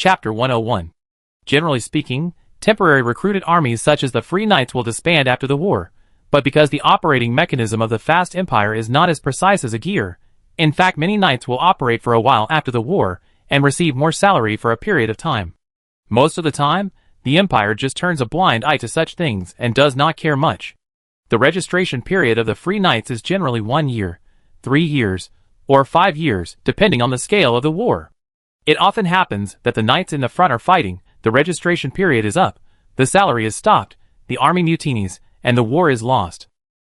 Chapter 101. Generally speaking, temporary recruited armies such as the Free Knights will disband after the war, but because the operating mechanism of the vast empire is not as precise as a gear, in fact many knights will operate for a while after the war and receive more salary for a period of time. Most of the time, the empire just turns a blind eye to such things and does not care much. The registration period of the Free Knights is generally 1 year, 3 years, or 5 years, depending on the scale of the war. It often happens that the knights in the front are fighting, the registration period is up, the salary is stopped, the army mutinies, and the war is lost.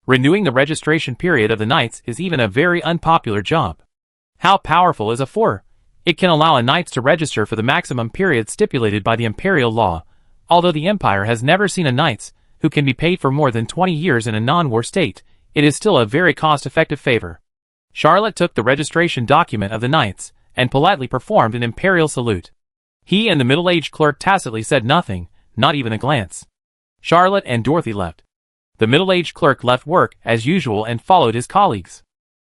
Renewing the registration period of the knights is even a very unpopular job. How powerful is a fort? It can allow a knights to register for the maximum period stipulated by the imperial law, although the empire has never seen a knights who can be paid for more than 20 years in a non-war state. It is still a very cost-effective favor. Charlotte took the registration document of the knights and politely performed an imperial salute. He and the middle-aged clerk tacitly said nothing, not even a glance. Charlotte and Dorothy left. The middle-aged clerk left work as usual and followed his colleagues.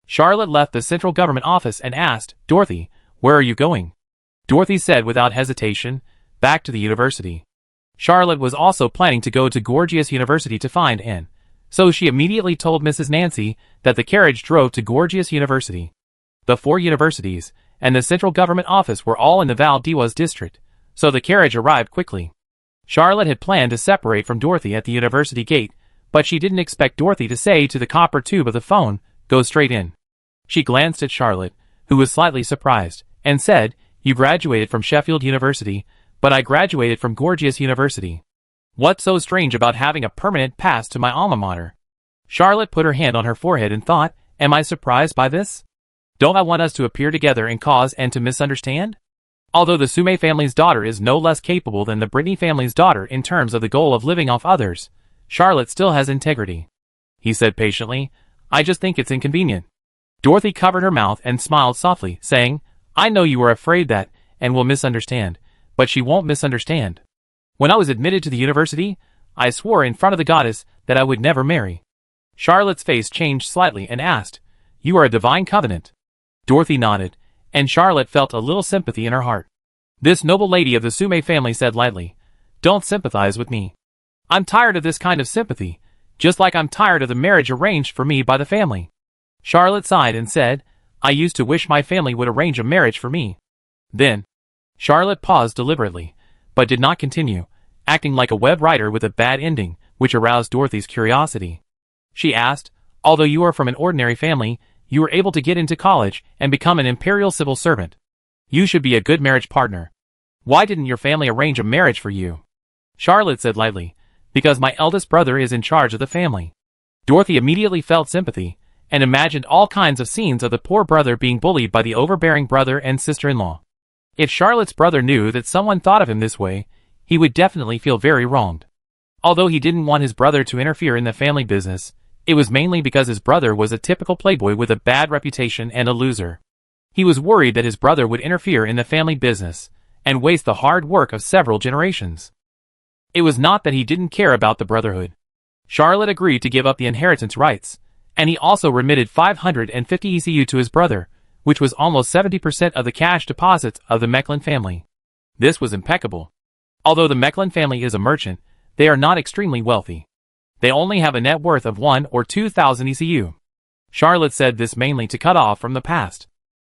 Charlotte left the central government office and asked, "Dorothy, where are you going?" Dorothy said without hesitation, "Back to the university." Charlotte was also planning to go to Gorgias University to find Anne, so she immediately told Mrs. Nancy that the carriage drove to Gorgias University. The 4 universities and the central government office were all in the Val d'Oise district, so the carriage arrived quickly. Charlotte had planned to separate from Dorothy at the university gate, but she didn't expect Dorothy to say to the copper tube of the phone, "Go straight in." She glanced at Charlotte, who was slightly surprised, and said, "You graduated from Sheffield University, but I graduated from Gorgias University. What's so strange about having a permanent pass to my alma mater?" Charlotte put her hand on her forehead and thought, "Am I surprised by this? Don't I want us to appear together in cause and to misunderstand?" Although the Sume family's daughter is no less capable than the Brittany family's daughter in terms of the goal of living off others, Charlotte still has integrity. He said patiently, "I just think it's inconvenient." Dorothy covered her mouth and smiled softly, saying, "I know you are afraid that Anne will misunderstand, but she won't misunderstand. When I was admitted to the university, I swore in front of the goddess that I would never marry." Charlotte's face changed slightly and asked, "You are a divine covenant?" Dorothy nodded, and Charlotte felt a little sympathy in her heart. This noble lady of the Sume family said lightly, "Don't sympathize with me. I'm tired of this kind of sympathy, just like I'm tired of the marriage arranged for me by the family." Charlotte sighed and said, "I used to wish my family would arrange a marriage for me." Then, Charlotte paused deliberately, but did not continue, acting like a web writer with a bad ending, which aroused Dorothy's curiosity. She asked, "Although you are from an ordinary family, you were able to get into college and become an imperial civil servant. You should be a good marriage partner. Why didn't your family arrange a marriage for you?" Charlotte said lightly, "Because my eldest brother is in charge of the family." Dorothy immediately felt sympathy, and imagined all kinds of scenes of the poor brother being bullied by the overbearing brother and sister-in-law. If Charlotte's brother knew that someone thought of him this way, he would definitely feel very wronged. Although he didn't want his brother to interfere in the family business, it was mainly because his brother was a typical playboy with a bad reputation and a loser. He was worried that his brother would interfere in the family business and waste the hard work of several generations. It was not that he didn't care about the brotherhood. Charlotte agreed to give up the inheritance rights, and he also remitted 550 ECU to his brother, which was almost 70% of the cash deposits of the Mecklin family. This was impeccable. Although the Mecklin family is a merchant, they are not extremely wealthy. They only have a net worth of 1 or 2,000 ECU. Charlotte said this mainly to cut off from the past.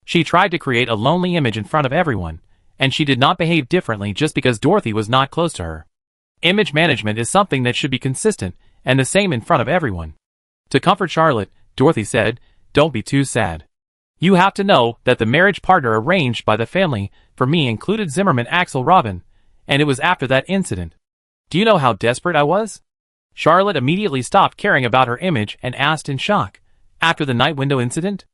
She tried to create a lonely image in front of everyone, and she did not behave differently just because Dorothy was not close to her. Image management is something that should be consistent and the same in front of everyone. To comfort Charlotte, Dorothy said, "Don't be too sad. You have to know that the marriage partner arranged by the family for me included Zimmerman Axel Robin, and it was after that incident. Do you know how desperate I was?" Charlotte immediately stopped caring about her image and asked in shock, "After the night window incident?"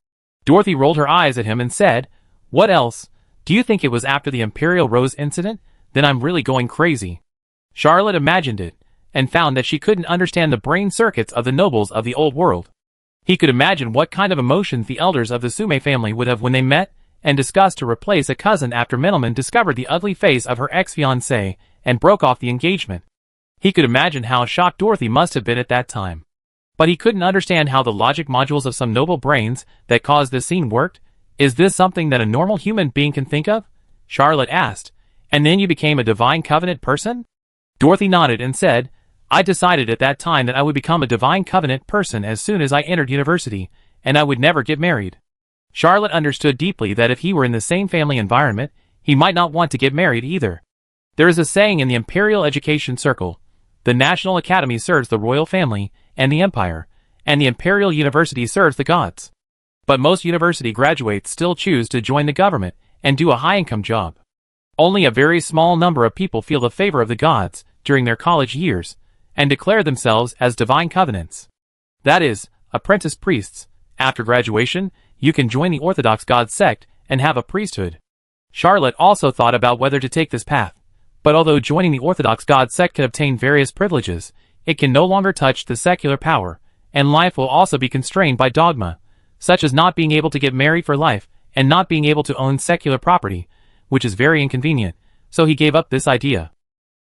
Dorothy rolled her eyes at him and said, "What else? Do you think it was after the Imperial Rose incident? Then I'm really going crazy." Charlotte imagined it, and found that she couldn't understand the brain circuits of the nobles of the old world. He could imagine what kind of emotions the elders of the Sume family would have when they met and discussed to replace a cousin after Menelman discovered the ugly face of her ex-fiancé and broke off the engagement. He could imagine how shocked Dorothy must have been at that time. But he couldn't understand how the logic modules of some noble brains that caused this scene worked. Is this something that a normal human being can think of? Charlotte asked, And then you became a Divine Covenant person? Dorothy nodded and said, I decided at that time that I would become a Divine Covenant person as soon as I entered university, and I would never get married. Charlotte understood deeply that if he were in the same family environment, he might not want to get married either. There is a saying in the Imperial Education Circle, the National Academy serves the royal family and the empire, and the Imperial University serves the gods. But most university graduates still choose to join the government and do a high-income job. Only a very small number of people feel the favor of the gods during their college years and declare themselves as Divine Covenants. That is, apprentice priests. After graduation, you can join the Orthodox God sect and have a priesthood. Charlotte also thought about whether to take this path, but although joining the Orthodox God sect can obtain various privileges, it can no longer touch the secular power, and life will also be constrained by dogma, such as not being able to get married for life and not being able to own secular property, which is very inconvenient, so he gave up this idea.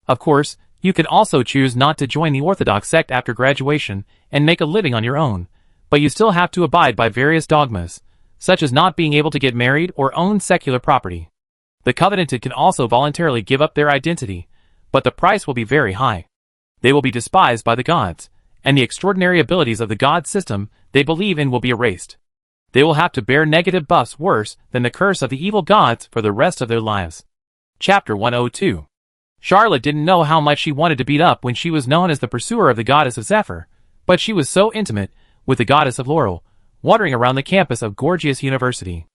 Of course, you can also choose not to join the Orthodox sect after graduation and make a living on your own, but you still have to abide by various dogmas, such as not being able to get married or own secular property. The covenanted can also voluntarily give up their identity, but the price will be very high. They will be despised by the gods, and the extraordinary abilities of the god system they believe in will be erased. They will have to bear negative buffs worse than the curse of the evil gods for the rest of their lives. Chapter 102. Charlotte didn't know how much she wanted to beat up when she was known as the pursuer of the goddess of Zephyr, but she was so intimate with the goddess of Laurel, wandering around the campus of Gorgias University.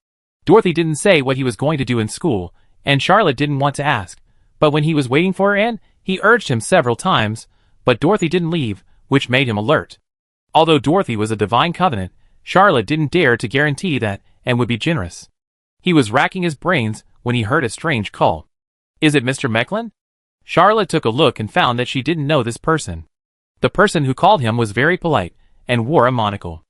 Dorothy didn't say what he was going to do in school, and Charlotte didn't want to ask, but when he was waiting for her in, he urged him several times, but Dorothy didn't leave, which made him alert. Although Dorothy was a Divine Covenant, Charlotte didn't dare to guarantee that and would be generous. He was racking his brains when he heard a strange call. Is it Mr. Mecklin? Charlotte took a look and found that she didn't know this person. The person who called him was very polite and wore a monocle.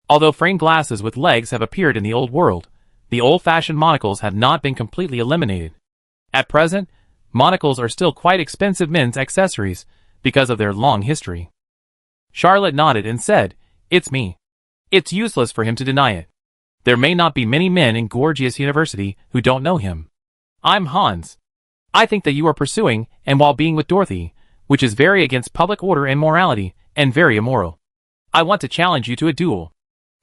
Although framed glasses with legs have appeared in the old world, the old-fashioned monocles have not been completely eliminated. At present, monocles are still quite expensive men's accessories because of their long history. Charlotte nodded and said, It's me. It's useless for him to deny it. There may not be many men in Gorgias University who don't know him. I'm Hans. I think that you are pursuing, and while being with Dorothy, which is very against public order and morality, and very immoral. I want to challenge you to a duel.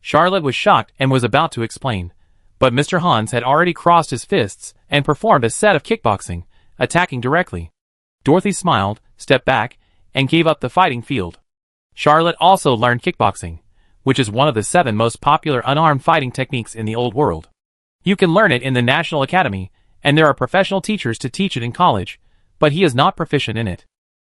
Charlotte was shocked and was about to explain, but Mr. Hans had already crossed his fists and performed a set of kickboxing, attacking directly. Dorothy smiled, stepped back, and gave up the fighting field. Charlotte also learned kickboxing, which is one of the 7 most popular unarmed fighting techniques in the old world. You can learn it in the National Academy, and there are professional teachers to teach it in college, but he is not proficient in it.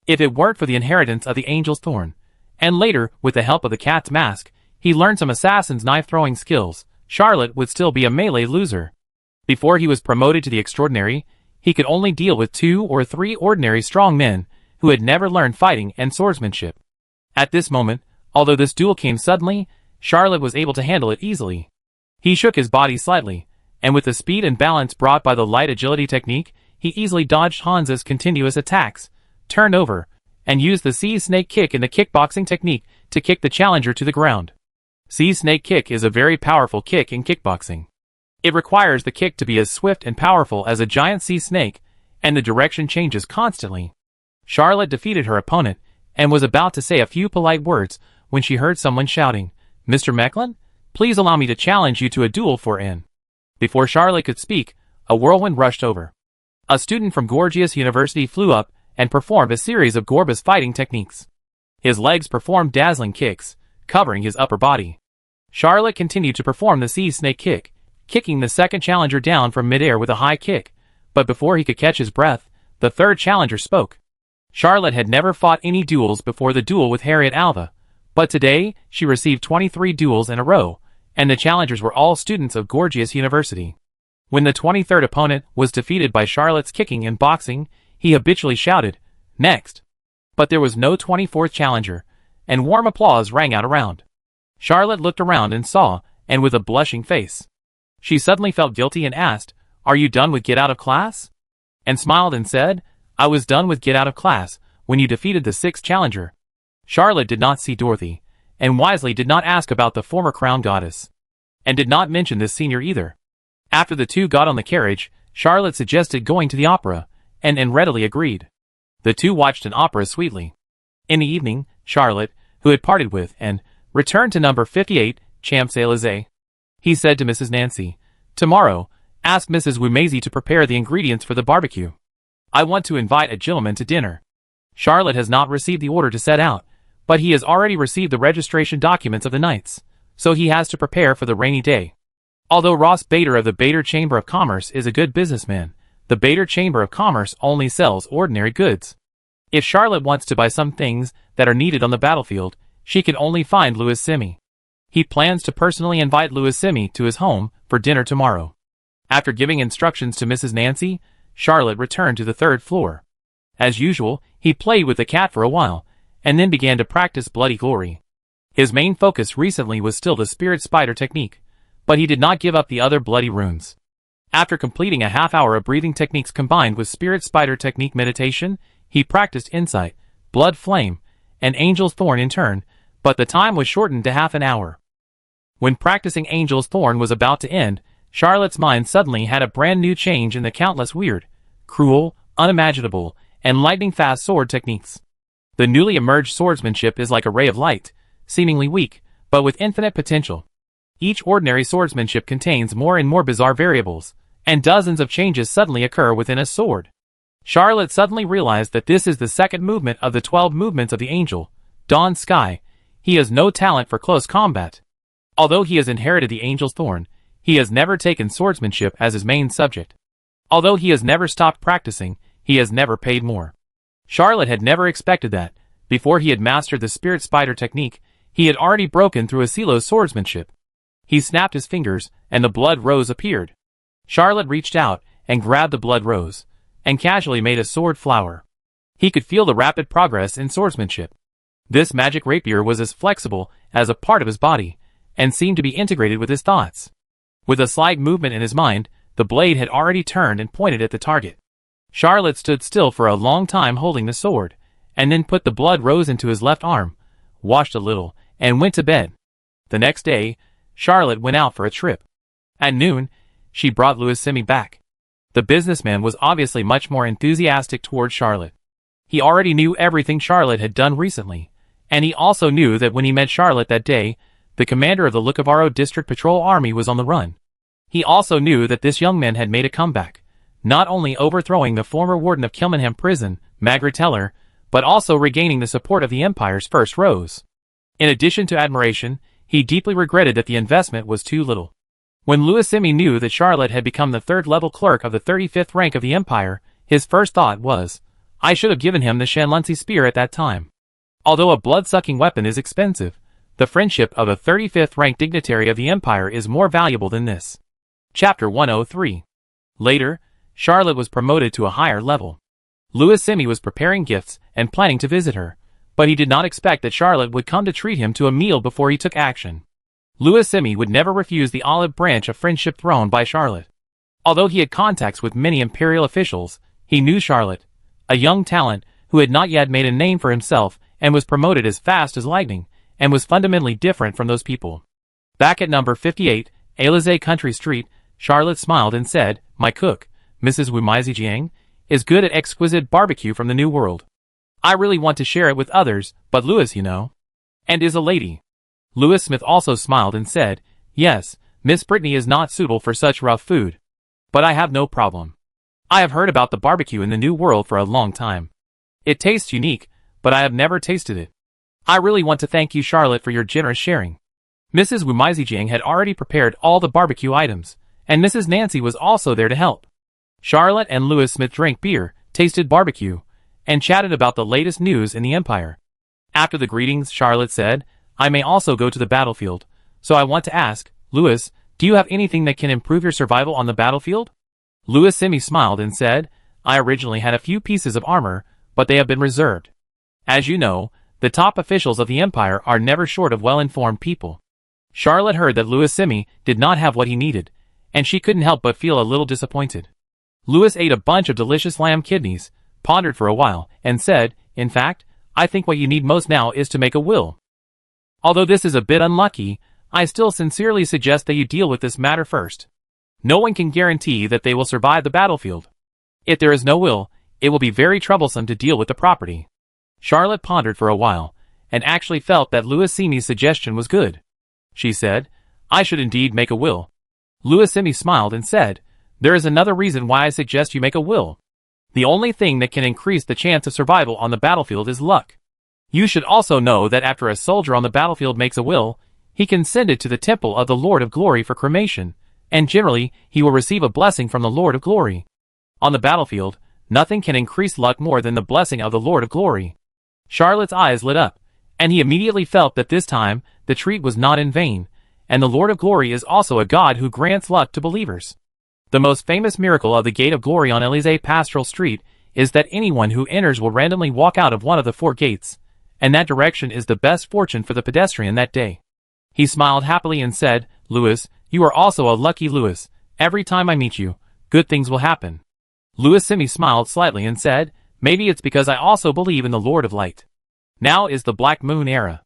If it weren't for the inheritance of the Angel's Thorn, and later, with the help of the Cat's Mask, he learned some assassin's knife-throwing skills, Charlotte would still be a melee loser. Before he was promoted to the Extraordinary, he could only deal with 2 or 3 ordinary strong men who had never learned fighting and swordsmanship. At this moment, although this duel came suddenly, Charlotte was able to handle it easily. He shook his body slightly, and with the speed and balance brought by the light agility technique, he easily dodged Hans's continuous attacks, turned over, and used the sea snake kick in the kickboxing technique to kick the challenger to the ground. Sea snake kick is a very powerful kick in kickboxing. It requires the kick to be as swift and powerful as a giant sea snake, and the direction changes constantly. Charlotte defeated her opponent, and was about to say a few polite words when she heard someone shouting, Mr. Mecklin, please allow me to challenge you to a duel for in. Before Charlotte could speak, a whirlwind rushed over. A student from Gorgias University flew up and performed a series of Gorbas fighting techniques. His legs performed dazzling kicks, covering his upper body. Charlotte continued to perform the sea snake kick, kicking the second challenger down from midair with a high kick, but before he could catch his breath, the third challenger spoke. Charlotte had never fought any duels before the duel with Harriet Alva, but today she received 23 duels in a row, and the challengers were all students of Gorgias University. When the 23rd opponent was defeated by Charlotte's kicking and boxing, he habitually shouted, Next! But there was no 24th challenger, and warm applause rang out around. Charlotte looked around and saw, and with a blushing face. She suddenly felt guilty and asked, Are you done with Get Out of Class? And smiled and said, I was done with Get Out of Class when you defeated the 6th challenger. Charlotte did not see Dorothy, and wisely did not ask about the former crown goddess, and did not mention this senior either. After the two got on the carriage, Charlotte suggested going to the opera, and readily agreed. The two watched an opera sweetly. In the evening, Charlotte, who had parted with and returned to number 58, Champs-Élysées. He said to Mrs. Nancy, "Tomorrow, ask Mrs. Wumazy to prepare the ingredients for the barbecue. I want to invite a gentleman to dinner." Charlotte has not received the order to set out, but he has already received the registration documents of the knights, so he has to prepare for the rainy day. Although Ross Bader of the Bader Chamber of Commerce is a good businessman, the Bader Chamber of Commerce only sells ordinary goods. If Charlotte wants to buy some things that are needed on the battlefield, she can only find Louis Simi. He plans to personally invite Louis Simi to his home for dinner tomorrow. After giving instructions to Mrs. Nancy, Charlotte returned to the third floor. As usual, he played with the cat for a while, and then began to practice Bloody Glory. His main focus recently was still the Spirit Spider technique, but he did not give up the other bloody runes. After completing a half hour of breathing techniques combined with Spirit Spider technique meditation, he practiced Insight, Blood Flame, and Angel's Thorn in turn, but the time was shortened to half an hour. When practicing Angel's Thorn was about to end, Charlotte's mind suddenly had a brand new change in the countless weird, cruel, unimaginable, and lightning-fast sword techniques. The newly emerged swordsmanship is like a ray of light, seemingly weak, but with infinite potential. Each ordinary swordsmanship contains more and more bizarre variables, and dozens of changes suddenly occur within a sword. Charlotte suddenly realized that this is the second movement of the 12 movements of the angel, Dawn Sky. He has no talent for close combat. Although he has inherited the Angel's Thorn, he has never taken swordsmanship as his main subject. Although he has never stopped practicing, he has never paid more. Charlotte had never expected that, before he had mastered the Spirit Spider technique, he had already broken through Asilo's swordsmanship. He snapped his fingers, and the blood rose appeared. Charlotte reached out and grabbed the blood rose, and casually made a sword flower. He could feel the rapid progress in swordsmanship. This magic rapier was as flexible as a part of his body, and seemed to be integrated with his thoughts. With a slight movement in his mind, the blade had already turned and pointed at the target. Charlotte stood still for a long time holding the sword, and then put the blood rose into his left arm, washed a little, and went to bed. The next day, Charlotte went out for a trip. At noon, she brought Louis Simi back. The businessman was obviously much more enthusiastic towards Charlotte. He already knew everything Charlotte had done recently, and he also knew that when he met Charlotte that day, the commander of the Lucavaro District Patrol Army was on the run. He also knew that this young man had made a comeback, not only overthrowing the former warden of Kilmenham Prison, Margaret Teller, but also regaining the support of the Empire's first rows. In addition to admiration, he deeply regretted that the investment was too little. When Louis Simi knew that Charlotte had become the third-level clerk of the 35th rank of the Empire, his first thought was, "I should have given him the Shanlunsi spear at that time." Although a blood-sucking weapon is expensive, the friendship of a 35th rank dignitary of the Empire is more valuable than this. Chapter 103. Later, Charlotte was promoted to a higher level. Louis Simi was preparing gifts and planning to visit her, but he did not expect that Charlotte would come to treat him to a meal before he took action. Louis Simi would never refuse the olive branch of friendship thrown by Charlotte. Although he had contacts with many imperial officials, he knew Charlotte, a young talent who had not yet made a name for himself and was promoted as fast as lightning, and was fundamentally different from those people. Back at number 58, Élysée Country Street, Charlotte smiled and said, "My cook, Mrs. Wumazy Jiang, is good at exquisite barbecue from the New World. I really want to share it with others, but Louis, you know, and is a lady." Louis Smith also smiled and said, "Yes, Miss Brittany is not suitable for such rough food. But I have no problem. I have heard about the barbecue in the New World for a long time. It tastes unique, but I have never tasted it. I really want to thank you, Charlotte, for your generous sharing." Mrs. Wumazy Jiang had already prepared all the barbecue items, and Mrs. Nancy was also there to help. Charlotte and Louis Smith drank beer, tasted barbecue, and chatted about the latest news in the Empire. After the greetings, Charlotte said, "I may also go to the battlefield, so I want to ask, Louis, do you have anything that can improve your survival on the battlefield?" Louis Simi smiled and said, "I originally had a few pieces of armor, but they have been reserved. As you know, the top officials of the Empire are never short of well-informed people." Charlotte heard that Louis Simi did not have what he needed, and she couldn't help but feel a little disappointed. Louis ate a bunch of delicious lamb kidneys, pondered for a while, and said, "In fact, I think what you need most now is to make a will. Although this is a bit unlucky, I still sincerely suggest that you deal with this matter first. No one can guarantee that they will survive the battlefield. If there is no will, it will be very troublesome to deal with the property. Charlotte pondered for a while, and actually felt that Louis Simi's suggestion was good. She said, I should indeed make a will. Louis Simi smiled and said, there is another reason why I suggest you make a will. The only thing that can increase the chance of survival on the battlefield is luck. You should also know that after a soldier on the battlefield makes a will, he can send it to the temple of the Lord of Glory for cremation, and generally he will receive a blessing from the Lord of Glory. On the battlefield, nothing can increase luck more than the blessing of the Lord of Glory. Charlotte's eyes lit up, and he immediately felt that this time the treat was not in vain, and the Lord of Glory is also a God who grants luck to believers. The most famous miracle of the Gate of Glory on Élysée Pastoral Street is that anyone who enters will randomly walk out of one of the 4 gates, and that direction is the best fortune for the pedestrian that day. He smiled happily and said, Louis, you are also a lucky Louis. Every time I meet you, good things will happen. Louis Simi smiled slightly and said, maybe it's because I also believe in the Lord of Light. Now is the Black Moon era.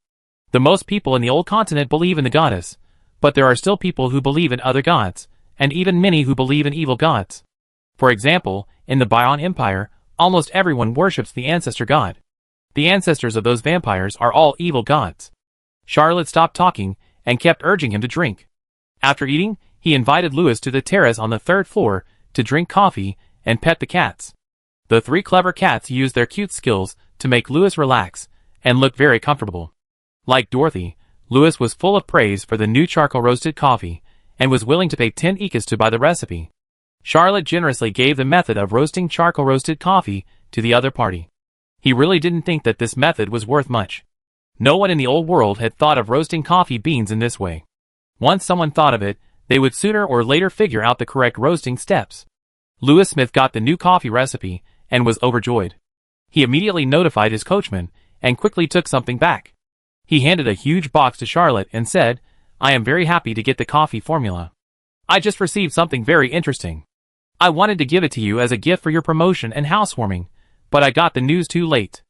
The most people in the old continent believe in the goddess, but there are still people who believe in other gods, and even many who believe in evil gods. For example, in the Bion Empire, almost everyone worships the ancestor god. The ancestors of those vampires are all evil gods. Charlotte stopped talking and kept urging him to drink. After eating, he invited Louis to the terrace on the 3rd floor to drink coffee and pet the cats. The 3 clever cats used their cute skills to make Louis relax and look very comfortable. Like Dorothy, Louis was full of praise for the new charcoal roasted coffee and was willing to pay 10 ecus to buy the recipe. Charlotte generously gave the method of roasting charcoal roasted coffee to the other party. He really didn't think that this method was worth much. No one in the old world had thought of roasting coffee beans in this way. Once someone thought of it, they would sooner or later figure out the correct roasting steps. Louis Smith got the new coffee recipe and was overjoyed. He immediately notified his coachman and quickly took something back. He handed a huge box to Charlotte and said, I am very happy to get the coffee formula. I just received something very interesting. I wanted to give it to you as a gift for your promotion and housewarming, but I got the news too late.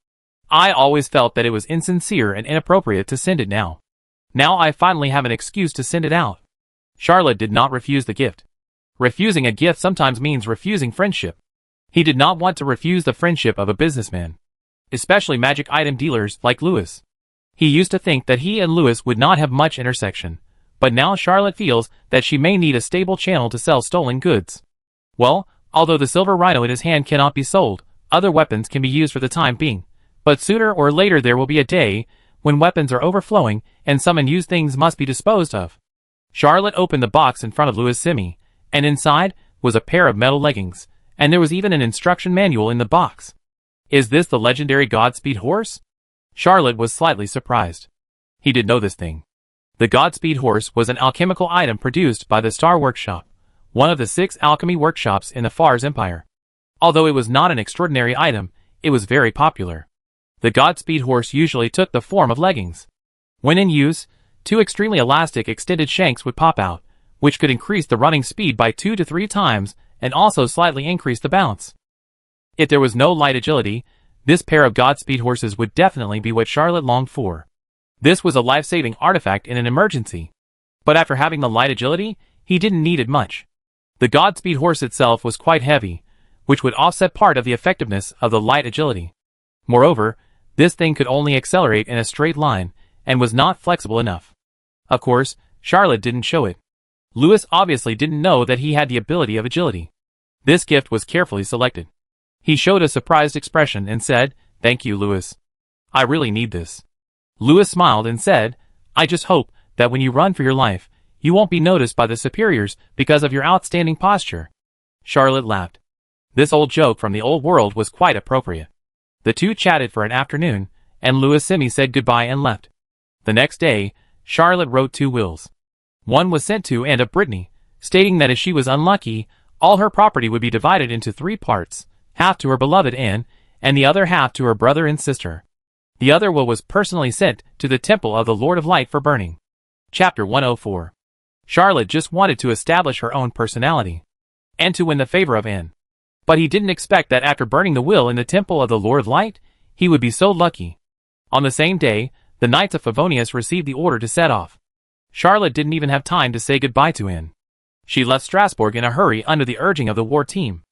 I always felt that it was insincere and inappropriate to send it now. Now I finally have an excuse to send it out. Charlotte did not refuse the gift. Refusing a gift sometimes means refusing friendship. He did not want to refuse the friendship of a businessman, especially magic item dealers like Louis. He used to think that he and Louis would not have much intersection, but now Charlotte feels that she may need a stable channel to sell stolen goods. Well, although the silver rhino in his hand cannot be sold, other weapons can be used for the time being, but sooner or later there will be a day when weapons are overflowing and some unused things must be disposed of. Charlotte opened the box in front of Louis Simi, and inside was a pair of metal leggings, and there was even an instruction manual in the box. Is this the legendary Godspeed horse? Charlotte was slightly surprised. He did know this thing. The Godspeed horse was an alchemical item produced by the Star Workshop, one of the 6 alchemy workshops in the Fars Empire. Although it was not an extraordinary item, it was very popular. The Godspeed horse usually took the form of leggings. When in use, 2 extremely elastic extended shanks would pop out, which could increase the running speed by 2 to 3 times and also slightly increase the balance. If there was no light agility, this pair of Godspeed horses would definitely be what Charlotte longed for. This was a life-saving artifact in an emergency. But after having the light agility, he didn't need it much. The Godspeed horse itself was quite heavy, which would offset part of the effectiveness of the light agility. Moreover, this thing could only accelerate in a straight line, and was not flexible enough. Of course, Charlotte didn't show it. Louis obviously didn't know that he had the ability of agility. This gift was carefully selected. He showed a surprised expression and said, Thank you, Louis. I really need this. Louis smiled and said, I just hope that when you run for your life, you won't be noticed by the superiors because of your outstanding posture. Charlotte laughed. This old joke from the old world was quite appropriate. The two chatted for an afternoon, and Louis Simi said goodbye and left. The next day, Charlotte wrote 2 wills. One was sent to Aunt of Brittany, stating that if she was unlucky, all her property would be divided into 3 parts, half to her beloved Anne, and the other half to her brother and sister. The other will was personally sent to the Temple of the Lord of Light for burning. Chapter 104. Charlotte just wanted to establish her own personality, and to win the favor of Anne. But he didn't expect that after burning the will in the Temple of the Lord of Light, he would be so lucky. On the same day, the Knights of Favonius received the order to set off. Charlotte didn't even have time to say goodbye to Anne. She left Strasbourg in a hurry under the urging of the war team.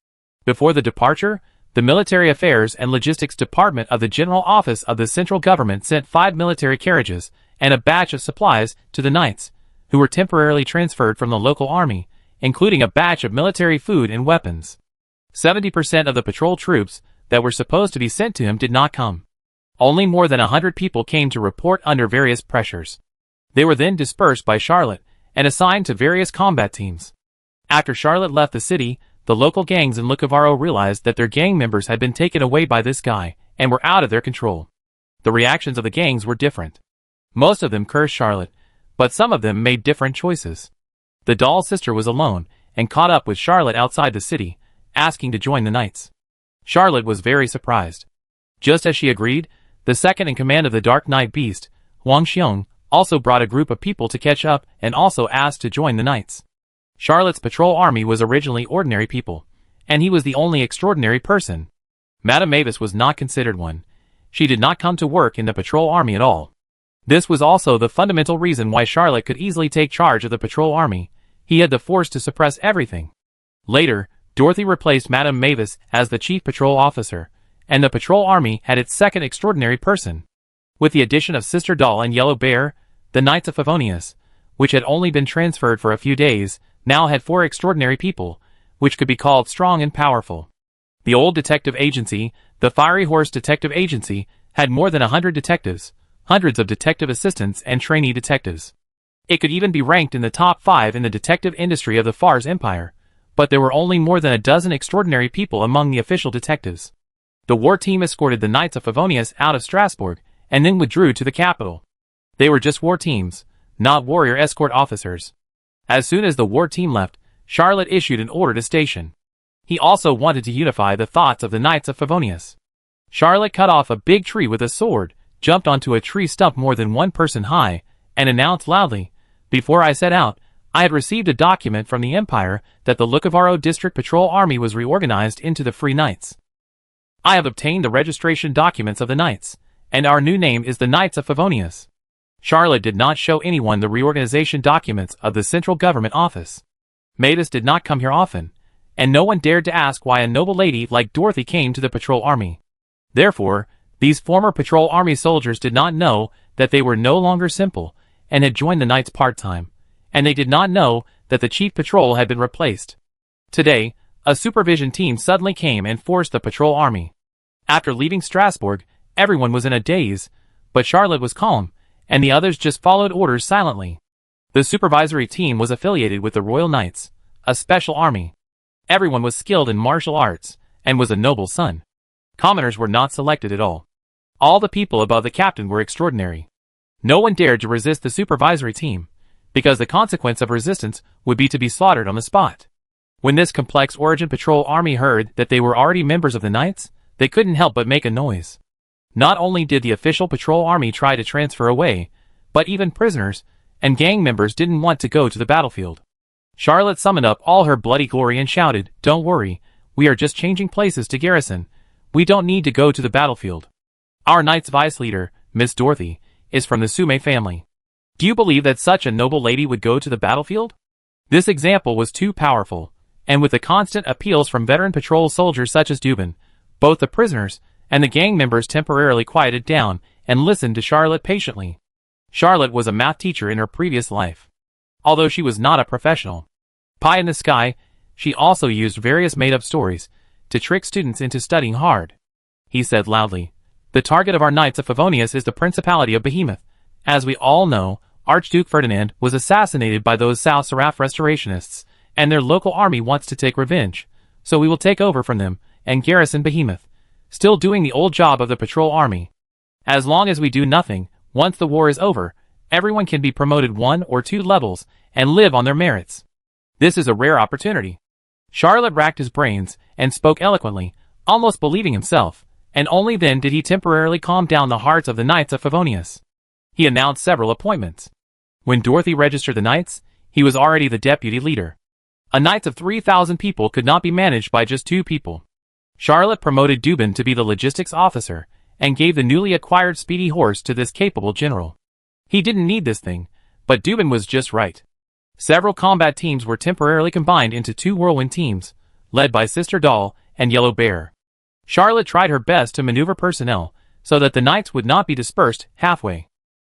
Before the departure, The Military Affairs and Logistics Department of the General Office of the Central Government sent 5 military carriages and a batch of supplies to the Knights, who were temporarily transferred from the local army, including a batch of military food and weapons. 70% of the patrol troops that were supposed to be sent to him did not come. Only more than 100 people came to report under various pressures. They were then dispersed by Charlotte and assigned to various combat teams. After Charlotte left the city, the local gangs in Lukavaro realized that their gang members had been taken away by this guy and were out of their control. The reactions of the gangs were different. Most of them cursed Charlotte, but some of them made different choices. The doll sister was alone and caught up with Charlotte outside the city, asking to join the Knights. Charlotte was very surprised. Just as she agreed, the second in command of the Dark Knight Beast, Huang Xiong, also brought a group of people to catch up and also asked to join the Knights. Charlotte's patrol army was originally ordinary people, and he was the only extraordinary person. Madame Mavis was not considered one. She did not come to work in the patrol army at all. This was also the fundamental reason why Charlotte could easily take charge of the patrol army. He had the force to suppress everything. Later, Dorothy replaced Madame Mavis as the chief patrol officer, and the patrol army had its second extraordinary person. With the addition of Sister Doll and Yellow Bear, the Knights of Favonius, which had only been transferred for a few days, now had 4 extraordinary people, which could be called strong and powerful. The old detective agency, the Fiery Horse Detective Agency, had more than 100 detectives, hundreds of detective assistants and trainee detectives. It could even be ranked in the top 5 in the detective industry of the Fars Empire, but there were only more than a dozen extraordinary people among the official detectives. The war team escorted the Knights of Favonius out of Strasbourg, and then withdrew to the capital. They were just war teams, not warrior escort officers. As soon as the war team left, Charlotte issued an order to station. He also wanted to unify the thoughts of the Knights of Favonius. Charlotte cut off a big tree with a sword, jumped onto a tree stump more than 1 person high, and announced loudly, "Before I set out, I had received a document from the Empire that the Lukavaro District Patrol Army was reorganized into the Free Knights. I have obtained the registration documents of the Knights, and our new name is the Knights of Favonius." Charlotte did not show anyone the reorganization documents of the Central Government Office. Mavis did not come here often, and no one dared to ask why a noble lady like Dorothy came to the patrol army. Therefore, these former patrol army soldiers did not know that they were no longer simple, and had joined the Knights part-time, and they did not know that the chief patrol had been replaced. Today, a supervision team suddenly came and forced the patrol army. After leaving Strasbourg, everyone was in a daze, but Charlotte was calm, and the others just followed orders silently. The supervisory team was affiliated with the Royal Knights, a special army. Everyone was skilled in martial arts, and was a noble son. Commoners were not selected at all. All the people above the captain were extraordinary. No one dared to resist the supervisory team, because the consequence of resistance would be to be slaughtered on the spot. When this complex origin patrol army heard that they were already members of the Knights, they couldn't help but make a noise. Not only did the official patrol army try to transfer away, but even prisoners and gang members didn't want to go to the battlefield. Charlotte summoned up all her bloody glory and shouted, "Don't worry, we are just changing places to garrison. We don't need to go to the battlefield. Our Knight's vice leader, Miss Dorothy, is from the Sume family. Do you believe that such a noble lady would go to the battlefield?" This example was too powerful, and with the constant appeals from veteran patrol soldiers such as Dubin, both the prisoners and the gang members temporarily quieted down and listened to Charlotte patiently. Charlotte was a math teacher in her previous life. Although she was not a professional pie in the sky, she also used various made-up stories to trick students into studying hard. He said loudly, "The target of our Knights of Favonius is the Principality of Behemoth. As we all know, Archduke Ferdinand was assassinated by those South Seraph restorationists, and their local army wants to take revenge, so we will take over from them and garrison Behemoth, still doing the old job of the patrol army. As long as we do nothing, once the war is over, everyone can be promoted 1 or 2 levels and live on their merits. This is a rare opportunity." Charlotte racked his brains and spoke eloquently, almost believing himself, and only then did he temporarily calm down the hearts of the Knights of Favonius. He announced several appointments. When Dorothy registered the Knights, he was already the deputy leader. A Knights of 3,000 people could not be managed by just 2 people. Charlotte promoted Dubin to be the logistics officer, and gave the newly acquired speedy horse to this capable general. He didn't need this thing, but Dubin was just right. Several combat teams were temporarily combined into 2 whirlwind teams, led by Sister Doll and Yellow Bear. Charlotte tried her best to maneuver personnel so that the knights would not be dispersed halfway.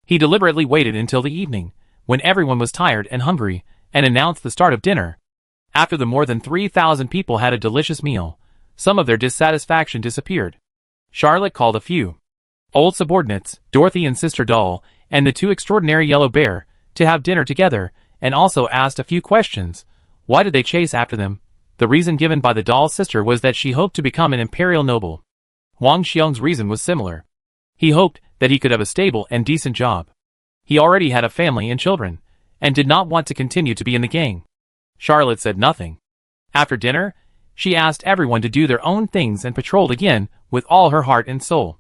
He deliberately waited until the evening, when everyone was tired and hungry, and announced the start of dinner. After the more than 3,000 people had a delicious meal, some of their dissatisfaction disappeared. Charlotte called a few old subordinates, Dorothy and Sister Doll, and the two extraordinary Yellow Bear, to have dinner together, and also asked a few questions. Why did they chase after them? The reason given by the doll's sister was that she hoped to become an imperial noble. Wang Xiong's reason was similar. He hoped that he could have a stable and decent job. He already had a family and children, and did not want to continue to be in the gang. Charlotte said nothing. After dinner, she asked everyone to do their own things and patrolled again with all her heart and soul.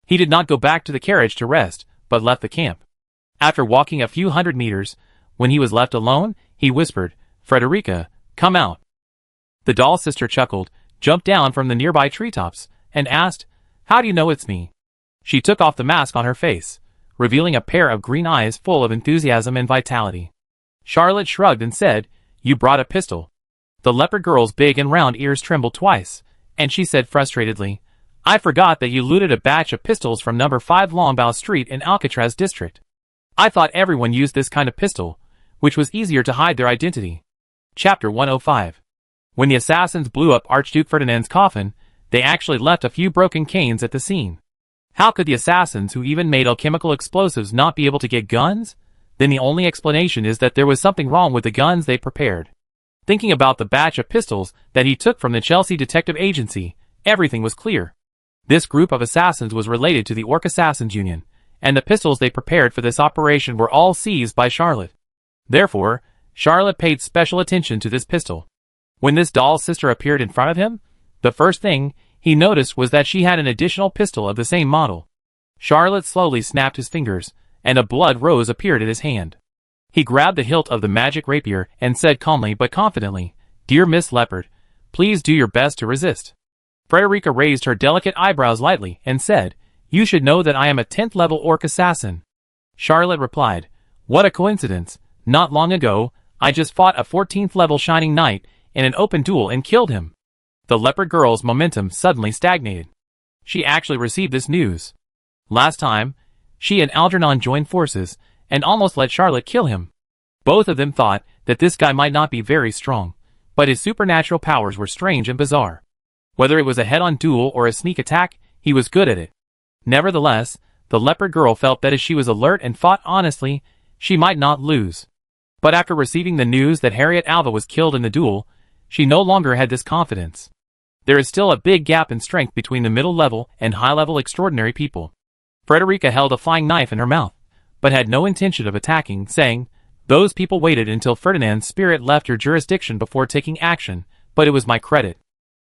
He did not go back to the carriage to rest, but left the camp. After walking a few hundred meters, when he was left alone, he whispered, "Frederica, come out." The doll sister chuckled, jumped down from the nearby treetops, and asked, "How do you know it's me?" She took off the mask on her face, revealing a pair of green eyes full of enthusiasm and vitality. Charlotte shrugged and said, "You brought a pistol." The leopard girl's big and round ears trembled twice, and she said frustratedly, "I forgot that you looted a batch of pistols from number 5 Longbow Street in Alcatraz district. I thought everyone used this kind of pistol, which was easier to hide their identity." Chapter 105. When the assassins blew up Archduke Ferdinand's coffin, they actually left a few broken canes at the scene. How could the assassins who even made alchemical explosives not be able to get guns? Then the only explanation is that there was something wrong with the guns they prepared. Thinking about the batch of pistols that he took from the Chelsea Detective Agency, everything was clear. This group of assassins was related to the Orc Assassins Union, and the pistols they prepared for this operation were all seized by Charlotte. Therefore, Charlotte paid special attention to this pistol. When this doll's sister appeared in front of him, the first thing he noticed was that she had an additional pistol of the same model. Charlotte slowly snapped his fingers, and a blood rose appeared in his hand. He grabbed the hilt of the magic rapier and said calmly but confidently, "Dear Miss Leopard, please do your best to resist." Frederica raised her delicate eyebrows lightly and said, "You should know that I am a 10th level orc assassin." Charlotte replied, "What a coincidence. Not long ago, I just fought a 14th level shining knight in an open duel and killed him." The leopard girl's momentum suddenly stagnated. She actually received this news. Last time, she and Algernon joined forces and almost let Charlotte kill him. Both of them thought that this guy might not be very strong, but his supernatural powers were strange and bizarre. Whether it was a head-on duel or a sneak attack, he was good at it. Nevertheless, the leopard girl felt that if she was alert and fought honestly, she might not lose. But after receiving the news that Harriet Alva was killed in the duel, she no longer had this confidence. There is still a big gap in strength between the middle-level and high-level extraordinary people. Frederica held a flying knife in her mouth, but had no intention of attacking, saying, "Those people waited until Ferdinand's spirit left your jurisdiction before taking action, but it was my credit."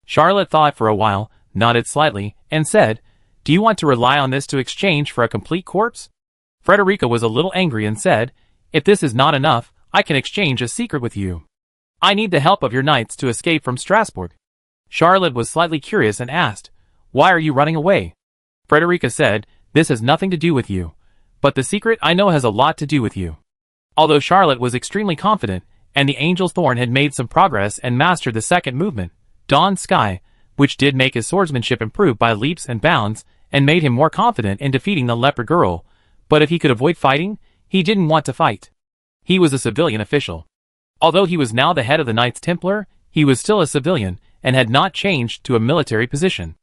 Charlotte thought for a while, nodded slightly, and said, "Do you want to rely on this to exchange for a complete corpse?" Frederica was a little angry and said, "If this is not enough, I can exchange a secret with you. I need the help of your knights to escape from Strasbourg." Charlotte was slightly curious and asked, "Why are you running away?" Frederica said, "This has nothing to do with you, but the secret I know has a lot to do with you." Although Charlotte was extremely confident, and the Angel's Thorn had made some progress and mastered the second movement, Dawn's Sky, which did make his swordsmanship improve by leaps and bounds, and made him more confident in defeating the leopard girl, but if he could avoid fighting, he didn't want to fight. He was a civilian official. Although he was now the head of the Knights Templar, he was still a civilian, and had not changed to a military position.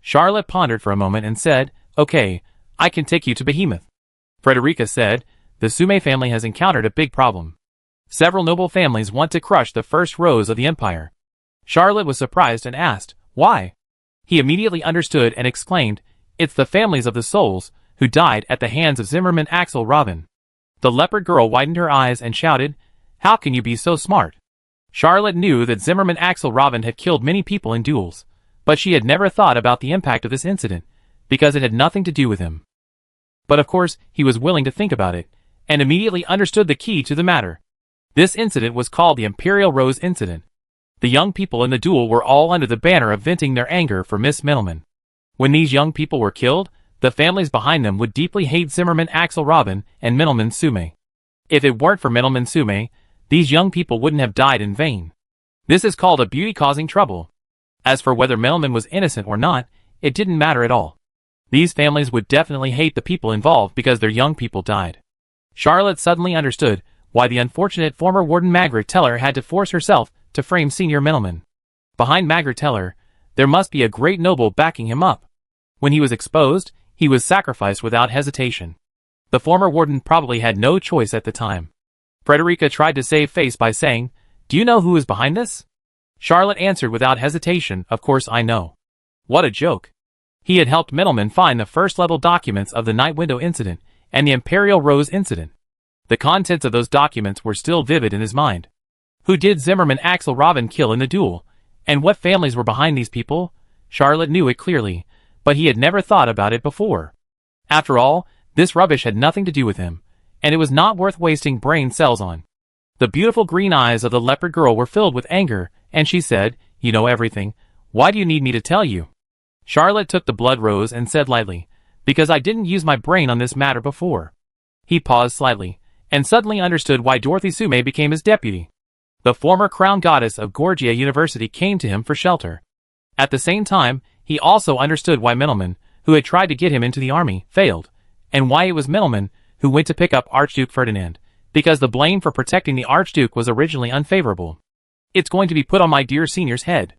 Charlotte pondered for a moment and said, "Okay, I can take you to Behemoth." Frederica said, "The Sume family has encountered a big problem. Several noble families want to crush the first rows of the empire." Charlotte was surprised and asked, "Why?" He immediately understood and exclaimed, "It's the families of the souls, who died at the hands of Zimmerman Axel Robin." The leopard girl widened her eyes and shouted, "How can you be so smart?" Charlotte knew that Zimmerman Axel Robin had killed many people in duels, but she had never thought about the impact of this incident, because it had nothing to do with him. But of course, he was willing to think about it, and immediately understood the key to the matter. This incident was called the Imperial Rose Incident. The young people in the duel were all under the banner of venting their anger for Miss Middleman. When these young people were killed, the families behind them would deeply hate Zimmerman Axel Robin and Middleman Sume. If it weren't for Middleman Sume, these young people wouldn't have died in vain. This is called a beauty causing trouble. As for whether Middleman was innocent or not, it didn't matter at all. These families would definitely hate the people involved because their young people died. Charlotte suddenly understood why the unfortunate former warden Margaret Teller had to force herself to frame Senior Middleman. Behind Margaret Teller, there must be a great noble backing him up. When he was exposed, he was sacrificed without hesitation. The former warden probably had no choice at the time. Frederica tried to save face by saying, "Do you know who is behind this?" Charlotte answered without hesitation, "Of course I know." What a joke. He had helped Middleman find the first-level documents of the Night Window incident and the Imperial Rose incident. The contents of those documents were still vivid in his mind. Who did Zimmerman Axel Robin kill in the duel? And what families were behind these people? Charlotte knew it clearly, but he had never thought about it before. After all, this rubbish had nothing to do with him, and it was not worth wasting brain cells on. The beautiful green eyes of the leopard girl were filled with anger, and she said, "You know everything. Why do you need me to tell you?" Charlotte took the blood rose and said lightly, "Because I didn't use my brain on this matter before." He paused slightly, and suddenly understood why Dorothy Sume became his deputy. The former crown goddess of Gorgia University came to him for shelter. At the same time, he also understood why Middleman, who had tried to get him into the army, failed, and why it was Middleman who went to pick up Archduke Ferdinand, because the blame for protecting the Archduke was originally unfavorable. "It's going to be put on my dear senior's head."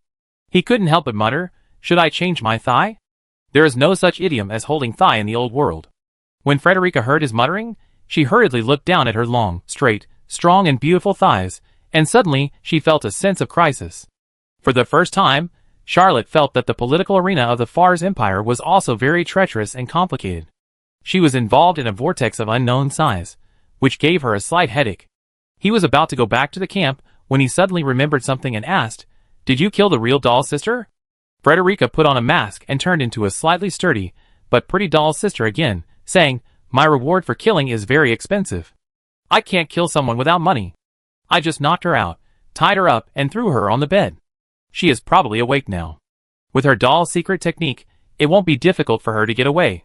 He couldn't help but mutter, "Should I change my thigh?" There is no such idiom as holding thigh in the old world. When Frederica heard his muttering, she hurriedly looked down at her long, straight, strong and beautiful thighs, and suddenly she felt a sense of crisis. For the first time, Charlotte felt that the political arena of the Fars Empire was also very treacherous and complicated. She was involved in a vortex of unknown size, which gave her a slight headache. He was about to go back to the camp when he suddenly remembered something and asked, "Did you kill the real doll sister?" Frederica put on a mask and turned into a slightly sturdy, but pretty doll sister again, saying, "My reward for killing is very expensive. I can't kill someone without money. I just knocked her out, tied her up, and threw her on the bed. She is probably awake now. With her doll secret technique, it won't be difficult for her to get away."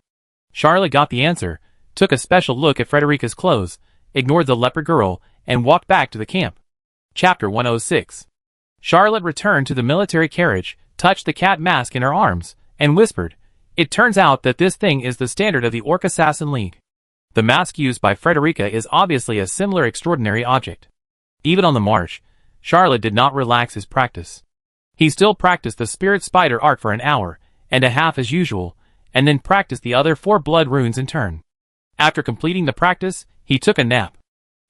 Charlotte got the answer, took a special look at Frederica's clothes, ignored the leopard girl, and walked back to the camp. Chapter 106. Charlotte returned to the military carriage, touched the cat mask in her arms, and whispered, "It turns out that this thing is the standard of the Orc Assassin League." The mask used by Frederica is obviously a similar extraordinary object. Even on the march, Charlotte did not relax his practice. He still practiced the Spirit Spider art for an hour and a half as usual, and then practiced the other 4 blood runes in turn. After completing the practice, he took a nap.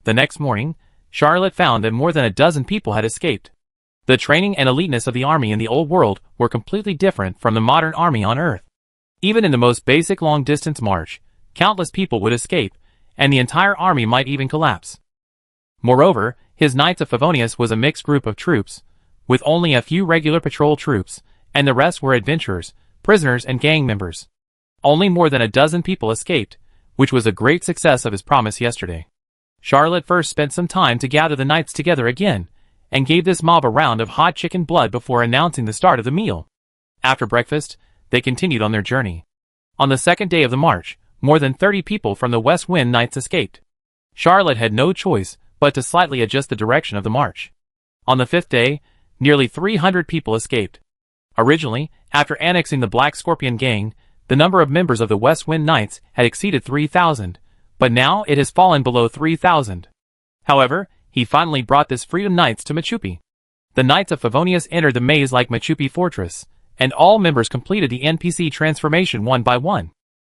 The next morning, Charlotte found that more than a dozen people had escaped. The training and eliteness of the army in the old world were completely different from the modern army on Earth. Even in the most basic long-distance march, countless people would escape, and the entire army might even collapse. Moreover, his Knights of Favonius was a mixed group of troops, with only a few regular patrol troops, and the rest were adventurers, prisoners and gang members. Only more than a dozen people escaped, which was a great success of his promise yesterday. Charlotte first spent some time to gather the knights together again, and gave this mob a round of hot chicken blood before announcing the start of the meal. After breakfast, they continued on their journey. On the second day of the march, more than 30 people from the West Wind Knights escaped. Charlotte had no choice but to slightly adjust the direction of the march. On the 5th day, nearly 300 people escaped. Originally, after annexing the Black Scorpion Gang, the number of members of the West Wind Knights had exceeded 3,000, but now it has fallen below 3,000. However, he finally brought this Freedom Knights to Machupi. The Knights of Favonius entered the maze-like Machupi fortress, and all members completed the NPC transformation one by one.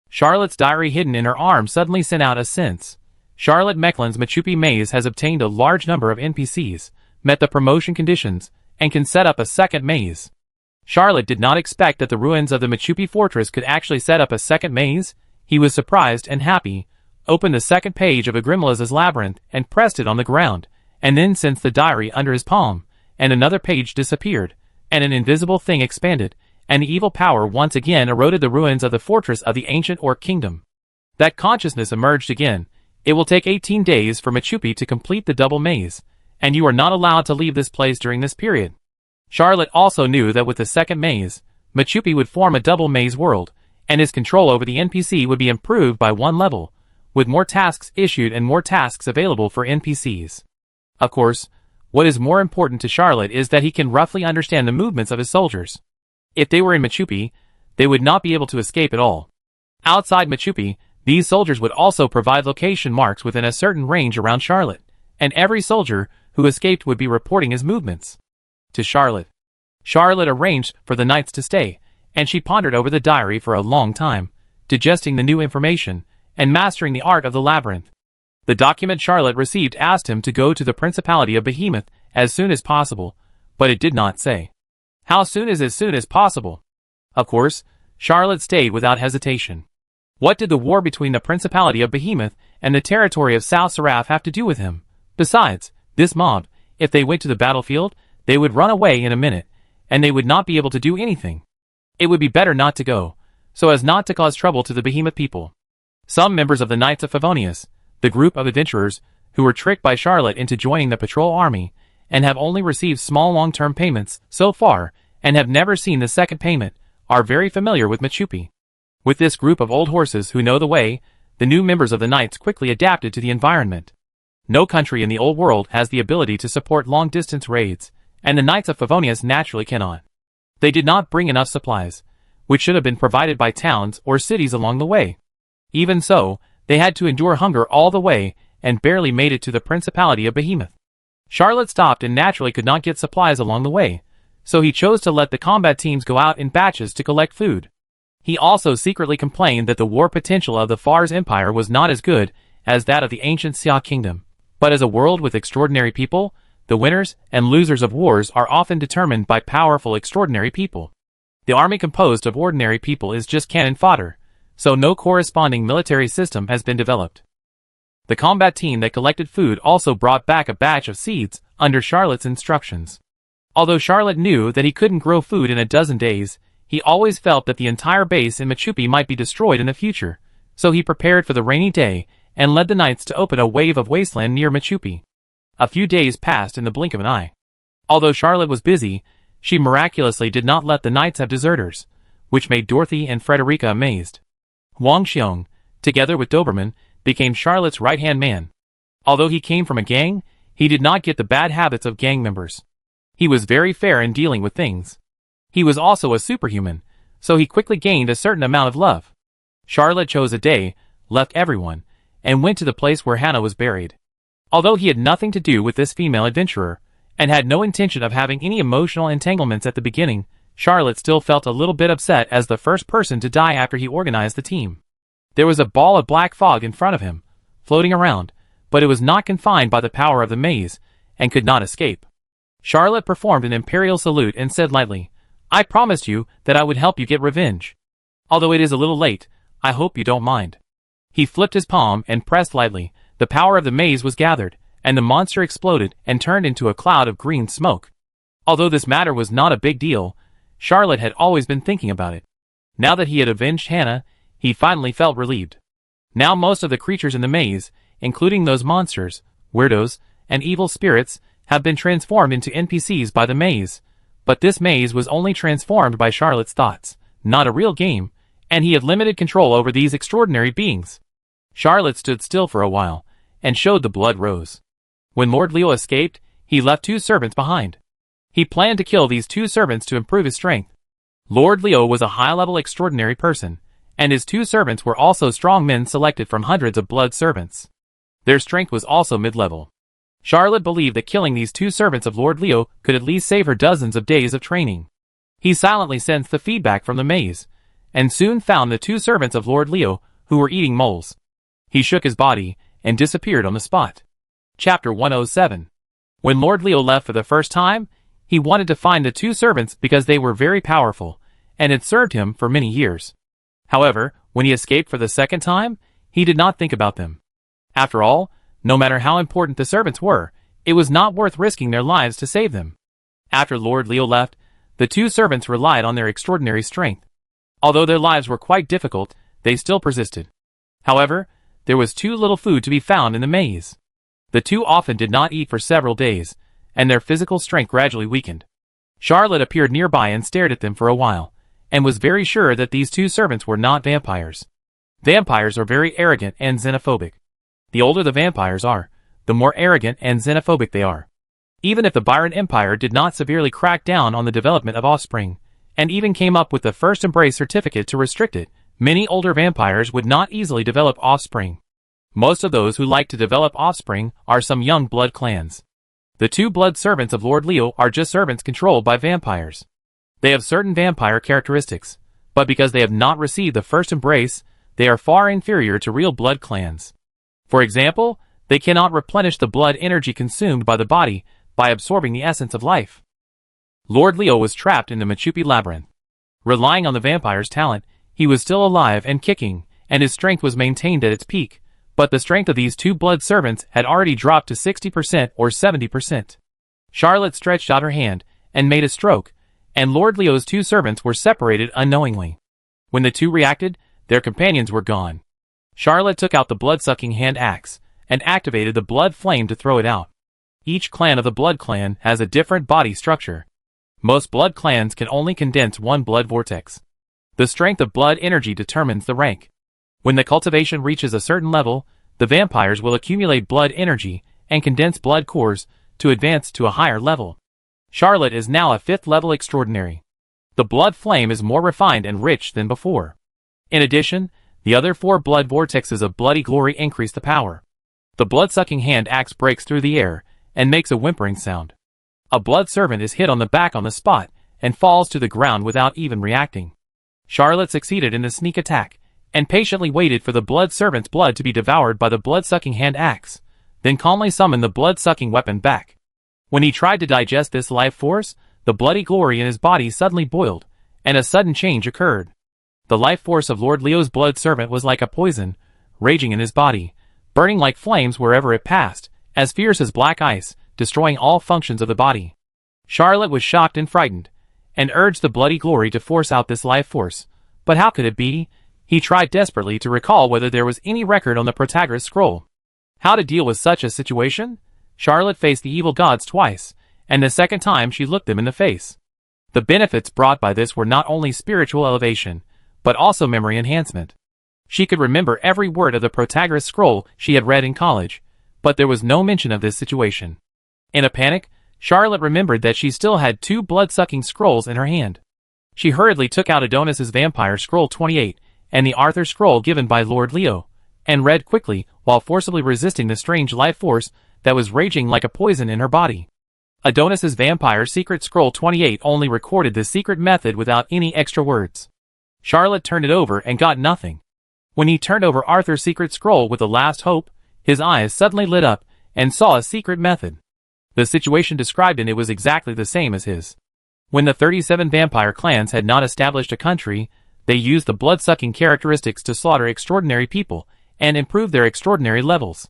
Charlotte's diary hidden in her arm suddenly sent out a sense. Charlotte Mecklen's Machupi maze has obtained a large number of NPCs, met the promotion conditions, and can set up a second maze. Charlotte did not expect that the ruins of the Machupi fortress could actually set up a second maze. He was surprised and happy, opened the second page of Agrimala's labyrinth and pressed it on the ground, and then sensed the diary under his palm, and another page disappeared, and an invisible thing expanded, and the evil power once again eroded the ruins of the fortress of the ancient Orc kingdom. That consciousness emerged again. It will take 18 days for Machupi to complete the double maze, and you are not allowed to leave this place during this period. Charlotte also knew that with the second maze, Machupi would form a double maze world, and his control over the NPC would be improved by 1 level, with more tasks issued and more tasks available for NPCs. Of course, what is more important to Charlotte is that he can roughly understand the movements of his soldiers. If they were in Machupi, they would not be able to escape at all. Outside Machupi, these soldiers would also provide location marks within a certain range around Charlotte, and every soldier who escaped would be reporting his movements to Charlotte. Charlotte arranged for the knights to stay, and she pondered over the diary for a long time, digesting the new information and mastering the art of the labyrinth. The document Charlotte received asked him to go to the Principality of Behemoth as soon as possible, but it did not say how soon is as soon as possible. Of course, Charlotte stayed without hesitation. What did the war between the Principality of Behemoth and the territory of South Seraph have to do with him? Besides, this mob, if they went to the battlefield, they would run away in a minute, and they would not be able to do anything. It would be better not to go, so as not to cause trouble to the Behemoth people. Some members of the Knights of Favonius, the group of adventurers who were tricked by Charlotte into joining the patrol army, and have only received small long-term payments so far, and have never seen the second payment, are very familiar with Machupi. With this group of old horses who know the way, the new members of the Knights quickly adapted to the environment. No country in the old world has the ability to support long-distance raids, and the Knights of Favonius naturally cannot. They did not bring enough supplies, which should have been provided by towns or cities along the way. Even so, they had to endure hunger all the way, and barely made it to the Principality of Behemoth. Charlotte stopped and naturally could not get supplies along the way, so he chose to let the combat teams go out in batches to collect food. He also secretly complained that the war potential of the Fars Empire was not as good as that of the ancient Xia Kingdom, but as a world with extraordinary people, the winners and losers of wars are often determined by powerful extraordinary people. The army composed of ordinary people is just cannon fodder, so no corresponding military system has been developed. The combat team that collected food also brought back a batch of seeds under Charlotte's instructions. Although Charlotte knew that he couldn't grow food in a dozen days, he always felt that the entire base in Machupi might be destroyed in the future, so he prepared for the rainy day and led the knights to open a wave of wasteland near Machupi. A few days passed in the blink of an eye. Although Charlotte was busy, she miraculously did not let the knights have deserters, which made Dorothy and Frederica amazed. Wang Xiong, together with Doberman, became Charlotte's right-hand man. Although he came from a gang, he did not get the bad habits of gang members. He was very fair in dealing with things. He was also a superhuman, so he quickly gained a certain amount of love. Charlotte chose a day, left everyone, and went to the place where Hannah was buried. Although he had nothing to do with this female adventurer, and had no intention of having any emotional entanglements at the beginning, Charlotte still felt a little bit upset as the first person to die after he organized the team. There was a ball of black fog in front of him, floating around, but it was not confined by the power of the maze, and could not escape. Charlotte performed an imperial salute and said lightly, "I promised you that I would help you get revenge. Although it is a little late, I hope you don't mind." He flipped his palm and pressed lightly. The power of the maze was gathered, and the monster exploded and turned into a cloud of green smoke. Although this matter was not a big deal, Charlotte had always been thinking about it. Now that he had avenged Hannah, he finally felt relieved. Now most of the creatures in the maze, including those monsters, weirdos, and evil spirits, have been transformed into NPCs by the maze, but this maze was only transformed by Charlotte's thoughts, not a real game, and he had limited control over these extraordinary beings. Charlotte stood still for a while, and showed the blood rose. When Lord Leo escaped, he left 2 servants behind. He planned to kill these 2 servants to improve his strength. Lord Leo was a high-level extraordinary person, and his 2 servants were also strong men selected from hundreds of blood servants. Their strength was also mid-level. Charlotte believed that killing these 2 servants of Lord Leo could at least save her dozens of days of training. He silently sensed the feedback from the maze, and soon found the 2 servants of Lord Leo who were eating moles. He shook his body and disappeared on the spot. Chapter 107. When Lord Leo left for the first time, he wanted to find the 2 servants because they were very powerful, and had served him for many years. However, when he escaped for the second time, he did not think about them. After all, no matter how important the servants were, it was not worth risking their lives to save them. After Lord Leo left, the 2 servants relied on their extraordinary strength. Although their lives were quite difficult, they still persisted. However, there was too little food to be found in the maze. The 2 often did not eat for several days, and their physical strength gradually weakened. Charlotte appeared nearby and stared at them for a while, and was very sure that these 2 servants were not vampires. Vampires are very arrogant and xenophobic. The older the vampires are, the more arrogant and xenophobic they are. Even if the Byron Empire did not severely crack down on the development of offspring, and even came up with the first embrace certificate to restrict it. Many older vampires would not easily develop offspring. Most of those who like to develop offspring are some young blood clans. The two blood servants of Lord Leo are just servants controlled by vampires. They have certain vampire characteristics, but because they have not received the first embrace, they are far inferior to real blood clans. For example, they cannot replenish the blood energy consumed by the body by absorbing the essence of life. Lord Leo was trapped in the Machupi labyrinth. Relying on the vampire's talent, he was still alive and kicking, and his strength was maintained at its peak, but the strength of these two blood servants had already dropped to 60% or 70%. Charlotte stretched out her hand and made a stroke, and Lord Leo's two servants were separated unknowingly. When the two reacted, their companions were gone. Charlotte took out the blood-sucking hand axe and activated the blood flame to throw it out. Each clan of the blood clan has a different body structure. Most blood clans can only condense one blood vortex. The strength of blood energy determines the rank. When the cultivation reaches a certain level, the vampires will accumulate blood energy and condense blood cores to advance to a higher level. Charlotte is now a 5th level extraordinary. The blood flame is more refined and rich than before. In addition, the other 4 blood vortexes of bloody glory increase the power. The blood-sucking hand axe breaks through the air and makes a whimpering sound. A blood servant is hit on the back on the spot and falls to the ground without even reacting. Charlotte succeeded in the sneak attack and patiently waited for the blood servant's blood to be devoured by the blood-sucking hand axe, then calmly summoned the blood-sucking weapon back. When he tried to digest this life force, the bloody glory in his body suddenly boiled, and a sudden change occurred. The life force of Lord Leo's blood servant was like a poison, raging in his body, burning like flames wherever it passed, as fierce as black ice, destroying all functions of the body. Charlotte was shocked and frightened, and urged the bloody glory to force out this life force. But how could it be? He tried desperately to recall whether there was any record on the Protagoras scroll. How to deal with such a situation? Charlotte faced the evil gods twice, and the second time she looked them in the face. The benefits brought by this were not only spiritual elevation, but also memory enhancement. She could remember every word of the Protagoras scroll she had read in college, but there was no mention of this situation. In a panic, Charlotte remembered that she still had 2 blood-sucking scrolls in her hand. She hurriedly took out Adonis's Vampire Scroll 28 and the Arthur Scroll given by Lord Leo, and read quickly while forcibly resisting the strange life force that was raging like a poison in her body. Adonis's Vampire Secret Scroll 28 only recorded the secret method without any extra words. Charlotte turned it over and got nothing. When he turned over Arthur's secret scroll with the last hope, his eyes suddenly lit up and saw a secret method. The situation described in it was exactly the same as his. When the 37 vampire clans had not established a country, they used the blood-sucking characteristics to slaughter extraordinary people and improve their extraordinary levels.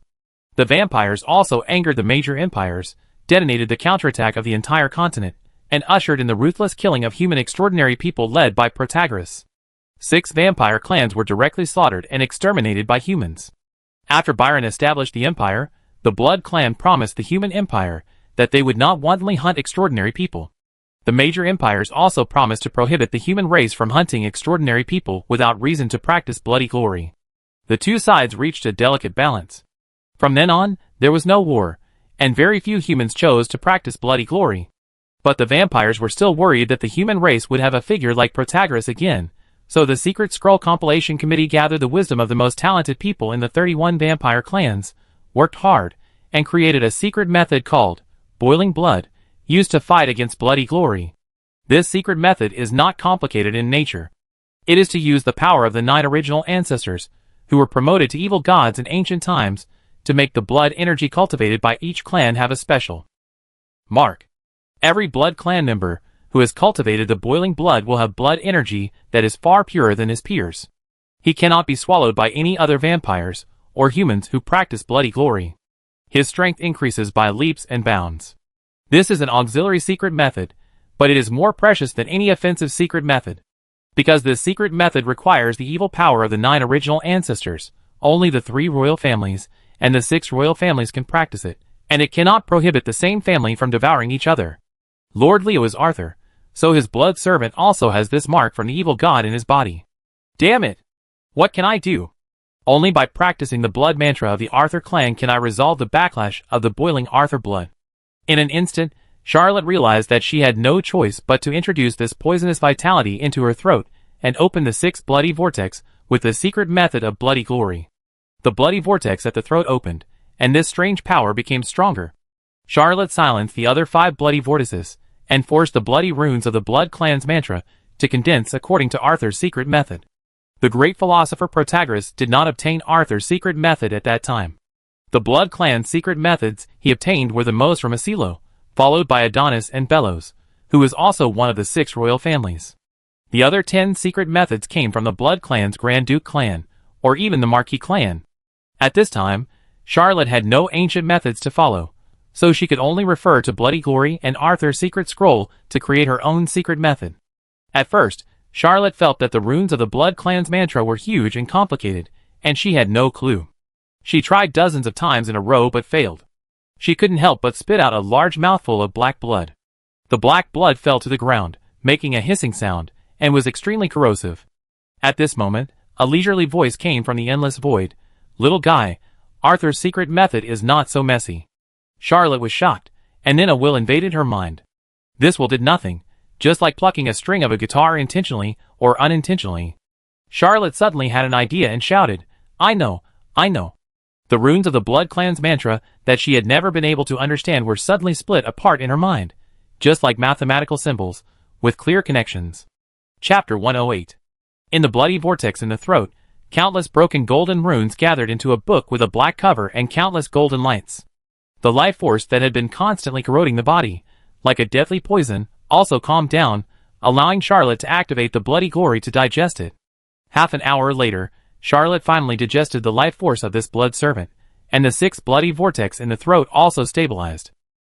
The vampires also angered the major empires, detonated the counterattack of the entire continent, and ushered in the ruthless killing of human extraordinary people led by Protagoras. 6 vampire clans were directly slaughtered and exterminated by humans. After Byron established the empire, the Blood Clan promised the human empire that they would not wantonly hunt extraordinary people. The major empires also promised to prohibit the human race from hunting extraordinary people without reason to practice bloody glory. The two sides reached a delicate balance. From then on, there was no war, and very few humans chose to practice bloody glory. But the vampires were still worried that the human race would have a figure like Protagoras again, so the Secret Scroll Compilation Committee gathered the wisdom of the most talented people in the 31 vampire clans, worked hard, and created a secret method called Boiling Blood, used to fight against bloody glory. This secret method is not complicated in nature. It is to use the power of the 9 original ancestors, who were promoted to evil gods in ancient times, to make the blood energy cultivated by each clan have a special mark. Every blood clan member who has cultivated the boiling blood will have blood energy that is far purer than his peers. He cannot be swallowed by any other vampires or humans who practice bloody glory. His strength increases by leaps and bounds. This is an auxiliary secret method, but it is more precious than any offensive secret method. Because this secret method requires the evil power of the 9 original ancestors, only the 3 royal families and the 6 royal families can practice it, and it cannot prohibit the same family from devouring each other. Lord Leo is Arthur, so his blood servant also has this mark from the evil god in his body. Damn it! What can I do? Only by practicing the blood mantra of the Arthur clan can I resolve the backlash of the boiling Arthur blood. In an instant, Charlotte realized that she had no choice but to introduce this poisonous vitality into her throat and open the sixth bloody vortex with the secret method of bloody glory. The bloody vortex at the throat opened, and this strange power became stronger. Charlotte silenced the other 5 bloody vortices, and forced the bloody runes of the Blood Clan's mantra to condense according to Arthur's secret method. The great philosopher Protagoras did not obtain Arthur's secret method at that time. The Blood Clan's secret methods he obtained were the most from Asilo, followed by Adonis and Bellows, who is also one of the 6 royal families. The other 10 secret methods came from the Blood Clan's Grand Duke clan, or even the Marquis clan. At this time, Charlotte had no ancient methods to follow, so she could only refer to Bloody Glory and Arthur's secret scroll to create her own secret method. At first, Charlotte felt that the runes of the Blood Clan's mantra were huge and complicated, and she had no clue. She tried dozens of times in a row but failed. She couldn't help but spit out a large mouthful of black blood. The black blood fell to the ground, making a hissing sound, and was extremely corrosive. At this moment, a leisurely voice came from the endless void. "Little guy, Arthur's secret method is not so messy." Charlotte was shocked, and then a will invaded her mind. This will did nothing, just like plucking a string of a guitar intentionally or unintentionally. Charlotte suddenly had an idea and shouted, I know. The runes of the Blood Clan's mantra that she had never been able to understand were suddenly split apart in her mind, just like mathematical symbols, with clear connections. Chapter 108. In the bloody vortex in the throat, countless broken golden runes gathered into a book with a black cover and countless golden lights. The life force that had been constantly corroding the body, like a deadly poison, also calmed down, allowing Charlotte to activate the bloody glory to digest it. Half an hour later, Charlotte finally digested the life force of this blood servant, and the 6th bloody vortex in the throat also stabilized.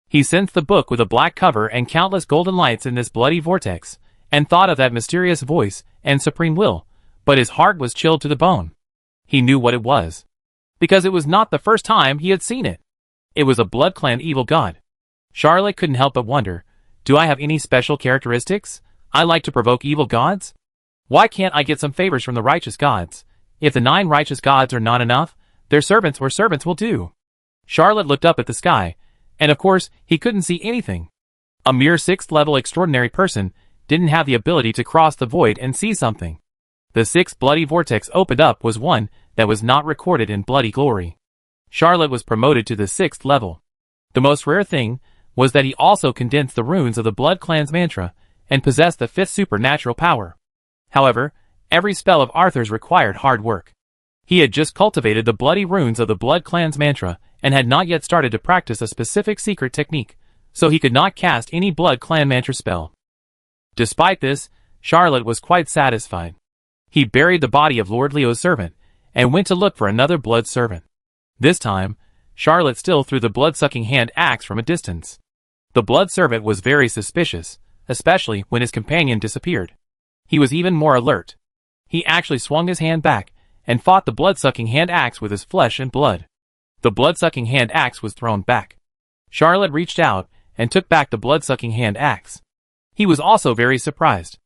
He sensed the book with a black cover and countless golden lights in this bloody vortex, and thought of that mysterious voice and supreme will, but his heart was chilled to the bone. He knew what it was, because it was not the first time he had seen it. It was a Blood Clan evil god. Charlotte couldn't help but wonder, do I have any special characteristics? I like to provoke evil gods? Why can't I get some favors from the righteous gods? If the 9 righteous gods are not enough, their servants or servants will do. Charlotte looked up at the sky, and of course, he couldn't see anything. A mere 6th level extraordinary person didn't have the ability to cross the void and see something. The 6th bloody vortex opened up was one that was not recorded in bloody glory. Charlotte was promoted to the 6th level. The most rare thing was that he also condensed the runes of the Blood Clan's mantra and possessed the 5th supernatural power. However, every spell of Arthur's required hard work. He had just cultivated the bloody runes of the Blood Clan's mantra and had not yet started to practice a specific secret technique, so he could not cast any Blood Clan mantra spell. Despite this, Charlotte was quite satisfied. He buried the body of Lord Leo's servant and went to look for another blood servant. This time, Charlotte still threw the blood-sucking hand axe from a distance. The blood servant was very suspicious, especially when his companion disappeared. He was even more alert. He actually swung his hand back and fought the blood-sucking hand axe with his flesh and blood. The blood-sucking hand axe was thrown back. Charlotte reached out and took back the blood-sucking hand axe. He was also very surprised.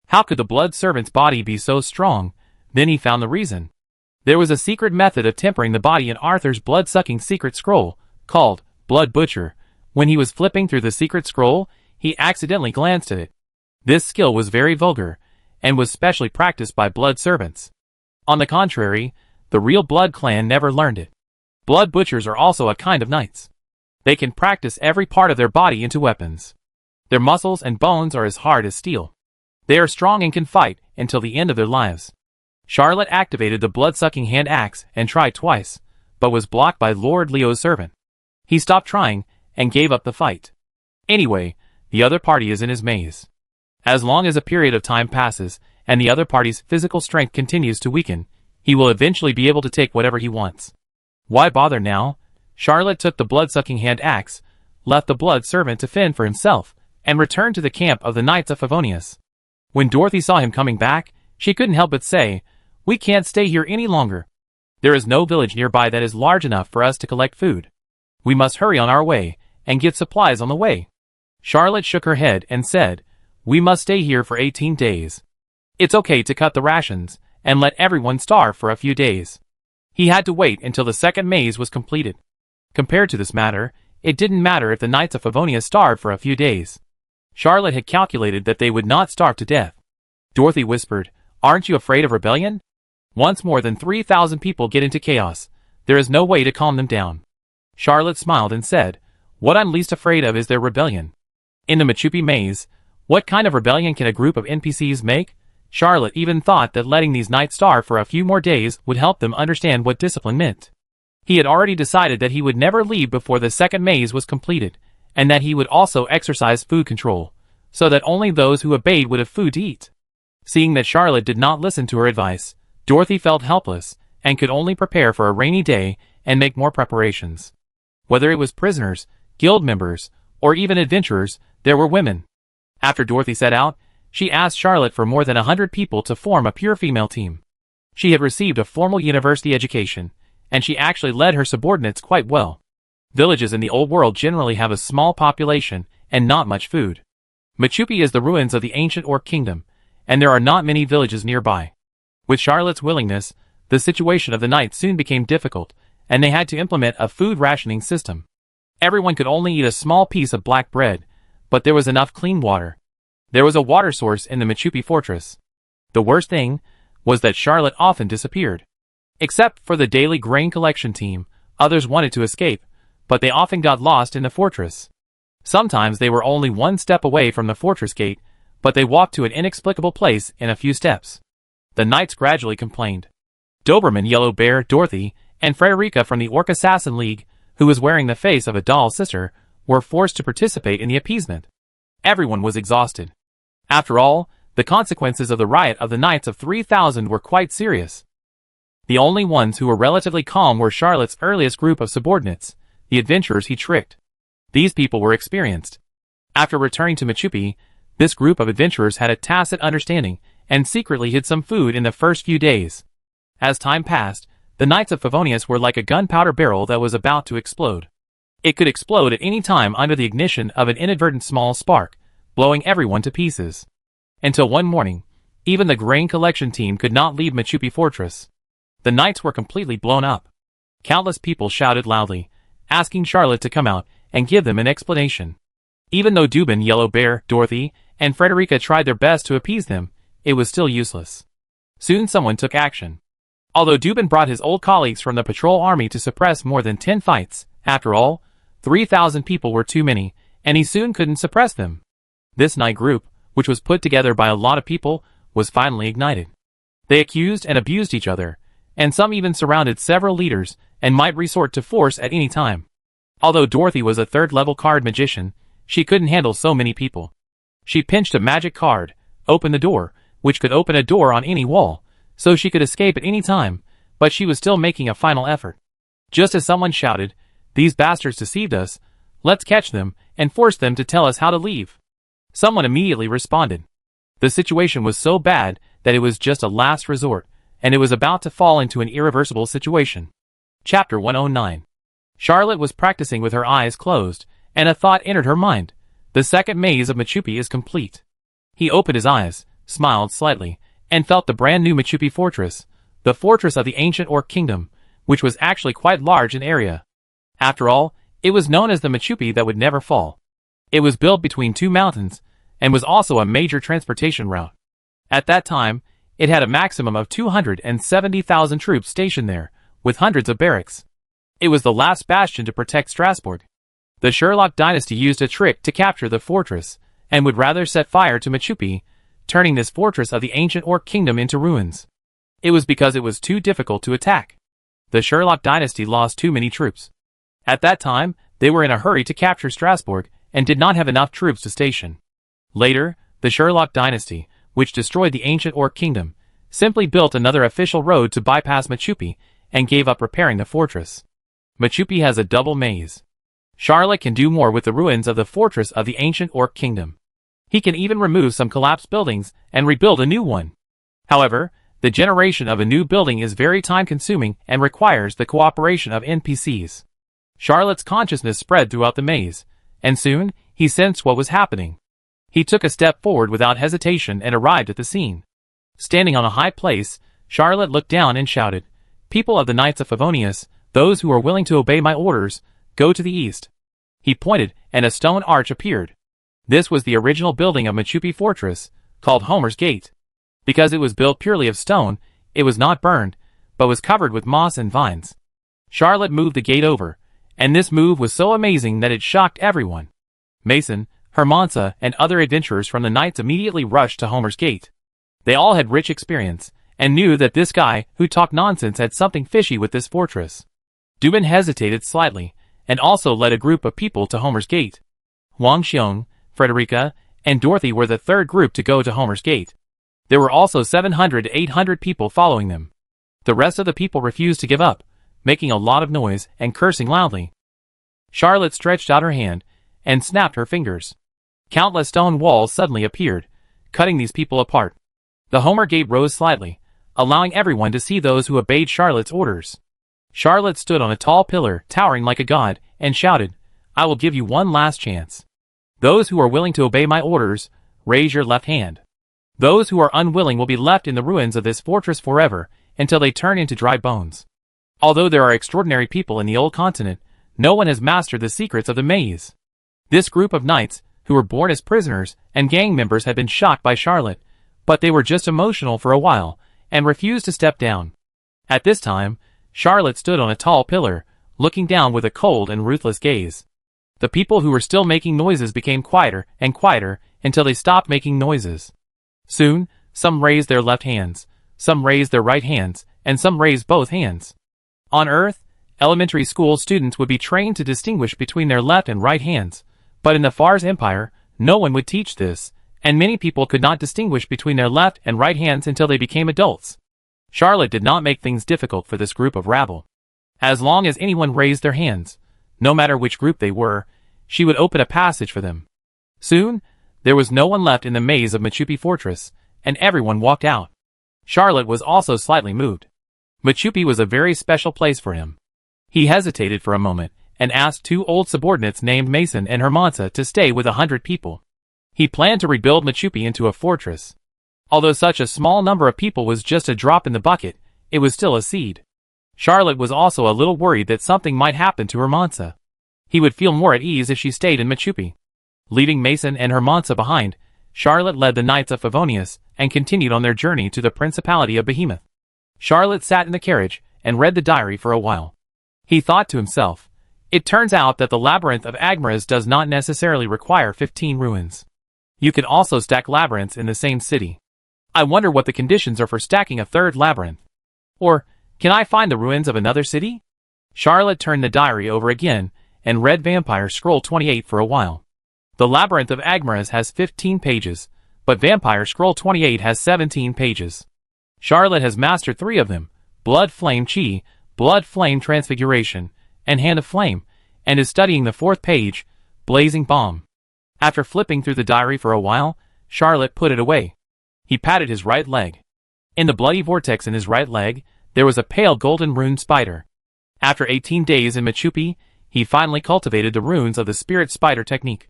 How could the blood servant's body be so strong? Then he found the reason. There was a secret method of tempering the body in Arthur's blood-sucking secret scroll, called Blood Butcher. When he was flipping through the secret scroll, he accidentally glanced at it. This skill was very vulgar, and was specially practiced by blood servants. On the contrary, the real Blood Clan never learned it. Blood Butchers are also a kind of knights. They can practice every part of their body into weapons. Their muscles and bones are as hard as steel. They are strong and can fight until the end of their lives. Charlotte activated the blood-sucking hand axe and tried twice, but was blocked by Lord Leo's servant. He stopped trying and gave up the fight. Anyway, the other party is in his maze. As long as a period of time passes and the other party's physical strength continues to weaken, he will eventually be able to take whatever he wants. Why bother now? Charlotte took the blood-sucking hand axe, left the blood servant to fend for himself, and returned to the camp of the Knights of Favonius. When Dorothy saw him coming back, she couldn't help but say, "We can't stay here any longer. There is no village nearby that is large enough for us to collect food. We must hurry on our way, and get supplies on the way." Charlotte shook her head and said, "We must stay here for 18 days. It's okay to cut the rations, and let everyone starve for a few days." He had to wait until the second maze was completed. Compared to this matter, it didn't matter if the Knights of Favonia starved for a few days. Charlotte had calculated that they would not starve to death. Dorothy whispered, "Aren't you afraid of rebellion? Once more than 3,000 people get into chaos, there is no way to calm them down." Charlotte smiled and said, "What I'm least afraid of is their rebellion." In the Machupi maze, what kind of rebellion can a group of NPCs make? Charlotte even thought that letting these knights starve for a few more days would help them understand what discipline meant. He had already decided that he would never leave before the second maze was completed, and that he would also exercise food control, so that only those who obeyed would have food to eat. Seeing that Charlotte did not listen to her advice, Dorothy felt helpless, and could only prepare for a rainy day and make more preparations. Whether it was prisoners, guild members, or even adventurers, there were women. After Dorothy set out, she asked Charlotte for more than 100 people to form a pure female team. She had received a formal university education, and she actually led her subordinates quite well. Villages in the old world generally have a small population and not much food. Machupi is the ruins of the ancient Orc kingdom, and there are not many villages nearby. With Charlotte's willingness, the situation of the knights soon became difficult, and they had to implement a food rationing system. Everyone could only eat a small piece of black bread, but there was enough clean water. There was a water source in the Machupi fortress. The worst thing was that Charlotte often disappeared. Except for the daily grain collection team, others wanted to escape, but they often got lost in the fortress. Sometimes they were only one step away from the fortress gate, but they walked to an inexplicable place in a few steps. The knights gradually complained. Doberman Yellow Bear, Dorothy, and Frederica from the Orc Assassin League, who was wearing the face of a doll sister, were forced to participate in the appeasement. Everyone was exhausted. After all, the consequences of the riot of the Knights of 3,000 were quite serious. The only ones who were relatively calm were Charlotte's earliest group of subordinates, the adventurers he tricked. These people were experienced. After returning to Machupi, this group of adventurers had a tacit understanding and secretly hid some food in the first few days. As time passed, the Knights of Favonius were like a gunpowder barrel that was about to explode. It could explode at any time under the ignition of an inadvertent small spark, blowing everyone to pieces. Until one morning, even the grain collection team could not leave Machupi Fortress. The knights were completely blown up. Countless people shouted loudly, asking Charlotte to come out and give them an explanation. Even though Dubin, Yellow Bear, Dorothy, and Frederica tried their best to appease them, it was still useless. Soon someone took action. Although Dubin brought his old colleagues from the patrol army to suppress more than 10 fights, after all, 3,000 people were too many, and he soon couldn't suppress them. This knight group, which was put together by a lot of people, was finally ignited. They accused and abused each other, and some even surrounded several leaders and might resort to force at any time. Although Dorothy was a third-level card magician, she couldn't handle so many people. She pinched a magic card, opened the door, which could open a door on any wall, so she could escape at any time, but she was still making a final effort. Just as someone shouted, "These bastards deceived us, let's catch them and force them to tell us how to leave." Someone immediately responded. The situation was so bad that it was just a last resort, and it was about to fall into an irreversible situation. Chapter 109. Charlotte was practicing with her eyes closed, and a thought entered her mind. The second maze of Machupi is complete. He opened his eyes, smiled slightly, and felt the brand new Machupi fortress, the fortress of the ancient Orc kingdom, which was actually quite large in area. After all, it was known as the Machupi that would never fall. It was built between two mountains, and was also a major transportation route. At that time, it had a maximum of 270,000 troops stationed there, with hundreds of barracks. It was the last bastion to protect Strasbourg. The Sherlock dynasty used a trick to capture the fortress, and would rather set fire to Machupi, turning this fortress of the ancient Orc kingdom into ruins. It was because it was too difficult to attack. The Sherlock dynasty lost too many troops. At that time, they were in a hurry to capture Strasbourg, and did not have enough troops to station. Later, the Sherlock dynasty, which destroyed the ancient Orc kingdom, simply built another official road to bypass Machupi, and gave up repairing the fortress. Machupi has a double maze. Charlotte can do more with the ruins of the fortress of the ancient Orc kingdom. He can even remove some collapsed buildings and rebuild a new one. However, the generation of a new building is very time-consuming and requires the cooperation of NPCs. Charlotte's consciousness spread throughout the maze, and soon, he sensed what was happening. He took a step forward without hesitation and arrived at the scene. Standing on a high place, Charlotte looked down and shouted, "People of the Knights of Favonius, those who are willing to obey my orders, go to the east." He pointed, and a stone arch appeared. This was the original building of Machupi Fortress, called Homer's Gate. Because it was built purely of stone, it was not burned, but was covered with moss and vines. Charlotte moved the gate over, and this move was so amazing that it shocked everyone. Mason, Hermansa, and other adventurers from the Knights immediately rushed to Homer's Gate. They all had rich experience, and knew that this guy, who talked nonsense, had something fishy with this fortress. Dubin hesitated slightly, and also led a group of people to Homer's Gate. Wang Xiong, Frederica, and Dorothy were the third group to go to Homer's Gate. There were also 700 to 800 people following them. The rest of the people refused to give up, making a lot of noise and cursing loudly. Charlotte stretched out her hand and snapped her fingers. Countless stone walls suddenly appeared, cutting these people apart. The Homer Gate rose slightly, allowing everyone to see those who obeyed Charlotte's orders. Charlotte stood on a tall pillar, towering like a god, and shouted, "I will give you one last chance. Those who are willing to obey my orders, raise your left hand. Those who are unwilling will be left in the ruins of this fortress forever, until they turn into dry bones." Although there are extraordinary people in the old continent, no one has mastered the secrets of the maze. This group of knights, who were born as prisoners and gang members, had been shocked by Charlotte, but they were just emotional for a while, and refused to step down. At this time, Charlotte stood on a tall pillar, looking down with a cold and ruthless gaze. The people who were still making noises became quieter and quieter until they stopped making noises. Soon, some raised their left hands, some raised their right hands, and some raised both hands. On Earth, elementary school students would be trained to distinguish between their left and right hands, but in the Fars Empire, no one would teach this, and many people could not distinguish between their left and right hands until they became adults. Charlotte did not make things difficult for this group of rabble. As long as anyone raised their hands, no matter which group they were, she would open a passage for them. Soon, there was no one left in the maze of Machupi Fortress, and everyone walked out. Charlotte was also slightly moved. Machupi was a very special place for him. He hesitated for a moment, and asked two old subordinates named Mason and Hermansa to stay with 100 people. He planned to rebuild Machupi into a fortress. Although such a small number of people was just a drop in the bucket, it was still a seed. Charlotte was also a little worried that something might happen to Hermansa. He would feel more at ease if she stayed in Machupi. Leaving Mason and Hermansa behind, Charlotte led the Knights of Favonius and continued on their journey to the Principality of Behemoth. Charlotte sat in the carriage and read the diary for a while. He thought to himself, "It turns out that the labyrinth of Agmaras does not necessarily require 15 ruins. You can also stack labyrinths in the same city. I wonder what the conditions are for stacking a third labyrinth. Or, can I find the ruins of another city?" Charlotte turned the diary over again and read Vampire Scroll 28 for a while. The Labyrinth of Agmaras has 15 pages, but Vampire Scroll 28 has 17 pages. Charlotte has mastered 3 of them, Blood Flame Chi, Blood Flame Transfiguration, and Hand of Flame, and is studying the 4th page, Blazing Bomb. After flipping through the diary for a while, Charlotte put it away. He patted his right leg. In the bloody vortex in his right leg, there was a pale golden rune spider. After 18 days in Machupi, he finally cultivated the runes of the Spirit Spider technique.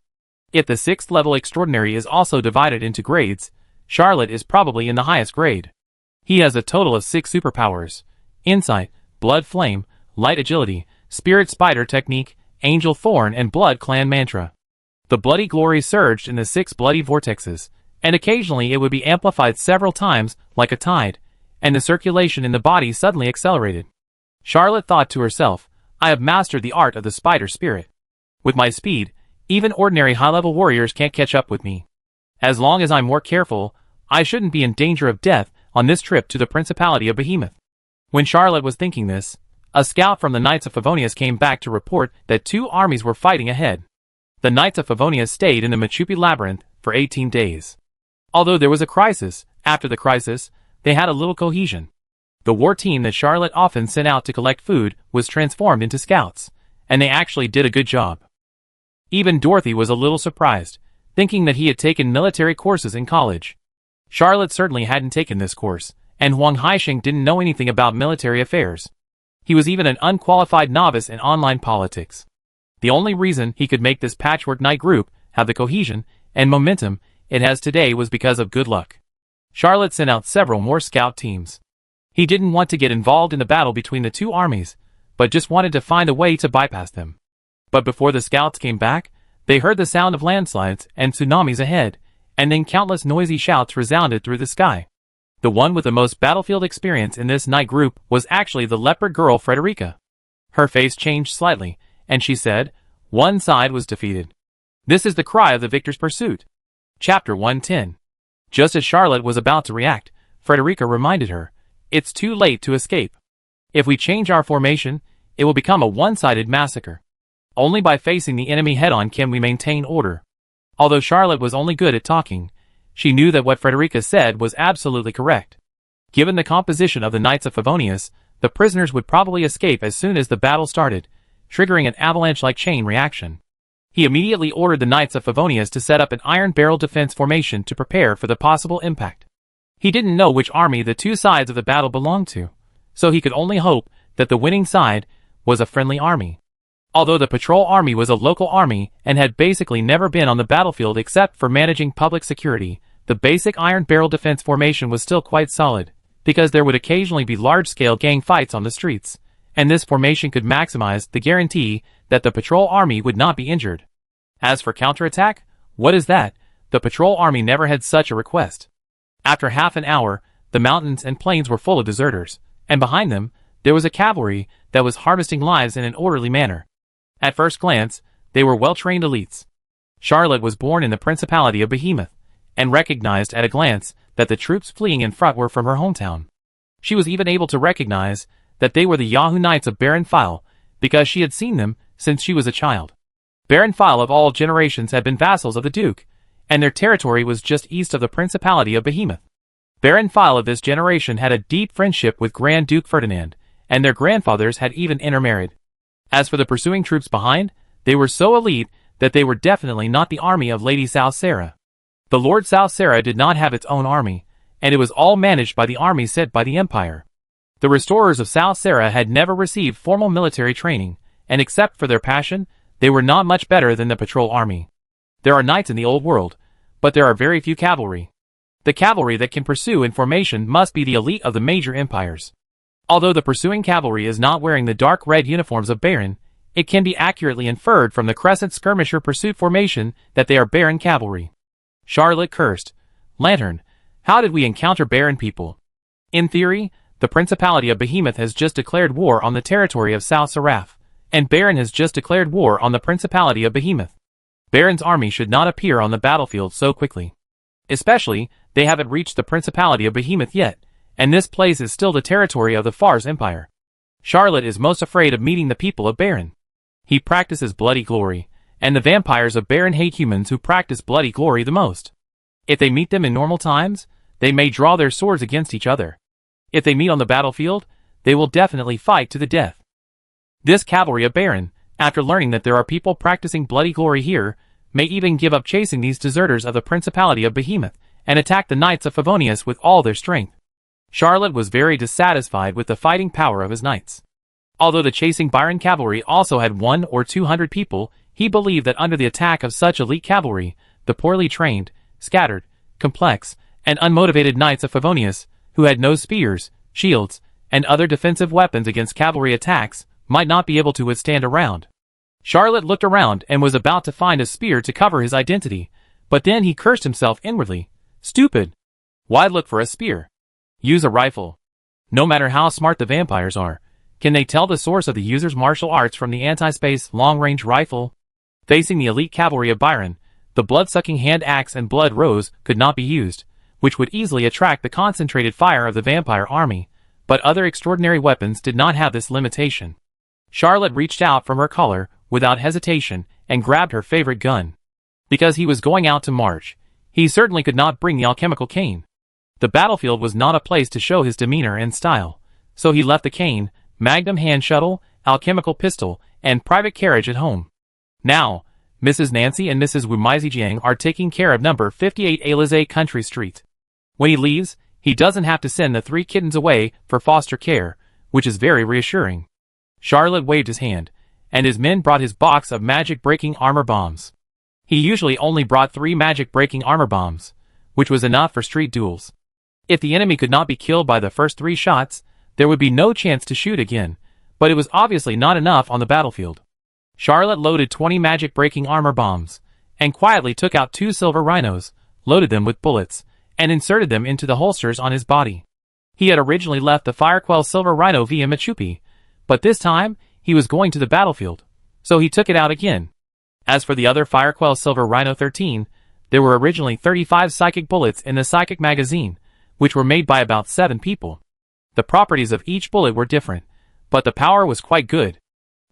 If the 6th level extraordinary is also divided into grades, Charlotte is probably in the highest grade. He has a total of 6 superpowers: Insight, Blood Flame, Light Agility, Spirit Spider Technique, Angel Thorn, and Blood Clan Mantra. The bloody glory surged in the 6 bloody vortexes, and occasionally it would be amplified several times, like a tide, and the circulation in the body suddenly accelerated. Charlotte thought to herself, "I have mastered the art of the spider spirit. With my speed, even ordinary high-level warriors can't catch up with me. As long as I'm more careful, I shouldn't be in danger of death on this trip to the Principality of Behemoth." When Charlotte was thinking this, a scout from the Knights of Favonius came back to report that 2 armies were fighting ahead. The Knights of Favonius stayed in the Machupi Labyrinth for 18 days. Although there was a crisis, after the crisis, they had a little cohesion. The war team that Charlotte often sent out to collect food was transformed into scouts, and they actually did a good job. Even Dorothy was a little surprised, thinking that he had taken military courses in college. Charlotte certainly hadn't taken this course, and Huang Haisheng didn't know anything about military affairs. He was even an unqualified novice in online politics. The only reason he could make this patchwork knight group have the cohesion and momentum it has today was because of good luck. Charlotte sent out several more scout teams. He didn't want to get involved in the battle between the 2 armies, but just wanted to find a way to bypass them. But before the scouts came back, they heard the sound of landslides and tsunamis ahead, and then countless noisy shouts resounded through the sky. The one with the most battlefield experience in this night group was actually the leopard girl Frederica. Her face changed slightly, and she said, "One side was defeated. This is the cry of the victor's pursuit." Chapter 110. Just as Charlotte was about to react, Frederica reminded her, "It's too late to escape. If we change our formation, it will become a one-sided massacre. Only by facing the enemy head-on can we maintain order." Although Charlotte was only good at talking, she knew that what Frederica said was absolutely correct. Given the composition of the Knights of Favonius, the prisoners would probably escape as soon as the battle started, triggering an avalanche-like chain reaction. He immediately ordered the Knights of Favonius to set up an iron barrel defense formation to prepare for the possible impact. He didn't know which army the two sides of the battle belonged to, so he could only hope that the winning side was a friendly army. Although the patrol army was a local army and had basically never been on the battlefield except for managing public security, the basic iron barrel defense formation was still quite solid, because there would occasionally be large-scale gang fights on the streets, and this formation could maximize the guarantee that the patrol army would not be injured. As for counterattack, what is that? The patrol army never had such a request. After half an hour, the mountains and plains were full of deserters, and behind them, there was a cavalry that was harvesting lives in an orderly manner. At first glance, they were well-trained elites. Charlotte was born in the Principality of Behemoth, and recognized at a glance that the troops fleeing in front were from her hometown. She was even able to recognize that they were the Yahoo Knights of Baron File, because she had seen them since she was a child. Baron File of all generations had been vassals of the Duke, and their territory was just east of the Principality of Behemoth. Baron File of this generation had a deep friendship with Grand Duke Ferdinand, and their grandfathers had even intermarried. As for the pursuing troops behind, they were so elite that they were definitely not the army of Lady South Sarah. The Lord South Sarah did not have its own army, and it was all managed by the army sent by the Empire. The restorers of South Sarah had never received formal military training, and except for their passion, they were not much better than the patrol army. There are knights in the old world, but there are very few cavalry. The cavalry that can pursue in formation must be the elite of the major empires. Although the pursuing cavalry is not wearing the dark red uniforms of Baron, it can be accurately inferred from the crescent skirmisher pursuit formation that they are Baron cavalry. Charlotte cursed. Lantern, how did we encounter Baron people? In theory, the Principality of Behemoth has just declared war on the territory of South Seraph, and Baron has just declared war on the Principality of Behemoth. Baron's army should not appear on the battlefield so quickly. Especially, they haven't reached the Principality of Behemoth yet, and this place is still the territory of the Fars Empire. Charlotte is most afraid of meeting the people of Baron. He practices bloody glory, and the vampires of Baron hate humans who practice bloody glory the most. If they meet them in normal times, they may draw their swords against each other. If they meet on the battlefield, they will definitely fight to the death. This cavalry of Baron, after learning that there are people practicing bloody glory here, may even give up chasing these deserters of the Principality of Behemoth, and attack the Knights of Favonius with all their strength. Charlotte was very dissatisfied with the fighting power of his knights. Although the chasing Baron cavalry also had 100 or 200 people, he believed that under the attack of such elite cavalry, the poorly trained, scattered, complex, and unmotivated Knights of Favonius, who had no spears, shields, and other defensive weapons against cavalry attacks, might not be able to withstand a round. Charlotte looked around and was about to find a spear to cover his identity, but then he cursed himself inwardly. Stupid! Why look for a spear? Use a rifle. No matter how smart the vampires are, can they tell the source of the user's martial arts from the anti-space long-range rifle? Facing the elite cavalry of Byron, the blood-sucking hand axe and blood rose could not be used, which would easily attract the concentrated fire of the vampire army, but other extraordinary weapons did not have this limitation. Charlotte reached out from her collar, without hesitation, and grabbed her favorite gun. Because he was going out to march, he certainly could not bring the alchemical cane. The battlefield was not a place to show his demeanor and style, so he left the cane, magnum hand shuttle, alchemical pistol, and private carriage at home. Now, Mrs. Nancy and Mrs. Wu Maizijiang are taking care of number 58 Élysée Country Street. When he leaves, he doesn't have to send the 3 kittens away for foster care, which is very reassuring. Charlotte waved his hand, and his men brought his box of magic-breaking armor bombs. He usually only brought 3 magic-breaking armor bombs, which was enough for street duels. If the enemy could not be killed by the first 3 shots, there would be no chance to shoot again, but it was obviously not enough on the battlefield. Charlotte loaded 20 magic-breaking armor bombs, and quietly took out 2 silver rhinos, loaded them with bullets, and inserted them into the holsters on his body. He had originally left the Firequell silver rhino via Machupi, but this time, he was going to the battlefield, so he took it out again. As for the other Firequell silver rhino 13, there were originally 35 psychic bullets in the psychic magazine, which were made by about 7 people. The properties of each bullet were different, but the power was quite good.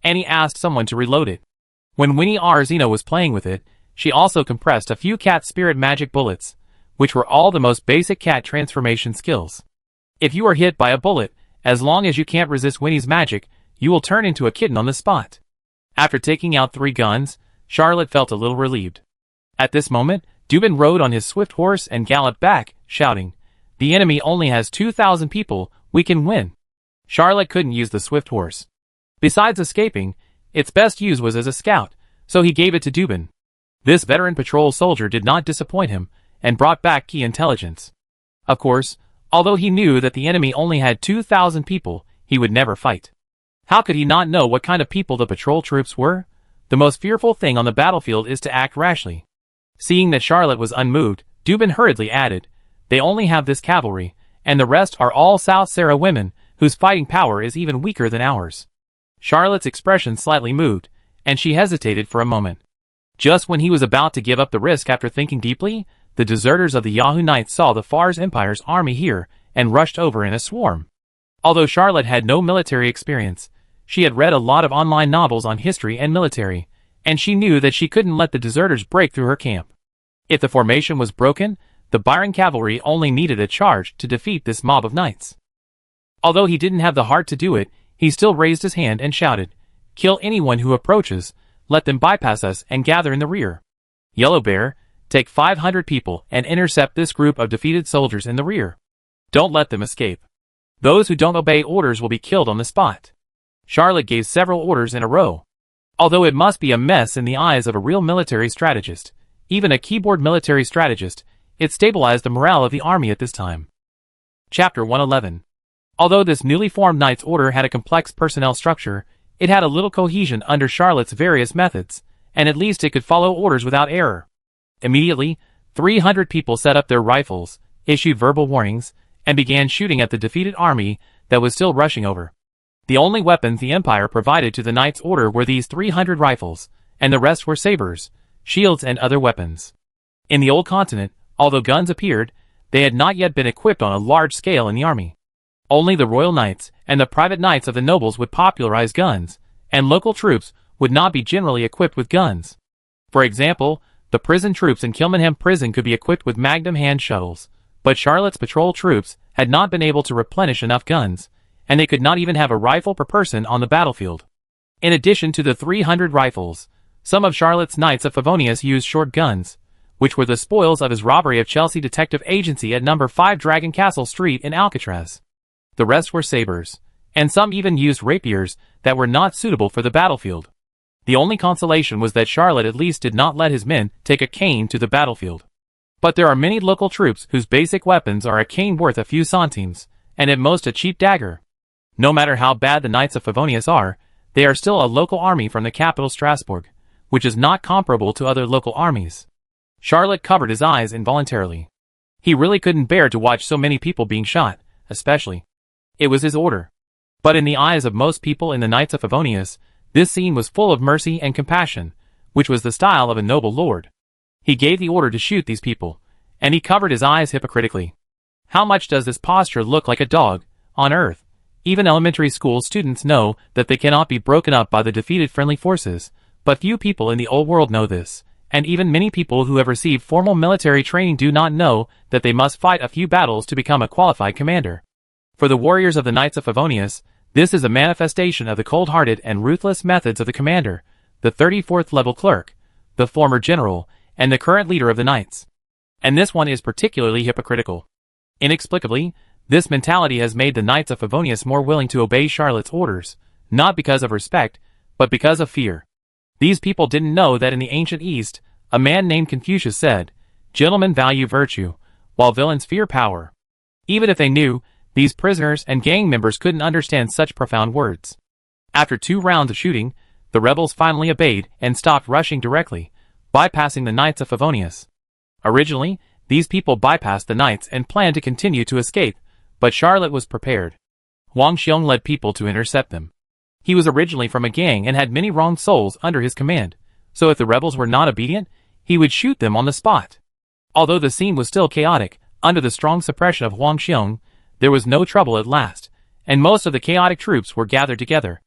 Annie asked someone to reload it. When Winnie Arzino was playing with it, she also compressed a few cat spirit magic bullets, which were all the most basic cat transformation skills. If you are hit by a bullet, as long as you can't resist Winnie's magic, you will turn into a kitten on the spot. After taking out 3 guns, Charlotte felt a little relieved. At this moment, Dubin rode on his swift horse and galloped back, shouting, "The enemy only has 2,000 people, we can win." Charlotte couldn't use the swift horse. Besides escaping, its best use was as a scout, so he gave it to Dubin. This veteran patrol soldier did not disappoint him, and brought back key intelligence. Of course, although he knew that the enemy only had 2,000 people, he would never fight. How could he not know what kind of people the patrol troops were? The most fearful thing on the battlefield is to act rashly. Seeing that Charlotte was unmoved, Dubin hurriedly added, "They only have this cavalry, and the rest are all South Sarah women, whose fighting power is even weaker than ours." Charlotte's expression slightly moved, and she hesitated for a moment. Just when he was about to give up the risk after thinking deeply, the deserters of the Yahoo Knights saw the Fars Empire's army here, and rushed over in a swarm. Although Charlotte had no military experience, she had read a lot of online novels on history and military, and she knew that she couldn't let the deserters break through her camp. If the formation was broken, the Byron cavalry only needed a charge to defeat this mob of knights. Although he didn't have the heart to do it, he still raised his hand and shouted, "Kill anyone who approaches, let them bypass us and gather in the rear. Yellow Bear, take 500 people and intercept this group of defeated soldiers in the rear. Don't let them escape. Those who don't obey orders will be killed on the spot." Charlotte gave several orders in a row. Although it must be a mess in the eyes of a real military strategist, even a keyboard military strategist, it stabilized the morale of the army at this time. Chapter 111. Although this newly formed Knights Order had a complex personnel structure, it had a little cohesion under Charlotte's various methods, and at least it could follow orders without error. Immediately, 300 people set up their rifles, issued verbal warnings, and began shooting at the defeated army that was still rushing over. The only weapons the Empire provided to the Knights Order were these 300 rifles, and the rest were sabers, shields and other weapons. In the Old Continent, although guns appeared, they had not yet been equipped on a large scale in the army. Only the royal knights and the private knights of the nobles would popularize guns, and local troops would not be generally equipped with guns. For example, the prison troops in Kilmenham prison could be equipped with Magnum hand shuttles, but Charlotte's patrol troops had not been able to replenish enough guns, and they could not even have a rifle per person on the battlefield. In addition to the 300 rifles, some of Charlotte's Knights of Favonius used short guns, which were the spoils of his robbery of Chelsea Detective Agency at number 5 Dragon Castle Street in Alcatraz. The rest were sabers, and some even used rapiers that were not suitable for the battlefield. The only consolation was that Charlotte at least did not let his men take a cane to the battlefield. But there are many local troops whose basic weapons are a cane worth a few centimes, and at most a cheap dagger. No matter how bad the Knights of Favonius are, they are still a local army from the capital Strasbourg, which is not comparable to other local armies. Charlotte covered his eyes involuntarily. He really couldn't bear to watch so many people being shot, especially. It was his order. But in the eyes of most people in the Knights of Favonius, this scene was full of mercy and compassion, which was the style of a noble lord. He gave the order to shoot these people, and he covered his eyes hypocritically. How much does this posture look like a dog, on earth? Even elementary school students know that they cannot be broken up by the defeated friendly forces, but few people in the old world know this, and even many people who have received formal military training do not know that they must fight a few battles to become a qualified commander. For the warriors of the Knights of Favonius, this is a manifestation of the cold-hearted and ruthless methods of the commander, the 34th level clerk, the former general, and the current leader of the knights. And this one is particularly hypocritical. Inexplicably, this mentality has made the Knights of Favonius more willing to obey Charlotte's orders, not because of respect, but because of fear. These people didn't know that in the ancient East, a man named Confucius said, "Gentlemen value virtue, while villains fear power." Even if they knew, these prisoners and gang members couldn't understand such profound words. After 2 rounds of shooting, The rebels finally obeyed and stopped rushing directly, bypassing the Knights of Favonius. Originally, these people bypassed the Knights and planned to continue to escape, but Charlotte was prepared. Wang Xiong led people to intercept them. He was originally from a gang and had many wronged souls under his command, so if the rebels were not obedient, he would shoot them on the spot. Although the scene was still chaotic, under the strong suppression of Wang Xiong, there was no trouble at last, and most of the chaotic troops were gathered together.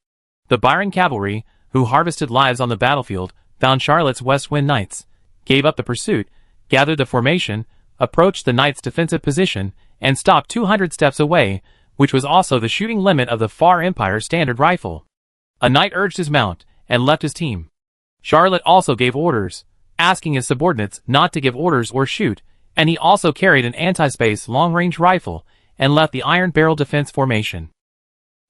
The Byron cavalry, who harvested lives on the battlefield, found Charlotte's West Wind Knights, gave up the pursuit, gathered the formation, approached the Knights' defensive position, and stopped 200 steps away, which was also the shooting limit of the Far Empire standard rifle. A knight urged his mount, and left his team. Charlotte also gave orders, asking his subordinates not to give orders or shoot, and he also carried an anti-space long-range rifle, and left the iron barrel defense formation.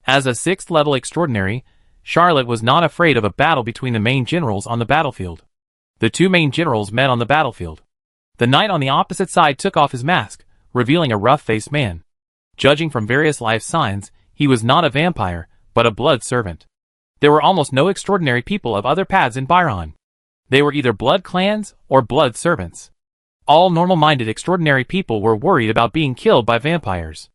As a 6th level extraordinary, Charlotte was not afraid of a battle between the main generals on the battlefield. The two main generals met on the battlefield. The knight on the opposite side took off his mask, revealing a rough-faced man. Judging from various life signs, he was not a vampire, but a blood servant. There were almost no extraordinary people of other paths in Byron. They were either blood clans or blood servants. All normal-minded extraordinary people were worried about being killed by vampires.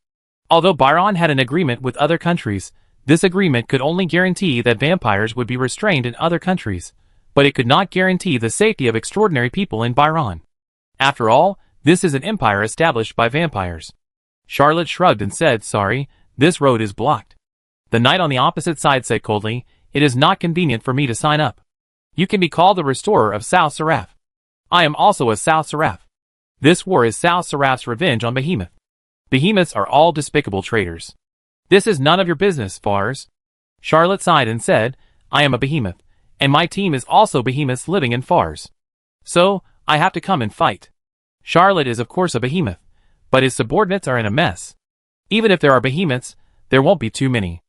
Although Byron had an agreement with other countries, this agreement could only guarantee that vampires would be restrained in other countries, but it could not guarantee the safety of extraordinary people in Byron. After all, this is an empire established by vampires. Charlotte shrugged and said, "Sorry, this road is blocked." The knight on the opposite side said coldly, "It is not convenient for me to sign up. You can be called the restorer of South Seraph. I am also a South Seraph. This war is South Seraph's revenge on Behemoth. Behemoths are all despicable traitors. This is none of your business, Fars." Charlotte sighed and said, "I am a Behemoth, and my team is also Behemoths living in Fars. So, I have to come and fight." Charlotte is of course a Behemoth, but his subordinates are in a mess. Even if there are Behemoths, there won't be too many.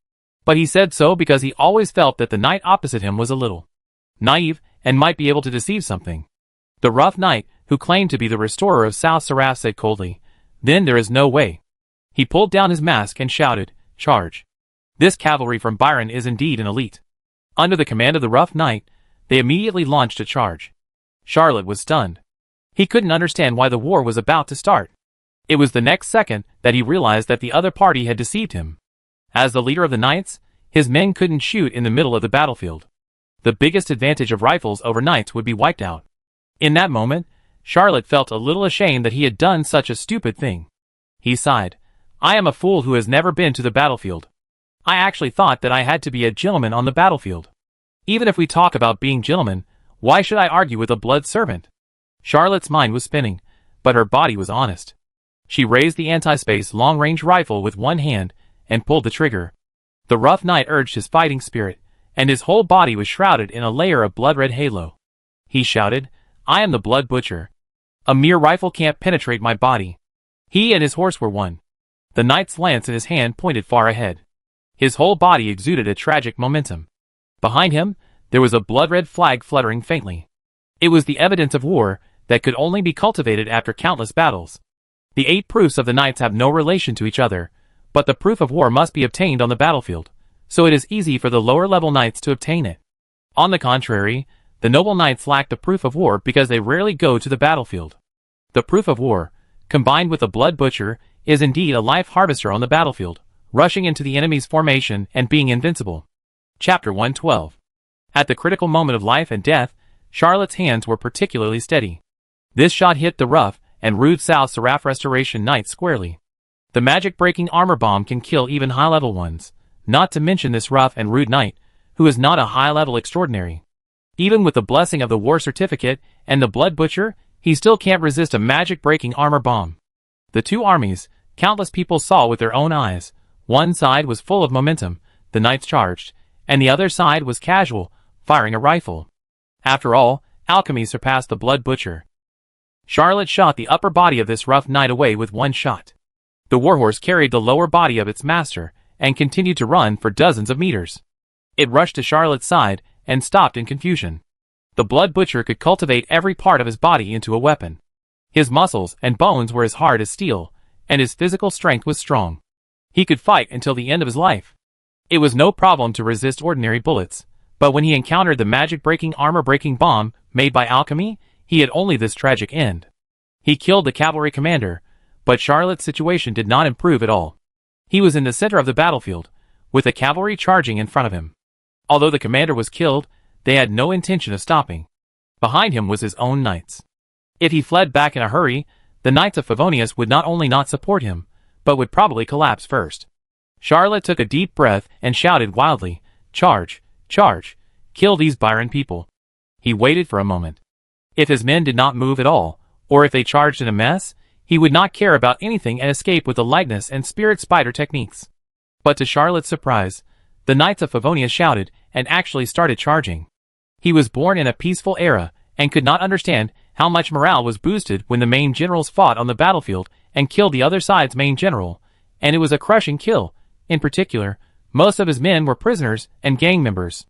But he said so because he always felt that the knight opposite him was a little naive and might be able to deceive something. The rough knight, who claimed to be the restorer of South Seraph, said coldly, "Then there is no way." He pulled down his mask and shouted, "Charge." This cavalry from Byron is indeed an elite. Under the command of the rough knight, they immediately launched a charge. Charlotte was stunned. He couldn't understand why the war was about to start. It was the next second that he realized that the other party had deceived him. As the leader of the knights, his men couldn't shoot in the middle of the battlefield. The biggest advantage of rifles over knights would be wiped out. In that moment, Charlotte felt a little ashamed that he had done such a stupid thing. He sighed, "I am a fool who has never been to the battlefield. I actually thought that I had to be a gentleman on the battlefield. Even if we talk about being gentlemen, why should I argue with a blood servant?" Charlotte's mind was spinning, but her body was honest. She raised the anti-space long-range rifle with one hand and pulled the trigger. The rough knight urged his fighting spirit, and his whole body was shrouded in a layer of blood-red halo. He shouted, "I am the blood butcher. A mere rifle can't penetrate my body." He and his horse were one. The knight's lance in his hand pointed far ahead. His whole body exuded a tragic momentum. Behind him, there was a blood-red flag fluttering faintly. It was the evidence of war that could only be cultivated after countless battles. The 8 proofs of the knights have no relation to each other, but the proof of war must be obtained on the battlefield, so it is easy for the lower-level knights to obtain it. On the contrary, the noble knights lack the proof of war because they rarely go to the battlefield. The proof of war, combined with the blood butcher, is indeed a life harvester on the battlefield, rushing into the enemy's formation and being invincible. Chapter 112. At the critical moment of life and death, Charlotte's hands were particularly steady. This shot hit the rough and rude South Seraph Restoration Knight squarely. The magic-breaking armor bomb can kill even high-level ones, not to mention this rough and rude knight, who is not a high-level extraordinary. Even with the blessing of the war certificate and the blood butcher, he still can't resist a magic-breaking armor bomb. The two armies, countless people saw with their own eyes. One side was full of momentum, the knights charged, and the other side was casual, firing a rifle. After all, alchemy surpassed the blood butcher. Charlotte shot the upper body of this rough knight away with one shot. The warhorse carried the lower body of its master, and continued to run for dozens of meters. It rushed to Charlotte's side, and stopped in confusion. The blood butcher could cultivate every part of his body into a weapon. His muscles and bones were as hard as steel, and his physical strength was strong. He could fight until the end of his life. It was no problem to resist ordinary bullets, But when he encountered the magic-breaking armor-breaking bomb made by alchemy, he had only this tragic end. He killed the cavalry commander, but Charlotte's situation did not improve at all. He was in the center of the battlefield, with the cavalry charging in front of him. Although the commander was killed, they had no intention of stopping. Behind him was his own knights. If he fled back in a hurry, the knights of Favonius would not only not support him, but would probably collapse first. Charlotte took a deep breath and shouted wildly, "Charge! Charge! Kill these Byron people!" He waited for a moment. If his men did not move at all, or if they charged in a mess, he would not care about anything and escape with the lightness and spirit spider techniques. But to Charlotte's surprise, the knights of Favonius shouted and actually started charging. He was born in a peaceful era and could not understand how much morale was boosted when the main generals fought on the battlefield and killed the other side's main general, and it was a crushing kill. In particular, most of his men were prisoners and gang members.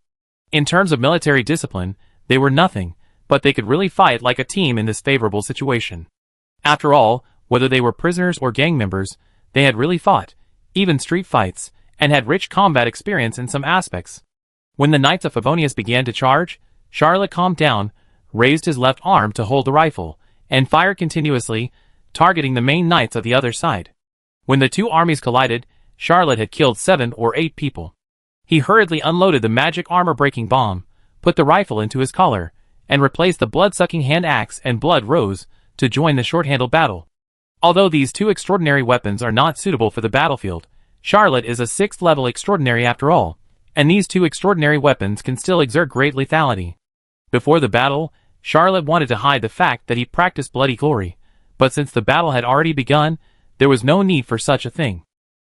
In terms of military discipline, they were nothing, but they could really fight like a team in this favorable situation. After all, whether they were prisoners or gang members, they had really fought, even street fights, and had rich combat experience in some aspects. When the knights of Favonius began to charge, Charlotte calmed down, raised his left arm to hold the rifle, and fired continuously, targeting the main knights of the other side. When the two armies collided, Charlotte had killed 7 or 8 people. He hurriedly unloaded the magic armor-breaking bomb, put the rifle into his collar, and replaced the blood-sucking hand axe and blood rose to join the short-handled battle. Although these two extraordinary weapons are not suitable for the battlefield, Charlotte is a 6th-level extraordinary after all, and these two extraordinary weapons can still exert great lethality. Before the battle, Charlotte wanted to hide the fact that he practiced bloody glory, but since the battle had already begun, there was no need for such a thing.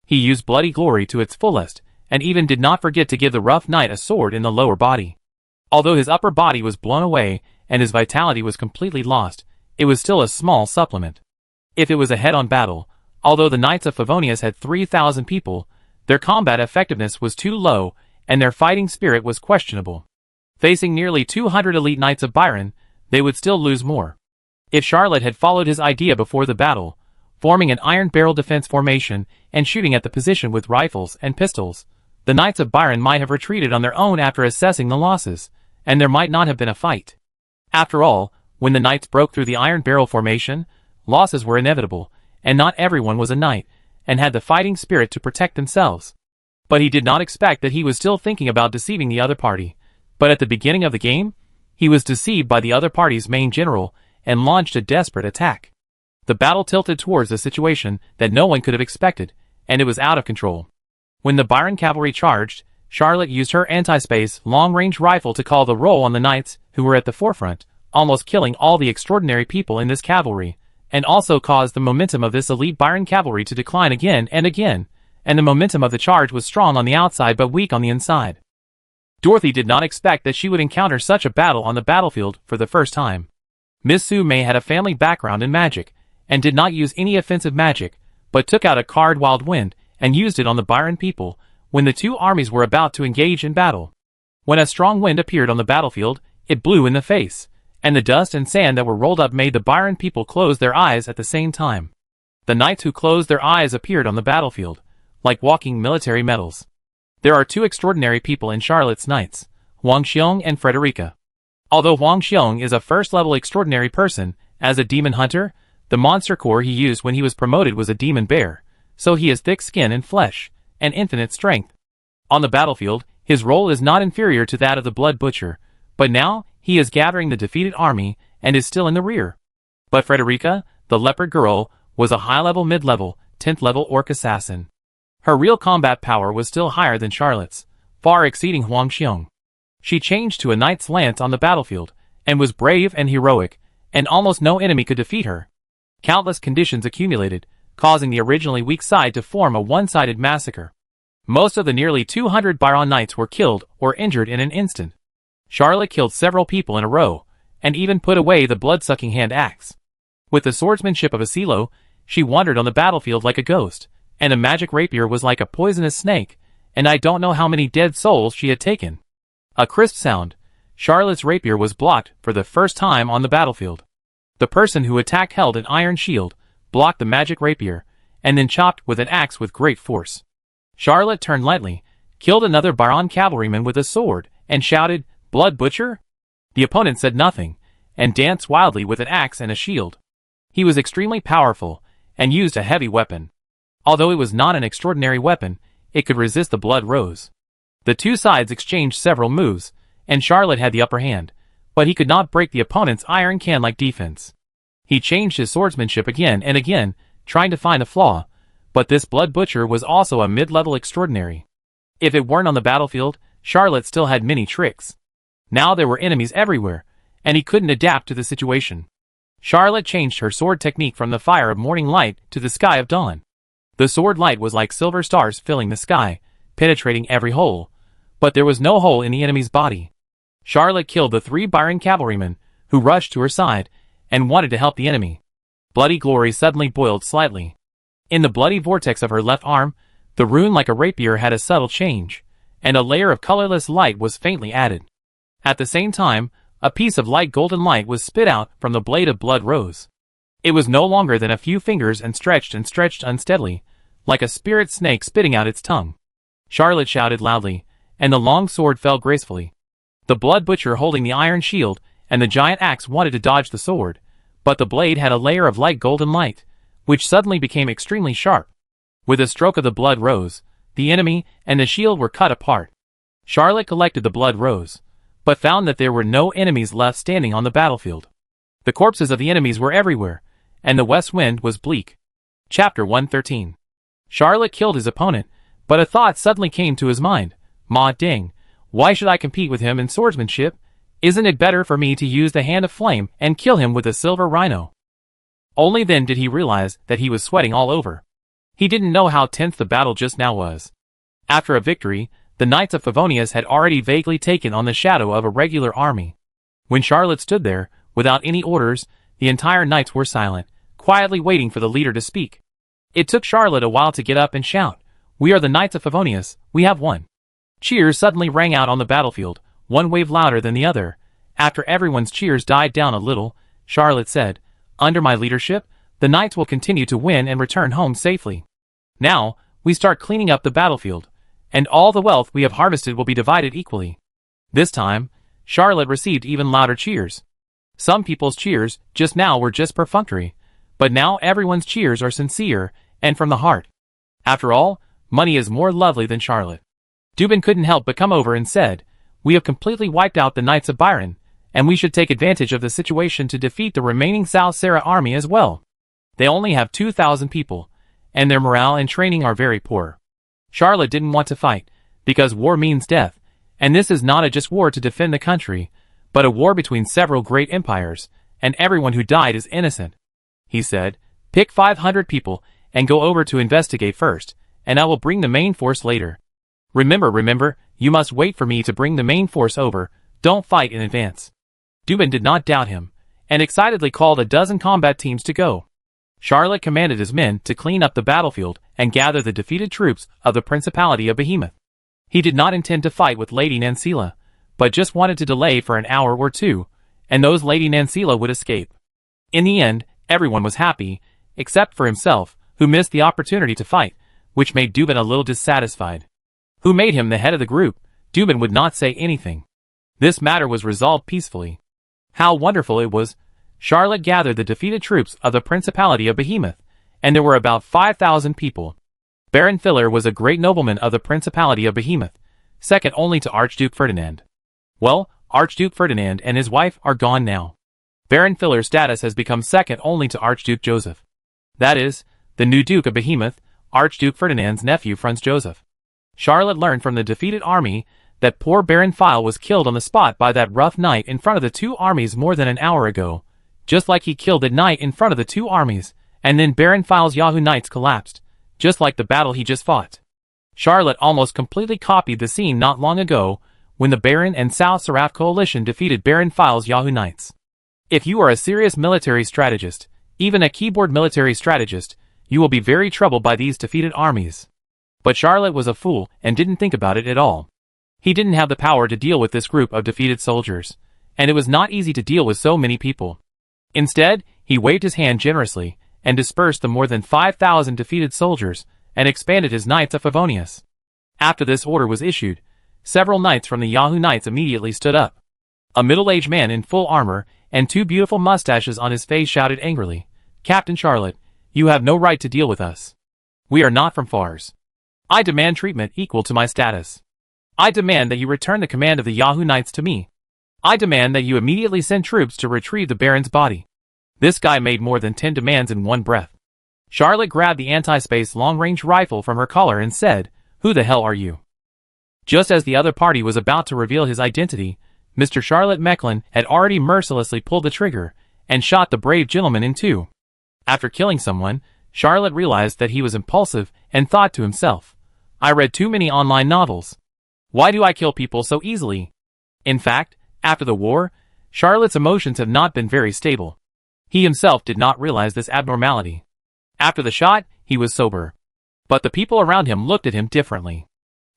He used bloody glory to its fullest, and even did not forget to give the rough knight a sword in the lower body. Although his upper body was blown away, and his vitality was completely lost, it was still a small supplement. If it was a head-on battle, although the knights of Favonius had 3,000 people, their combat effectiveness was too low, and their fighting spirit was questionable. Facing nearly 200 elite knights of Byron, they would still lose more. If Charlotte had followed his idea before the battle, forming an iron barrel defense formation and shooting at the position with rifles and pistols, the knights of Byron might have retreated on their own after assessing the losses, and there might not have been a fight. After all, when the knights broke through the iron barrel formation, losses were inevitable, and not everyone was a knight, and had the fighting spirit to protect themselves. But he did not expect that he was still thinking about deceiving the other party. But at the beginning of the game, he was deceived by the other party's main general, and launched a desperate attack. The battle tilted towards a situation that no one could have expected, and it was out of control. When the Byron cavalry charged, Charlotte used her anti-space long-range rifle to call the roll on the knights who were at the forefront, almost killing all the extraordinary people in this cavalry, and also caused the momentum of this elite Byron cavalry to decline again and again, and the momentum of the charge was strong on the outside but weak on the inside. Dorothy did not expect that she would encounter such a battle on the battlefield for the first time. Miss Sue May had a family background in magic, and did not use any offensive magic, but took out a card Wild Wind, and used it on the Byron people, when the two armies were about to engage in battle. When a strong wind appeared on the battlefield, it blew in the face, and the dust and sand that were rolled up made the Byron people close their eyes at the same time. The knights who closed their eyes appeared on the battlefield, like walking military medals. There are two extraordinary people in Charlotte's knights, Huang Xiong and Frederica. Although Huang Xiong is a first-level extraordinary person, as a demon hunter, the monster core he used when he was promoted was a demon bear, so he has thick skin and flesh, and infinite strength. On the battlefield, his role is not inferior to that of the Blood Butcher, but now he is gathering the defeated army and is still in the rear. But Frederica, the leopard girl, was a high-level mid-level, 10th-level orc assassin. Her real combat power was still higher than Charlotte's, far exceeding Huang Xiong. She changed to a knight's lance on the battlefield, and was brave and heroic, and almost no enemy could defeat her. Countless conditions accumulated, causing the originally weak side to form a one-sided massacre. Most of the nearly 200 Byron knights were killed or injured in an instant. Charlotte killed several people in a row, and even put away the blood-sucking hand axe. With the swordsmanship of a Silo, she wandered on the battlefield like a ghost, and a magic rapier was like a poisonous snake, and I don't know how many dead souls she had taken. A crisp sound. Charlotte's rapier was blocked for the first time on the battlefield. The person who attacked held an iron shield, blocked the magic rapier, and then chopped with an axe with great force. Charlotte turned lightly, killed another Byron cavalryman with a sword, and shouted, "Blood Butcher?" The opponent said nothing, and danced wildly with an axe and a shield. He was extremely powerful, and used a heavy weapon. Although it was not an extraordinary weapon, it could resist the blood rose. The two sides exchanged several moves, and Charlotte had the upper hand, but he could not break the opponent's iron can-like defense. He changed his swordsmanship again and again, trying to find a flaw, but this Blood Butcher was also a mid-level extraordinary. If it weren't on the battlefield, Charlotte still had many tricks. Now there were enemies everywhere, and he couldn't adapt to the situation. Charlotte changed her sword technique from the fire of morning light to the sky of dawn. The sword light was like silver stars filling the sky, penetrating every hole, but there was no hole in the enemy's body. Charlotte killed the 3 Byron cavalrymen, who rushed to her side, and wanted to help the enemy. Bloody glory suddenly boiled slightly. In the bloody vortex of her left arm, the rune like a rapier had a subtle change, and a layer of colorless light was faintly added. At the same time, a piece of light golden light was spit out from the blade of blood rose. It was no longer than a few fingers and stretched unsteadily, like a spirit snake spitting out its tongue. Charlotte shouted loudly, and the long sword fell gracefully. The Blood Butcher holding the iron shield and the giant axe wanted to dodge the sword, but the blade had a layer of light golden light, which suddenly became extremely sharp. With a stroke of the blood rose, the enemy and the shield were cut apart. Charlotte collected the blood rose, but found that there were no enemies left standing on the battlefield. The corpses of the enemies were everywhere, and the west wind was bleak. Chapter 113. Charlotte killed his opponent, but a thought suddenly came to his mind. Ma ding, why should I compete with him in swordsmanship? Isn't it better for me to use the hand of flame and kill him with a silver rhino? Only then did he realize that he was sweating all over. He didn't know how tense the battle just now was. After a victory, the Knights of Favonius had already vaguely taken on the shadow of a regular army. When Charlotte stood there, without any orders, the entire knights were silent, quietly waiting for the leader to speak. It took Charlotte a while to get up and shout, "We are the Knights of Favonius, we have won." Cheers suddenly rang out on the battlefield, one wave louder than the other. After everyone's cheers died down a little, Charlotte said, "Under my leadership, the knights will continue to win and return home safely. Now, we start cleaning up the battlefield, and all the wealth we have harvested will be divided equally." This time, Charlotte received even louder cheers. Some people's cheers just now were just perfunctory, but now everyone's cheers are sincere and from the heart. After all, money is more lovely than Charlotte. Dubin couldn't help but come over and said, "We have completely wiped out the Knights of Byron, and we should take advantage of the situation to defeat the remaining South Sarah army as well. They only have 2,000 people, and their morale and training are very poor." Charlotte didn't want to fight, because war means death, and this is not a just war to defend the country, but a war between several great empires, and everyone who died is innocent. He said, "Pick 500 people, and go over to investigate first, and I will bring the main force later. Remember, you must wait for me to bring the main force over, don't fight in advance." Dubin did not doubt him, and excitedly called a dozen combat teams to go. Charlotte commanded his men to clean up the battlefield and gather the defeated troops of the Principality of Behemoth. He did not intend to fight with Lady Nancila, but just wanted to delay for an hour or two, and those Lady Nancila would escape. In the end, everyone was happy, except for himself, who missed the opportunity to fight, which made Dubin a little dissatisfied. Who made him the head of the group, Dubin would not say anything. This matter was resolved peacefully. How wonderful it was! Charlotte gathered the defeated troops of the Principality of Behemoth, and there were about 5,000 people. Baron Filler was a great nobleman of the Principality of Behemoth, second only to Archduke Ferdinand. Well, Archduke Ferdinand and his wife are gone now. Baron Filler's status has become second only to Archduke Joseph. That is, the new Duke of Behemoth, Archduke Ferdinand's nephew Franz Joseph. Charlotte learned from the defeated army that poor Baron File was killed on the spot by that rough knight in front of the two armies more than an hour ago, just like he killed that knight in front of the two armies, and then Baron File's Yahoo Knights collapsed, just like the battle he just fought. Charlotte almost completely copied the scene not long ago when the Baron and South Seraph coalition defeated Baron File's Yahoo Knights. If you are a serious military strategist, even a keyboard military strategist, you will be very troubled by these defeated armies. But Charlotte was a fool and didn't think about it at all. He didn't have the power to deal with this group of defeated soldiers, and it was not easy to deal with so many people. Instead, he waved his hand generously and dispersed the more than 5,000 defeated soldiers and expanded his Knights of Favonius. After this order was issued, several knights from the Yahoo Knights immediately stood up. A middle-aged man in full armor and two beautiful mustaches on his face shouted angrily, "Captain Charlotte, you have no right to deal with us. We are not from Fars. I demand treatment equal to my status. I demand that you return the command of the Yahoo Knights to me. I demand that you immediately send troops to retrieve the Baron's body." This guy made more than 10 demands in one breath. Charlotte grabbed the anti-space long-range rifle from her collar and said, "Who the hell are you?" Just as the other party was about to reveal his identity, Mr. Charlotte Mecklin had already mercilessly pulled the trigger and shot the brave gentleman in two. After killing someone, Charlotte realized that he was impulsive and thought to himself, "I read too many online novels. Why do I kill people so easily?" In fact, after the war, Charlotte's emotions have not been very stable. He himself did not realize this abnormality. After the shot, he was sober. But the people around him looked at him differently.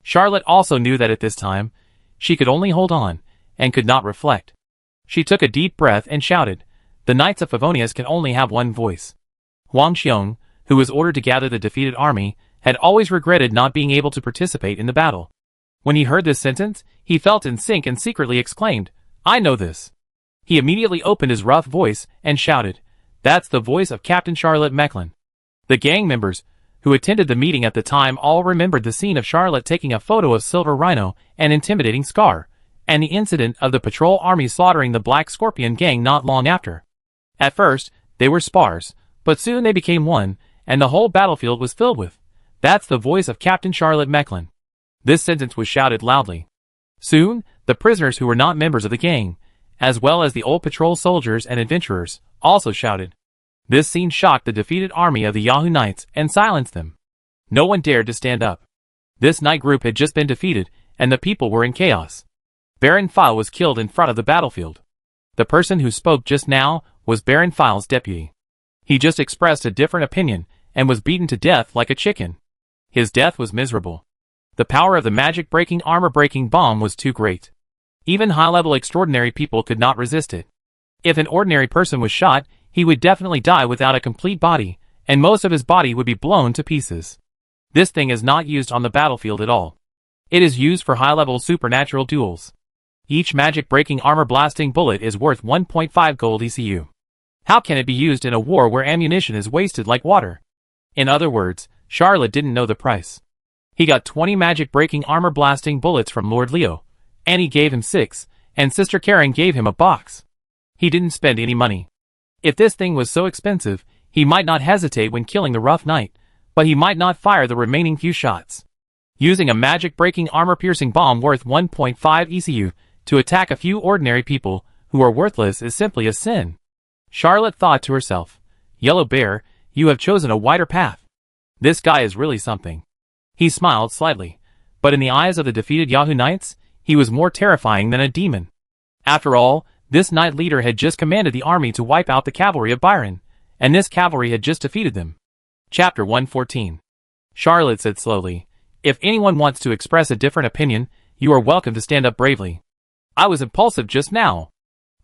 Charlotte also knew that at this time, she could only hold on, and could not reflect. She took a deep breath and shouted, "The Knights of Favonius can only have one voice." Huang Xiong, who was ordered to gather the defeated army, had always regretted not being able to participate in the battle. When he heard this sentence, he felt in sync and secretly exclaimed, "I know this." He immediately opened his rough voice and shouted, "That's the voice of Captain Charlotte Mecklin." The gang members, who attended the meeting at the time, all remembered the scene of Charlotte taking a photo of Silver Rhino and intimidating Scar, and the incident of the patrol army slaughtering the Black Scorpion gang not long after. At first, they were spars, but soon they became one, and the whole battlefield was filled with, "That's the voice of Captain Charlotte Mecklin." This sentence was shouted loudly. Soon, the prisoners who were not members of the gang, as well as the old patrol soldiers and adventurers, also shouted. This scene shocked the defeated army of the Yahoo Knights and silenced them. No one dared to stand up. This knight group had just been defeated, and the people were in chaos. Baron File was killed in front of the battlefield. The person who spoke just now was Baron File's deputy. He just expressed a different opinion, and was beaten to death like a chicken. His death was miserable. The power of the magic-breaking armor-breaking bomb was too great. Even high-level extraordinary people could not resist it. If an ordinary person was shot, he would definitely die without a complete body, and most of his body would be blown to pieces. This thing is not used on the battlefield at all. It is used for high-level supernatural duels. Each magic-breaking armor-blasting bullet is worth 1.5 gold ECU. How can it be used in a war where ammunition is wasted like water? In other words, Charlotte didn't know the price. He got 20 magic-breaking armor-blasting bullets from Lord Leo. Annie gave him 6, and Sister Karen gave him a box. He didn't spend any money. If this thing was so expensive, he might not hesitate when killing the rough knight, but he might not fire the remaining few shots. Using a magic-breaking armor-piercing bomb worth 1.5 ECU to attack a few ordinary people who are worthless is simply a sin. Charlotte thought to herself, "Yellow Bear, you have chosen a wider path. This guy is really something." He smiled slightly, but in the eyes of the defeated Yahoo Knights, he was more terrifying than a demon. After all, this knight leader had just commanded the army to wipe out the cavalry of Byron, and this cavalry had just defeated them. Chapter 114. Charlotte said slowly, "If anyone wants to express a different opinion, you are welcome to stand up bravely. I was impulsive just now.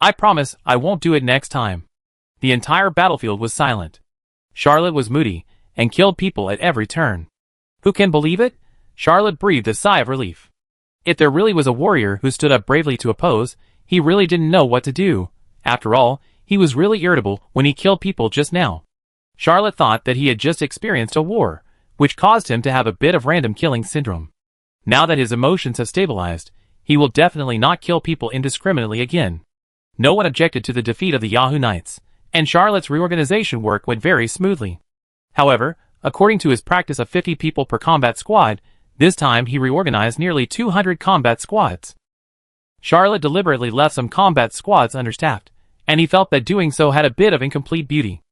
I promise I won't do it next time." The entire battlefield was silent. Charlotte was moody, and killed people at every turn. Who can believe it? Charlotte breathed a sigh of relief. If there really was a warrior who stood up bravely to oppose, he really didn't know what to do. After all, he was really irritable when he killed people just now. Charlotte thought that he had just experienced a war, which caused him to have a bit of random killing syndrome. Now that his emotions have stabilized, he will definitely not kill people indiscriminately again. No one objected to the defeat of the Yahoo Knights, and Charlotte's reorganization work went very smoothly. However, according to his practice of 50 people per combat squad, this time he reorganized nearly 200 combat squads. Charlotte deliberately left some combat squads understaffed, and he felt that doing so had a bit of incomplete beauty.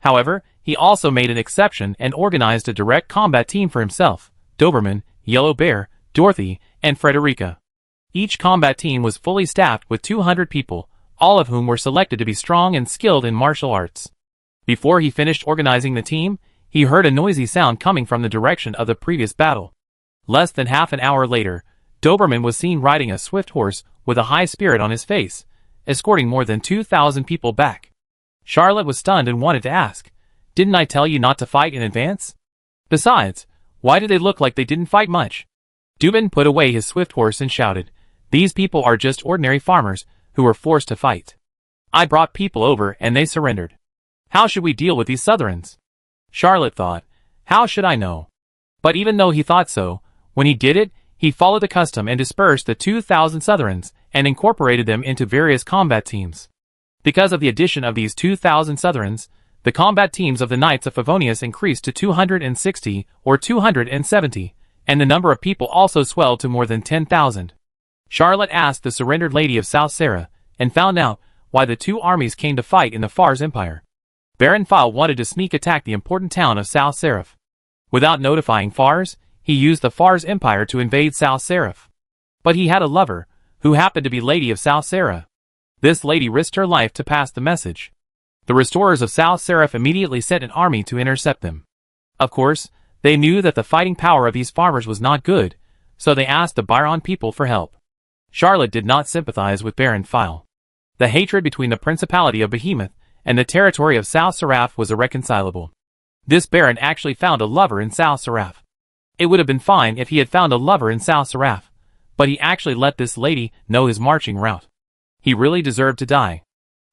However, he also made an exception and organized a direct combat team for himself, Doberman, Yellow Bear, Dorothy, and Frederica. Each combat team was fully staffed with 200 people, all of whom were selected to be strong and skilled in martial arts. Before he finished organizing the team, he heard a noisy sound coming from the direction of the previous battle. Less than half an hour later, Doberman was seen riding a swift horse with a high spirit on his face, escorting more than 2,000 people back. Charlotte was stunned and wanted to ask, "Didn't I tell you not to fight in advance? Besides, why do they look like they didn't fight much?" Dubin put away his swift horse and shouted, "These people are just ordinary farmers who were forced to fight. I brought people over and they surrendered. How should we deal with these Southrons?" Charlotte thought, "How should I know?" But even though he thought so, when he did it, he followed the custom and dispersed the 2,000 Southrons and incorporated them into various combat teams. Because of the addition of these 2,000 Southrons, the combat teams of the Knights of Favonius increased to 260 or 270, and the number of people also swelled to more than 10,000. Charlotte asked the surrendered lady of South Serra, and found out why the two armies came to fight in the Fars Empire. Baron File wanted to sneak attack the important town of South Seraph. Without notifying Fars, he used the Fars Empire to invade South Seraph. But he had a lover, who happened to be Lady of South Serra. This lady risked her life to pass the message. The restorers of South Seraph immediately sent an army to intercept them. Of course, they knew that the fighting power of these farmers was not good, so they asked the Byron people for help. Charlotte did not sympathize with Baron File. The hatred between the Principality of Behemoth and the territory of South Seraph was irreconcilable. This Baron actually found a lover in South Seraph. It would have been fine if he had found a lover in South Seraph, but he actually let this lady know his marching route. He really deserved to die.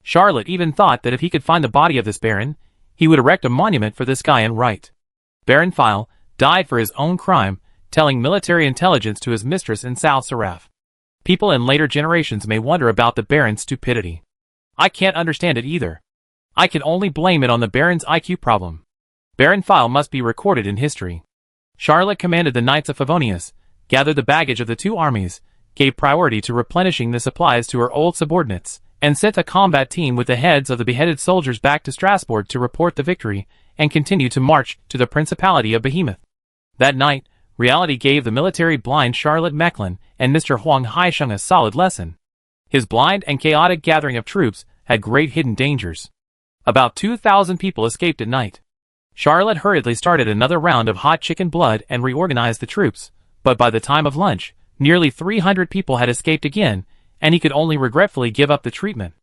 Charlotte even thought that if he could find the body of this Baron, he would erect a monument for this guy and write, "Baron File died for his own crime, telling military intelligence to his mistress in South Seraph." People in later generations may wonder about the Baron's stupidity. I can't understand it either. I can only blame it on the Baron's IQ problem. Baron File must be recorded in history. Charlotte commanded the Knights of Favonius, gathered the baggage of the two armies, gave priority to replenishing the supplies to her old subordinates, and sent a combat team with the heads of the beheaded soldiers back to Strasbourg to report the victory, and continue to march to the Principality of Behemoth. That night, reality gave the military blind Charlotte Mechlin and Mr. Huang Haisheng a solid lesson. His blind and chaotic gathering of troops had great hidden dangers. About 2,000 people escaped at night. Charlotte hurriedly started another round of hot chicken blood and reorganized the troops, but by the time of lunch, nearly 300 people had escaped again, and he could only regretfully give up the treatment.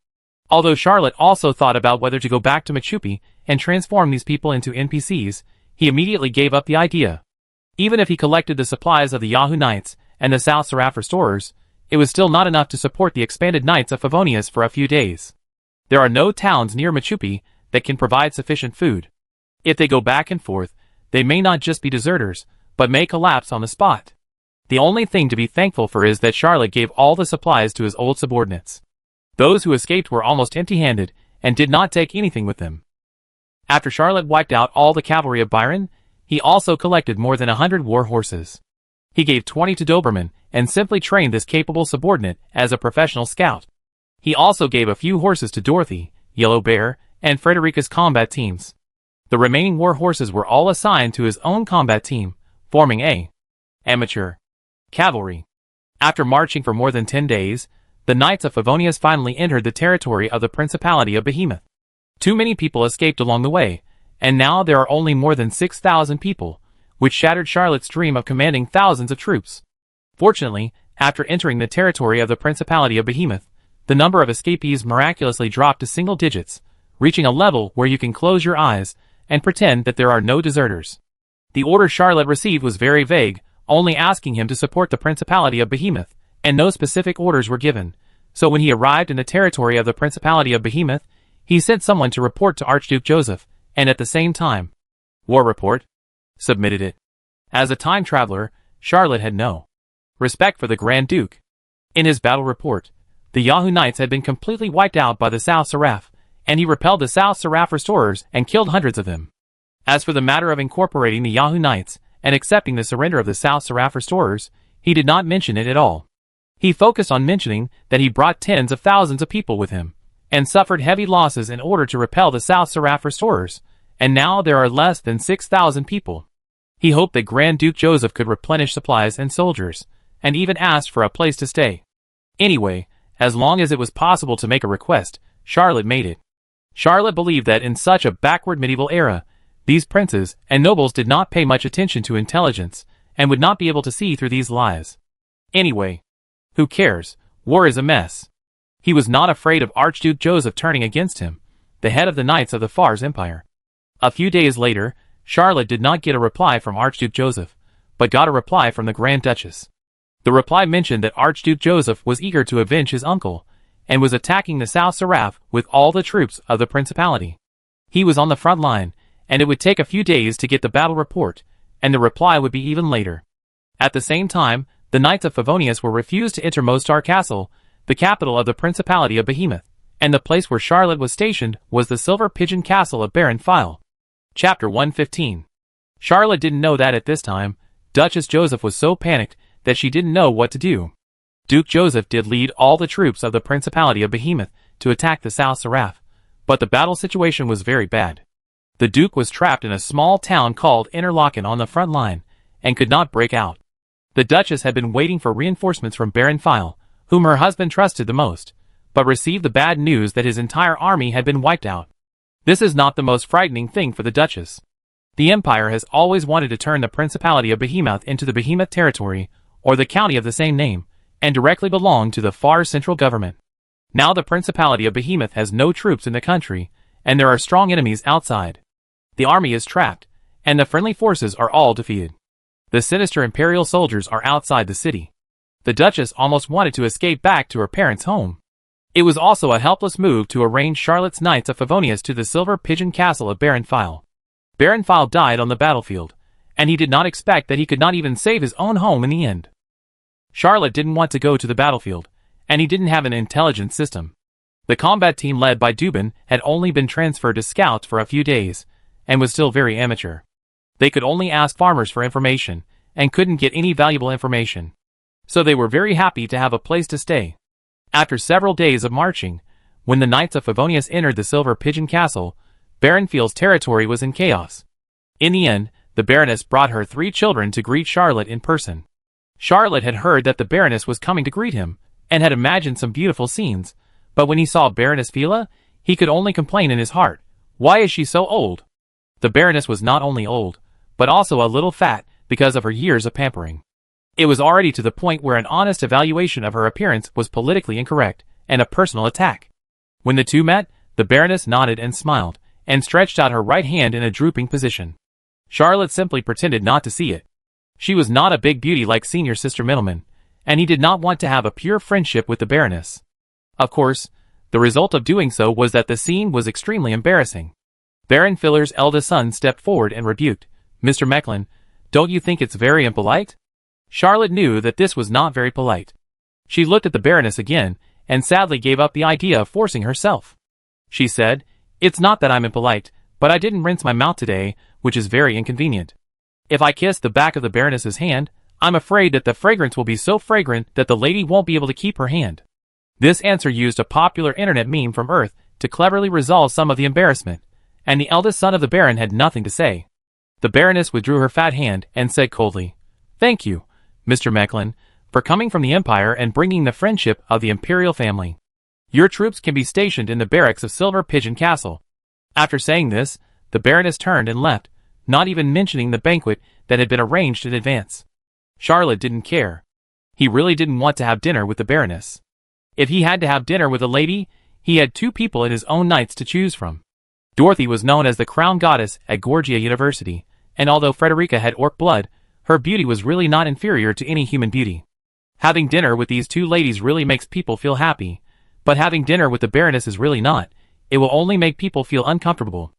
Although Charlotte also thought about whether to go back to Machupi and transform these people into NPCs, he immediately gave up the idea. Even if he collected the supplies of the Yahoo Knights and the South Seraph restorers, it was still not enough to support the expanded Knights of Favonius for a few days. There are no towns near Machupi that can provide sufficient food. If they go back and forth, they may not just be deserters, but may collapse on the spot. The only thing to be thankful for is that Charlotte gave all the supplies to his old subordinates. Those who escaped were almost empty-handed and did not take anything with them. After Charlotte wiped out all the cavalry of Byron, he also collected more than 100 war horses. He gave 20 to Doberman and simply trained this capable subordinate as a professional scout. He also gave a few horses to Dorothy, Yellow Bear, and Frederica's combat teams. The remaining war horses were all assigned to his own combat team, forming a amateur cavalry. After marching for more than 10 days, the Knights of Favonius finally entered the territory of the Principality of Behemoth. Too many people escaped along the way, and now there are only more than 6,000 people, which shattered Charlotte's dream of commanding thousands of troops. Fortunately, after entering the territory of the Principality of Behemoth, the number of escapees miraculously dropped to single digits, reaching a level where you can close your eyes and pretend that there are no deserters. The order Charlotte received was very vague, only asking him to support the Principality of Behemoth, and no specific orders were given. So when he arrived in the territory of the Principality of Behemoth, he sent someone to report to Archduke Joseph, and at the same time, war report, submitted it. As a time traveler, Charlotte had no respect for the Grand Duke. In his battle report, the Yahoo Knights had been completely wiped out by the South Seraph, and he repelled the South Seraph restorers and killed hundreds of them. As for the matter of incorporating the Yahoo Knights and accepting the surrender of the South Seraph restorers, he did not mention it at all. He focused on mentioning that he brought tens of thousands of people with him, and suffered heavy losses in order to repel the South Seraph restorers, and now there are less than 6,000 people. He hoped that Grand Duke Joseph could replenish supplies and soldiers, and even asked for a place to stay. Anyway, as long as it was possible to make a request, Charlotte made it. Charlotte believed that in such a backward medieval era, these princes and nobles did not pay much attention to intelligence, and would not be able to see through these lies. Anyway, who cares? War is a mess. He was not afraid of Archduke Joseph turning against him, the head of the Knights of the Fars Empire. A few days later, Charlotte did not get a reply from Archduke Joseph, but got a reply from the Grand Duchess. The reply mentioned that Archduke Joseph was eager to avenge his uncle, and was attacking the South Seraph with all the troops of the Principality. He was on the front line, and it would take a few days to get the battle report, and the reply would be even later. At the same time, the Knights of Favonius were refused to enter Mostar Castle, the capital of the Principality of Behemoth, and the place where Charlotte was stationed was the Silver Pigeon Castle of Baron File. Chapter 115. Charlotte didn't know that at this time, Duchess Joseph was so panicked that she didn't know what to do. Duke Joseph did lead all the troops of the Principality of Behemoth to attack the South Seraph, but the battle situation was very bad. The Duke was trapped in a small town called Interlaken on the front line, and could not break out. The Duchess had been waiting for reinforcements from Baron File, whom her husband trusted the most, but received the bad news that his entire army had been wiped out. This is not the most frightening thing for the Duchess. The Empire has always wanted to turn the Principality of Behemoth into the Behemoth territory, or the county of the same name, and directly belong to the far central government. Now the Principality of Behemoth has no troops in the country, and there are strong enemies outside. The army is trapped, and the friendly forces are all defeated. The sinister Imperial soldiers are outside the city. The Duchess almost wanted to escape back to her parents' home. It was also a helpless move to arrange Charlotte's Knights of Favonius to the Silver Pigeon Castle of Baron File. Baron File died on the battlefield, and he did not expect that he could not even save his own home in the end. Charlotte didn't want to go to the battlefield, and he didn't have an intelligence system. The combat team led by Dubin had only been transferred to scouts for a few days, and was still very amateur. They could only ask farmers for information, and couldn't get any valuable information. So they were very happy to have a place to stay. After several days of marching, when the Knights of Favonius entered the Silver Pigeon Castle, Baron Fiel's territory was in chaos. In the end, the Baroness brought her 3 children to greet Charlotte in person. Charlotte had heard that the Baroness was coming to greet him, and had imagined some beautiful scenes, but when he saw Baroness Fila, he could only complain in his heart, "Why is she so old?" The Baroness was not only old, but also a little fat because of her years of pampering. It was already to the point where an honest evaluation of her appearance was politically incorrect, and a personal attack. When the two met, the Baroness nodded and smiled, and stretched out her right hand in a drooping position. Charlotte simply pretended not to see it. She was not a big beauty like senior sister Middleman, and he did not want to have a pure friendship with the Baroness. Of course, the result of doing so was that the scene was extremely embarrassing. Baron Filler's eldest son stepped forward and rebuked, "Mr. Mecklin, don't you think it's very impolite?" Charlotte knew that this was not very polite. She looked at the Baroness again, and sadly gave up the idea of forcing herself. She said, "It's not that I'm impolite, but I didn't rinse my mouth today, which is very inconvenient. If I kiss the back of the Baroness's hand, I'm afraid that the fragrance will be so fragrant that the lady won't be able to keep her hand." This answer used a popular internet meme from Earth to cleverly resolve some of the embarrassment, and the eldest son of the Baron had nothing to say. The Baroness withdrew her fat hand and said coldly, "Thank you, Mr. Mecklin, for coming from the Empire and bringing the friendship of the Imperial family. Your troops can be stationed in the barracks of Silver Pigeon Castle." After saying this, the Baroness turned and left, not even mentioning the banquet that had been arranged in advance. Charlotte didn't care. He really didn't want to have dinner with the Baroness. If he had to have dinner with a lady, he had 2 people in his own knights to choose from. Dorothy was known as the crown goddess at Gorgia University, and although Frederica had orc blood, her beauty was really not inferior to any human beauty. Having dinner with these 2 ladies really makes people feel happy, but having dinner with the Baroness is really not. It will only make people feel uncomfortable.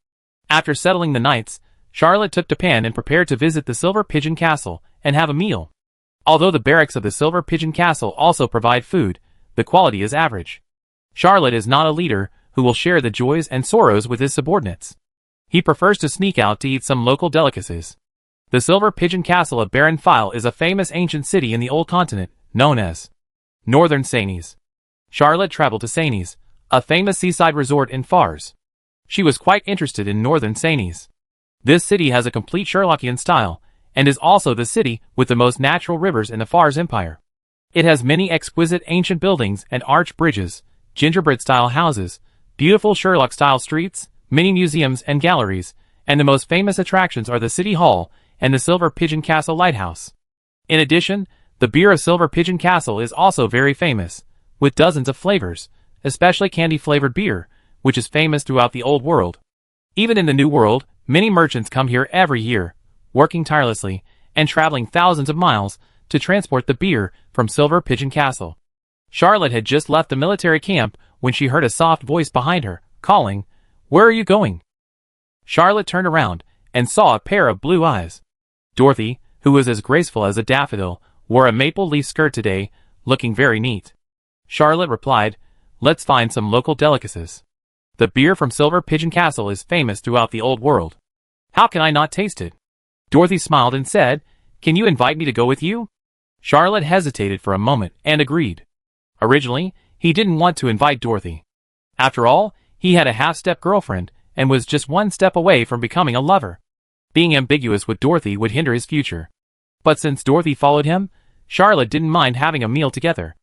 After settling the knights, Charlotte took Japan and prepared to visit the Silver Pigeon Castle and have a meal. Although the barracks of the Silver Pigeon Castle also provide food, the quality is average. Charlotte is not a leader who will share the joys and sorrows with his subordinates. He prefers to sneak out to eat some local delicacies. The Silver Pigeon Castle of Baron File is a famous ancient city in the old continent, known as Northern Sanis. Charlotte traveled to Sanis, a famous seaside resort in Fars. She was quite interested in Northern Sanis. This city has a complete Sherlockian style, and is also the city with the most natural rivers in the Fars Empire. It has many exquisite ancient buildings and arched bridges, gingerbread-style houses, beautiful Sherlock-style streets, many museums and galleries, and the most famous attractions are the City Hall and the Silver Pigeon Castle Lighthouse. In addition, the beer of Silver Pigeon Castle is also very famous, with dozens of flavors, especially candy-flavored beer, which is famous throughout the Old World. Even in the New World, many merchants come here every year, working tirelessly, and traveling thousands of miles to transport the beer from Silver Pigeon Castle. Charlotte had just left the military camp when she heard a soft voice behind her, calling, "Where are you going?" Charlotte turned around and saw a pair of blue eyes. Dorothy, who was as graceful as a daffodil, wore a maple leaf skirt today, looking very neat. Charlotte replied, "Let's find some local delicacies. The beer from Silver Pigeon Castle is famous throughout the old world. How can I not taste it?" Dorothy smiled and said, "Can you invite me to go with you?" Charlotte hesitated for a moment and agreed. Originally, he didn't want to invite Dorothy. After all, he had a half-step girlfriend and was just one step away from becoming a lover. Being ambiguous with Dorothy would hinder his future. But since Dorothy followed him, Charlotte didn't mind having a meal together.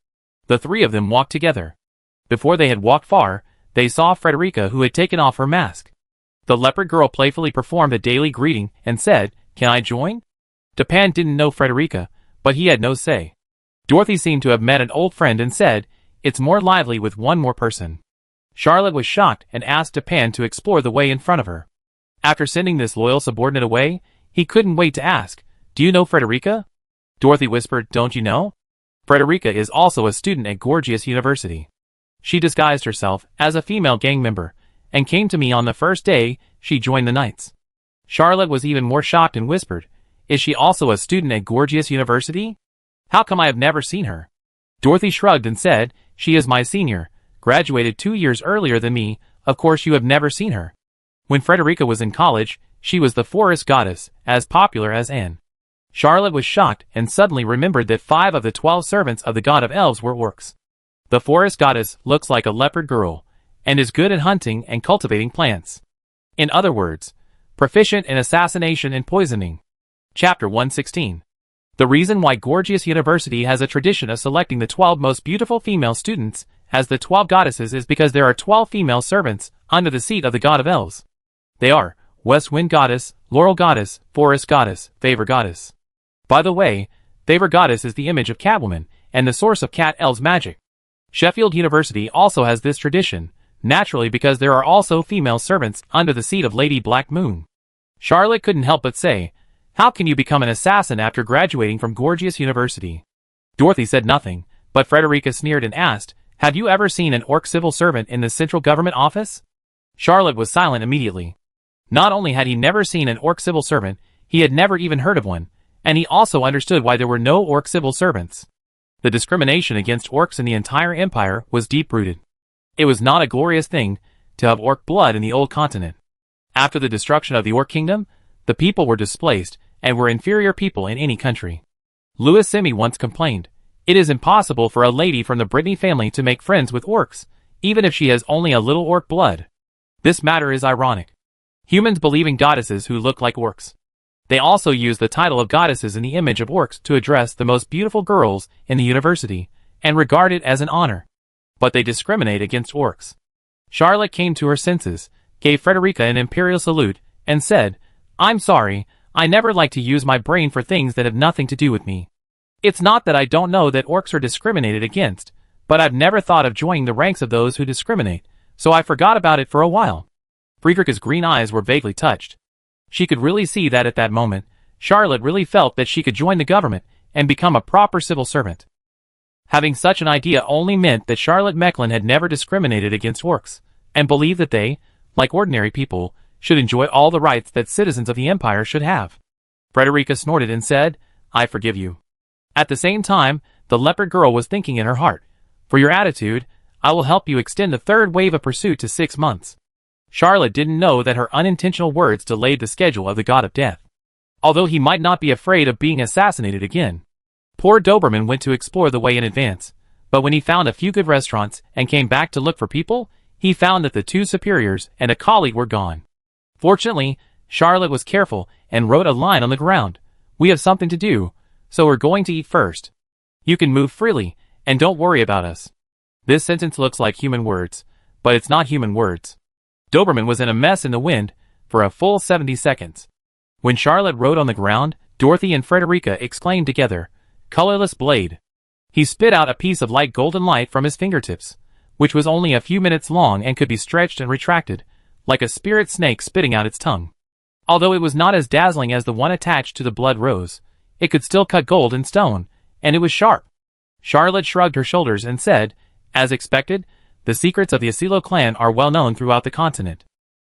The three of them walked together. Before they had walked far, they saw Frederica, who had taken off her mask. The leopard girl playfully performed a daily greeting and said, "Can I join?" Dupin didn't know Frederica, but he had no say. Dorothy seemed to have met an old friend and said, "It's more lively with one more person." Charlotte was shocked and asked Dupin to explore the way in front of her. After sending this loyal subordinate away, he couldn't wait to ask, "Do you know Frederica?" Dorothy whispered, "Don't you know? Frederica is also a student at Gorgias University. She disguised herself as a female gang member and came to me on the first day she joined the Knights." Charlotte was even more shocked and whispered, "Is she also a student at Gorgias University? How come I have never seen her?" Dorothy shrugged and said, "She is my senior, graduated 2 years earlier than me. Of course you have never seen her. When Frederica was in college, she was the forest goddess, as popular as Anne." Charlotte was shocked and suddenly remembered that 5 of the 12 servants of the god of elves were orcs. The forest goddess looks like a leopard girl, and is good at hunting and cultivating plants. In other words, proficient in assassination and poisoning. Chapter 116. The reason why Gorgias University has a tradition of selecting the 12 most beautiful female students as the 12 goddesses is because there are 12 female servants under the seat of the god of elves. They are West Wind Goddess, Laurel Goddess, Forest Goddess, Favor Goddess. By the way, Favor Goddess is the image of Catwoman and the source of Cat Elves magic. Sheffield University also has this tradition, naturally because there are also female servants under the seat of Lady Black Moon. Charlotte couldn't help but say, "How can you become an assassin after graduating from Gorgias University?" Dorothy said nothing, but Frederica sneered and asked, "Have you ever seen an orc civil servant in the central government office?" Charlotte was silent immediately. Not only had he never seen an orc civil servant, he had never even heard of one, and he also understood why there were no orc civil servants. The discrimination against orcs in the entire empire was deep-rooted. It was not a glorious thing to have orc blood in the old continent. After the destruction of the orc kingdom, the people were displaced and were inferior people in any country. Louis Simi once complained, "It is impossible for a lady from the Brittany family to make friends with orcs, even if she has only a little orc blood." This matter is ironic. Humans believe in goddesses who look like orcs. They also use the title of goddesses in the image of orcs to address the most beautiful girls in the university, and regard it as an honor. But they discriminate against orcs. Charlotte came to her senses, gave Frederica an imperial salute, and said, "I'm sorry, I never like to use my brain for things that have nothing to do with me. It's not that I don't know that orcs are discriminated against, but I've never thought of joining the ranks of those who discriminate, so I forgot about it for a while." Frederica's green eyes were vaguely touched. She could really see that at that moment, Charlotte really felt that she could join the government and become a proper civil servant. Having such an idea only meant that Charlotte Mecklin had never discriminated against orcs, and believed that they, like ordinary people, should enjoy all the rights that citizens of the empire should have. Frederica snorted and said, "I forgive you." At the same time, the leopard girl was thinking in her heart, "For your attitude, I will help you extend the third wave of pursuit to 6 months." Charlotte didn't know that her unintentional words delayed the schedule of the god of death. Although he might not be afraid of being assassinated again. Poor Doberman went to explore the way in advance, but when he found a few good restaurants and came back to look for people, he found that the 2 superiors and a colleague were gone. Fortunately, Charlotte was careful and wrote a line on the ground, "We have something to do, so we're going to eat first. You can move freely, and don't worry about us." This sentence looks like human words, but it's not human words. Doberman was in a mess in the wind for a full 70 seconds. When Charlotte wrote on the ground, Dorothy and Frederica exclaimed together, "Colorless blade." He spit out a piece of light golden light from his fingertips, which was only a few minutes long and could be stretched and retracted, like a spirit snake spitting out its tongue. Although it was not as dazzling as the one attached to the blood rose, it could still cut gold and stone, and it was sharp. Charlotte shrugged her shoulders and said, as expected, the secrets of the Asilo clan are well known throughout the continent.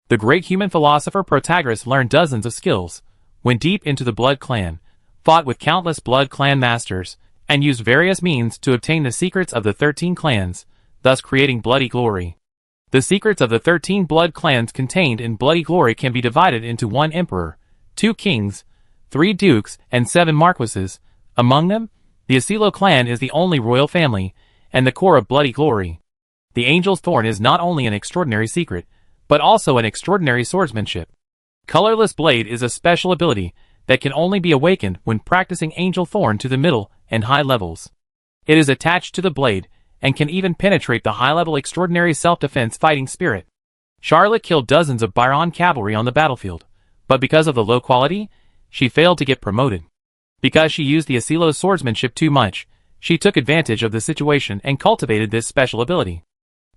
The great human philosopher Protagoras learned dozens of skills, went deep into the Blood Clan, fought with countless Blood Clan masters, and used various means to obtain the secrets of the 13 clans, thus creating Bloody Glory. The secrets of the 13 Blood Clans contained in Bloody Glory can be divided into 1 emperor, 2 kings, 3 dukes, and 7 marquises. Among them, the Asilo clan is the only royal family, and the core of Bloody Glory. The Angel's Thorn is not only an extraordinary secret, but also an extraordinary swordsmanship. Colorless Blade is a special ability that can only be awakened when practicing Angel Thorn to the middle and high levels. It is attached to the blade, and can even penetrate the high-level extraordinary self-defense fighting spirit. Charlotte killed dozens of Byron cavalry on the battlefield, but because of the low quality, she failed to get promoted. Because she used the Asilo's swordsmanship too much, she took advantage of the situation and cultivated this special ability.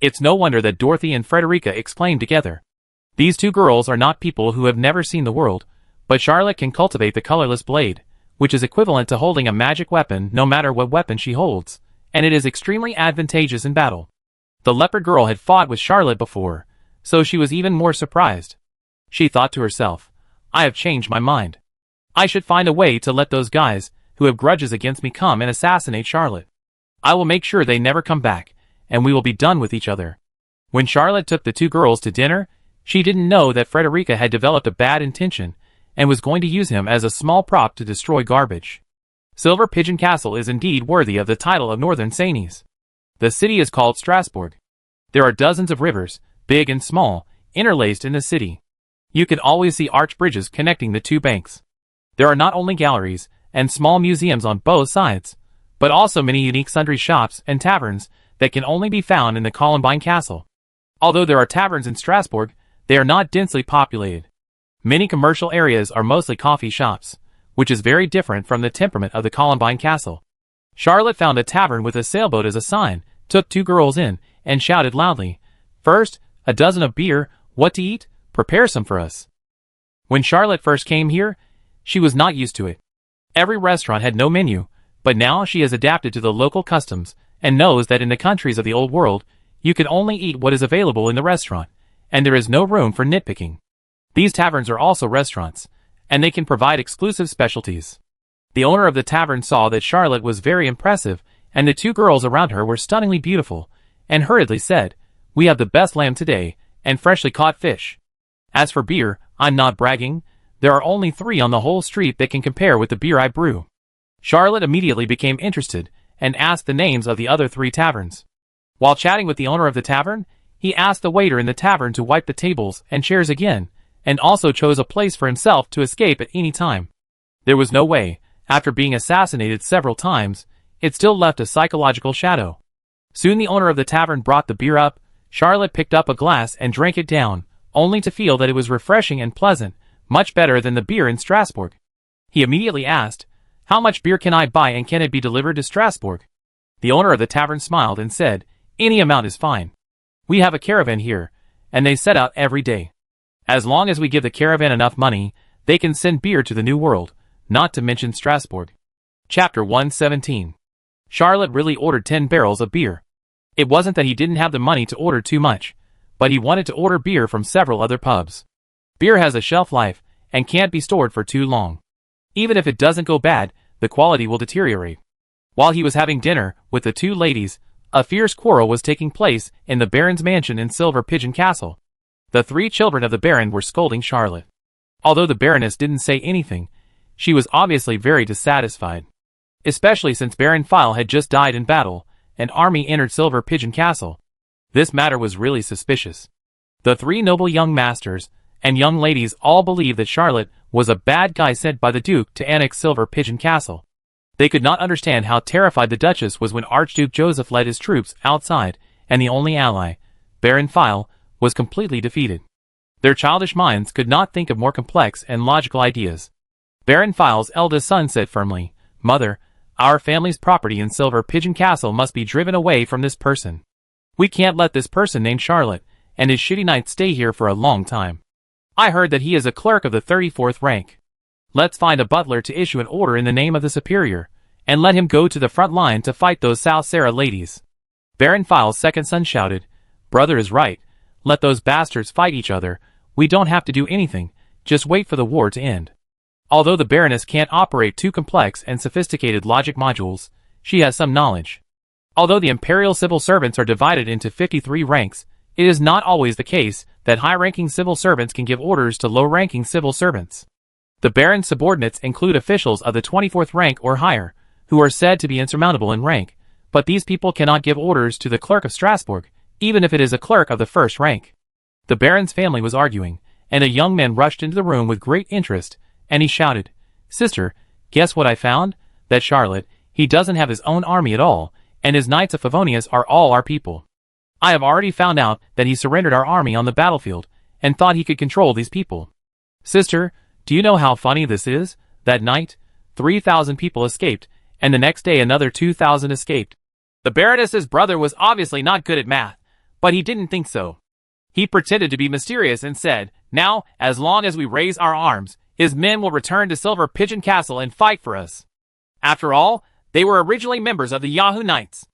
It's no wonder that Dorothy and Frederica exclaimed together. These 2 girls are not people who have never seen the world, but Charlotte can cultivate the colorless blade, which is equivalent to holding a magic weapon no matter what weapon she holds, and it is extremely advantageous in battle. The leopard girl had fought with Charlotte before, so she was even more surprised. She thought to herself, I have changed my mind. I should find a way to let those guys who have grudges against me come and assassinate Charlotte. I will make sure they never come back, and we will be done with each other. When Charlotte took the 2 girls to dinner, she didn't know that Frederica had developed a bad intention and was going to use him as a small prop to destroy garbage. Silver Pigeon Castle is indeed worthy of the title of Northern Sanis. The city is called Strasbourg. There are dozens of rivers, big and small, interlaced in the city. You can always see arch bridges connecting the 2 banks. There are not only galleries and small museums on both sides, but also many unique sundry shops and taverns that can only be found in the Columbine Castle. Although there are taverns in Strasbourg, they are not densely populated. Many commercial areas are mostly coffee shops, which is very different from the temperament of the Columbine Castle. Charlotte found a tavern with a sailboat as a sign, took 2 girls in, and shouted loudly, First, a dozen of beer, what to eat? Prepare some for us. When Charlotte first came here, she was not used to it. Every restaurant had no menu, but now she has adapted to the local customs, and knows that in the countries of the old world, you can only eat what is available in the restaurant, and there is no room for nitpicking. These taverns are also restaurants, and they can provide exclusive specialties. The owner of the tavern saw that Charlotte was very impressive, and the 2 girls around her were stunningly beautiful, and hurriedly said, We have the best lamb today, and freshly caught fish. As for beer, I'm not bragging, there are only 3 on the whole street that can compare with the beer I brew. Charlotte immediately became interested, and asked the names of the other 3 taverns. While chatting with the owner of the tavern, he asked the waiter in the tavern to wipe the tables and chairs again, and also chose a place for himself to escape at any time. There was no way, after being assassinated several times, it still left a psychological shadow. Soon the owner of the tavern brought the beer up. Charlotte picked up a glass and drank it down, only to feel that it was refreshing and pleasant, much better than the beer in Strasbourg. He immediately asked, How much beer can I buy and can it be delivered to Strasbourg? The owner of the tavern smiled and said, Any amount is fine. We have a caravan here, and they set out every day. As long as we give the caravan enough money, they can send beer to the New World, not to mention Strasbourg. Chapter 117. Charlotte really ordered 10 barrels of beer. It wasn't that he didn't have the money to order too much, but he wanted to order beer from several other pubs. Beer has a shelf life, and can't be stored for too long. Even if it doesn't go bad, the quality will deteriorate. While he was having dinner with the 2 ladies, a fierce quarrel was taking place in the Baron's mansion in Silver Pigeon Castle. The 3 children of the Baron were scolding Charlotte. Although the Baroness didn't say anything, she was obviously very dissatisfied. Especially since Baron File had just died in battle, an army entered Silver Pigeon Castle. This matter was really suspicious. The 3 noble young masters and young ladies all believed that Charlotte was a bad guy sent by the Duke to annex Silver Pigeon Castle. They could not understand how terrified the Duchess was when Archduke Joseph led his troops outside, and the only ally, Baron File, was completely defeated. Their childish minds could not think of more complex and logical ideas. Baron File's eldest son said firmly, Mother, our family's property in Silver Pigeon Castle must be driven away from this person. We can't let this person named Charlotte and his shitty knights stay here for a long time. I heard that he is a clerk of the 34th rank. Let's find a butler to issue an order in the name of the superior, and let him go to the front line to fight those South Sarah ladies." Baron File's second son shouted, "Brother is right. Let those bastards fight each other. We don't have to do anything, just wait for the war to end." Although the Baroness can't operate too complex and sophisticated logic modules, she has some knowledge. Although the Imperial civil servants are divided into 53 ranks, it is not always the case that high-ranking civil servants can give orders to low-ranking civil servants. The Baron's subordinates include officials of the 24th rank or higher, who are said to be insurmountable in rank, but these people cannot give orders to the clerk of Strasbourg, even if it is a clerk of the first rank. The Baron's family was arguing, and a young man rushed into the room with great interest, and he shouted, "Sister, guess what I found? That Charlotte, he doesn't have his own army at all, and his Knights of Favonius are all our people. I have already found out that he surrendered our army on the battlefield, and thought he could control these people. Sister, do you know how funny this is? That night, 3,000 people escaped, and the next day another 2,000 escaped." The Baroness's brother was obviously not good at math, but he didn't think so. He pretended to be mysterious and said, "Now, as long as we raise our arms, his men will return to Silver Pigeon Castle and fight for us." After all, they were originally members of the Yahoo Knights.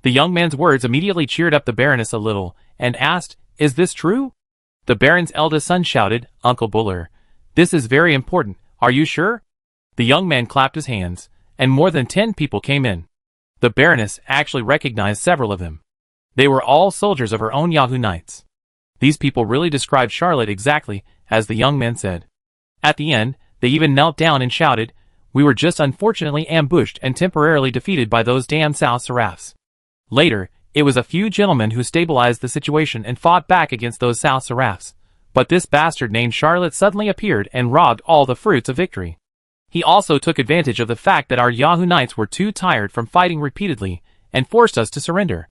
The young man's words immediately cheered up the Baroness a little, and asked, "Is this true?" The Baron's eldest son shouted, "Uncle Buller, this is very important. Are you sure?" The young man clapped his hands, and more than 10 people came in. The Baroness actually recognized several of them. They were all soldiers of her own Yahoo Knights. These people really described Charlotte exactly as the young man said. At the end, they even knelt down and shouted, "We were just unfortunately ambushed and temporarily defeated by those damn South Seraphs." Later, it was a few gentlemen who stabilized the situation and fought back against those South Seraphs, but this bastard named Charlotte suddenly appeared and robbed all the fruits of victory. He also took advantage of the fact that our Yahoo Knights were too tired from fighting repeatedly, and forced us to surrender.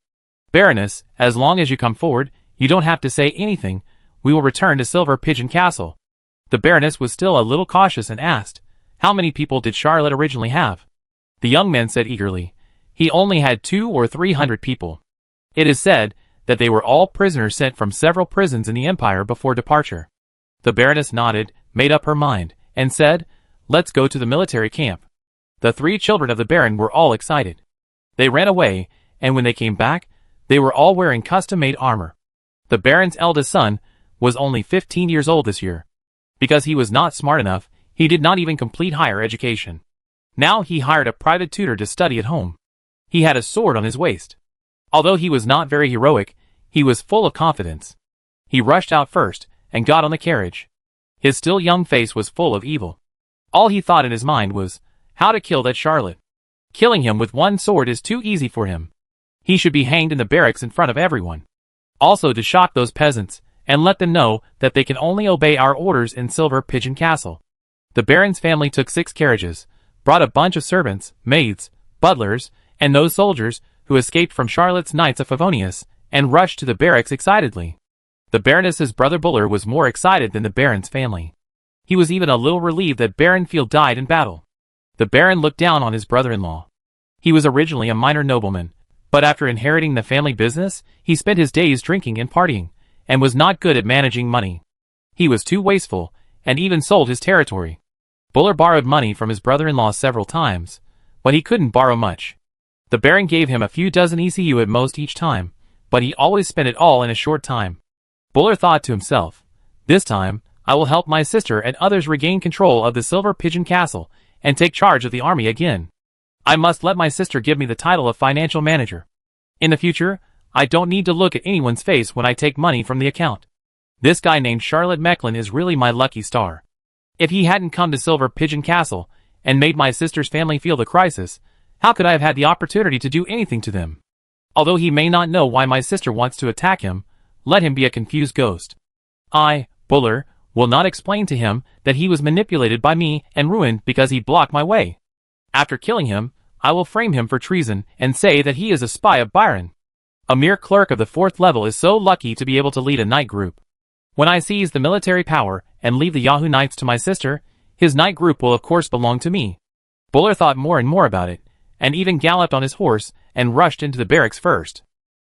Baroness, as long as you come forward, you don't have to say anything. We will return to Silver Pigeon Castle. The Baroness was still a little cautious and asked, "How many people did Charlotte originally have?" The young man said eagerly, "He only had 200 or 300 people. It is said that they were all prisoners sent from several prisons in the Empire before departure." The Baroness nodded, made up her mind, and said, "Let's go to the military camp." The 3 children of the Baron were all excited. They ran away, and when they came back, they were all wearing custom-made armor. The Baron's eldest son was only 15 years old this year. Because he was not smart enough, he did not even complete higher education. Now he hired a private tutor to study at home. He had a sword on his waist. Although he was not very heroic, he was full of confidence. He rushed out first, and got on the carriage. His still young face was full of evil. All he thought in his mind was, how to kill that Charlotte. Killing him with one sword is too easy for him. He should be hanged in the barracks in front of everyone. Also to shock those peasants, and let them know that they can only obey our orders in Silver Pigeon Castle. The Baron's family took 6 carriages, brought a bunch of servants, maids, butlers, and those soldiers who escaped from Charlotte's Knights of Favonius, and rushed to the barracks excitedly. The Baroness's brother Buller was more excited than the Baron's family. He was even a little relieved that Baron Field died in battle. The Baron looked down on his brother-in-law. He was originally a minor nobleman, but after inheriting the family business, he spent his days drinking and partying, and was not good at managing money. He was too wasteful, and even sold his territory. Buller borrowed money from his brother-in-law several times, but he couldn't borrow much. The Baron gave him a few dozen ECU at most each time, but he always spent it all in a short time. Buller thought to himself, "This time, I will help my sister and others regain control of the Silver Pigeon Castle, and take charge of the army again. I must let my sister give me the title of financial manager. In the future, I don't need to look at anyone's face when I take money from the account. This guy named Charlotte Mecklin is really my lucky star. If he hadn't come to Silver Pigeon Castle, and made my sister's family feel the crisis, how could I have had the opportunity to do anything to them? Although he may not know why my sister wants to attack him, let him be a confused ghost. I, Buller, will not explain to him that he was manipulated by me and ruined because he blocked my way. After killing him, I will frame him for treason and say that he is a spy of Byron. A mere clerk of the 4th level is so lucky to be able to lead a knight group. When I seize the military power and leave the Yahoo Knights to my sister, his knight group will of course belong to me." Buller thought more and more about it, and even galloped on his horse and rushed into the barracks first.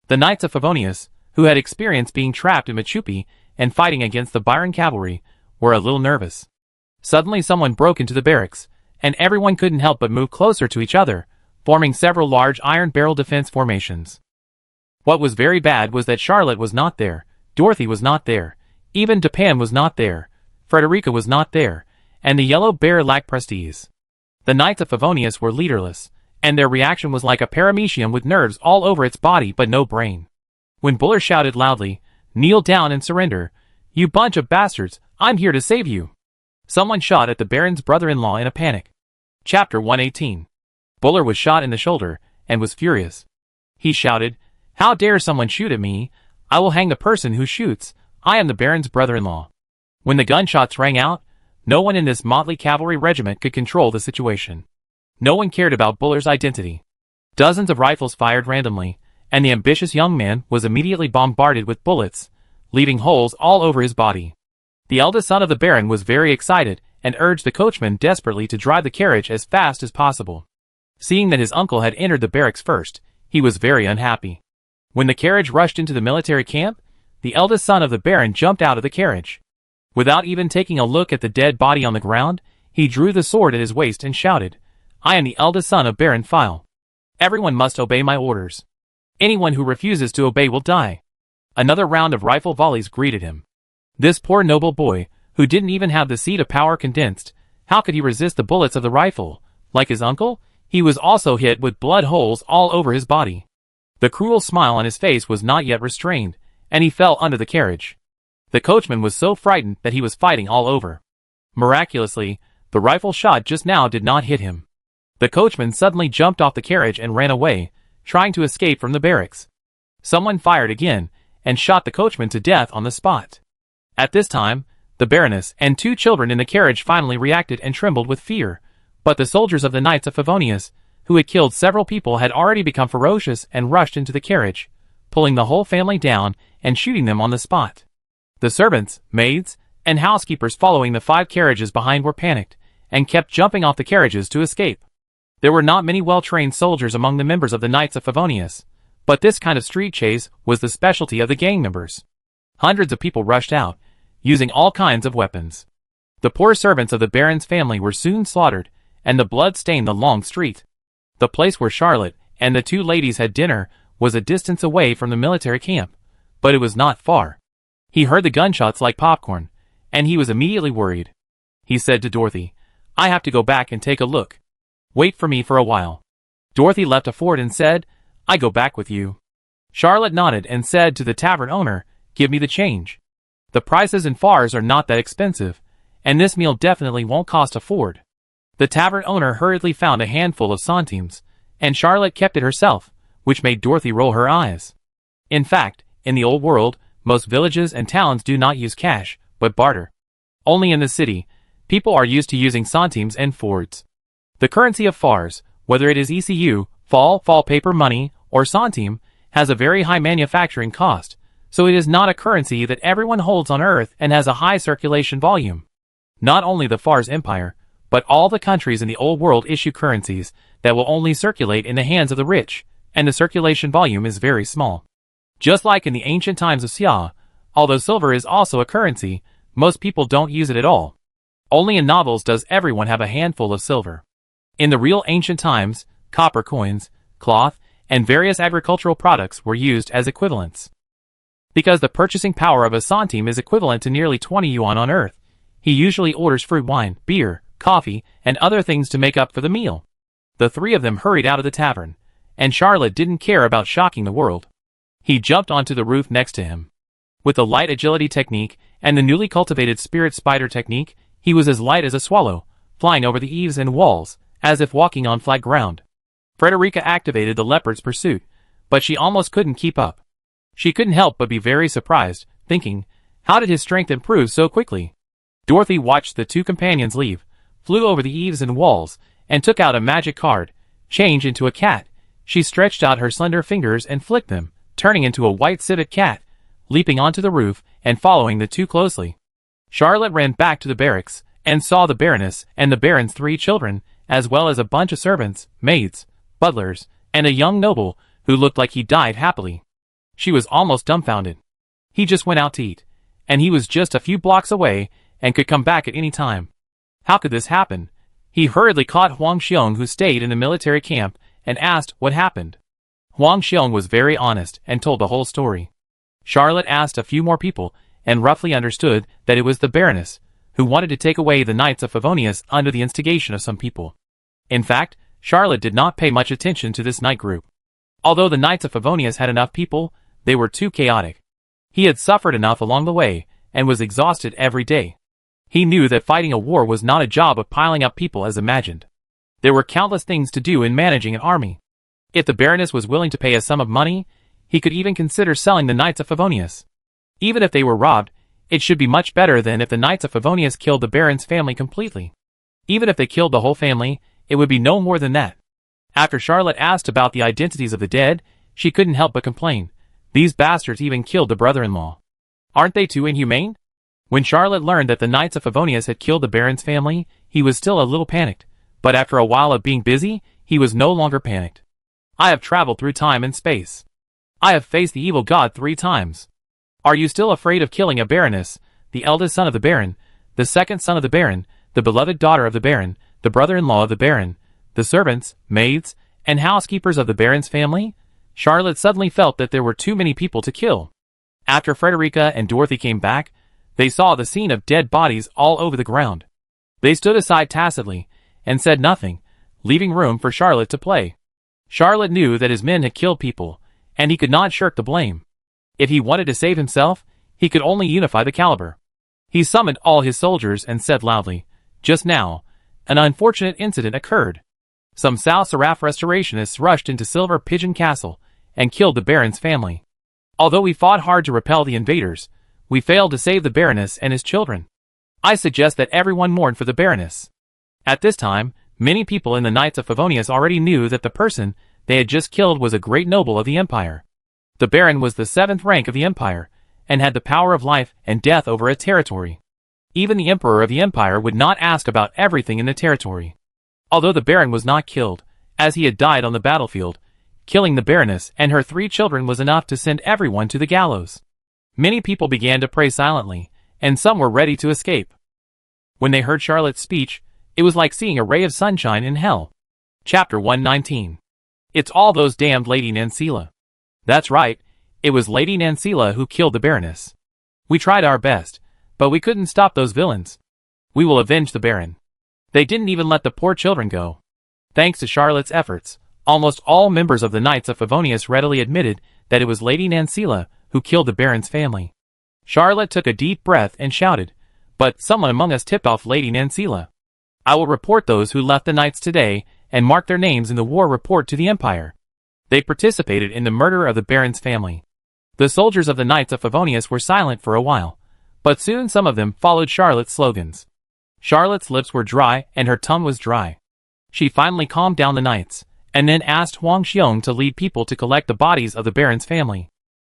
The Knights of Favonius, who had experience being trapped in Machupi and fighting against the Byron cavalry, were a little nervous. Suddenly someone broke into the barracks, and everyone couldn't help but move closer to each other, forming several large iron barrel defense formations. What was very bad was that Charlotte was not there, Dorothy was not there, even Japan was not there, Frederica was not there, and the yellow bear lacked prestige. The Knights of Favonius were leaderless, and their reaction was like a paramecium with nerves all over its body but no brain. When Buller shouted loudly, "Kneel down and surrender, you bunch of bastards, I'm here to save you," someone shot at the Baron's brother-in-law in a panic. Chapter 118. Buller was shot in the shoulder, and was furious. He shouted, "How dare someone shoot at me? I will hang the person who shoots, I am the Baron's brother-in-law." When the gunshots rang out, no one in this motley cavalry regiment could control the situation. No one cared about Buller's identity. Dozens of rifles fired randomly, and the ambitious young man was immediately bombarded with bullets, leaving holes all over his body. The eldest son of the Baron was very excited, and urged the coachman desperately to drive the carriage as fast as possible. Seeing that his uncle had entered the barracks first, he was very unhappy. When the carriage rushed into the military camp, the eldest son of the Baron jumped out of the carriage. Without even taking a look at the dead body on the ground, he drew the sword at his waist and shouted, "I am the eldest son of Baron File. Everyone must obey my orders. Anyone who refuses to obey will die." Another round of rifle volleys greeted him. This poor noble boy, who didn't even have the seat of power condensed, how could he resist the bullets of the rifle? Like his uncle, he was also hit with blood holes all over his body. The cruel smile on his face was not yet restrained, and he fell under the carriage. The coachman was so frightened that he was fighting all over. Miraculously, the rifle shot just now did not hit him. The coachman suddenly jumped off the carriage and ran away, trying to escape from the barracks. Someone fired again, and shot the coachman to death on the spot. At this time, the Baroness and 2 children in the carriage finally reacted and trembled with fear, but the soldiers of the Knights of Favonius, who had killed several people, had already become ferocious and rushed into the carriage, pulling the whole family down and shooting them on the spot. The servants, maids, and housekeepers following the 5 carriages behind were panicked, and kept jumping off the carriages to escape. There were not many well-trained soldiers among the members of the Knights of Favonius, but this kind of street chase was the specialty of the gang members. Hundreds of people rushed out, using all kinds of weapons. The poor servants of the Baron's family were soon slaughtered, and the blood stained the long street. The place where Charlotte and the 2 ladies had dinner was a distance away from the military camp, but it was not far. He heard the gunshots like popcorn, and he was immediately worried. He said to Dorothy, "I have to go back and take a look. Wait for me for a while." Dorothy left a fort and said, "I go back with you." Charlotte nodded and said to the tavern owner, "Give me the change. The prices in Fars are not that expensive, and this meal definitely won't cost a ford." The tavern owner hurriedly found a handful of centimes, and Charlotte kept it herself, which made Dorothy roll her eyes. In fact, in the old world, most villages and towns do not use cash, but barter. Only in the city, people are used to using centimes and fords. The currency of Fars, whether it is ECU, fall paper money, or centime, has a very high manufacturing cost, so it is not a currency that everyone holds on Earth and has a high circulation volume. Not only the Fars Empire, but all the countries in the old world issue currencies that will only circulate in the hands of the rich, and the circulation volume is very small. Just like in the ancient times of Xia, although silver is also a currency, most people don't use it at all. Only in novels does everyone have a handful of silver. In the real ancient times, copper coins, cloth, and various agricultural products were used as equivalents. Because the purchasing power of a centime is equivalent to nearly 20 yuan on Earth, he usually orders fruit wine, beer, coffee, and other things to make up for the meal. The 3 of them hurried out of the tavern, and Charlotte didn't care about shocking the world. He jumped onto the roof next to him. With the light agility technique and the newly cultivated spirit spider technique, he was as light as a swallow, flying over the eaves and walls, as if walking on flat ground. Frederica activated the leopard's pursuit, but she almost couldn't keep up. She couldn't help but be very surprised, thinking, how did his strength improve so quickly? Dorothy watched the 2 companions leave, flew over the eaves and walls, and took out a magic card, changed into a cat. She stretched out her slender fingers and flicked them, turning into a white civet cat, leaping onto the roof and following the 2 closely. Charlotte ran back to the barracks, and saw the Baroness and the Baron's 3 children, as well as a bunch of servants, maids, butlers, and a young noble, who looked like he died happily. She was almost dumbfounded. He just went out to eat, and he was just a few blocks away, and could come back at any time. How could this happen? He hurriedly caught Huang Xiong, who stayed in the military camp, and asked what happened. Huang Xiong was very honest and told the whole story. Charlotte asked a few more people, and roughly understood that it was the Baroness, who wanted to take away the Knights of Favonius under the instigation of some people. In fact, Charlotte did not pay much attention to this knight group. Although the Knights of Favonius had enough people, they were too chaotic. He had suffered enough along the way, and was exhausted every day. He knew that fighting a war was not a job of piling up people as imagined. There were countless things to do in managing an army. If the Baroness was willing to pay a sum of money, he could even consider selling the Knights of Favonius. Even if they were robbed, it should be much better than if the Knights of Favonius killed the Baron's family completely. Even if they killed the whole family, it would be no more than that. After Charlotte asked about the identities of the dead, she couldn't help but complain. These bastards even killed the brother-in-law. Aren't they too inhumane? When Charlotte learned that the Knights of Favonius had killed the Baron's family, he was still a little panicked, but after a while of being busy, he was no longer panicked. I have traveled through time and space. I have faced the evil god 3 times. Are you still afraid of killing a Baroness, the eldest son of the Baron, the second son of the Baron, the beloved daughter of the Baron, the brother-in-law of the Baron, the servants, maids, and housekeepers of the Baron's family? Charlotte suddenly felt that there were too many people to kill. After Frederica and Dorothy came back, they saw the scene of dead bodies all over the ground. They stood aside tacitly, and said nothing, leaving room for Charlotte to play. Charlotte knew that his men had killed people, and he could not shirk the blame. If he wanted to save himself, he could only unify the caliber. He summoned all his soldiers and said loudly, "Just now, an unfortunate incident occurred. Some South Seraph restorationists rushed into Silver Pigeon Castle and killed the Baron's family. Although we fought hard to repel the invaders, we failed to save the Baroness and his children. I suggest that everyone mourn for the Baroness." At this time, many people in the Knights of Favonius already knew that the person they had just killed was a great noble of the Empire. The Baron was the 7th rank of the Empire, and had the power of life and death over a territory. Even the Emperor of the Empire would not ask about everything in the territory. Although the Baron was not killed, as he had died on the battlefield, killing the Baroness and her 3 children was enough to send everyone to the gallows. Many people began to pray silently, and some were ready to escape. When they heard Charlotte's speech, it was like seeing a ray of sunshine in hell. Chapter 119. It's all those damned Lady Nancila. That's right, it was Lady Nancila who killed the Baroness. We tried our best, but we couldn't stop those villains. We will avenge the Baron. They didn't even let the poor children go. Thanks to Charlotte's efforts, almost all members of the Knights of Favonius readily admitted that it was Lady Nancila who killed the Baron's family. Charlotte took a deep breath and shouted, "But someone among us tipped off Lady Nancila. I will report those who left the Knights today, and mark their names in the war report to the Empire. They participated in the murder of the Baron's family." The soldiers of the Knights of Favonius were silent for a while, but soon some of them followed Charlotte's slogans. Charlotte's lips were dry and her tongue was dry. She finally calmed down the Knights, and then asked Huang Xiong to lead people to collect the bodies of the Baron's family.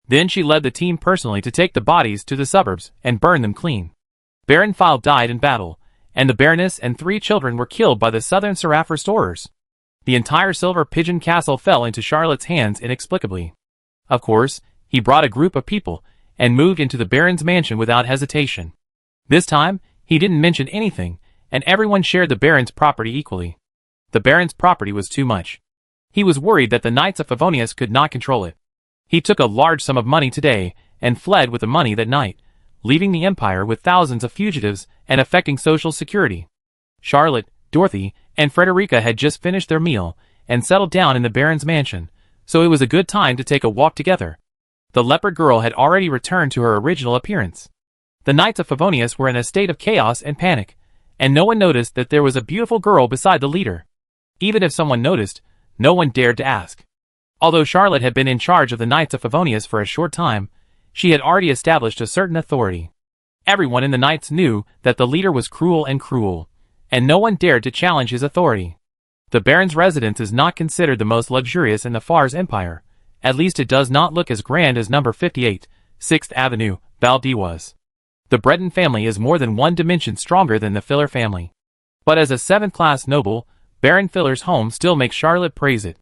Then she led the team personally to take the bodies to the suburbs and burn them clean. Baron File died in battle, and the Baroness and 3 children were killed by the Southern Seraph restorers. The entire Silver Pigeon Castle fell into Charlotte's hands inexplicably. Of course, he brought a group of people, and moved into the Baron's mansion without hesitation. This time, he didn't mention anything, and everyone shared the Baron's property equally. The Baron's property was too much. He was worried that the Knights of Favonius could not control it. He took a large sum of money today, and fled with the money that night, leaving the Empire with thousands of fugitives and affecting social security. Charlotte, Dorothy, and Frederica had just finished their meal, and settled down in the Baron's mansion, so it was a good time to take a walk together. The leopard girl had already returned to her original appearance. The Knights of Favonius were in a state of chaos and panic, and no one noticed that there was a beautiful girl beside the leader. Even if someone noticed, no one dared to ask. Although Charlotte had been in charge of the Knights of Favonius for a short time, she had already established a certain authority. Everyone in the Knights knew that the leader was cruel, and no one dared to challenge his authority. The Baron's residence is not considered the most luxurious in the Fars Empire. At least it does not look as grand as number 58, 6th Avenue, Valdez was. The Breton family is more than one dimension stronger than the Filler family. But as a 7th-class noble, Baron Filler's home still makes Charlotte praise it.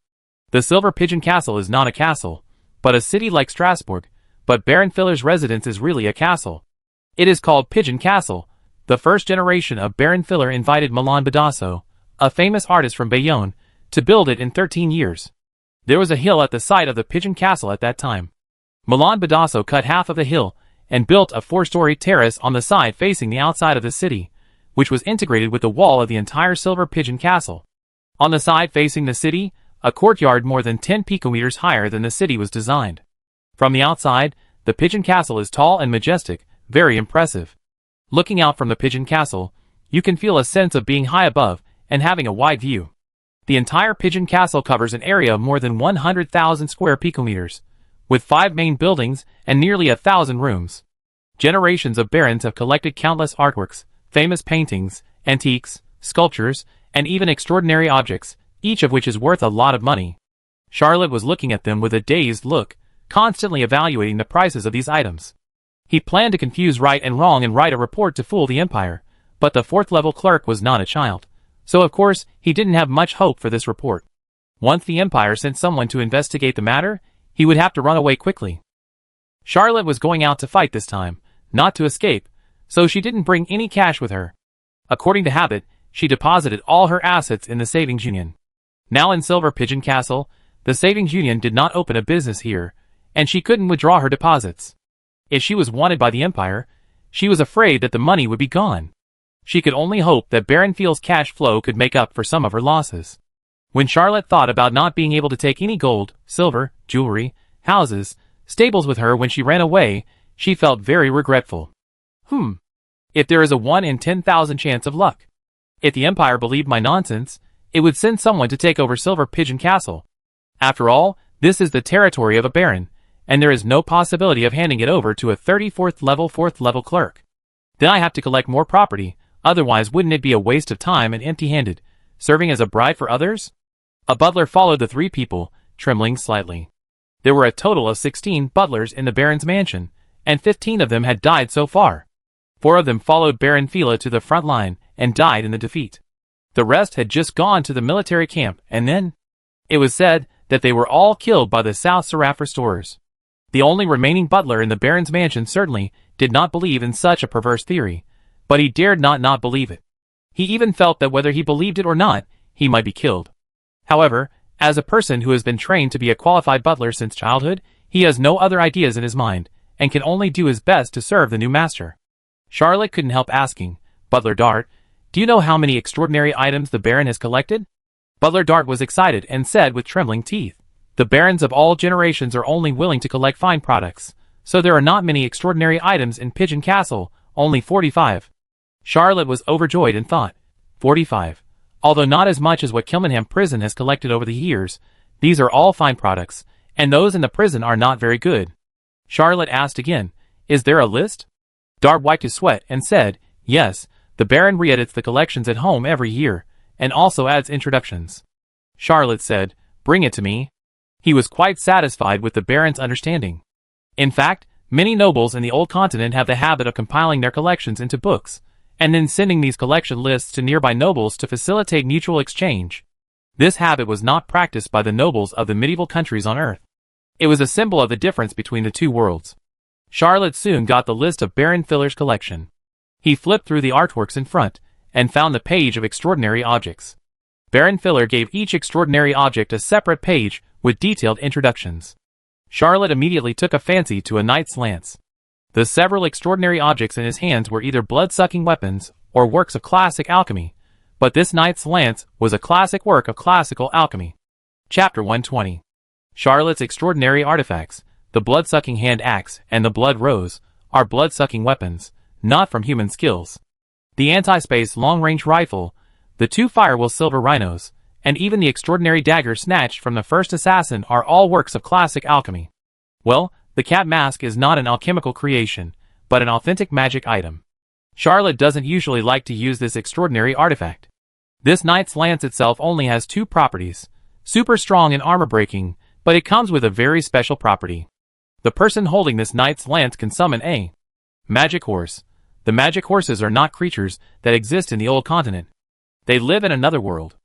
The Silver Pigeon Castle is not a castle, but a city like Strasbourg, but Baron Filler's residence is really a castle. It is called Pigeon Castle, The first generation of Baron Filler invited Milan Badasso, a famous artist from Bayonne, to build it in 13 years. There was a hill at the site of the Pigeon Castle at that time. Milan Badasso cut half of the hill and built a 4-story terrace on the side facing the outside of the city, which was integrated with the wall of the entire Silver Pigeon Castle. On the side facing the city, a courtyard more than 10 picometers higher than the city was designed. From the outside, the Pigeon Castle is tall and majestic, very impressive. Looking out from the Pigeon Castle, you can feel a sense of being high above and having a wide view. The entire Pigeon Castle covers an area of more than 100,000 square picometers, with 5 main buildings and nearly 1,000 rooms. Generations of barons have collected countless artworks, famous paintings, antiques, sculptures, and even extraordinary objects, each of which is worth a lot of money. Charlotte was looking at them with a dazed look, constantly evaluating the prices of these items. He planned to confuse right and wrong and write a report to fool the Empire, but the 4th-level clerk was not a child, so of course he didn't have much hope for this report. Once the Empire sent someone to investigate the matter, he would have to run away quickly. Charlotte was going out to fight this time, not to escape, so she didn't bring any cash with her. According to habit, she deposited all her assets in the Savings Union. Now in Silver Pigeon Castle, the Savings Union did not open a business here, and she couldn't withdraw her deposits. If she was wanted by the Empire, she was afraid that the money would be gone. She could only hope that Baron Field's cash flow could make up for some of her losses. When Charlotte thought about not being able to take any gold, silver, jewelry, houses, stables with her when she ran away, she felt very regretful. If there is a 1 in 10,000 chance of luck. If the Empire believed my nonsense, it would send someone to take over Silver Pigeon Castle. After all, this is the territory of a baron, and there is no possibility of handing it over to a 34th-level 4th-level clerk. Then I have to collect more property, otherwise wouldn't it be a waste of time and empty-handed, serving as a bride for others? A butler followed the 3 people, trembling slightly. There were a total of 16 butlers in the baron's mansion, and 15 of them had died so far. 4 of them followed Baron Fila to the front line and died in the defeat. The rest had just gone to the military camp, and then it was said that they were all killed by the South Seraph restorers. The only remaining butler in the baron's mansion certainly did not believe in such a perverse theory, but he dared not believe it. He even felt that whether he believed it or not, he might be killed. However, as a person who has been trained to be a qualified butler since childhood, he has no other ideas in his mind, and can only do his best to serve the new master. Charlotte couldn't help asking, "Butler Dart, do you know how many extraordinary items the Baron has collected?" Butler Dart was excited and said with trembling teeth, "The barons of all generations are only willing to collect fine products, so there are not many extraordinary items in Pigeon Castle, only 45. Charlotte was overjoyed and thought, 45. Although not as much as what Kilmanham Prison has collected over the years, these are all fine products, and those in the prison are not very good. Charlotte asked again, "Is there a list?" Dart wiped his sweat and said, "Yes, the Baron re-edits the collections at home every year, and also adds introductions." Charlotte said, "Bring it to me." He was quite satisfied with the Baron's understanding. In fact, many nobles in the old continent have the habit of compiling their collections into books, and then sending these collection lists to nearby nobles to facilitate mutual exchange. This habit was not practiced by the nobles of the medieval countries on Earth. It was a symbol of the difference between the two worlds. Charlotte soon got the list of Baron Filler's collection. He flipped through the artworks in front, and found the page of extraordinary objects. Baron Filler gave each extraordinary object a separate page with detailed introductions. Charlotte immediately took a fancy to a knight's lance. The several extraordinary objects in his hands were either blood-sucking weapons or works of classic alchemy, but this knight's lance was a classic work of classical alchemy. Chapter 120. Charlotte's extraordinary artifacts, the blood-sucking hand axe and the blood rose, are blood-sucking weapons, not from human skills. The anti-space long-range rifle, the 2 firewheel silver rhinos, and even the extraordinary dagger snatched from the first assassin are all works of classic alchemy. Well, the cat mask is not an alchemical creation, but an authentic magic item. Charlotte doesn't usually like to use this extraordinary artifact. This knight's lance itself only has 2 properties: super strong and armor breaking, but it comes with a very special property. The person holding this knight's lance can summon a magic horse. The magic horses are not creatures that exist in the old continent. They live in another world.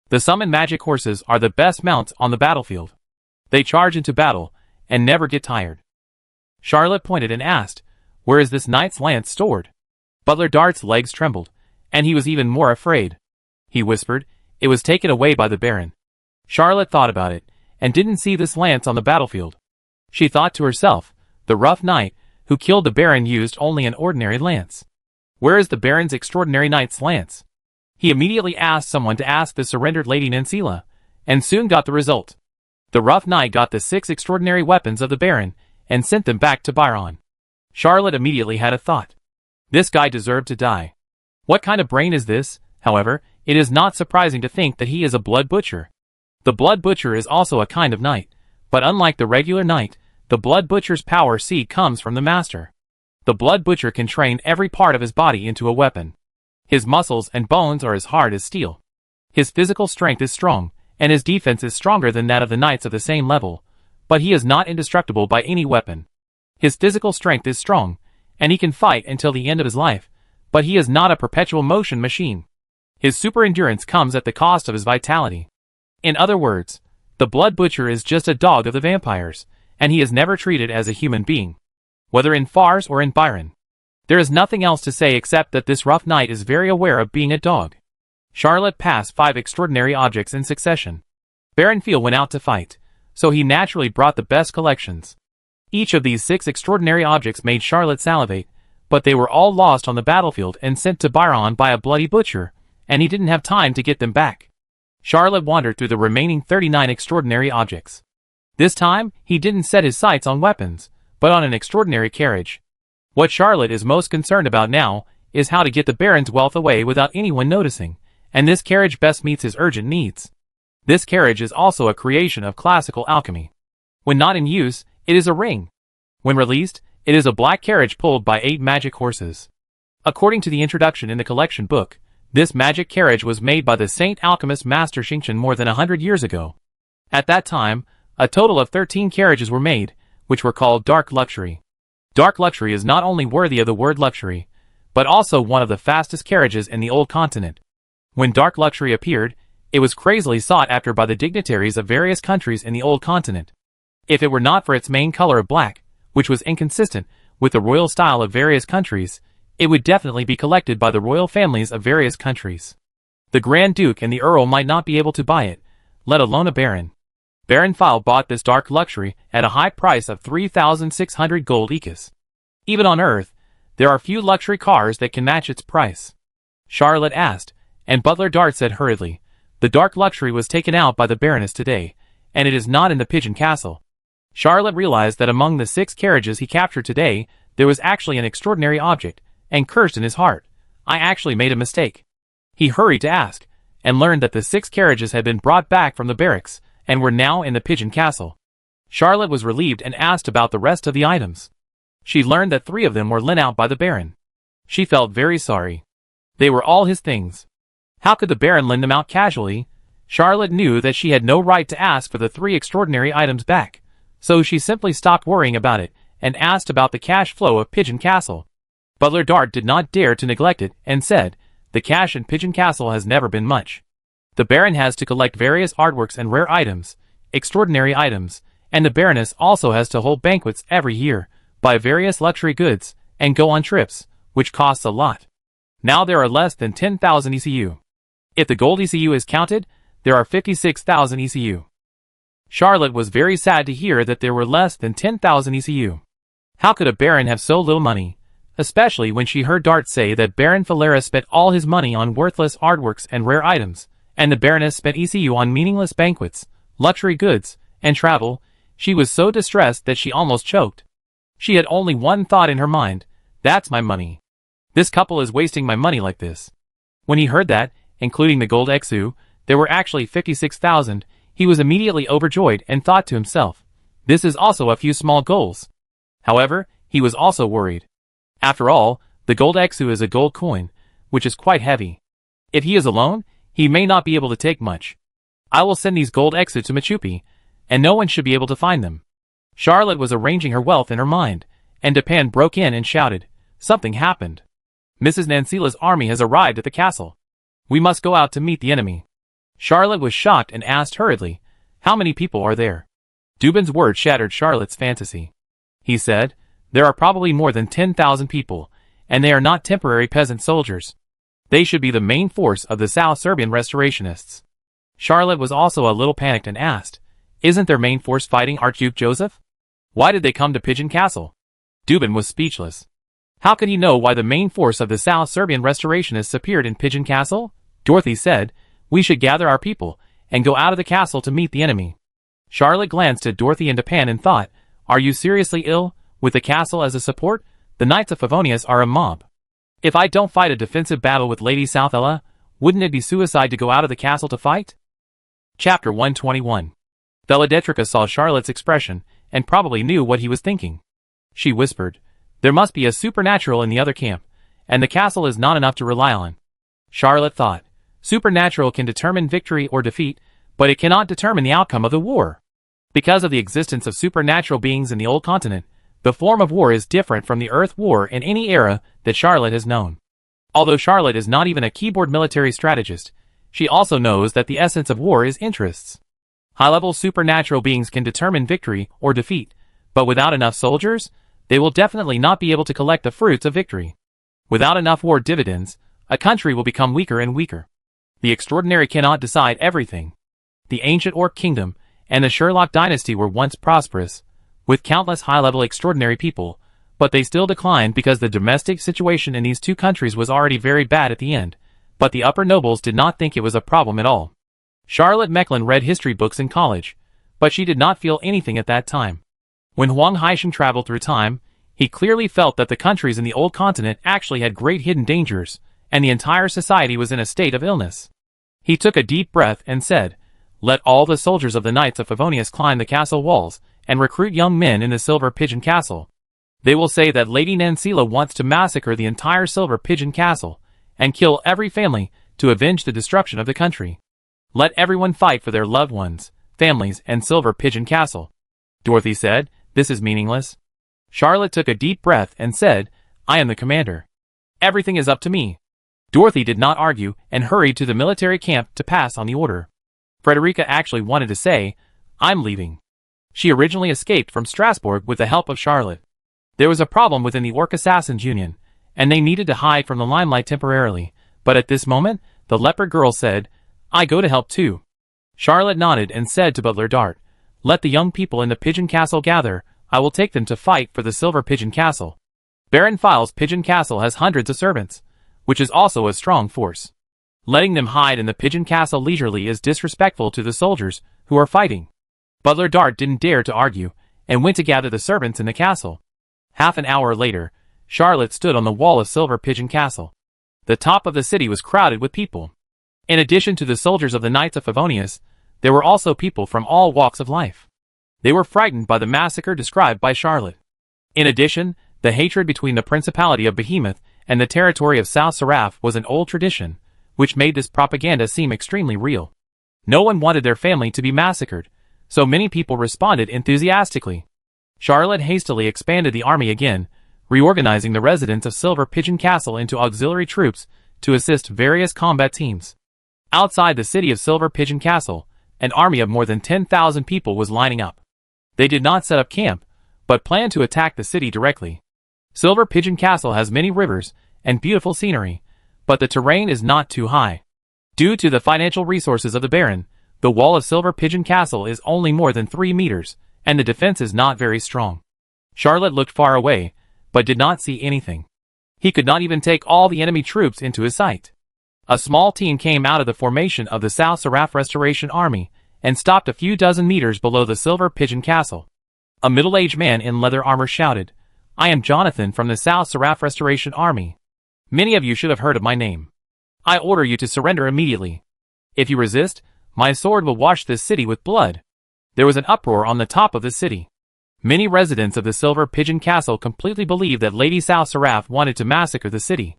The summoned magic horses are the best mounts on the battlefield. They charge into battle and never get tired. Charlotte pointed and asked, "Where is this knight's lance stored?" Butler Dart's legs trembled, and he was even more afraid. He whispered, "It was taken away by the Baron." Charlotte thought about it, and didn't see this lance on the battlefield. She thought to herself, the rough knight who killed the Baron used only an ordinary lance. Where is the Baron's extraordinary knight's lance? He immediately asked someone to ask the surrendered Lady Nancila, and soon got the result. The rough knight got the 6 extraordinary weapons of the Baron, and sent them back to Byron. Charlotte immediately had a thought. This guy deserved to die. What kind of brain is this? However, it is not surprising to think that he is a blood butcher. The blood butcher is also a kind of knight, but unlike the regular knight, the blood butcher's power seed comes from the master. The blood butcher can train every part of his body into a weapon. His muscles and bones are as hard as steel. His physical strength is strong, and his defense is stronger than that of the knights of the same level, but he is not indestructible by any weapon. His physical strength is strong, and he can fight until the end of his life, but he is not a perpetual motion machine. His super endurance comes at the cost of his vitality. In other words, the blood butcher is just a dog of the vampires, and he is never treated as a human being. Whether in Fars or in Byron. There is nothing else to say except that this rough knight is very aware of being a dog. Charlotte passed 5 extraordinary objects in succession. Baron Field went out to fight, so he naturally brought the best collections. Each of these 6 extraordinary objects made Charlotte salivate, but they were all lost on the battlefield and sent to Byron by a bloody butcher, and he didn't have time to get them back. Charlotte wandered through the remaining 39 extraordinary objects. This time, he didn't set his sights on weapons, but on an extraordinary carriage. What Charlotte is most concerned about now is how to get the Baron's wealth away without anyone noticing, and this carriage best meets his urgent needs. This carriage is also a creation of classical alchemy. When not in use, it is a ring. When released, it is a black carriage pulled by 8 magic horses. According to the introduction in the collection book, this magic carriage was made by the Saint Alchemist Master Xingqian more than 100 years ago. At that time, a total of 13 carriages were made, which were called Dark Luxury. Dark Luxury is not only worthy of the word luxury, but also one of the fastest carriages in the old continent. When Dark Luxury appeared, it was crazily sought after by the dignitaries of various countries in the old continent. If it were not for its main color of black, which was inconsistent with the royal style of various countries, it would definitely be collected by the royal families of various countries. The Grand Duke and the Earl might not be able to buy it, let alone a Baron. Baron File bought this Dark Luxury at a high price of 3,600 gold ekus. Even on Earth, there are few luxury cars that can match its price. Charlotte asked, and Butler Dart said hurriedly, "The Dark Luxury was taken out by the Baroness today, and it is not in the Pigeon Castle." Charlotte realized that among the 6 carriages he captured today, there was actually an extraordinary object, and cursed in his heart, "I actually made a mistake." He hurried to ask, and learned that the 6 carriages had been brought back from the barracks, and were now in the Pigeon Castle. Charlotte was relieved and asked about the rest of the items. She learned that 3 of them were lent out by the Baron. She felt very sorry. They were all his things. How could the Baron lend them out casually? Charlotte knew that she had no right to ask for the 3 extraordinary items back, so she simply stopped worrying about it, and asked about the cash flow of Pigeon Castle. Butler Dart did not dare to neglect it, and said, "The cash in Pigeon Castle has never been much. The Baron has to collect various artworks and rare items, extraordinary items, and the Baroness also has to hold banquets every year, buy various luxury goods, and go on trips, which costs a lot. Now there are less than 10,000 ECU. If the gold ECU is counted, there are 56,000 ECU. Charlotte was very sad to hear that there were less than 10,000 ECU. How could a Baron have so little money? Especially when she heard Dart say that Baron Valera spent all his money on worthless artworks and rare items, and the Baroness spent ECU on meaningless banquets, luxury goods, and travel. She was so distressed that she almost choked. She had only one thought in her mind, "That's my money. This couple is wasting my money like this." When he heard that, including the gold exu, there were actually 56,000, he was immediately overjoyed and thought to himself, "This is also a few small goals." However, he was also worried. After all, the gold exu is a gold coin, which is quite heavy. If he is alone, he may not be able to take much. I will send these gold exu to Machupi, and no one should be able to find them. Charlotte was arranging her wealth in her mind, and Dupin broke in and shouted, "Something happened. Mrs. Nancila's army has arrived at the castle. We must go out to meet the enemy." Charlotte was shocked and asked hurriedly, "How many people are there?" Dubin's word shattered Charlotte's fantasy. He said, "There are probably more than 10,000 people, and they are not temporary peasant soldiers. They should be the main force of the South Serbian restorationists. Charlotte was also a little panicked and asked, "Isn't their main force fighting Archduke Joseph? Why did they come to Pigeon Castle?" Dubin was speechless. How could he know why the main force of the South Serbian restorationists appeared in Pigeon Castle? Dorothy said, "We should gather our people and go out of the castle to meet the enemy." Charlotte glanced at Dorothy and Pan and thought, "Are you seriously ill? With the castle as a support? The Knights of Favonius are a mob. If I don't fight a defensive battle with Lady Southella, wouldn't it be suicide to go out of the castle to fight?" Chapter 121. Theladetrica saw Charlotte's expression and probably knew what he was thinking. She whispered, "There must be a supernatural in the other camp, and the castle is not enough to rely on." Charlotte thought, supernatural can determine victory or defeat, but it cannot determine the outcome of the war. Because of the existence of supernatural beings in the old continent, the form of war is different from the Earth War in any era that Charlotte has known. Although Charlotte is not even a keyboard military strategist, she also knows that the essence of war is interests. High-level supernatural beings can determine victory or defeat, but without enough soldiers, they will definitely not be able to collect the fruits of victory. Without enough war dividends, a country will become weaker and weaker. The extraordinary cannot decide everything. The ancient Orc kingdom and the Sherlock dynasty were once prosperous, with countless high-level extraordinary people, but they still declined because the domestic situation in these two countries was already very bad at the end, but the upper nobles did not think it was a problem at all. Charlotte Mecklin read history books in college, but she did not feel anything at that time. When Huang Haisheng traveled through time, he clearly felt that the countries in the old continent actually had great hidden dangers, and the entire society was in a state of illness. He took a deep breath and said, "Let all the soldiers of the Knights of Favonius climb the castle walls and recruit young men in the Silver Pigeon Castle. They will say that Lady Nancila wants to massacre the entire Silver Pigeon Castle and kill every family to avenge the destruction of the country. Let everyone fight for their loved ones, families, and Silver Pigeon Castle." Dorothy said, "This is meaningless." Charlotte took a deep breath and said, "I am the commander. Everything is up to me." Dorothy did not argue and hurried to the military camp to pass on the order. Frederica actually wanted to say, "I'm leaving." She originally escaped from Strasbourg with the help of Charlotte. There was a problem within the Orc Assassins Union, and they needed to hide from the limelight temporarily, but at this moment, the leopard girl said, "I go to help too." Charlotte nodded and said to Butler Dart, "Let the young people in the Pigeon Castle gather, I will take them to fight for the Silver Pigeon Castle." Baron File's Pigeon Castle has hundreds of servants, which is also a strong force. Letting them hide in the Pigeon Castle leisurely is disrespectful to the soldiers who are fighting. Butler Dart didn't dare to argue, and went to gather the servants in the castle. Half an hour later, Charlotte stood on the wall of Silver Pigeon Castle. The top of the city was crowded with people. In addition to the soldiers of the Knights of Favonius, there were also people from all walks of life. They were frightened by the massacre described by Charlotte. In addition, the hatred between the Principality of Behemoth and the territory of South Seraph was an old tradition, which made this propaganda seem extremely real. No one wanted their family to be massacred, so many people responded enthusiastically. Charlotte hastily expanded the army again, reorganizing the residents of Silver Pigeon Castle into auxiliary troops to assist various combat teams. Outside the city of Silver Pigeon Castle, an army of more than 10,000 people was lining up. They did not set up camp, but planned to attack the city directly. Silver Pigeon Castle has many rivers and beautiful scenery, but the terrain is not too high. Due to the financial resources of the Baron, the wall of Silver Pigeon Castle is only more than 3 meters, and the defense is not very strong. Charlotte looked far away, but did not see anything. He could not even take all the enemy troops into his sight. A small team came out of the formation of the South Seraph Restoration Army, and stopped a few dozen meters below the Silver Pigeon Castle. A middle-aged man in leather armor shouted, "I am Jonathan from the South Seraph Restoration Army. Many of you should have heard of my name. I order you to surrender immediately. If you resist, my sword will wash this city with blood." There was an uproar on the top of the city. Many residents of the Silver Pigeon Castle completely believed that Lady South Seraph wanted to massacre the city.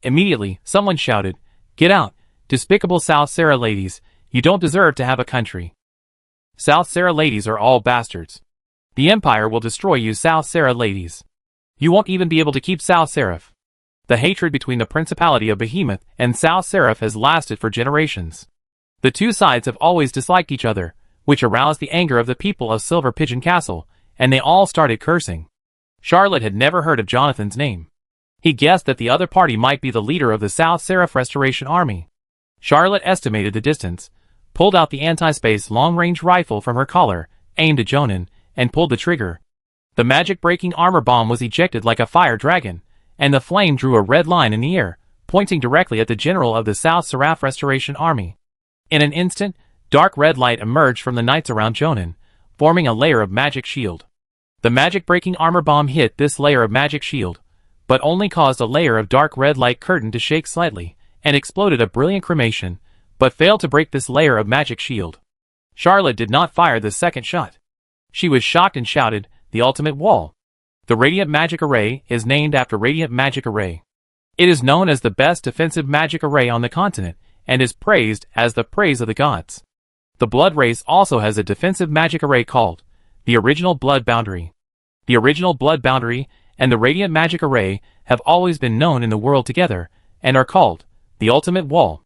Immediately, someone shouted, "Get out, despicable South Serra ladies, you don't deserve to have a country. South Serra ladies are all bastards. The Empire will destroy you South Serra ladies. You won't even be able to keep South Seraph." The hatred between the Principality of Behemoth and South Seraph has lasted for generations. The two sides have always disliked each other, which aroused the anger of the people of Silver Pigeon Castle, and they all started cursing. Charlotte had never heard of Jonathan's name. He guessed that the other party might be the leader of the South Seraph Restoration Army. Charlotte estimated the distance, pulled out the anti-space long-range rifle from her collar, aimed at Jonan, and pulled the trigger. The magic-breaking armor bomb was ejected like a fire dragon, and the flame drew a red line in the air, pointing directly at the general of the South Seraph Restoration Army. In an instant, dark red light emerged from the knights around Jonan, forming a layer of magic shield. The magic-breaking armor bomb hit this layer of magic shield, but only caused a layer of dark red light curtain to shake slightly, and exploded a brilliant cremation, but failed to break this layer of magic shield. Charlotte did not fire the second shot. She was shocked and shouted, "The ultimate wall!" The Radiant Magic Array is named after Radiant Magic Array. It is known as the best defensive magic array on the continent, and is praised as the praise of the gods. The Blood Race also has a defensive magic array called the Original Blood Boundary. The Original Blood Boundary and the Radiant Magic Array have always been known in the world together, and are called the Ultimate Wall.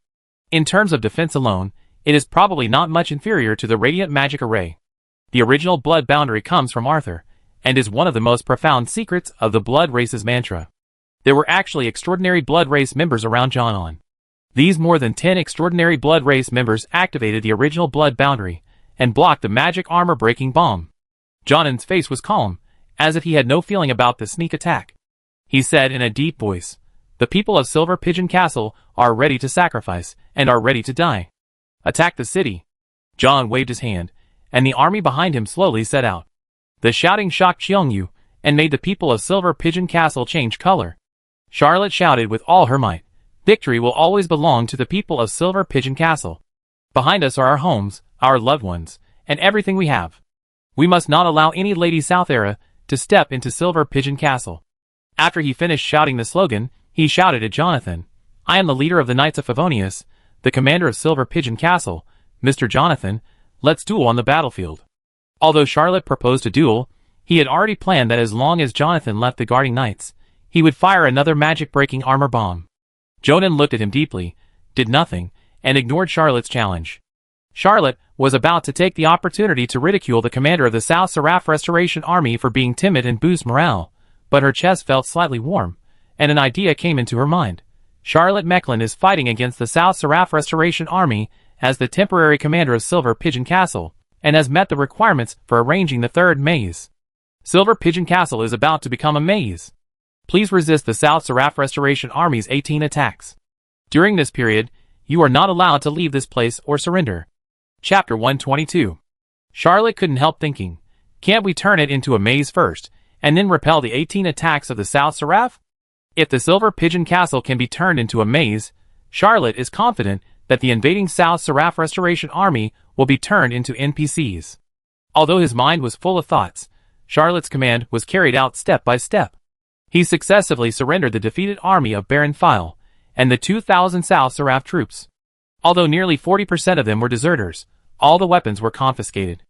In terms of defense alone, it is probably not much inferior to the Radiant Magic Array. The Original Blood Boundary comes from Arthur, and is one of the most profound secrets of the Blood Race's mantra. There were actually extraordinary Blood Race members around Jonan. These more than 10 extraordinary Blood Race members activated the Original Blood Boundary, and blocked the magic armor-breaking bomb. Jonan's face was calm, as if he had no feeling about the sneak attack. He said in a deep voice, "The people of Silver Pigeon Castle are ready to sacrifice, and are ready to die. Attack the city." John waved his hand, and the army behind him slowly set out. The shouting shocked Xiongyu, and made the people of Silver Pigeon Castle change color. Charlotte shouted with all her might, "Victory will always belong to the people of Silver Pigeon Castle. Behind us are our homes, our loved ones, and everything we have. We must not allow any Lady Southera to step into Silver Pigeon Castle." After he finished shouting the slogan, he shouted at Jonathan, "I am the leader of the Knights of Favonius, the commander of Silver Pigeon Castle. Mr. Jonathan, let's duel on the battlefield." Although Charlotte proposed a duel, he had already planned that as long as Jonathan left the guarding knights, he would fire another magic-breaking armor bomb. Jonan looked at him deeply, did nothing, and ignored Charlotte's challenge. Charlotte was about to take the opportunity to ridicule the commander of the South Seraph Restoration Army for being timid and boost morale, but her chest felt slightly warm, and an idea came into her mind. Charlotte Mecklin is fighting against the South Seraph Restoration Army as the temporary commander of Silver Pigeon Castle, and has met the requirements for arranging the third maze. Silver Pigeon Castle is about to become a maze. Please resist the South Seraph Restoration Army's 18 attacks. During this period, you are not allowed to leave this place or surrender. Chapter 122. Charlotte couldn't help thinking, can't we turn it into a maze first, and then repel the 18 attacks of the South Seraph? If the Silver Pigeon Castle can be turned into a maze, Charlotte is confident that the invading South Seraph Restoration Army will be turned into NPCs. Although his mind was full of thoughts, Charlotte's command was carried out step by step. He successively surrendered the defeated army of Baron File, and the 2,000 South Seraph troops. Although nearly 40% of them were deserters, all the weapons were confiscated.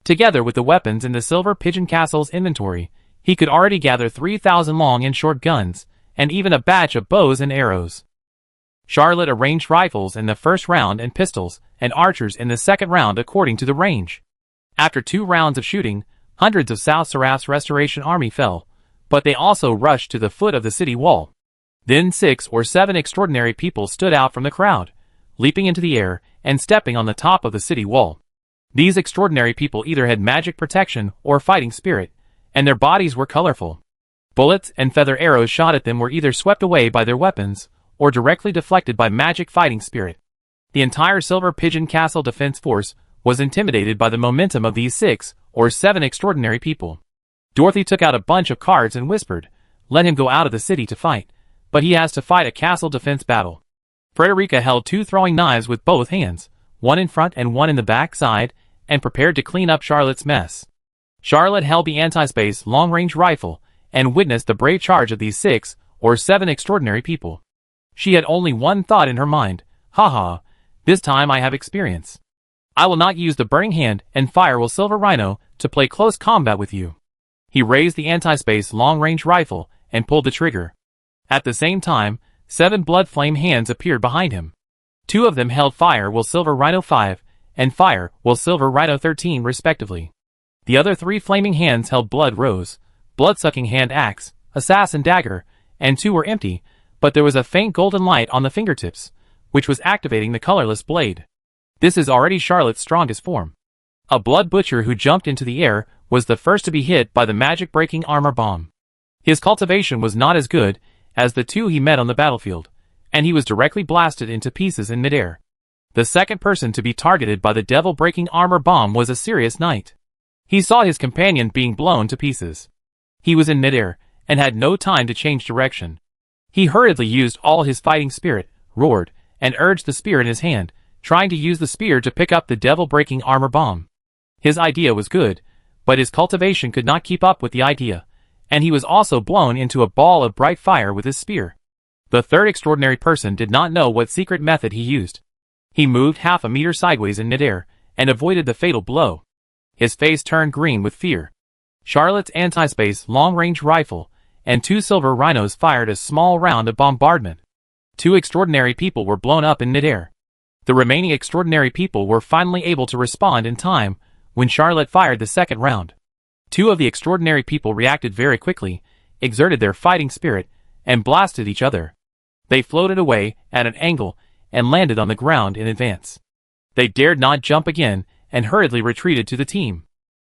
Together with the weapons in the Silver Pigeon Castle's inventory, he could already gather 3,000 long and short guns, and even a batch of bows and arrows. Charlotte arranged rifles in the first round and pistols and archers in the second round according to the range. After 2 rounds of shooting, hundreds of South Seraph's Restoration Army fell, but they also rushed to the foot of the city wall. Then 6 or 7 extraordinary people stood out from the crowd, leaping into the air and stepping on the top of the city wall. These extraordinary people either had magic protection or fighting spirit, and their bodies were colorful. Bullets and feather arrows shot at them were either swept away by their weapons, or directly deflected by magic fighting spirit. The entire Silver Pigeon Castle defense force was intimidated by the momentum of these 6 or 7 extraordinary people. Dorothy took out a bunch of cards and whispered, "Let him go out of the city to fight, but he has to fight a castle defense battle." Frederica held 2 throwing knives with both hands, one in front and one in the back side, and prepared to clean up Charlotte's mess. Charlotte held the anti-space long-range rifle and witnessed the brave charge of these 6 or 7 extraordinary people. She had only one thought in her mind, "Haha, this time I have experience. I will not use the burning hand and fire will Silver Rhino to play close combat with you." He raised the anti-space long-range rifle and pulled the trigger. At the same time, 7 blood flame hands appeared behind him. 2 of them held Fire Will Silver Rhino 5 and Fire Will Silver Rhino 13 respectively. The other 3 flaming hands held Blood Rose, Blood-Sucking Hand Axe, Assassin Dagger, and 2 were empty, but there was a faint golden light on the fingertips, which was activating the colorless blade. This is already Charlotte's strongest form. A blood butcher who jumped into the air was the first to be hit by the magic-breaking armor bomb. His cultivation was not as good as the 2 he met on the battlefield, and he was directly blasted into pieces in midair. The second person to be targeted by the devil-breaking armor bomb was a serious knight. He saw his companion being blown to pieces. He was in midair, and had no time to change direction. He hurriedly used all his fighting spirit, roared, and urged the spear in his hand, trying to use the spear to pick up the devil-breaking armor bomb. His idea was good, but his cultivation could not keep up with the idea, and he was also blown into a ball of bright fire with his spear. The third extraordinary person did not know what secret method he used. He moved half a meter sideways in midair, and avoided the fatal blow. His face turned green with fear. Charlotte's anti-space long-range rifle and 2 silver rhinos fired a small round of bombardment. 2 extraordinary people were blown up in midair. The remaining extraordinary people were finally able to respond in time when Charlotte fired the second round. 2 of the extraordinary people reacted very quickly, exerted their fighting spirit, and blasted each other. They floated away at an angle and landed on the ground in advance. They dared not jump again and hurriedly retreated to the team.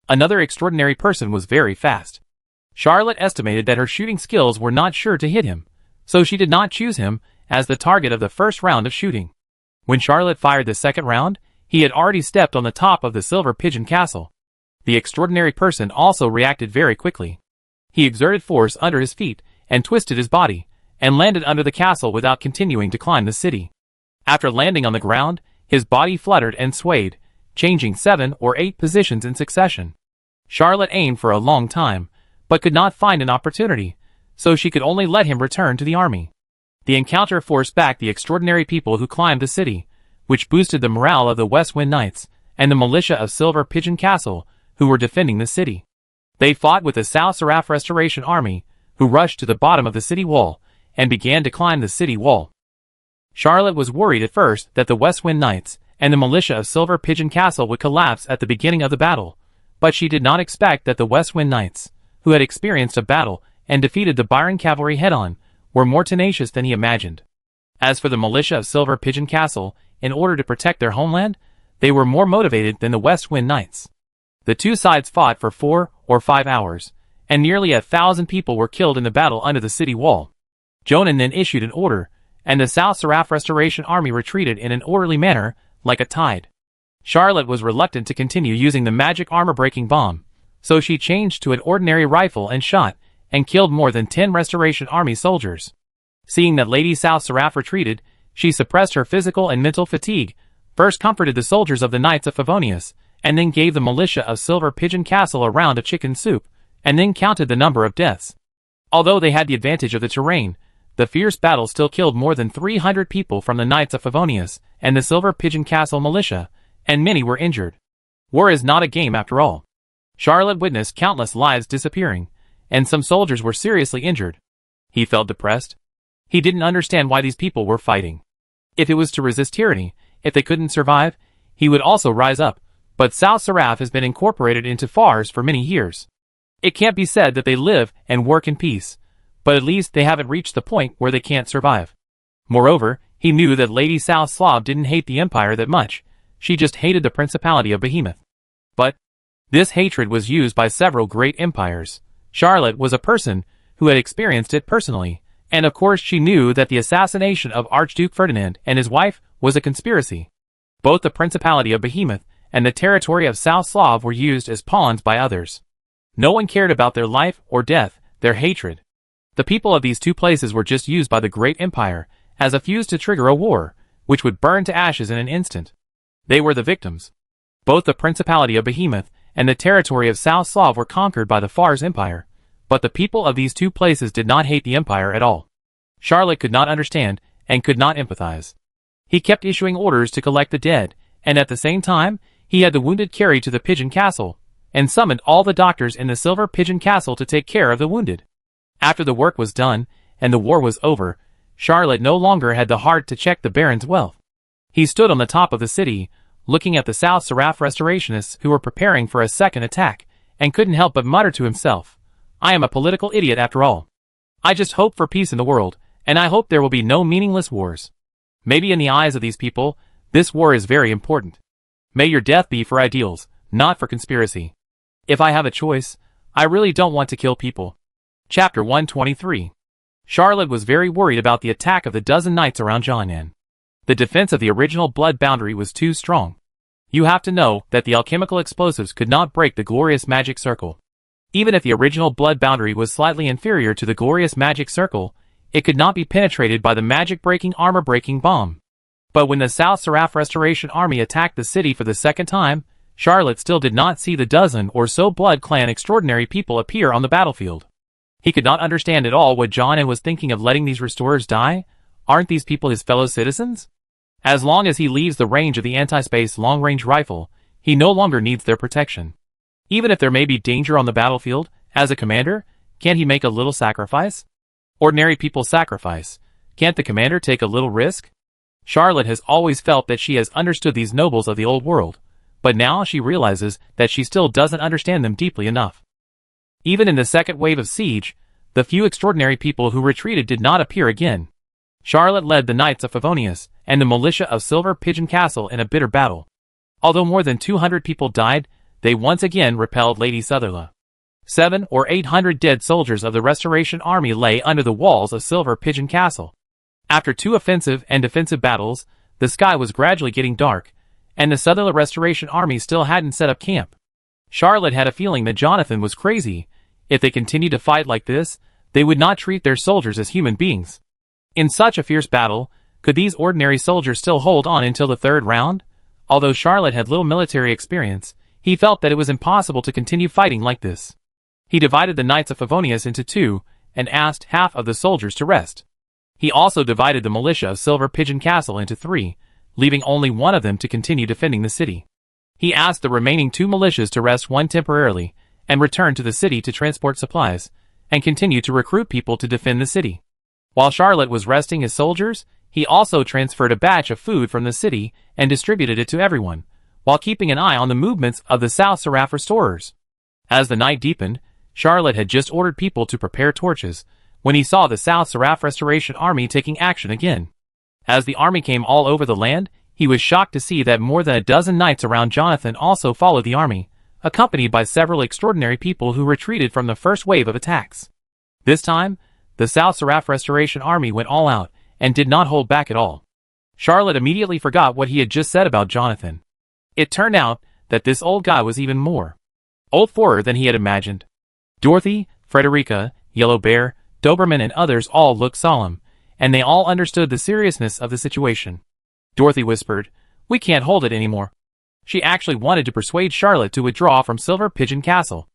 Another extraordinary person was very fast. Charlotte estimated that her shooting skills were not sure to hit him, so she did not choose him as the target of the first round of shooting. When Charlotte fired the second round, he had already stepped on the top of the silver pigeon castle. The extraordinary person also reacted very quickly. He exerted force under his feet and twisted his body, and landed under the castle without continuing to climb the city. After landing on the ground, his body fluttered and swayed, changing 7 or 8 positions in succession. Charlotte aimed for a long time, but could not find an opportunity, so she could only let him return to the army. The encounter forced back the extraordinary people who climbed the city, which boosted the morale of the West Wind Knights and the militia of Silver Pigeon Castle, who were defending the city. They fought with the South Seraph Restoration Army, who rushed to the bottom of the city wall and began to climb the city wall. Charlotte was worried at first that the West Wind Knights and the militia of Silver Pigeon Castle would collapse at the beginning of the battle, but she did not expect that the West Wind Knights, who had experienced a battle and defeated the Byron cavalry head-on, were more tenacious than he imagined. As for the militia of Silver Pigeon Castle, in order to protect their homeland, they were more motivated than the West Wind Knights. The 2 sides fought for 4 or 5 hours, and nearly 1,000 people were killed in the battle under the city wall. Jonan then issued an order, and the South Seraph Restoration Army retreated in an orderly manner, like a tide. Charlotte was reluctant to continue using the magic armor-breaking bomb, so she changed to an ordinary rifle and shot, and killed more than 10 Restoration Army soldiers. Seeing that Lady South Seraph retreated, she suppressed her physical and mental fatigue, first comforted the soldiers of the Knights of Favonius, and then gave the militia of Silver Pigeon Castle a round of chicken soup, and then counted the number of deaths. Although they had the advantage of the terrain, the fierce battle still killed more than 300 people from the Knights of Favonius and the Silver Pigeon Castle militia, and many were injured. War is not a game after all. Charlotte witnessed countless lives disappearing, and some soldiers were seriously injured. He felt depressed. He didn't understand why these people were fighting. If it was to resist tyranny, if they couldn't survive, he would also rise up, but South Seraph has been incorporated into Fars for many years. It can't be said that they live and work in peace, but at least they haven't reached the point where they can't survive. Moreover, he knew that Lady South Slav didn't hate the Empire that much, she just hated the Principality of Behemoth. But this hatred was used by several great empires. Charlotte was a person who had experienced it personally, and of course she knew that the assassination of Archduke Ferdinand and his wife was a conspiracy. Both the Principality of Behemoth and the territory of South Slav were used as pawns by others. No one cared about their life or death, their hatred. The people of these 2 places were just used by the great empire as a fuse to trigger a war, which would burn to ashes in an instant. They were the victims. Both the Principality of Behemoth and the territory of South Slav were conquered by the Fars Empire, but the people of these 2 places did not hate the Empire at all. Charlotte could not understand and could not empathize. He kept issuing orders to collect the dead, and at the same time, he had the wounded carried to the Pigeon Castle, and summoned all the doctors in the Silver Pigeon Castle to take care of the wounded. After the work was done, and the war was over, Charlotte no longer had the heart to check the Baron's wealth. He stood on the top of the city, looking at the South Seraph Restorationists who were preparing for a second attack, and couldn't help but mutter to himself, "I am a political idiot after all." I just hope for peace in the world, and I hope there will be no meaningless wars. Maybe in the eyes of these people, this war is very important. May your death be for ideals, not for conspiracy. If I have a choice, I really don't want to kill people. Chapter 123. Charlotte was very worried about the attack of the dozen knights around Johannan. The defense of the original blood boundary was too strong. You have to know that the alchemical explosives could not break the glorious magic circle. Even if the original blood boundary was slightly inferior to the glorious magic circle, it could not be penetrated by the magic-breaking armor-breaking bomb. But when the South Seraph Restoration Army attacked the city for the second time, Charlotte still did not see the dozen or so Blood Clan extraordinary people appear on the battlefield. He could not understand at all what Johannan was thinking of letting these restorers die. Aren't these people his fellow citizens? As long as he leaves the range of the anti-space long-range rifle, he no longer needs their protection. Even if there may be danger on the battlefield, as a commander, can't he make a little sacrifice? Ordinary people sacrifice. Can't the commander take a little risk? Charlotte has always felt that she has understood these nobles of the old world, but now she realizes that she still doesn't understand them deeply enough. Even in the second wave of siege, the few extraordinary people who retreated did not appear again. Charlotte led the Knights of Favonius and the militia of Silver Pigeon Castle in a bitter battle. Although more than 200 people died, they once again repelled Lady Sutherland. 700 or 800 dead soldiers of the Restoration Army lay under the walls of Silver Pigeon Castle. After 2 offensive and defensive battles, the sky was gradually getting dark, and the Sutherland Restoration Army still hadn't set up camp. Charlotte had a feeling that Jonathan was crazy. If they continued to fight like this, they would not treat their soldiers as human beings. In such a fierce battle, could these ordinary soldiers still hold on until the third round? Although Charlotte had little military experience, he felt that it was impossible to continue fighting like this. He divided the Knights of Favonius into 2, and asked half of the soldiers to rest. He also divided the militia of Silver Pigeon Castle into 3, leaving only one of them to continue defending the city. He asked the remaining 2 militias to rest one temporarily, and return to the city to transport supplies, and continue to recruit people to defend the city. While Charlotte was resting his soldiers, he also transferred a batch of food from the city and distributed it to everyone, while keeping an eye on the movements of the South Seraph restorers. As the night deepened, Charlotte had just ordered people to prepare torches, when he saw the South Seraph Restoration Army taking action again. As the army came all over the land, he was shocked to see that more than a dozen knights around Jonathan also followed the army, accompanied by several extraordinary people who retreated from the first wave of attacks. This time, the South Seraph Restoration Army went all out, and did not hold back at all. Charlotte immediately forgot what he had just said about Jonathan. It turned out that this old guy was even more old-forer than he had imagined. Dorothy, Frederica, Yellow Bear, Doberman and others all looked solemn, and they all understood the seriousness of the situation. Dorothy whispered, "We can't hold it anymore." She actually wanted to persuade Charlotte to withdraw from Silver Pigeon Castle.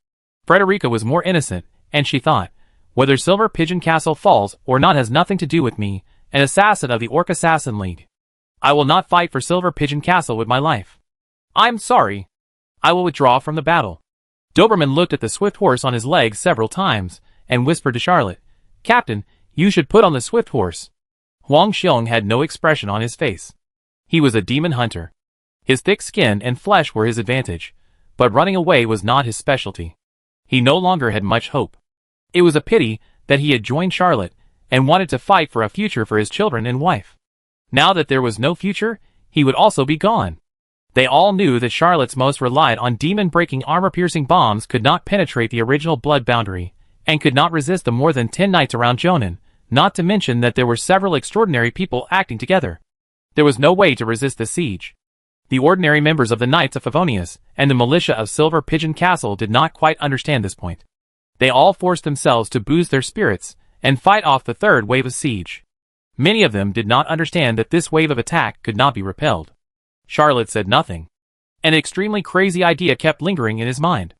Frederica was more innocent, and she thought, whether Silver Pigeon Castle falls or not has nothing to do with me, an assassin of the Orc Assassin League. I will not fight for Silver Pigeon Castle with my life. I'm sorry. I will withdraw from the battle. Doberman looked at the swift horse on his legs several times, and whispered to Charlotte, "Captain, you should put on the swift horse." Huang Xiong had no expression on his face. He was a demon hunter. His thick skin and flesh were his advantage, but running away was not his specialty. He no longer had much hope. It was a pity that he had joined Charlotte, and wanted to fight for a future for his children and wife. Now that there was no future, he would also be gone. They all knew that Charlotte's most relied on demon-breaking armor-piercing bombs could not penetrate the original blood boundary, and could not resist the more than 10 knights around Jonan, not to mention that there were several extraordinary people acting together. There was no way to resist the siege. The ordinary members of the Knights of Favonius and the militia of Silver Pigeon Castle did not quite understand this point. They all forced themselves to boost their spirits and fight off the third wave of siege. Many of them did not understand that this wave of attack could not be repelled. Charlotte said nothing. An extremely crazy idea kept lingering in his mind.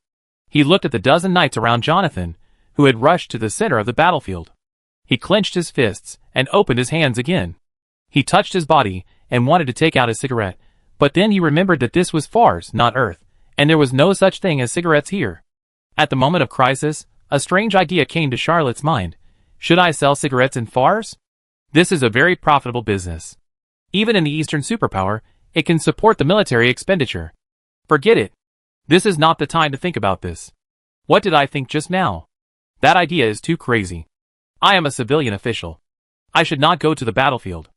He looked at the dozen knights around Jonathan, who had rushed to the center of the battlefield. He clenched his fists and opened his hands again. He touched his body and wanted to take out a cigarette, but then he remembered that this was Fars, not Earth, and there was no such thing as cigarettes here. At the moment of crisis, a strange idea came to Charlotte's mind. Should I sell cigarettes in Fars? This is a very profitable business. Even in the Eastern superpower, it can support the military expenditure. Forget it. This is not the time to think about this. What did I think just now? That idea is too crazy. I am a civilian official. I should not go to the battlefield.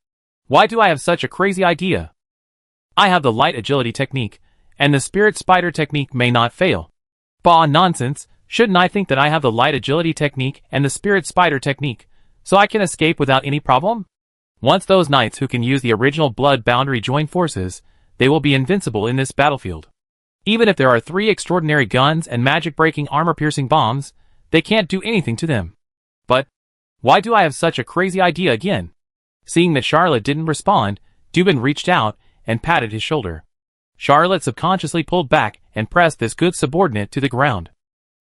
Why do I have such a crazy idea? I have the light agility technique, and the spirit spider technique may not fail. Bah, nonsense, shouldn't I think that I have the light agility technique and the spirit spider technique, so I can escape without any problem? Once those knights who can use the original blood boundary join forces, they will be invincible in this battlefield. Even if there are 3 extraordinary guns and magic-breaking armor-piercing bombs, they can't do anything to them. But why do I have such a crazy idea again? Seeing that Charlotte didn't respond, Dubin reached out and patted his shoulder. Charlotte subconsciously pulled back and pressed this good subordinate to the ground.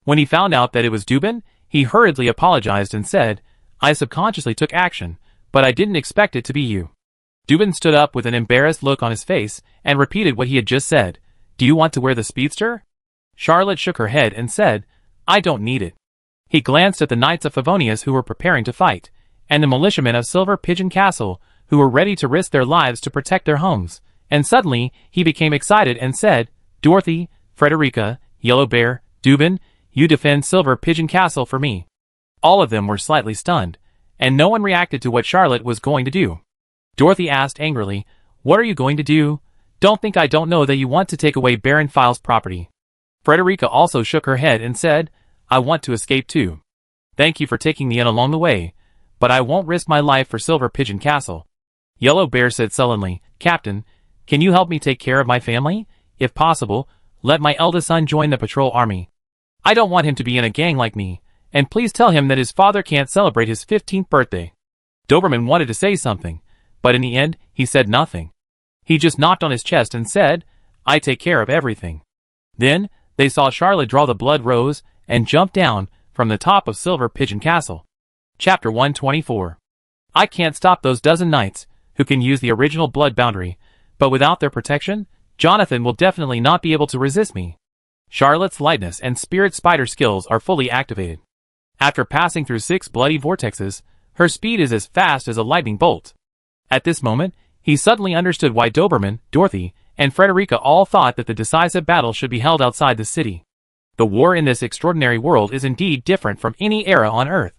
When he found out that it was Dubin, he hurriedly apologized and said, I subconsciously took action, but I didn't expect it to be you. Dubin stood up with an embarrassed look on his face and repeated what he had just said. Do you want to wear the speedster? Charlotte shook her head and said, I don't need it. He glanced at the knights of Favonius who were preparing to fight, and the militiamen of Silver Pigeon Castle who were ready to risk their lives to protect their homes, and suddenly he became excited and said, Dorothy, Frederica, Yellow Bear, Dubin, you defend Silver Pigeon Castle for me. All of them were slightly stunned, and no one reacted to what Charlotte was going to do. Dorothy asked angrily, What are you going to do? Don't think I don't know that you want to take away Baron File's property. Frederica also shook her head and said, I want to escape too. Thank you for taking me in along the way, but I won't risk my life for Silver Pigeon Castle. Yellow Bear said sullenly, Captain, can you help me take care of my family? If possible, let my eldest son join the patrol army. I don't want him to be in a gang like me, and please tell him that his father can't celebrate his 15th birthday. Doberman wanted to say something, but in the end, he said nothing. He just knocked on his chest and said, I take care of everything. Then, they saw Charlotte draw the blood rose and jump down from the top of Silver Pigeon Castle. Chapter 124. I can't stop those dozen knights who can use the original blood boundary, but without their protection, Jonathan will definitely not be able to resist me. Charlotte's lightness and spirit spider skills are fully activated. After passing through 6 bloody vortexes, her speed is as fast as a lightning bolt. At this moment, he suddenly understood why Doberman, Dorothy, and Frederica all thought that the decisive battle should be held outside the city. The war in this extraordinary world is indeed different from any era on Earth.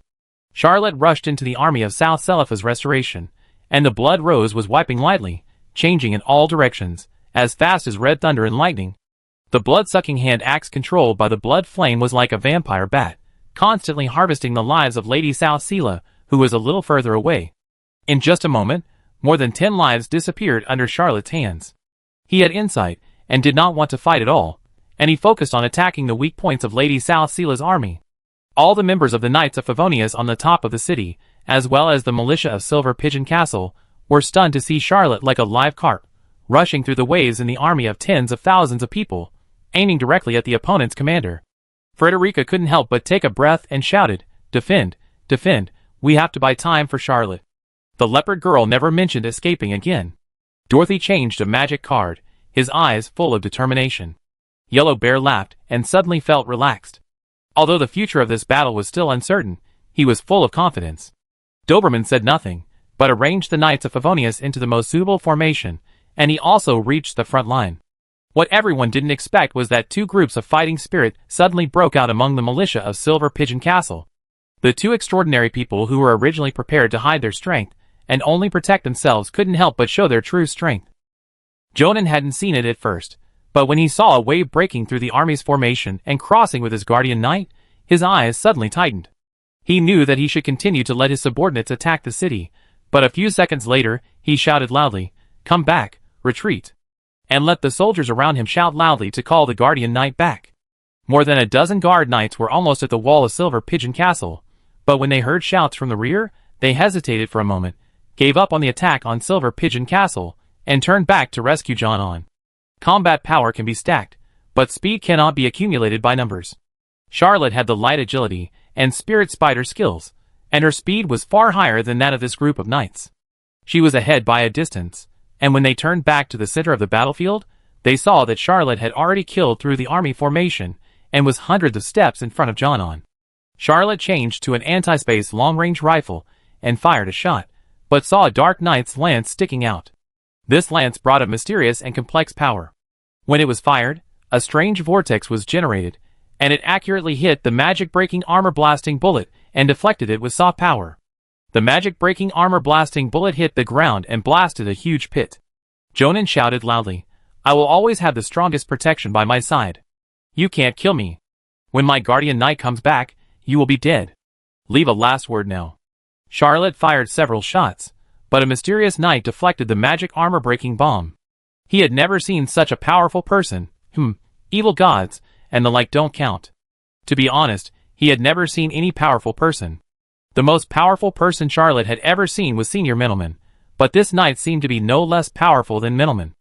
Charlotte rushed into the army of South Selipha's restoration, and the blood rose was wiping lightly, changing in all directions, as fast as red thunder and lightning. The blood-sucking hand axe controlled by the blood flame was like a vampire bat, constantly harvesting the lives of Lady South Sela, who was a little further away. In just a moment, more than 10 lives disappeared under Charlotte's hands. He had insight, and did not want to fight at all, and he focused on attacking the weak points of Lady South Sela's army. All the members of the Knights of Favonius on the top of the city, as well as the militia of Silver Pigeon Castle, were stunned to see Charlotte like a live carp, rushing through the waves in the army of tens of thousands of people, aiming directly at the opponent's commander. Frederica couldn't help but take a breath and shouted, Defend, defend, we have to buy time for Charlotte. The leopard girl never mentioned escaping again. Dorothy changed a magic card, his eyes full of determination. Yellow Bear laughed and suddenly felt relaxed. Although the future of this battle was still uncertain, he was full of confidence. Doberman said nothing, but arranged the Knights of Favonius into the most suitable formation, and he also reached the front line. What everyone didn't expect was that 2 groups of fighting spirit suddenly broke out among the militia of Silver Pigeon Castle. The 2 extraordinary people who were originally prepared to hide their strength and only protect themselves couldn't help but show their true strength. Jonan hadn't seen it at first, but when he saw a wave breaking through the army's formation and crossing with his guardian knight, his eyes suddenly tightened. He knew that he should continue to let his subordinates attack the city, but a few seconds later, he shouted loudly, Come back, retreat. And let the soldiers around him shout loudly to call the guardian knight back. More than a dozen guard knights were almost at the wall of Silver Pigeon Castle, but when they heard shouts from the rear, they hesitated for a moment, gave up on the attack on Silver Pigeon Castle, and turned back to rescue John. Combat power can be stacked, but speed cannot be accumulated by numbers. Charlotte had the light agility and spirit spider skills, and her speed was far higher than that of this group of knights. She was ahead by a distance, and when they turned back to the center of the battlefield, they saw that Charlotte had already killed through the army formation and was hundreds of steps in front of John. Charlotte changed to an anti-space long-range rifle and fired a shot, but saw a dark knight's lance sticking out. This lance brought a mysterious and complex power. When it was fired, a strange vortex was generated, and it accurately hit the magic-breaking armor-blasting bullet and deflected it with soft power. The magic-breaking armor-blasting bullet hit the ground and blasted a huge pit. Jonan shouted loudly, "I will always have the strongest protection by my side. You can't kill me. When my guardian knight comes back, you will be dead. Leave a last word now." Charlotte fired several shots, but a mysterious knight deflected the magic armor-breaking bomb. He had never seen such a powerful person. Evil gods, and the like don't count. To be honest, he had never seen any powerful person. The most powerful person Charlotte had ever seen was Senior Middleman, but this knight seemed to be no less powerful than Middleman.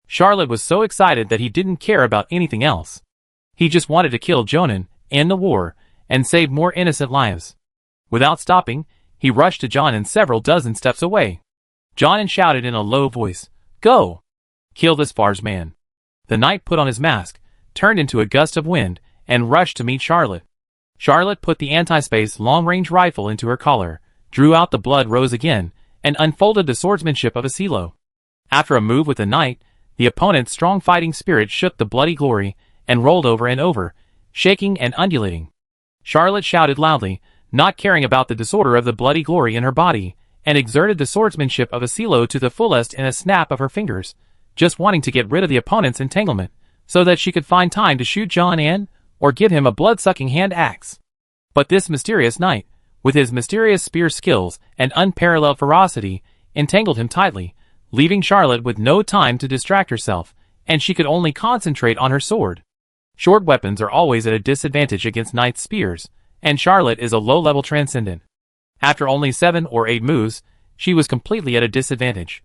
Charlotte was so excited that he didn't care about anything else. He just wanted to kill Jonan, end the war, and save more innocent lives. Without stopping, he rushed to Jonan several dozen steps away. Jonan shouted in a low voice, "Go! Kill this Far's man." The knight put on his mask, turned into a gust of wind, and rushed to meet Charlotte. Charlotte put the anti-space long-range rifle into her collar, drew out the blood rose again, and unfolded the swordsmanship of a Silo. After a move with the knight, the opponent's strong fighting spirit shook the bloody glory, and rolled over and over, shaking and undulating. Charlotte shouted loudly, not caring about the disorder of the bloody glory in her body, and exerted the swordsmanship of a Silo to the fullest in a snap of her fingers, just wanting to get rid of the opponent's entanglement, so that she could find time to shoot Jonan, or give him a blood-sucking hand axe. But this mysterious knight, with his mysterious spear skills and unparalleled ferocity, entangled him tightly, leaving Charlotte with no time to distract herself, and she could only concentrate on her sword. Short weapons are always at a disadvantage against knights' spears, and Charlotte is a low-level transcendent. After only 7 or 8 moves, she was completely at a disadvantage.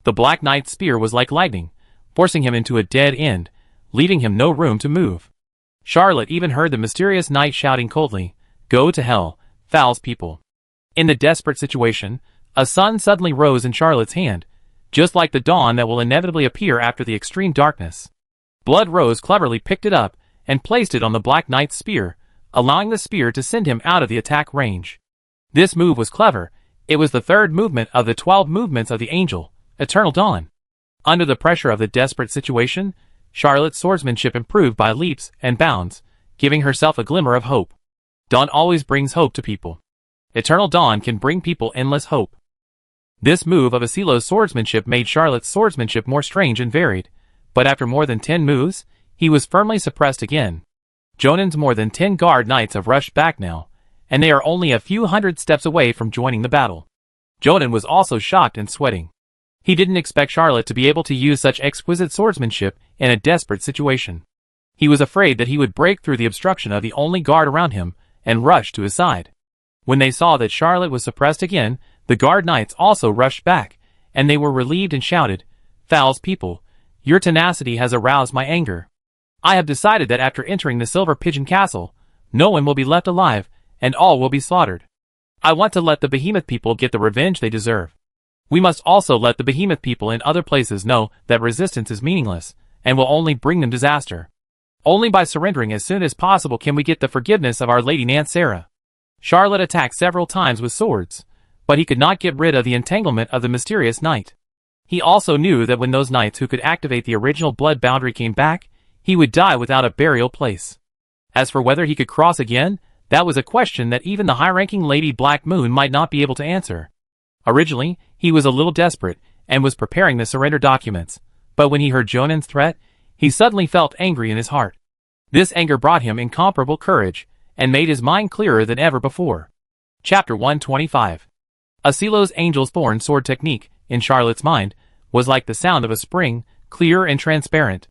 The Black Knight's spear was like lightning, forcing him into a dead end, leaving him no room to move. Charlotte even heard the mysterious knight shouting coldly, "Go to hell, Fowl's people." In the desperate situation, a sun suddenly rose in Charlotte's hand, just like the dawn that will inevitably appear after the extreme darkness. Blood Rose cleverly picked it up and placed it on the Black Knight's spear, allowing the spear to send him out of the attack range. This move was clever. It was the third movement of the 12 movements of the Angel, Eternal Dawn. Under the pressure of the desperate situation, Charlotte's swordsmanship improved by leaps and bounds, giving herself a glimmer of hope. Dawn always brings hope to people. Eternal Dawn can bring people endless hope. This move of Asilo's swordsmanship made Charlotte's swordsmanship more strange and varied, but after more than 10 moves, he was firmly suppressed again. Jonan's more than 10 guard knights have rushed back now, and they are only a few hundred steps away from joining the battle. Jonan was also shocked and sweating. He didn't expect Charlotte to be able to use such exquisite swordsmanship in a desperate situation. He was afraid that he would break through the obstruction of the only guard around him and rush to his side. When they saw that Charlotte was suppressed again, the guard knights also rushed back, and they were relieved and shouted, "Fowl's people, your tenacity has aroused my anger. I have decided that after entering the Silver Pigeon Castle, no one will be left alive, and all will be slaughtered. I want to let the Behemoth people get the revenge they deserve. We must also let the Behemoth people in other places know that resistance is meaningless, and will only bring them disaster. Only by surrendering as soon as possible can we get the forgiveness of Our Lady Nansera." Charlotte attacked several times with swords, but he could not get rid of the entanglement of the mysterious knight. He also knew that when those knights who could activate the original blood boundary came back, he would die without a burial place. As for whether he could cross again, that was a question that even the high-ranking Lady Black Moon might not be able to answer. Originally, he was a little desperate, and was preparing the surrender documents, but when he heard Jonan's threat, he suddenly felt angry in his heart. This anger brought him incomparable courage, and made his mind clearer than ever before. Chapter 125. Asilo's Angel's Thorn sword technique, in Charlotte's mind, was like the sound of a spring, clear and transparent.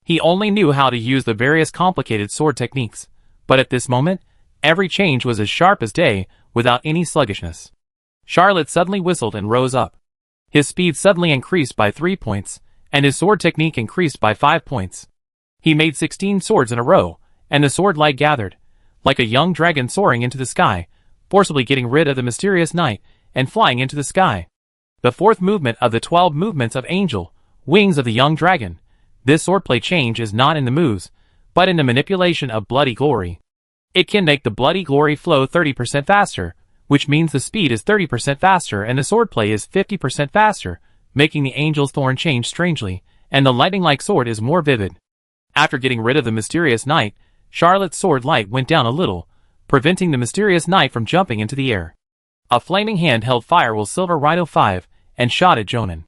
He only knew how to use the various complicated sword techniques, but at this moment, every change was as sharp as day, without any sluggishness. Charlotte suddenly whistled and rose up. His speed suddenly increased by 3 points, and his sword technique increased by 5 points. He made 16 swords in a row, and the sword light gathered, like a young dragon soaring into the sky, forcibly getting rid of the mysterious knight, and flying into the sky. The fourth movement of the 12 movements of Angel, Wings of the Young Dragon. This swordplay change is not in the moves, but in the manipulation of bloody glory. It can make the bloody glory flow 30% faster, which means the speed is 30% faster and the swordplay is 50% faster, making the Angel's Thorn change strangely, and the lightning-like sword is more vivid. After getting rid of the mysterious knight, Charlotte's sword light went down a little, preventing the mysterious knight from jumping into the air. A flaming hand held Firewall Silver Rhino 5 and shot at Jonan.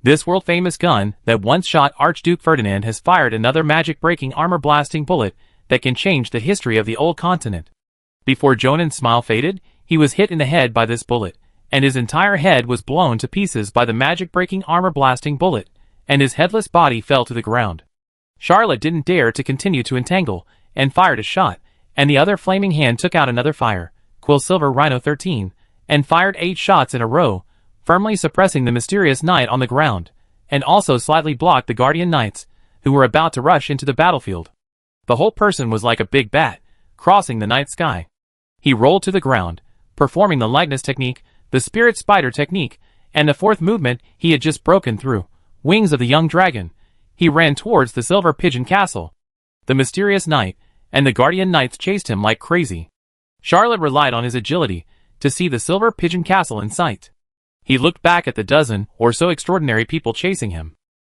This world-famous gun that once shot Archduke Ferdinand has fired another magic-breaking armor-blasting bullet that can change the history of the old continent. Before Jonan's smile faded, he was hit in the head by this bullet, and his entire head was blown to pieces by the magic-breaking armor-blasting bullet, and his headless body fell to the ground. Charlotte didn't dare to continue to entangle, and fired a shot, and the other flaming hand took out another fire, Quillsilver Rhino 13, and fired 8 shots in a row, firmly suppressing the mysterious knight on the ground, and also slightly blocked the Guardian Knights, who were about to rush into the battlefield. The whole person was like a big bat, crossing the night sky. He rolled to the ground, performing the lightness technique, the spirit spider technique, and the fourth movement he had just broken through, wings of the young dragon. He ran towards the Silver Pigeon Castle. The mysterious knight and the Guardian Knights chased him like crazy. Charlotte relied on his agility to see the Silver Pigeon Castle in sight. He looked back at the dozen or so extraordinary people chasing him.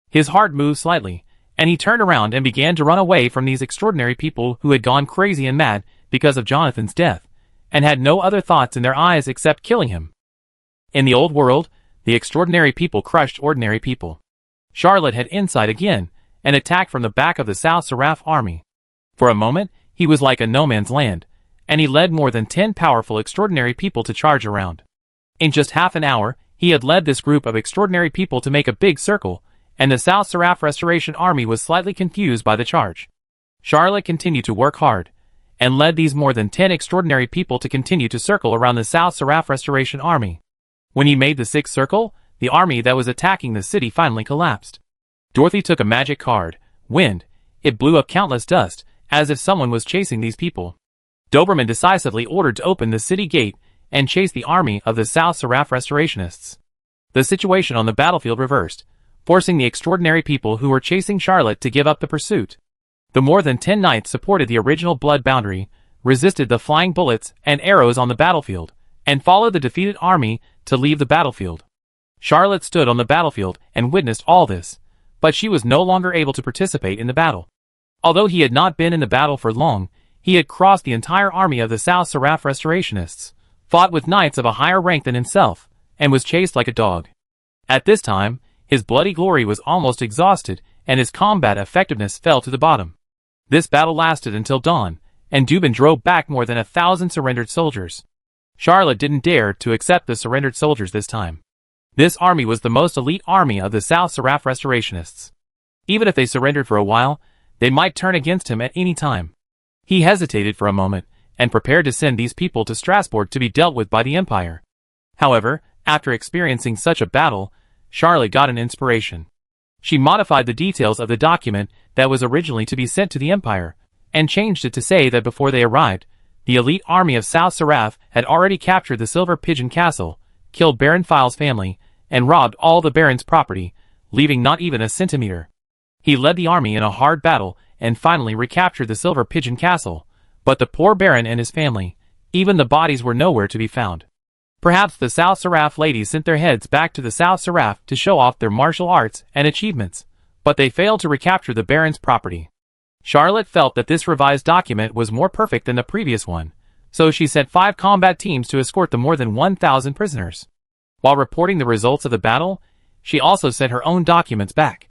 His heart moved slightly, and he turned around and began to run away from these extraordinary people who had gone crazy and mad because of Jonathan's death, and had no other thoughts in their eyes except killing him. In the old world, the extraordinary people crushed ordinary people. Charlotte had insight again, and attacked from the back of the South Seraph army. For a moment, he was like a no-man's land, and he led more than 10 powerful extraordinary people to charge around. In just half an hour, he had led this group of extraordinary people to make a big circle, and the South Seraph Restoration Army was slightly confused by the charge. Charlotte continued to work hard, and led these more than 10 extraordinary people to continue to circle around the South Seraph Restoration Army. When he made the 6th circle, the army that was attacking the city finally collapsed. Dorothy took a magic card, Wind. It blew up countless dust, as if someone was chasing these people. Doberman decisively ordered to open the city gate and chase the army of the South Seraph Restorationists. The situation on the battlefield reversed, forcing the extraordinary people who were chasing Charlotte to give up the pursuit. The more than 10 knights supported the original blood boundary, resisted the flying bullets and arrows on the battlefield, and followed the defeated army to leave the battlefield. Charlotte stood on the battlefield and witnessed all this, but she was no longer able to participate in the battle. Although he had not been in the battle for long, he had crossed the entire army of the South Seraph Restorationists, fought with knights of a higher rank than himself, and was chased like a dog. At this time, his bloody glory was almost exhausted, and his combat effectiveness fell to the bottom. This battle lasted until dawn, and Dubin drove back more than 1,000 surrendered soldiers. Charlotte didn't dare to accept the surrendered soldiers this time. This army was the most elite army of the South Seraph Restorationists. Even if they surrendered for a while, they might turn against him at any time. He hesitated for a moment, and prepared to send these people to Strasbourg to be dealt with by the Empire. However, after experiencing such a battle, Charlotte got an inspiration. She modified the details of the document that was originally to be sent to the Empire, and changed it to say that before they arrived, the elite army of South Seraph had already captured the Silver Pigeon Castle, killed Baron File's family, and robbed all the Baron's property, leaving not even a centimeter. He led the army in a hard battle, and finally recaptured the Silver Pigeon Castle, but the poor Baron and his family, even the bodies were nowhere to be found. Perhaps the South Seraph ladies sent their heads back to the South Seraph to show off their martial arts and achievements, but they failed to recapture the Baron's property. Charlotte felt that this revised document was more perfect than the previous one, so she sent 5 combat teams to escort the more than 1,000 prisoners. While reporting the results of the battle, she also sent her own documents back.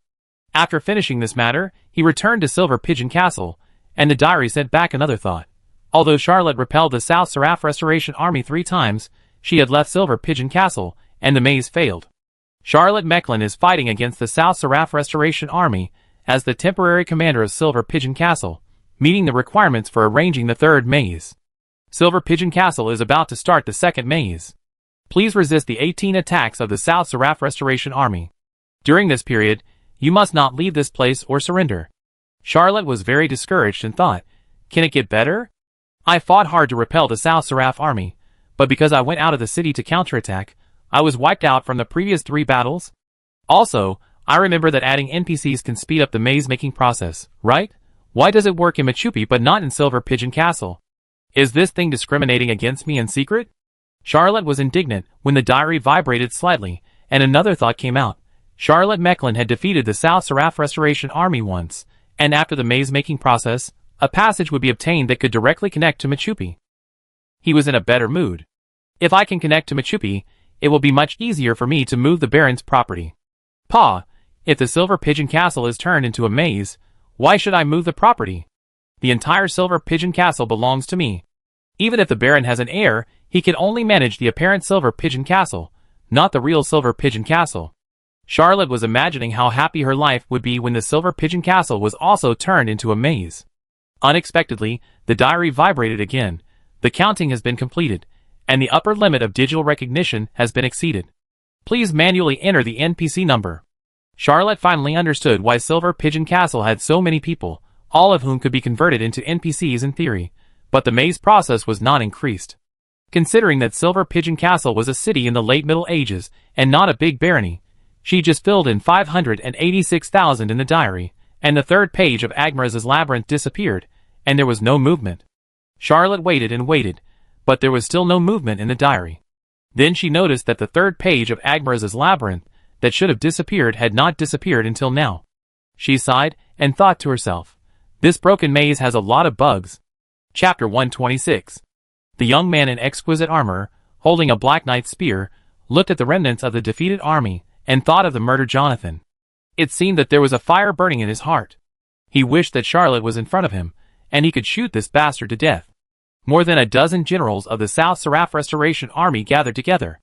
After finishing this matter, he returned to Silver Pigeon Castle, and the diary sent back another thought. Although Charlotte repelled the South Seraph Restoration Army 3 times, she had left Silver Pigeon Castle, and the maze failed. Charlotte Mecklin is fighting against the South Seraph Restoration Army as the temporary commander of Silver Pigeon Castle, meeting the requirements for arranging the 3rd maze. Silver Pigeon Castle is about to start the 2nd maze. Please resist the 18 attacks of the South Seraph Restoration Army. During this period, you must not leave this place or surrender. Charlotte was very discouraged and thought, can it get better? I fought hard to repel the South Seraph army, but because I went out of the city to counterattack, I was wiped out from the previous 3 battles. Also, I remember that adding NPCs can speed up the maze-making process, right? Why does it work in Machupi but not in Silver Pigeon Castle? Is this thing discriminating against me in secret? Charlotte was indignant when the diary vibrated slightly, and another thought came out. Charlotte Mecklin had defeated the South Seraph Restoration Army once, and after the maze-making process, a passage would be obtained that could directly connect to Machupi. He was in a better mood. If I can connect to Machupi, it will be much easier for me to move the Baron's property. Pa, if the Silver Pigeon Castle is turned into a maze, why should I move the property? The entire Silver Pigeon Castle belongs to me. Even if the Baron has an heir, he can only manage the apparent Silver Pigeon Castle, not the real Silver Pigeon Castle. Charlotte was imagining how happy her life would be when the Silver Pigeon Castle was also turned into a maze. Unexpectedly, the diary vibrated again. The counting has been completed, and the upper limit of digital recognition has been exceeded. Please manually enter the NPC number. Charlotte finally understood why Silver Pigeon Castle had so many people, all of whom could be converted into NPCs in theory, but the maze process was not increased. Considering that Silver Pigeon Castle was a city in the late Middle Ages and not a big barony, she just filled in 586,000 in the diary, and the third page of Agmaraz's labyrinth disappeared, and there was no movement. Charlotte waited and waited, but there was still no movement in the diary. Then she noticed that the third page of Agmaraz's labyrinth, that should have disappeared, had not disappeared until now. She sighed, and thought to herself, this broken maze has a lot of bugs. Chapter 126. The young man in exquisite armor, holding a Black Knight's spear, looked at the remnants of the defeated army, and thought of the murdered Jonathan. It seemed that there was a fire burning in his heart. He wished that Charlotte was in front of him, and he could shoot this bastard to death. More than a dozen generals of the South Seraph Restoration Army gathered together.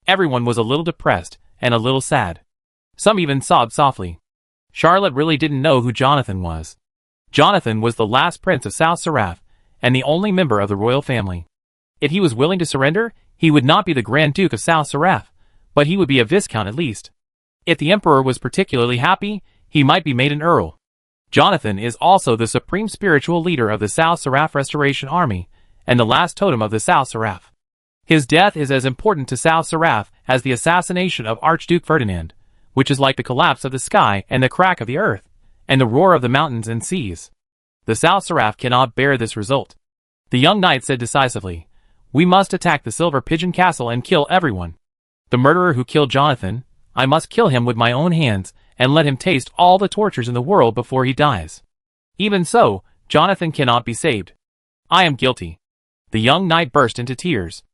Everyone was a little depressed, and a little sad. Some even sobbed softly. Charlotte really didn't know who Jonathan was. Jonathan was the last prince of South Seraph, and the only member of the royal family. If he was willing to surrender, he would not be the Grand Duke of South Seraph, but he would be a Viscount at least. If the Emperor was particularly happy, he might be made an Earl. Jonathan is also the supreme spiritual leader of the South Seraph Restoration Army, and the last totem of the South Seraph. His death is as important to South Seraph as the assassination of Archduke Ferdinand, which is like the collapse of the sky and the crack of the earth, and the roar of the mountains and seas. The South Seraph cannot bear this result. The young knight said decisively, we must attack the Silver Pigeon Castle and kill everyone. The murderer who killed Jonathan, I must kill him with my own hands, and let him taste all the tortures in the world before he dies. Even so, Jonathan cannot be saved. I am guilty. The young knight burst into tears.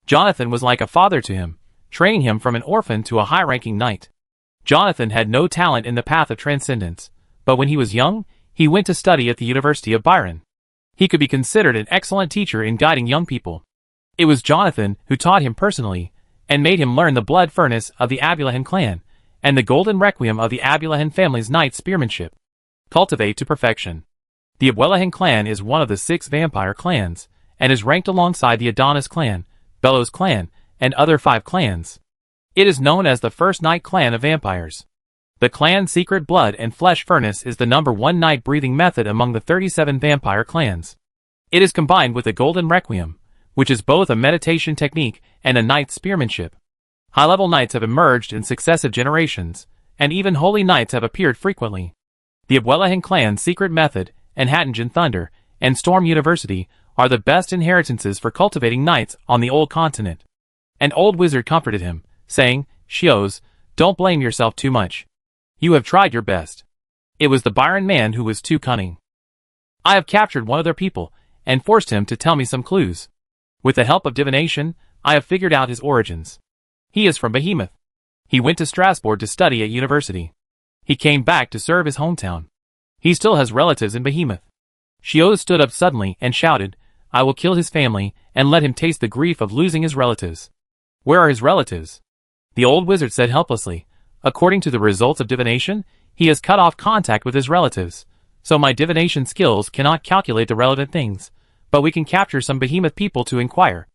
Jonathan was like a father to him, training him from an orphan to a high-ranking knight. Jonathan had no talent in the path of transcendence, but when he was young, he went to study at the University of Byron. He could be considered an excellent teacher in guiding young people. It was Jonathan who taught him personally, and made him learn the blood furnace of the Abulahan clan, and the golden requiem of the Abulahan family's knight spearmanship. Cultivate to perfection. The Abulahan clan is one of the 6 vampire clans, and is ranked alongside the Adonis clan, Bellows clan, and other 5 clans. It is known as the first night clan of vampires. The clan's secret blood and flesh furnace is the #1 night breathing method among the 37 vampire clans. It is combined with the golden requiem, which is both a meditation technique and a knight spearmanship. High-level knights have emerged in successive generations, and even holy knights have appeared frequently. The Abulahan clan's secret method, and Hattingen Thunder, and Storm University are the best inheritances for cultivating knights on the old continent. An old wizard comforted him, saying, Shios, don't blame yourself too much. You have tried your best. It was the Byron man who was too cunning. I have captured one of their people, and forced him to tell me some clues. With the help of divination, I have figured out his origins. He is from Behemoth. He went to Strasbourg to study at university. He came back to serve his hometown. He still has relatives in Behemoth. Shios stood up suddenly and shouted, I will kill his family, and let him taste the grief of losing his relatives. Where are his relatives? The old wizard said helplessly, according to the results of divination, he has cut off contact with his relatives, so my divination skills cannot calculate the relevant things, but we can capture some Behemoth people to inquire.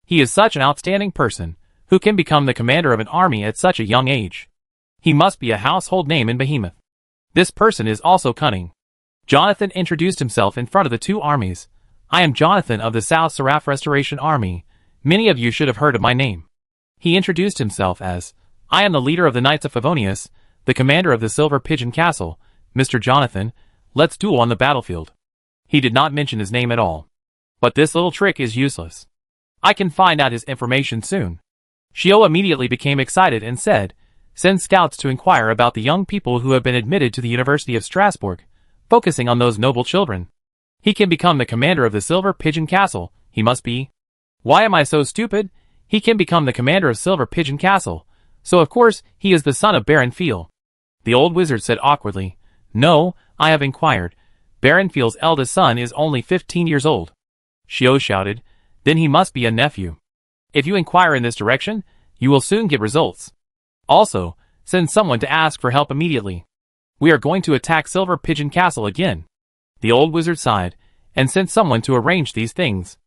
He is such an outstanding person, who can become the commander of an army at such a young age. He must be a household name in Behemoth. This person is also cunning. Jonathan introduced himself in front of the 2 armies. I am Jonathan of the South Seraph Restoration Army. Many of you should have heard of my name. He introduced himself as, I am the leader of the Knights of Favonius, the commander of the Silver Pigeon Castle. Mr. Jonathan, let's duel on the battlefield. He did not mention his name at all. But this little trick is useless. I can find out his information soon. Shio immediately became excited and said, send scouts to inquire about the young people who have been admitted to the University of Strasbourg, focusing on those noble children. He can become the commander of the Silver Pigeon Castle, he must be. Why am I so stupid? He can become the commander of Silver Pigeon Castle, so of course he is the son of Baron Feel. The old wizard said awkwardly. No, I have inquired. Baron Feel's eldest son is only 15 years old. Xiao shouted. Then he must be a nephew. If you inquire in this direction, you will soon get results. Also, send someone to ask for help immediately. We are going to attack Silver Pigeon Castle again. The old wizard sighed, and sent someone to arrange these things.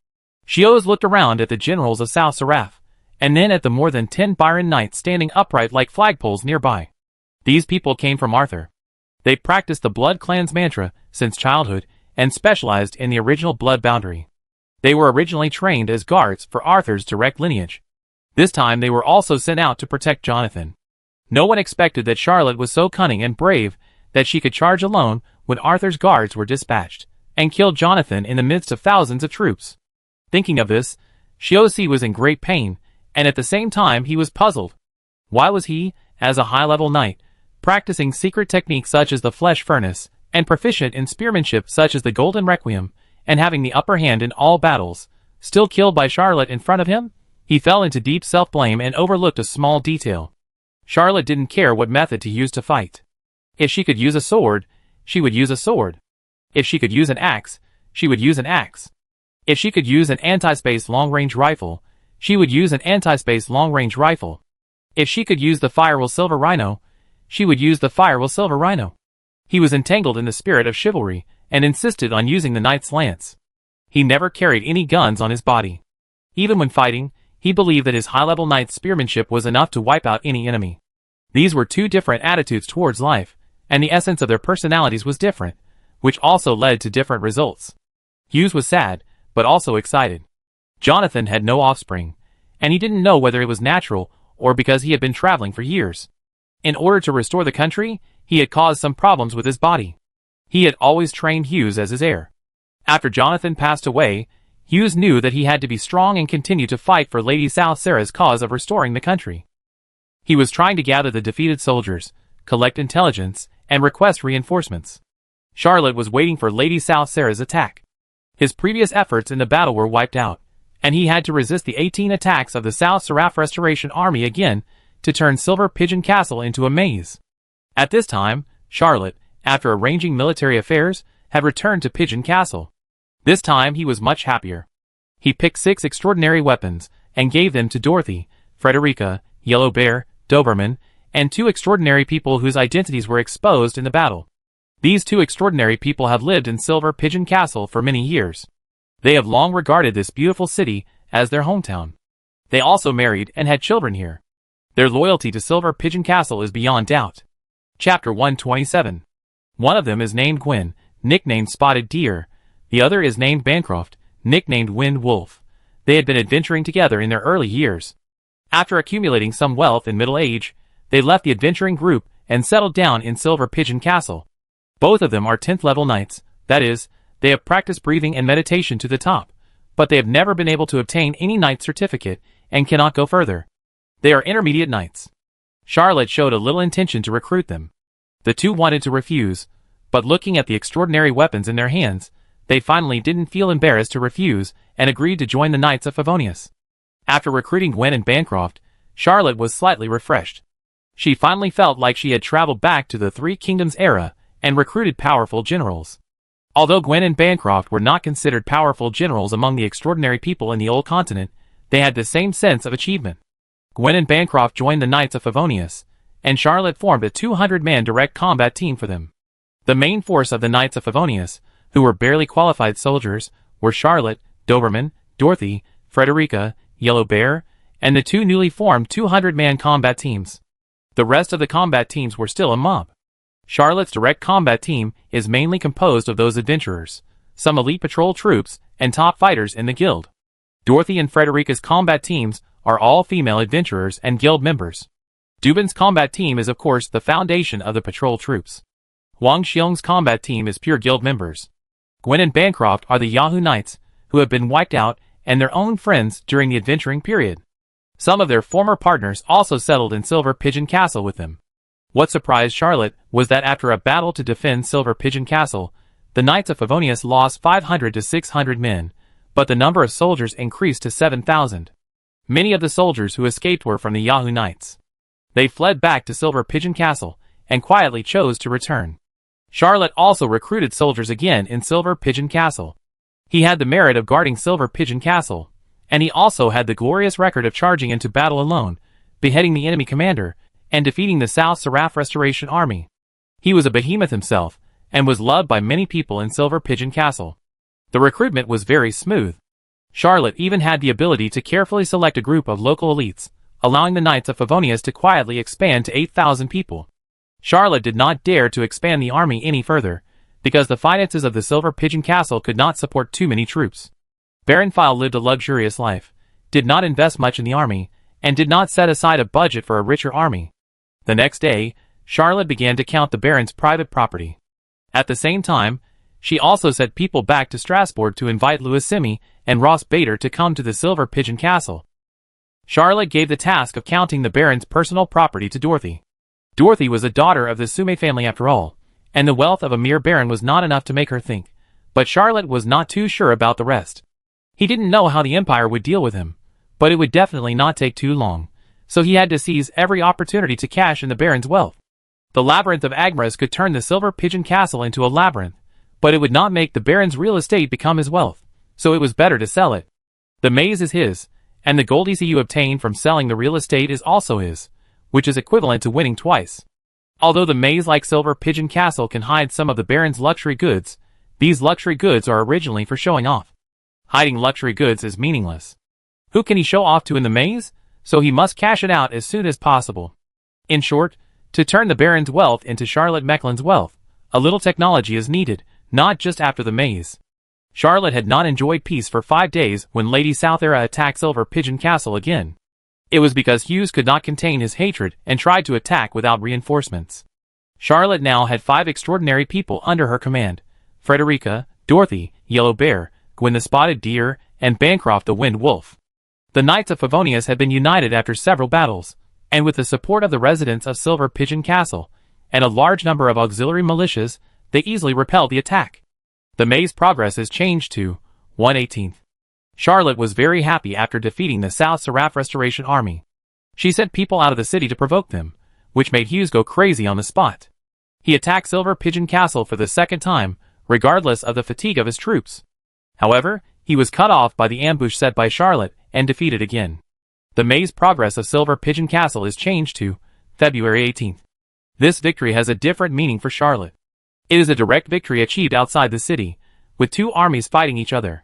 Xiao looked around at the generals of South Seraph, and then at the more than 10 Byron knights standing upright like flagpoles nearby. These people came from Arthur. They practiced the Blood Clan's mantra since childhood and specialized in the original blood boundary. They were originally trained as guards for Arthur's direct lineage. This time they were also sent out to protect Jonathan. No one expected that Charlotte was so cunning and brave that she could charge alone when Arthur's guards were dispatched, and kill Jonathan in the midst of thousands of troops. Thinking of this, Xiao was in great pain, and at the same time he was puzzled. Why was he, as a high-level knight, practicing secret techniques such as the Flesh Furnace, and proficient in spearmanship such as the Golden Requiem, and having the upper hand in all battles, still killed by Charlotte in front of him? He fell into deep self-blame and overlooked a small detail. Charlotte didn't care what method to use to fight. If she could use a sword, she would use a sword. If she could use an axe, she would use an axe. If she could use an anti-space long-range rifle, she would use an anti-space long-range rifle. If she could use the Firewall Silver Rhino, she would use the Firewall Silver Rhino. He was entangled in the spirit of chivalry, and insisted on using the knight's lance. He never carried any guns on his body. Even when fighting, he believed that his high-level knight's spearmanship was enough to wipe out any enemy. These were two different attitudes towards life, and the essence of their personalities was different, which also led to different results. Hughes was sad, but also excited. Jonathan had no offspring, and he didn't know whether it was natural or because he had been traveling for years. In order to restore the country, he had caused some problems with his body. He had always trained Hughes as his heir. After Jonathan passed away, Hughes knew that he had to be strong and continue to fight for Lady South Sarah's cause of restoring the country. He was trying to gather the defeated soldiers, collect intelligence, and request reinforcements. Charlotte was waiting for Lady South Sarah's attack. His previous efforts in the battle were wiped out, and he had to resist the 18 attacks of the South Seraph Restoration Army again to turn Silver Pigeon Castle into a maze. At this time, Charlotte, after arranging military affairs, had returned to Pigeon Castle. This time he was much happier. He picked 6 extraordinary weapons and gave them to Dorothy, Frederica, Yellow Bear, Doberman, and 2 extraordinary people whose identities were exposed in the battle. These 2 extraordinary people have lived in Silver Pigeon Castle for many years. They have long regarded this beautiful city as their hometown. They also married and had children here. Their loyalty to Silver Pigeon Castle is beyond doubt. Chapter 127. One of them is named Gwen, nicknamed Spotted Deer. The other is named Bancroft, nicknamed Wind Wolf. They had been adventuring together in their early years. After accumulating some wealth in middle age, they left the adventuring group and settled down in Silver Pigeon Castle. Both of them are 10th level knights, that is, they have practiced breathing and meditation to the top, but they have never been able to obtain any knight certificate and cannot go further. They are intermediate knights. Charlotte showed a little intention to recruit them. The 2 wanted to refuse, but looking at the extraordinary weapons in their hands, they finally didn't feel embarrassed to refuse and agreed to join the Knights of Favonius. After recruiting Gwen and Bancroft, Charlotte was slightly refreshed. She finally felt like she had traveled back to the Three Kingdoms era and recruited powerful generals. Although Gwen and Bancroft were not considered powerful generals among the extraordinary people in the old continent, they had the same sense of achievement. Gwen and Bancroft joined the Knights of Favonius, and Charlotte formed a 200-man direct combat team for them. The main force of the Knights of Favonius, who were barely qualified soldiers, were Charlotte, Doberman, Dorothy, Frederica, Yellow Bear, and the 2 newly formed 200-man combat teams. The rest of the combat teams were still a mob. Charlotte's direct combat team is mainly composed of those adventurers, some elite patrol troops, and top fighters in the guild. Dorothy and Frederica's combat teams are all female adventurers and guild members. Dubin's combat team is of course the foundation of the patrol troops. Wang Xiong's combat team is pure guild members. Gwen and Bancroft are the Yahoo Knights, who have been wiped out, and their own friends during the adventuring period. Some of their former partners also settled in Silver Pigeon Castle with them. What surprised Charlotte was that after a battle to defend Silver Pigeon Castle, the Knights of Favonius lost 500 to 600 men, but the number of soldiers increased to 7,000. Many of the soldiers who escaped were from the Yahoo Knights. They fled back to Silver Pigeon Castle, and quietly chose to return. Charlotte also recruited soldiers again in Silver Pigeon Castle. He had the merit of guarding Silver Pigeon Castle, and he also had the glorious record of charging into battle alone, beheading the enemy commander, and defeating the South Seraph Restoration Army. He was a behemoth himself, and was loved by many people in Silver Pigeon Castle. The recruitment was very smooth. Charlotte even had the ability to carefully select a group of local elites, allowing the Knights of Favonius to quietly expand to 8,000 people. Charlotte did not dare to expand the army any further, because the finances of the Silver Pigeon Castle could not support too many troops. Baron File lived a luxurious life, did not invest much in the army, and did not set aside a budget for a richer army. The next day, Charlotte began to count the Baron's private property. At the same time, she also sent people back to Strasbourg to invite Louis Simi and Ross Bader to come to the Silver Pigeon Castle. Charlotte gave the task of counting the Baron's personal property to Dorothy. Dorothy was a daughter of the Sume family after all, and the wealth of a mere baron was not enough to make her think, but Charlotte was not too sure about the rest. He didn't know how the Empire would deal with him, but it would definitely not take too long, so he had to seize every opportunity to cash in the Baron's wealth. The Labyrinth of Agmaras could turn the Silver Pigeon Castle into a labyrinth, but it would not make the Baron's real estate become his wealth, so it was better to sell it. The maze is his, and the gold you obtain from selling the real estate is also his, which is equivalent to winning twice. Although the maze like Silver Pigeon Castle can hide some of the Baron's luxury goods, these luxury goods are originally for showing off. Hiding luxury goods is meaningless. Who can he show off to in the maze? So he must cash it out as soon as possible. In short, to turn the Baron's wealth into Charlotte Mecklen's wealth, a little technology is needed, not just after the maze. Charlotte had not enjoyed peace for 5 days when Lady Southera attacked Silver Pigeon Castle again. It was because Hughes could not contain his hatred and tried to attack without reinforcements. Charlotte now had 5 extraordinary people under her command: Frederica, Dorothy, Yellow Bear, Gwen the Spotted Deer, and Bancroft the Wind Wolf. The Knights of Favonius had been united after several battles, and with the support of the residents of Silver Pigeon Castle, and a large number of auxiliary militias, they easily repelled the attack. The maze progress is changed to 1/18. Charlotte was very happy after defeating the South Seraph Restoration Army. She sent people out of the city to provoke them, which made Hughes go crazy on the spot. He attacked Silver Pigeon Castle for the second time, regardless of the fatigue of his troops. However, he was cut off by the ambush set by Charlotte and defeated again. The maze progress of Silver Pigeon Castle is changed to February 18th. This victory has a different meaning for Charlotte. It is a direct victory achieved outside the city, with 2 armies fighting each other.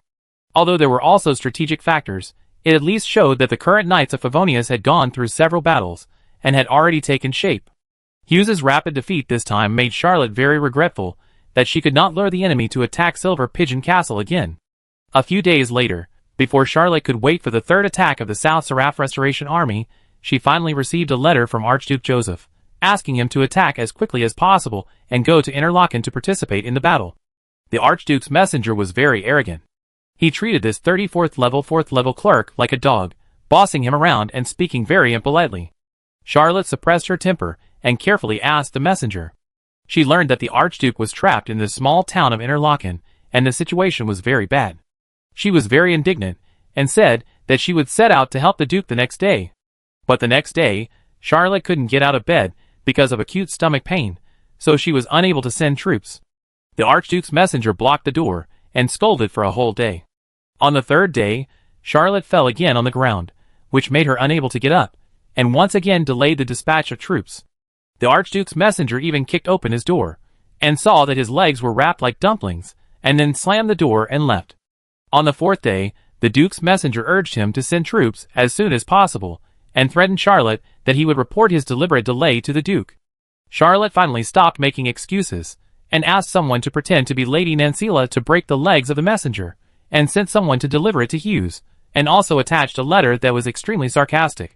Although there were also strategic factors, it at least showed that the current Knights of Favonius had gone through several battles, and had already taken shape. Hughes's rapid defeat this time made Charlotte very regretful that she could not lure the enemy to attack Silver Pigeon Castle again. A few days later, before Charlotte could wait for the third attack of the South Seraph Restoration Army, she finally received a letter from Archduke Joseph, asking him to attack as quickly as possible and go to Interlaken to participate in the battle. The Archduke's messenger was very arrogant. He treated this 34th level 4th level clerk like a dog, bossing him around and speaking very impolitely. Charlotte suppressed her temper and carefully asked the messenger. She learned that the Archduke was trapped in the small town of Interlaken, and the situation was very bad. She was very indignant, and said that she would set out to help the Duke the next day. But the next day, Charlotte couldn't get out of bed because of acute stomach pain, so she was unable to send troops. The Archduke's messenger blocked the door, and scolded for a whole day. On the third day, Charlotte fell again on the ground, which made her unable to get up, and once again delayed the dispatch of troops. The Archduke's messenger even kicked open his door, and saw that his legs were wrapped like dumplings, and then slammed the door and left. On the 4th day, the Duke's messenger urged him to send troops as soon as possible, and threatened Charlotte that he would report his deliberate delay to the Duke. Charlotte finally stopped making excuses, and asked someone to pretend to be Lady Nancila to break the legs of the messenger, and sent someone to deliver it to Hughes, and also attached a letter that was extremely sarcastic.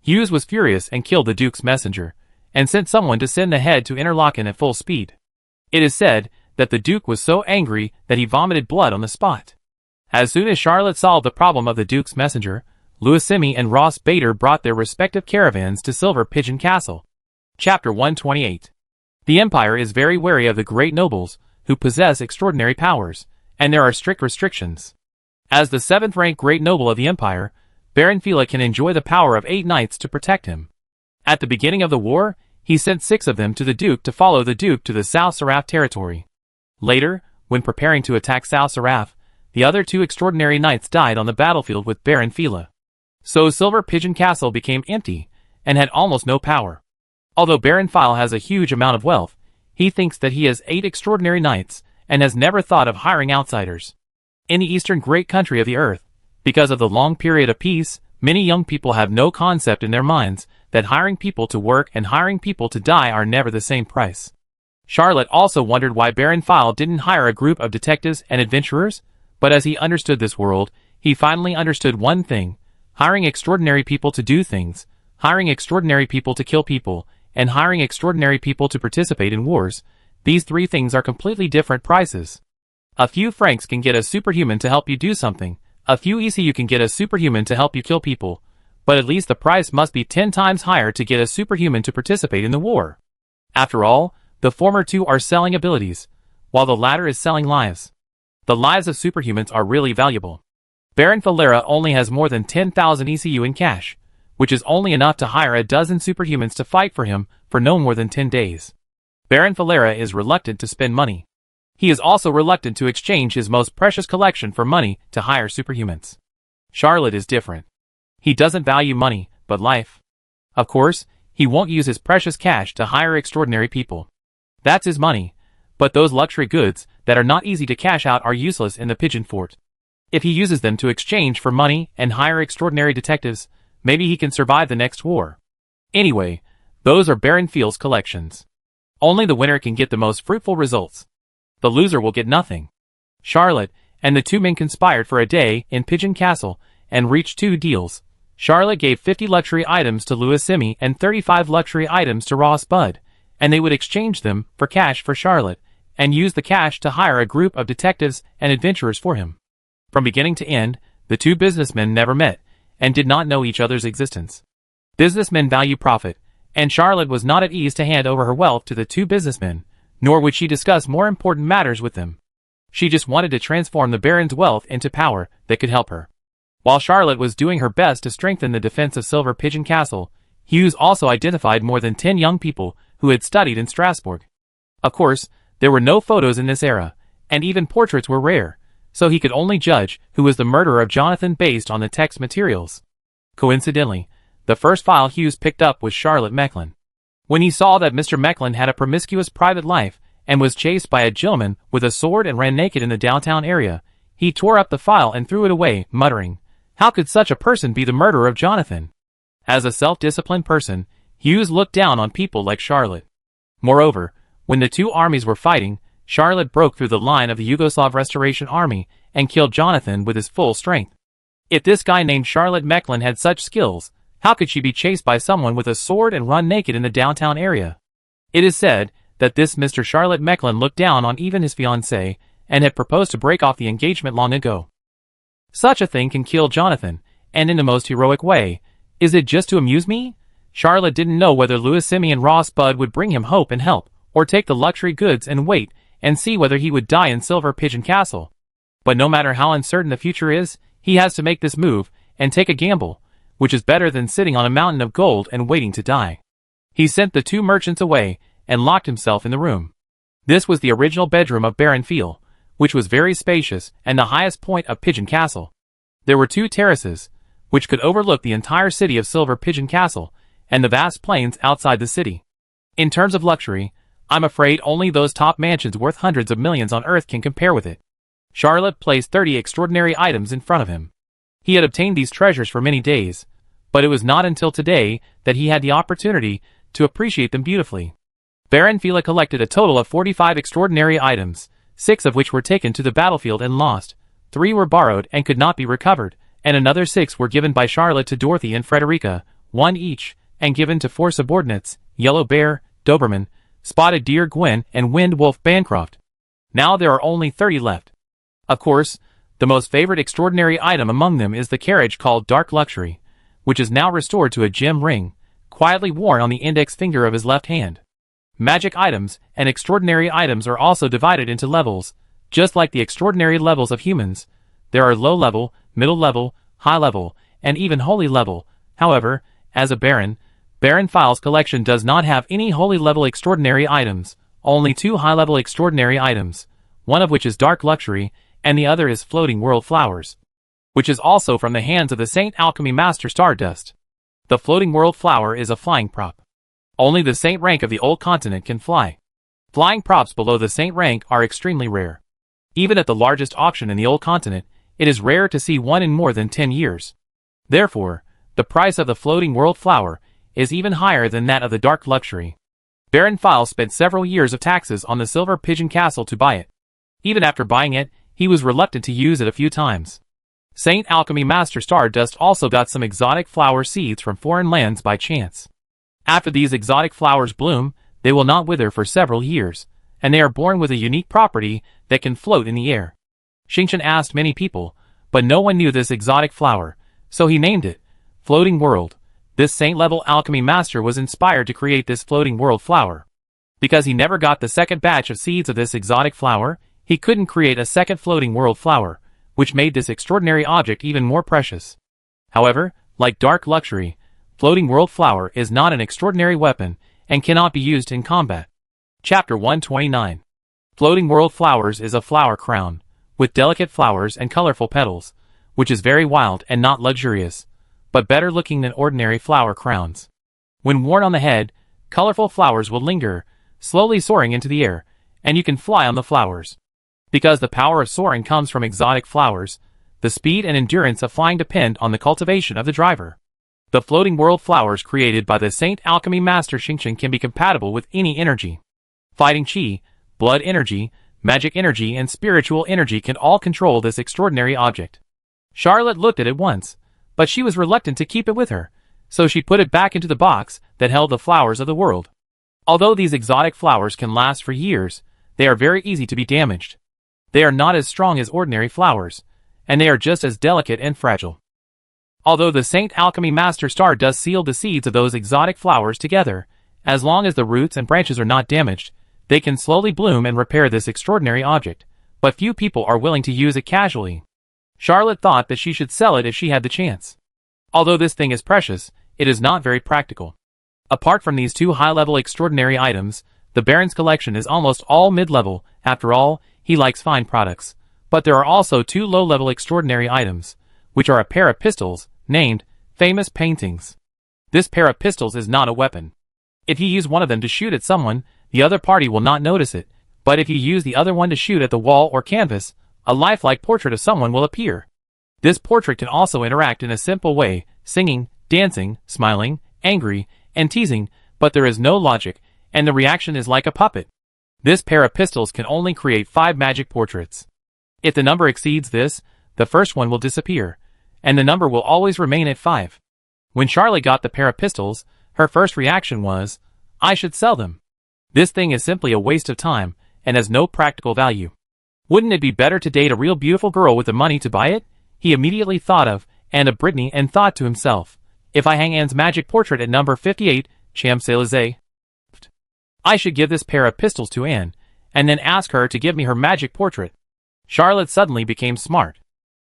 Hughes was furious and killed the Duke's messenger, and sent someone to send the head to Interlaken at full speed. It is said that the Duke was so angry that he vomited blood on the spot. As soon as Charlotte solved the problem of the Duke's messenger, Louis Simi and Ross Bader brought their respective caravans to Silver Pigeon Castle. Chapter 128. The Empire is very wary of the great nobles, who possess extraordinary powers, and there are strict restrictions. As the 7th-ranked great noble of the empire, Baron Fila can enjoy the power of 8 knights to protect him. At the beginning of the war, he sent 6 of them to the Duke to follow the Duke to the South Seraph territory. Later, when preparing to attack South Seraph, the other 2 extraordinary knights died on the battlefield with Baron Fila. So Silver Pigeon Castle became empty, and had almost no power. Although Baron Fila has a huge amount of wealth, he thinks that he has 8 extraordinary knights, and has never thought of hiring outsiders. In the eastern great country of the earth, because of the long period of peace, many young people have no concept in their minds that hiring people to work and hiring people to die are never the same price. Charlotte also wondered why Baron File didn't hire a group of detectives and adventurers, but as he understood this world, he finally understood one thing: hiring extraordinary people to do things, hiring extraordinary people to kill people, and hiring extraordinary people to participate in wars. These 3 things are completely different prices. A few francs can get a superhuman to help you do something, a few ECU can get a superhuman to help you kill people, but at least the price must be 10 times higher to get a superhuman to participate in the war. After all, the former 2 are selling abilities, while the latter is selling lives. The lives of superhumans are really valuable. Baron Falera only has more than 10,000 ECU in cash, which is only enough to hire a dozen superhumans to fight for him for no more than 10 days. Baron Falera is reluctant to spend money. He is also reluctant to exchange his most precious collection for money to hire superhumans. Charlotte is different. He doesn't value money, but life. Of course, he won't use his precious cash to hire extraordinary people. That's his money, but those luxury goods that are not easy to cash out are useless in the Pigeon Fort. If he uses them to exchange for money and hire extraordinary detectives, maybe he can survive the next war. Anyway, those are Baron Fiel's collections. Only the winner can get the most fruitful results. The loser will get nothing. Charlotte and the 2 men conspired for a day in Pigeon Castle and reached 2 deals. Charlotte gave 50 luxury items to Louis Simi and 35 luxury items to Ross Budd, and they would exchange them for cash for Charlotte, and use the cash to hire a group of detectives and adventurers for him. From beginning to end, the 2 businessmen never met, and did not know each other's existence. Businessmen value profit, and Charlotte was not at ease to hand over her wealth to the 2 businessmen, nor would she discuss more important matters with them. She just wanted to transform the Baron's wealth into power that could help her. While Charlotte was doing her best to strengthen the defense of Silver Pigeon Castle, Hughes also identified more than 10 young people who had studied in Strasbourg. Of course, there were no photos in this era, and even portraits were rare, so he could only judge who was the murderer of Jonathan based on the text materials. Coincidentally, the first file Hughes picked up was Charlotte Mecklin. When he saw that Mr. Mecklin had a promiscuous private life and was chased by a gentleman with a sword and ran naked in the downtown area, he tore up the file and threw it away, muttering, "How could such a person be the murderer of Jonathan?" As a self-disciplined person, Hughes looked down on people like Charlotte. Moreover, when the 2 armies were fighting, Charlotte broke through the line of the Yugoslav Restoration Army and killed Jonathan with his full strength. If this guy named Charlotte Mecklin had such skills, how could she be chased by someone with a sword and run naked in the downtown area? It is said that this Mr. Charlotte Mecklin looked down on even his fiancée and had proposed to break off the engagement long ago. Such a thing can kill Jonathan, and in the most heroic way. Is it just to amuse me? Charlotte didn't know whether Louis Simi and Ross Budd would bring him hope and help, or take the luxury goods and wait and see whether he would die in Silver Pigeon Castle. But no matter how uncertain the future is, he has to make this move and take a gamble, which is better than sitting on a mountain of gold and waiting to die. He sent the 2 merchants away and locked himself in the room. This was the original bedroom of Baron Fiel, which was very spacious and the highest point of Pigeon Castle. There were 2 terraces, which could overlook the entire city of Silver Pigeon Castle and the vast plains outside the city. In terms of luxury, I'm afraid only those top mansions worth hundreds of millions on Earth can compare with it. Charlotte placed 30 extraordinary items in front of him. He had obtained these treasures for many days, but it was not until today that he had the opportunity to appreciate them beautifully. Baron Fila collected a total of 45 extraordinary items, 6 of which were taken to the battlefield and lost, 3 were borrowed and could not be recovered, and another 6 were given by Charlotte to Dorothy and Frederica, 1 each, and given to 4 subordinates, Yellow Bear, Doberman, Spotted Deer Gwen, and Wind Wolf Bancroft. Now there are only 30 left. Of course, the most favored extraordinary item among them is the carriage called Dark Luxury, which is now restored to a gem ring, quietly worn on the index finger of his left hand. Magic items and extraordinary items are also divided into levels, just like the extraordinary levels of humans. There are low level, middle level, high level, and even holy level. However, as a Baron, Baron File's collection does not have any holy level extraordinary items, only 2 high level extraordinary items, one of which is Dark Luxury, and the other is Floating World Flowers, which is also from the hands of the Saint Alchemy Master Stardust. The Floating World Flower is a flying prop. Only the Saint rank of the Old Continent can fly. Flying props below the Saint rank are extremely rare. Even at the largest auction in the Old Continent, it is rare to see one in more than 10 years. Therefore, the price of the Floating World Flower is even higher than that of the Dark Luxury. Baron File spent several years of taxes on the Silver Pigeon Castle to buy it. Even after buying it, he was reluctant to use it a few times. Saint Alchemy Master Stardust also got some exotic flower seeds from foreign lands by chance. After these exotic flowers bloom, they will not wither for several years, and they are born with a unique property that can float in the air. Xingqian asked many people, but no one knew this exotic flower, so he named it Floating World. This saint-level alchemy master was inspired to create this Floating World flower. Because he never got the second batch of seeds of this exotic flower, he couldn't create a second Floating World flower, which made this extraordinary object even more precious. However, like Dark Luxury, Floating World flower is not an extraordinary weapon and cannot be used in combat. Chapter 129. Floating World Flowers is a flower crown, with delicate flowers and colorful petals, which is very wild and not luxurious, but better looking than ordinary flower crowns. When worn on the head, colorful flowers will linger, slowly soaring into the air, and you can fly on the flowers. Because the power of soaring comes from exotic flowers, the speed and endurance of flying depend on the cultivation of the driver. The Floating World Flowers created by the Saint Alchemy Master Xingqian can be compatible with any energy. Fighting Qi, blood energy, magic energy and spiritual energy can all control this extraordinary object. Charlotte looked at it once, but she was reluctant to keep it with her, so she put it back into the box that held the flowers of the world. Although these exotic flowers can last for years, they are very easy to be damaged. They are not as strong as ordinary flowers, and they are just as delicate and fragile. Although the Saint Alchemy Master Stardust sealed the seeds of those exotic flowers together, as long as the roots and branches are not damaged, they can slowly bloom and repair this extraordinary object, but few people are willing to use it casually. Charlotte thought that she should sell it if she had the chance. Although this thing is precious, it is not very practical. Apart from these 2 high-level extraordinary items, the Baron's collection is almost all mid-level. After all, he likes fine products. But there are also 2 low-level extraordinary items, which are a pair of pistols, named Famous Paintings. This pair of pistols is not a weapon. If you use one of them to shoot at someone, the other party will not notice it, but if you use the other one to shoot at the wall or canvas, a lifelike portrait of someone will appear. This portrait can also interact in a simple way, singing, dancing, smiling, angry, and teasing, but there is no logic, and the reaction is like a puppet. This pair of pistols can only create 5 magic portraits. If the number exceeds this, the first one will disappear, and the number will always remain at 5. When Charlotte got the pair of pistols, her first reaction was, I should sell them. This thing is simply a waste of time, and has no practical value. Wouldn't it be better to date a real beautiful girl with the money to buy it? He immediately thought of Brittany and thought to himself, if I hang Anne's magic portrait at number 58, Champs-Élysées, I should give this pair of pistols to Anne, and then ask her to give me her magic portrait. Charlotte suddenly became smart.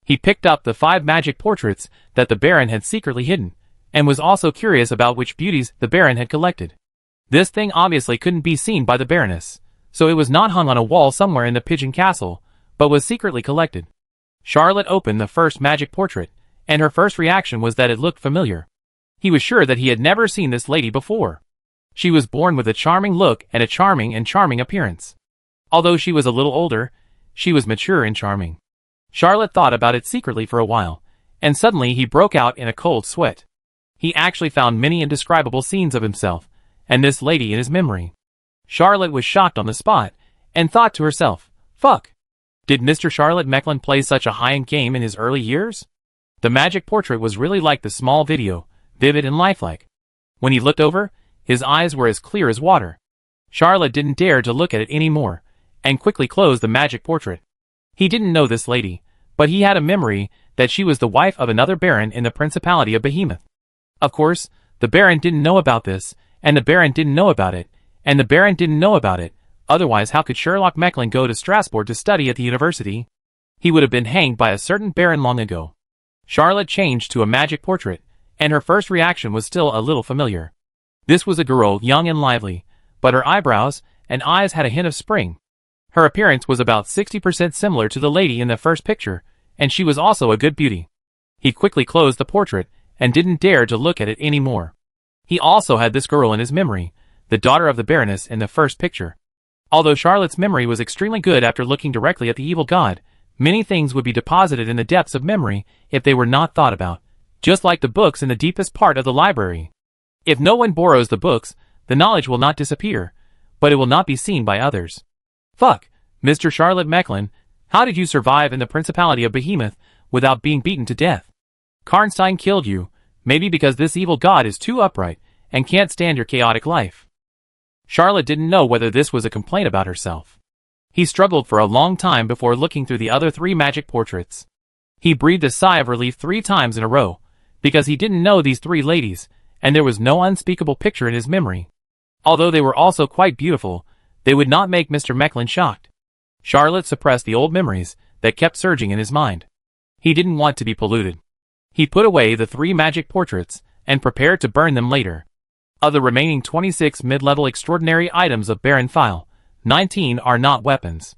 He picked up the 5 magic portraits that the Baron had secretly hidden, and was also curious about which beauties the Baron had collected. This thing obviously couldn't be seen by the Baroness, so it was not hung on a wall somewhere in the Pigeon Castle, but was secretly collected. Charlotte opened the first magic portrait, and her first reaction was that it looked familiar. He was sure that he had never seen this lady before. She was born with a charming look and a charming appearance. Although she was a little older, she was mature and charming. Charlotte thought about it secretly for a while, and suddenly he broke out in a cold sweat. He actually found many indescribable scenes of himself, and this lady in his memory. Charlotte was shocked on the spot, and thought to herself, fuck. Did Mr. Charlotte Mecklin play such a high-end game in his early years? The magic portrait was really like the small video, vivid and lifelike. When he looked over, his eyes were as clear as water. Charlotte didn't dare to look at it anymore, and quickly closed the magic portrait. He didn't know this lady, but he had a memory that she was the wife of another baron in the Principality of Behemoth. Of course, the Baron didn't know about this, and the Baron didn't know about it, and the Baron didn't know about it, otherwise how could Sherlock Mecklin go to Strasbourg to study at the university? he would have been hanged by a certain baron long ago. Charlotte changed to a magic portrait, and her first reaction was still a little familiar. This was a girl young and lively, but her eyebrows and eyes had a hint of spring. Her appearance was about 60% similar to the lady in the first picture, and she was also a good beauty. He quickly closed the portrait, and didn't dare to look at it any more. He also had this girl in his memory, the daughter of the Baroness in the first picture. Although Charlotte's memory was extremely good after looking directly at the evil god, many things would be deposited in the depths of memory if they were not thought about, just like the books in the deepest part of the library. If no one borrows the books, the knowledge will not disappear, but it will not be seen by others. Fuck, Mr. Charlotte Mecklin, how did you survive in the Principality of Behemoth without being beaten to death? Karnstein killed you, maybe because this evil god is too upright and can't stand your chaotic life. Charlotte didn't know whether this was a complaint about herself. He struggled for a long time before looking through the other 3 magic portraits. He breathed a sigh of relief 3 times in a row, because he didn't know these 3 ladies, and there was no unspeakable picture in his memory. Although they were also quite beautiful, they would not make Mr. Mecklin shocked. Charlotte suppressed the old memories that kept surging in his mind. He didn't want to be polluted. He put away the 3 magic portraits, and prepared to burn them later. Of the remaining 26 mid-level extraordinary items of Baron File, 19 are not weapons.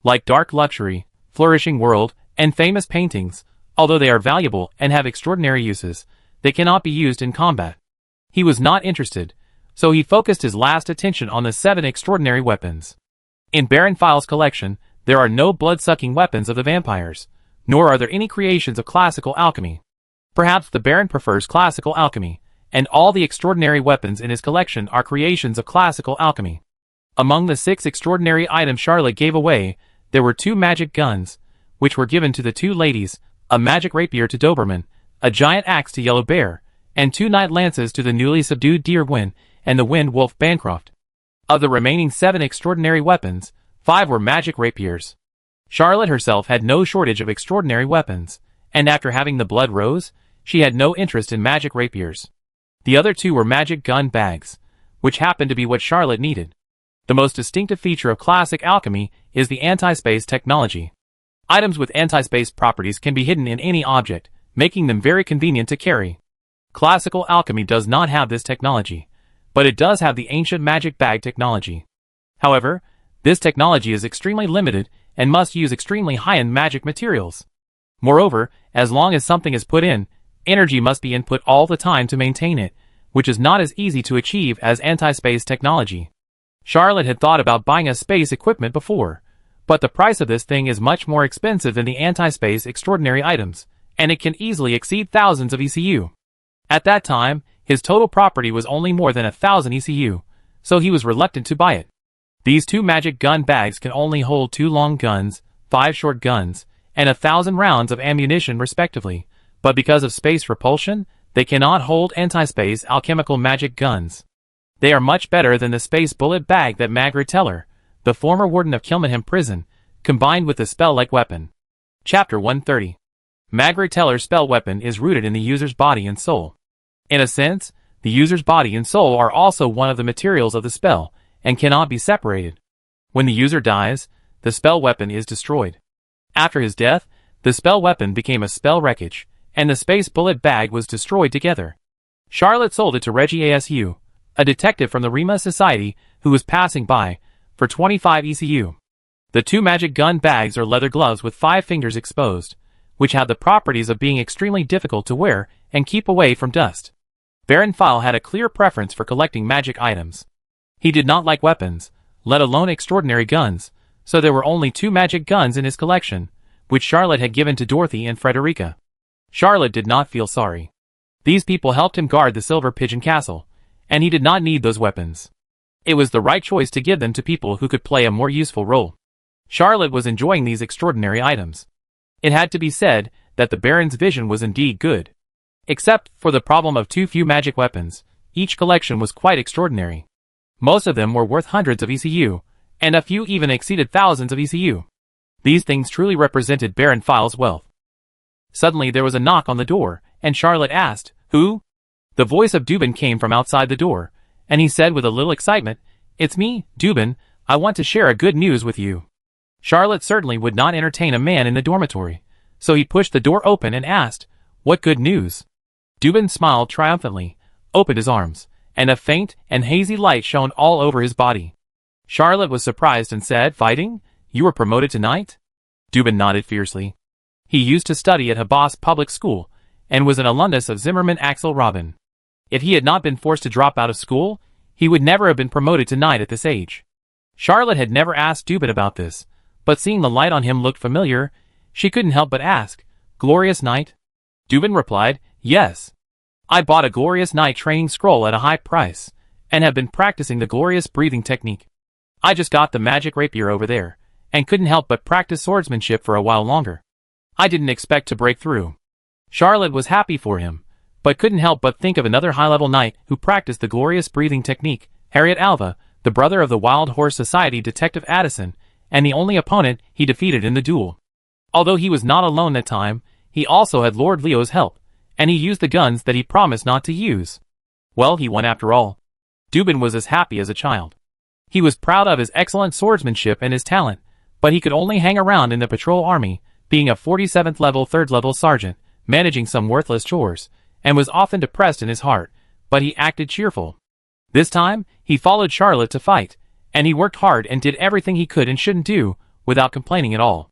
Like Dark Luxury, Flourishing World, and Famous Paintings, although they are valuable and have extraordinary uses, they cannot be used in combat. He was not interested, so he focused his last attention on the 7 extraordinary weapons. In Baron File's collection, there are no blood-sucking weapons of the vampires, nor are there any creations of classical alchemy. Perhaps the Baron prefers classical alchemy, and all the extraordinary weapons in his collection are creations of classical alchemy. Among the 6 extraordinary items Charlotte gave away, there were 2 magic guns, which were given to the 2 ladies, a magic rapier to Doberman, a giant axe to Yellow Bear, and 2 knight lances to the newly subdued Deer Gwyn and the Wind Wolf Bancroft. Of the remaining 7 extraordinary weapons, 5 were magic rapiers. Charlotte herself had no shortage of extraordinary weapons, and after having the Blood Rose, she had no interest in magic rapiers. The other 2 were magic gun bags, which happened to be what Charlotte needed. The most distinctive feature of classic alchemy is the anti-space technology. Items with anti-space properties can be hidden in any object, making them very convenient to carry. Classical alchemy does not have this technology, but it does have the ancient magic bag technology. However, this technology is extremely limited and must use extremely high-end magic materials. Moreover, as long as something is put in, energy must be input all the time to maintain it, which is not as easy to achieve as anti-space technology. Charlotte had thought about buying a space equipment before, but the price of this thing is much more expensive than the anti-space extraordinary items, and it can easily exceed thousands of ECU. At that time, his total property was only more than 1,000 ECU, so he was reluctant to buy it. These 2 magic gun bags can only hold 2 long guns, 5 short guns, and 1,000 rounds of ammunition respectively, but because of space repulsion, they cannot hold anti-space alchemical magic guns. They are much better than the space bullet bag that Margaret Teller, the former warden of Kilmenham Prison, combined with the spell-like weapon. Chapter 130. Margaret Teller's spell weapon is rooted in the user's body and soul. In a sense, the user's body and soul are also one of the materials of the spell, and cannot be separated. When the user dies, the spell weapon is destroyed. After his death, the spell weapon became a spell wreckage, and the space bullet bag was destroyed together. Charlotte sold it to Reggie ASU, a detective from the Rima Society who was passing by, for 25 ECU. The 2 magic gun bags are leather gloves with 5 fingers exposed, which have the properties of being extremely difficult to wear and keep away from dust. Baron File had a clear preference for collecting magic items. He did not like weapons, let alone extraordinary guns, so there were only 2 magic guns in his collection, which Charlotte had given to Dorothy and Frederica. Charlotte did not feel sorry. These people helped him guard the Silver Pigeon Castle, and he did not need those weapons. It was the right choice to give them to people who could play a more useful role. Charlotte was enjoying these extraordinary items. It had to be said that the Baron's vision was indeed good. Except for the problem of too few magic weapons, each collection was quite extraordinary. Most of them were worth hundreds of ECU, and a few even exceeded thousands of ECU. These things truly represented Baron File's wealth. Suddenly there was a knock on the door, and Charlotte asked, "Who?" The voice of Dubin came from outside the door, and he said with a little excitement, "It's me, Dubin. I want to share a good news with you." Charlotte certainly would not entertain a man in the dormitory, so he pushed the door open and asked, "What good news?" Dubin smiled triumphantly, opened his arms, and a faint and hazy light shone all over his body. Charlotte was surprised and said, "Fighting? You were promoted tonight?" Dubin nodded fiercely. He used to study at Habas Public School, and was an alumnus of Zimmerman Axel Robin. If he had not been forced to drop out of school, he would never have been promoted to knight at this age. Charlotte had never asked Dubin about this, but seeing the light on him looked familiar, she couldn't help but ask, "Glorious Knight?" Dubin replied, "Yes. I bought a Glorious Knight training scroll at a high price, and have been practicing the glorious breathing technique. I just got the magic rapier over there, and couldn't help but practice swordsmanship for a while longer. I didn't expect to break through." Charlotte was happy for him, but couldn't help but think of another high-level knight who practiced the glorious breathing technique, Harriet Alva, the brother of the Wild Horse Society Detective Addison, and the only opponent he defeated in the duel. Although he was not alone that time, he also had Lord Leo's help, and he used the guns that he promised not to use. Well, he won after all. Dubin was as happy as a child. He was proud of his excellent swordsmanship and his talent, but he could only hang around in the patrol army, being a 47th level 3rd level sergeant, managing some worthless chores, and was often depressed in his heart, but he acted cheerful. This time, he followed Charlotte to fight, and he worked hard and did everything he could and shouldn't do, without complaining at all.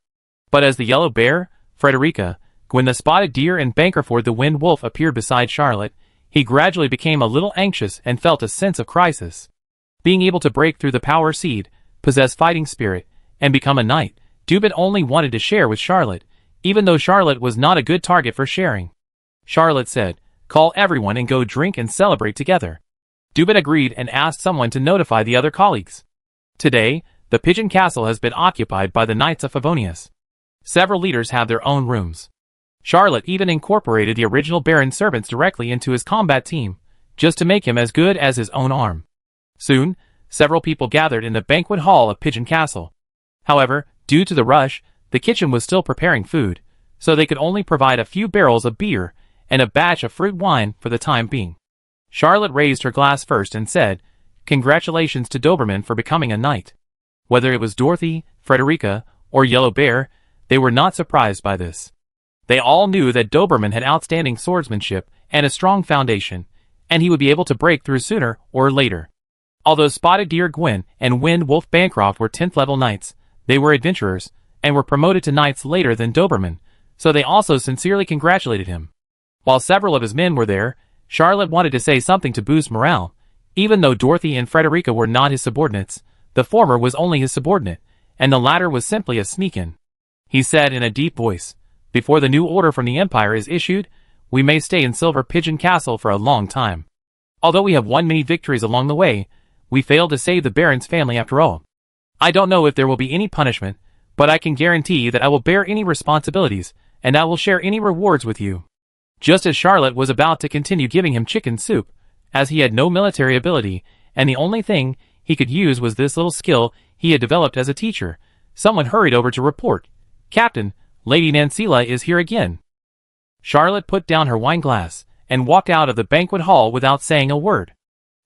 But as the Yellow Bear, Frederica, Gwen the Spotted Deer and Bankerford the Wind Wolf appeared beside Charlotte, he gradually became a little anxious and felt a sense of crisis. Being able to break through the power seed, possess fighting spirit, and become a knight, Dubin only wanted to share with Charlotte, even though Charlotte was not a good target for sharing. Charlotte said, "Call everyone and go drink and celebrate together." Dubin agreed and asked someone to notify the other colleagues. Today, the Pigeon Castle has been occupied by the Knights of Favonius. Several leaders have their own rooms. Charlotte even incorporated the original Baron's servants directly into his combat team, just to make him as good as his own arm. Soon, several people gathered in the banquet hall of Pigeon Castle. However, due to the rush, the kitchen was still preparing food, so they could only provide a few barrels of beer and a batch of fruit wine for the time being. Charlotte raised her glass first and said, "Congratulations to Doberman for becoming a knight." Whether it was Dorothy, Frederica, or Yellow Bear, they were not surprised by this. They all knew that Doberman had outstanding swordsmanship and a strong foundation, and he would be able to break through sooner or later. Although Spotted Deer Gwen and Wind Wolf Bancroft were 10th level knights, they were adventurers, and were promoted to knights later than Doberman, so they also sincerely congratulated him. While several of his men were there, Charlotte wanted to say something to boost morale. Even though Dorothy and Frederica were not his subordinates, the former was only his subordinate, and the latter was simply a sneak-in. He said in a deep voice, "Before the new order from the Empire is issued, we may stay in Silver Pigeon Castle for a long time. Although we have won many victories along the way, we failed to save the Baron's family after all. I don't know if there will be any punishment, but I can guarantee that I will bear any responsibilities, and I will share any rewards with you." Just as Charlotte was about to continue giving him chicken soup, as he had no military ability, and the only thing he could use was this little skill he had developed as a teacher, someone hurried over to report, "Captain, Lady Nancila is here again." Charlotte put down her wine glass, and walked out of the banquet hall without saying a word.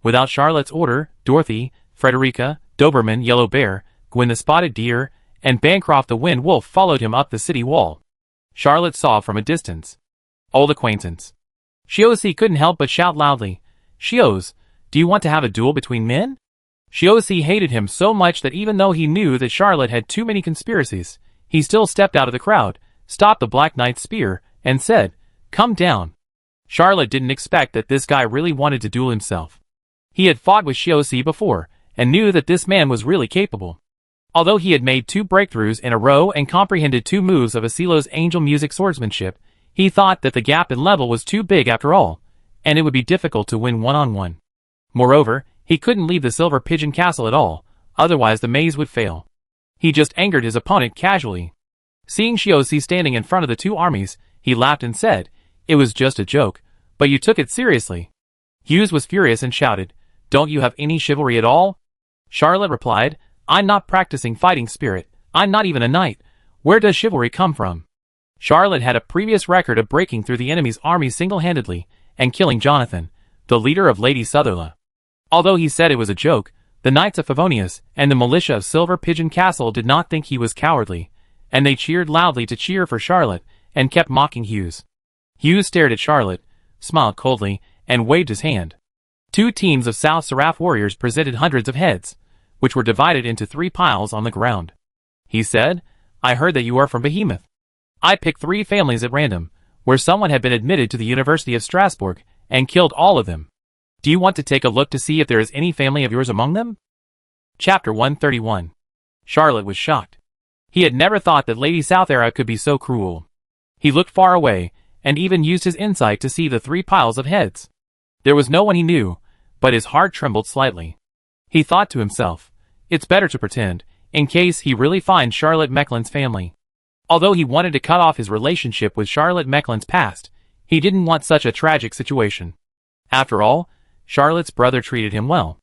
Without Charlotte's order, Dorothy, Frederica, Doberman, Yellow Bear, Gwen the Spotted Deer, and Bancroft the Wind Wolf followed him up the city wall. Charlotte saw from a distance. Old acquaintance. Shiosi couldn't help but shout loudly, "Shios, do you want to have a duel between men?" Shiosi hated him so much that even though he knew that Charlotte had too many conspiracies, he still stepped out of the crowd, stopped the Black Knight's spear, and said, "Come down." Charlotte didn't expect that this guy really wanted to duel himself. He had fought with Shiosi before, and knew that this man was really capable. Although he had made 2 breakthroughs in a row and comprehended 2 moves of Asilo's angel music swordsmanship, he thought that the gap in level was too big after all, and it would be difficult to win one-on-one. Moreover, he couldn't leave the Silver Pigeon Castle at all, otherwise the maze would fail. He just angered his opponent casually. Seeing Shiosi standing in front of the 2 armies, he laughed and said, "It was just a joke, but you took it seriously." Hughes was furious and shouted, "Don't you have any chivalry at all?" Charlotte replied, "I'm not practicing fighting spirit, I'm not even a knight. Where does chivalry come from?" Charlotte had a previous record of breaking through the enemy's army single-handedly, and killing Jonathan, the leader of Lady Sutherland. Although he said it was a joke, the Knights of Favonius and the militia of Silver Pigeon Castle did not think he was cowardly, and they cheered loudly to cheer for Charlotte, and kept mocking Hughes. Hughes stared at Charlotte, smiled coldly, and waved his hand. Two teams of South Seraph warriors presented hundreds of heads, which were divided into 3 piles on the ground. He said, "I heard that you are from Behemoth. I picked 3 families at random, where someone had been admitted to the University of Strasbourg, and killed all of them. Do you want to take a look to see if there is any family of yours among them?" Chapter 131. Charlotte was shocked. He had never thought that Lady Southera could be so cruel. He looked far away, and even used his insight to see the 3 piles of heads. There was no one he knew, but his heart trembled slightly. He thought to himself, it's better to pretend, in case he really finds Charlotte Mecklen's family. Although he wanted to cut off his relationship with Charlotte Mecklen's past, he didn't want such a tragic situation. After all, Charlotte's brother treated him well.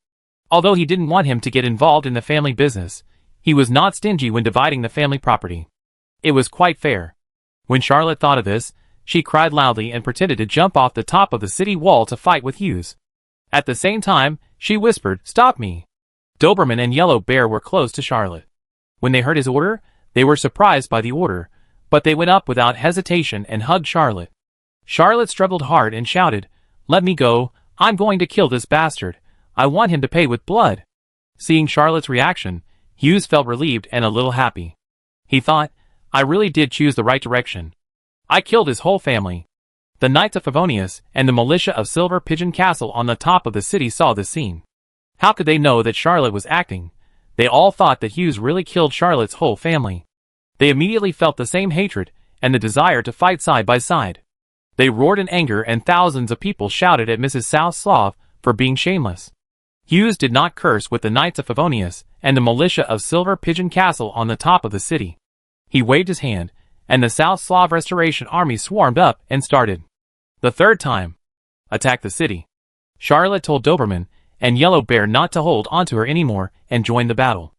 Although he didn't want him to get involved in the family business, he was not stingy when dividing the family property. It was quite fair. When Charlotte thought of this, she cried loudly and pretended to jump off the top of the city wall to fight with Hughes. At the same time, she whispered, "Stop me!" Doberman and Yellow Bear were close to Charlotte. When they heard his order, they were surprised by the order, but they went up without hesitation and hugged Charlotte. Charlotte struggled hard and shouted, "Let me go, I'm going to kill this bastard. I want him to pay with blood." Seeing Charlotte's reaction, Hughes felt relieved and a little happy. He thought, I really did choose the right direction. I killed his whole family. The Knights of Favonius and the militia of Silver Pigeon Castle on the top of the city saw this scene. How could they know that Charlotte was acting? They all thought that Hughes really killed Charlotte's whole family. They immediately felt the same hatred and the desire to fight side by side. They roared in anger and thousands of people shouted at Mrs. South Slav for being shameless. Hughes did not curse with the Knights of Favonius and the militia of Silver Pigeon Castle on the top of the city. He waved his hand, and the South Slav Restoration Army swarmed up and started. The third time. Attack the city. Charlotte told Doberman and Yellow Bear not to hold onto her anymore and joined the battle.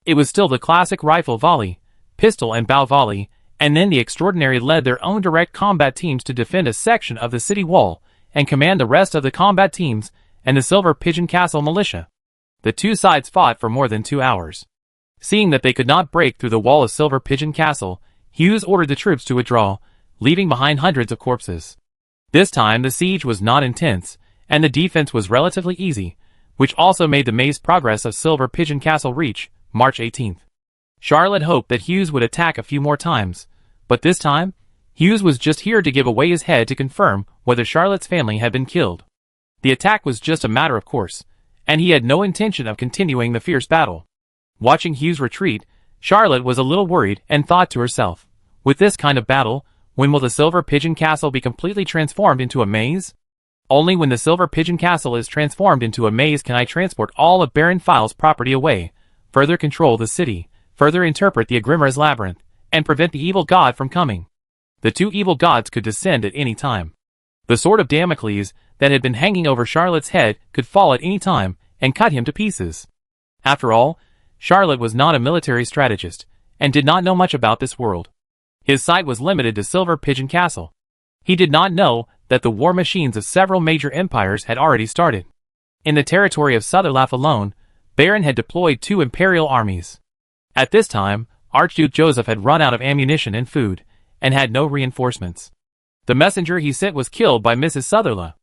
It was still the classic rifle volley, pistol and bow volley, and then the Extraordinary led their own direct combat teams to defend a section of the city wall and command the rest of the combat teams and the Silver Pigeon Castle militia. The two sides fought for more than 2 hours. Seeing that they could not break through the wall of Silver Pigeon Castle, Hughes ordered the troops to withdraw, leaving behind hundreds of corpses. This time the siege was not intense, and the defense was relatively easy, which also made the maze progress of Silver Pigeon Castle reach March 18th. Charlotte hoped that Hughes would attack a few more times, but this time, Hughes was just here to give away his head to confirm whether Charlotte's family had been killed. The attack was just a matter of course, and he had no intention of continuing the fierce battle. Watching Hughes retreat, Charlotte was a little worried and thought to herself, with this kind of battle, when will the Silver Pigeon Castle be completely transformed into a maze? Only when the Silver Pigeon Castle is transformed into a maze can I transport all of Baron File's property away, further control the city, further interpret the Agrimra's labyrinth, and prevent the evil god from coming. The 2 evil gods could descend at any time. The sword of Damocles that had been hanging over Charlotte's head could fall at any time and cut him to pieces. After all, Charlotte was not a military strategist, and did not know much about this world. His sight was limited to Silver Pigeon Castle. He did not know that the war machines of several major empires had already started. In the territory of Sutherlaff alone, Baron had deployed 2 imperial armies. At this time, Archduke Joseph had run out of ammunition and food, and had no reinforcements. The messenger he sent was killed by Mrs. Sutherland.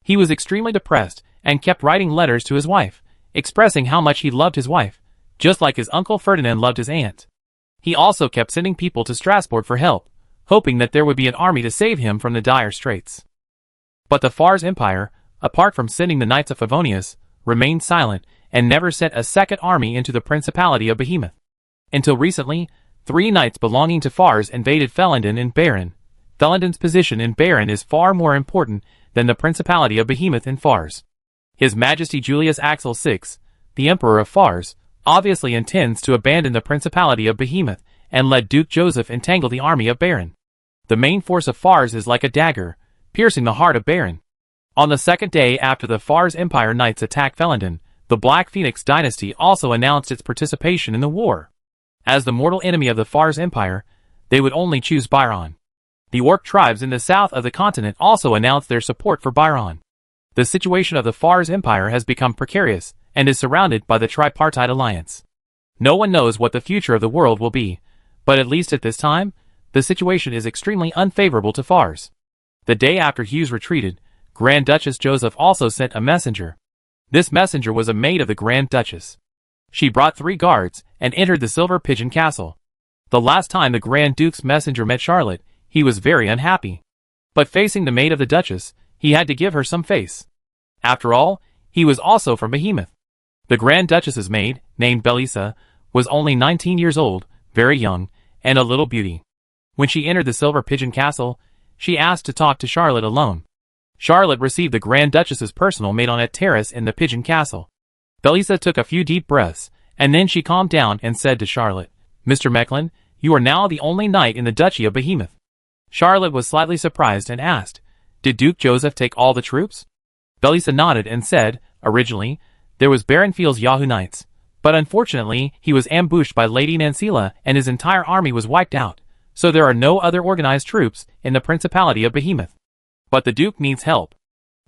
He was extremely depressed, and kept writing letters to his wife, expressing how much he loved his wife, just like his uncle Ferdinand loved his aunt. He also kept sending people to Strasbourg for help, hoping that there would be an army to save him from the dire straits. But the Fars Empire, apart from sending the Knights of Favonius, remained silent and never sent a second army into the Principality of Behemoth. Until recently, 3 knights belonging to Fars invaded Felenden in Baron. Felenden's position in Baron is far more important than the Principality of Behemoth in Fars. His Majesty Julius Axel VI, the Emperor of Fars, obviously intends to abandon the Principality of Behemoth and let Duke Joseph entangle the army of Baron. The main force of Fars is like a dagger, piercing the heart of Baron. On the second day after the Fars Empire Knights attacked Felenden, the Black Phoenix dynasty also announced its participation in the war. As the mortal enemy of the Fars Empire, they would only choose Byron. The Orc tribes in the south of the continent also announced their support for Byron. The situation of the Fars Empire has become precarious, and is surrounded by the tripartite alliance. No one knows what the future of the world will be, but at least at this time, the situation is extremely unfavorable to Fars. The day after Hughes retreated, Grand Duchess Joseph also sent a messenger. This messenger was a maid of the Grand Duchess. She brought 3 guards and entered the Silver Pigeon Castle. The last time the Grand Duke's messenger met Charlotte, he was very unhappy. But facing the maid of the Duchess, he had to give her some face. After all, he was also from Behemoth. The Grand Duchess's maid, named Belisa, was only 19 years old, very young, and a little beauty. When she entered the Silver Pigeon Castle, she asked to talk to Charlotte alone. Charlotte received the Grand Duchess's personal maid on a terrace in the Pigeon Castle. Belisa took a few deep breaths, and then she calmed down and said to Charlotte, "Mr. Mecklin, you are now the only knight in the Duchy of Behemoth." Charlotte was slightly surprised and asked, "Did Duke Joseph take all the troops?" Belisa nodded and said, "Originally, there was Baron Fiel's Yahoo Knights, but unfortunately he was ambushed by Lady Nancila and his entire army was wiped out, so there are no other organized troops in the Principality of Behemoth. But the Duke needs help.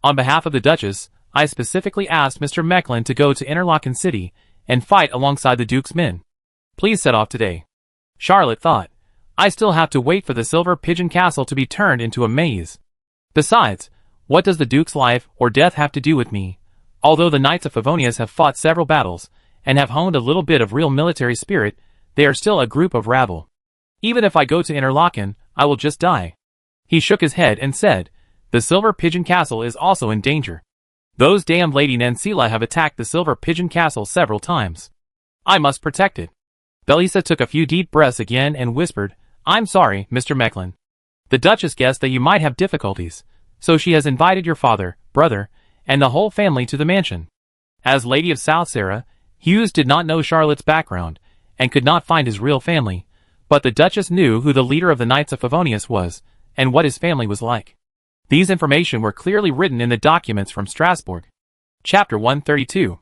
On behalf of the Duchess, I specifically asked Mr. Mecklin to go to Interlaken City and fight alongside the Duke's men. Please set off today." Charlotte thought, "I still have to wait for the Silver Pigeon Castle to be turned into a maze. Besides, what does the Duke's life or death have to do with me? Although the Knights of Favonius have fought several battles, and have honed a little bit of real military spirit, they are still a group of rabble. Even if I go to Interlaken, I will just die." He shook his head and said, "The Silver Pigeon Castle is also in danger. Those damned Lady Nancila have attacked the Silver Pigeon Castle several times. I must protect it." Belisa took a few deep breaths again and whispered, "I'm sorry, Mr. Mecklin. The Duchess guessed that you might have difficulties, so she has invited your father, brother, and the whole family to the mansion." As Lady of South Sarah, Hughes did not know Charlotte's background, and could not find his real family, but the Duchess knew who the leader of the Knights of Favonius was, and what his family was like. These information were clearly written in the documents from Strasbourg. Chapter 132.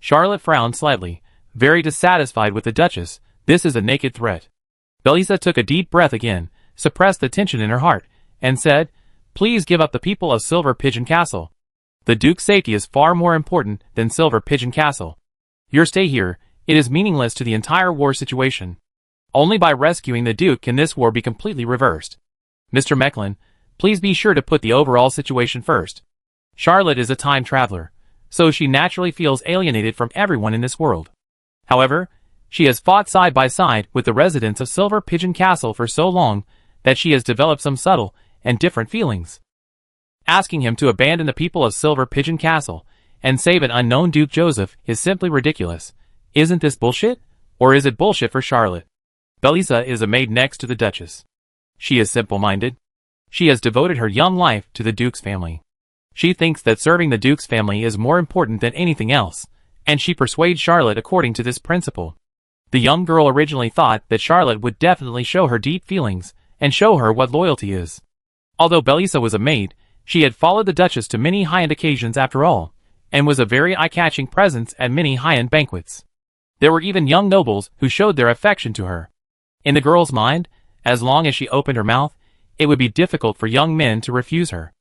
Charlotte frowned slightly, very dissatisfied with the Duchess. This is a naked threat. Belisa took a deep breath again, suppressed the tension in her heart, and said, "Please give up the people of Silver Pigeon Castle. The Duke's safety is far more important than Silver Pigeon Castle. Your stay here, it is meaningless to the entire war situation. Only by rescuing the Duke can this war be completely reversed. Mr. Mecklin, please be sure to put the overall situation first." Charlotte is a time traveler, so she naturally feels alienated from everyone in this world. However, she has fought side by side with the residents of Silver Pigeon Castle for so long that she has developed some subtle and different feelings. Asking him to abandon the people of Silver Pigeon Castle and save an unknown Duke Joseph is simply ridiculous. Isn't this bullshit? Or is it bullshit for Charlotte? Belisa is a maid next to the Duchess. She is simple-minded. She has devoted her young life to the Duke's family. She thinks that serving the Duke's family is more important than anything else, and she persuades Charlotte according to this principle. The young girl originally thought that Charlotte would definitely show her deep feelings and show her what loyalty is. Although Belisa was a maid, she had followed the Duchess to many high-end occasions after all, and was a very eye-catching presence at many high-end banquets. There were even young nobles who showed their affection to her. In the girl's mind, as long as she opened her mouth, it would be difficult for young men to refuse her.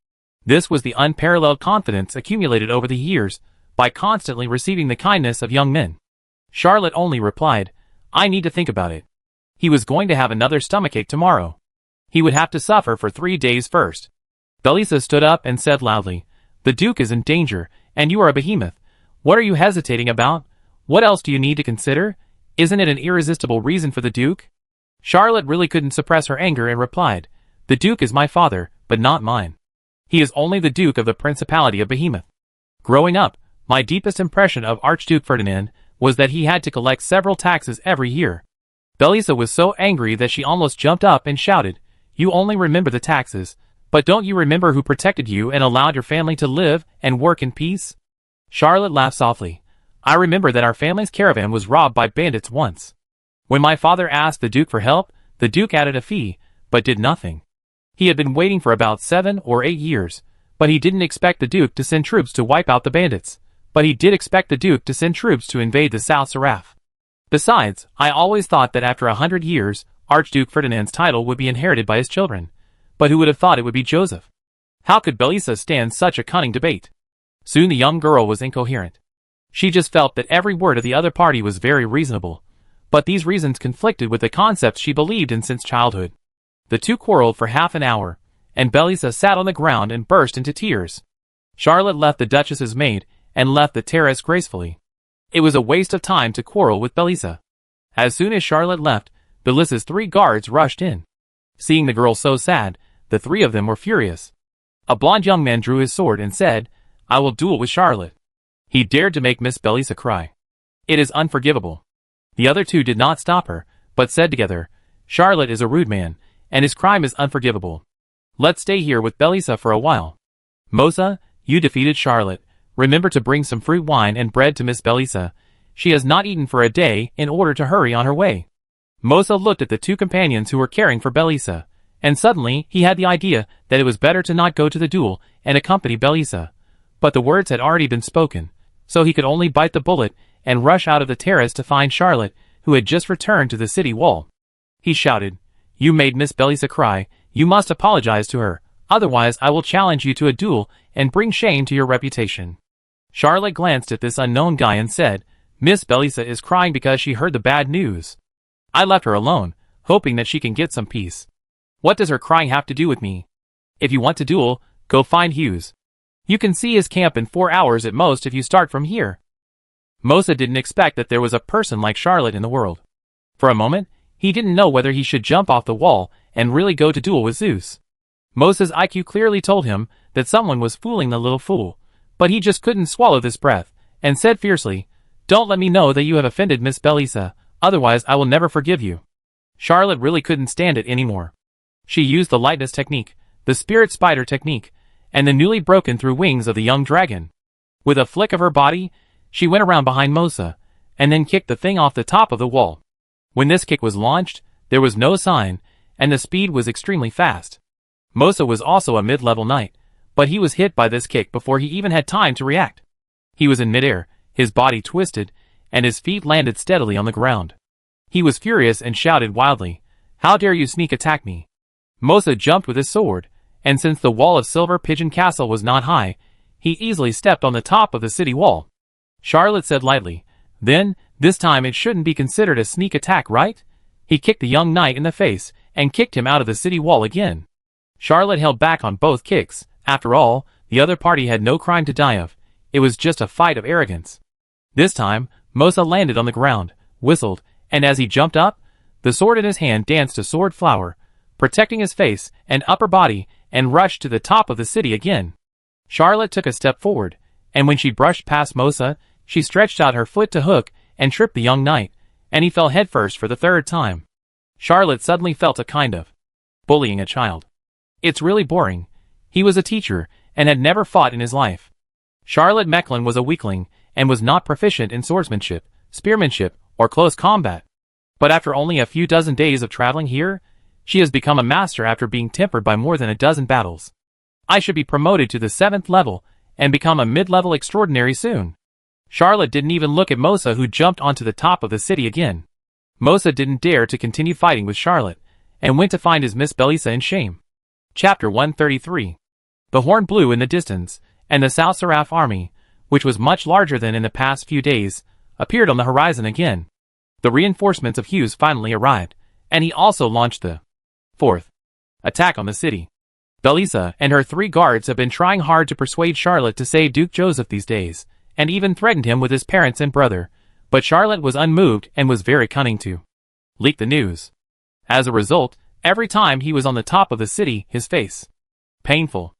This was the unparalleled confidence accumulated over the years by constantly receiving the kindness of young men. Charlotte only replied, "I need to think about it." He was going to have another stomachache tomorrow. He would have to suffer for 3 days first. Belisa stood up and said loudly, "The Duke is in danger, and you are a behemoth. What are you hesitating about? What else do you need to consider? Isn't it an irresistible reason for the Duke?" Charlotte really couldn't suppress her anger and replied, "The Duke is my father, but not mine. He is only the Duke of the Principality of Behemoth. Growing up, my deepest impression of Archduke Ferdinand was that he had to collect several taxes every year." Belisa was so angry that she almost jumped up and shouted, "You only remember the taxes, but don't you remember who protected you and allowed your family to live and work in peace?" Charlotte laughed softly. "I remember that our family's caravan was robbed by bandits once. When my father asked the Duke for help, the Duke added a fee, but did nothing. He had been waiting for about 7 or 8 years, but he didn't expect the Duke to send troops to wipe out the bandits, but he did expect the Duke to send troops to invade the South Seraph. Besides, I always thought that after 100 years, Archduke Ferdinand's title would be inherited by his children, but who would have thought it would be Joseph?" How could Belisa stand such a cunning debate? Soon the young girl was incoherent. She just felt that every word of the other party was very reasonable, but these reasons conflicted with the concepts she believed in since childhood. The two quarreled for half an hour, and Belisa sat on the ground and burst into tears. Charlotte left the Duchess's maid and left the terrace gracefully. It was a waste of time to quarrel with Belisa. As soon as Charlotte left, Belisa's 3 guards rushed in. Seeing the girl so sad, the 3 of them were furious. A blond young man drew his sword and said, "I will duel with Charlotte." He dared to make Miss Belisa cry. It is unforgivable. The other 2 did not stop her, but said together, "Charlotte is a rude man, and his crime is unforgivable. Let's stay here with Belisa for a while. Mosa, you defeated Charlotte. Remember to bring some fruit wine and bread to Miss Belisa. She has not eaten for a day in order to hurry on her way." Mosa looked at the 2 companions who were caring for Belisa, and suddenly he had the idea that it was better to not go to the duel and accompany Belisa. But the words had already been spoken, so he could only bite the bullet and rush out of the terrace to find Charlotte, who had just returned to the city wall. He shouted, "You made Miss Belisa cry. You must apologize to her, otherwise I will challenge you to a duel and bring shame to your reputation." Charlotte glanced at this unknown guy and said, "Miss Belisa is crying because she heard the bad news. I left her alone, hoping that she can get some peace. What does her crying have to do with me? If you want to duel, go find Hughes. You can see his camp in 4 hours at most if you start from here." Mosa didn't expect that there was a person like Charlotte in the world. For a moment, he didn't know whether he should jump off the wall and really go to duel with Zeus. Mosa's IQ clearly told him that someone was fooling the little fool, but he just couldn't swallow this breath, and said fiercely, "Don't let me know that you have offended Miss Belisa, otherwise I will never forgive you." Charlotte really couldn't stand it anymore. She used the lightness technique, the spirit spider technique, and the newly broken through wings of the young dragon. With a flick of her body, she went around behind Mosa, and then kicked the thing off the top of the wall. When this kick was launched, there was no sign, and the speed was extremely fast. Mosa was also a mid-level knight, but he was hit by this kick before he even had time to react. He was in midair, his body twisted, and his feet landed steadily on the ground. He was furious and shouted wildly, "How dare you sneak attack me?" Mosa jumped with his sword, and since the wall of Silver Pigeon Castle was not high, he easily stepped on the top of the city wall. Charlotte said lightly, "Then, this time it shouldn't be considered a sneak attack, right?" He kicked the young knight in the face, and kicked him out of the city wall again. Charlotte held back on both kicks. After all, the other party had no crime to die of. It was just a fight of arrogance. This time, Mosa landed on the ground, whistled, and as he jumped up, the sword in his hand danced a sword flower, protecting his face and upper body, and rushed to the top of the city again. Charlotte took a step forward, and when she brushed past Mosa, she stretched out her foot to hook and tripped the young knight, and he fell headfirst for the 3rd time. Charlotte suddenly felt a kind of bullying a child. It's really boring. He was a teacher, and had never fought in his life. Charlotte Mecklin was a weakling, and was not proficient in swordsmanship, spearmanship, or close combat. But after only a few dozen days of traveling here, she has become a master after being tempered by more than a dozen battles. I should be promoted to the 7th level, and become a mid-level extraordinary soon. Charlotte didn't even look at Mosa, who jumped onto the top of the city again. Mosa didn't dare to continue fighting with Charlotte, and went to find his Miss Belisa in shame. Chapter 133. The horn blew in the distance, and the South Seraph army, which was much larger than in the past few days, appeared on the horizon again. The reinforcements of Hughes finally arrived, and he also launched the 4th attack on the city. Belisa and her 3 guards have been trying hard to persuade Charlotte to save Duke Joseph these days, and even threatened him with his parents and brother, but Charlotte was unmoved and was very cunning to leak the news. As a result, every time he was on the top of the city, his face painful.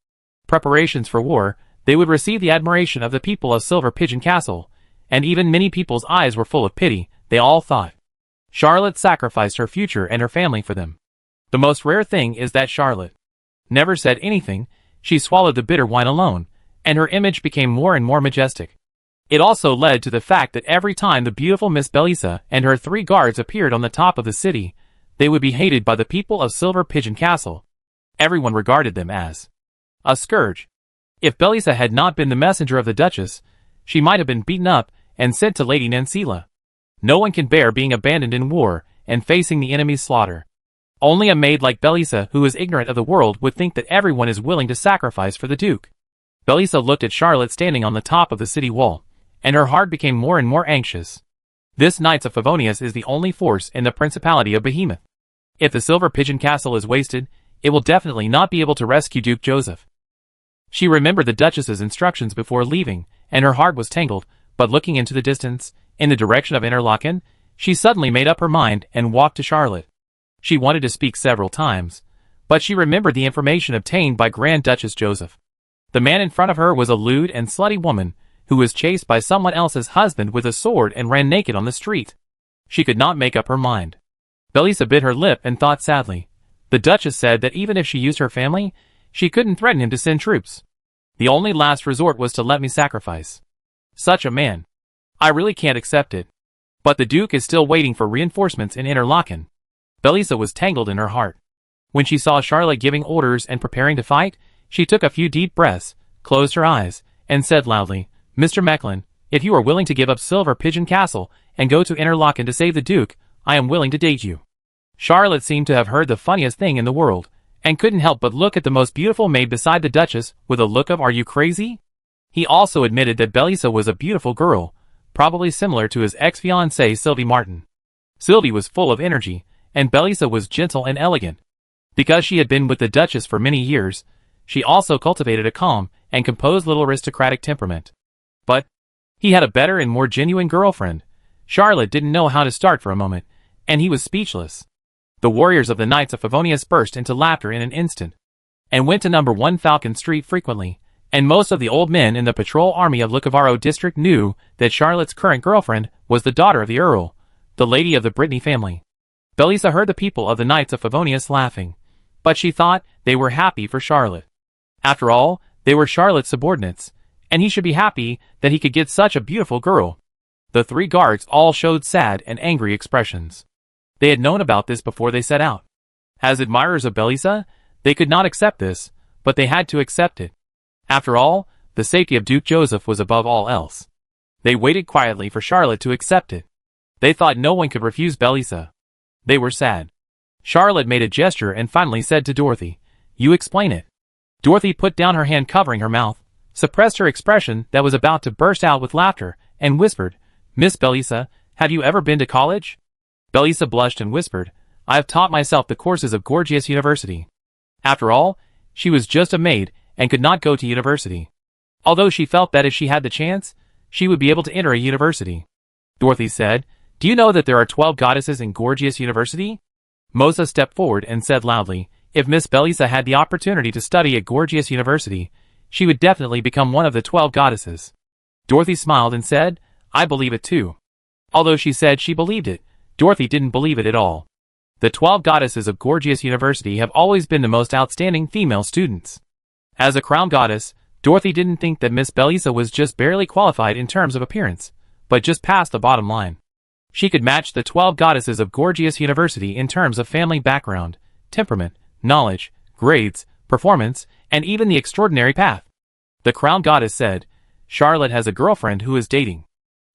Preparations for war, they would receive the admiration of the people of Silver Pigeon Castle, and even many people's eyes were full of pity. They all thought Charlotte sacrificed her future and her family for them. The most rare thing is that Charlotte never said anything. She swallowed the bitter wine alone, and her image became more and more majestic. It also led to the fact that every time the beautiful Miss Belisa and her 3 guards appeared on the top of the city, they would be hated by the people of Silver Pigeon Castle. Everyone regarded them as a scourge. If Belisa had not been the messenger of the Duchess, she might have been beaten up and sent to Lady Nancila. No one can bear being abandoned in war and facing the enemy's slaughter. Only a maid like Belisa, who is ignorant of the world, would think that everyone is willing to sacrifice for the Duke. Belisa looked at Charlotte standing on the top of the city wall, and her heart became more and more anxious. This Knights of Favonius is the only force in the Principality of Behemoth. If the Silver Pigeon Castle is wasted, it will definitely not be able to rescue Duke Joseph. She remembered the Duchess's instructions before leaving, and her heart was tangled, but looking into the distance, in the direction of Interlaken, she suddenly made up her mind and walked to Charlotte. She wanted to speak several times, but she remembered the information obtained by Grand Duchess Joseph. The man in front of her was a lewd and slutty woman, who was chased by someone else's husband with a sword and ran naked on the street. She could not make up her mind. Belisa bit her lip and thought sadly. The Duchess said that even if she used her family, she couldn't threaten him to send troops. The only last resort was to let me sacrifice such a man. I really can't accept it. But the Duke is still waiting for reinforcements in Interlaken. Belisa was tangled in her heart. When she saw Charlotte giving orders and preparing to fight, she took a few deep breaths, closed her eyes, and said loudly, Mr. Mechlin, if you are willing to give up Silver Pigeon Castle and go to Interlaken to save the Duke, I am willing to date you. Charlotte seemed to have heard the funniest thing in the world, and couldn't help but look at the most beautiful maid beside the Duchess with a look of "Are you crazy?" He also admitted that Belisa was a beautiful girl, probably similar to his ex-fiancée Sylvie Martin. Sylvie was full of energy, and Belisa was gentle and elegant. Because she had been with the Duchess for many years, she also cultivated a calm and composed little aristocratic temperament. But he had a better and more genuine girlfriend. Charlotte didn't know how to start for a moment, and he was speechless. The warriors of the Knights of Favonius burst into laughter in an instant, and went to number 1 Falcon Street frequently, and most of the old men in the patrol army of Lucavaro district knew that Charlotte's current girlfriend was the daughter of the Earl, the lady of the Brittany family. Belisa heard the people of the Knights of Favonius laughing, but she thought they were happy for Charlotte. After all, they were Charlotte's subordinates, and he should be happy that he could get such a beautiful girl. The 3 guards all showed sad and angry expressions. They had known about this before they set out. As admirers of Belisa, they could not accept this, but they had to accept it. After all, the safety of Duke Joseph was above all else. They waited quietly for Charlotte to accept it. They thought no one could refuse Belisa. They were sad. Charlotte made a gesture and finally said to Dorothy, "You explain it." Dorothy put down her hand covering her mouth, suppressed her expression that was about to burst out with laughter, and whispered, "Miss Belisa, have you ever been to college?" Belisa blushed and whispered, "I have taught myself the courses of Gorgias University." After all, she was just a maid and could not go to university. Although she felt that if she had the chance, she would be able to enter a university. Dorothy said, "Do you know that there are 12 goddesses in Gorgias University?" Mosa stepped forward and said loudly, if Miss Belisa had the opportunity to study at Gorgias University, she would definitely become one of the 12 goddesses. Dorothy smiled and said, "I believe it too." Although she said she believed it, Dorothy didn't believe it at all. The 12 goddesses of Gorgias University have always been the most outstanding female students. As a crown goddess, Dorothy didn't think that Miss Belisa was just barely qualified in terms of appearance, but just past the bottom line. She could match the 12 goddesses of Gorgias University in terms of family background, temperament, knowledge, grades, performance, and even the extraordinary path. The crown goddess said, "Charlotte has a girlfriend who is dating.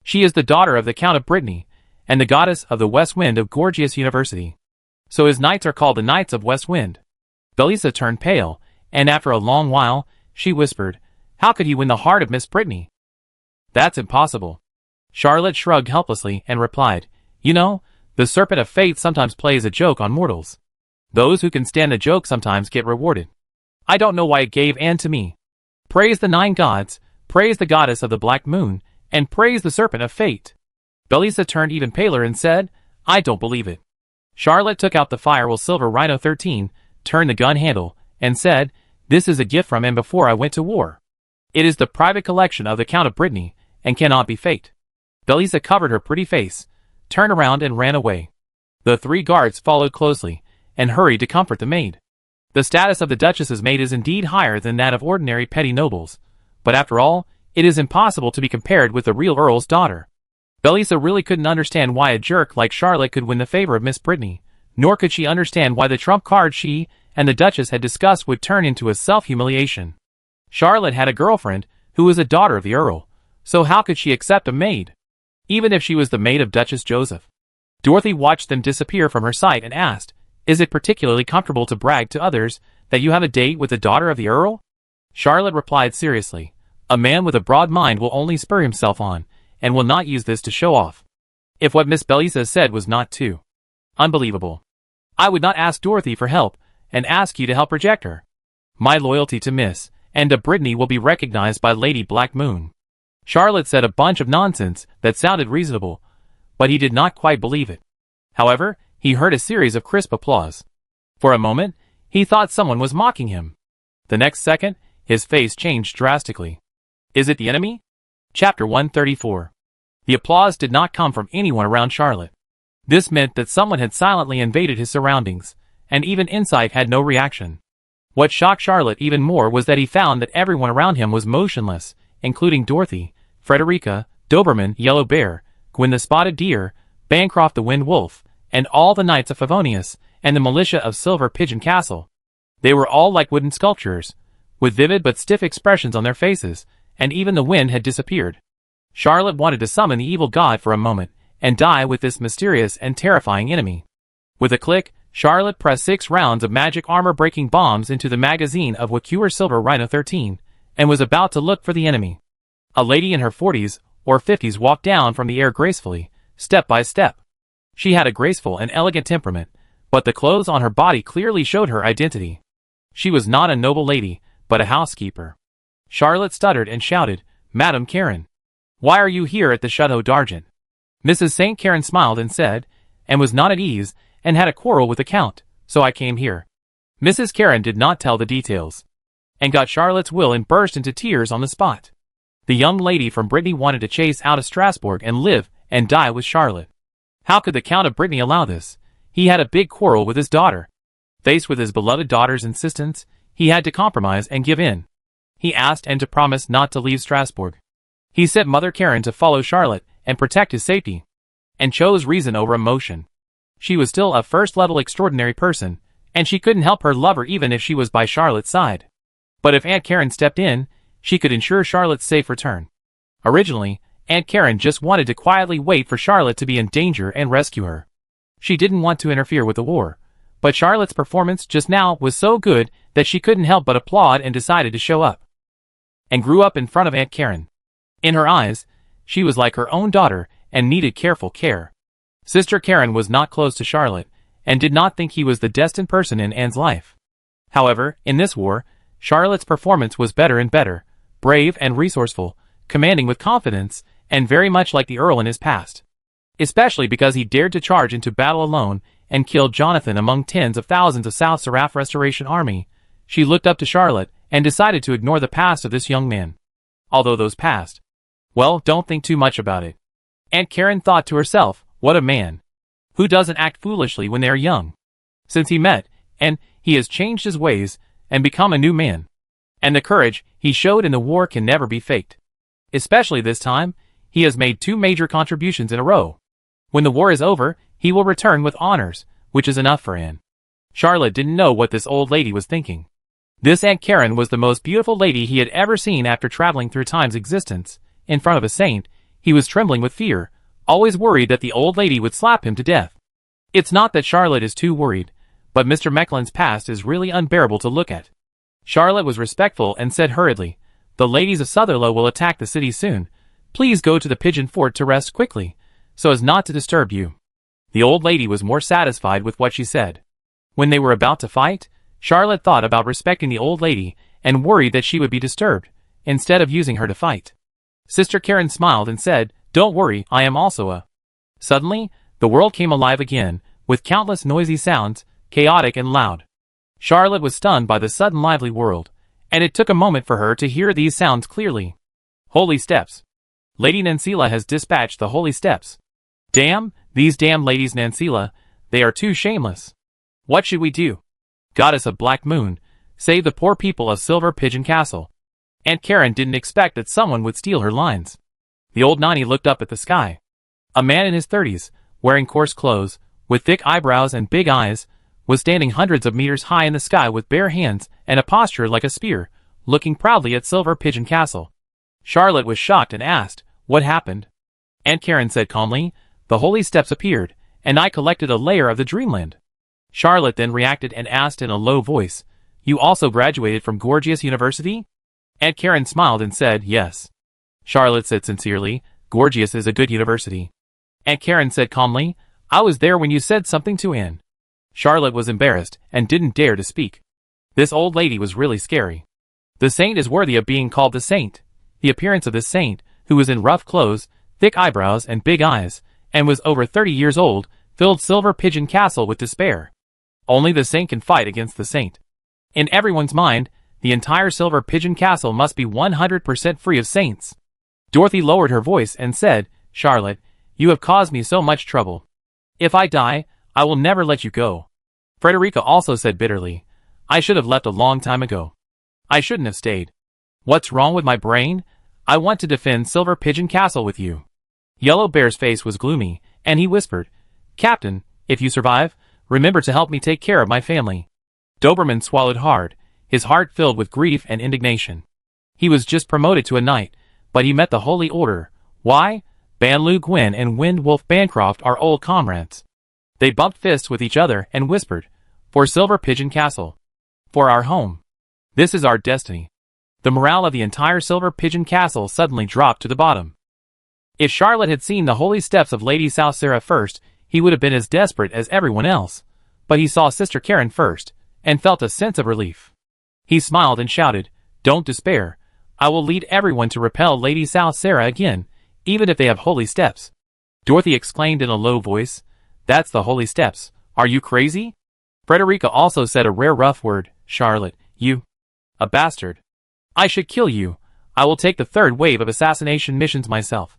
She is the daughter of the Count of Brittany, and the goddess of the West Wind of Gorgias University. So his knights are called the Knights of West Wind." Belisa turned pale, and after a long while, she whispered, "How could he win the heart of Miss Brittany?" "That's impossible." Charlotte shrugged helplessly and replied, "You know, the Serpent of Fate sometimes plays a joke on mortals. Those who can stand a joke sometimes get rewarded. I don't know why it gave Anne to me. Praise the 9 gods, praise the goddess of the Black Moon, and praise the Serpent of Fate." Belisa turned even paler and said, "I don't believe it." Charlotte took out the Firewall Silver Rhino 13, turned the gun handle, and said, "This is a gift from him before I went to war. It is the private collection of the Count of Brittany, and cannot be faked." Belisa covered her pretty face, turned around and ran away. The 3 guards followed closely, and hurried to comfort the maid. The status of the Duchess's maid is indeed higher than that of ordinary petty nobles, but after all, it is impossible to be compared with the real Earl's daughter. Belisa really couldn't understand why a jerk like Charlotte could win the favor of Miss Brittany, nor could she understand why the trump card she and the Duchess had discussed would turn into a self-humiliation. Charlotte had a girlfriend who was a daughter of the Earl, so how could she accept a maid, even if she was the maid of Duchess Joseph? Dorothy watched them disappear from her sight and asked, "Is it particularly comfortable to brag to others that you have a date with the daughter of the Earl?" Charlotte replied seriously, "A man with a broad mind will only spur himself on, and will not use this to show off. If what Miss Belisa said was not too unbelievable, I would not ask Dorothy for help, and ask you to help reject her. My loyalty to Miss and to Brittany will be recognized by Lady Black Moon." Charlotte said a bunch of nonsense that sounded reasonable, but he did not quite believe it. However, he heard a series of crisp applause. For a moment, he thought someone was mocking him. The next second, his face changed drastically. Is it the enemy? Chapter 134. The applause did not come from anyone around Charlotte. This meant that someone had silently invaded his surroundings, and even Insight had no reaction. What shocked Charlotte even more was that he found that everyone around him was motionless, including Dorothy, Frederica, Doberman, Yellow Bear, Gwyn the Spotted Deer, Bancroft the Wind Wolf, and all the Knights of Favonius, and the militia of Silver Pigeon Castle. They were all like wooden sculptures, with vivid but stiff expressions on their faces, and even the wind had disappeared. Charlotte wanted to summon the evil god for a moment, and die with this mysterious and terrifying enemy. With a click, Charlotte pressed 6 rounds of magic armor-breaking bombs into the magazine of Wacure Silver Rhino 13, and was about to look for the enemy. A lady in her 40s or 50s walked down from the air gracefully, step by step. She had a graceful and elegant temperament, but the clothes on her body clearly showed her identity. She was not a noble lady, but a housekeeper. Charlotte stuttered and shouted, "Madame Karen, why are you here at the Chateau d'Argent?" Mrs. St. Karen smiled and said, and was not at ease, and had a quarrel with the Count, so I came here. Mrs. Karen did not tell the details, and got Charlotte's will and burst into tears on the spot. The young lady from Brittany wanted to chase out of Strasbourg and live and die with Charlotte. How could the Count of Brittany allow this? He had a big quarrel with his daughter. Faced with his beloved daughter's insistence, he had to compromise and give in. He asked and to promise not to leave Strasbourg. He sent Mother Karen to follow Charlotte and protect his safety, and chose reason over emotion. She was still a first-level extraordinary person, and she couldn't help her lover even if she was by Charlotte's side. But if Aunt Karen stepped in, she could ensure Charlotte's safe return. Originally, Aunt Karen just wanted to quietly wait for Charlotte to be in danger and rescue her. She didn't want to interfere with the war, but Charlotte's performance just now was so good that she couldn't help but applaud and decided to show up. And grew up in front of Aunt Karen. In her eyes, she was like her own daughter and needed careful care. Sister Karen was not close to Charlotte, and did not think he was the destined person in Anne's life. However, in this war, Charlotte's performance was better and better, brave and resourceful, commanding with confidence, and very much like the Earl in his past. Especially because he dared to charge into battle alone and kill Jonathan among tens of thousands of South Seraph Restoration Army. She looked up to Charlotte and decided to ignore the past of this young man. Although those past, well, don't think too much about it. Aunt Karen thought to herself, what a man. Who doesn't act foolishly when they are young? Since he met, and he has changed his ways, and become a new man. And the courage he showed in the war can never be faked. Especially this time, he has made 2 major contributions in a row. When the war is over, he will return with honors, which is enough for Anne. Charlotte didn't know what this old lady was thinking. This Aunt Karen was the most beautiful lady he had ever seen after traveling through time's existence. In front of a saint, he was trembling with fear, always worried that the old lady would slap him to death. It's not that Charlotte is too worried, but Mr. Mecklen's past is really unbearable to look at. Charlotte was respectful and said hurriedly, "The ladies of Sutherlow will attack the city soon. Please go to the Pigeon Fort to rest quickly, so as not to disturb you." The old lady was more satisfied with what she said. When they were about to fight, Charlotte thought about respecting the old lady and worried that she would be disturbed, instead of using her to fight. Sister Karen smiled and said, "Don't worry, I am also a..." Suddenly, the world came alive again, with countless noisy sounds, chaotic and loud. Charlotte was stunned by the sudden lively world, and it took a moment for her to hear these sounds clearly. Holy steps. Lady Nancila has dispatched the holy steps. Damn, these damn ladies Nancila, they are too shameless. What should we do? Goddess of Black Moon, save the poor people of Silver Pigeon Castle. Aunt Karen didn't expect that someone would steal her lines. The old nanny looked up at the sky. A man in his 30s, wearing coarse clothes, with thick eyebrows and big eyes, was standing hundreds of meters high in the sky with bare hands and a posture like a spear, looking proudly at Silver Pigeon Castle. Charlotte was shocked and asked, "What happened?" Aunt Karen said calmly, "The holy steps appeared, and I collected a layer of the dreamland." Charlotte then reacted and asked in a low voice, "You also graduated from Gorgias University?" Aunt Karen smiled and said, "Yes." Charlotte said sincerely, Gorgias is a good university. Aunt Karen said calmly, I was there when you said something to Anne. Charlotte was embarrassed and didn't dare to speak. This old lady was really scary. The saint is worthy of being called the saint. The appearance of this saint, who was in rough clothes, thick eyebrows and big eyes, and was over 30 years old, filled Silver Pigeon Castle with despair. Only the saint can fight against the saint. In everyone's mind, the entire Silver Pigeon Castle must be 100% free of saints. Dorothy lowered her voice and said, Charlotte, you have caused me so much trouble. If I die, I will never let you go. Frederica also said bitterly, I should have left a long time ago. I shouldn't have stayed. What's wrong with my brain? I want to defend Silver Pigeon Castle with you. Yellow Bear's face was gloomy, and he whispered, Captain, if you survive, remember to help me take care of my family. Doberman swallowed hard, his heart filled with grief and indignation. He was just promoted to a knight, but he met the Holy Order. Why? Banlu Gwyn and Wind Wolf Bancroft are old comrades. They bumped fists with each other and whispered, For Silver Pigeon Castle. For our home. This is our destiny. The morale of the entire Silver Pigeon Castle suddenly dropped to the bottom. If Charlotte had seen the holy steps of Lady Southsera first, he would have been as desperate as everyone else, but he saw Sister Karen first, and felt a sense of relief. He smiled and shouted, Don't despair. I will lead everyone to repel Lady Southsera again, even if they have holy steps. Dorothy exclaimed in a low voice, That's the holy steps. Are you crazy? Frederica also said a rare rough word, Charlotte, you. A bastard. I should kill you. I will take the third wave of assassination missions myself.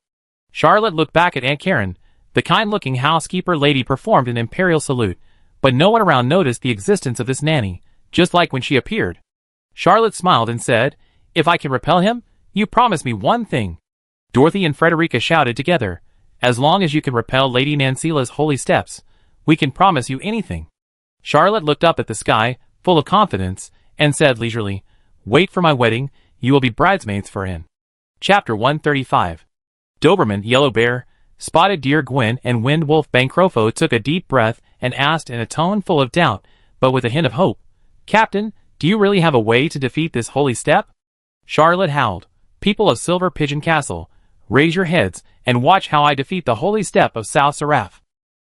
Charlotte looked back at Aunt Karen. The kind-looking housekeeper lady performed an imperial salute, but no one around noticed the existence of this nanny, just like when she appeared. Charlotte smiled and said, If I can repel him, you promise me one thing. Dorothy and Frederica shouted together, As long as you can repel Lady Nancila's holy steps, we can promise you anything. Charlotte looked up at the sky, full of confidence, and said leisurely, Wait for my wedding, you will be bridesmaids for Anne. Chapter 135. Doberman, Yellow Bear, Spotted Deer Gwyn and Wind Wolf Bancrofo took a deep breath and asked in a tone full of doubt, but with a hint of hope, Captain, do you really have a way to defeat this holy step? Charlotte howled, People of Silver Pigeon Castle, raise your heads and watch how I defeat the holy step of South Seraph.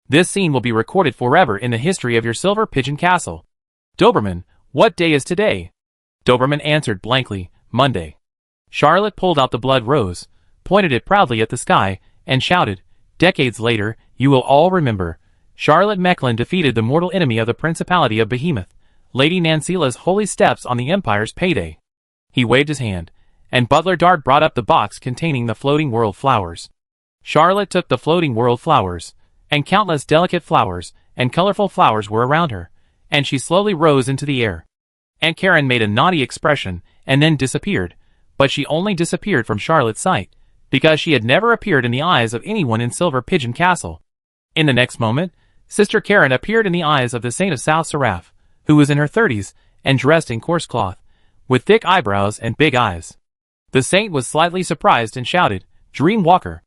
This scene will be recorded forever in the history of your Silver Pigeon Castle. Doberman, what day is today? Doberman answered blankly, Monday. Charlotte pulled out the blood rose, pointed it proudly at the sky, and shouted, Decades later, you will all remember. Charlotte Mecklin defeated the mortal enemy of the Principality of Behemoth, Lady Nancila's holy steps on the Empire's payday. He waved his hand, and Butler Dart brought up the box containing the floating world flowers. Charlotte took the floating world flowers, and countless delicate flowers and colorful flowers were around her, and she slowly rose into the air. Aunt Karen made a naughty expression and then disappeared, but she only disappeared from Charlotte's sight, because she had never appeared in the eyes of anyone in Silver Pigeon Castle. In the next moment, Sister Karen appeared in the eyes of the Saint of South Seraph, who was in her 30s and dressed in coarse cloth, with thick eyebrows and big eyes. The saint was slightly surprised and shouted, Dream Walker.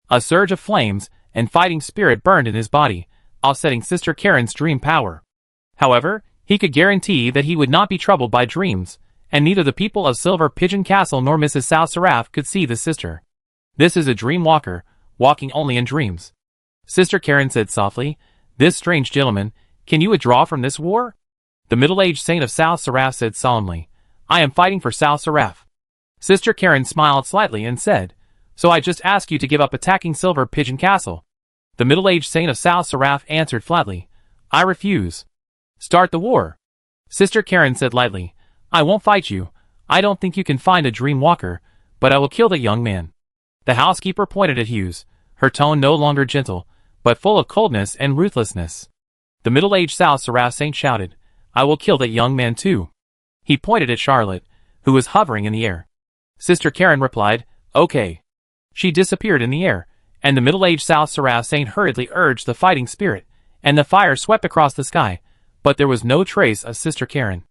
A surge of flames and fighting spirit burned in his body, offsetting Sister Karen's dream power. However, he could guarantee that he would not be troubled by dreams, and neither the people of Silver Pigeon Castle nor Mrs. South Seraph could see the sister. This is a dream walker, walking only in dreams. Sister Karen said softly, This strange gentleman, can you withdraw from this war? The middle-aged saint of South Seraph said solemnly, I am fighting for South Seraph. Sister Karen smiled slightly and said, So I just ask you to give up attacking Silver Pigeon Castle. The middle-aged saint of South Seraph answered flatly, I refuse. Start the war. Sister Karen said lightly, I won't fight you. I don't think you can find a dream walker, but I will kill that young man. The housekeeper pointed at Hughes, her tone no longer gentle, but full of coldness and ruthlessness. The middle-aged South Seraph saint shouted, I will kill that young man too. He pointed at Charlotte, who was hovering in the air. Sister Karen replied, Okay. She disappeared in the air, and the middle-aged South Seraph saint hurriedly urged the fighting spirit, and the fire swept across the sky, but there was no trace of Sister Karen.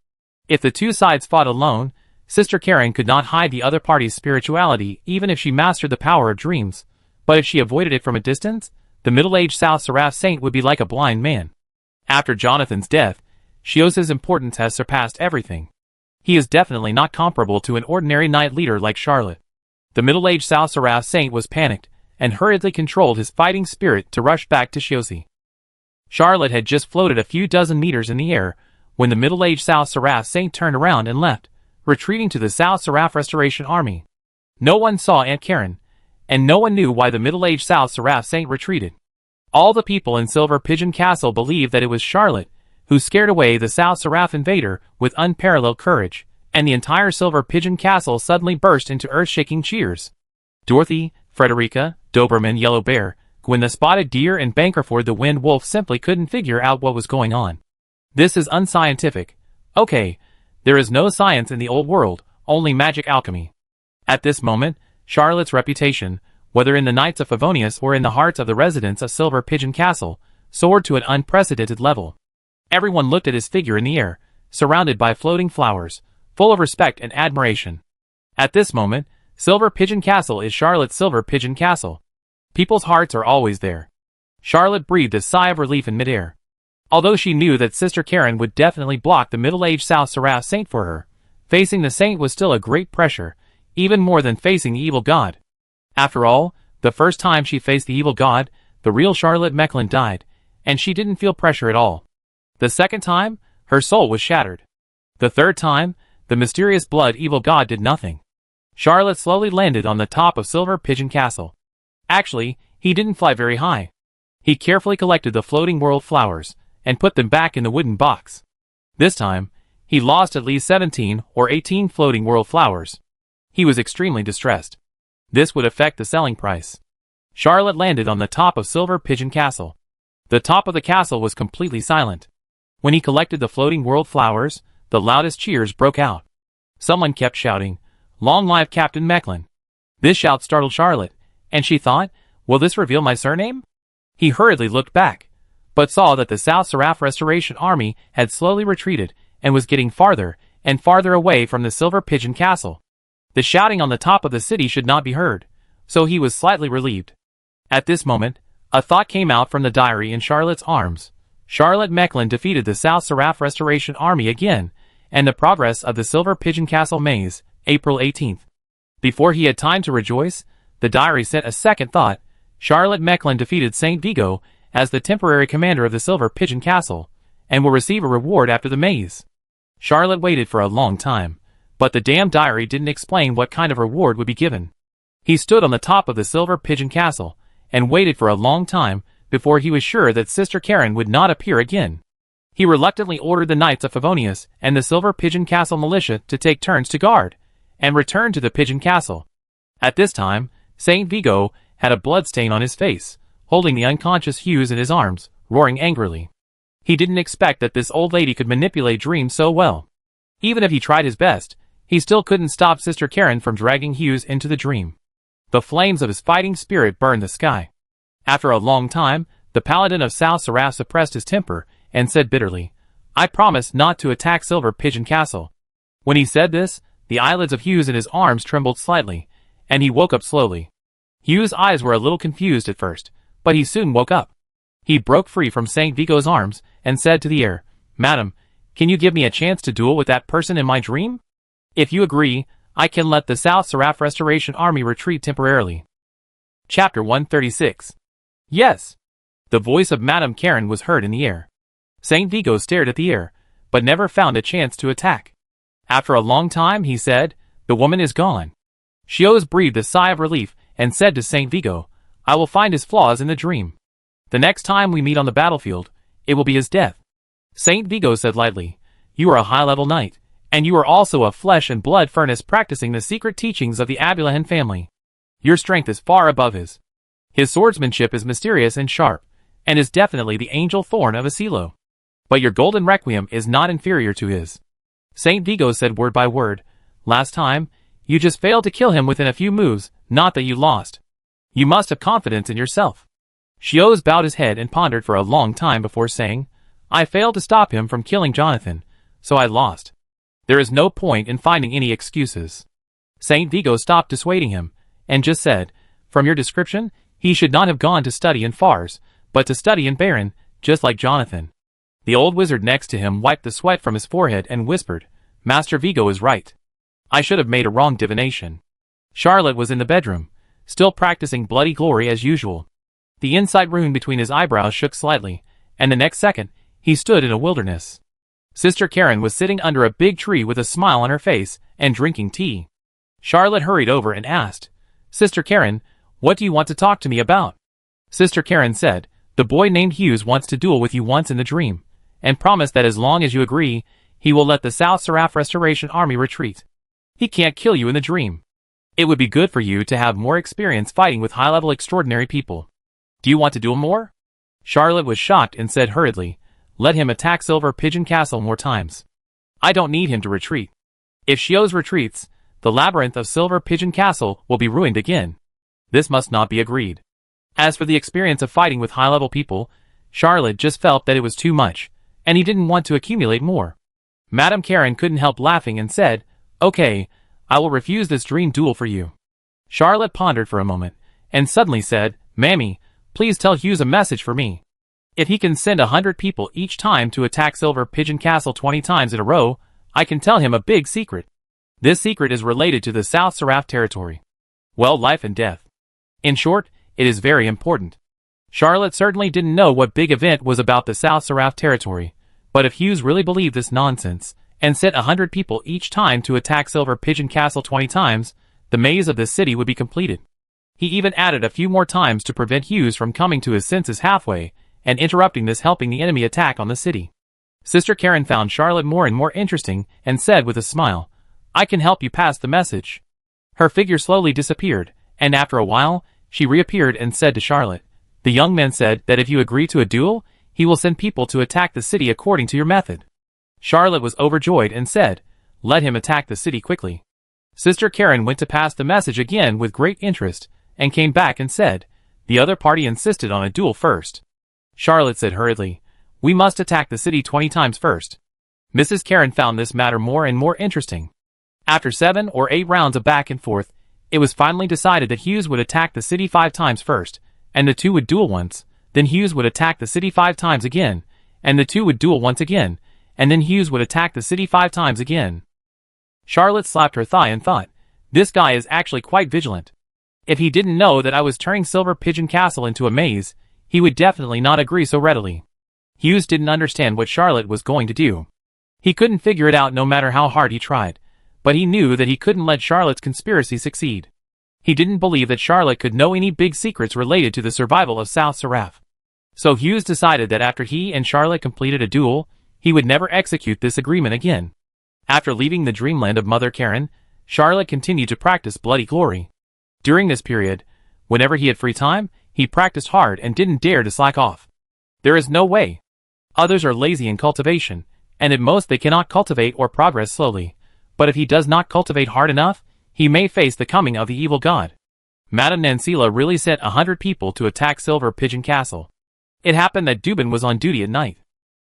If the two sides fought alone, Sister Karen could not hide the other party's spirituality even if she mastered the power of dreams, but if she avoided it from a distance, the middle-aged South Seraph saint would be like a blind man. After Jonathan's death, Shioz's importance has surpassed everything. He is definitely not comparable to an ordinary knight leader like Charlotte. The middle-aged South Seraph saint was panicked, and hurriedly controlled his fighting spirit to rush back to Shiosi. Charlotte had just floated a few dozen meters in the air when the middle-aged South Seraph Saint turned around and left, retreating to the South Seraph Restoration Army. No one saw Aunt Karen, and no one knew why the middle-aged South Seraph Saint retreated. All the people in Silver Pigeon Castle believed that it was Charlotte who scared away the South Seraph invader with unparalleled courage, and the entire Silver Pigeon Castle suddenly burst into earth-shaking cheers. Dorothy, Frederica, Doberman Yellow Bear, Gwen the Spotted Deer and Bankerford the Wind Wolf simply couldn't figure out what was going on. This is unscientific. Okay, there is no science in the old world, only magic alchemy. At this moment, Charlotte's reputation, whether in the Knights of Favonius or in the hearts of the residents of Silver Pigeon Castle, soared to an unprecedented level. Everyone looked at his figure in the air, surrounded by floating flowers, full of respect and admiration. At this moment, Silver Pigeon Castle is Charlotte's Silver Pigeon Castle. People's hearts are always there. Charlotte breathed a sigh of relief in midair. Although she knew that Sister Karen would definitely block the middle-aged South Seraph Saint for her, facing the Saint was still a great pressure, even more than facing the evil god. After all, the first time she faced the evil god, the real Charlotte Mecklin died, and she didn't feel pressure at all. The second time, her soul was shattered. The third time, the mysterious blood evil god did nothing. Charlotte slowly landed on the top of Silver Pigeon Castle. Actually, he didn't fly very high. He carefully collected the floating world flowers and put them back in the wooden box. This time, he lost at least 17 or 18 floating world flowers. He was extremely distressed. This would affect the selling price. Charlotte landed on the top of Silver Pigeon Castle. The top of the castle was completely silent. When he collected the floating world flowers, the loudest cheers broke out. Someone kept shouting, "Long live Captain Mecklin!" This shout startled Charlotte, and she thought, will this reveal my surname? He hurriedly looked back, but saw that the South Seraph Restoration Army had slowly retreated and was getting farther and farther away from the Silver Pigeon Castle. The shouting on the top of the city should not be heard, so he was slightly relieved. At this moment, a thought came out from the diary in Charlotte's arms. Charlotte Mecklin defeated the South Seraph Restoration Army again, and the progress of the Silver Pigeon Castle maze, April 18th. Before he had time to rejoice, the diary sent a second thought. Charlotte Mecklin defeated Saint Vigo as the temporary commander of the Silver Pigeon Castle, and will receive a reward after the maze. Charlotte waited for a long time, but the damn diary didn't explain what kind of reward would be given. He stood on the top of the Silver Pigeon Castle, and waited for a long time before he was sure that Sister Karen would not appear again. He reluctantly ordered the Knights of Favonius and the Silver Pigeon Castle militia to take turns to guard, and return to the Pigeon Castle. At this time, Saint Vigo had a bloodstain on his face, holding the unconscious Hughes in his arms, roaring angrily. He didn't expect that this old lady could manipulate dreams so well. Even if he tried his best, he still couldn't stop Sister Karen from dragging Hughes into the dream. The flames of his fighting spirit burned the sky. After a long time, the Paladin of South Seraph suppressed his temper, and said bitterly, "I promise not to attack Silver Pigeon Castle." When he said this, the eyelids of Hughes in his arms trembled slightly, and he woke up slowly. Hughes' eyes were a little confused at first, but he soon woke up. He broke free from Saint Vigo's arms, and said to the air, "Madam, can you give me a chance to duel with that person in my dream? If you agree, I can let the South Seraph Restoration Army retreat temporarily." Chapter 136. Yes! The voice of Madame Karen was heard in the air. Saint Vigo stared at the air, but never found a chance to attack. After a long time, he said, "The woman is gone." Hughes breathed a sigh of relief, and said to Saint Vigo, "I will find his flaws in the dream. The next time we meet on the battlefield, it will be his death." Saint Vigo said lightly, "You are a high-level knight, and you are also a flesh and blood furnace practicing the secret teachings of the Abulahan family. Your strength is far above his. His swordsmanship is mysterious and sharp, and is definitely the angel thorn of Asilo. But your golden requiem is not inferior to his." Saint Vigo said word by word, "Last time, you just failed to kill him within a few moves, not that you lost. You must have confidence in yourself." Hughes bowed his head and pondered for a long time before saying, "I failed to stop him from killing Jonathan, so I lost. There is no point in finding any excuses." Saint Vigo stopped dissuading him, and just said, "From your description, he should not have gone to study in Fars, but to study in Baron, just like Jonathan." The old wizard next to him wiped the sweat from his forehead and whispered, "Master Vigo is right. I should have made a wrong divination." Charlotte was in the bedroom. still practicing bloody glory as usual. The inside rune between his eyebrows shook slightly, and the next second, he stood in a wilderness. Sister Karen was sitting under a big tree with a smile on her face and drinking tea. Charlotte hurried over and asked, "Sister Karen, what do you want to talk to me about?" Sister Karen said, "The boy named Hughes wants to duel with you once in the dream, and promised that as long as you agree, he will let the South Seraph Restoration Army retreat. He can't kill you in the dream. It would be good for you to have more experience fighting with high-level extraordinary people. Do you want to duel more?" Charlotte was shocked and said hurriedly, "Let him attack Silver Pigeon Castle more times. I don't need him to retreat. If Shios retreats, the labyrinth of Silver Pigeon Castle will be ruined again. This must not be agreed." As for the experience of fighting with high-level people, Charlotte just felt that it was too much, and he didn't want to accumulate more. Madame Karen couldn't help laughing and said, "Okay, I will refuse this dream duel for you." Charlotte pondered for a moment, and suddenly said, "Mammy, please tell Hughes a message for me. If he can send 100 people each time to attack Silver Pigeon Castle 20 times in a row, I can tell him a big secret. This secret is related to the South Seraph territory. Well, life and death. In short, it is very important." Charlotte certainly didn't know what big event was about the South Seraph territory, but if Hughes really believed this nonsense, and sent 100 people each time to attack Silver Pigeon Castle 20 times, the maze of the city would be completed. He even added a few more times to prevent Hughes from coming to his senses halfway, and interrupting this, helping the enemy attack on the city. Sister Karen found Charlotte more and more interesting, and said with a smile, "I can help you pass the message." Her figure slowly disappeared, and after a while, she reappeared and said to Charlotte, "The young man said that if you agree to a duel, he will send people to attack the city according to your method." Charlotte was overjoyed and said, "Let him attack the city quickly." Sister Karen went to pass the message again with great interest, and came back and said, "The other party insisted on a duel first." Charlotte said hurriedly, "We must attack the city 20 times first." Mrs. Karen found this matter more and more interesting. After 7 or 8 rounds of back and forth, it was finally decided that Hughes would attack the city 5 times first, and the two would duel once, then Hughes would attack the city 5 times again, and the two would duel once again, and then Hughes would attack the city 5 times again. Charlotte slapped her thigh and thought, "This guy is actually quite vigilant. If he didn't know that I was turning Silver Pigeon Castle into a maze, he would definitely not agree so readily." Hughes didn't understand what Charlotte was going to do. He couldn't figure it out no matter how hard he tried, but he knew that he couldn't let Charlotte's conspiracy succeed. He didn't believe that Charlotte could know any big secrets related to the survival of South Seraph. So Hughes decided that after he and Charlotte completed a duel, he would never execute this agreement again. After leaving the dreamland of Mother Karen, Charlotte continued to practice bloody glory. During this period, whenever he had free time, he practiced hard and didn't dare to slack off. There is no way. Others are lazy in cultivation, and at most they cannot cultivate or progress slowly. But if he does not cultivate hard enough, he may face the coming of the evil god. Madame Nancila really sent 100 people to attack Silver Pigeon Castle. It happened that Dubin was on duty at night.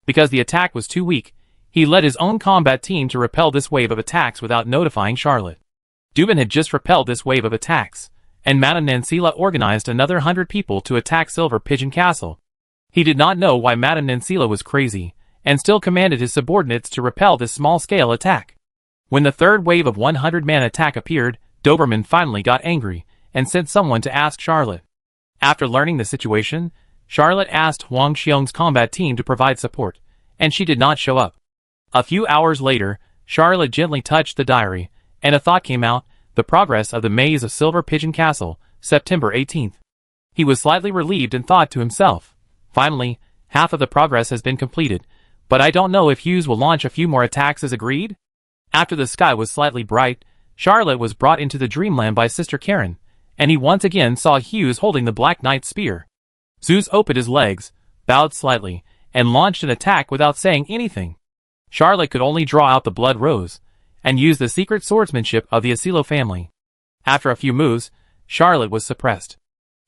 Because the attack was too weak, he led his own combat team to repel this wave of attacks without notifying Charlotte. Dubin had just repelled this wave of attacks, and Madame Nancila organized another 100 people to attack Silver Pigeon Castle. He did not know why Madame Nancila was crazy, and still commanded his subordinates to repel this small-scale attack. When the third wave of 100-man attack appeared, Doberman finally got angry, and sent someone to ask Charlotte. After learning the situation, Charlotte asked Huang Xiong's combat team to provide support, and she did not show up. A few hours later, Charlotte gently touched the diary, and a thought came out, the progress of the maze of Silver Pigeon Castle, September 18th. He was slightly relieved and thought to himself, "Finally, half of the progress has been completed, but I don't know if Hughes will launch a few more attacks as agreed?" After the sky was slightly bright, Charlotte was brought into the dreamland by Sister Karen, and he once again saw Hughes holding the Black Knight's spear. Zeus opened his legs, bowed slightly, and launched an attack without saying anything. Charlotte could only draw out the blood rose, and use the secret swordsmanship of the Asilo family. After a few moves, Charlotte was suppressed.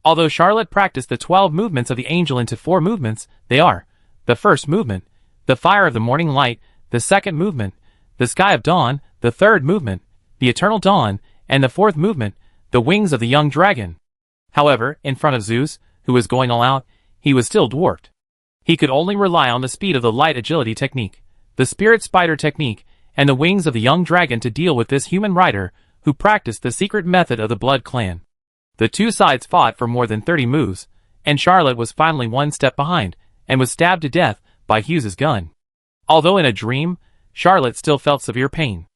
Although Charlotte practiced the 12 movements of the angel into 4 movements, they are: the first movement, the fire of the morning light; the second movement, the sky of dawn; the third movement, the eternal dawn; and the fourth movement, the wings of the young dragon. However, in front of Zeus, who was going all out, he was still dwarfed. He could only rely on the speed of the light agility technique, the spirit spider technique, and the wings of the young dragon to deal with this human rider, who practiced the secret method of the blood clan. The two sides fought for more than 30 moves, and Charlotte was finally one step behind, and was stabbed to death by Hughes's gun. Although in a dream, Charlotte still felt severe pain.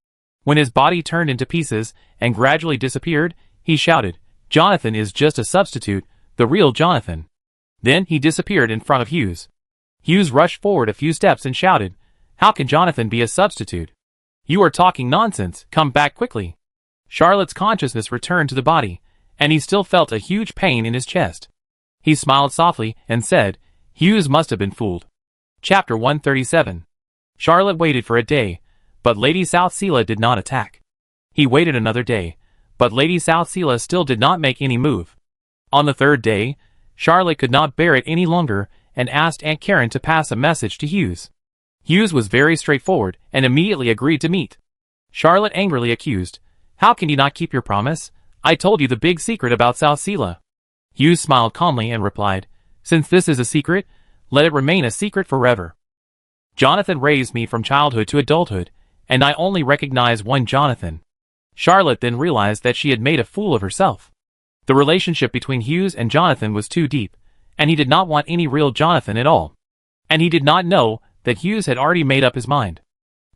When his body turned into pieces and gradually disappeared, he shouted, "Jonathan is just a substitute, the real Jonathan." Then he disappeared in front of Hughes. Hughes rushed forward a few steps and shouted, "How can Jonathan be a substitute? You are talking nonsense, come back quickly." Charlotte's consciousness returned to the body, and he still felt a huge pain in his chest. He smiled softly and said, "Hughes must have been fooled." Chapter 137. Charlotte waited for a day, but Lady Southseala did not attack. He waited another day, but Lady Southseala still did not make any move. On the third day, Charlotte could not bear it any longer and asked Aunt Karen to pass a message to Hughes. Hughes was very straightforward and immediately agreed to meet. Charlotte angrily accused, "How can you not keep your promise? I told you the big secret about Southseala." Hughes smiled calmly and replied, "Since this is a secret, let it remain a secret forever. Jonathan raised me from childhood to adulthood, and I only recognize one Jonathan." Charlotte then realized that she had made a fool of herself. The relationship between Hughes and Jonathan was too deep, and he did not want any real Jonathan at all. And he did not know that Hughes had already made up his mind.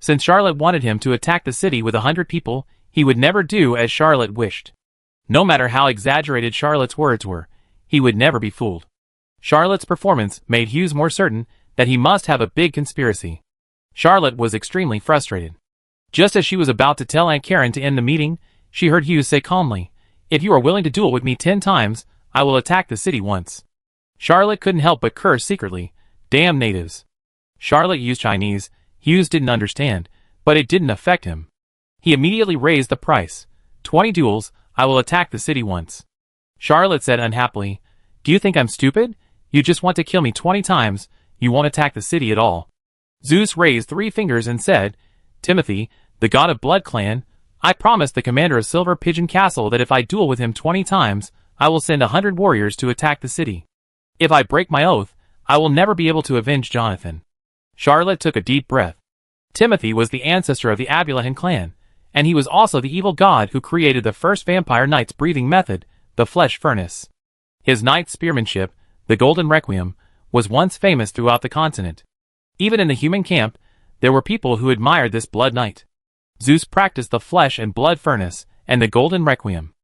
Since Charlotte wanted him to attack the city with 100 people, he would never do as Charlotte wished. No matter how exaggerated Charlotte's words were, he would never be fooled. Charlotte's performance made Hughes more certain that he must have a big conspiracy. Charlotte was extremely frustrated. Just as she was about to tell Aunt Karen to end the meeting, she heard Hughes say calmly, "If you are willing to duel with me 10 times, I will attack the city once." Charlotte couldn't help but curse secretly, "Damn natives." Charlotte used Chinese. Hughes didn't understand, but it didn't affect him. He immediately raised the price. 20 duels, I will attack the city once. Charlotte said unhappily, "Do you think I'm stupid? You just want to kill me 20 times, you won't attack the city at all." Zeus raised 3 fingers and said, "Timothy, the god of Blood Clan, I promised the commander of Silver Pigeon Castle that if I duel with him 20 times, I will send 100 warriors to attack the city. If I break my oath, I will never be able to avenge Jonathan." Charlotte took a deep breath. Timothy was the ancestor of the Abulehan clan, and he was also the evil god who created the first vampire knight's breathing method, the flesh furnace. His knight's spearmanship, the Golden Requiem, was once famous throughout the continent. Even in the human camp, there were people who admired this blood knight. Zeus practiced the flesh and blood furnace and the Golden Requiem.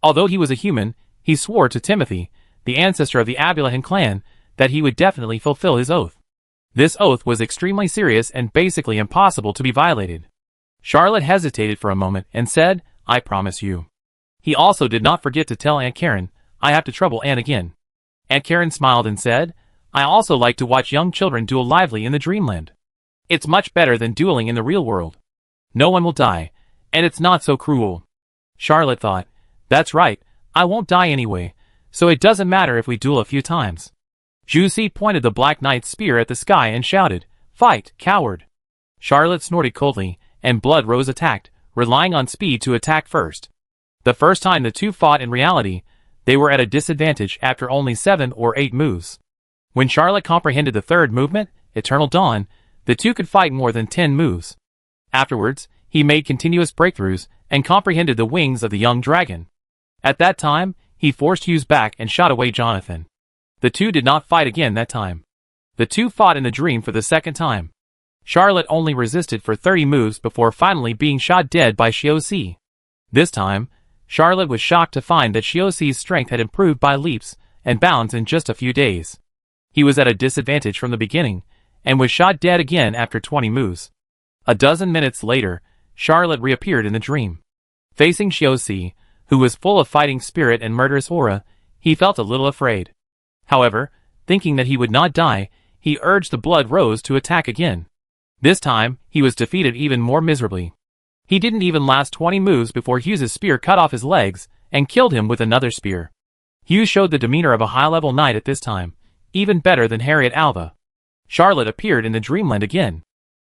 Although he was a human, he swore to Timothy, the ancestor of the Abulehan clan, that he would definitely fulfill his oath. This oath was extremely serious and basically impossible to be violated. Charlotte hesitated for a moment and said, "I promise you." He also did not forget to tell Aunt Karen, "I have to trouble Aunt again." Aunt Karen smiled and said, "I also like to watch young children duel lively in the dreamland. It's much better than dueling in the real world. No one will die, and it's not so cruel." Charlotte thought, "That's right, I won't die anyway, so it doesn't matter if we duel a few times." Juicy pointed the Black Knight's spear at the sky and shouted, "Fight, coward!" Charlotte snorted coldly, and Blood Rose attacked, relying on speed to attack first. The first time the two fought in reality, they were at a disadvantage after only 7 or 8 moves. When Charlotte comprehended the third movement, Eternal Dawn, the two could fight more than 10 moves. Afterwards, he made continuous breakthroughs and comprehended the wings of the young dragon. At that time, he forced Hughes back and shot away Jonathan. The two did not fight again that time. The two fought in the dream for the second time. Charlotte only resisted for 30 moves before finally being shot dead by Xiaoxi. This time, Charlotte was shocked to find that Xiaoxi's strength had improved by leaps and bounds in just a few days. He was at a disadvantage from the beginning, and was shot dead again after 20 moves. A dozen minutes later, Charlotte reappeared in the dream. Facing Xiaoxi, who was full of fighting spirit and murderous aura, he felt a little afraid. However, thinking that he would not die, he urged the Blood Rose to attack again. This time, he was defeated even more miserably. He didn't even last 20 moves before Hughes's spear cut off his legs and killed him with another spear. Hughes showed the demeanor of a high-level knight at this time, even better than Harriet Alva. Charlotte appeared in the dreamland again.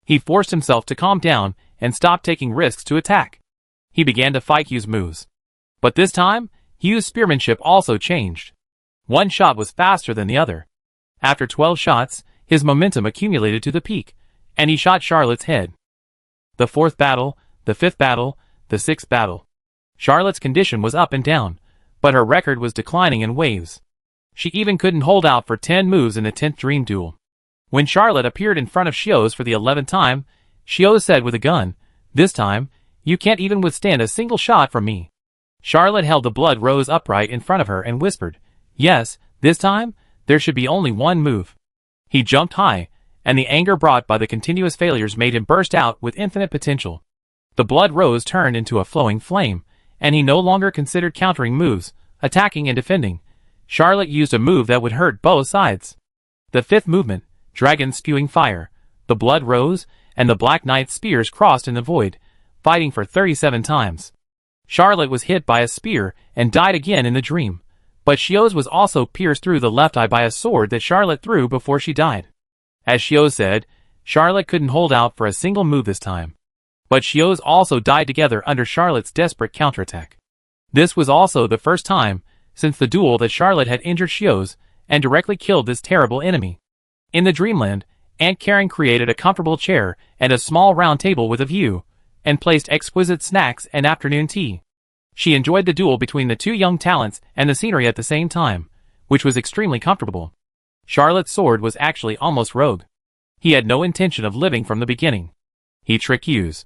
He forced himself to calm down and stop taking risks to attack. He began to fight Hughes' moves. But this time, Hughes' spearmanship also changed. One shot was faster than the other. After 12 shots, his momentum accumulated to the peak, and he shot Charlotte's head. The 4th battle, the 5th battle, the 6th battle. Charlotte's condition was up and down, but her record was declining in waves. She even couldn't hold out for 10 moves in the 10th dream duel. When Charlotte appeared in front of Xios for the 11th time, Xios said with a gun, "This time, you can't even withstand a single shot from me." Charlotte held the blood rose upright in front of her and whispered, "Yes, this time, there should be only one move." He jumped high, and the anger brought by the continuous failures made him burst out with infinite potential. The blood rose turned into a flowing flame, and he no longer considered countering moves, attacking and defending. Charlotte used a move that would hurt both sides. The 5th movement, dragon spewing fire. The blood rose, and the Black Knight's spears crossed in the void, fighting for 37 times. Charlotte was hit by a spear and died again in the dream, but Xios was also pierced through the left eye by a sword that Charlotte threw before she died. As Xios said, Charlotte couldn't hold out for a single move this time. But Xios also died together under Charlotte's desperate counterattack. This was also the first time since the duel that Charlotte had injured Xios and directly killed this terrible enemy. In the dreamland, Aunt Karen created a comfortable chair and a small round table with a view, and placed exquisite snacks and afternoon tea. She enjoyed the duel between the two young talents and the scenery at the same time, which was extremely comfortable. Charlotte's sword was actually almost rogue. He had no intention of living from the beginning. He tricked Hughes.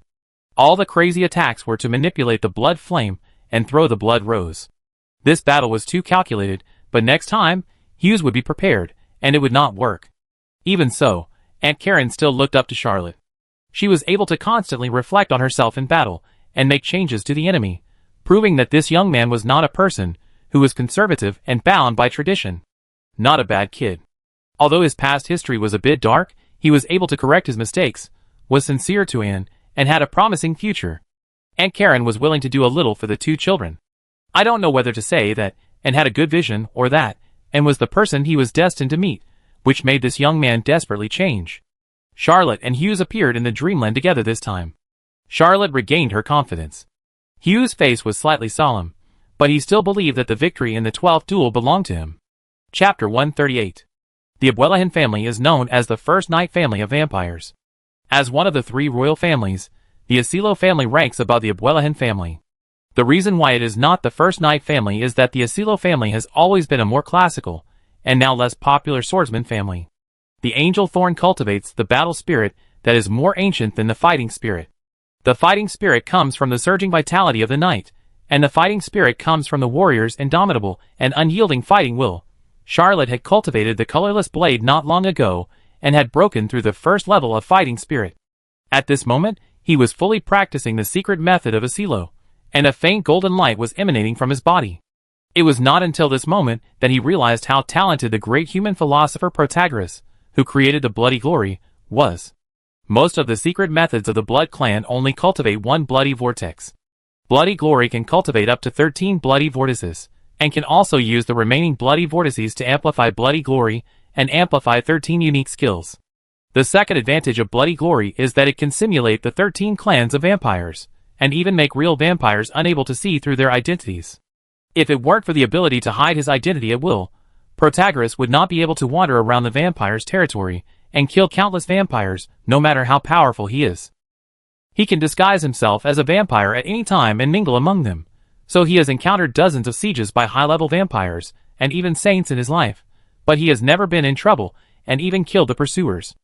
All the crazy attacks were to manipulate the blood flame and throw the blood rose. This battle was too calculated, but next time, Hughes would be prepared, and it would not work. Even so, Aunt Karen still looked up to Charlotte. She was able to constantly reflect on herself in battle and make changes to the enemy, proving that this young man was not a person who was conservative and bound by tradition. Not a bad kid. Although his past history was a bit dark, he was able to correct his mistakes, was sincere to Anne, and had a promising future. Aunt Karen was willing to do a little for the two children. I don't know whether to say that Anne had a good vision or that Anne was the person he was destined to meet, which made this young man desperately change. Charlotte and Hughes appeared in the dreamland together this time. Charlotte regained her confidence. Hughes' face was slightly solemn, but he still believed that the victory in the 12th duel belonged to him. Chapter 138. The Abuelahin family is known as the first night family of vampires. As one of the 3 royal families, the Asilo family ranks above the Abuelahin family. The reason why it is not the first night family is that the Asilo family has always been a more classical, and now less popular swordsman family. The angel thorn cultivates the battle spirit that is more ancient than the fighting spirit. The fighting spirit comes from the surging vitality of the knight, and the fighting spirit comes from the warrior's indomitable and unyielding fighting will. Charlotte had cultivated the colorless blade not long ago, and had broken through the first level of fighting spirit. At this moment, he was fully practicing the secret method of Asilo, and a faint golden light was emanating from his body. It was not until this moment that he realized how talented the great human philosopher Protagoras, who created the bloody glory, was. Most of the secret methods of the Blood Clan only cultivate one bloody vortex. Bloody Glory can cultivate up to 13 bloody vortices, and can also use the remaining bloody vortices to amplify Bloody Glory and amplify 13 unique skills. The second advantage of Bloody Glory is that it can simulate the 13 clans of vampires, and even make real vampires unable to see through their identities. If it weren't for the ability to hide his identity at will, Protagoras would not be able to wander around the vampire's territory and kill countless vampires, no matter how powerful he is. He can disguise himself as a vampire at any time and mingle among them, so he has encountered dozens of sieges by high-level vampires, and even saints in his life, but he has never been in trouble, and even killed the pursuers.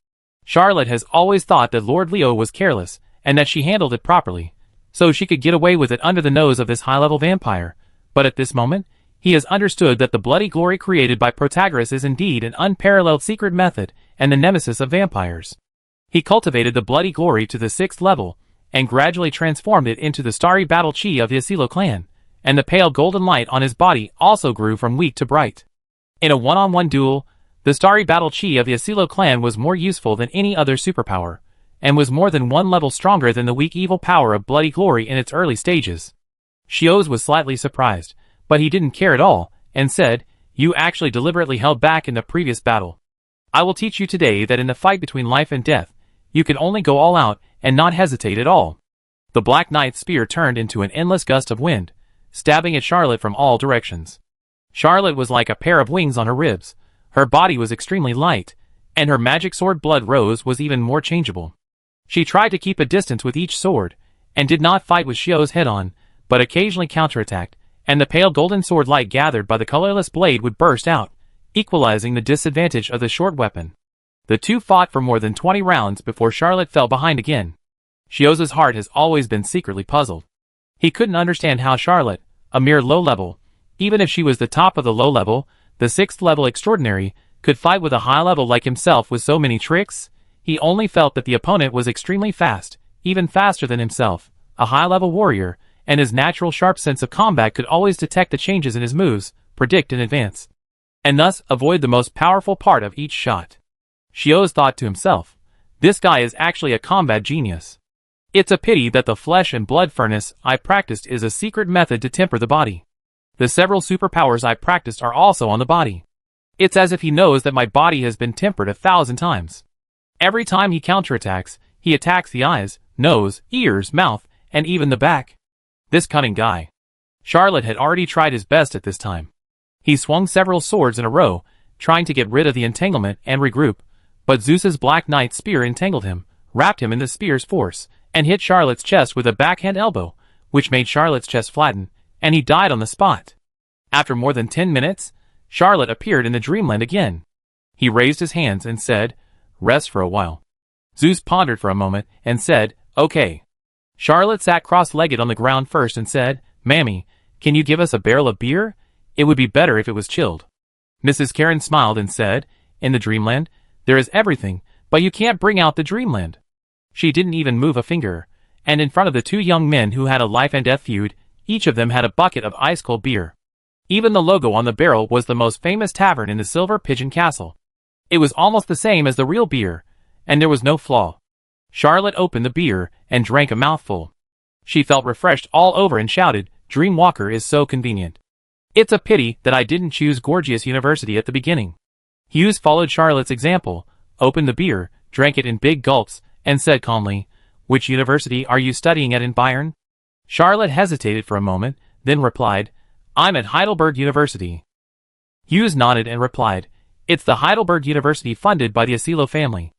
Charlotte has always thought that Lord Leo was careless, and that she handled it properly, so she could get away with it under the nose of this high-level vampire, but at this moment, he has understood that the bloody glory created by Protagoras is indeed an unparalleled secret method and the nemesis of vampires. He cultivated the bloody glory to the 6th level, and gradually transformed it into the starry battle chi of the Asilo clan, and the pale golden light on his body also grew from weak to bright. In a one-on-one duel, the starry battle chi of the Asilo clan was more useful than any other superpower, and was more than one level stronger than the weak evil power of bloody glory in its early stages. Xios was slightly surprised, but he didn't care at all, and said, "You actually deliberately held back in the previous battle. I will teach you today that in the fight between life and death, you can only go all out and not hesitate at all." The Black Knight's spear turned into an endless gust of wind, stabbing at Charlotte from all directions. Charlotte was like a pair of wings on her ribs. Her body was extremely light, and her magic sword Blood Rose was even more changeable. She tried to keep a distance with each sword, and did not fight with Xios head-on, but occasionally counterattacked, and the pale golden sword light gathered by the colorless blade would burst out, equalizing the disadvantage of the short weapon. The two fought for more than 20 rounds before Charlotte fell behind again. Shioza's heart has always been secretly puzzled. He couldn't understand how Charlotte, a mere low-level, even if she was the top of the low-level, the 6th-level extraordinary, could fight with a high-level like himself with so many tricks. He only felt that the opponent was extremely fast, even faster than himself, a high-level warrior, and his natural sharp sense of combat could always detect the changes in his moves, predict in advance, and thus avoid the most powerful part of each shot. Shioz thought to himself, this guy is actually a combat genius. It's a pity that the flesh and blood furnace I practiced is a secret method to temper the body. The several superpowers I practiced are also on the body. It's as if he knows that my body has been tempered 1,000 times. Every time he counterattacks, he attacks the eyes, nose, ears, mouth, and even the back. This cunning guy. Charlotte had already tried his best at this time. He swung several swords in a row, trying to get rid of the entanglement and regroup, but Zeus's Black Knight spear entangled him, wrapped him in the spear's force, and hit Charlotte's chest with a backhand elbow, which made Charlotte's chest flatten, and he died on the spot. After more than 10 minutes, Charlotte appeared in the dreamland again. He raised his hands and said, "Rest for a while." Zeus pondered for a moment and said, "Okay." Charlotte sat cross-legged on the ground first and said, "Mammy, can you give us a barrel of beer? It would be better if it was chilled." Mrs. Karen smiled and said, "In the dreamland, there is everything, but you can't bring out the dreamland." She didn't even move a finger, and in front of the two young men who had a life-and-death feud, each of them had a bucket of ice-cold beer. Even the logo on the barrel was the most famous tavern in the Silver Pigeon Castle. It was almost the same as the real beer, and there was no flaw. Charlotte opened the beer and drank a mouthful. She felt refreshed all over and shouted, "Dreamwalker is so convenient. It's a pity that I didn't choose Gorgias University at the beginning." Hughes followed Charlotte's example, opened the beer, drank it in big gulps, and said calmly, "Which university are you studying at in Bayern?" Charlotte hesitated for a moment, then replied, "I'm at Heidelberg University." Hughes nodded and replied, "It's the Heidelberg University funded by the Asilo family.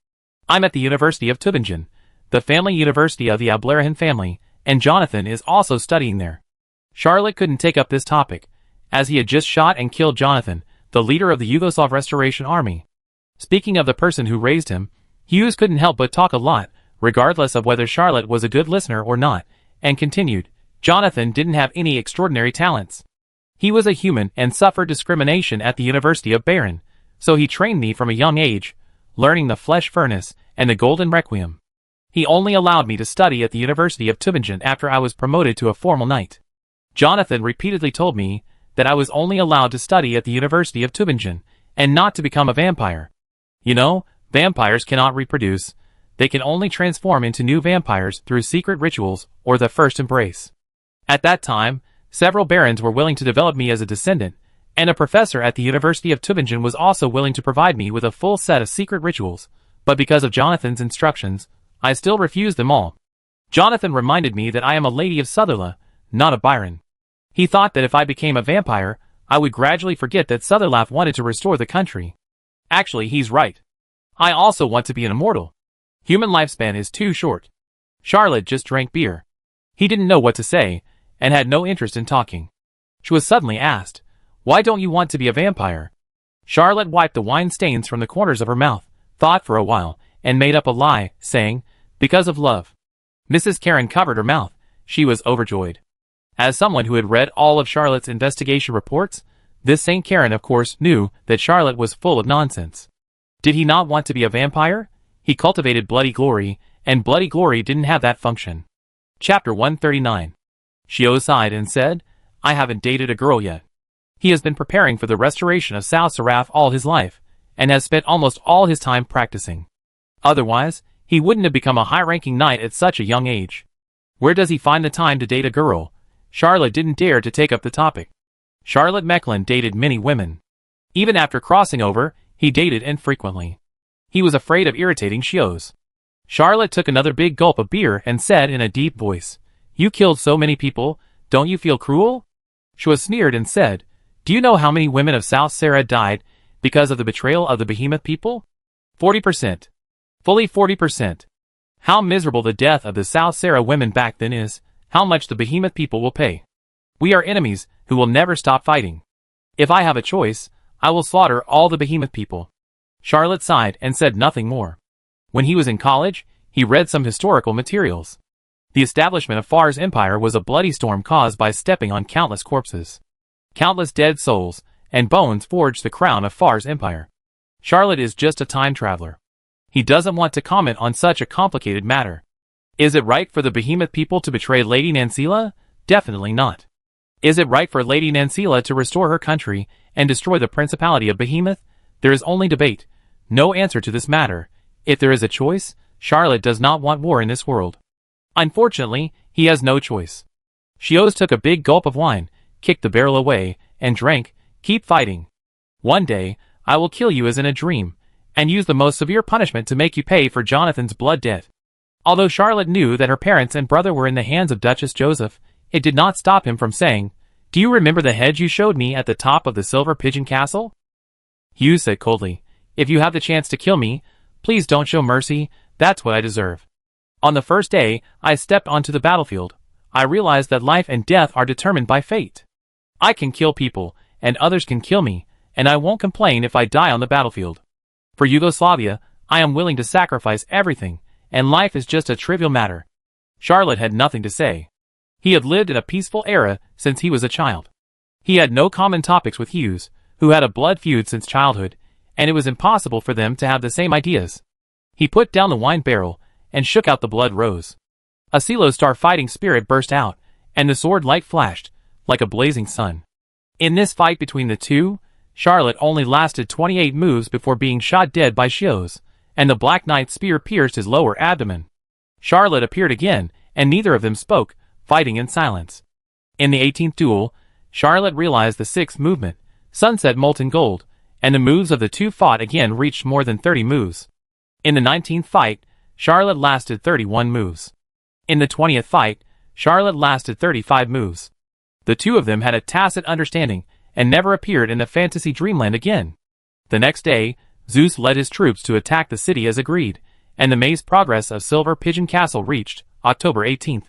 I'm at the University of Tübingen, the family university of the Ablerahan family, and Jonathan is also studying there." Charlotte couldn't take up this topic, as he had just shot and killed Jonathan, the leader of the Yugoslav Restoration Army. Speaking of the person who raised him, Hughes couldn't help but talk a lot, regardless of whether Charlotte was a good listener or not, and continued, "Jonathan didn't have any extraordinary talents. He was a human and suffered discrimination at the University of Bayern, so he trained me from a young age, learning the flesh furnace and the golden requiem. He only allowed me to study at the University of Tübingen after I was promoted to a formal knight. Jonathan repeatedly told me that I was only allowed to study at the University of Tübingen, and not to become a vampire. You know, vampires cannot reproduce. They can only transform into new vampires through secret rituals or the first embrace. At that time, several barons were willing to develop me as a descendant, and a professor at the University of Tübingen was also willing to provide me with a full set of secret rituals, but because of Jonathan's instructions, I still refused them all. Jonathan reminded me that I am a lady of Sutherland, not a Byron. He thought that if I became a vampire, I would gradually forget that Sutherland wanted to restore the country. Actually, he's right. I also want to be an immortal. Human lifespan is too short." Charlotte just drank beer. He didn't know what to say, and had no interest in talking. She was suddenly asked, "Why don't you want to be a vampire?" Charlotte wiped the wine stains from the corners of her mouth, thought for a while, and made up a lie, saying, "Because of love." Mrs. Karen covered her mouth. She was overjoyed. As someone who had read all of Charlotte's investigation reports, this St. Karen of course knew that Charlotte was full of nonsense. Did he not want to be a vampire? He cultivated bloody glory, and bloody glory didn't have that function. Chapter 139. Shio sighed and said, "I haven't dated a girl yet." He has been preparing for the restoration of South Seraph all his life, and has spent almost all his time practicing. Otherwise, he wouldn't have become a high-ranking knight at such a young age. Where does he find the time to date a girl? Charlotte didn't dare to take up the topic. Charlotte Mecklin dated many women. Even after crossing over, he dated infrequently. He was afraid of irritating Shios. Charlotte took another big gulp of beer and said in a deep voice, "You killed so many people, don't you feel cruel?" Shua sneered and said, "Do you know how many women of South Sarah died because of the betrayal of the behemoth people? 40%. Fully 40%. How miserable the death of the South Sarah women back then is, how much the behemoth people will pay. We are enemies who will never stop fighting. If I have a choice, I will slaughter all the behemoth people. Charlotte sighed and said nothing more. When he was in college, he read some historical materials. The establishment of Far's empire was a bloody storm caused by stepping on countless corpses. Countless dead souls and bones forged the crown of Far's empire. Charlotte is just a time traveler. He doesn't want to comment on such a complicated matter. Is it right for the behemoth people to betray Lady Nancila? Definitely not. Is it right for Lady Nancila to restore her country and destroy the Principality of Behemoth? There is only debate, no answer to this matter. If there is a choice, Charlotte does not want war in this world. Unfortunately, he has no choice. Shios took a big gulp of wine, kicked the barrel away, and drank. Keep fighting. One day, I will kill you as in a dream, and use the most severe punishment to make you pay for Jonathan's blood debt. Although Charlotte knew that her parents and brother were in the hands of Duchess Joseph, it did not stop him from saying, "Do you remember the hedge you showed me at the top of the Silver Pigeon Castle?" Hughes said coldly, "If you have the chance to kill me, please don't show mercy, that's what I deserve." On the first day, I stepped onto the battlefield. I realized that life and death are determined by fate. I can kill people, and others can kill me, and I won't complain if I die on the battlefield. For Yugoslavia, I am willing to sacrifice everything, and life is just a trivial matter. Charlotte had nothing to say. He had lived in a peaceful era since he was a child. He had no common topics with Hughes, who had a blood feud since childhood, and it was impossible for them to have the same ideas. He put down the wine barrel and shook out the blood rose. A Celostar fighting spirit burst out, and the sword light flashed, like a blazing sun. In this fight between the two, Charlotte only lasted 28 moves before being shot dead by Shios, and the Black Knight's spear pierced his lower abdomen. Charlotte appeared again, and neither of them spoke, fighting in silence. In the 18th duel, Charlotte realized the 6th movement, Sunset Molten Gold, and the moves of the two fought again reached more than 30 moves. In the 19th fight, Charlotte lasted 31 moves. In the 20th fight, Charlotte lasted 35 moves. The two of them had a tacit understanding, and never appeared in the fantasy dreamland again. The next day, Zeus led his troops to attack the city as agreed, and the maze progress of Silver Pigeon Castle reached October 18th.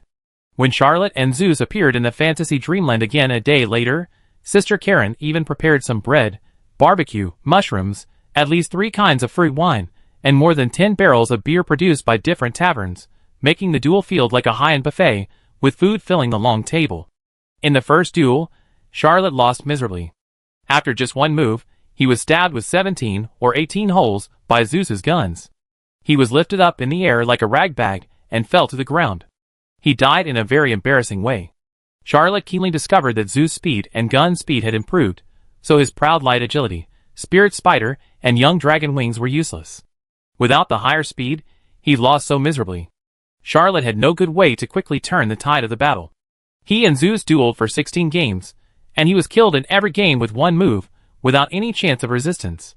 When Charlotte and Zeus appeared in the fantasy dreamland again a day later, Sister Karen even prepared some bread, barbecue, mushrooms, at least 3 kinds of fruit wine, and more than 10 barrels of beer produced by different taverns, making the duel field like a high-end buffet, with food filling the long table. In the first duel, Charlotte lost miserably. After just one move, he was stabbed with 17 or 18 holes by Zeus's guns. He was lifted up in the air like a rag bag and fell to the ground. He died in a very embarrassing way. Charlotte keenly discovered that Zeus' speed and gun speed had improved, so his proud light agility, spirit spider, and young dragon wings were useless. Without the higher speed, he lost so miserably. Charlotte had no good way to quickly turn the tide of the battle. He and Zeus dueled for 16 games, and he was killed in every game with one move, without any chance of resistance.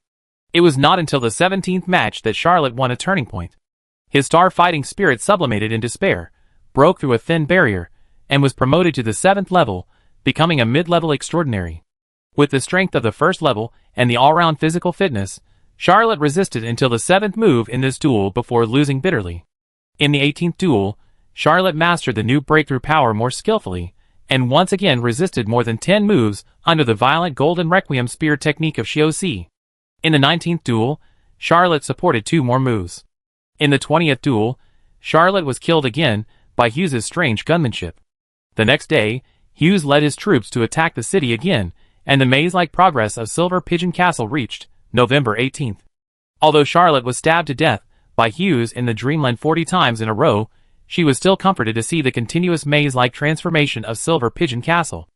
It was not until the 17th match that Charlotte won a turning point. His star-fighting spirit sublimated in despair, broke through a thin barrier, and was promoted to the 7th level, becoming a mid-level extraordinary. With the strength of the 1st level and the all-round physical fitness, Charlotte resisted until the 7th move in this duel before losing bitterly. In the 18th duel, Charlotte mastered the new breakthrough power more skillfully, and once again resisted more than 10 moves under the violent golden requiem spear technique of Shiosi. In the 19th duel, Charlotte supported 2 more moves. In the 20th duel, Charlotte was killed again by Hughes's strange gunmanship. The next day, Hughes led his troops to attack the city again, and the maze-like progress of Silver Pigeon Castle reached November 18th. Although Charlotte was stabbed to death by Hughes in the dreamland 40 times in a row, she was still comforted to see the continuous maze-like transformation of Silver Pigeon Castle.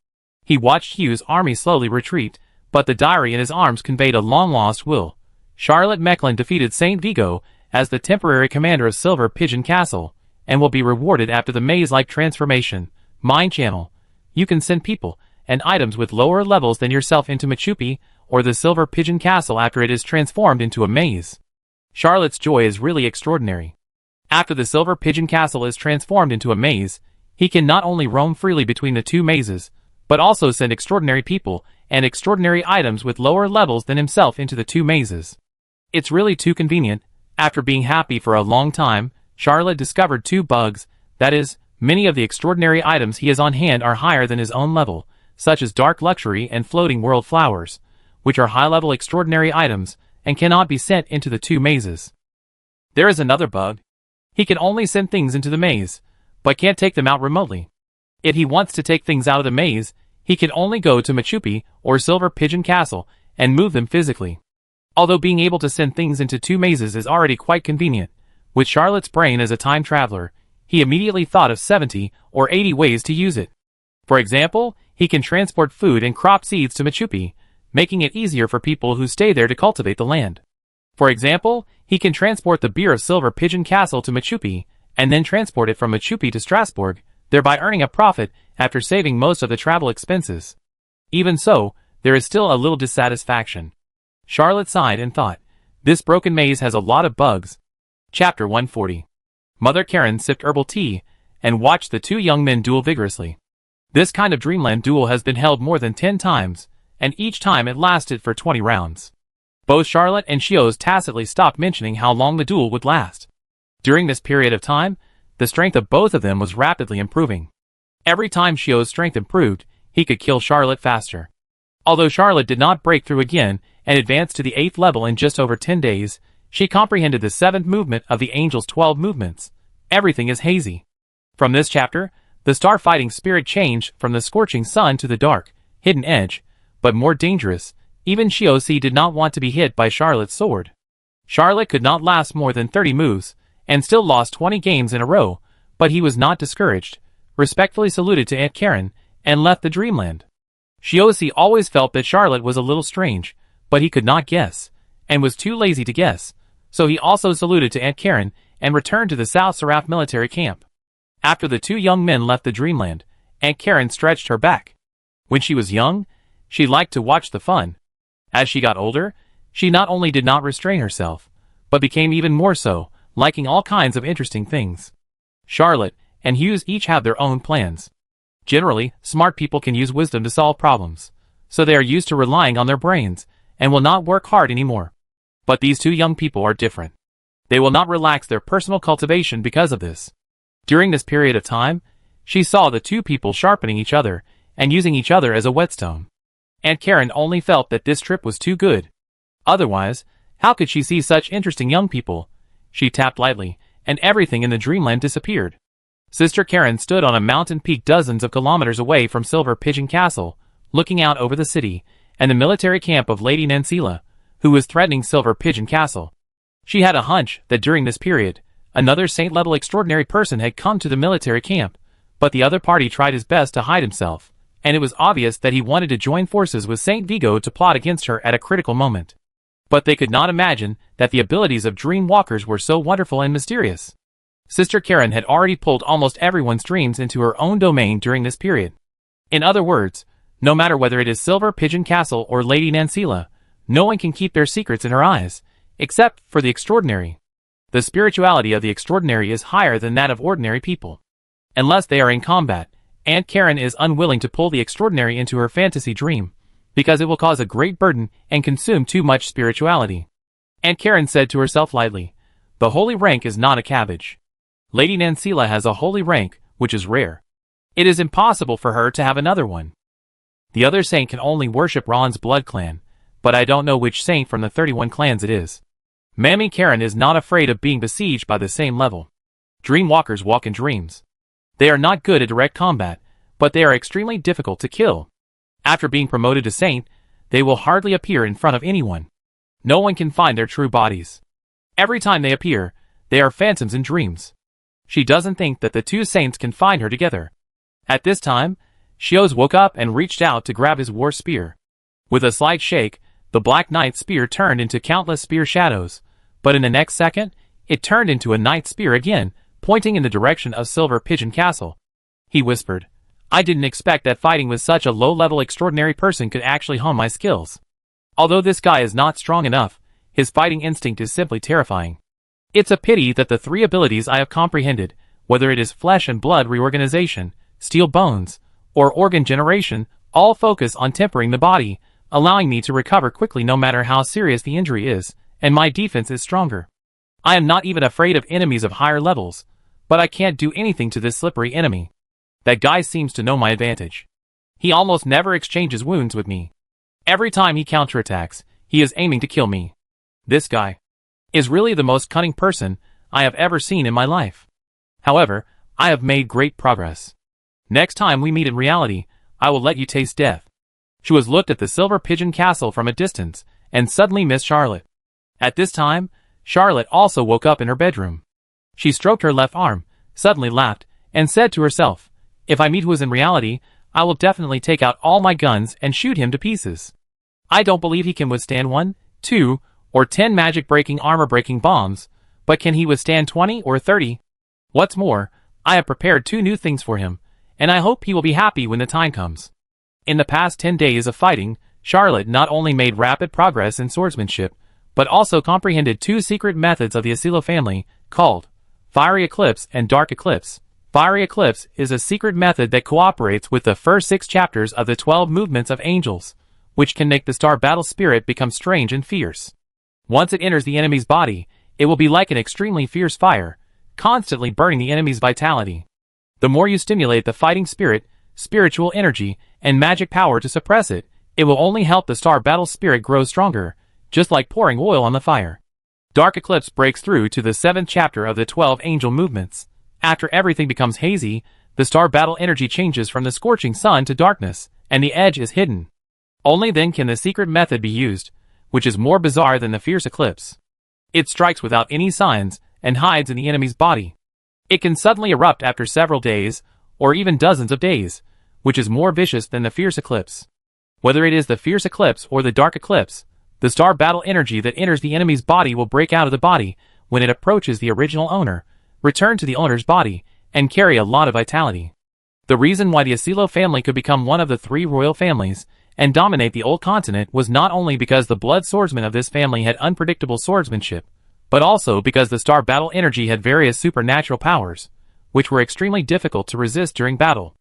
He watched Hughes' army slowly retreat, but the diary in his arms conveyed a long-lost will. Charlotte Mecklin defeated Saint Vigo as the temporary commander of Silver Pigeon Castle, and will be rewarded after the maze-like transformation. Mind Channel. You can send people and items with lower levels than yourself into Machupi or the Silver Pigeon Castle after it is transformed into a maze. Charlotte's joy is really extraordinary. After the Silver Pigeon Castle is transformed into a maze, he can not only roam freely between the 2 mazes, but also send extraordinary people and extraordinary items with lower levels than himself into the 2 mazes. It's really too convenient. After being happy for a long time, Charlotte discovered 2 bugs, that is, many of the extraordinary items he has on hand are higher than his own level, such as dark luxury and floating world flowers, which are high-level extraordinary items and cannot be sent into the two mazes. There is another bug. He can only send things into the maze, but can't take them out remotely. If he wants to take things out of the maze, he can only go to Machupi or Silver Pigeon Castle and move them physically. Although being able to send things into two mazes is already quite convenient, with Charlotte's brain as a time traveler, he immediately thought of 70 or 80 ways to use it. For example, he can transport food and crop seeds to Machupi, making it easier for people who stay there to cultivate the land. For example, he can transport the beer of Silver Pigeon Castle to Machupi, and then transport it from Machupi to Strasbourg, thereby earning a profit after saving most of the travel expenses. Even so, there is still a little dissatisfaction. Charlotte sighed and thought, this broken maze has a lot of bugs. Chapter 140. Mother Karen sipped herbal tea and watched the two young men duel vigorously. This kind of dreamland duel has been held more than 10 times, and each time it lasted for 20 rounds. Both Charlotte and Xios tacitly stopped mentioning how long the duel would last. During this period of time, the strength of both of them was rapidly improving. Every time Xios' strength improved, he could kill Charlotte faster. Although Charlotte did not break through again and advanced to the 8th level in just over 10 days, she comprehended the 7th movement of the Angel's 12 movements. Everything is hazy. From this chapter, the star-fighting spirit changed from the scorching sun to the dark, hidden edge, but more dangerous. Even Xios did not want to be hit by Charlotte's sword. Charlotte could not last more than 30 moves, and still lost 20 games in a row, but he was not discouraged, respectfully saluted to Aunt Karen, and left the dreamland. Xios always felt that Charlotte was a little strange, but he could not guess, and was too lazy to guess, so he also saluted to Aunt Karen and returned to the South Seraph military camp. After the two young men left the dreamland, Aunt Karen stretched her back. When she was young, she liked to watch the fun. As she got older, she not only did not restrain herself, but became even more so, liking all kinds of interesting things. Charlotte and Hughes each have their own plans. Generally, smart people can use wisdom to solve problems, so they are used to relying on their brains, and will not work hard anymore. But these two young people are different. They will not relax their personal cultivation because of this. During this period of time, she saw the two people sharpening each other, and using each other as a whetstone. Aunt Karen only felt that this trip was too good. Otherwise, how could she see such interesting young people? She tapped lightly, and everything in the dreamland disappeared. Sister Karen stood on a mountain peak dozens of kilometers away from Silver Pigeon Castle, looking out over the city, and the military camp of Lady Nancila, who was threatening Silver Pigeon Castle. She had a hunch that during this period, another saint-level extraordinary person had come to the military camp, but the other party tried his best to hide himself, and it was obvious that he wanted to join forces with Saint Vigo to plot against her at a critical moment. But they could not imagine that the abilities of dream walkers were so wonderful and mysterious. Sister Karen had already pulled almost everyone's dreams into her own domain during this period. In other words, no matter whether it is Silver Pigeon Castle or Lady Nancila, no one can keep their secrets in her eyes, except for the extraordinary. The spirituality of the extraordinary is higher than that of ordinary people. Unless they are in combat, Aunt Karen is unwilling to pull the extraordinary into her fantasy dream, because it will cause a great burden and consume too much spirituality. Aunt Karen said to herself lightly, the holy rank is not a cabbage. Lady Nancila has a holy rank, which is rare. It is impossible for her to have another one. The other saint can only worship Ron's blood clan, but I don't know which saint from the 31 clans it is. Mammy Karen is not afraid of being besieged by the same level. Dreamwalkers walk in dreams. They are not good at direct combat, but they are extremely difficult to kill. After being promoted to saint, they will hardly appear in front of anyone. No one can find their true bodies. Every time they appear, they are phantoms in dreams. She doesn't think that the two saints can find her together. At this time, Xios woke up and reached out to grab his war spear. With a slight shake, the Black Knight's spear turned into countless spear shadows, but in the next second, it turned into a knight's spear again, pointing in the direction of Silver Pigeon Castle. He whispered, I didn't expect that fighting with such a low-level extraordinary person could actually hone my skills. Although this guy is not strong enough, his fighting instinct is simply terrifying. It's a pity that the three abilities I have comprehended, whether it is flesh and blood reorganization, steel bones, or organ generation, all focus on tempering the body, allowing me to recover quickly no matter how serious the injury is, and my defense is stronger. I am not even afraid of enemies of higher levels, but I can't do anything to this slippery enemy. That guy seems to know my advantage. He almost never exchanges wounds with me. Every time he counterattacks, he is aiming to kill me. This guy is really the most cunning person I have ever seen in my life. However, I have made great progress. Next time we meet in reality, I will let you taste death. She was looked at the Silver Pigeon Castle from a distance, and suddenly missed Charlotte. At this time, Charlotte also woke up in her bedroom. She stroked her left arm, suddenly laughed, and said to herself, "If I meet who is in reality, I will definitely take out all my guns and shoot him to pieces. I don't believe he can withstand 1, 2, or 10 magic-breaking armor-breaking bombs, but can he withstand 20 or 30? What's more, I have prepared 2 new things for him, and I hope he will be happy when the time comes." In the past 10 days of fighting, Charlotte not only made rapid progress in swordsmanship, but also comprehended 2 secret methods of the Asilo family, called Fiery Eclipse and Dark Eclipse. Fiery Eclipse is a secret method that cooperates with the first 6 chapters of the 12 movements of angels, which can make the star battle spirit become strange and fierce. Once it enters the enemy's body, it will be like an extremely fierce fire, constantly burning the enemy's vitality. The more you stimulate the fighting spirit, spiritual energy, and magic power to suppress it, it will only help the star battle spirit grow stronger, just like pouring oil on the fire. Dark Eclipse breaks through to the 7th chapter of the 12 angel movements. After everything becomes hazy, the star battle energy changes from the scorching sun to darkness, and the edge is hidden. Only then can the secret method be used, which is more bizarre than the fierce eclipse. It strikes without any signs, and hides in the enemy's body. It can suddenly erupt after several days, or even dozens of days, which is more vicious than the fierce eclipse. Whether it is the fierce eclipse or the dark eclipse, the star battle energy that enters the enemy's body will break out of the body when it approaches the original owner, return to the owner's body, and carry a lot of vitality. The reason why the Asilo family could become one of the 3 royal families and dominate the old continent was not only because the blood swordsmen of this family had unpredictable swordsmanship, but also because the star battle energy had various supernatural powers, which were extremely difficult to resist during battle.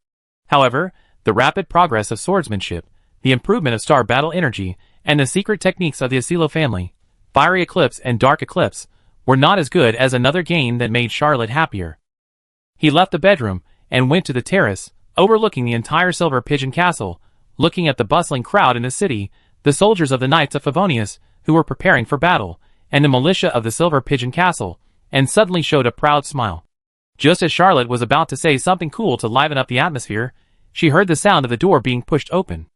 However, the rapid progress of swordsmanship, the improvement of star battle energy, and the secret techniques of the Asilo family, Fiery Eclipse and Dark Eclipse, were not as good as another gain that made Charlotte happier. He left the bedroom and went to the terrace, overlooking the entire Silver Pigeon Castle, looking at the bustling crowd in the city, the soldiers of the Knights of Favonius, who were preparing for battle, and the militia of the Silver Pigeon Castle, and suddenly showed a proud smile. Just as Charlotte was about to say something cool to liven up the atmosphere, she heard the sound of the door being pushed open.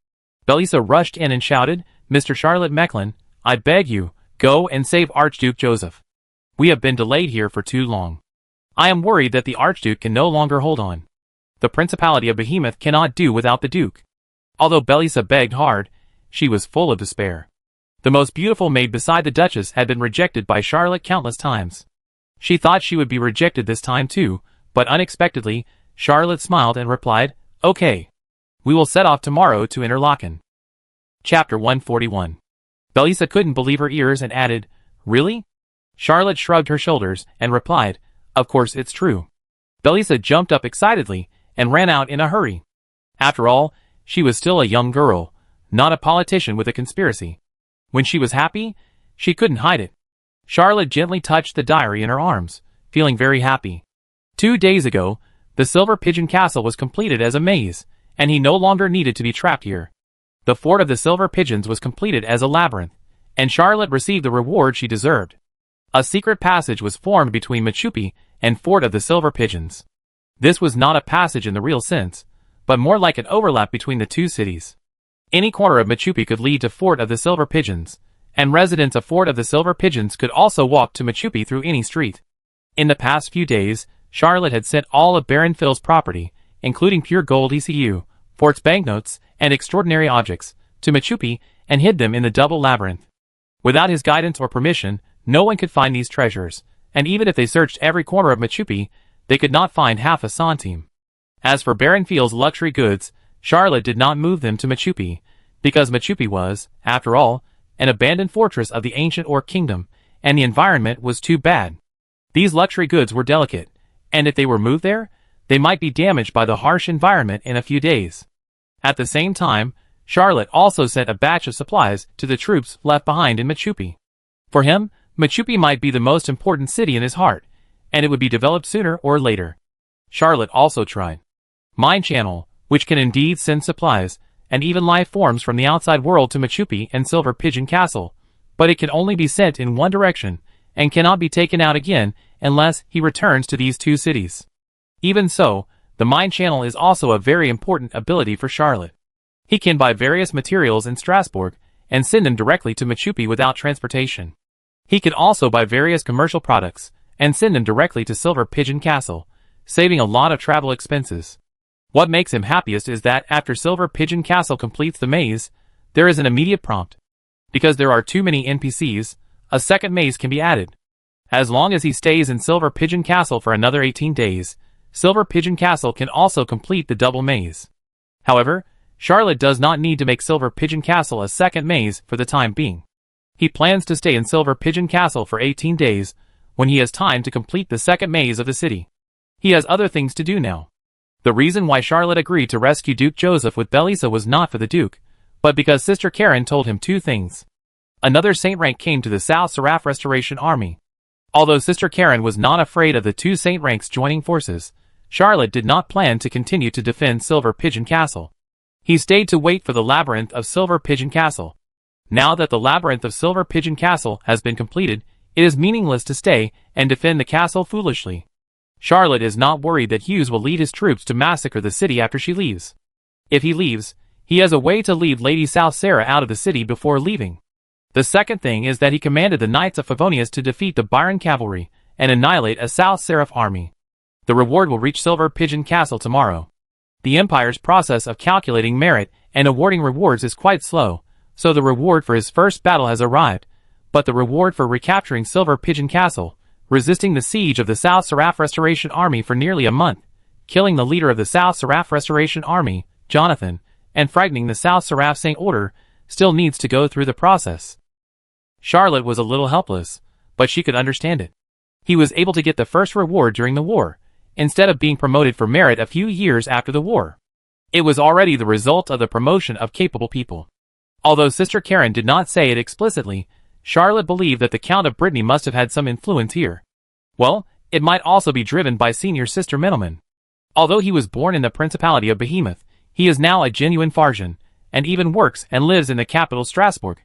Belisa rushed in and shouted, "Mr. Charlotte Mecklin, I beg you, go and save Archduke Joseph. We have been delayed here for too long. I am worried that the Archduke can no longer hold on. The Principality of Behemoth cannot do without the Duke." Although Belisa begged hard, she was full of despair. The most beautiful maid beside the Duchess had been rejected by Charlotte countless times. She thought she would be rejected this time too, but unexpectedly, Charlotte smiled and replied, "Okay. We will set off tomorrow to Interlaken." Chapter 141. Belisa couldn't believe her ears and added, "Really?" Charlotte shrugged her shoulders and replied, "Of course it's true." Belisa jumped up excitedly and ran out in a hurry. After all, she was still a young girl, not a politician with a conspiracy. When she was happy, she couldn't hide it. Charlotte gently touched the diary in her arms, feeling very happy. 2 days ago, the Silver Pigeon Castle was completed as a maze, and he no longer needed to be trapped here. The Fort of the Silver Pigeons was completed as a labyrinth, and Charlotte received the reward she deserved. A secret passage was formed between Machupi and Fort of the Silver Pigeons. This was not a passage in the real sense, but more like an overlap between the 2 cities. Any corner of Machupi could lead to Fort of the Silver Pigeons, and residents of Fort of the Silver Pigeons could also walk to Machupi through any street. In the past few days, Charlotte had sent all of Baron Phil's property, including pure gold ECU, Fort's banknotes, and extraordinary objects, to Machupi and hid them in the double labyrinth. Without his guidance or permission, no one could find these treasures, and even if they searched every corner of Machupi, they could not find half a centime. As for Baron Phil's luxury goods, Charlotte did not move them to Machupi, because Machupi was, after all, an abandoned fortress of the ancient Orc kingdom, and the environment was too bad. These luxury goods were delicate, and if they were moved there, they might be damaged by the harsh environment in a few days. At the same time, Charlotte also sent a batch of supplies to the troops left behind in Machupi. For him, Machupi might be the most important city in his heart, and it would be developed sooner or later. Charlotte also tried Mind Channel, which can indeed send supplies, and even life forms from the outside world to Machupi and Silver Pigeon Castle, but it can only be sent in one direction, and cannot be taken out again unless he returns to these two cities. Even so, the mind channel is also a very important ability for Charlotte. He can buy various materials in Strasbourg and send them directly to Machupi without transportation. He can also buy various commercial products and send them directly to Silver Pigeon Castle, saving a lot of travel expenses. What makes him happiest is that after Silver Pigeon Castle completes the maze, there is an immediate prompt. Because there are too many NPCs, a second maze can be added. As long as he stays in Silver Pigeon Castle for another 18 days, Silver Pigeon Castle can also complete the double maze. However, Charlotte does not need to make Silver Pigeon Castle a second maze for the time being. He plans to stay in Silver Pigeon Castle for 18 days, when he has time to complete the second maze of the city. He has other things to do now. The reason why Charlotte agreed to rescue Duke Joseph with Belisa was not for the Duke, but because Sister Karen told him two things. Another Saint rank came to the South Seraph Restoration Army. Although Sister Karen was not afraid of the two Saint ranks joining forces, Charlotte did not plan to continue to defend Silver Pigeon Castle. He stayed to wait for the labyrinth of Silver Pigeon Castle. Now that the labyrinth of Silver Pigeon Castle has been completed, it is meaningless to stay and defend the castle foolishly. Charlotte is not worried that Hughes will lead his troops to massacre the city after she leaves. If he leaves, he has a way to leave Lady South Sarah out of the city before leaving. The second thing is that he commanded the Knights of Favonius to defeat the Byron cavalry and annihilate a South Seraph army. The reward will reach Silver Pigeon Castle tomorrow. The Empire's process of calculating merit and awarding rewards is quite slow, so the reward for his first battle has arrived, but the reward for recapturing Silver Pigeon Castle, resisting the siege of the South Seraph Restoration Army for nearly a month, killing the leader of the South Seraph Restoration Army, Jonathan, and frightening the South Seraph Saint Order, still needs to go through the process. Charlotte was a little helpless, but she could understand it. He was able to get the first reward during the war, instead of being promoted for merit a few years after the war. It was already the result of the promotion of capable people. Although Sister Karen did not say it explicitly, Charlotte believed that the Count of Brittany must have had some influence here. Well, it might also be driven by Senior Sister Middleman. Although he was born in the Principality of Behemoth, he is now a genuine Farsian, and even works and lives in the capital Strasbourg.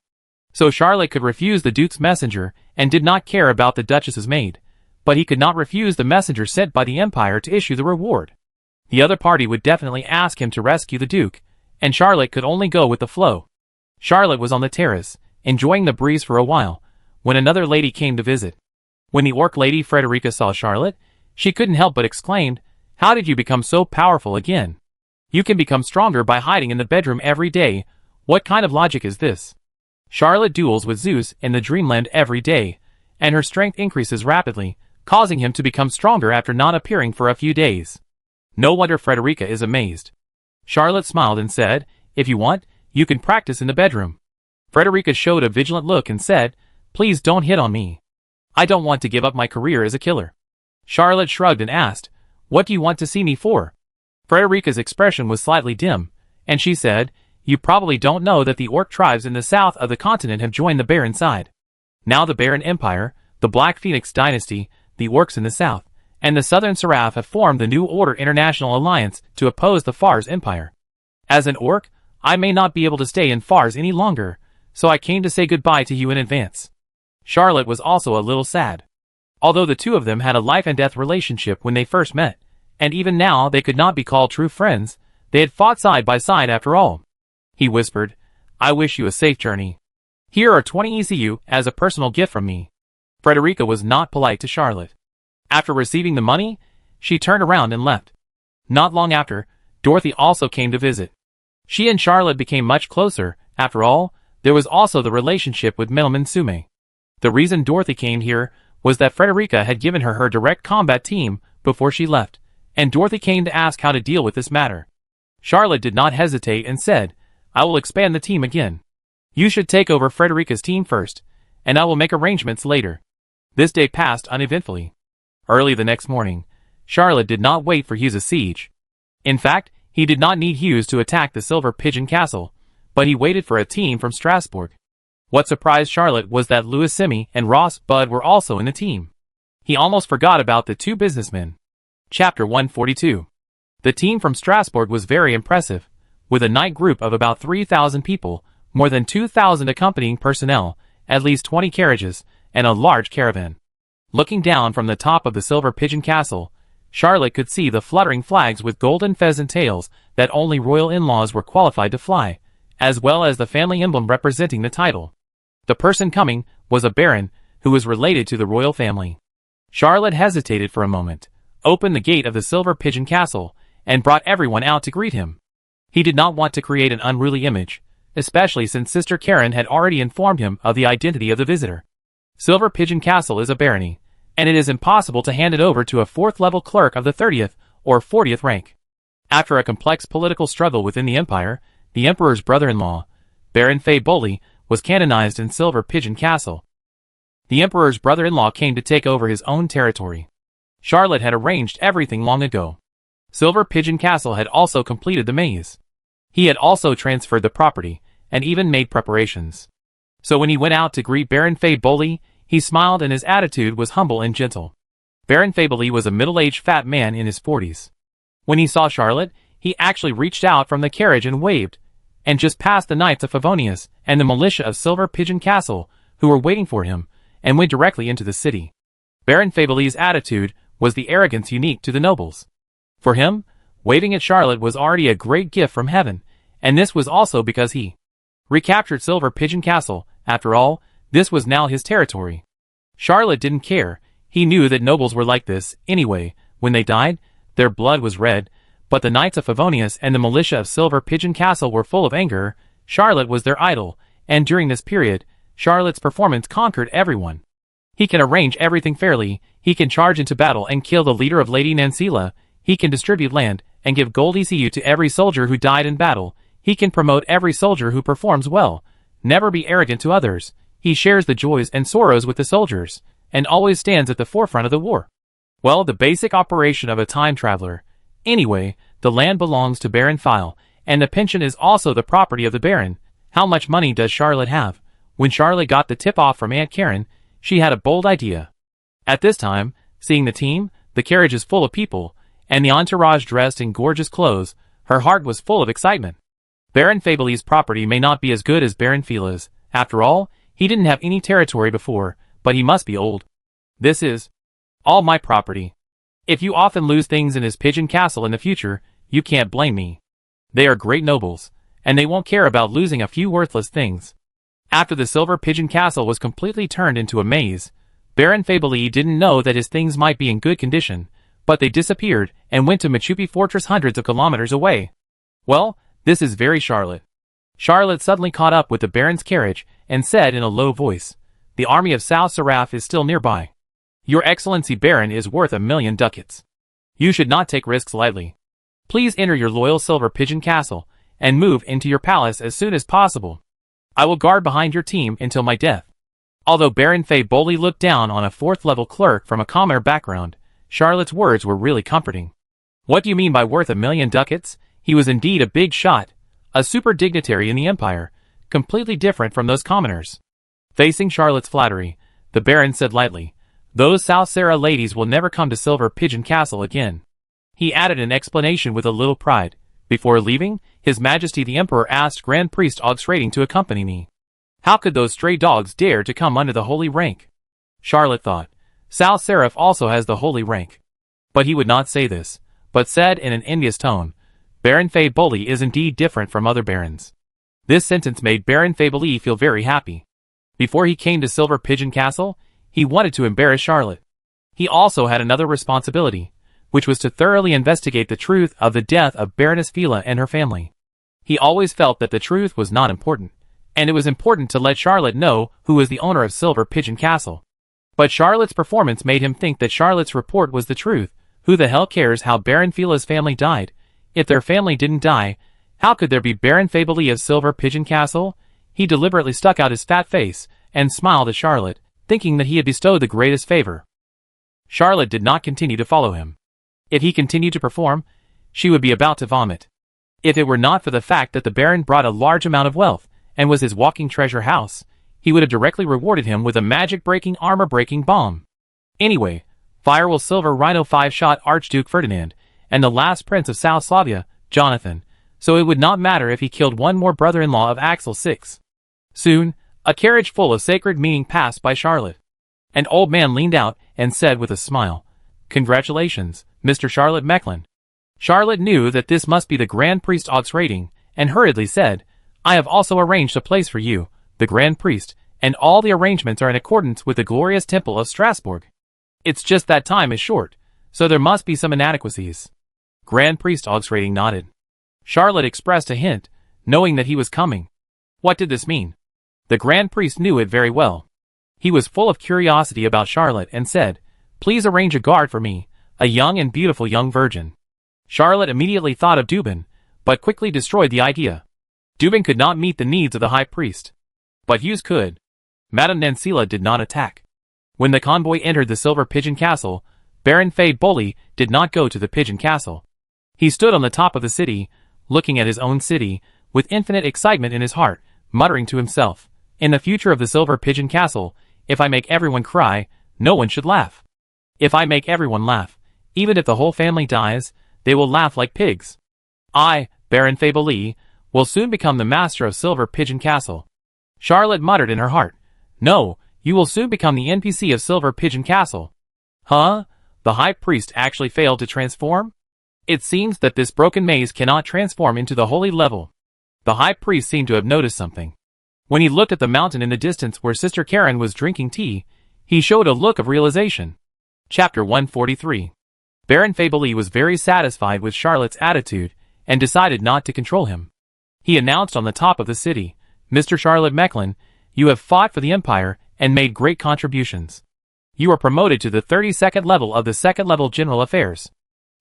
So Charlotte could refuse the Duke's messenger and did not care about the Duchess's maid, but he could not refuse the messenger sent by the Empire to issue the reward. The other party would definitely ask him to rescue the Duke, and Charlotte could only go with the flow. Charlotte was on the terrace, enjoying the breeze for a while, when another lady came to visit. When the orc lady Frederica saw Charlotte, she couldn't help but exclaimed, "How did you become so powerful again? You can become stronger by hiding in the bedroom every day. What kind of logic is this?" Charlotte duels with Zeus in the Dreamland every day, and her strength increases rapidly, causing him to become stronger after not appearing for a few days. No wonder Frederica is amazed. Charlotte smiled and said, "If you want, you can practice in the bedroom." Frederica showed a vigilant look and said, "Please don't hit on me. I don't want to give up my career as a killer." Charlotte shrugged and asked, "What do you want to see me for?" Frederica's expression was slightly dim, and she said, "You probably don't know that the orc tribes in the south of the continent have joined the Baron side. Now the Baron Empire, the Black Phoenix Dynasty, the orcs in the south, and the Southern Seraph have formed the New Order International Alliance to oppose the Fars Empire. As an orc, I may not be able to stay in Fars any longer, so I came to say goodbye to you in advance." Charlotte was also a little sad. Although the two of them had a life-and-death relationship when they first met, and even now they could not be called true friends, they had fought side by side after all. He whispered, "I wish you a safe journey. Here are 20 ECU as a personal gift from me." Frederica was not polite to Charlotte. After receiving the money, she turned around and left. Not long after, Dorothy also came to visit. She and Charlotte became much closer. After all, there was also the relationship with Middleman Sume. The reason Dorothy came here was that Frederica had given her her direct combat team before she left, and Dorothy came to ask how to deal with this matter. Charlotte did not hesitate and said, "I will expand the team again. You should take over Frederica's team first, and I will make arrangements later." This day passed uneventfully. Early the next morning, Charlotte did not wait for Hughes' siege. In fact, he did not need Hughes to attack the Silver Pigeon Castle, but he waited for a team from Strasbourg. What surprised Charlotte was that Louis Simi and Ross Budd were also in the team. He almost forgot about the two businessmen. Chapter 142. The team from Strasbourg was very impressive, with a night group of about 3,000 people, more than 2,000 accompanying personnel, at least 20 carriages, and a large caravan. Looking down from the top of the Silver Pigeon Castle, Charlotte could see the fluttering flags with golden pheasant tails that only royal in-laws were qualified to fly, as well as the family emblem representing the title. The person coming was a baron who was related to the royal family. Charlotte hesitated for a moment, opened the gate of the Silver Pigeon Castle, and brought everyone out to greet him. He did not want to create an unruly image, especially since Sister Karen had already informed him of the identity of the visitor. Silver Pigeon Castle is a barony, and it is impossible to hand it over to a 4th-level clerk of the 30th or 40th rank. After a complex political struggle within the empire, the emperor's brother-in-law, Baron Fay-Boley, was canonized in Silver Pigeon Castle. The emperor's brother-in-law came to take over his own territory. Charlotte had arranged everything long ago. Silver Pigeon Castle had also completed the maze. He had also transferred the property, and even made preparations. So when he went out to greet Baron Fay-Boley, he smiled and his attitude was humble and gentle. Baron Fay-Boley was a middle-aged fat man in his 40s. When he saw Charlotte, he actually reached out from the carriage and waved, and just passed the Knights of Favonius and the militia of Silver Pigeon Castle, who were waiting for him, and went directly into the city. Baron Fay-Boley's attitude was the arrogance unique to the nobles. For him, waving at Charlotte was already a great gift from heaven, and this was also because he recaptured Silver Pigeon Castle. After all, this was now his territory. Charlotte didn't care. He knew that nobles were like this. Anyway, when they died, their blood was red, but the Knights of Favonius and the militia of Silver Pigeon Castle were full of anger. Charlotte was their idol, and during this period, Charlotte's performance conquered everyone. He can arrange everything fairly, he can charge into battle and kill the leader of Lady Nancila, he can distribute land and give gold ECU to every soldier who died in battle, he can promote every soldier who performs well, never be arrogant to others, he shares the joys and sorrows with the soldiers, and always stands at the forefront of the war. Well, the basic operation of a time traveler. Anyway, the land belongs to Baron File, and the pension is also the property of the Baron. How much money does Charlotte have? When Charlotte got the tip-off from Aunt Karen, she had a bold idea. At this time, seeing the team, the carriages full of people, and the entourage dressed in gorgeous clothes, her heart was full of excitement. Baron Fay-Boley's property may not be as good as Baron Fila's. After all, he didn't have any territory before, but he must be old. This is all my property. If you often lose things in his pigeon castle in the future, you can't blame me. They are great nobles, and they won't care about losing a few worthless things. After the Silver Pigeon Castle was completely turned into a maze, Baron Fay-Boley didn't know that his things might be in good condition, but they disappeared and went to Machupi Fortress hundreds of kilometers away. Well, this is very Charlotte. Charlotte suddenly caught up with the Baron's carriage and said in a low voice, "The army of South Seraph is still nearby. Your Excellency Baron is worth 1,000,000 ducats. You should not take risks lightly. Please enter your loyal Silver Pigeon Castle and move into your palace as soon as possible. I will guard behind your team until my death." Although Baron Fay-Boley looked down on a 4th-level clerk from a commoner background, Charlotte's words were really comforting. What do you mean by worth 1,000,000 ducats? He was indeed a big shot, a super dignitary in the empire, completely different from those commoners. Facing Charlotte's flattery, the Baron said lightly, "Those South Serra ladies will never come to Silver Pigeon Castle again." He added an explanation with a little pride. Before leaving, His Majesty the Emperor asked Grand Priest Augsrading to accompany me. How could those stray dogs dare to come under the holy rank? Charlotte thought, South Seraph also has the holy rank. But he would not say this, but said in an envious tone, Baron Fay-Boley is indeed different from other barons. This sentence made Baron Fay-Boley feel very happy. Before he came to Silver Pigeon Castle, he wanted to embarrass Charlotte. He also had another responsibility, which was to thoroughly investigate the truth of the death of Baroness Fila and her family. He always felt that the truth was not important, and it was important to let Charlotte know who was the owner of Silver Pigeon Castle. But Charlotte's performance made him think that Charlotte's report was the truth. Who the hell cares how Baron Fila's family died? If their family didn't die, how could there be Baron Fay-Boley of Silver Pigeon Castle? He deliberately stuck out his fat face and smiled at Charlotte, thinking that he had bestowed the greatest favor. Charlotte did not continue to follow him. If he continued to perform, she would be about to vomit. If it were not for the fact that the Baron brought a large amount of wealth and was his walking treasure house, he would have directly rewarded him with a magic-breaking, armor-breaking bomb. Anyway, Fire will Silver Rhino 5-shot Archduke Ferdinand, and the last prince of South Slavia, Jonathan, so it would not matter if he killed one more brother-in-law of Axel VI. Soon, a carriage full of sacred meaning passed by Charlotte. An old man leaned out and said with a smile, "Congratulations, Mr. Charlotte Mecklin." Charlotte knew that this must be the Grand Priest Augsrating, and hurriedly said, "I have also arranged a place for you, the Grand Priest, and all the arrangements are in accordance with the glorious Temple of Strasbourg. It's just that time is short, so there must be some inadequacies." Grand Priest Augsrating nodded. Charlotte expressed a hint, knowing that he was coming. What did this mean? The Grand Priest knew it very well. He was full of curiosity about Charlotte and said, "Please arrange a guard for me, a young and beautiful young virgin." Charlotte immediately thought of Dubin, but quickly destroyed the idea. Dubin could not meet the needs of the high priest. But Hughes could. Madame Nancila did not attack. When the convoy entered the Silver Pigeon Castle, Baron Fade-Boley did not go to the Pigeon Castle. He stood on the top of the city, looking at his own city, with infinite excitement in his heart, muttering to himself, "In the future of the Silver Pigeon Castle, if I make everyone cry, no one should laugh. If I make everyone laugh, even if the whole family dies, they will laugh like pigs. I, Baron Fade-Boley, will soon become the master of Silver Pigeon Castle." Charlotte muttered in her heart, "No, you will soon become the NPC of Silver Pigeon Castle." Huh? The high priest actually failed to transform? It seems that this broken maze cannot transform into the holy level. The high priest seemed to have noticed something. When he looked at the mountain in the distance where Sister Karen was drinking tea, he showed a look of realization. Chapter 143. Baron Fade-Boley was very satisfied with Charlotte's attitude and decided not to control him. He announced on the top of the city, "Mr. Charlotte Mecklin, you have fought for the Empire and made great contributions. You are promoted to the 32nd level of the 2nd level General Affairs.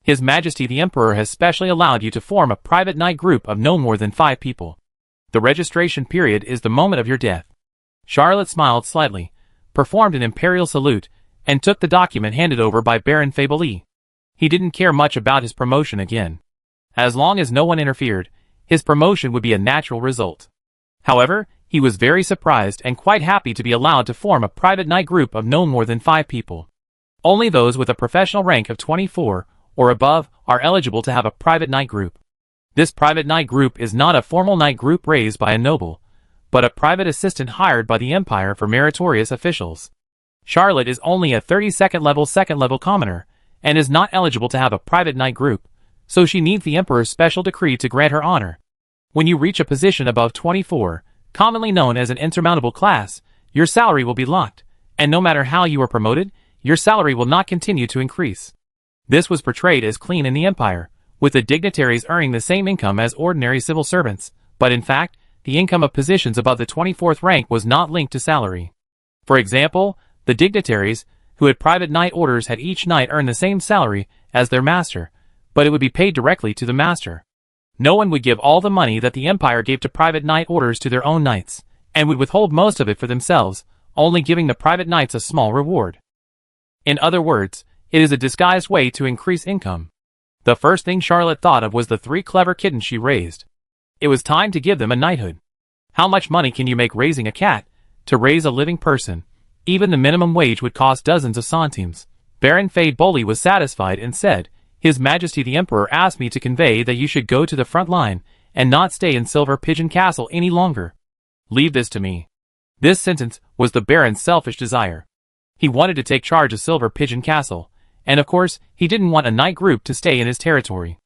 His Majesty the Emperor has specially allowed you to form a private knight group of no more than 5 people. The registration period is the moment of your death." Charlotte smiled slightly, performed an imperial salute, and took the document handed over by Baron Fade-Boley. He didn't care much about his promotion again. As long as no one interfered, his promotion would be a natural result. However, he was very surprised and quite happy to be allowed to form a private knight group of no more than 5 people. Only those with a professional rank of 24 or above are eligible to have a private knight group. This private knight group is not a formal knight group raised by a noble, but a private assistant hired by the Empire for meritorious officials. Charlotte is only a 32nd level 2nd level commoner, and is not eligible to have a private knight group, so she needs the Emperor's special decree to grant her honor. When you reach a position above 24, commonly known as an insurmountable class, your salary will be locked, and no matter how you are promoted, your salary will not continue to increase. This was portrayed as clean in the Empire, with the dignitaries earning the same income as ordinary civil servants, but in fact, the income of positions above the 24th rank was not linked to salary. For example, the dignitaries, who had private knight orders had each knight earn the same salary as their master, but it would be paid directly to the master. No one would give all the money that the Empire gave to private knight orders to their own knights, and would withhold most of it for themselves, only giving the private knights a small reward. In other words, it is a disguised way to increase income. The first thing Charlotte thought of was the 3 clever kittens she raised. It was time to give them a knighthood. How much money can you make raising a cat? To raise a living person, even the minimum wage would cost dozens of centimes. Baron Fade-Boley was satisfied and said, "His Majesty the Emperor asked me to convey that you should go to the front line and not stay in Silver Pigeon Castle any longer. Leave this to me." This sentence was the Baron's selfish desire. He wanted to take charge of Silver Pigeon Castle, and of course, he didn't want a knight group to stay in his territory.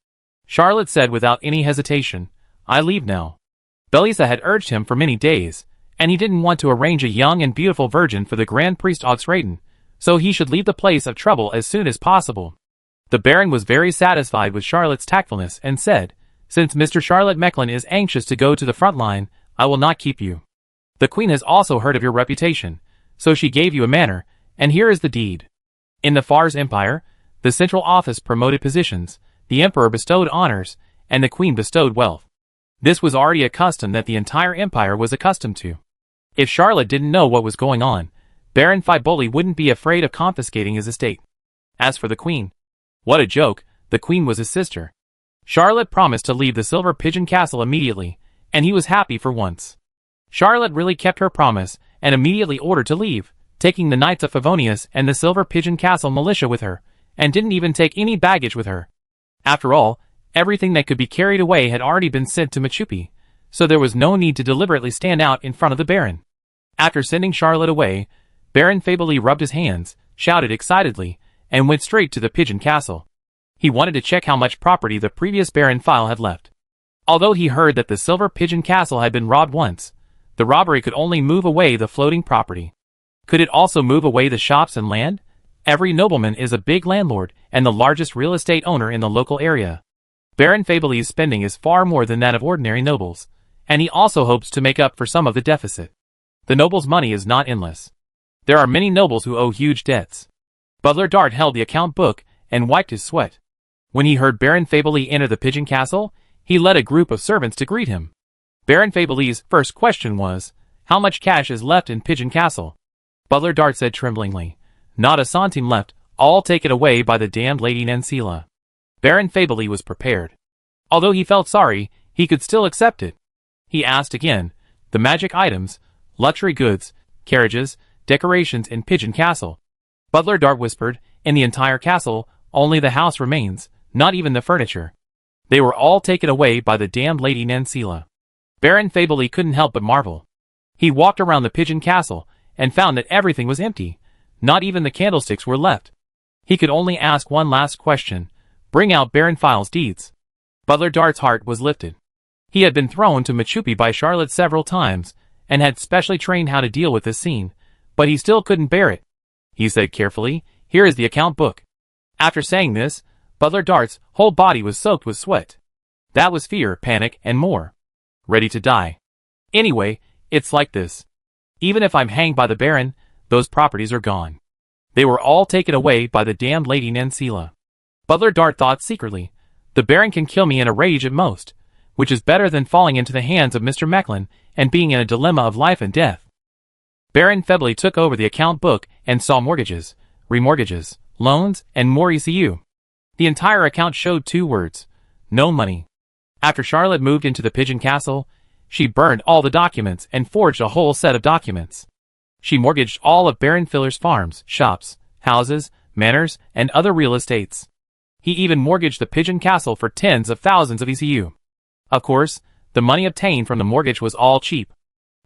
Charlotte said without any hesitation, "I leave now." Belisa had urged him for many days, and he didn't want to arrange a young and beautiful virgin for the Grand Priest Augsraten, so he should leave the place of trouble as soon as possible. The Baron was very satisfied with Charlotte's tactfulness and said, "Since Mr. Charlotte Mecklin is anxious to go to the front line, I will not keep you. The Queen has also heard of your reputation, so she gave you a manor, and here is the deed." In the Fars Empire, the central office promoted positions, the Emperor bestowed honors, and the Queen bestowed wealth. This was already a custom that the entire Empire was accustomed to. If Charlotte didn't know what was going on, Baron Fade-Boley wouldn't be afraid of confiscating his estate. As for the Queen, what a joke, the Queen was his sister. Charlotte promised to leave the Silver Pigeon Castle immediately, and he was happy for once. Charlotte really kept her promise, and immediately ordered to leave, taking the Knights of Favonius and the Silver Pigeon Castle militia with her, and didn't even take any baggage with her. After all, everything that could be carried away had already been sent to Machupi, so there was no need to deliberately stand out in front of the Baron. After sending Charlotte away, Baron Fably rubbed his hands, shouted excitedly, and went straight to the Pigeon Castle. He wanted to check how much property the previous Baron File had left. Although he heard that the Silver Pigeon Castle had been robbed once, the robbery could only move away the floating property. Could it also move away the shops and land? Every nobleman is a big landlord and the largest real estate owner in the local area. Baron Fably's spending is far more than that of ordinary nobles, and he also hopes to make up for some of the deficit. The noble's money is not endless. There are many nobles who owe huge debts. Butler Dart held the account book and wiped his sweat. When he heard Baron Fably enter the Pigeon Castle, he led a group of servants to greet him. Baron Fably's first question was, "How much cash is left in Pigeon Castle?" Butler Dart said tremblingly, "Not a centime left, all taken away by the damned Lady Nancila." Baron Fably was prepared. Although he felt sorry, he could still accept it. He asked again, "The magic items, luxury goods, carriages, decorations in Pigeon Castle?" Butler Dart whispered, "In the entire castle, only the house remains, not even the furniture. They were all taken away by the damned Lady Nancila." Baron Fably couldn't help but marvel. He walked around the Pigeon Castle and found that everything was empty. Not even the candlesticks were left. He could only ask one last question, "Bring out Baron File's deeds." Butler Dart's heart was lifted. He had been thrown to Machupi by Charlotte several times, and had specially trained how to deal with this scene, but he still couldn't bear it. He said carefully, "Here is the account book." After saying this, Butler Dart's whole body was soaked with sweat. That was fear, panic, and more. Ready to die. Anyway, it's like this. Even if I'm hanged by the Baron, those properties are gone. They were all taken away by the damned Lady Nancila. Butler Dart thought secretly, "The Baron can kill me in a rage at most, which is better than falling into the hands of Mr. Mecklin and being in a dilemma of life and death." Baron Fably took over the account book and saw mortgages, remortgages, loans, and more ECU. The entire account showed two words: no money. After Charlotte moved into the Pigeon Castle, she burned all the documents and forged a whole set of documents. She mortgaged all of Baron Filler's farms, shops, houses, manors, and other real estates. He even mortgaged the Pigeon Castle for tens of thousands of ECU. Of course, the money obtained from the mortgage was all cheap.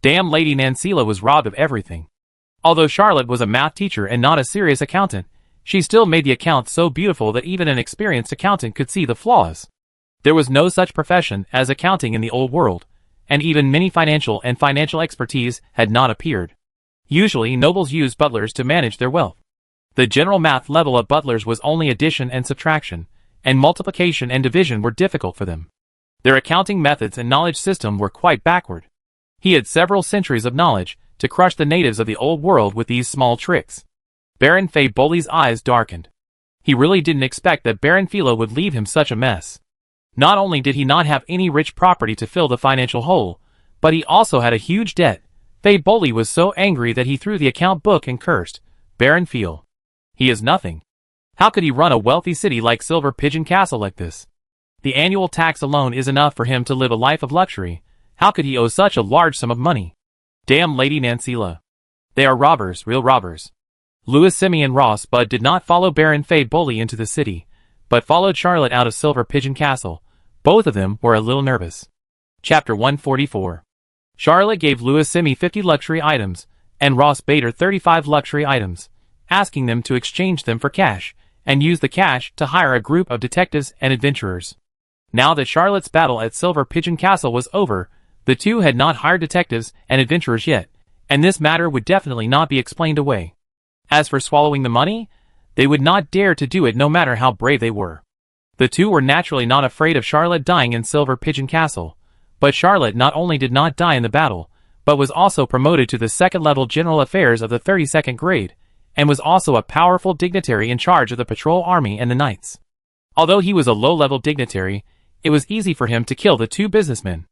Damn Lady Nancila was robbed of everything. Although Charlotte was a math teacher and not a serious accountant, she still made the accounts so beautiful that even an experienced accountant could see the flaws. There was no such profession as accounting in the old world, and even many financial expertise had not appeared. Usually nobles used butlers to manage their wealth. The general math level of butlers was only addition and subtraction, and multiplication and division were difficult for them. Their accounting methods and knowledge system were quite backward. He had several centuries of knowledge to crush the natives of the old world with these small tricks. Baron Fably's eyes darkened. He really didn't expect that Baron Philo would leave him such a mess. Not only did he not have any rich property to fill the financial hole, but he also had a huge debt. Fably was so angry that he threw the account book and cursed, "Baron Phil. He is nothing. How could he run a wealthy city like Silver Pigeon Castle like this? The annual tax alone is enough for him to live a life of luxury. How could he owe such a large sum of money? Damn Lady Nancila. They are robbers, real robbers." Louis Simeon Ross Budd did not follow Baron Fably into the city, but followed Charlotte out of Silver Pigeon Castle. Both of them were a little nervous. Chapter 144. Charlotte gave Louis Simi 50 luxury items, and Ross Bader 35 luxury items, asking them to exchange them for cash, and use the cash to hire a group of detectives and adventurers. Now that Charlotte's battle at Silver Pigeon Castle was over, the two had not hired detectives and adventurers yet, and this matter would definitely not be explained away. As for swallowing the money, they would not dare to do it no matter how brave they were. The two were naturally not afraid of Charlotte dying in Silver Pigeon Castle, but Charlotte not only did not die in the battle, but was also promoted to the second-level general affairs of the 32nd grade, and was also a powerful dignitary in charge of the patrol army and the knights. Although he was a low-level dignitary, it was easy for him to kill the two businessmen.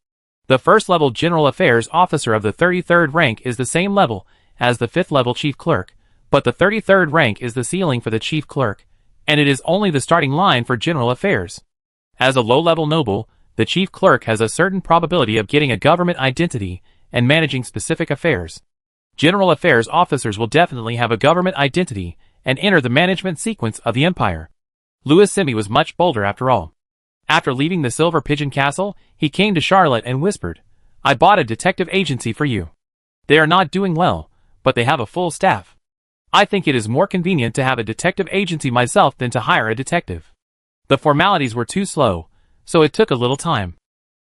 The first-level general affairs officer of the 33rd rank is the same level as the 5th-level chief clerk, but the 33rd rank is the ceiling for the chief clerk, and it is only the starting line for general affairs. As a low-level noble, the chief clerk has a certain probability of getting a government identity and managing specific affairs. General affairs officers will definitely have a government identity and enter the management sequence of the empire. Louis Simi was much bolder after all. After leaving the Silver Pigeon Castle, he came to Charlotte and whispered, "I bought a detective agency for you. They are not doing well, but they have a full staff. I think it is more convenient to have a detective agency myself than to hire a detective." The formalities were too slow, so it took a little time.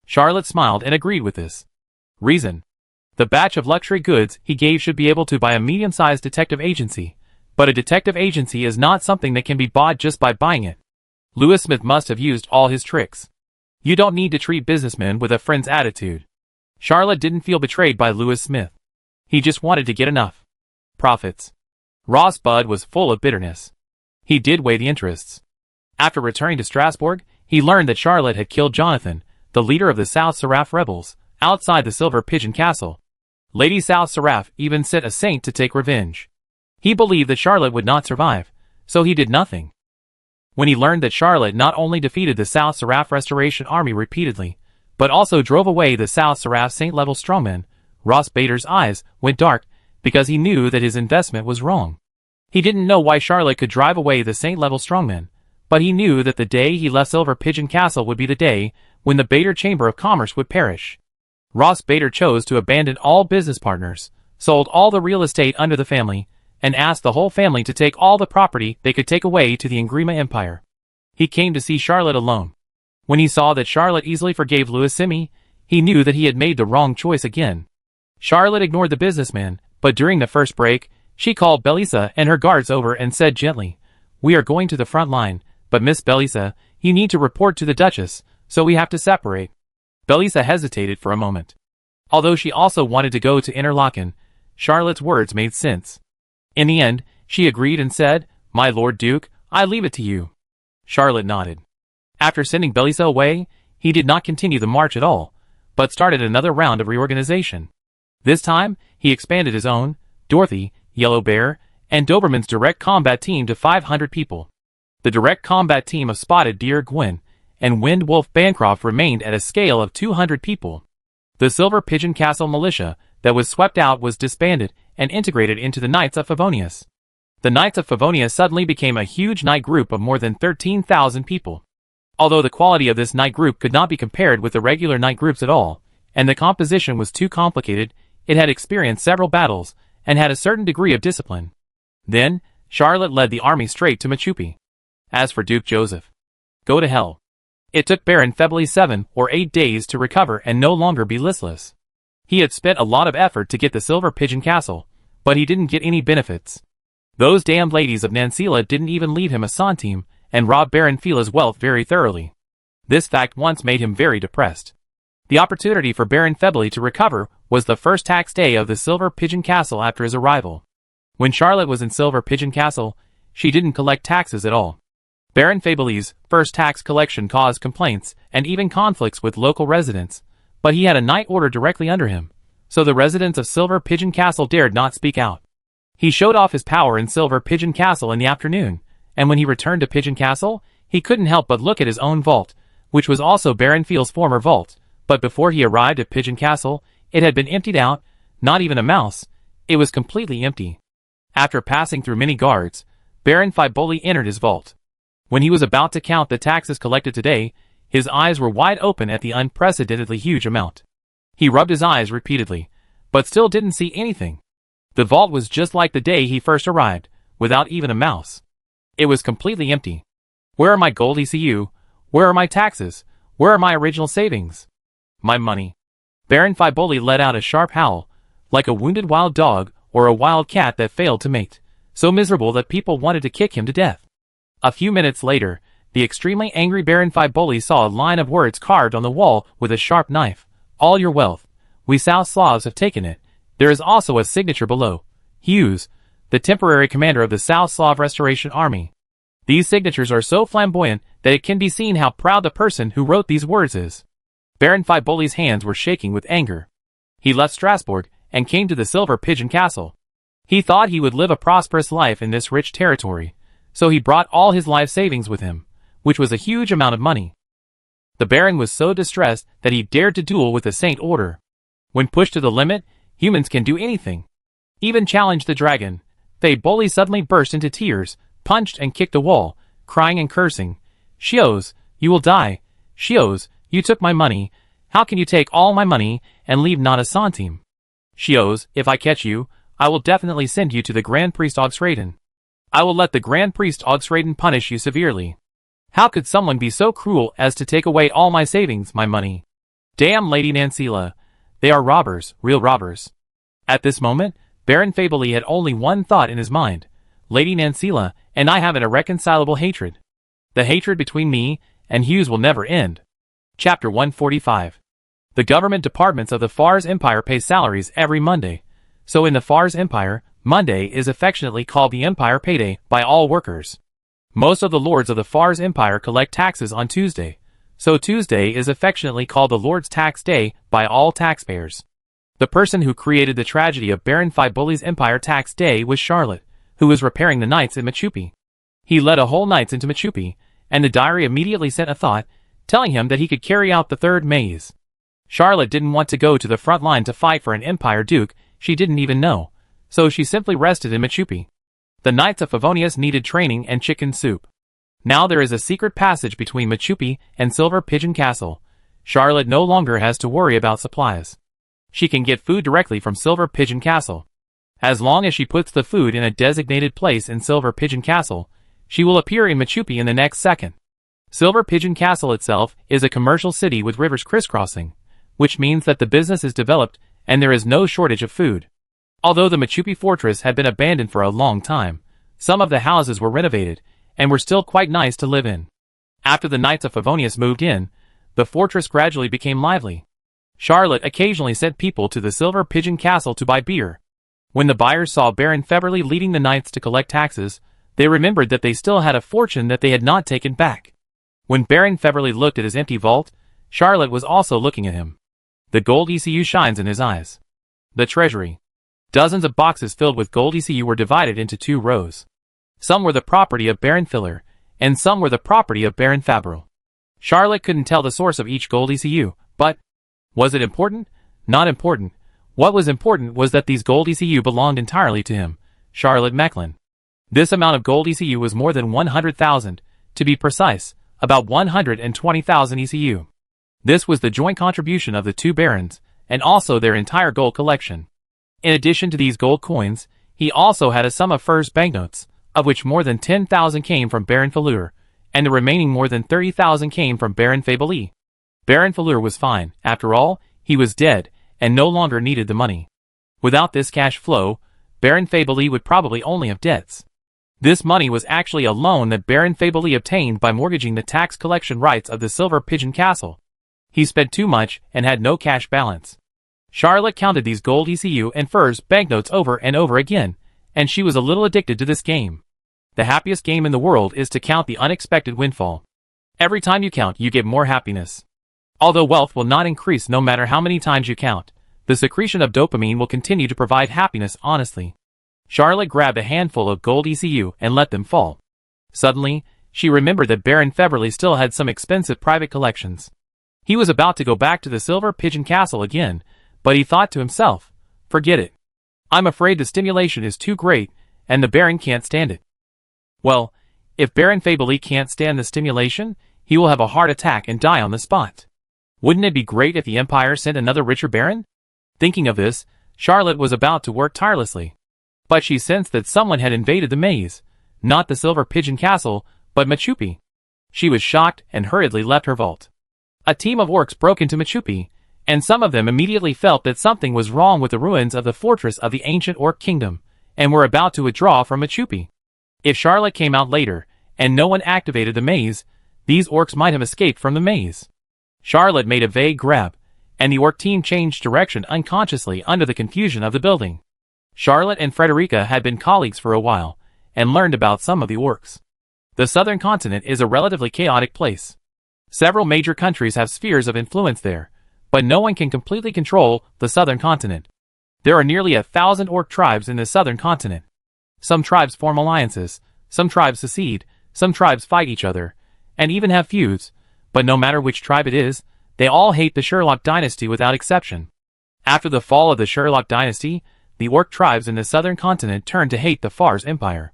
Charlotte smiled and agreed with this. Reason. The batch of luxury goods he gave should be able to buy a medium-sized detective agency, but a detective agency is not something that can be bought just by buying it. Louis Smith must have used all his tricks. You don't need to treat businessmen with a friend's attitude. Charlotte didn't feel betrayed by Louis Smith. He just wanted to get enough profits. Ross Budd was full of bitterness. He did weigh the interests. After returning to Strasbourg, he learned that Charlotte had killed Jonathan, the leader of the South Seraph rebels, outside the Silver Pigeon Castle. Lady South Seraph even sent a saint to take revenge. He believed that Charlotte would not survive, so he did nothing. When he learned that Charlotte not only defeated the South Seraph Restoration Army repeatedly, but also drove away the South Seraph Saint-level strongmen, Ross Bader's eyes went dark because he knew that his investment was wrong. He didn't know why Charlotte could drive away the Saint-level strongmen, but he knew that the day he left Silver Pigeon Castle would be the day when the Bader Chamber of Commerce would perish. Ross Bader chose to abandon all business partners, sold all the real estate under the family, and asked the whole family to take all the property they could take away to the Ngrima Empire. He came to see Charlotte alone. When he saw that Charlotte easily forgave Louis Simi, he knew that he had made the wrong choice again. Charlotte ignored the businessman, but during the first break, she called Belisa and her guards over and said gently, "We are going to the front line, but Miss Belisa, you need to report to the Duchess, so we have to separate." Belisa hesitated for a moment. Although she also wanted to go to Interlaken, Charlotte's words made sense. In the end, she agreed and said, "My Lord Duke, I leave it to you." Charlotte nodded. After sending Belisa away, he did not continue the march at all, but started another round of reorganization. This time, he expanded his own, Dorothy, Yellow Bear, and Doberman's direct combat team to 500 people. The direct combat team of Spotted Deer Gwyn and Wind Wolf Bancroft remained at a scale of 200 people. The Silver Pigeon Castle militia that was swept out was disbanded and integrated into the Knights of Favonius. The Knights of Favonius suddenly became a huge knight group of more than 13,000 people. Although the quality of this knight group could not be compared with the regular knight groups at all, and the composition was too complicated, it had experienced several battles and had a certain degree of discipline. Then, Charlotte led the army straight to Machupi. As for Duke Joseph, go to hell. It took Baron Febly 7 or 8 days to recover and no longer be listless. He had spent a lot of effort to get the Silver Pigeon Castle, but he didn't get any benefits. Those damned ladies of Nansila didn't even leave him a centime, and robbed Baron Fila's wealth very thoroughly. This fact once made him very depressed. The opportunity for Baron Febly to recover was the first tax day of the Silver Pigeon Castle after his arrival. When Charlotte was in Silver Pigeon Castle, she didn't collect taxes at all. Baron Febly's first tax collection caused complaints and even conflicts with local residents, but he had a knight order directly under him, so the residents of Silver Pigeon Castle dared not speak out. He showed off his power in Silver Pigeon Castle in the afternoon, and when he returned to Pigeon Castle, he couldn't help but look at his own vault, which was also Baron Fiel's former vault, but before he arrived at Pigeon Castle, it had been emptied out, not even a mouse. It was completely empty. After passing through many guards, Baron Fiboli entered his vault. When he was about to count the taxes collected today, his eyes were wide open at the unprecedentedly huge amount. He rubbed his eyes repeatedly, but still didn't see anything. The vault was just like the day he first arrived, without even a mouse. It was completely empty. Where are my gold ECU? Where are my taxes? Where are my original savings? My money. Baron Fiboli let out a sharp howl, like a wounded wild dog or a wild cat that failed to mate, so miserable that people wanted to kick him to death. A few minutes later, the extremely angry Baron Fiboli saw a line of words carved on the wall with a sharp knife. "All your wealth. We South Slavs have taken it." There is also a signature below. Hughes, the temporary commander of the South Slav Restoration Army. These signatures are so flamboyant that it can be seen how proud the person who wrote these words is. Baron Fiboli's hands were shaking with anger. He left Strasbourg and came to the Silver Pigeon Castle. He thought he would live a prosperous life in this rich territory, so he brought all his life savings with him, which was a huge amount of money. The Baron was so distressed that he dared to duel with the Saint Order. When pushed to the limit, humans can do anything. Even challenge the dragon. Fiboli suddenly burst into tears, punched and kicked a wall, crying and cursing. Shios, you will die. Shios, you took my money. How can you take all my money and leave not a centime? Shios, if I catch you, I will definitely send you to the Grand Priest Oxraden. I will let the Grand Priest Oxraden punish you severely. How could someone be so cruel as to take away all my savings, my money? Damn Lady Nancila. They are robbers, real robbers. At this moment, Baron Fabely had only one thought in his mind. Lady Nancila and I have an irreconcilable hatred. The hatred between me and Hughes will never end. Chapter 145. The government departments of the Fars Empire pay salaries every Monday. So in the Fars Empire, Monday is affectionately called the Empire Payday by all workers. Most of the lords of the Fars Empire collect taxes on Tuesday. So Tuesday is affectionately called the Lord's Tax Day by all taxpayers. The person who created the tragedy of Baron Fabely's Empire Tax Day was Charlotte, who was repairing the knights in Machupi. He led a whole knights into Machupi, and the diary immediately sent a thought, telling him that he could carry out the third maze. Charlotte didn't want to go to the front line to fight for an Empire Duke she didn't even know, so she simply rested in Machupi. The Knights of Favonius needed training and chicken soup. Now there is a secret passage between Machupi and Silver Pigeon Castle. Charlotte no longer has to worry about supplies. She can get food directly from Silver Pigeon Castle. As long as she puts the food in a designated place in Silver Pigeon Castle, she will appear in Machupi in the next second. Silver Pigeon Castle itself is a commercial city with rivers crisscrossing, which means that the business is developed and there is no shortage of food. Although the Machupi fortress had been abandoned for a long time, some of the houses were renovated and were still quite nice to live in. After the Knights of Favonius moved in, the fortress gradually became lively. Charlotte occasionally sent people to the Silver Pigeon Castle to buy beer. When the buyers saw Baron Fabely leading the knights to collect taxes, they remembered that they still had a fortune that they had not taken back. When Baron Fabely looked at his empty vault, Charlotte was also looking at him. The gold ECU shines in his eyes. The treasury. Dozens of boxes filled with gold ECU were divided into two rows. Some were the property of Baron Filler, and some were the property of Baron Fabril. Charlotte couldn't tell the source of each gold ECU, but was it important? Not important. What was important was that these gold ECU belonged entirely to him, Charlotte Mecklin. This amount of gold ECU was more than 100,000, to be precise, about 120,000 ECU. This was the joint contribution of the two barons, and also their entire gold collection. In addition to these gold coins, he also had a sum of furs banknotes, of which more than 10,000 came from Baron Falleur, and the remaining more than 30,000 came from Baron Fabely. Baron Falleur was fine, after all, he was dead, and no longer needed the money. Without this cash flow, Baron Fabely would probably only have debts. This money was actually a loan that Baron Fabely obtained by mortgaging the tax collection rights of the Silver Pigeon Castle. He spent too much and had no cash balance. Charlotte counted these gold ECU and furs banknotes over and over again, and she was a little addicted to this game. The happiest game in the world is to count the unexpected windfall. Every time you count, you get more happiness. Although wealth will not increase no matter how many times you count, the secretion of dopamine will continue to provide happiness honestly. Charlotte grabbed a handful of gold ECU and let them fall. Suddenly, she remembered that Baron Fabely still had some expensive private collections. He was about to go back to the Silver Pigeon Castle again, but he thought to himself, forget it. I'm afraid the stimulation is too great, and the Baron can't stand it. Well, if Baron Fabely can't stand the stimulation, he will have a heart attack and die on the spot. Wouldn't it be great if the Empire sent another richer Baron? Thinking of this, Charlotte was about to work tirelessly. But she sensed that someone had invaded the maze, not the Silver Pigeon Castle, but Machupi. She was shocked and hurriedly left her vault. A team of orcs broke into Machupi, and some of them immediately felt that something was wrong with the ruins of the fortress of the ancient orc kingdom, and were about to withdraw from Machupi. If Charlotte came out later, and no one activated the maze, these orcs might have escaped from the maze. Charlotte made a vague grab, and the orc team changed direction unconsciously under the confusion of the building. Charlotte and Frederica had been colleagues for a while, and learned about some of the orcs. The southern continent is a relatively chaotic place. Several major countries have spheres of influence there, but no one can completely control the southern continent. There are nearly 1,000 orc tribes in the southern continent. Some tribes form alliances, some tribes secede, some tribes fight each other, and even have feuds, but no matter which tribe it is, they all hate the Sherlock dynasty without exception. After the fall of the Sherlock dynasty, the orc tribes in the southern continent turned to hate the Fars Empire.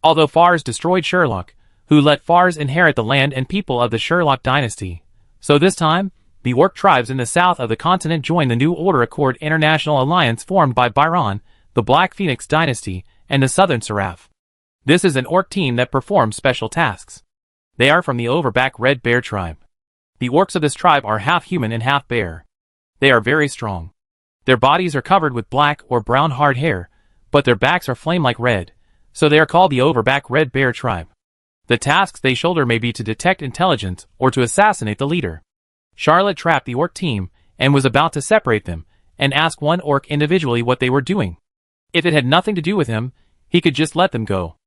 Although Fars destroyed Sherlock, who let Fars inherit the land and people of the Sherlock dynasty. So this time, the orc tribes in the south of the continent joined the New Order Accord International Alliance formed by Byron, the Black Phoenix dynasty, and the Southern Seraph. This is an orc team that performs special tasks. They are from the Overback Red Bear tribe. The orcs of this tribe are half human and half bear. They are very strong. Their bodies are covered with black or brown hard hair, but their backs are flame-like red, so they are called the Overback Red Bear tribe. The tasks they shoulder may be to detect intelligence or to assassinate the leader. Charlotte trapped the orc team and was about to separate them and ask one orc individually what they were doing. If it had nothing to do with him, he could just let them go.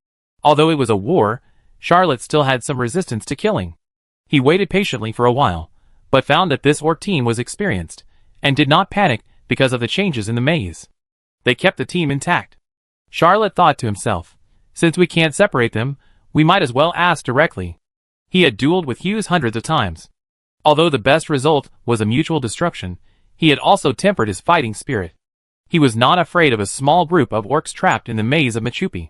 Although it was a war, Charlotte still had some resistance to killing. He waited patiently for a while, but found that this orc team was experienced and did not panic because of the changes in the maze. They kept the team intact. Charlotte thought to himself, since we can't separate them, we might as well ask directly. He had dueled with Hughes hundreds of times. Although the best result was a mutual destruction, he had also tempered his fighting spirit. He was not afraid of a small group of orcs trapped in the maze of Machupi.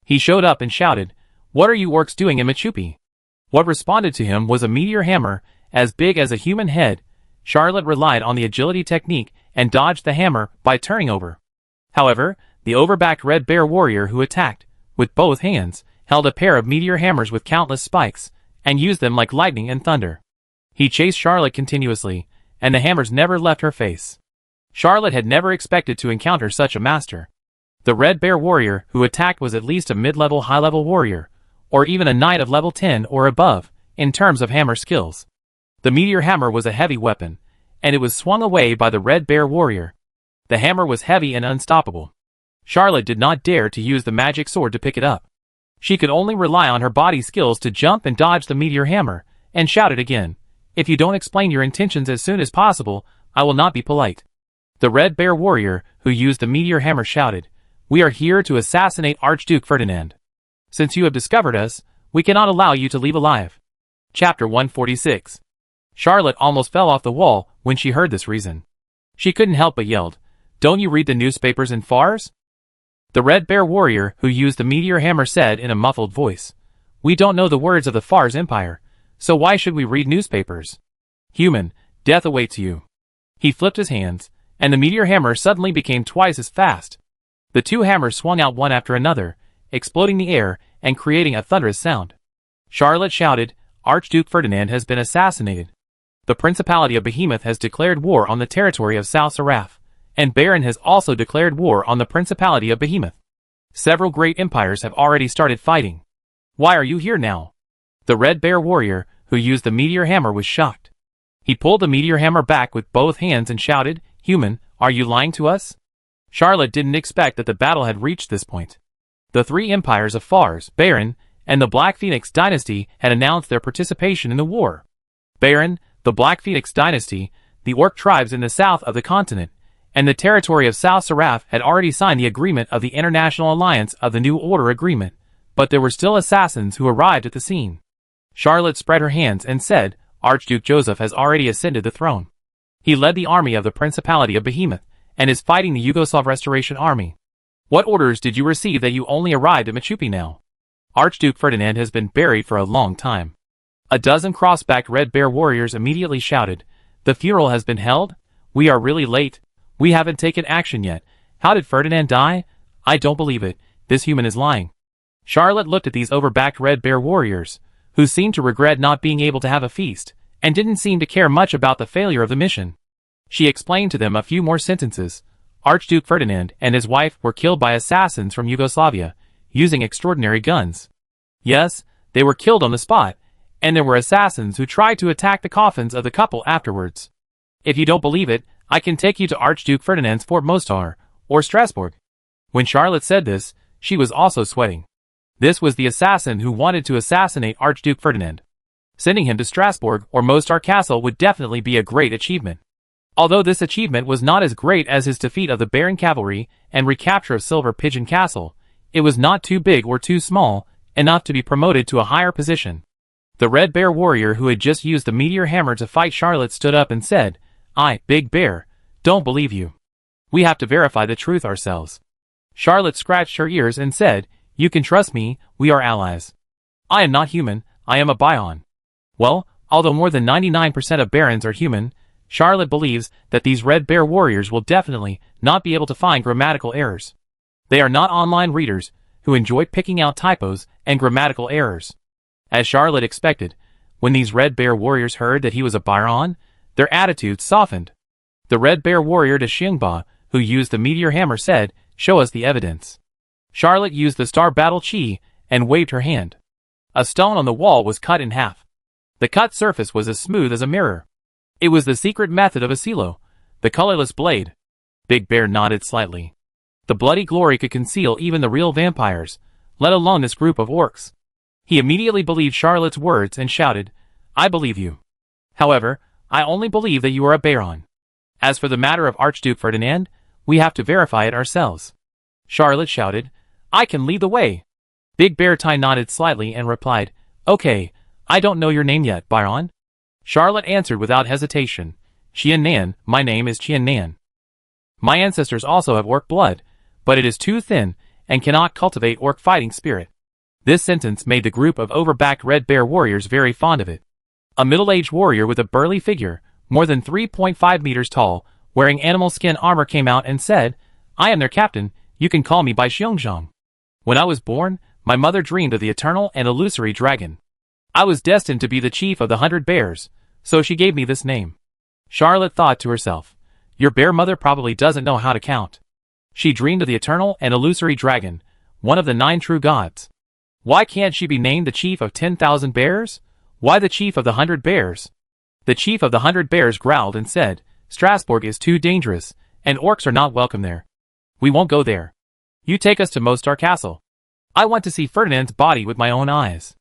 He showed up and shouted, "What are you orcs doing in Machupi?" What responded to him was a meteor hammer, as big as a human head. Charlotte relied on the agility technique and dodged the hammer by turning over. However, the overbacked red bear warrior who attacked, with both hands, held a pair of meteor hammers with countless spikes, and used them like lightning and thunder. He chased Charlotte continuously, and the hammers never left her face. Charlotte had never expected to encounter such a master. The red bear warrior who attacked was at least a mid-level high-level warrior, or even a knight of level 10 or above, in terms of hammer skills. The meteor hammer was a heavy weapon, and it was swung away by the red bear warrior. The hammer was heavy and unstoppable. Charlotte did not dare to use the magic sword to pick it up. She could only rely on her body skills to jump and dodge the meteor hammer, and shouted again, "If you don't explain your intentions as soon as possible, I will not be polite." The red bear warrior who used the meteor hammer shouted, "We are here to assassinate Archduke Ferdinand. Since you have discovered us, we cannot allow you to leave alive." Chapter 146. Charlotte almost fell off the wall when she heard this reason. She couldn't help but yelled, "Don't you read the newspapers in Fars?" The red bear warrior who used the meteor hammer said in a muffled voice, "We don't know the words of the Fars Empire, so why should we read newspapers? Human, death awaits you." He flipped his hands, and the meteor hammer suddenly became twice as fast. The two hammers swung out one after another, exploding the air and creating a thunderous sound. Charlotte shouted, "Archduke Ferdinand has been assassinated. The Principality of Behemoth has declared war on the territory of South Seraph, and Baron has also declared war on the Principality of Behemoth. Several great empires have already started fighting. Why are you here now?" The red bear warrior who used the meteor hammer was shocked. He pulled the meteor hammer back with both hands and shouted, "Human, are you lying to us?" Charlotte didn't expect that the battle had reached this point. The three empires of Fars, Baron, and the Black Phoenix dynasty had announced their participation in the war. Baron, the Black Phoenix dynasty, the orc tribes in the south of the continent, and the territory of South Seraph had already signed the agreement of the International Alliance of the New Order Agreement, but there were still assassins who arrived at the scene. Charlotte spread her hands and said, "Archduke Joseph has already ascended the throne. He led the army of the Principality of Behemoth, and is fighting the Yugoslav Restoration Army. What orders did you receive that you only arrived at Machupi now? Archduke Ferdinand has been buried for a long time." A dozen cross-backed red bear warriors immediately shouted, "The funeral has been held? We are really late. We haven't taken action yet. How did Ferdinand die? I don't believe it. This human is lying." Charlotte looked at these overbacked red bear warriors, who seemed to regret not being able to have a feast, and didn't seem to care much about the failure of the mission. She explained to them a few more sentences. Archduke Ferdinand and his wife were killed by assassins from Yugoslavia, using extraordinary guns. Yes, they were killed on the spot, and there were assassins who tried to attack the coffins of the couple afterwards. If you don't believe it, I can take you to Archduke Ferdinand's Fort Mostar, or Strasbourg. When Charlotte said this, she was also sweating. This was the assassin who wanted to assassinate Archduke Ferdinand. Sending him to Strasbourg or Mostar Castle would definitely be a great achievement. Although this achievement was not as great as his defeat of the Baron Cavalry and recapture of Silver Pigeon Castle, it was not too big or too small, enough to be promoted to a higher position. The red bear warrior who had just used the meteor hammer to fight Charlotte stood up and said, "I, Big Bear, don't believe you. We have to verify the truth ourselves." Charlotte scratched her ears and said, "You can trust me, we are allies." I am not human, I am a Bion. Well, although more than 99% of Barons are human, Charlotte believes that these Red Bear warriors will definitely not be able to find grammatical errors. They are not online readers who enjoy picking out typos and grammatical errors. As Charlotte expected, when these Red Bear warriors heard that he was a Biron, their attitudes softened. The Red Bear warrior to Xingba, who used the meteor hammer, said, "Show us the evidence." Charlotte used the Star Battle Chi and waved her hand. A stone on the wall was cut in half. The cut surface was as smooth as a mirror. It was the secret method of Asilo, the colorless blade. Big Bear nodded slightly. The bloody glory could conceal even the real vampires, let alone this group of orcs. He immediately believed Charlotte's words and shouted, "I believe you. However, I only believe that you are a Baron. As for the matter of Archduke Ferdinand, we have to verify it ourselves." Charlotte shouted, "I can lead the way." Big Bear Tai nodded slightly and replied, "Okay, I don't know your name yet, Baron." Charlotte answered without hesitation, "Qian Nan, my name is Qian Nan. My ancestors also have orc blood, but it is too thin and cannot cultivate orc fighting spirit." This sentence made the group of overbacked Red Bear warriors very fond of it. A middle-aged warrior with a burly figure, more than 3.5 meters tall, wearing animal skin armor came out and said, "I am their captain, you can call me by Xiongzhong. When I was born, my mother dreamed of the eternal and illusory dragon. I was destined to be the chief of the 100 bears, so she gave me this name." Charlotte thought to herself, "Your bear mother probably doesn't know how to count. She dreamed of the eternal and illusory dragon, one of the 9 true gods. Why can't she be named the chief of 10,000 bears? Why the chief of the 100 bears?" The chief of the 100 bears growled and said, "Strasbourg is too dangerous, and orcs are not welcome there. We won't go there. You take us to Mostar Castle. I want to see Ferdinand's body with my own eyes."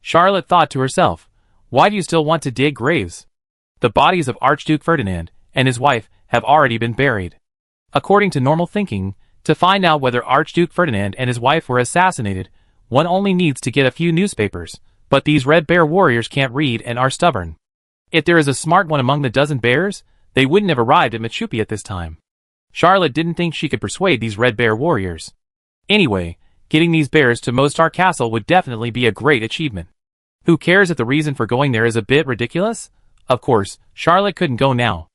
Charlotte thought to herself, "Why do you still want to dig graves? The bodies of Archduke Ferdinand and his wife have already been buried." According to normal thinking, to find out whether Archduke Ferdinand and his wife were assassinated, one only needs to get a few newspapers, but these Red Bear warriors can't read and are stubborn. If there is a smart one among the dozen bears, they wouldn't have arrived at Machupi at this time. Charlotte didn't think she could persuade these Red Bear warriors. Anyway, getting these bears to Mostar Castle would definitely be a great achievement. Who cares if the reason for going there is a bit ridiculous? Of course, Charlotte couldn't go now.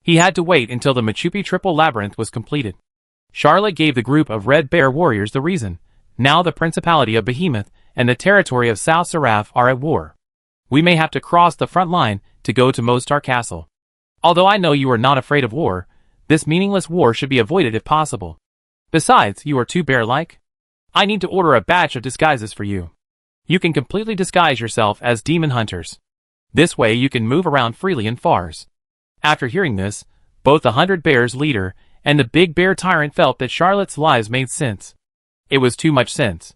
He had to wait until the Machupi Triple Labyrinth was completed. Charlotte gave the group of Red Bear warriors the reason. Now the Principality of Behemoth and the territory of South Seraph are at war. We may have to cross the front line to go to Mostar Castle. Although I know you are not afraid of war, this meaningless war should be avoided if possible. Besides, you are too bear-like. I need to order a batch of disguises for you. You can completely disguise yourself as demon hunters. This way you can move around freely in Fars. After hearing this, both the 100 Bears leader and the Big Bear Tyrant felt that Charlotte's lies made sense. It was too much sense.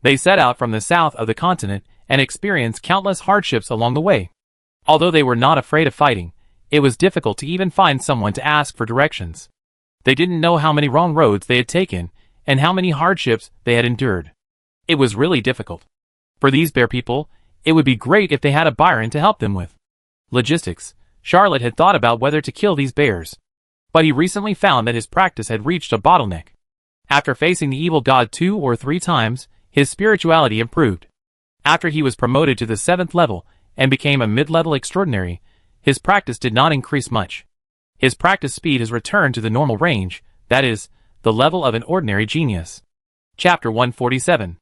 They set out from the south of the continent and experienced countless hardships along the way. Although they were not afraid of fighting, it was difficult to even find someone to ask for directions. They didn't know how many wrong roads they had taken and how many hardships they had endured. It was really difficult. For these bear people, it would be great if they had a Byron to help them with logistics. Charlotte had thought about whether to kill these bears, but he recently found that his practice had reached a bottleneck. After facing the evil god 2 or 3 times, his spirituality improved. After he was promoted to the 7th level and became a mid-level extraordinary, his practice did not increase much. His practice speed has returned to the normal range, that is, the level of an ordinary genius. Chapter 147.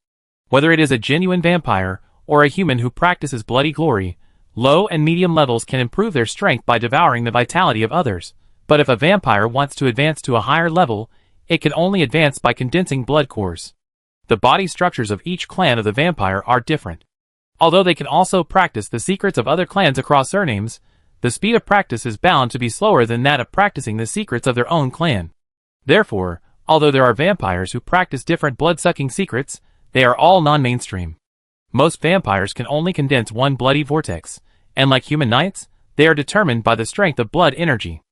Whether it is a genuine vampire or a human who practices bloody glory, low and medium levels can improve their strength by devouring the vitality of others, but if a vampire wants to advance to a higher level, it can only advance by condensing blood cores. The body structures of each clan of the vampire are different. Although they can also practice the secrets of other clans across surnames, the speed of practice is bound to be slower than that of practicing the secrets of their own clan. Therefore, although there are vampires who practice different blood-sucking secrets, they are all non-mainstream. Most vampires can only condense one bloody vortex, and like human knights, they are determined by the strength of blood energy.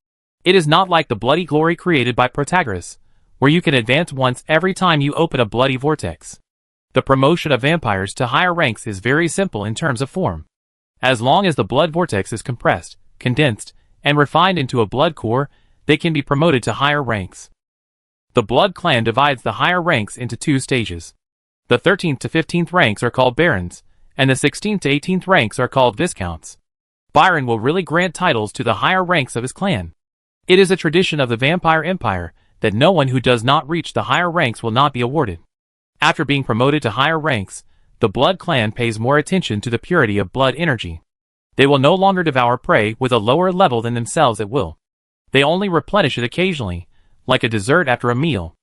It is not like the bloody glory created by Protagoras, where you can advance once every time you open a bloody vortex. The promotion of vampires to higher ranks is very simple in terms of form. As long as the blood vortex is compressed, condensed, and refined into a blood core, they can be promoted to higher ranks. The blood clan divides the higher ranks into 2 stages. The 13th to 15th ranks are called barons, and the 16th to 18th ranks are called Viscounts. Byron will really grant titles to the higher ranks of his clan. It is a tradition of the Vampire Empire that no one who does not reach the higher ranks will not be awarded. After being promoted to higher ranks, the Blood Clan pays more attention to the purity of blood energy. They will no longer devour prey with a lower level than themselves at will. They only replenish it occasionally, like a dessert after a meal.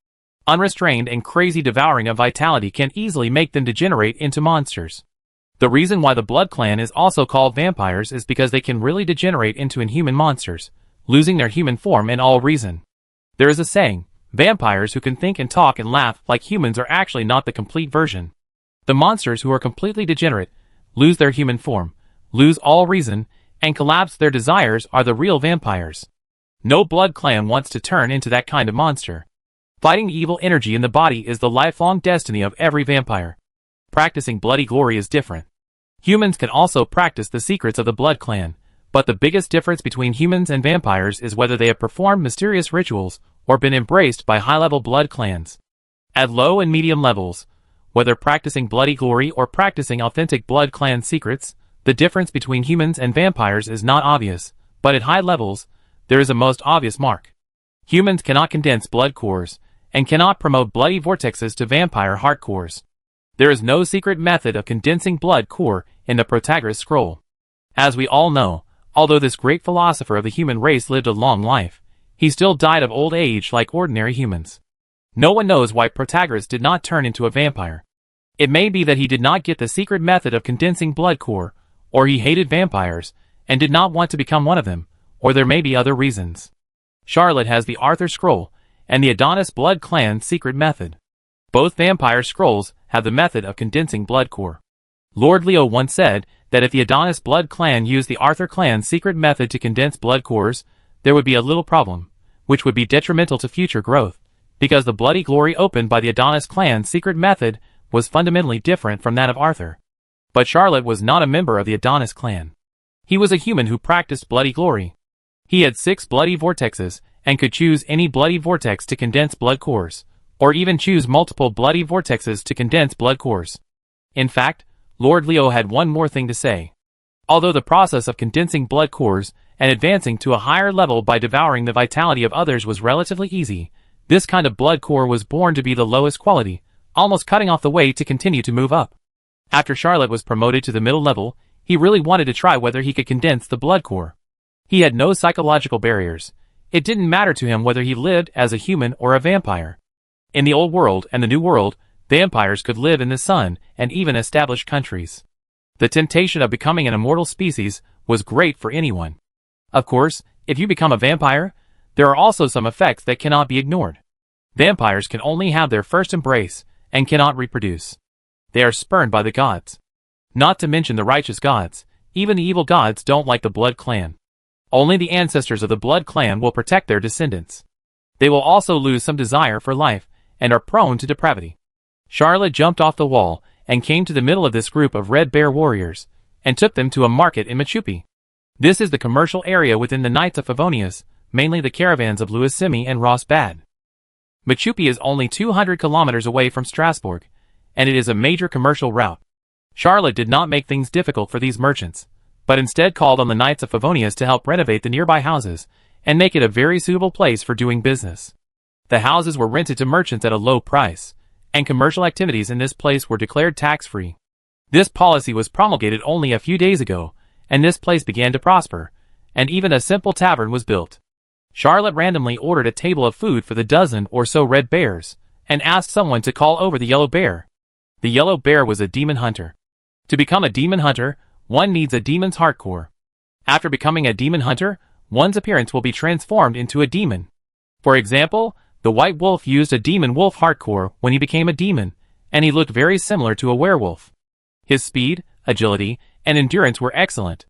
Unrestrained and crazy devouring of vitality can easily make them degenerate into monsters. The reason why the Blood Clan is also called vampires is because they can really degenerate into inhuman monsters, losing their human form in all reason. There is a saying, vampires who can think and talk and laugh like humans are actually not the complete version. The monsters who are completely degenerate, lose their human form, lose all reason, and collapse their desires are the real vampires. No Blood Clan wants to turn into that kind of monster. Fighting evil energy in the body is the lifelong destiny of every vampire. Practicing bloody glory is different. Humans can also practice the secrets of the Blood Clan, but the biggest difference between humans and vampires is whether they have performed mysterious rituals or been embraced by high-level blood clans. At low and medium levels, whether practicing bloody glory or practicing authentic Blood Clan secrets, the difference between humans and vampires is not obvious, but at high levels, there is a most obvious mark. Humans cannot condense blood cores, and cannot promote bloody vortexes to vampire heart cores. There is no secret method of condensing blood core in the Protagoras scroll. As we all know, although this great philosopher of the human race lived a long life, he still died of old age like ordinary humans. No one knows why Protagoras did not turn into a vampire. It may be that he did not get the secret method of condensing blood core, or he hated vampires, and did not want to become one of them, or there may be other reasons. Charlotte has the Arthur Scroll, and the Adonis Blood Clan secret method. Both vampire scrolls have the method of condensing blood core. Lord Leo once said that if the Adonis Blood Clan used the Arthur Clan's secret method to condense blood cores, there would be a little problem, which would be detrimental to future growth, because the bloody glory opened by the Adonis Clan's secret method was fundamentally different from that of Arthur. But Charlotte was not a member of the Adonis Clan. He was a human who practiced bloody glory. He had 6 bloody vortexes, and could choose any bloody vortex to condense blood cores, or even choose multiple bloody vortexes to condense blood cores. In fact, Lord Leo had one more thing to say. Although the process of condensing blood cores and advancing to a higher level by devouring the vitality of others was relatively easy, this kind of blood core was born to be the lowest quality, almost cutting off the way to continue to move up. After Charlotte was promoted to the middle level, he really wanted to try whether he could condense the blood core. He had no psychological barriers. It didn't matter to him whether he lived as a human or a vampire. In the Old World and the New World, vampires could live in the sun and even establish countries. The temptation of becoming an immortal species was great for anyone. Of course, if you become a vampire, there are also some effects that cannot be ignored. Vampires can only have their first embrace and cannot reproduce. They are spurned by the gods. Not to mention the righteous gods, even the evil gods don't like the Blood Clan. Only the ancestors of the Blood Clan will protect their descendants. They will also lose some desire for life, and are prone to depravity. Charlotte jumped off the wall, and came to the middle of this group of Red Bear warriors, and took them to a market in Machupi. This is the commercial area within the Knights of Favonius, mainly the caravans of Louis Simi and Ross Bad. Machupi is only 200 kilometers away from Strasbourg, and it is a major commercial route. Charlotte did not make things difficult for these merchants, but instead called on the Knights of Favonius to help renovate the nearby houses, and make it a very suitable place for doing business. The houses were rented to merchants at a low price, and commercial activities in this place were declared tax-free. This policy was promulgated only a few days ago, and this place began to prosper, and even a simple tavern was built. Charlotte randomly ordered a table of food for the dozen or so red bears, and asked someone to call over the yellow bear. The yellow bear was a demon hunter. To become a demon hunter, one needs a demon's heart core. After becoming a demon hunter, one's appearance will be transformed into a demon. For example, the white wolf used a demon wolf heart core when he became a demon, and he looked very similar to a werewolf. His speed, agility, and endurance were excellent.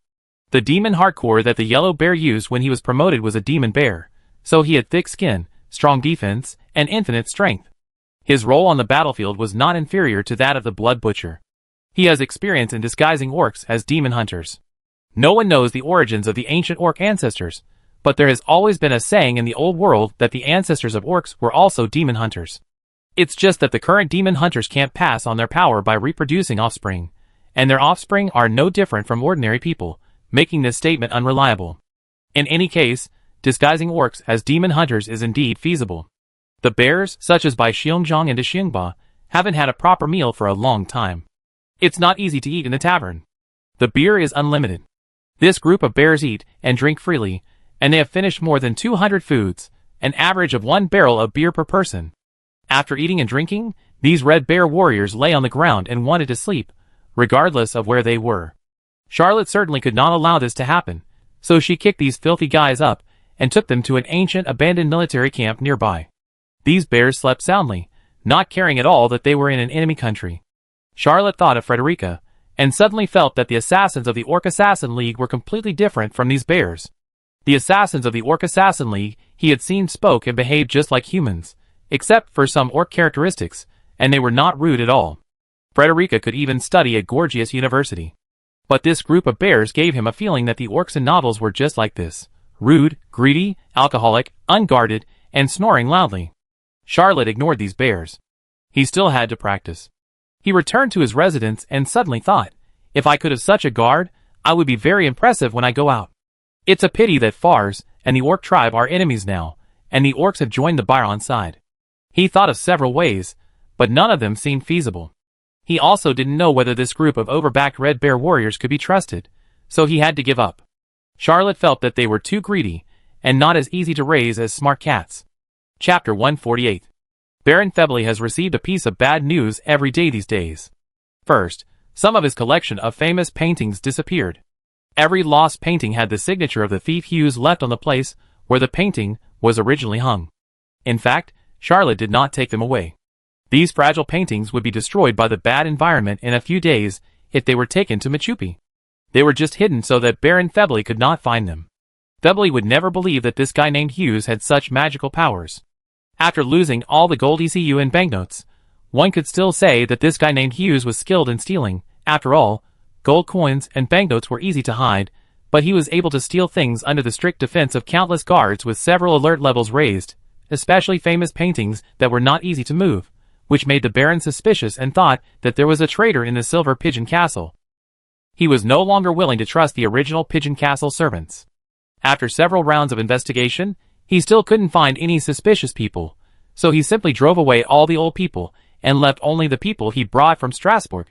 The demon heart core that the yellow bear used when he was promoted was a demon bear, so he had thick skin, strong defense, and infinite strength. His role on the battlefield was not inferior to that of the blood butcher. He has experience in disguising orcs as demon hunters. No one knows the origins of the ancient orc ancestors, but there has always been a saying in the old world that the ancestors of orcs were also demon hunters. It's just that the current demon hunters can't pass on their power by reproducing offspring, and their offspring are no different from ordinary people, making this statement unreliable. In any case, disguising orcs as demon hunters is indeed feasible. The bears, such as Bai Xiongzhang and Xingba, haven't had a proper meal for a long time. It's not easy to eat in the tavern. The beer is unlimited. This group of bears eat and drink freely, and they have finished more than 200 foods, an average of 1 barrel of beer per person. After eating and drinking, these red bear warriors lay on the ground and wanted to sleep, regardless of where they were. Charlotte certainly could not allow this to happen, so she kicked these filthy guys up and took them to an ancient abandoned military camp nearby. These bears slept soundly, not caring at all that they were in an enemy country. Charlotte thought of Frederica, and suddenly felt that the assassins of the Orc Assassin League were completely different from these bears. The assassins of the Orc Assassin League he had seen spoke and behaved just like humans, except for some orc characteristics, and they were not rude at all. Frederica could even study at Gorgias University. But this group of bears gave him a feeling that the orcs in novels were just like this: rude, greedy, alcoholic, unguarded, and snoring loudly. Charlotte ignored these bears. He still had to practice. He returned to his residence and suddenly thought, if I could have such a guard, I would be very impressive when I go out. It's a pity that Fars and the orc tribe are enemies now, and the orcs have joined the Byron side. He thought of several ways, but none of them seemed feasible. He also didn't know whether this group of overbacked red bear warriors could be trusted, so he had to give up. Charlotte felt that they were too greedy, and not as easy to raise as smart cats. Chapter 148. Baron Febly has received a piece of bad news every day these days. First, some of his collection of famous paintings disappeared. Every lost painting had the signature of the thief Hughes left on the place where the painting was originally hung. In fact, Charlotte did not take them away. These fragile paintings would be destroyed by the bad environment in a few days if they were taken to Machupi. They were just hidden so that Baron Febly could not find them. Febly would never believe that this guy named Hughes had such magical powers. After losing all the gold ECU and banknotes, one could still say that this guy named Hughes was skilled in stealing. After all, gold coins and banknotes were easy to hide, but he was able to steal things under the strict defense of countless guards with several alert levels raised, especially famous paintings that were not easy to move, which made the Baron suspicious and thought that there was a traitor in the Silver Pigeon Castle. He was no longer willing to trust the original Pigeon Castle servants. After several rounds of investigation, he still couldn't find any suspicious people, so he simply drove away all the old people and left only the people he brought from Strasbourg.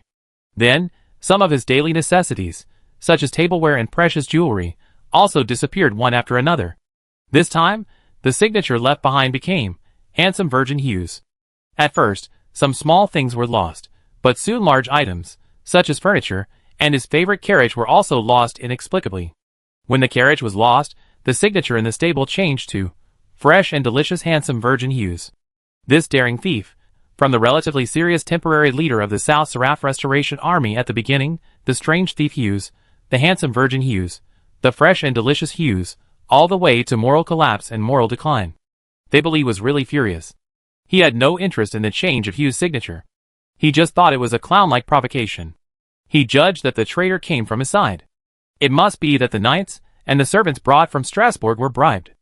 Then, some of his daily necessities, such as tableware and precious jewelry, also disappeared one after another. This time, the signature left behind became Handsome Virgin Hughes. At first, some small things were lost, but soon large items, such as furniture, and his favorite carriage were also lost inexplicably. When the carriage was lost, the signature in the stable changed to Fresh and Delicious Handsome Virgin Hughes. This daring thief, from the relatively serious temporary leader of the South Seraph Restoration Army at the beginning, the strange thief Hughes, the handsome Virgin Hughes, the fresh and delicious Hughes, all the way to moral collapse and moral decline. Febly was really furious. He had no interest in the change of Hughes' signature. He just thought it was a clown-like provocation. He judged that the traitor came from his side. It must be that the knights and the servants brought from Strasbourg were bribed.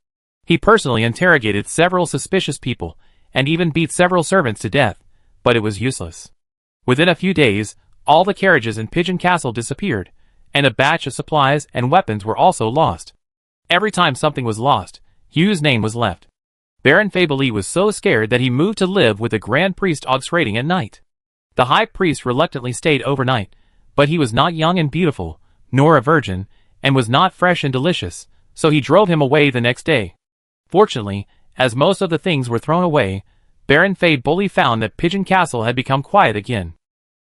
He personally interrogated several suspicious people, and even beat several servants to death, but it was useless. Within a few days, all the carriages in Pigeon Castle disappeared, and a batch of supplies and weapons were also lost. Every time something was lost, Hughes' name was left. Baron Febly was so scared that he moved to live with the Grand Priest Augsrating at night. The High Priest reluctantly stayed overnight, but he was not young and beautiful, nor a virgin, and was not fresh and delicious, so he drove him away the next day. Fortunately, as most of the things were thrown away, Baron Febly found that Pigeon Castle had become quiet again.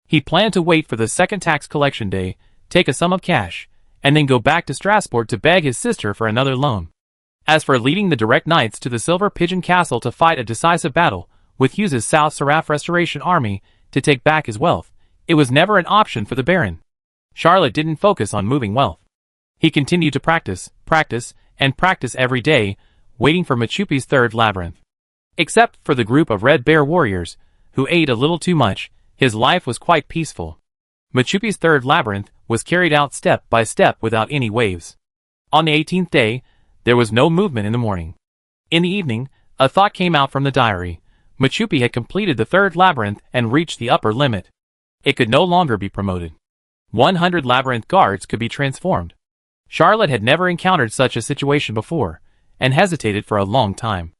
He planned to wait for the second tax collection day, take a sum of cash, and then go back to Strasbourg to beg his sister for another loan. As for leading the direct knights to the Silver Pigeon Castle to fight a decisive battle with Hughes' South Seraph Restoration Army to take back his wealth, it was never an option for the Baron. Charlotte didn't focus on moving wealth. He continued to practice every day, waiting for Machupi's third labyrinth. Except for the group of red bear warriors, who ate a little too much, his life was quite peaceful. Machupi's third labyrinth was carried out step by step without any waves. On the 18th day, there was no movement in the morning. In the evening, a thought came out from the diary. Machupi had completed the third labyrinth and reached the upper limit. It could no longer be promoted. 100 labyrinth guards could be transformed. Charlotte had never encountered such a situation before, and hesitated for a long time.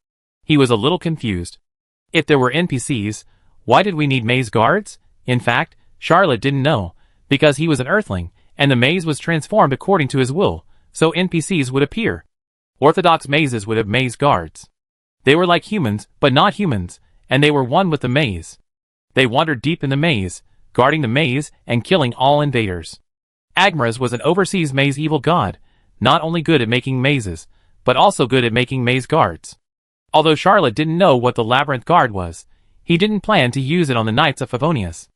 He was a little confused. If there were NPCs, why did we need maze guards? In fact, Charlotte didn't know, because he was an earthling, and the maze was transformed according to his will, so NPCs would appear. Orthodox mazes would have maze guards. They were like humans, but not humans, and they were one with the maze. They wandered deep in the maze, guarding the maze and killing all invaders. Agmaras was an overseas maze evil god, not only good at making mazes, but also good at making maze guards. Although Charlotte didn't know what the labyrinth guard was, he didn't plan to use it on the Knights of Favonius.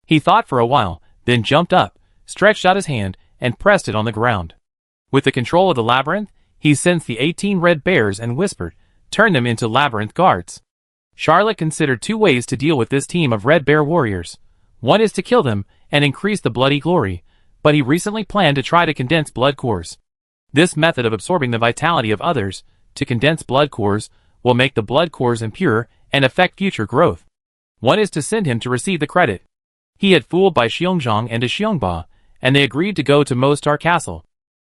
He thought for a while, then jumped up, stretched out his hand, and pressed it on the ground. With the control of the labyrinth, he sensed the 18 red bears and whispered, "Turn them into labyrinth guards." Charlotte considered two ways to deal with this team of red bear warriors. One is to kill them and increase the bloody glory, but he recently planned to try to condense blood cores. This method of absorbing the vitality of others, to condense blood cores, will make the blood cores impure and affect future growth. One is to send him to receive the credit. He had fooled Bai Xiongzhang and Xiongba, and they agreed to go to Mostar Castle.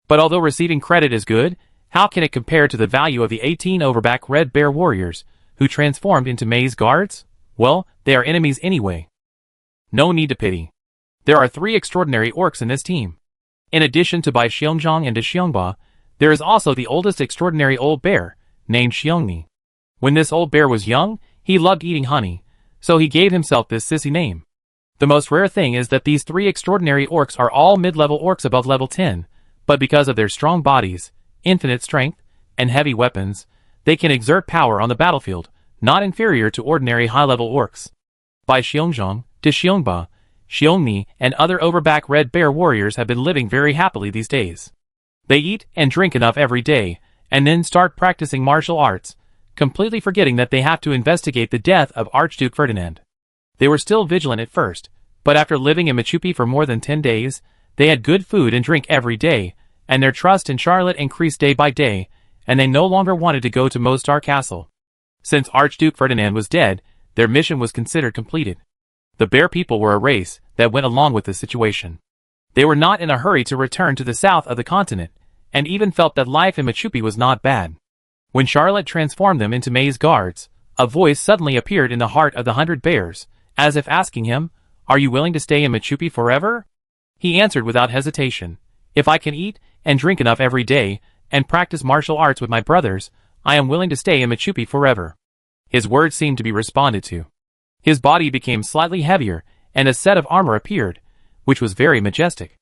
But although receiving credit is good, how can it compare to the value of the 18 overback red bear warriors, who transformed into maze guards? Well, they are enemies anyway. No need to pity. There are 3 extraordinary orcs in this team. In addition to Bai Xiongzhang and Xiongba, there is also the oldest extraordinary old bear, named Xiongni. When this old bear was young, he loved eating honey, so he gave himself this sissy name. The most rare thing is that these 3 extraordinary orcs are all mid-level orcs above level 10, but because of their strong bodies, infinite strength, and heavy weapons, they can exert power on the battlefield, not inferior to ordinary high-level orcs. Bai Xiongzhang, Xiongba, Xiongni, and other overback red bear warriors have been living very happily these days. They eat and drink enough every day, and then start practicing martial arts, completely forgetting that they have to investigate the death of Archduke Ferdinand. They were still vigilant at first, but after living in Machupi for more than 10 days, they had good food and drink every day, and their trust in Charlotte increased day by day, and they no longer wanted to go to Mostar Castle. Since Archduke Ferdinand was dead, their mission was considered completed. The bear people were a race that went along with the situation. They were not in a hurry to return to the south of the continent, and even felt that life in Machupi was not bad. When Charlotte transformed them into maze guards, a voice suddenly appeared in the heart of the 100 bears, as if asking him, "Are you willing to stay in Machupi forever?" He answered without hesitation, "If I can eat and drink enough every day, and practice martial arts with my brothers, I am willing to stay in Machupi forever." His words seemed to be responded to. His body became slightly heavier, and a set of armor appeared, which was very majestic.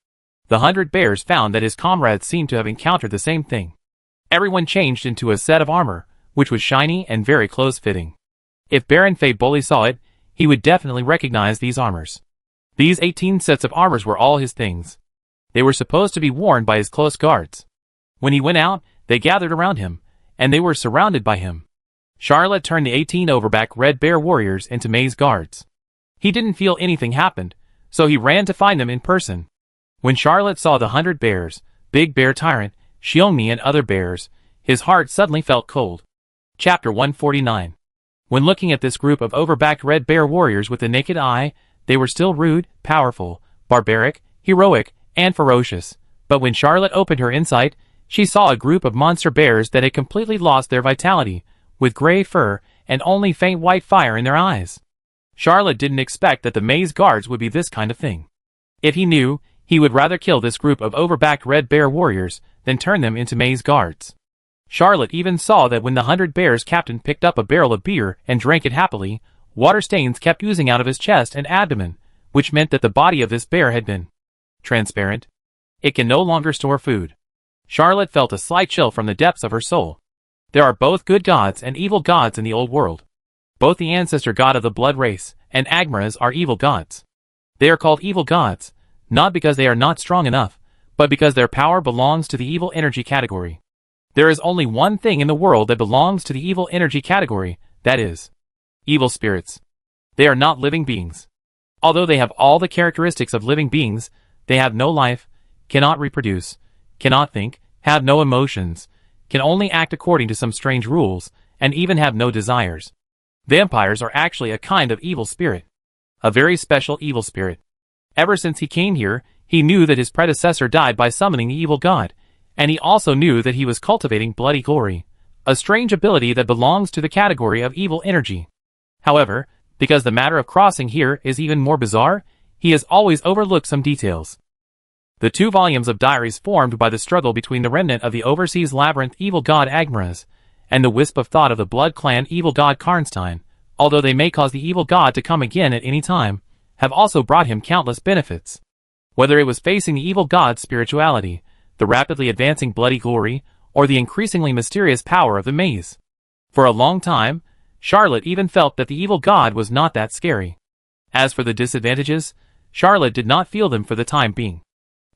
The 100 bears found that his comrades seemed to have encountered the same thing. Everyone changed into a set of armor, which was shiny and very close-fitting. If Baron Fei Boli saw it, he would definitely recognize these armors. These 18 sets of armors were all his things. They were supposed to be worn by his close guards. When he went out, they gathered around him, and they were surrounded by him. Charlotte turned the 18 overback red bear warriors into maze guards. He didn't feel anything happened, so he ran to find them in person. When Charlotte saw the 100 bears, Big Bear Tyrant, Xiongni and other bears, his heart suddenly felt cold. Chapter 149. When looking at this group of overbacked red bear warriors with the naked eye, they were still rude, powerful, barbaric, heroic, and ferocious. But when Charlotte opened her insight, she saw a group of monster bears that had completely lost their vitality, with gray fur and only faint white fire in their eyes. Charlotte didn't expect that the maze guards would be this kind of thing. If he knew, he would rather kill this group of overbacked red bear warriors than turn them into maze guards. Charlotte even saw that when the 100 bears captain picked up a barrel of beer and drank it happily, water stains kept oozing out of his chest and abdomen, which meant that the body of this bear had been transparent. It can no longer store food. Charlotte felt a slight chill from the depths of her soul. There are both good gods and evil gods in the old world. Both the ancestor god of the blood race and Agmaras are evil gods. They are called evil gods, not because they are not strong enough, but because their power belongs to the evil energy category. There is only one thing in the world that belongs to the evil energy category, that is, evil spirits. They are not living beings. Although they have all the characteristics of living beings, they have no life, cannot reproduce, cannot think, have no emotions, can only act according to some strange rules, and even have no desires. Vampires are actually a kind of evil spirit. A very special evil spirit. Ever since he came here, He knew that his predecessor died by summoning the evil god, and he also knew that he was cultivating bloody glory, a strange ability that belongs to the category of evil energy. However, because the matter of crossing here is even more bizarre, he has always overlooked some details. The 2 volumes of diaries formed by the struggle between the remnant of the overseas labyrinth evil god Agmaraz and the wisp of thought of the blood clan evil god Karnstein, although they may cause the evil god to come again at any time, have also brought him countless benefits. Whether it was facing the evil god's spirituality, the rapidly advancing bloody glory, or the increasingly mysterious power of the maze. For a long time, Charlotte even felt that the evil god was not that scary. As for the disadvantages, Charlotte did not feel them for the time being.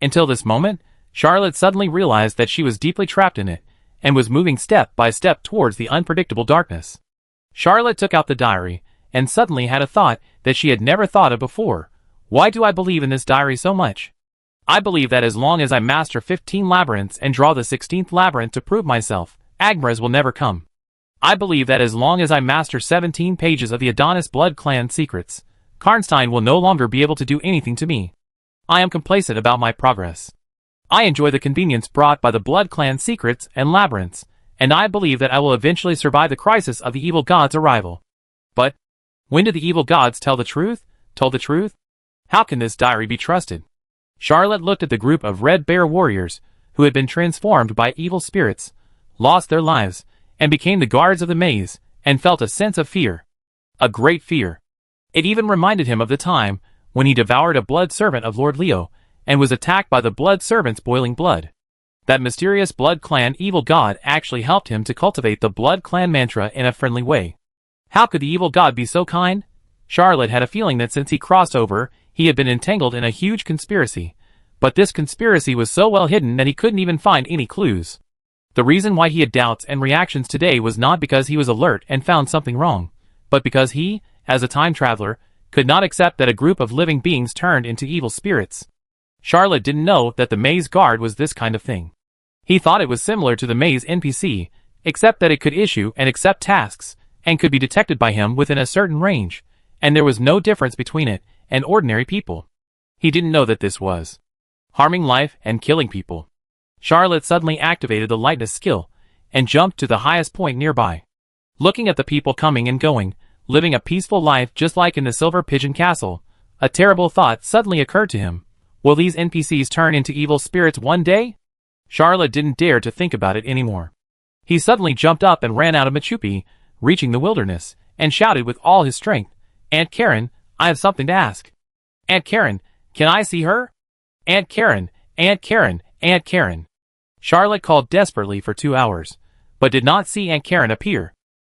Until this moment, Charlotte suddenly realized that she was deeply trapped in it, and was moving step by step towards the unpredictable darkness. Charlotte took out the diary, and suddenly had a thought that she had never thought of before. Why do I believe in this diary so much? I believe that as long as I master 15 labyrinths and draw the 16th labyrinth to prove myself, Agmaraz will never come. I believe that as long as I master 17 pages of the Adonis Blood Clan secrets, Karnstein will no longer be able to do anything to me. I am complacent about my progress. I enjoy the convenience brought by the Blood Clan secrets and labyrinths, and I believe that I will eventually survive the crisis of the evil god's arrival. But, when did the evil gods tell the truth? Told the truth? How can this diary be trusted? Charlotte looked at the group of Red Bear warriors, who had been transformed by evil spirits, lost their lives, and became the guards of the maze, and felt a sense of fear. A great fear. It even reminded him of the time when he devoured a blood servant of Lord Leo, and was attacked by the blood servant's boiling blood. That mysterious Blood Clan evil god actually helped him to cultivate the Blood Clan mantra in a friendly way. How could the evil god be so kind? Charlotte had a feeling that since he crossed over, he had been entangled in a huge conspiracy, but this conspiracy was so well hidden that he couldn't even find any clues. The reason why he had doubts and reactions today was not because he was alert and found something wrong, but because he, as a time traveler, could not accept that a group of living beings turned into evil spirits. Charlotte didn't know that the maze guard was this kind of thing. He thought it was similar to the maze NPC, except that it could issue and accept tasks, and could be detected by him within a certain range, and there was no difference between it and ordinary people. He didn't know that this was harming life and killing people. Charlotte suddenly activated the lightness skill, and jumped to the highest point nearby. Looking at the people coming and going, living a peaceful life just like in the Silver Pigeon Castle, a terrible thought suddenly occurred to him. Will these NPCs turn into evil spirits one day? Charlotte didn't dare to think about it anymore. He suddenly jumped up and ran out of Machupi, reaching the wilderness, and shouted with all his strength, "Aunt Karen, I have something to ask. Aunt Karen, can I see her? Aunt Karen, Aunt Karen, Aunt Karen." Charlotte called desperately for 2 hours, but did not see Aunt Karen appear.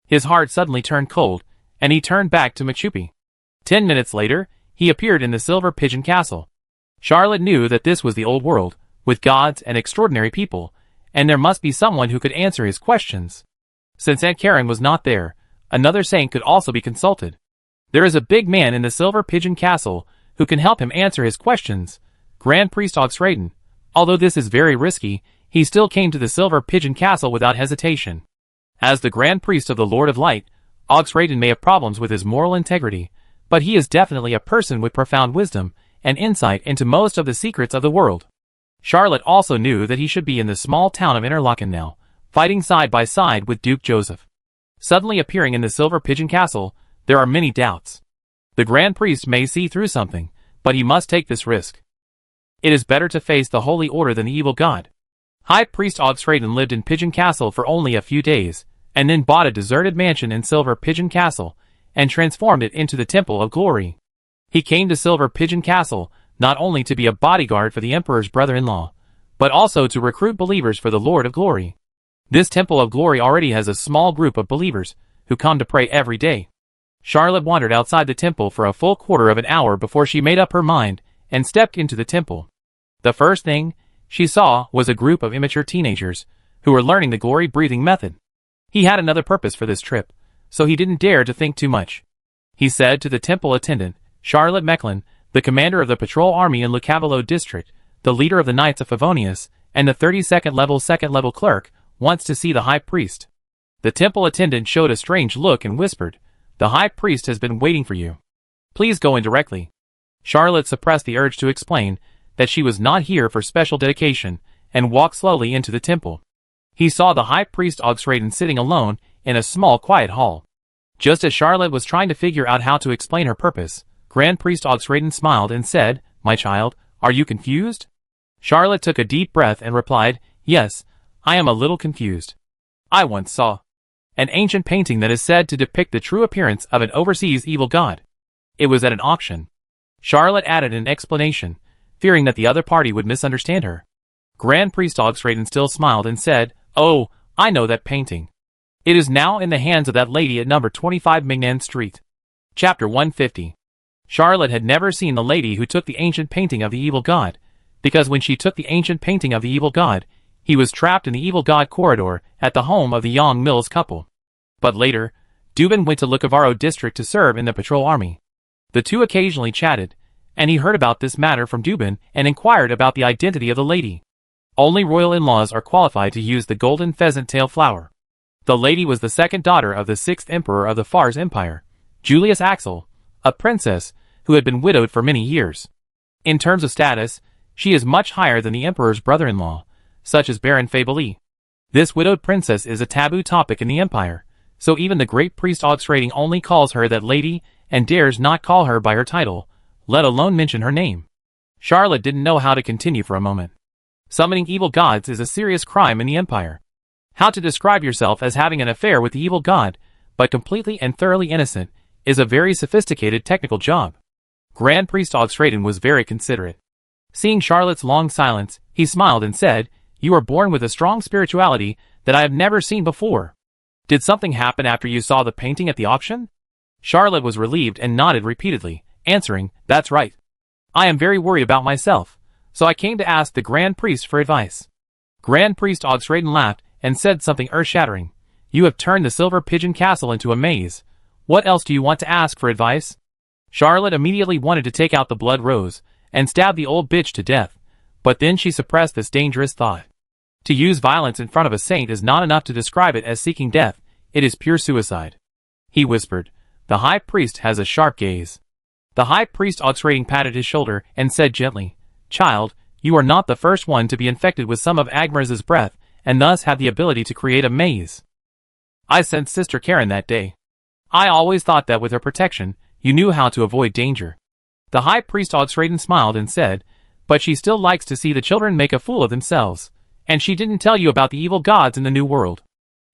His heart suddenly turned cold, and he turned back to Machupi. 10 minutes later, he appeared in the Silver Pigeon Castle. Charlotte knew that this was the old world, with gods and extraordinary people, and there must be someone who could answer his questions. Since Aunt Karen was not there, another saint could also be consulted. There is a big man in the Silver Pigeon Castle who can help him answer his questions, Grand Priest Oxraden. Although this is very risky, he still came to the Silver Pigeon Castle without hesitation. As the Grand Priest of the Lord of Light, Oxraden may have problems with his moral integrity, but he is definitely a person with profound wisdom and insight into most of the secrets of the world. Charlotte also knew that he should be in the small town of Interlaken now, fighting side by side with Duke Joseph. Suddenly appearing in the Silver Pigeon Castle, there are many doubts. The Grand Priest may see through something, but he must take this risk. It is better to face the Holy Order than the evil god. High Priest Oxraden lived in Pigeon Castle for only a few days, and then bought a deserted mansion in Silver Pigeon Castle, and transformed it into the Temple of Glory. He came to Silver Pigeon Castle not only to be a bodyguard for the Emperor's brother-in-law, but also to recruit believers for the Lord of Glory. This Temple of Glory already has a small group of believers who come to pray every day. Charlotte wandered outside the temple for a full quarter of an hour before she made up her mind and stepped into the temple. The first thing she saw was a group of immature teenagers who were learning the glory-breathing method. He had another purpose for this trip, so he didn't dare to think too much. He said to the temple attendant, Charlotte Mecklin, the commander of the patrol army in Lucavelo district, the leader of the Knights of Favonius, and the 32nd second level clerk, wants to see the high priest. The temple attendant showed a strange look and whispered, "The high priest has been waiting for you. Please go in directly." Charlotte suppressed the urge to explain, that she was not here for special dedication, and walked slowly into the temple. He saw the high priest Oxraden sitting alone in a small quiet hall. Just as Charlotte was trying to figure out how to explain her purpose, Grand Priest Oxraden smiled and said, "My child, are you confused?" Charlotte took a deep breath and replied, "Yes, I am a little confused. I once saw an ancient painting that is said to depict the true appearance of an overseas evil god. It was at an auction." Charlotte added an explanation, fearing that the other party would misunderstand her. Grand Priest Oxraden still smiled and said, "Oh, I know that painting. It is now in the hands of that lady at number 25 Mingnan Street." Chapter 150. Charlotte had never seen the lady who took the ancient painting of the evil god, because when she took the ancient painting of the evil god, he was trapped in the evil god corridor at the home of the Young Mills couple. But later, Dubin went to Lukavaro district to serve in the patrol army. The two occasionally chatted, and he heard about this matter from Dubin and inquired about the identity of the lady. Only royal in-laws are qualified to use the golden pheasant tail flower. The lady was the second daughter of the 6th emperor of the Fars Empire, Julius Axel, a princess who had been widowed for many years. In terms of status, she is much higher than the emperor's brother-in-law, such as Baron Fabeli. This widowed princess is a taboo topic in the empire, so even the great priest Oxraden only calls her that lady and dares not call her by her title, let alone mention her name. Charlotte didn't know how to continue for a moment. Summoning evil gods is a serious crime in the empire. How to describe yourself as having an affair with the evil god, but completely and thoroughly innocent, is a very sophisticated technical job. Grand Priest Oxraden was very considerate. Seeing Charlotte's long silence, he smiled and said, "You are born with a strong spirituality that I have never seen before. Did something happen after you saw the painting at the auction?" Charlotte was relieved and nodded repeatedly, answering, "That's right. I am very worried about myself, so I came to ask the Grand Priest for advice." Grand Priest Oxraden laughed and said something earth-shattering. "You have turned the Silver Pigeon Castle into a maze. What else do you want to ask for advice?" Charlotte immediately wanted to take out the blood rose and stab the old bitch to death, but then she suppressed this dangerous thought. To use violence in front of a saint is not enough to describe it as seeking death, it is pure suicide. He whispered, "The high priest has a sharp gaze." The high priest Oxraden patted his shoulder and said gently, "Child, you are not the first one to be infected with some of Agmaraz's breath and thus have the ability to create a maze. I sent Sister Karen that day. I always thought that with her protection, you knew how to avoid danger." The high priest Oxraden smiled and said, "But she still likes to see the children make a fool of themselves, and she didn't tell you about the evil gods in the New World."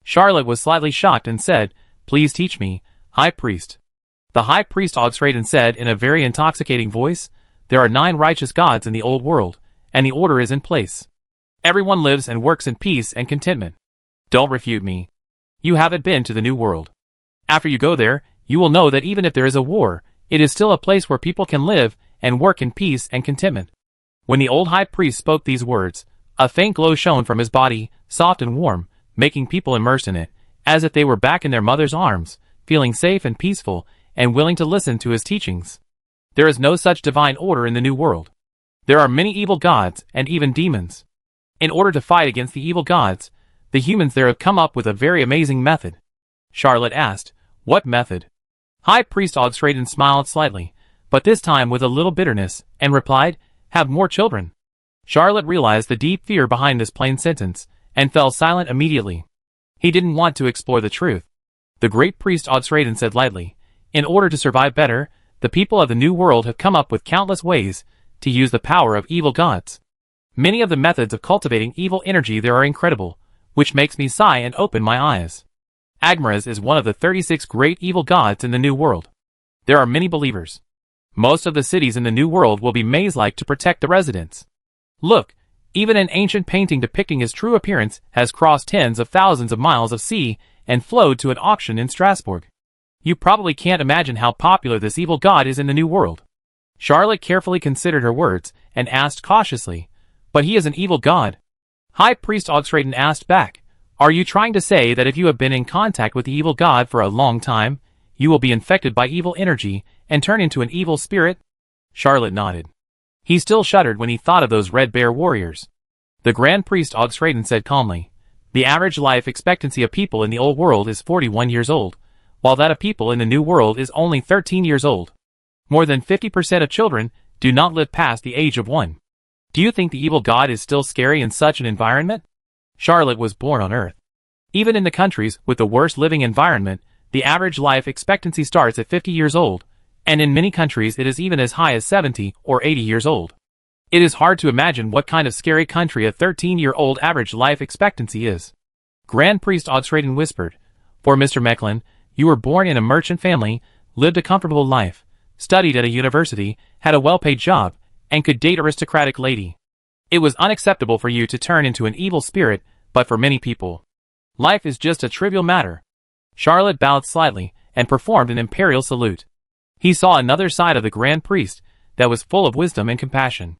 Charlotte was slightly shocked and said, "Please teach me, High Priest." The high priest Oxraden said in a very intoxicating voice, "There are 9 righteous gods in the old world, and the order is in place. Everyone lives and works in peace and contentment. Don't refute me. You haven't been to the New World. After you go there, you will know that even if there is a war, it is still a place where people can live and work in peace and contentment." When the old high priest spoke these words, a faint glow shone from his body, soft and warm, making people immersed in it, as if they were back in their mother's arms, feeling safe and peaceful, and willing to listen to his teachings. There is no such divine order in the New World. There are many evil gods and even demons. In order to fight against the evil gods, the humans there have come up with a very amazing method. Charlotte asked, "What method?" High Priest Oxraden smiled slightly, but this time with a little bitterness, and replied, "Have more children." Charlotte realized the deep fear behind this plain sentence, and fell silent immediately. He didn't want to explore the truth. The great priest Oxraden said lightly, "In order to survive better, the people of the New World have come up with countless ways to use the power of evil gods. Many of the methods of cultivating evil energy there are incredible, which makes me sigh and open my eyes. Agmaraz is one of the 36 great evil gods in the New World. There are many believers. Most of the cities in the New World will be maze-like to protect the residents. Look, even an ancient painting depicting his true appearance has crossed tens of thousands of miles of sea and flowed to an auction in Strasbourg. You probably can't imagine how popular this evil god is in the New World." Charlotte carefully considered her words and asked cautiously, "But he is an evil god?" High Priest Oxraden asked back, "Are you trying to say that if you have been in contact with the evil god for a long time, you will be infected by evil energy and turn into an evil spirit?" Charlotte nodded. He still shuddered when he thought of those Red Bear warriors. The Grand Priest Oxraden said calmly, "The average life expectancy of people in the Old World is 41 years old, while that of people in the New World is only 13 years old. More than 50% of children do not live past the age of 1. Do you think the evil god is still scary in such an environment? Charlotte was born on Earth. Even in the countries with the worst living environment, the average life expectancy starts at 50 years old, and in many countries it is even as high as 70 or 80 years old. It is hard to imagine what kind of scary country a 13-year-old average life expectancy is. Grand Priest Oxraden whispered, "For Mr. Mecklin, you were born in a merchant family, lived a comfortable life, studied at a university, had a well-paid job, and could date aristocratic lady. It was unacceptable for you to turn into an evil spirit, but for many people, life is just a trivial matter." Charlotte bowed slightly and performed an imperial salute. He saw another side of the Grand Priest that was full of wisdom and compassion.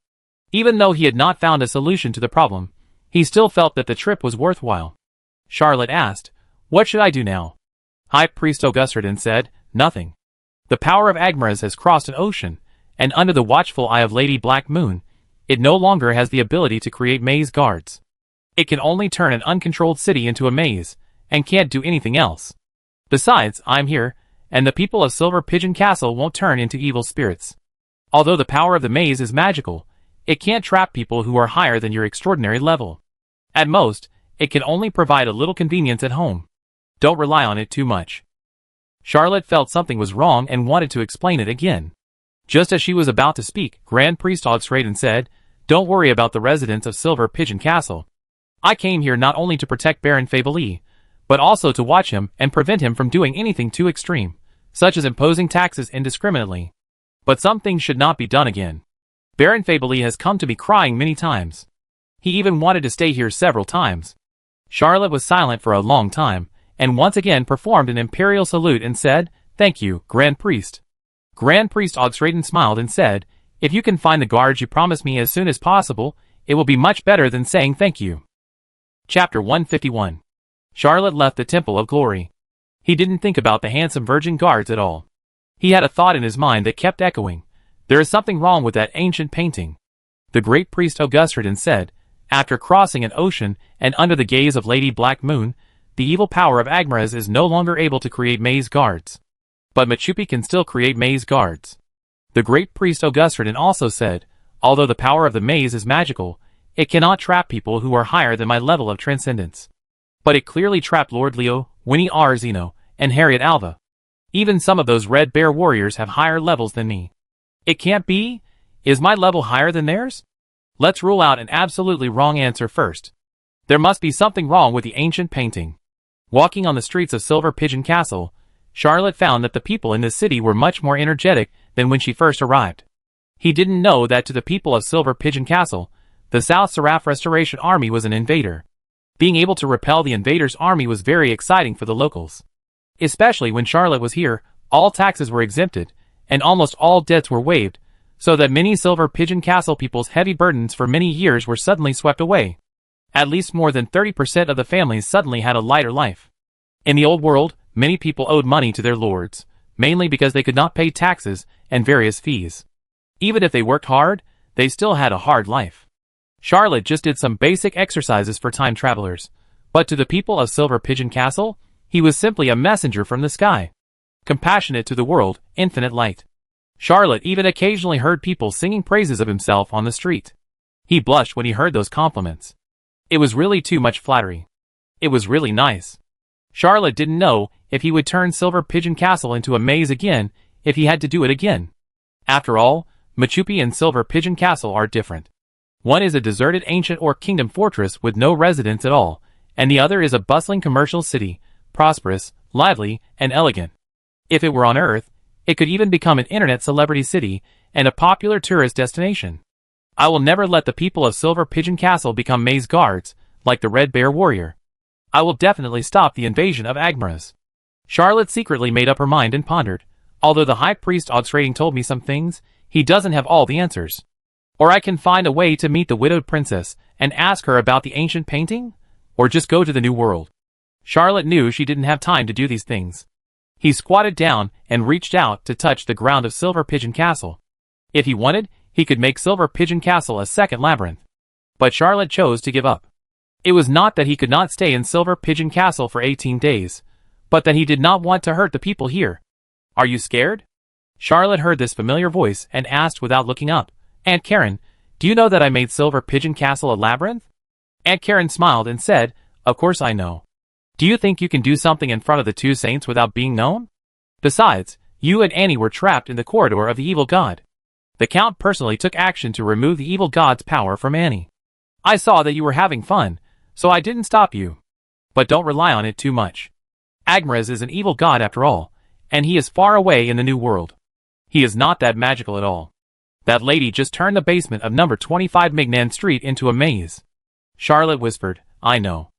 Even though he had not found a solution to the problem, he still felt that the trip was worthwhile. Charlotte asked, "What should I do now?" High Priest Augustin said, "Nothing. The power of Agmaraz has crossed an ocean, and under the watchful eye of Lady Black Moon, it no longer has the ability to create maze guards. It can only turn an uncontrolled city into a maze, and can't do anything else. Besides, I'm here, and the people of Silver Pigeon Castle won't turn into evil spirits. Although the power of the maze is magical, it can't trap people who are higher than your extraordinary level. At most, it can only provide a little convenience at home. Don't rely on it too much." Charlotte felt something was wrong and wanted to explain it again. Just as she was about to speak, Grand Priest Oxraden said, "Don't worry about the residents of Silver Pigeon Castle. I came here not only to protect Baron Fabeli, but also to watch him and prevent him from doing anything too extreme, such as imposing taxes indiscriminately. But some things should not be done again. Baron Fabeli has come to me crying many times. He even wanted to stay here several times." Charlotte was silent for a long time, and once again performed an imperial salute and said, "Thank you, Grand Priest." Grand Priest Oxraden smiled and said, "If you can find the guards you promised me as soon as possible, it will be much better than saying thank you." Chapter 151. Charlotte left the Temple of Glory. He didn't think about the handsome virgin guards at all. He had a thought in his mind that kept echoing. "There is something wrong with that ancient painting." The great priest Augustin said, "After crossing an ocean and under the gaze of Lady Black Moon, the evil power of Agmaraz is no longer able to create maze guards. But Machupi can still create maze guards." The great priest Augustin also said, "Although the power of the maze is magical, it cannot trap people who are higher than my level of transcendence. But it clearly trapped Lord Leo, Winnie Arzino, and Harriet Alva. Even some of those Red Bear warriors have higher levels than me. It can't be? Is my level higher than theirs? Let's rule out an absolutely wrong answer first. There must be something wrong with the ancient painting." Walking on the streets of Silver Pigeon Castle, Charlotte found that the people in the city were much more energetic than when she first arrived. He didn't know that to the people of Silver Pigeon Castle, the South Seraph Restoration Army was an invader. Being able to repel the invader's army was very exciting for the locals. Especially when Charlotte was here, all taxes were exempted, and almost all debts were waived, so that many Silver Pigeon Castle people's heavy burdens for many years were suddenly swept away. At least more than 30% of the families suddenly had a lighter life. In the old world, many people owed money to their lords, mainly because they could not pay taxes and various fees. Even if they worked hard, they still had a hard life. Charlotte just did some basic exercises for time travelers, but to the people of Silver Pigeon Castle, he was simply a messenger from the sky. Compassionate to the world, infinite light. Charlotte even occasionally heard people singing praises of himself on the street. He blushed when he heard those compliments. It was really too much flattery. It was really nice. Charlotte didn't know if he would turn Silver Pigeon Castle into a maze again if he had to do it again. After all, Machupi and Silver Pigeon Castle are different. One is a deserted ancient or kingdom fortress with no residents at all, and the other is a bustling commercial city, prosperous, lively, and elegant. If it were on Earth, it could even become an internet celebrity city and a popular tourist destination. I will never let the people of Silver Pigeon Castle become maze guards, like the Red Bear warrior. I will definitely stop the invasion of Agmaraz." Charlotte secretly made up her mind and pondered. Although the High Priest Oxraden told me some things, he doesn't have all the answers. Or I can find a way to meet the widowed princess and ask her about the ancient painting? Or just go to the New World. Charlotte knew she didn't have time to do these things. He squatted down and reached out to touch the ground of Silver Pigeon Castle. If he wanted, he could make Silver Pigeon Castle a second labyrinth. But Charlotte chose to give up. It was not that he could not stay in Silver Pigeon Castle for 18 days, but that he did not want to hurt the people here. "Are you scared?" Charlotte heard this familiar voice and asked without looking up, "Aunt Karen, Do you know that I made Silver Pigeon Castle a labyrinth? Aunt Karen smiled and said, Of course I know. Do you think you can do something in front of the two saints without being known? Besides, you and Annie were trapped in the corridor of the evil god. The Count personally took action to remove the evil god's power from Annie. I saw that you were having fun, so I didn't stop you. But don't rely on it too much. Agmarez is an evil god after all, and he is far away in the new world. He is not that magical at all. That lady just turned the basement of number 25 Mignan Street into a maze. Charlotte whispered, I know.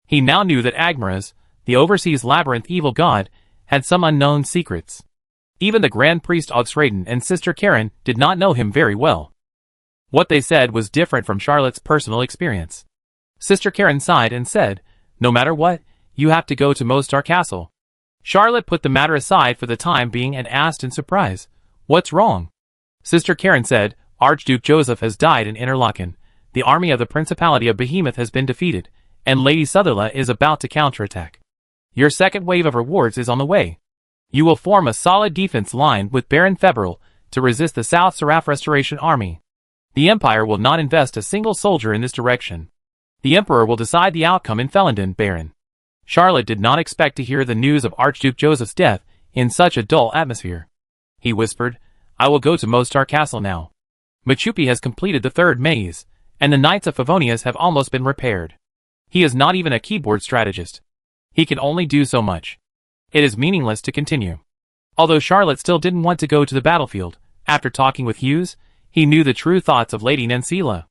He now knew that Agmarez, the overseas labyrinth evil god, had some unknown secrets. Even the Grand Priest Augsraden and Sister Karen did not know him very well. What they said was different from Charlotte's personal experience. Sister Karen sighed and said, No matter what, you have to go to Mostar Castle. Charlotte put the matter aside for the time being and asked in surprise, What's wrong? Sister Karen said, Archduke Joseph has died in Interlaken, the army of the Principality of Behemoth has been defeated, and Lady Sutherla is about to counterattack. Your second wave of rewards is on the way. You will form a solid defense line with Baron Febril to resist the South Seraph Restoration Army. The Empire will not invest a single soldier in this direction. The Emperor will decide the outcome in Felenden, Baron. Charlotte did not expect to hear the news of Archduke Joseph's death in such a dull atmosphere. He whispered, I will go to Mostar Castle now. Machupi has completed the third maze, and the Knights of Favonius have almost been repaired. He is not even a keyboard strategist. He can only do so much. It is meaningless to continue. Although Charlotte still didn't want to go to the battlefield, after talking with Hughes, he knew the true thoughts of Lady Nancila.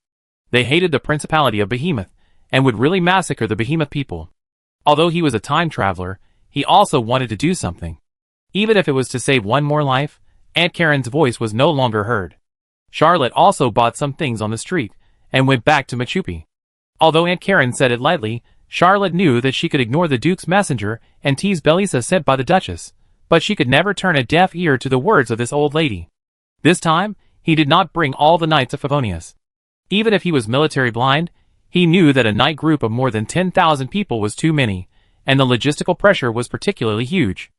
They hated the Principality of Behemoth, and would really massacre the Behemoth people. Although he was a time traveler, he also wanted to do something. Even if it was to save one more life, Aunt Karen's voice was no longer heard. Charlotte also bought some things on the street, and went back to Machupi. Although Aunt Karen said it lightly, Charlotte knew that she could ignore the Duke's messenger and tease Belisa sent by the Duchess, but she could never turn a deaf ear to the words of this old lady. This time, he did not bring all the Knights of Favonius. Even if he was military blind, he knew that a knight group of more than 10,000 people was too many, and the logistical pressure was particularly huge.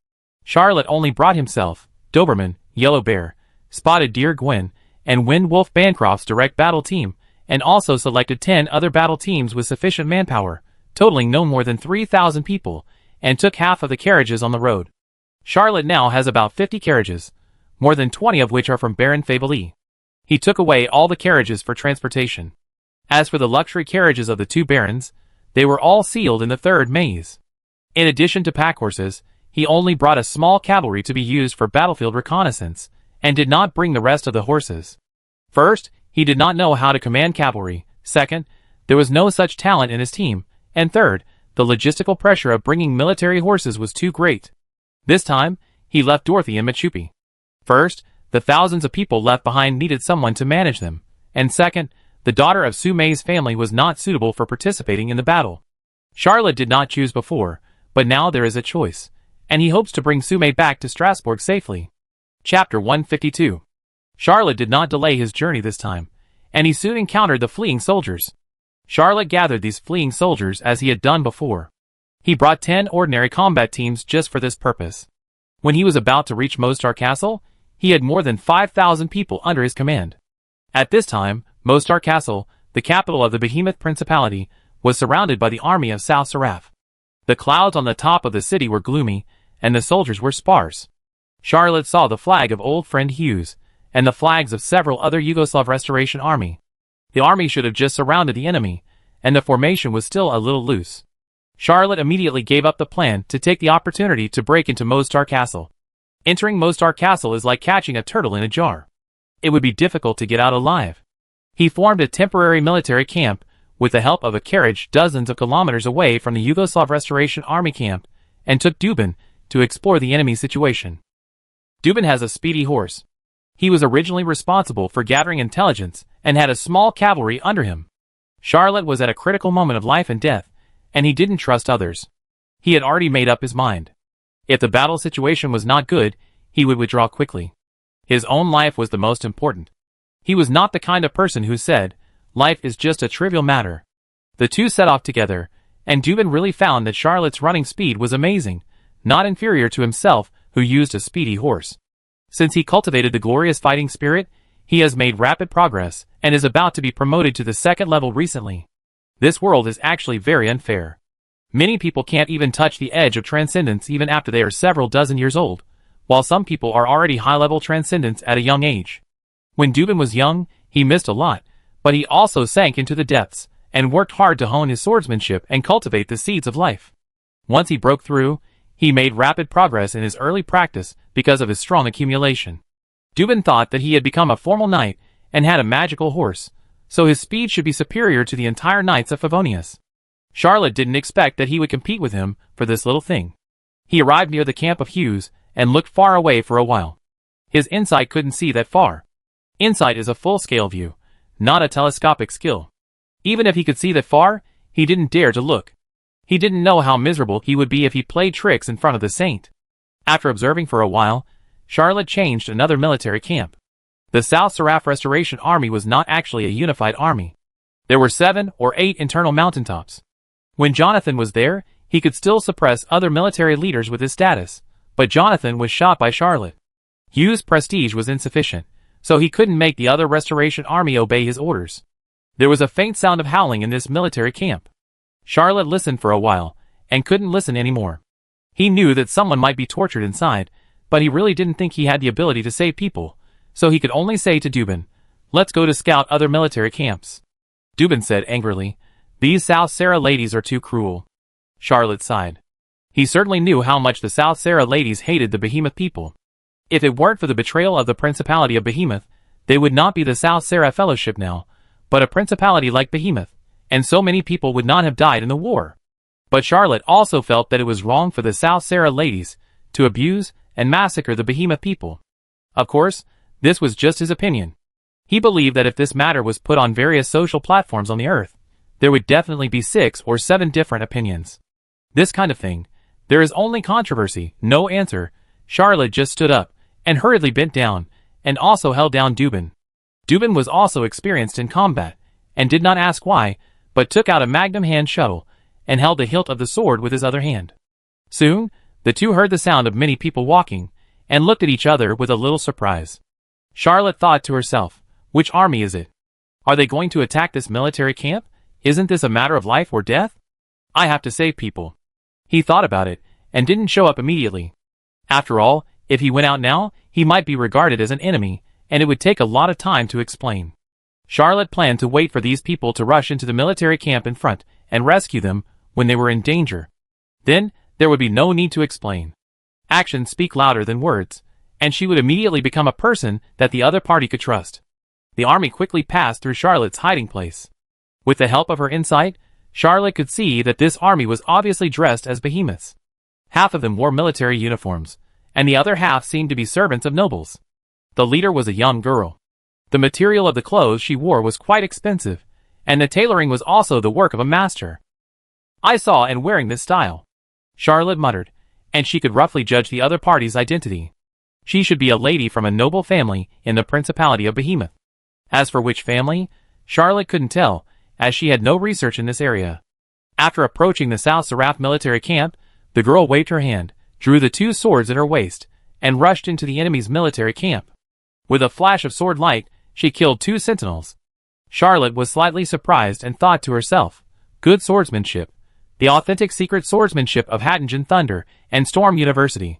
Charlotte only brought himself, Doberman, Yellow Bear, Spotted Deer Gwen, and Wind Wolf Bancroft's direct battle team, and also selected 10 other battle teams with sufficient manpower, totaling no more than 3,000 people, and took half of the carriages on the road. Charlotte now has about 50 carriages, more than 20 of which are from Baron Fabely. He took away all the carriages for transportation. As for the luxury carriages of the two barons, they were all sealed in the third maze. In addition to pack horses, he only brought a small cavalry to be used for battlefield reconnaissance, and did not bring the rest of the horses. First, he did not know how to command cavalry. Second, there was no such talent in his team. And third, the logistical pressure of bringing military horses was too great. This time, he left Dorothy and Machupi. First, the thousands of people left behind needed someone to manage them. And second, the daughter of Sumei's family was not suitable for participating in the battle. Charlotte did not choose before, but now there is a choice, and he hopes to bring Sumei back to Strasbourg safely. Chapter 152. Charlotte did not delay his journey this time, and he soon encountered the fleeing soldiers. Charlotte gathered these fleeing soldiers as he had done before. He brought 10 ordinary combat teams just for this purpose. When he was about to reach Mostar Castle, he had more than 5,000 people under his command. At this time, Mostar Castle, the capital of the Behemoth Principality, was surrounded by the army of South Seraph. The clouds on the top of the city were gloomy, and the soldiers were sparse. Charlotte saw the flag of old friend Hughes, and the flags of several other Yugoslav Restoration Army. The army should have just surrounded the enemy, and the formation was still a little loose. Charlotte immediately gave up the plan to take the opportunity to break into Mostar Castle. Entering Mostar Castle is like catching a turtle in a jar. It would be difficult to get out alive. He formed a temporary military camp with the help of a carriage dozens of kilometers away from the Yugoslav Restoration Army camp, and took Dubin to explore the enemy situation. Dubin has a speedy horse. He was originally responsible for gathering intelligence and had a small cavalry under him. Charlotte was at a critical moment of life and death, and he didn't trust others. He had already made up his mind. If the battle situation was not good, he would withdraw quickly. His own life was the most important. He was not the kind of person who said, life is just a trivial matter. The two set off together, and Dubin really found that Charlotte's running speed was amazing, not inferior to himself, who used a speedy horse. Since he cultivated the glorious fighting spirit, he has made rapid progress, and is about to be promoted to the second level recently. This world is actually very unfair. Many people can't even touch the edge of transcendence even after they are several dozen years old, while some people are already high-level transcendents at a young age. When Dubin was young, he missed a lot, but he also sank into the depths, and worked hard to hone his swordsmanship and cultivate the seeds of life. Once he broke through, he made rapid progress in his early practice because of his strong accumulation. Dubin thought that he had become a formal knight and had a magical horse, so his speed should be superior to the entire knights of Favonius. Charlotte didn't expect that he would compete with him for this little thing. He arrived near the camp of Hughes and looked far away for a while. His insight couldn't see that far. Insight is a full-scale view, not a telescopic skill. Even if he could see that far, he didn't dare to look. He didn't know how miserable he would be if he played tricks in front of the saint. After observing for a while, Charlotte changed another military camp. The South Seraph Restoration Army was not actually a unified army. There were 7 or 8 internal mountaintops. When Jonathan was there, he could still suppress other military leaders with his status, but Jonathan was shot by Charlotte. Hughes' prestige was insufficient, so he couldn't make the other Restoration Army obey his orders. There was a faint sound of howling in this military camp. Charlotte listened for a while, and couldn't listen anymore. He knew that someone might be tortured inside, but he really didn't think he had the ability to save people, so he could only say to Dubin, "Let's go to scout other military camps." Dubin said angrily, "These South Sarah ladies are too cruel." Charlotte sighed. He certainly knew how much the South Sarah ladies hated the Behemoth people. If it weren't for the betrayal of the Principality of Behemoth, they would not be the South Sarah Fellowship now, but a principality like Behemoth, and so many people would not have died in the war. But Charlotte also felt that it was wrong for the South Sarah ladies to abuse and massacre the Behemoth people. Of course, this was just his opinion. He believed that if this matter was put on various social platforms on the earth, there would definitely be 6 or 7 different opinions. This kind of thing, there is only controversy, no answer. Charlotte just stood up, and hurriedly bent down, and also held down Dubin. Dubin was also experienced in combat, and did not ask why, but took out a magnum hand shuttle, and held the hilt of the sword with his other hand. Soon, the two heard the sound of many people walking, and looked at each other with a little surprise. Charlotte thought to herself, which army is it? Are they going to attack this military camp? Isn't this a matter of life or death? I have to save people. He thought about it, and didn't show up immediately. After all, if he went out now, he might be regarded as an enemy, and it would take a lot of time to explain. Charlotte planned to wait for these people to rush into the military camp in front, and rescue them when they were in danger. Then, there would be no need to explain. Actions speak louder than words, and she would immediately become a person that the other party could trust. The army quickly passed through Charlotte's hiding place. With the help of her insight, Charlotte could see that this army was obviously dressed as behemoths. Half of them wore military uniforms, and the other half seemed to be servants of nobles. The leader was a young girl. The material of the clothes she wore was quite expensive, and the tailoring was also the work of a master. "I saw and wearing this style," Charlotte muttered, and she could roughly judge the other party's identity. She should be a lady from a noble family in the Principality of Behemoth. As for which family, Charlotte couldn't tell, as she had no research in this area. After approaching the South Seraph military camp, the girl waved her hand, drew the 2 swords at her waist, and rushed into the enemy's military camp. With a flash of sword light, she killed 2 sentinels. Charlotte was slightly surprised and thought to herself, good swordsmanship, the authentic secret swordsmanship of Hattingen Thunder and Storm University.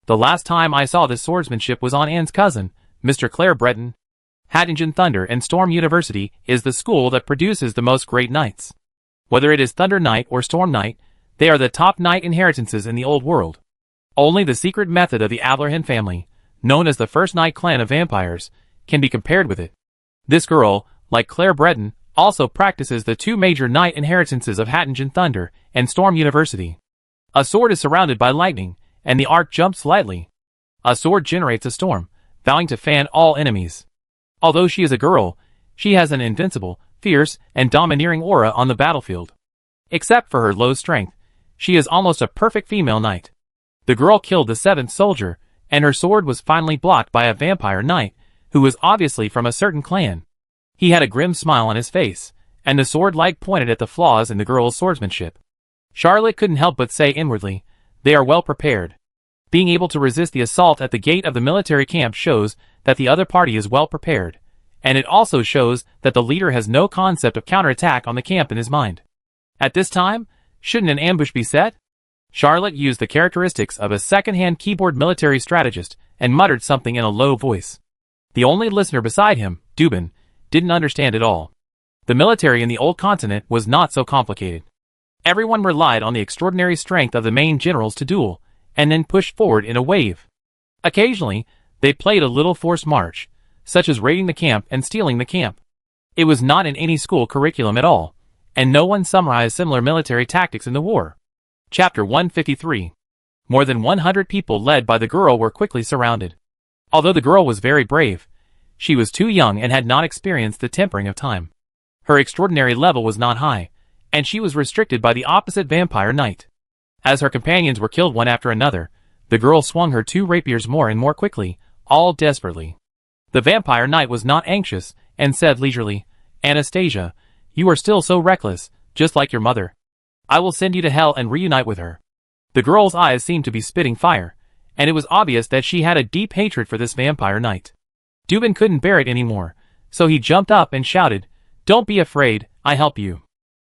The last time I saw this swordsmanship was on Anne's cousin, Mr. Claire Breton. Hattingen Thunder and Storm University is the school that produces the most great knights. Whether it is Thunder Knight or Storm Knight, they are the top knight inheritances in the old world. Only the secret method of the Avlerhen family, known as the First Knight clan of vampires, can be compared with it. This girl, like Claire Breton, also practices the 2 major knight inheritances of Hattingen Thunder and Storm University. A sword is surrounded by lightning, and the arc jumps slightly. A sword generates a storm, vowing to fan all enemies. Although she is a girl, she has an invincible, fierce, and domineering aura on the battlefield. Except for her low strength, she is almost a perfect female knight. The girl killed the 7th soldier, and her sword was finally blocked by a vampire knight, who was obviously from a certain clan. He had a grim smile on his face, and the sword light pointed at the flaws in the girl's swordsmanship. Charlotte couldn't help but say inwardly, they are well prepared. Being able to resist the assault at the gate of the military camp shows that the other party is well prepared, And it also shows that the leader has no concept of counterattack on the camp in his mind. At this time, shouldn't an ambush be set? Charlotte used the characteristics of a second-hand keyboard military strategist and muttered something in a low voice. The only listener beside him, Dubin, didn't understand at all. The military in the old continent was not so complicated. Everyone relied on the extraordinary strength of the main generals to duel, and then push forward in a wave. Occasionally, they played a little forced march, such as raiding the camp and stealing the camp. It was not in any school curriculum at all, and no one summarized similar military tactics in the war. Chapter 153. More than 100 people led by the girl were quickly surrounded. Although the girl was very brave, she was too young and had not experienced the tempering of time. Her extraordinary level was not high, and she was restricted by the opposite vampire knight. As her companions were killed one after another, the girl swung her 2 rapiers more and more quickly, all desperately. The vampire knight was not anxious, and said leisurely, "Anastasia, you are still so reckless, just like your mother. I will send you to hell and reunite with her." The girl's eyes seemed to be spitting fire, and it was obvious that she had a deep hatred for this vampire knight. Dubin couldn't bear it anymore, so he jumped up and shouted, "Don't be afraid, I help you."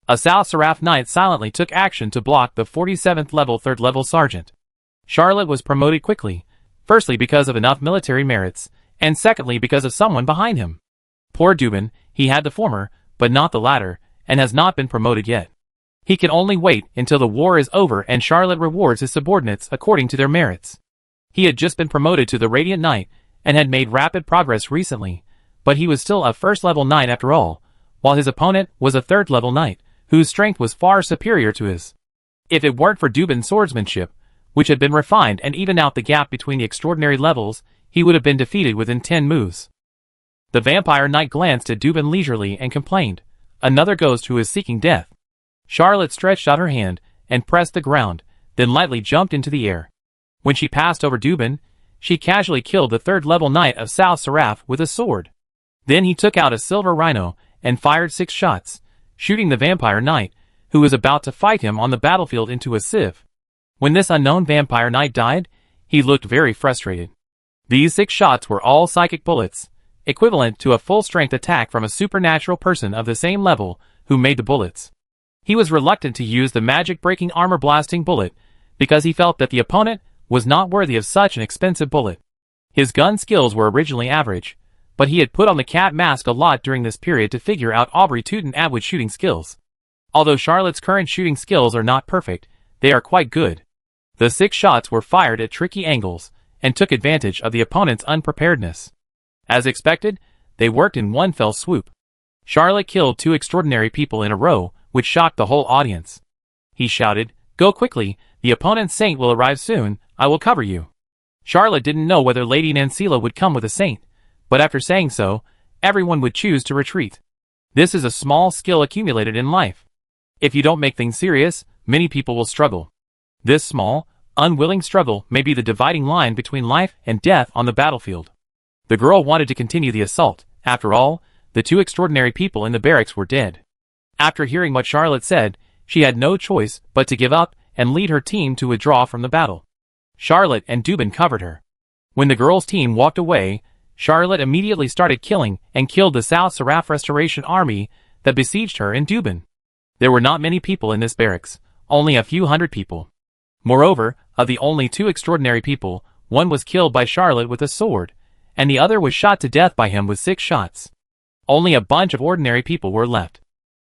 A South Seraph knight silently took action to block the 47th level 3rd level sergeant. Charlotte was promoted quickly, firstly because of enough military merits, and secondly because of someone behind him. Poor Dubin, he had the former, but not the latter, and has not been promoted yet. He can only wait until the war is over and Charlotte rewards his subordinates according to their merits. He had just been promoted to the Radiant Knight, and had made rapid progress recently, but he was still a 1st level knight after all, while his opponent was a 3rd level knight, whose strength was far superior to his. If it weren't for Dubin's swordsmanship, which had been refined and evened out the gap between the extraordinary levels, he would have been defeated within 10 moves. The vampire knight glanced at Dubin leisurely and complained, "Another ghost who is seeking death." Charlotte stretched out her hand and pressed the ground, then lightly jumped into the air. When she passed over Dubin, she casually killed the 3rd level knight of South Seraph with a sword. Then he took out a silver rhino and fired 6 shots, shooting the vampire knight, who was about to fight him on the battlefield, into a sieve. When this unknown vampire knight died, he looked very frustrated. These 6 shots were all psychic bullets, equivalent to a full-strength attack from a supernatural person of the same level who made the bullets. He was reluctant to use the magic-breaking armor-blasting bullet because he felt that the opponent was not worthy of such an expensive bullet. His gun skills were originally average, but he had put on the cat mask a lot during this period to figure out Aubrey Tootin Atwood's shooting skills. Although Charlotte's current shooting skills are not perfect, they are quite good. The 6 shots were fired at tricky angles, and took advantage of the opponent's unpreparedness. As expected, they worked in one fell swoop. Charlotte killed 2 extraordinary people in a row, which shocked the whole audience. He shouted, "Go quickly, the opponent's saint will arrive soon, I will cover you." Charlotte didn't know whether Lady Nancila would come with a saint, but after saying so, everyone would choose to retreat. This is a small skill accumulated in life. If you don't make things serious, many people will struggle. This small, unwilling struggle may be the dividing line between life and death on the battlefield. The girl wanted to continue the assault. After all, the 2 extraordinary people in the barracks were dead. After hearing what Charlotte said, she had no choice but to give up and lead her team to withdraw from the battle. Charlotte and Dubin covered her. When the girl's team walked away, Charlotte immediately started killing and killed the South Seraph Restoration Army that besieged her in Dubin. There were not many people in this barracks, only a few hundred people. Moreover, of the only 2 extraordinary people, one was killed by Charlotte with a sword, and the other was shot to death by him with 6 shots. Only a bunch of ordinary people were left.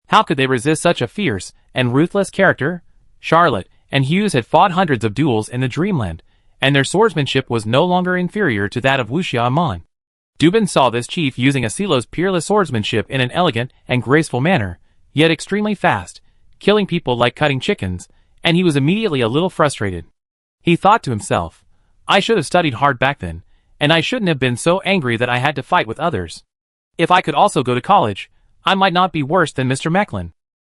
How could they resist such a fierce and ruthless character? Charlotte and Hughes had fought hundreds of duels in the Dreamland, and their swordsmanship was no longer inferior to that of Wuxia Amon. Dubin saw this chief using Asilo's peerless swordsmanship in an elegant and graceful manner, yet extremely fast, killing people like cutting chickens, and he was immediately a little frustrated. He thought to himself, "I should have studied hard back then, and I shouldn't have been so angry that I had to fight with others. If I could also go to college, I might not be worse than Mr. Mecklin."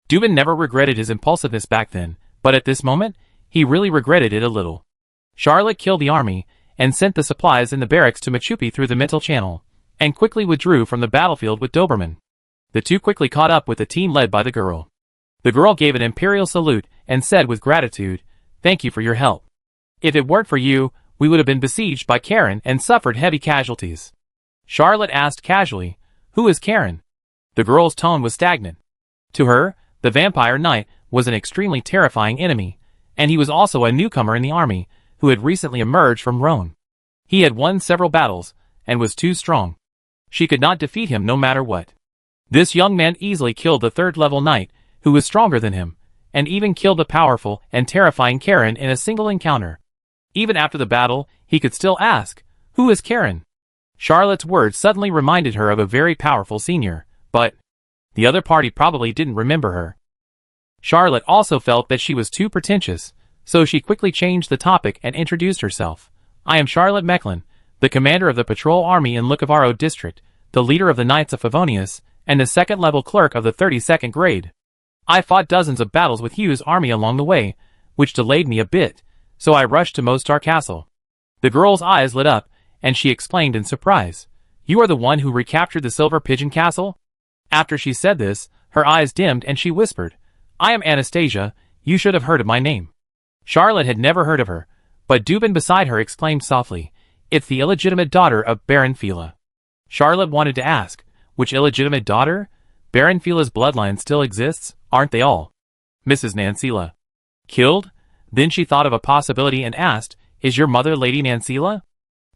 Dubin never regretted his impulsiveness back then, but at this moment, he really regretted it a little. Charlotte killed the army, and sent the supplies in the barracks to Machupi through the Mental Channel, and quickly withdrew from the battlefield with Doberman. The 2 quickly caught up with the team led by the girl. The girl gave an imperial salute, and said with gratitude, "Thank you for your help. If it weren't for you, we would have been besieged by Karen and suffered heavy casualties." Charlotte asked casually, Who is Karen? The girl's tone was stagnant. To her, the vampire knight was an extremely terrifying enemy, and he was also a newcomer in the army who had recently emerged from Rhone. He had won several battles and was too strong. She could not defeat him no matter what. This young man easily killed the third-level knight, who was stronger than him, and even killed the powerful and terrifying Karen in a single encounter. Even after the battle, he could still ask, "Who is Karen?" Charlotte's words suddenly reminded her of a very powerful senior, but the other party probably didn't remember her. Charlotte also felt that she was too pretentious, so she quickly changed the topic and introduced herself. "I am Charlotte Mecklin, the commander of the patrol army in Lukavaro district, the leader of the Knights of Favonius, and the second-level clerk of the 32nd grade. I fought dozens of battles with Hugh's army along the way, which delayed me a bit, so I rushed to Mostar Castle." The girl's eyes lit up, and she exclaimed in surprise, "You are the one who recaptured the Silver Pigeon Castle?" After she said this, her eyes dimmed and she whispered, "I am Anastasia, you should have heard of my name." Charlotte had never heard of her, but Dubin beside her exclaimed softly, "It's the illegitimate daughter of Baron Fila." Charlotte wanted to ask, which illegitimate daughter? Baron Fila's bloodline still exists, aren't they all? Mrs. Nancila. Killed? Then she thought of a possibility and asked, "Is your mother Lady Nancila?"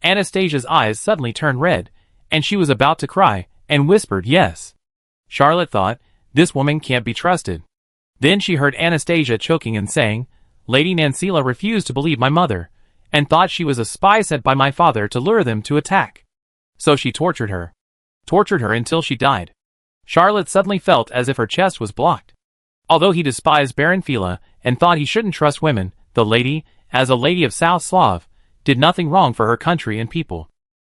Anastasia's eyes suddenly turned red, and she was about to cry, and whispered yes. Charlotte thought, this woman can't be trusted. Then she heard Anastasia choking and saying, "Lady Nancila refused to believe my mother, and thought she was a spy sent by my father to lure them to attack. So she tortured her. Tortured her until she died." Charlotte suddenly felt as if her chest was blocked. Although he despised Baron Fila and thought he shouldn't trust women, the lady, as a lady of South Slav, did nothing wrong for her country and people.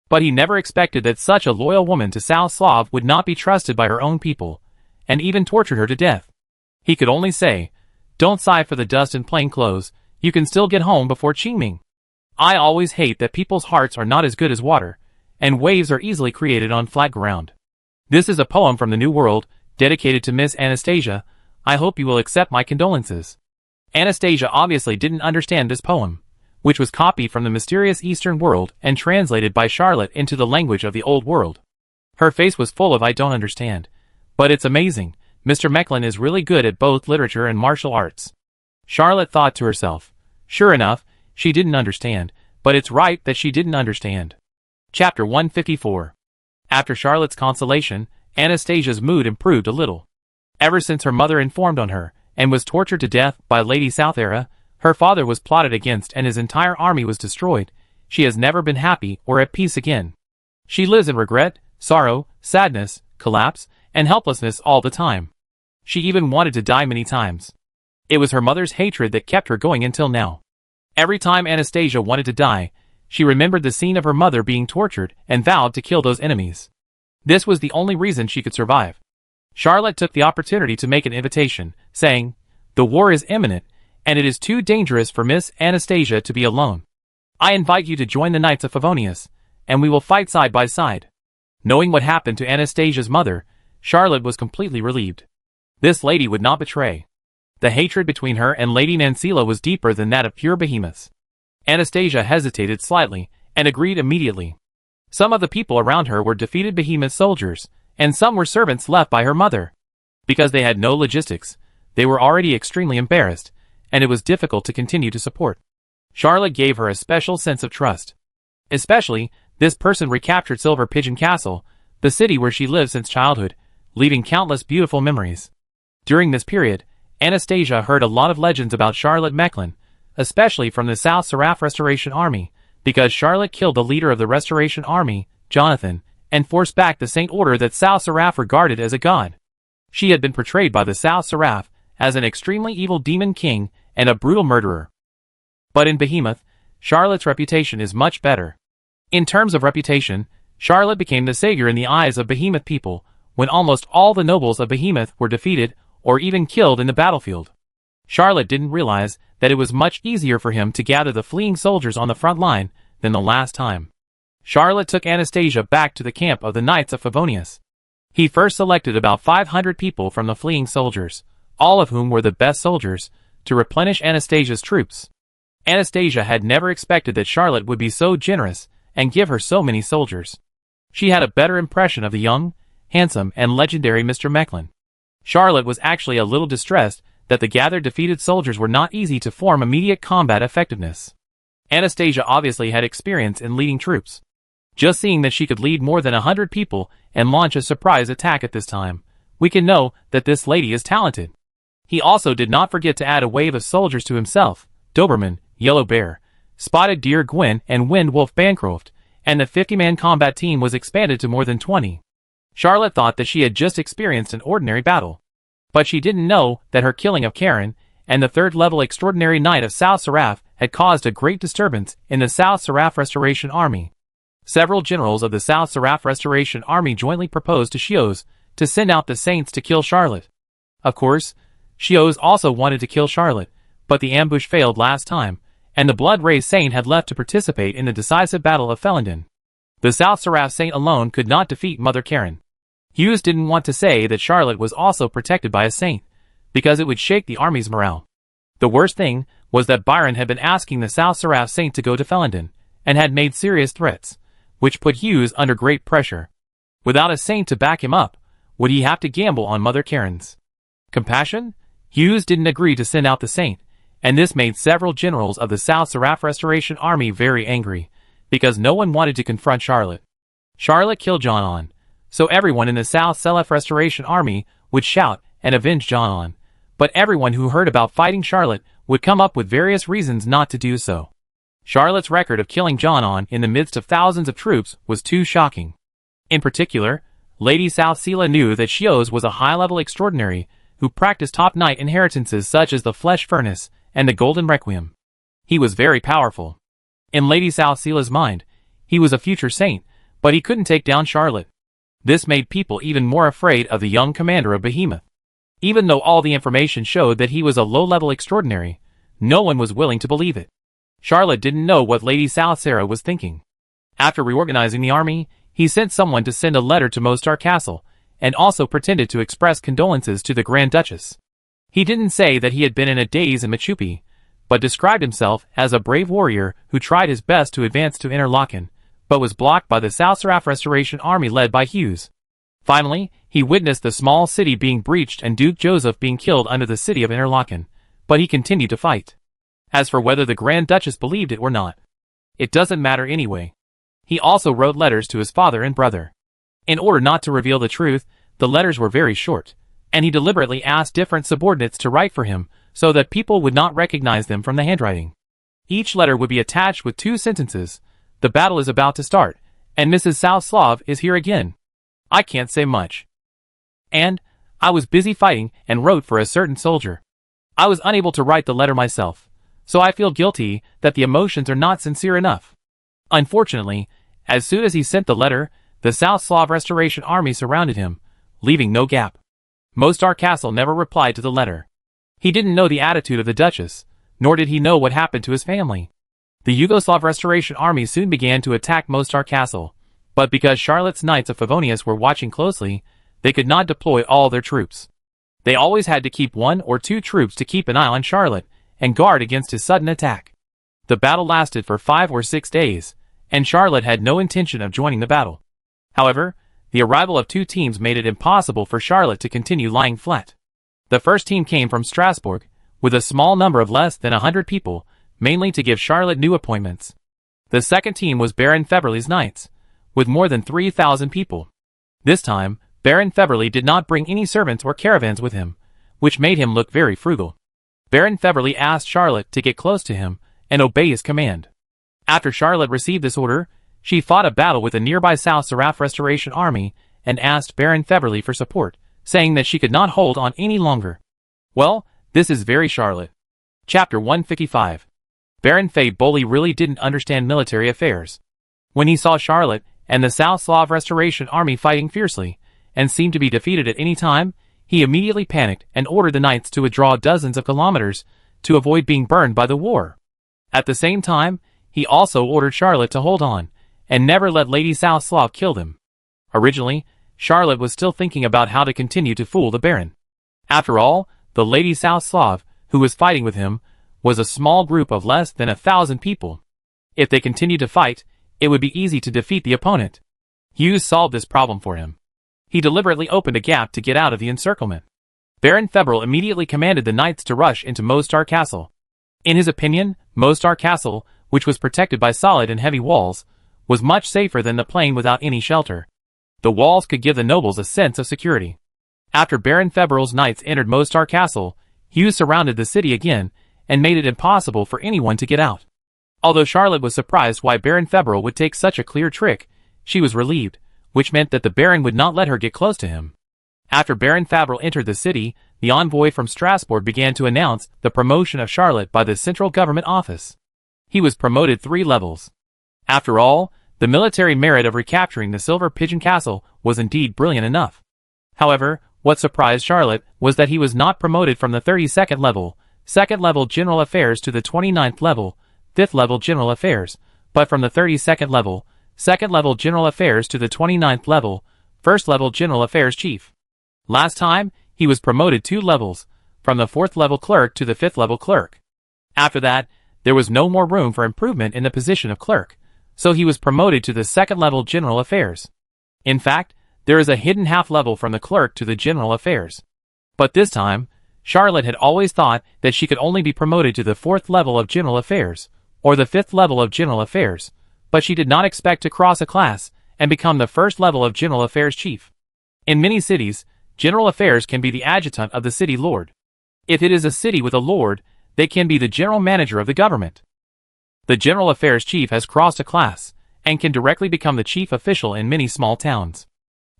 But he never expected that such a loyal woman to South Slav would not be trusted by her own people, and even tortured her to death. He could only say, "Don't sigh for the dust in plain clothes, you can still get home before Qingming. I always hate that people's hearts are not as good as water, and waves are easily created on flat ground." This is a poem from the New World, dedicated to Miss Anastasia. I hope you will accept my condolences. Anastasia obviously didn't understand this poem, which was copied from the mysterious Eastern world and translated by Charlotte into the language of the Old World. Her face was full of "I don't understand. But it's amazing, Mr. Mecklin is really good at both literature and martial arts." Charlotte thought to herself, sure enough, she didn't understand, but it's right that she didn't understand. Chapter 154. After Charlotte's consolation, Anastasia's mood improved a little. Ever since her mother informed on her, and was tortured to death by Lady Southera, her father was plotted against and his entire army was destroyed, she has never been happy or at peace again. She lives in regret, sorrow, sadness, collapse, and helplessness all the time. She even wanted to die many times. It was her mother's hatred that kept her going until now. Every time Anastasia wanted to die, she remembered the scene of her mother being tortured and vowed to kill those enemies. This was the only reason she could survive. Charlotte took the opportunity to make an invitation, saying, "The war is imminent, and it is too dangerous for Miss Anastasia to be alone. I invite you to join the Knights of Favonius, and we will fight side by side." Knowing what happened to Anastasia's mother, Charlotte was completely relieved. This lady would not betray. The hatred between her and Lady Nancila was deeper than that of pure behemoths. Anastasia hesitated slightly, and agreed immediately. Some of the people around her were defeated behemoth soldiers, and some were servants left by her mother. Because they had no logistics, they were already extremely embarrassed, and it was difficult to continue to support. Charlotte gave her a special sense of trust. Especially, this person recaptured Silver Pigeon Castle, the city where she lived since childhood, leaving countless beautiful memories. During this period, Anastasia heard a lot of legends about Charlotte Mecklin, especially from the South Seraph Restoration Army, because Charlotte killed the leader of the Restoration Army, Jonathan, and forced back the Saint Order that South Seraph regarded as a god. She had been portrayed by the South Seraph as an extremely evil demon king and a brutal murderer. But in Behemoth, Charlotte's reputation is much better. In terms of reputation, Charlotte became the savior in the eyes of Behemoth people, when almost all the nobles of Behemoth were defeated or even killed in the battlefield. Charlotte didn't realize that it was much easier for him to gather the fleeing soldiers on the front line than the last time. Charlotte took Anastasia back to the camp of the Knights of Favonius. He first selected about 500 people from the fleeing soldiers, all of whom were the best soldiers, to replenish Anastasia's troops. Anastasia had never expected that Charlotte would be so generous and give her so many soldiers. She had a better impression of the young, handsome, and legendary Mr. Mecklin. Charlotte was actually a little distressed that the gathered defeated soldiers were not easy to form immediate combat effectiveness. Anastasia obviously had experience in leading troops. Just seeing that she could lead more than 100 people and launch a surprise attack at this time, we can know that this lady is talented. He also did not forget to add a wave of soldiers to himself: Doberman, Yellow Bear, Spotted Deer Gwyn, and Wind Wolf Bancroft, and the 50-man combat team was expanded to more than 20. Charlotte thought that she had just experienced an ordinary battle. But she didn't know that her killing of Karen and the third-level Extraordinary Knight of South Seraph had caused a great disturbance in the South Seraph Restoration Army. Several generals of the South Seraph Restoration Army jointly proposed to Shios to send out the Saints to kill Charlotte. Of course, Shios also wanted to kill Charlotte, but the ambush failed last time, and the Blood-Raised Saint had left to participate in the decisive Battle of Felenden. The South Seraph Saint alone could not defeat Mother Karen. Hughes didn't want to say that Charlotte was also protected by a saint, because it would shake the army's morale. The worst thing was that Byron had been asking the South Seraph Saint to go to Felenden, and had made serious threats, which put Hughes under great pressure. Without a saint to back him up, would he have to gamble on Mother Karen's compassion? Hughes didn't agree to send out the saint, and this made several generals of the South Seraph Restoration Army very angry, because no one wanted to confront Charlotte. Charlotte killed John, so everyone in the South Seraph Restoration Army would shout and avenge John, but everyone who heard about fighting Charlotte would come up with various reasons not to do so. Charlotte's record of killing John in the midst of thousands of troops was too shocking. In particular, Lady South Sela knew that Shios was a high-level extraordinary who practiced top knight inheritances such as the Flesh Furnace and the Golden Requiem. He was very powerful. In Lady South Sela's mind, he was a future saint, but he couldn't take down Charlotte. This made people even more afraid of the young commander of Behemoth. Even though all the information showed that he was a low-level extraordinary, no one was willing to believe it. Charlotte didn't know what Lady South Sarah was thinking. After reorganizing the army, he sent someone to send a letter to Mostar Castle, and also pretended to express condolences to the Grand Duchess. He didn't say that he had been in a daze in Machupi, but described himself as a brave warrior who tried his best to advance to Interlaken, but was blocked by the South Seraph Restoration Army led by Hughes. Finally, he witnessed the small city being breached and Duke Joseph being killed under the city of Interlaken, but he continued to fight. As for whether the Grand Duchess believed it or not, it doesn't matter anyway. He also wrote letters to his father and brother. In order not to reveal the truth, the letters were very short, and he deliberately asked different subordinates to write for him so that people would not recognize them from the handwriting. Each letter would be attached with 2 sentences: "The battle is about to start, and Mrs. South Slav is here again. I can't say much. And I was busy fighting and wrote for a certain soldier. I was unable to write the letter myself, so I feel guilty that the emotions are not sincere enough." Unfortunately, as soon as he sent the letter, the South Slav Restoration Army surrounded him, leaving no gap. Mostar Castle never replied to the letter. He didn't know the attitude of the Duchess, nor did he know what happened to his family. The Yugoslav Restoration Army soon began to attack Mostar Castle, but because Charlotte's Knights of Favonius were watching closely, they could not deploy all their troops. They always had to keep 1 or 2 troops to keep an eye on Charlotte and guard against his sudden attack. The battle lasted for 5 or 6 days, and Charlotte had no intention of joining the battle. However, the arrival of 2 teams made it impossible for Charlotte to continue lying flat. The first team came from Strasbourg, with a small number of less than 100 people, mainly to give Charlotte new appointments. The second team was Baron Feverly's Knights, with more than 3,000 people. This time, Baron Feverly did not bring any servants or caravans with him, which made him look very frugal. Baron Feverly asked Charlotte to get close to him and obey his command. After Charlotte received this order, she fought a battle with a nearby South Seraph Restoration Army and asked Baron Feverly for support, saying that she could not hold on any longer. Well, this is very Charlotte. Chapter 155. Baron Fay Boley really didn't understand military affairs. When he saw Charlotte and the South Slav Restoration Army fighting fiercely, and seemed to be defeated at any time, he immediately panicked and ordered the knights to withdraw dozens of kilometers to avoid being burned by the war. At the same time, he also ordered Charlotte to hold on, and never let Lady South Slav kill them. Originally, Charlotte was still thinking about how to continue to fool the Baron. After all, the Lady South Slav, who was fighting with him, was a small group of less than 1,000 people. If they continued to fight, it would be easy to defeat the opponent. Hughes solved this problem for him. He deliberately opened a gap to get out of the encirclement. Baron Febrel immediately commanded the knights to rush into Mostar Castle. In his opinion, Mostar Castle, which was protected by solid and heavy walls, was much safer than the plain without any shelter. The walls could give the nobles a sense of security. After Baron Febrel's knights entered Mostar Castle, Hughes surrounded the city again and made it impossible for anyone to get out. Although Charlotte was surprised why Baron Febrel would take such a clear trick, she was relieved, which meant that the Baron would not let her get close to him. After Baron Febrel entered the city, the envoy from Strasbourg began to announce the promotion of Charlotte by the central government office. He was promoted 3 levels. After all, the military merit of recapturing the Silver Pigeon Castle was indeed brilliant enough. However, what surprised Charlotte was that he was not promoted from the 32nd level, 2nd level General Affairs to the 29th level, 5th level General Affairs, but from the 32nd level, 2nd level General Affairs to the 29th level, 1st level General Affairs Chief. Last time, he was promoted 2 levels, from the 4th level clerk to the 5th level clerk. After that, there was no more room for improvement in the position of clerk, so he was promoted to the 2nd level General Affairs. In fact, there is a hidden half level from the clerk to the General Affairs. But this time, Charlotte had always thought that she could only be promoted to the 4th level of General Affairs, or the 5th level of General Affairs, but she did not expect to cross a class and become the 1st level of General Affairs Chief. In many cities, General Affairs can be the adjutant of the city lord. If it is a city with a lord, they can be the general manager of the government. The General Affairs Chief has crossed a class, and can directly become the chief official in many small towns.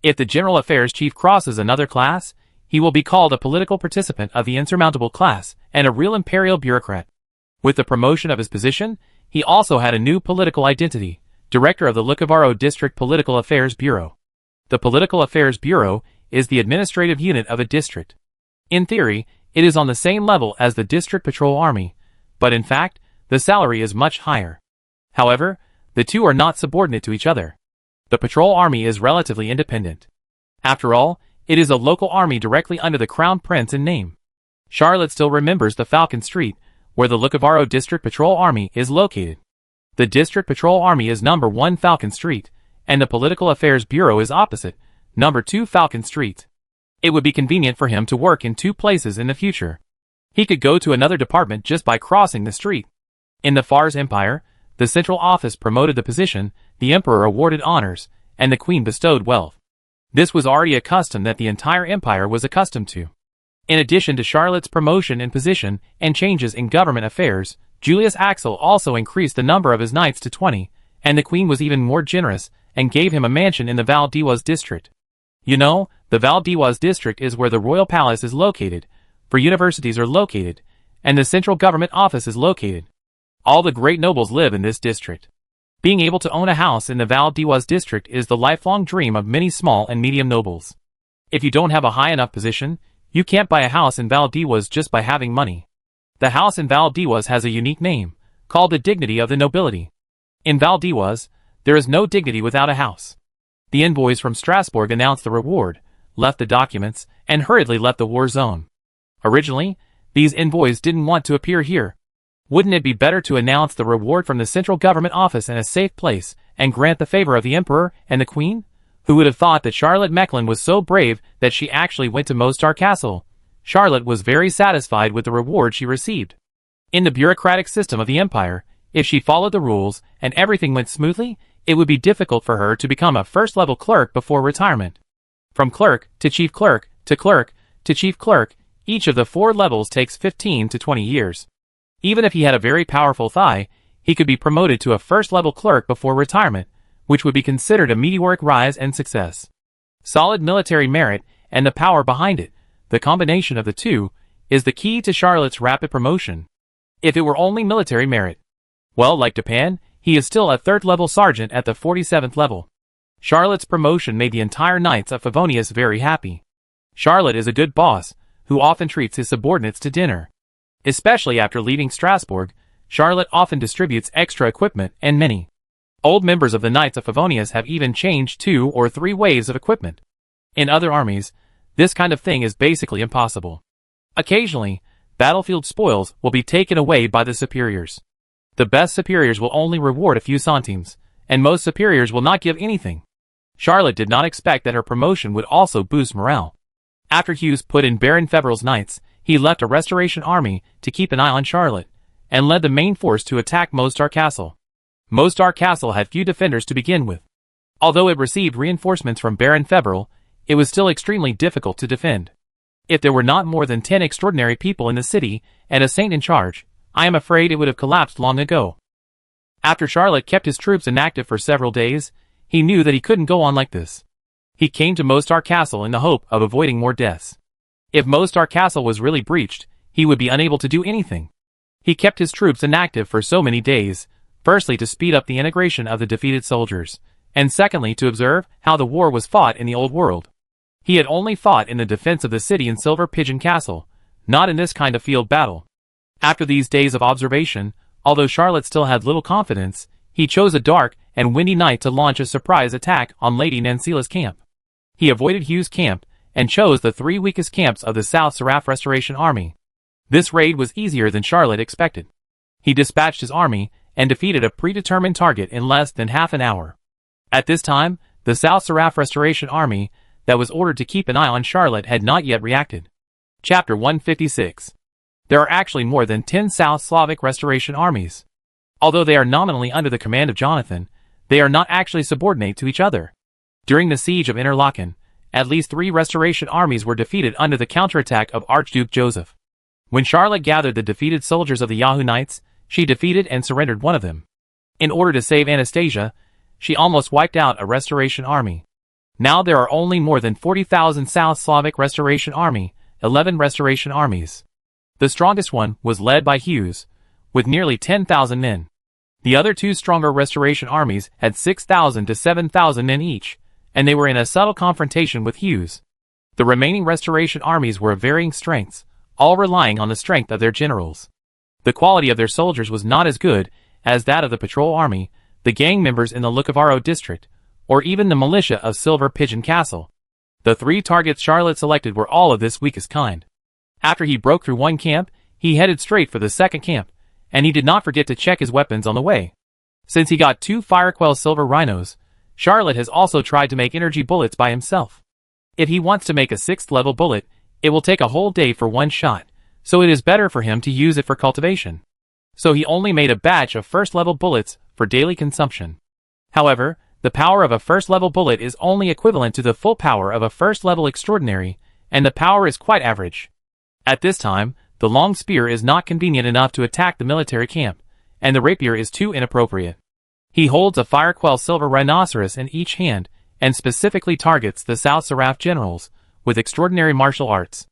If the General Affairs Chief crosses another class, he will be called a political participant of the insurmountable class, and a real imperial bureaucrat. With the promotion of his position, he also had a new political identity, director of the Lucavaro District Political Affairs Bureau. The Political Affairs Bureau is the administrative unit of a district. In theory, it is on the same level as the District Patrol Army, but in fact, the salary is much higher. However, the two are not subordinate to each other. The Patrol Army is relatively independent. After all, it is a local army directly under the Crown Prince in name. Charlotte still remembers the Falcon Street, where the Lucavaro District Patrol Army is located. The District Patrol Army is number 1 Falcon Street, and the Political Affairs Bureau is opposite, number 2 Falcon Street. It would be convenient for him to work in 2 places in the future. He could go to another department just by crossing the street. In the Fars Empire, the central office promoted the position, the emperor awarded honors, and the queen bestowed wealth. This was already a custom that the entire empire was accustomed to. In addition to Charlotte's promotion in position and changes in government affairs, Julius Axel also increased the number of his knights to 20, and the queen was even more generous and gave him a mansion in the Val d'Oise district. You know, the Val d'Oise district is where the royal palace is located, where universities are located, and the central government office is located. All the great nobles live in this district. Being able to own a house in the Val d'Oise district is the lifelong dream of many small and medium nobles. If you don't have a high enough position, you can't buy a house in Val d'Oise just by having money. The house in Val d'Oise has a unique name, called the dignity of the nobility. In Val d'Oise, there is no dignity without a house. The envoys from Strasbourg announced the reward, left the documents, and hurriedly left the war zone. Originally, these envoys didn't want to appear here. Wouldn't it be better to announce the reward from the central government office in a safe place, and grant the favor of the emperor and the queen? Who would have thought that Charlotte Mechlin was so brave that she actually went to Mostar Castle? Charlotte was very satisfied with the reward she received. In the bureaucratic system of the empire, if she followed the rules and everything went smoothly, it would be difficult for her to become a first-level clerk before retirement. From clerk to chief clerk to chief clerk, each of the 4 levels takes 15 to 20 years. Even if he had a very powerful thigh, he could be promoted to a first-level clerk before retirement, which would be considered a meteoric rise and success. Solid military merit and the power behind it, the combination of the two, is the key to Charlotte's rapid promotion. If it were only military merit, well, like Japan, he is still a 3rd-level sergeant at the 47th level. Charlotte's promotion made the entire Knights of Favonius very happy. Charlotte is a good boss, who often treats his subordinates to dinner. Especially after leaving Strasbourg, Charlotte often distributes extra equipment, and many old members of the Knights of Favonius have even changed 2 or 3 waves of equipment. In other armies, this kind of thing is basically impossible. Occasionally, battlefield spoils will be taken away by the superiors. The best superiors will only reward a few centimes, and most superiors will not give anything. Charlotte did not expect that her promotion would also boost morale. After Hughes put in Baron Feverel's knights, he left a restoration army to keep an eye on Charlotte, and led the main force to attack Mostar Castle. Mostar Castle had few defenders to begin with. Although it received reinforcements from Baron Feverel, it was still extremely difficult to defend. If there were not more than 10 extraordinary people in the city, and a saint in charge, I am afraid it would have collapsed long ago. After Charlotte kept his troops inactive for several days, he knew that he couldn't go on like this. He came to Mostar Castle in the hope of avoiding more deaths. If Mostar Castle was really breached, he would be unable to do anything. He kept his troops inactive for so many days, firstly to speed up the integration of the defeated soldiers, and secondly to observe how the war was fought in the Old World. He had only fought in the defense of the city in Silver Pigeon Castle, not in this kind of field battle. After these days of observation, although Charlotte still had little confidence, he chose a dark and windy night to launch a surprise attack on Lady Nancila's camp. He avoided Hughes' camp, and chose the 3 weakest camps of the South Seraph Restoration Army. This raid was easier than Charlotte expected. He dispatched his army, and defeated a predetermined target in less than half an hour. At this time, the South Seraph Restoration Army, that was ordered to keep an eye on Charlotte, had not yet reacted. Chapter 156. There are actually more than 10 South Slavic Restoration armies. Although they are nominally under the command of Jonathan, they are not actually subordinate to each other. During the siege of Interlaken, at least 3 Restoration armies were defeated under the counterattack of Archduke Joseph. When Charlotte gathered the defeated soldiers of the Yahoo Knights, she defeated and surrendered one of them. In order to save Anastasia, she almost wiped out a Restoration army. Now there are only more than 40,000 South Slavic Restoration Army, 11 Restoration armies. The strongest one was led by Hughes, with nearly 10,000 men. The other 2 stronger Restoration armies had 6,000 to 7,000 men each, and they were in a subtle confrontation with Hughes. The remaining Restoration armies were of varying strengths, all relying on the strength of their generals. The quality of their soldiers was not as good as that of the patrol army, the gang members in the Lukavaro district, or even the militia of Silver Pigeon Castle. The 3 targets Charlotte selected were all of this weakest kind. After he broke through one camp, he headed straight for the second camp, and he did not forget to check his weapons on the way. Since he got 2 Firequell silver rhinos, Charlotte has also tried to make energy bullets by himself. If he wants to make a 6th level bullet, it will take a whole day for one shot, so it is better for him to use it for cultivation. So he only made a batch of 1st level bullets for daily consumption. However, the power of a 1st level bullet is only equivalent to the full power of a 1st level extraordinary, and the power is quite average. At this time, the long spear is not convenient enough to attack the military camp, and the rapier is too inappropriate. He holds a Firequell silver rhinoceros in each hand, and specifically targets the South Seraph generals, with extraordinary martial arts.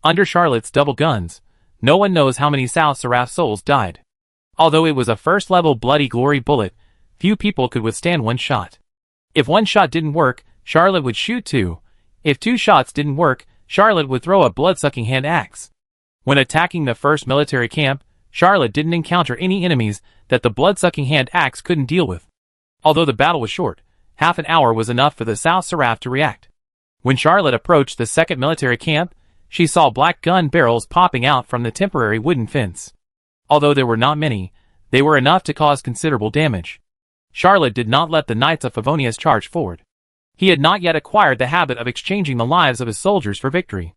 Under Charlotte's double guns, no one knows how many South Seraph souls died. Although it was a 1st level bloody glory bullet, few people could withstand one shot. If one shot didn't work, Charlotte would shoot 2. If 2 shots didn't work, Charlotte would throw a blood-sucking hand axe. When attacking the 1st military camp, Charlotte didn't encounter any enemies that the blood-sucking hand axe couldn't deal with. Although the battle was short, half an hour was enough for the South Seraph to react. When Charlotte approached the 2nd military camp, she saw black gun barrels popping out from the temporary wooden fence. Although there were not many, they were enough to cause considerable damage. Charlotte did not let the Knights of Favonius charge forward. He had not yet acquired the habit of exchanging the lives of his soldiers for victory.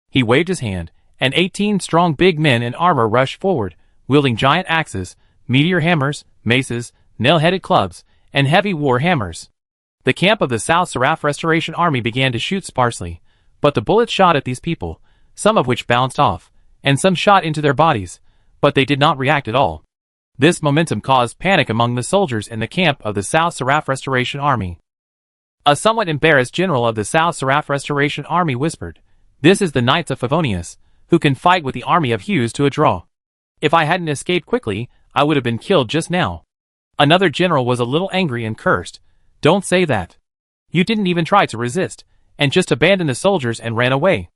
He waved his hand, and 18 strong big men in armor rushed forward, wielding giant axes, meteor hammers, maces, nail-headed clubs, and heavy war hammers. The camp of the South Seraph Restoration Army began to shoot sparsely, but the bullets shot at these people, some of which bounced off, and some shot into their bodies, but they did not react at all. This momentum caused panic among the soldiers in the camp of the South Seraph Restoration Army. A somewhat embarrassed general of the South Seraph Restoration Army whispered, "This is the Knights of Favonius, who can fight with the army of Hughes to a draw. If I hadn't escaped quickly, I would have been killed just now." Another general was a little angry and cursed. "Don't say that. You didn't even try to resist, and just abandoned the soldiers and ran away.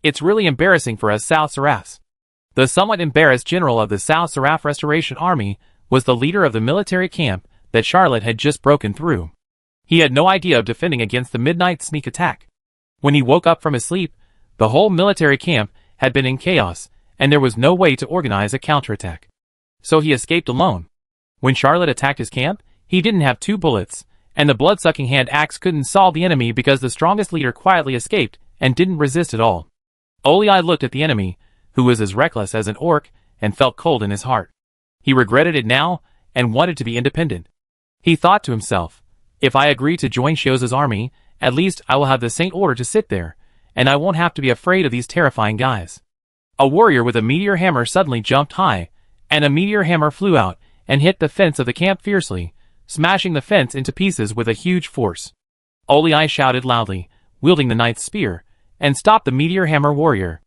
It's really embarrassing for us South Seraphs." The somewhat embarrassed general of the South Seraph Restoration Army was the leader of the military camp that Charlotte had just broken through. He had no idea of defending against the midnight sneak attack. When he woke up from his sleep, the whole military camp had been in chaos, and there was no way to organize a counterattack. So he escaped alone. When Charlotte attacked his camp, he didn't have 2 bullets, and the blood-sucking hand axe couldn't solve the enemy because the strongest leader quietly escaped and didn't resist at all. Olei looked at the enemy, who was as reckless as an orc, and felt cold in his heart. He regretted it now, and wanted to be independent. He thought to himself, if I agree to join Shioz's army, at least I will have the Saint Order to sit there, and I won't have to be afraid of these terrifying guys. A warrior with a meteor hammer suddenly jumped high, and a meteor hammer flew out and hit the fence of the camp fiercely, smashing the fence into pieces with a huge force. Olei shouted loudly, wielding the knight's spear, and stopped the meteor hammer warrior.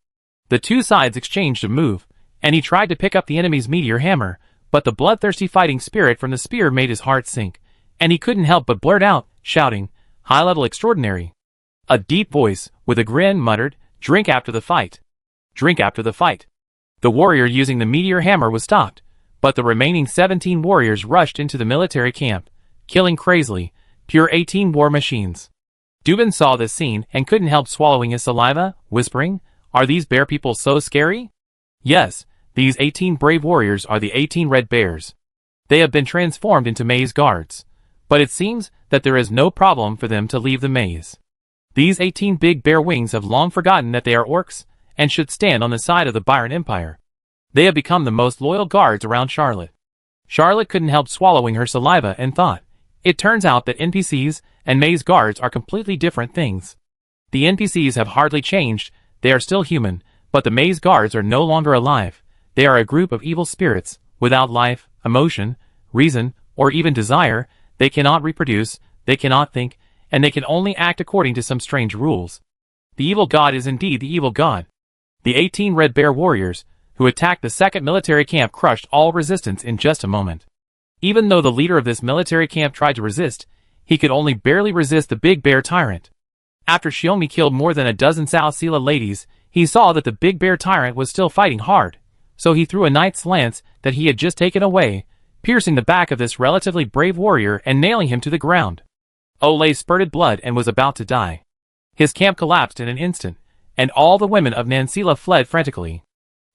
The two sides exchanged a move, and he tried to pick up the enemy's meteor hammer, but the bloodthirsty fighting spirit from the spear made his heart sink, and he couldn't help but blurt out, shouting, "High-level extraordinary." A deep voice, with a grin, muttered, "Drink after the fight. Drink after the fight." The warrior using the meteor hammer was stopped, but the remaining 17 warriors rushed into the military camp, killing crazily, pure 18 war machines. Dubin saw this scene and couldn't help swallowing his saliva, whispering, "Are these bear people so scary?" Yes, these 18 brave warriors are the 18 red bears. They have been transformed into maze guards, but it seems that there is no problem for them to leave the maze. These 18 big bear wings have long forgotten that they are orcs, and should stand on the side of the Byron Empire. They have become the most loyal guards around Charlotte. Charlotte couldn't help swallowing her saliva and thought, it turns out that NPCs and maze guards are completely different things. The NPCs have hardly changed, they are still human, but the maze guards are no longer alive. They are a group of evil spirits, without life, emotion, reason, or even desire. They cannot reproduce, they cannot think, and they can only act according to some strange rules. The evil god is indeed the evil god. The 18 Red Bear warriors, who attacked the second military camp, crushed all resistance in just a moment. Even though the leader of this military camp tried to resist, he could only barely resist the big bear tyrant. After Shiomi killed more than a dozen South Sela ladies, he saw that the big bear tyrant was still fighting hard, so he threw a knight's lance that he had just taken away, piercing the back of this relatively brave warrior and nailing him to the ground. Olei spurted blood and was about to die. His camp collapsed in an instant, and all the women of Nansila fled frantically.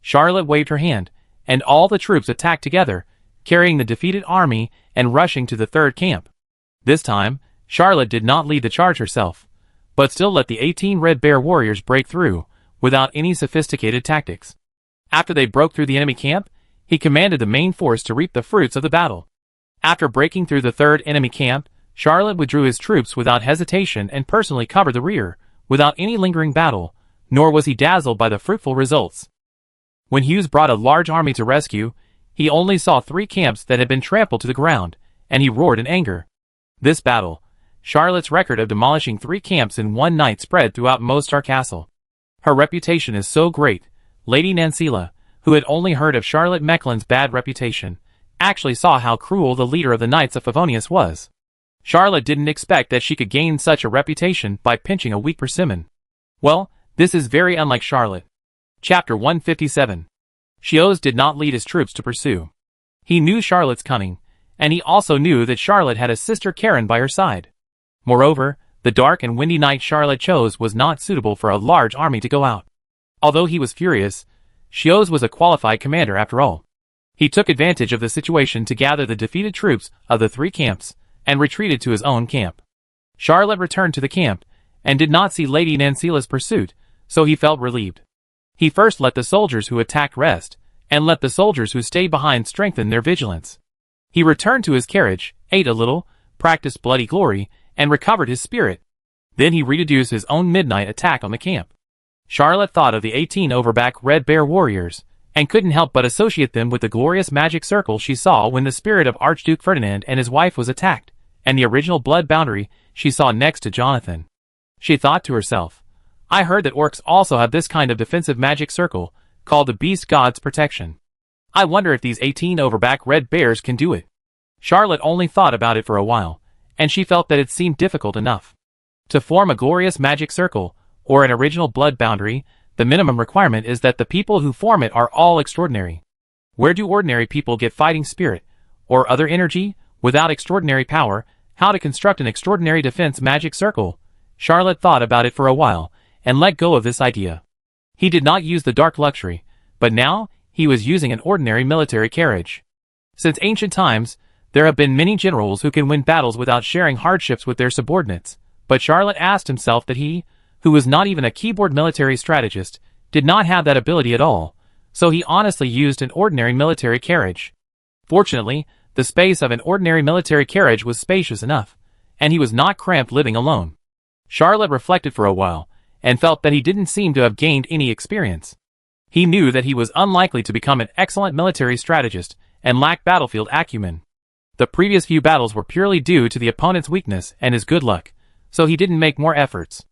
Charlotte waved her hand, and all the troops attacked together, carrying the defeated army and rushing to the third camp. This time, Charlotte did not lead the charge herself, but still let the 18 Red Bear warriors break through, without any sophisticated tactics. After they broke through the enemy camp, he commanded the main force to reap the fruits of the battle. After breaking through the third enemy camp, Charlotte withdrew his troops without hesitation and personally covered the rear, without any lingering battle, nor was he dazzled by the fruitful results. When Hughes brought a large army to rescue, he only saw 3 camps that had been trampled to the ground, and he roared in anger. This battle, Charlotte's record of demolishing 3 camps in one night, spread throughout Mostar Castle. Her reputation is so great, Lady Nansila, who had only heard of Charlotte Mecklen's bad reputation, actually saw how cruel the leader of the Knights of Favonius was. Charlotte didn't expect that she could gain such a reputation by pinching a weak persimmon. Well, this is very unlike Charlotte. Chapter 157. Shioz did not lead his troops to pursue. He knew Charlotte's cunning, and he also knew that Charlotte had a sister Karen by her side. Moreover, the dark and windy night Charlotte chose was not suitable for a large army to go out. Although he was furious, Shioz was a qualified commander after all. He took advantage of the situation to gather the defeated troops of the 3 camps, and retreated to his own camp. Charlotte returned to the camp, and did not see Lady Nansila's pursuit, so he felt relieved. He first let the soldiers who attacked rest, and let the soldiers who stayed behind strengthen their vigilance. He returned to his carriage, ate a little, practiced bloody glory, and recovered his spirit. Then he reduced his own midnight attack on the camp. Charlotte thought of the 18 overback Red Bear warriors, and couldn't help but associate them with the glorious magic circle she saw when the spirit of Archduke Ferdinand and his wife was attacked, and the original blood boundary she saw next to Jonathan. She thought to herself, I heard that orcs also have this kind of defensive magic circle, called the Beast God's Protection. I wonder if these 18 overback Red Bears can do it. Charlotte only thought about it for a while, and she felt that it seemed difficult enough. To form a glorious magic circle, or an original blood boundary, the minimum requirement is that the people who form it are all extraordinary. Where do ordinary people get fighting spirit, or other energy, without extraordinary power? How to construct an extraordinary defense magic circle? Charlotte thought about it for a while, and let go of this idea. He did not use the dark luxury, but now he was using an ordinary military carriage. Since ancient times, There have been many generals who can win battles without sharing hardships with their subordinates, but Charlotte asked himself that he, who was not even a keyboard military strategist, did not have that ability at all, so he honestly used an ordinary military carriage. Fortunately, the space of an ordinary military carriage was spacious enough, and he was not cramped living alone. Charlotte reflected for a while, and felt that he didn't seem to have gained any experience. He knew that he was unlikely to become an excellent military strategist, and lacked battlefield acumen. The previous few battles were purely due to the opponent's weakness and his good luck, so he didn't make more efforts.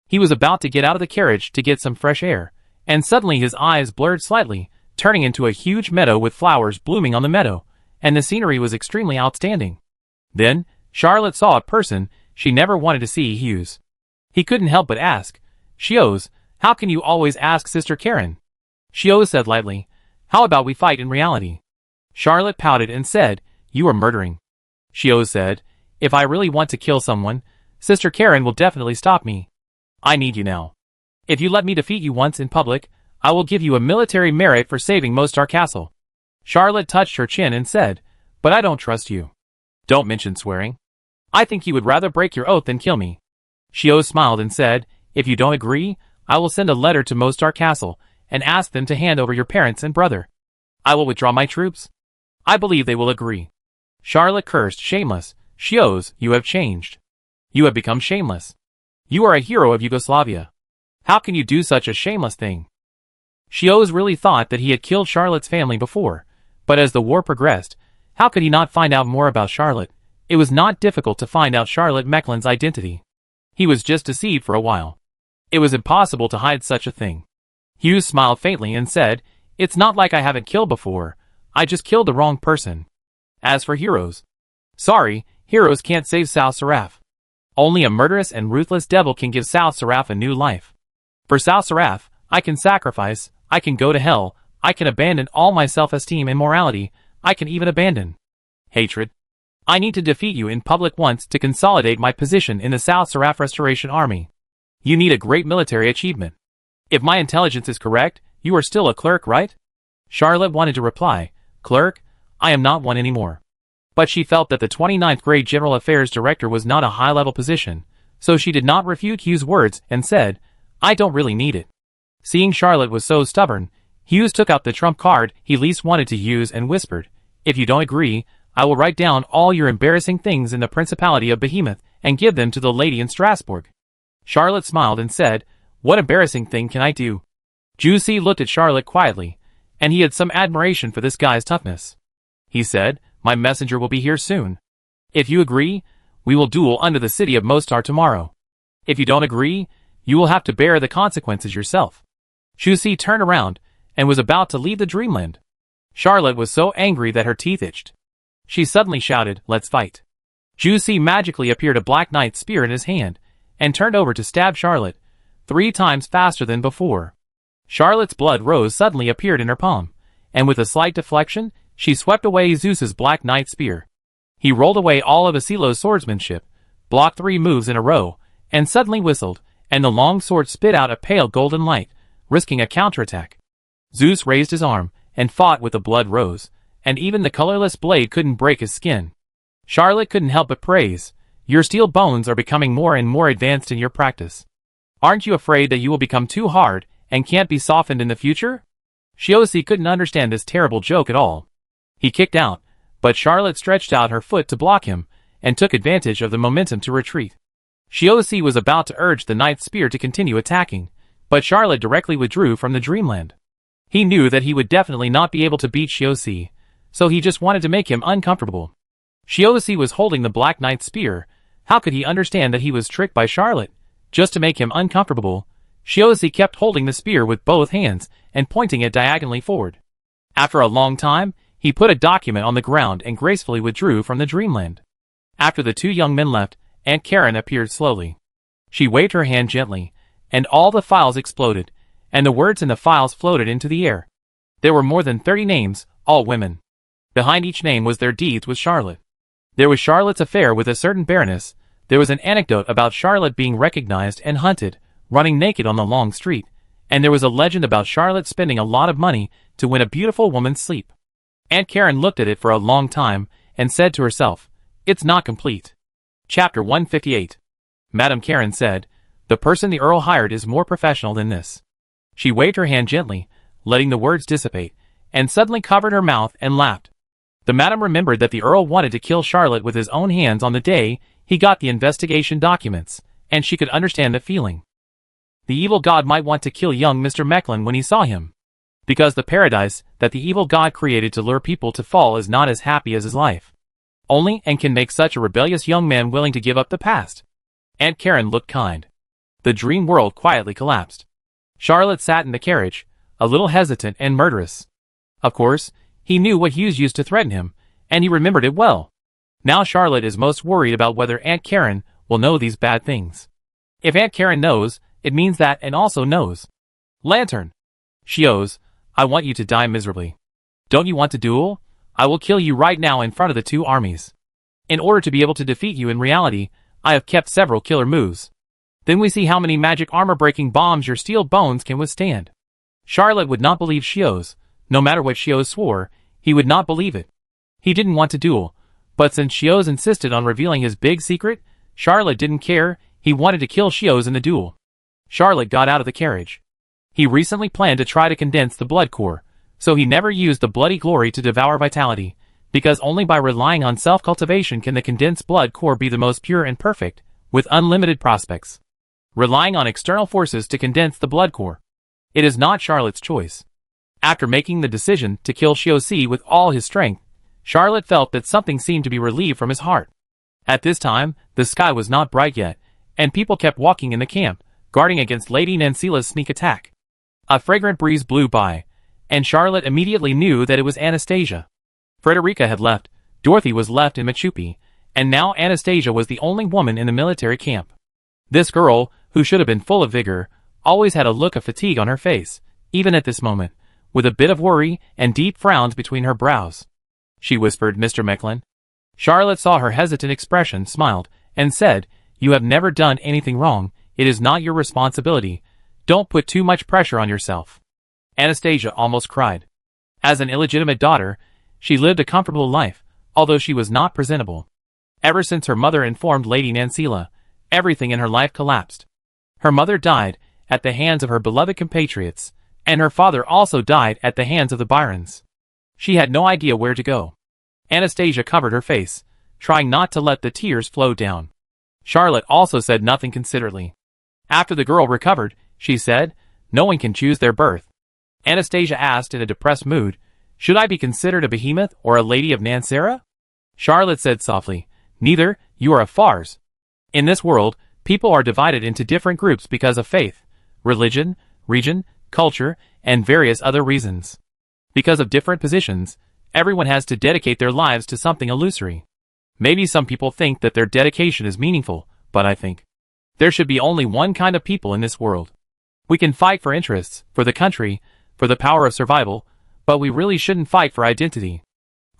He was about to get out of the carriage to get some fresh air, and suddenly his eyes blurred slightly, turning into a huge meadow with flowers blooming on the meadow, and the scenery was extremely outstanding. Then, Charlotte saw a person she never wanted to see. Hughes. He couldn't help but ask, "Shios, how can you always ask Sister Karen?" Shios said lightly, "How about we fight in reality?" Charlotte pouted and said, "You are murdering." Shios said, "If I really want to kill someone, Sister Karen will definitely stop me. I need you now. If you let me defeat you once in public, I will give you a military merit for saving Mostar Castle." Charlotte touched her chin and said, "But I don't trust you. Don't mention swearing. I think you would rather break your oath than kill me." Shios smiled and said, "If you don't agree, I will send a letter to Mostar Castle and ask them to hand over your parents and brother. I will withdraw my troops. I believe they will agree." Charlotte cursed, "Shameless. Shios, you have changed. You have become shameless. You are a hero of Yugoslavia. How can you do such a shameless thing?" Shios really thought that he had killed Charlotte's family before, but as the war progressed, how could he not find out more about Charlotte? It was not difficult to find out Charlotte Mecklen's identity. He was just deceived for a while. It was impossible to hide such a thing. Hughes smiled faintly and said, "It's not like I haven't killed before. I just killed the wrong person. As for heroes, sorry, heroes can't save South Seraph. Only a murderous and ruthless devil can give South Seraph a new life. For South Seraph, I can sacrifice, I can go to hell, I can abandon all my self-esteem and morality, I can even abandon hatred. I need to defeat you in public once to consolidate my position in the South Seraph Restoration Army. You need a great military achievement. If my intelligence is correct, you are still a clerk, right?" Charlotte wanted to reply, "Clerk? I am not one anymore." But she felt that the 29th grade General Affairs Director was not a high-level position, so she did not refute Hughes' words and said, "I don't really need it." Seeing Charlotte was so stubborn, Hughes took out the trump card he least wanted to use and whispered, "If you don't agree, I will write down all your embarrassing things in the Principality of Behemoth and give them to the lady in Strasbourg." Charlotte smiled and said, "What embarrassing thing can I do?" Juicy looked at Charlotte quietly, and he had some admiration for this guy's toughness. He said, "My messenger will be here soon. If you agree, we will duel under the city of Mostar tomorrow. If you don't agree, you will have to bear the consequences yourself." Juicy turned around and was about to leave the dreamland. Charlotte was so angry that her teeth itched. She suddenly shouted, "Let's fight." Juicy magically appeared a Black Knight spear in his hand, and turned over to stab Charlotte, 3 times faster than before. Charlotte's blood rose suddenly appeared in her palm, and with a slight deflection, she swept away Zeus's Black Knight spear. He rolled away all of Asilo's swordsmanship, blocked 3 moves in a row, and suddenly whistled, and the long sword spit out a pale golden light, risking a counterattack. Zeus raised his arm, and fought with the blood rose, and even the colorless blade couldn't break his skin. Charlotte couldn't help but praise, "Your steel bones are becoming more and more advanced in your practice. Aren't you afraid that you will become too hard, and can't be softened in the future?" Shiosi couldn't understand this terrible joke at all. He kicked out, but Charlotte stretched out her foot to block him, and took advantage of the momentum to retreat. Shiosi was about to urge the knight's spear to continue attacking, but Charlotte directly withdrew from the dreamland. He knew that he would definitely not be able to beat Shiosi, so he just wanted to make him uncomfortable. Shiosi was holding the Black Knight's spear. How could he understand that he was tricked by Charlotte? Just to make him uncomfortable, Shiosi kept holding the spear with both hands and pointing it diagonally forward. After a long time, he put a document on the ground and gracefully withdrew from the dreamland. After the 2 young men left, Aunt Karen appeared slowly. She waved her hand gently, and all the files exploded, and the words in the files floated into the air. There were more than 30 names, all women. Behind each name was their deeds with Charlotte. There was Charlotte's affair with a certain baroness. There was an anecdote about Charlotte being recognized and hunted, running naked on the long street, and there was a legend about Charlotte spending a lot of money to win a beautiful woman's sleep. Aunt Karen looked at it for a long time, and said to herself, "It's not complete." Chapter 158. Madame Karen said, "The person the Earl hired is more professional than this." She waved her hand gently, letting the words dissipate, and suddenly covered her mouth and laughed. The madam remembered that the Earl wanted to kill Charlotte with his own hands on the day he got the investigation documents, and she could understand the feeling. The evil god might want to kill young Mr. Mecklin when he saw him, because the paradise that the evil god created to lure people to fall is not as happy as his life. Only and can make such a rebellious young man willing to give up the past. Aunt Karen looked kind. The dream world quietly collapsed. Charlotte sat in the carriage, a little hesitant and murderous. Of course, he knew what Hughes used to threaten him, and he remembered it well. Now Charlotte is most worried about whether Aunt Karen will know these bad things. If Aunt Karen knows, it means that and also knows. Lantern. She owes, I want you to die miserably. Don't you want to duel? I will kill you right now in front of the two armies. In order to be able to defeat you in reality, I have kept several killer moves. Then we see how many magic armor-breaking bombs your steel bones can withstand. Charlotte would not believe Shios. No matter what Shios swore, he would not believe it. He didn't want to duel, but since Shios insisted on revealing his big secret, Charlotte didn't care. He wanted to kill Shios in the duel. Charlotte got out of the carriage. He recently planned to try to condense the blood core, so he never used the bloody glory to devour vitality, because only by relying on self-cultivation can the condensed blood core be the most pure and perfect, with unlimited prospects. Relying on external forces to condense the blood core. It is not Charlotte's choice. After making the decision to kill Shiosi with all his strength, Charlotte felt that something seemed to be relieved from his heart. At this time, the sky was not bright yet, and people kept walking in the camp, guarding against Lady Nancila's sneak attack. A fragrant breeze blew by, and Charlotte immediately knew that it was Anastasia. Frederica had left, Dorothy was left in Machupi, and now Anastasia was the only woman in the military camp. This girl, who should have been full of vigor, always had a look of fatigue on her face, even at this moment, with a bit of worry and deep frowns between her brows. She whispered, "Mr. Mecklin." Charlotte saw her hesitant expression, smiled, and said, "You have never done anything wrong. It is not your responsibility. Don't put too much pressure on yourself." Anastasia almost cried. As an illegitimate daughter, she lived a comfortable life, although she was not presentable. Ever since her mother informed Lady Nancila, everything in her life collapsed. Her mother died at the hands of her beloved compatriots, and her father also died at the hands of the Byrons. She had no idea where to go. Anastasia covered her face, trying not to let the tears flow down. Charlotte also said nothing considerately. After the girl recovered, she said, "No one can choose their birth." Anastasia asked in a depressed mood, "Should I be considered a behemoth or a lady of Nansera?" Charlotte said softly, "Neither, you are a farce. In this world, people are divided into different groups because of faith, religion, region, culture, and various other reasons. Because of different positions, everyone has to dedicate their lives to something illusory. Maybe some people think that their dedication is meaningful, but I think there should be only one kind of people in this world. We can fight for interests, for the country, for the power of survival, but we really shouldn't fight for identity.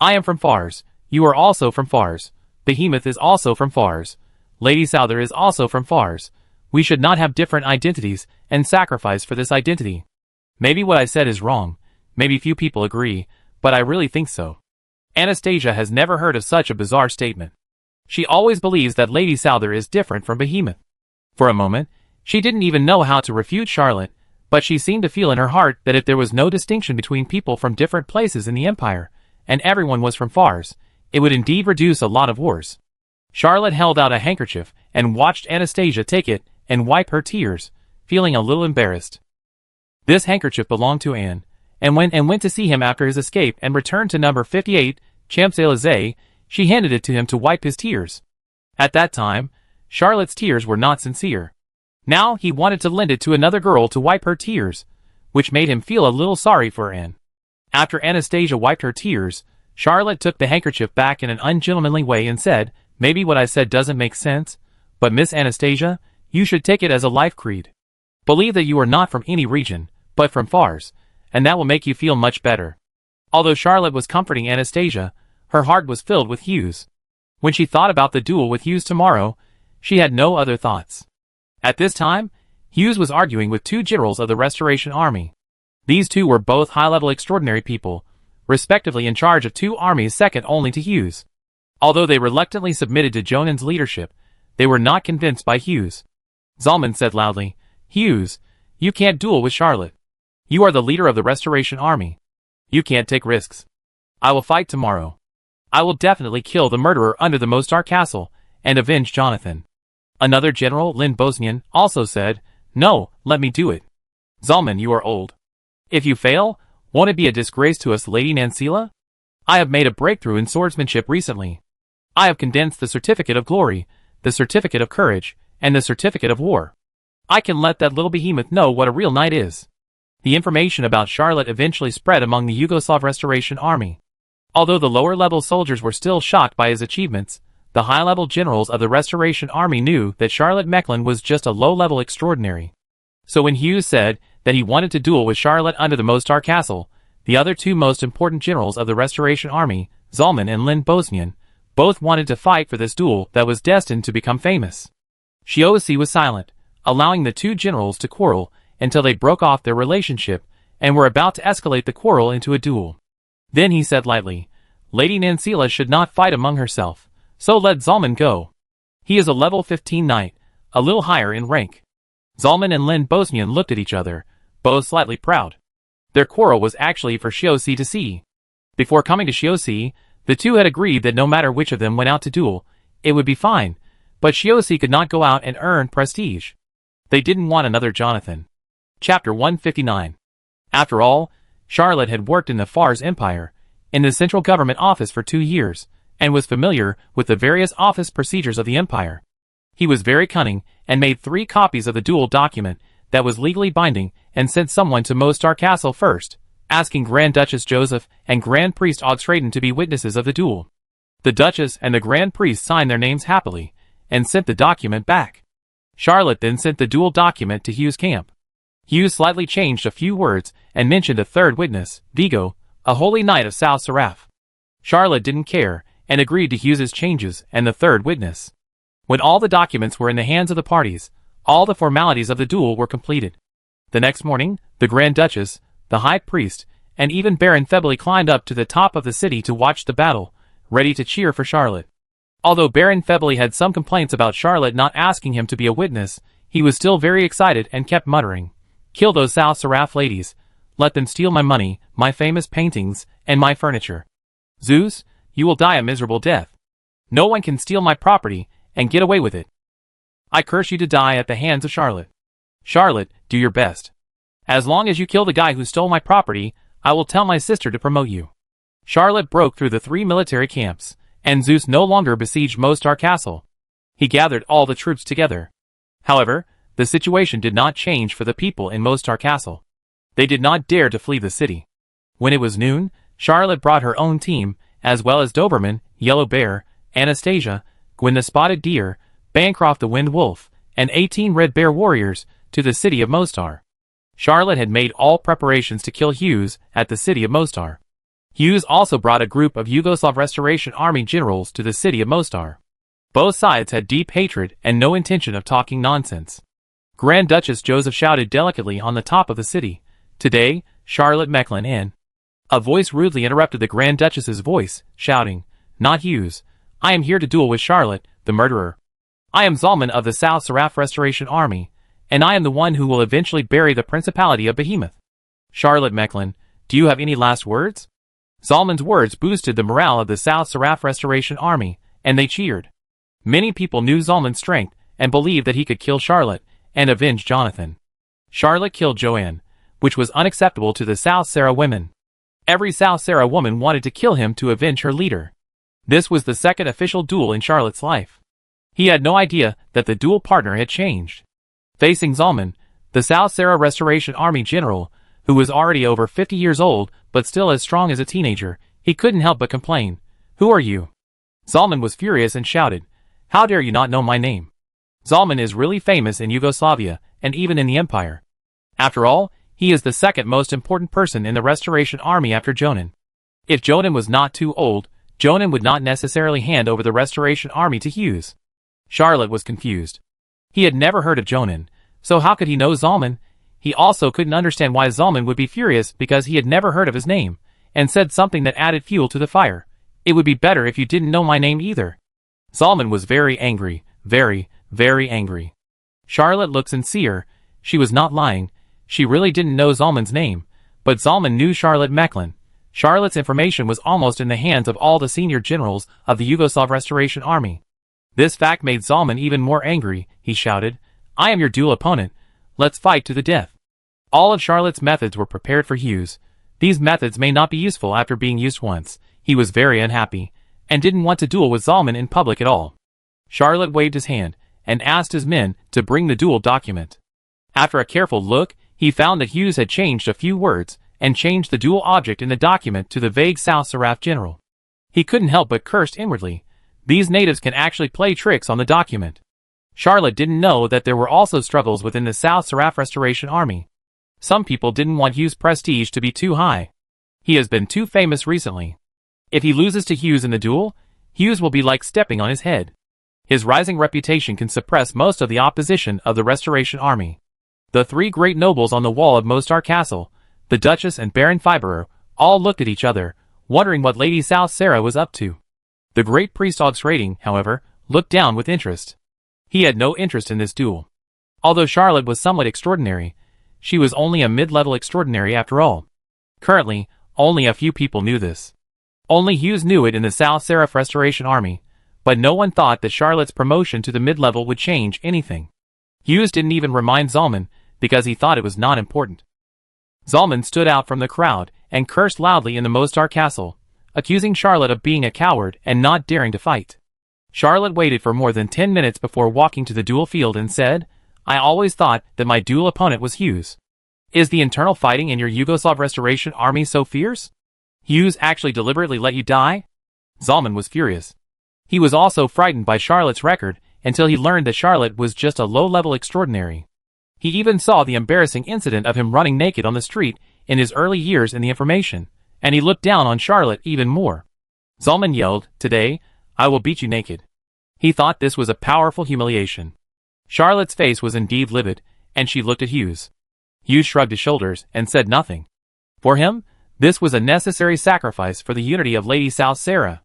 I am from Fars, you are also from Fars, Behemoth is also from Fars, Lady Souther is also from Fars. We should not have different identities and sacrifice for this identity. Maybe what I said is wrong, maybe few people agree, but I really think so." Anastasia has never heard of such a bizarre statement. She always believes that Lady Souther is different from Behemoth. For a moment, she didn't even know how to refute Charlotte, but she seemed to feel in her heart that if there was no distinction between people from different places in the Empire, and everyone was from Fars, it would indeed reduce a lot of wars. Charlotte held out a handkerchief and watched Anastasia take it and wipe her tears, feeling a little embarrassed. This handkerchief belonged to Anne, and went to see him after his escape and returned to number 58, Champs-Élysées. She handed it to him to wipe his tears. At that time, Charlotte's tears were not sincere. Now he wanted to lend it to another girl to wipe her tears, which made him feel a little sorry for Anne. After Anastasia wiped her tears, Charlotte took the handkerchief back in an ungentlemanly way and said, "Maybe what I said doesn't make sense, but Miss Anastasia, you should take it as a life creed. Believe that you are not from any region, but from Fars, and that will make you feel much better." Although Charlotte was comforting Anastasia, her heart was filled with Hughes. When she thought about the duel with Hughes tomorrow, she had no other thoughts. At this time, Hughes was arguing with two generals of the Restoration Army. These two were both high-level extraordinary people, respectively in charge of two armies second only to Hughes. Although they reluctantly submitted to Jonan's leadership, they were not convinced by Hughes. Zalman said loudly, "Hughes, you can't duel with Charlotte. You are the leader of the Restoration Army. You can't take risks. I will fight tomorrow. I will definitely kill the murderer under the Mostar Castle and avenge Jonathan." Another general, Lynn Bosnian, also said, "No, let me do it. Zalman, you are old. If you fail, won't it be a disgrace to us, Lady Nancila? I have made a breakthrough in swordsmanship recently. I have condensed the Certificate of Glory, the Certificate of Courage, and the Certificate of War. I can let that little behemoth know what a real knight is." The information about Charlotte eventually spread among the Yugoslav Restoration Army. Although the lower-level soldiers were still shocked by his achievements, the high-level generals of the Restoration Army knew that Charlotte Mecklin was just a low-level extraordinary. So when Hughes said that he wanted to duel with Charlotte under the Mostar Castle, the other two most important generals of the Restoration Army, Zalman and Lynn Bosnian, both wanted to fight for this duel that was destined to become famous. Shiossi was silent, allowing the two generals to quarrel until they broke off their relationship and were about to escalate the quarrel into a duel. Then he said lightly, "Lady Nancila should not fight among herself, so let Zalman go. He is a level 15 knight, a little higher in rank." Zalman and Lynn Bosnian looked at each other, both slightly proud. Their quarrel was actually for Shiossi to see. Before coming to Shiossi, the two had agreed that no matter which of them went out to duel, it would be fine, but Shiossi could not go out and earn prestige. They didn't want another Jonathan. Chapter 159. After all, Charlotte had worked in the Fars Empire, in the central government office for 2 years, and was familiar with the various office procedures of the empire. He was very cunning, and made 3 copies of the duel document that was legally binding and sent someone to Mostar Castle first, asking Grand Duchess Joseph and Grand Priest Augstraden to be witnesses of the duel. The Duchess and the Grand Priest signed their names happily, and sent the document back. Charlotte then sent the duel document to Hughes' camp. Hughes slightly changed a few words and mentioned a third witness, Vigo, a holy knight of South Seraph. Charlotte didn't care, and agreed to Hughes's changes and the third witness. When all the documents were in the hands of the parties, all the formalities of the duel were completed. The next morning, the Grand Duchess, the High Priest, and even Baron Febly climbed up to the top of the city to watch the battle, ready to cheer for Charlotte. Although Baron Febly had some complaints about Charlotte not asking him to be a witness, he was still very excited and kept muttering, "Kill those South Seraph ladies. Let them steal my money, my famous paintings, and my furniture. Zeus, you will die a miserable death. No one can steal my property and get away with it. I curse you to die at the hands of Charlotte. Charlotte, do your best. As long as you kill the guy who stole my property, I will tell my sister to promote you." Charlotte broke through the 3 military camps, and Zeus no longer besieged Mostar Castle. He gathered all the troops together. However, the situation did not change for the people in Mostar Castle. They did not dare to flee the city. When it was noon, Charlotte brought her own team, as well as Doberman, Yellow Bear, Anastasia, Gwyn the Spotted Deer, Bancroft the Wind Wolf, and 18 Red Bear warriors, to the city of Mostar. Charlotte had made all preparations to kill Hughes at the city of Mostar. Hughes also brought a group of Yugoslav Restoration Army generals to the city of Mostar. Both sides had deep hatred and no intention of talking nonsense. Grand Duchess Joseph shouted delicately on the top of the city, "Today, Charlotte Mecklin in." A voice rudely interrupted the Grand Duchess's voice, shouting, "Not Hughes. I am here to duel with Charlotte, the murderer. I am Zalman of the South Seraph Restoration Army, and I am the one who will eventually bury the Principality of Behemoth. Charlotte Mecklin, do you have any last words?" Zalman's words boosted the morale of the South Seraph Restoration Army, and they cheered. Many people knew Zalman's strength and believed that he could kill Charlotte and avenge Jonathan. Charlotte killed Joanne, which was unacceptable to the South Serra women. Every South Serra woman wanted to kill him to avenge her leader. This was the second official duel in Charlotte's life. He had no idea that the duel partner had changed. Facing Zalman, the South Serra Restoration Army general, who was already over 50 years old but still as strong as a teenager, he couldn't help but complain, "Who are you?" Zalman was furious and shouted, "How dare you not know my name? Zalman is really famous in Yugoslavia and even in the Empire. After all, he is the second most important person in the Restoration Army after Jonan. If Jonan was not too old, Jonan would not necessarily hand over the Restoration Army to Hughes." Charlotte was confused. He had never heard of Jonan, so how could he know Zalman? He also couldn't understand why Zalman would be furious because he had never heard of his name, and said something that added fuel to the fire. It would be better if you didn't know my name either. Zalman was very angry, very, very angry. Charlotte looked sincere. She was not lying. She really didn't know Zalman's name, but Zalman knew Charlotte Mechlin. Charlotte's information was almost in the hands of all the senior generals of the Yugoslav Restoration Army. This fact made Zalman even more angry. He shouted, "I am your duel opponent. Let's fight to the death." All of Charlotte's methods were prepared for Hughes. These methods may not be useful after being used once. He was very unhappy, and didn't want to duel with Zalman in public at all. Charlotte waved his hand, and asked his men to bring the duel document. After a careful look, he found that Hughes had changed a few words, and changed the duel object in the document to the vague South Seraph general. He couldn't help but curse inwardly. These natives can actually play tricks on the document. Charlotte didn't know that there were also struggles within the South Seraph Restoration Army. Some people didn't want Hughes' prestige to be too high. He has been too famous recently. If he loses to Hughes in the duel, Hughes will be like stepping on his head. His rising reputation can suppress most of the opposition of the Restoration Army. The three great nobles on the wall of Mostar Castle, the Duchess and Baron Fiberer, all looked at each other, wondering what Lady South Sarah was up to. The great priest Augsrading, however, looked down with interest. He had no interest in this duel. Although Charlotte was somewhat extraordinary, she was only a mid-level extraordinary after all. Currently, only a few people knew this. Only Hughes knew it in the South Seraph Restoration Army, but no one thought that Charlotte's promotion to the mid-level would change anything. Hughes didn't even remind Zalman, because he thought it was not important. Zalman stood out from the crowd, and cursed loudly in the Mostar Castle, accusing Charlotte of being a coward and not daring to fight. Charlotte waited for more than 10 minutes before walking to the duel field and said, "I always thought that my duel opponent was Hughes. Is the internal fighting in your Yugoslav Restoration Army so fierce? Hughes actually deliberately let you die?" Zalman was furious. He was also frightened by Charlotte's record until he learned that Charlotte was just a low-level extraordinary. He even saw the embarrassing incident of him running naked on the street in his early years in the information, and he looked down on Charlotte even more. Zalman yelled, "Today, I will beat you naked." He thought this was a powerful humiliation. Charlotte's face was indeed livid, and she looked at Hughes. Hughes shrugged his shoulders and said nothing. For him, this was a necessary sacrifice for the unity of Lady South Sarah.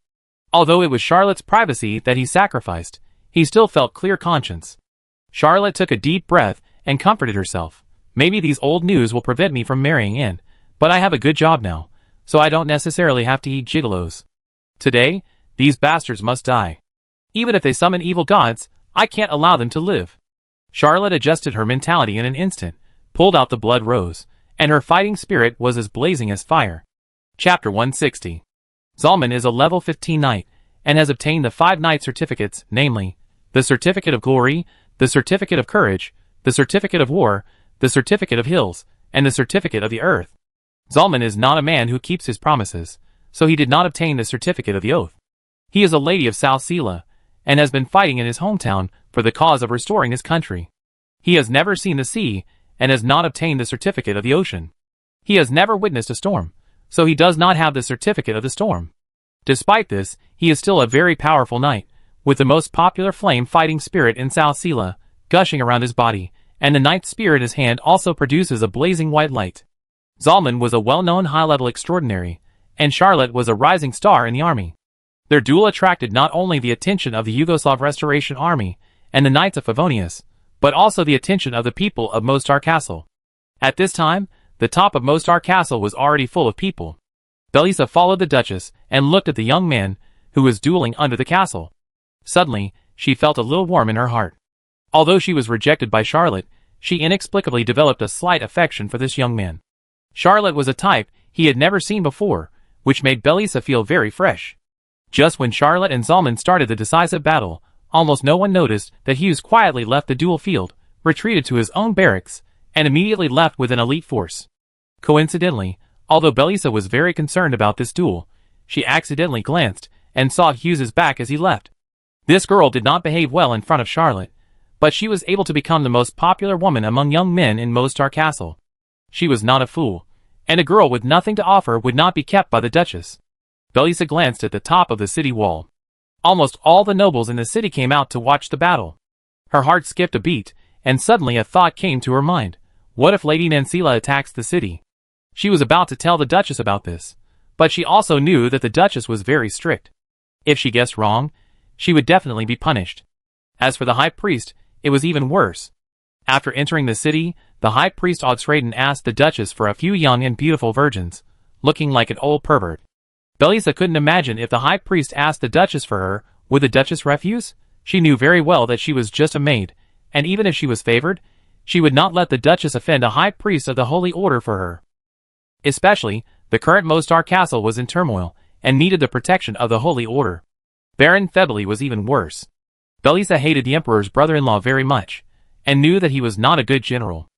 Although it was Charlotte's privacy that he sacrificed, he still felt clear conscience. Charlotte took a deep breath and comforted herself. Maybe these old news will prevent me from marrying in, but I have a good job now, so I don't necessarily have to eat gigolos. Today, these bastards must die. Even if they summon evil gods, I can't allow them to live. Charlotte adjusted her mentality in an instant, pulled out the blood rose, and her fighting spirit was as blazing as fire. Chapter 160. Zalman is a level 15 knight, and has obtained the 5 knight certificates, namely, the Certificate of Glory, the Certificate of Courage, the Certificate of War, the Certificate of Hills, and the Certificate of the Earth. Zalman is not a man who keeps his promises, so he did not obtain the Certificate of the Oath. He is a lady of South Sela, and has been fighting in his hometown for the cause of restoring his country. He has never seen the sea, and has not obtained the Certificate of the Ocean. He has never witnessed a storm, so he does not have the Certificate of the Storm. Despite this, he is still a very powerful knight, with the most popular flame fighting spirit in South Sela, gushing around his body, and the knight's spear in his hand also produces a blazing white light. Zalman was a well-known high-level extraordinary, and Charlotte was a rising star in the army. Their duel attracted not only the attention of the Yugoslav Restoration Army and the Knights of Favonius, but also the attention of the people of Mostar Castle. At this time, the top of Mostar Castle was already full of people. Belisa followed the Duchess and looked at the young man who was dueling under the castle. Suddenly, she felt a little warm in her heart. Although she was rejected by Charlotte, she inexplicably developed a slight affection for this young man. Charlotte was a type he had never seen before, which made Belisa feel very fresh. Just when Charlotte and Zalman started the decisive battle, almost no one noticed that Hughes quietly left the duel field, retreated to his own barracks, and immediately left with an elite force. Coincidentally, although Belisa was very concerned about this duel, she accidentally glanced and saw Hughes's back as he left. This girl did not behave well in front of Charlotte, but she was able to become the most popular woman among young men in Mostar Castle. She was not a fool, and a girl with nothing to offer would not be kept by the Duchess. Belisa glanced at the top of the city wall. Almost all the nobles in the city came out to watch the battle. Her heart skipped a beat, and suddenly a thought came to her mind. What if Lady Nansila attacks the city? She was about to tell the Duchess about this, But she also knew that the Duchess was very strict. If she guessed wrong, she would definitely be punished. As for the High Priest, it was even worse. After entering the city, the High Priest Oxraden asked the Duchess for a few young and beautiful virgins, looking like an old pervert. Belisa couldn't imagine if the High Priest asked the Duchess for her, would the Duchess refuse? She knew very well that she was just a maid, and even if she was favored, she would not let the Duchess offend a High Priest of the Holy Order for her. Especially, the current Mostar Castle was in turmoil, and needed the protection of the Holy Order. Baron Thebeli was even worse. Belisa hated the Emperor's brother-in-law very much, and knew that he was not a good general.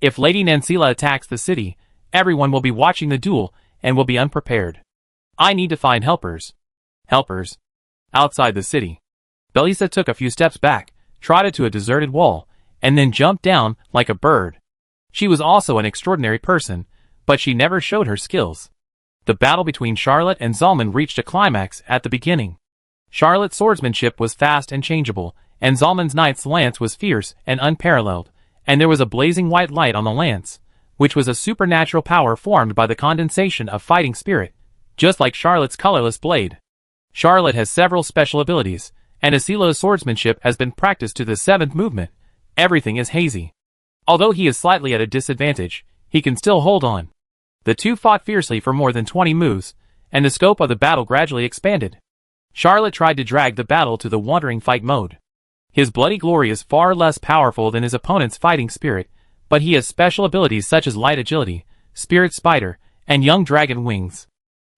If Lady Nansila attacks the city, everyone will be watching the duel, and will be unprepared. I need to find helpers. Helpers. Outside the city. Belisa took a few steps back, trotted to a deserted wall, and then jumped down like a bird. She was also an extraordinary person, but she never showed her skills. The battle between Charlotte and Zalman reached a climax at the beginning. Charlotte's swordsmanship was fast and changeable, and Zalman's knight's lance was fierce and unparalleled, and there was a blazing white light on the lance, which was a supernatural power formed by the condensation of fighting spirit, just like Charlotte's colorless blade. Charlotte has several special abilities, and Asilo's swordsmanship has been practiced to the 7th movement. Everything is hazy. Although he is slightly at a disadvantage, he can still hold on. The two fought fiercely for more than 20 moves, and the scope of the battle gradually expanded. Charlotte tried to drag the battle to the wandering fight mode. His bloody glory is far less powerful than his opponent's fighting spirit, but he has special abilities such as light agility, spirit spider, and young dragon wings.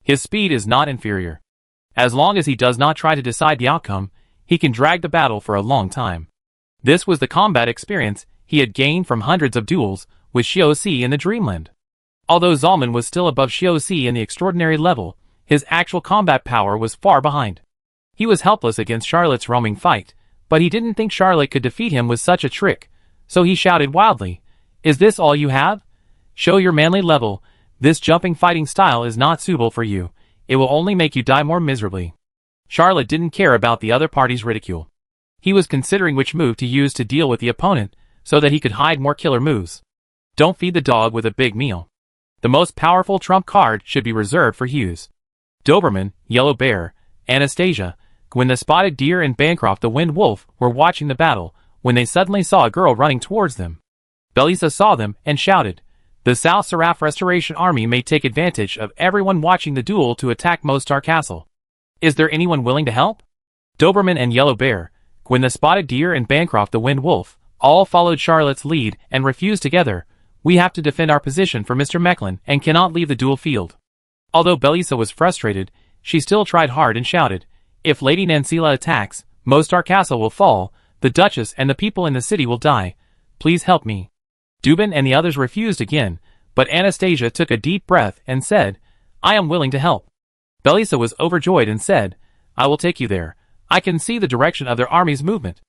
His speed is not inferior. As long as he does not try to decide the outcome, he can drag the battle for a long time. This was the combat experience he had gained from hundreds of duels with Xiao Si in the Dreamland. Although Zalman was still above Xiao Si in the extraordinary level, his actual combat power was far behind. He was helpless against Charlotte's roaming fight, but he didn't think Charlotte could defeat him with such a trick, so he shouted wildly, "Is this all you have? Show your manly level. This jumping fighting style is not suitable for you. It will only make you die more miserably." Charlotte didn't care about the other party's ridicule. He was considering which move to use to deal with the opponent, so that he could hide more killer moves. Don't feed the dog with a big meal. The most powerful trump card should be reserved for Hughes. Doberman, Yellow Bear, Anastasia, Gwen the Spotted Deer and Bancroft the Wind Wolf were watching the battle, when they suddenly saw a girl running towards them. Belisa saw them and shouted, "The South Seraph Restoration Army may take advantage of everyone watching the duel to attack Mostar Castle. Is there anyone willing to help?" Doberman and Yellow Bear, Gwen the Spotted Deer and Bancroft the Wind Wolf, all followed Charlotte's lead and refused together. "We have to defend our position for Mr. Mecklin and cannot leave the duel field." Although Belisa was frustrated, she still tried hard and shouted, "If Lady Nansila attacks, Mostar Castle will fall, the Duchess and the people in the city will die. Please help me." Dubin and the others refused again, but Anastasia took a deep breath and said, "I am willing to help." Belisa was overjoyed and said, "I will take you there. I can see the direction of their army's movement."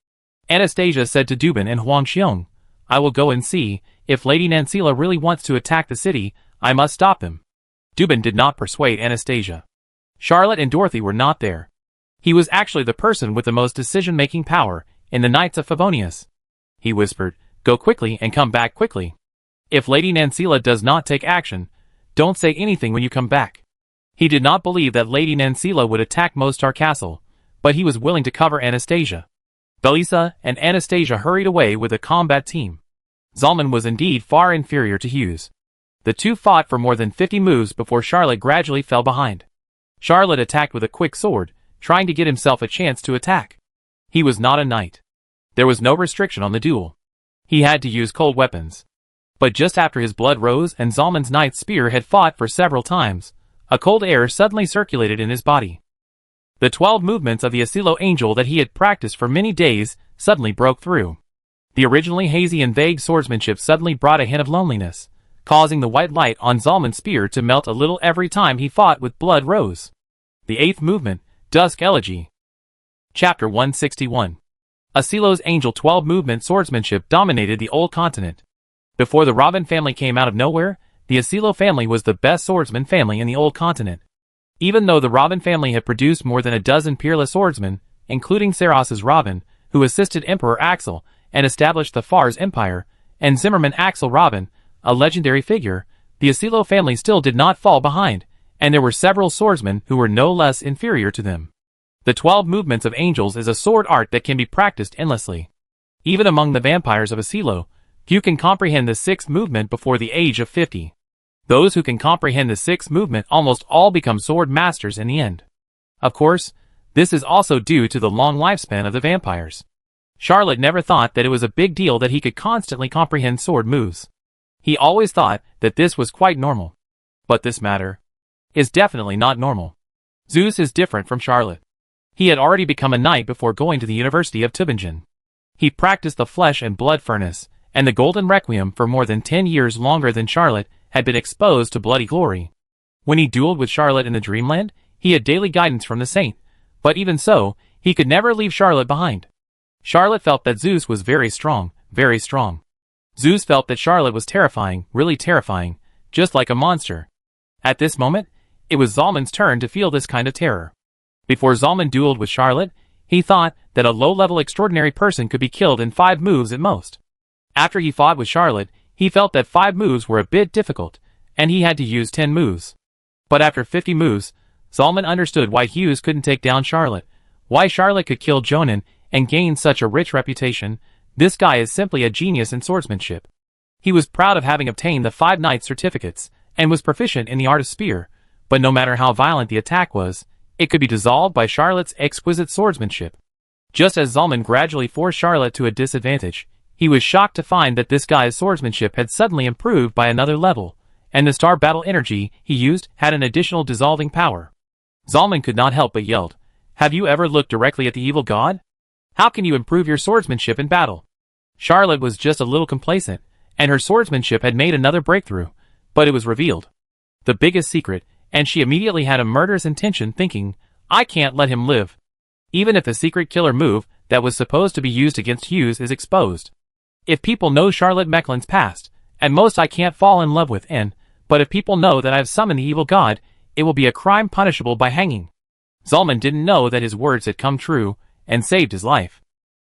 Anastasia said to Dubin and Huang Xiong, "I will go and see. If Lady Nansila really wants to attack the city, I must stop them." Dubin did not persuade Anastasia. Charlotte and Dorothy were not there. He was actually the person with the most decision-making power in the Knights of Favonius. He whispered, "Go quickly and come back quickly. If Lady Nansila does not take action, don't say anything when you come back." He did not believe that Lady Nansila would attack Mostar Castle, but he was willing to cover Anastasia. Belisa and Anastasia hurried away with the combat team. Zalman was indeed far inferior to Hughes. The two fought for more than 50 moves before Charlotte gradually fell behind. Charlotte attacked with a quick sword, trying to get himself a chance to attack. He was not a knight. There was no restriction on the duel. He had to use cold weapons. But just after his blood rose and Zalman's knight's spear had fought for several times, a cold air suddenly circulated in his body. The 12 movements of the Asilo angel that he had practiced for many days suddenly broke through. The originally hazy and vague swordsmanship suddenly brought a hint of loneliness, causing the white light on Zalman's spear to melt a little every time he fought with blood rose. The 8th movement, Dusk Elegy. Chapter 161. Asilo's angel 12-movement swordsmanship dominated the old continent. Before the Robin family came out of nowhere, the Asilo family was the best swordsman family in the old continent. Even though the Robin family had produced more than a dozen peerless swordsmen, including Saros's Robin, who assisted Emperor Axel and established the Fars Empire, and Zimmerman Axel Robin, a legendary figure, the Asilo family still did not fall behind, and there were several swordsmen who were no less inferior to them. The 12 movements of angels is a sword art that can be practiced endlessly. Even among the vampires of Asilo, few can comprehend the 6th movement before the age of 50. Those who can comprehend the 6th movement almost all become sword masters in the end. Of course, this is also due to the long lifespan of the vampires. Charlotte never thought that it was a big deal that he could constantly comprehend sword moves. He always thought that this was quite normal. But this matter is definitely not normal. Zeus is different from Charlotte. He had already become a knight before going to the University of Tübingen. He practiced the flesh and blood furnace and the golden requiem for more than 10 years longer than Charlotte had been exposed to bloody glory. When he dueled with Charlotte in the Dreamland, he had daily guidance from the saint, but even so, he could never leave Charlotte behind. Charlotte felt that Zeus was very strong, very strong. Zeus felt that Charlotte was terrifying, really terrifying, just like a monster. At this moment, it was Zalman's turn to feel this kind of terror. Before Zalman dueled with Charlotte, he thought that a low-level extraordinary person could be killed in 5 moves at most. After he fought with Charlotte, he felt that 5 moves were a bit difficult, and he had to use 10 moves. But after 50 moves, Zalman understood why Hughes couldn't take down Charlotte, why Charlotte could kill Jonan and gain such a rich reputation. This guy is simply a genius in swordsmanship. He was proud of having obtained the 5 knight certificates, and was proficient in the art of spear, but no matter how violent the attack was, it could be dissolved by Charlotte's exquisite swordsmanship. Just as Zalman gradually forced Charlotte to a disadvantage, he was shocked to find that this guy's swordsmanship had suddenly improved by another level, and the star battle energy he used had an additional dissolving power. Zalman could not help but yelled, "Have you ever looked directly at the evil god? How can you improve your swordsmanship in battle?" Charlotte was just a little complacent, and her swordsmanship had made another breakthrough, but it was revealed. The biggest secret, and she immediately had a murderous intention, thinking, "I can't let him live." Even if the secret killer move that was supposed to be used against Hughes is exposed. If people know Charlotte Mecklen's past, at most I can't fall in love with N, but if people know that I've summoned the evil god, it will be a crime punishable by hanging. Zalman didn't know that his words had come true, and saved his life.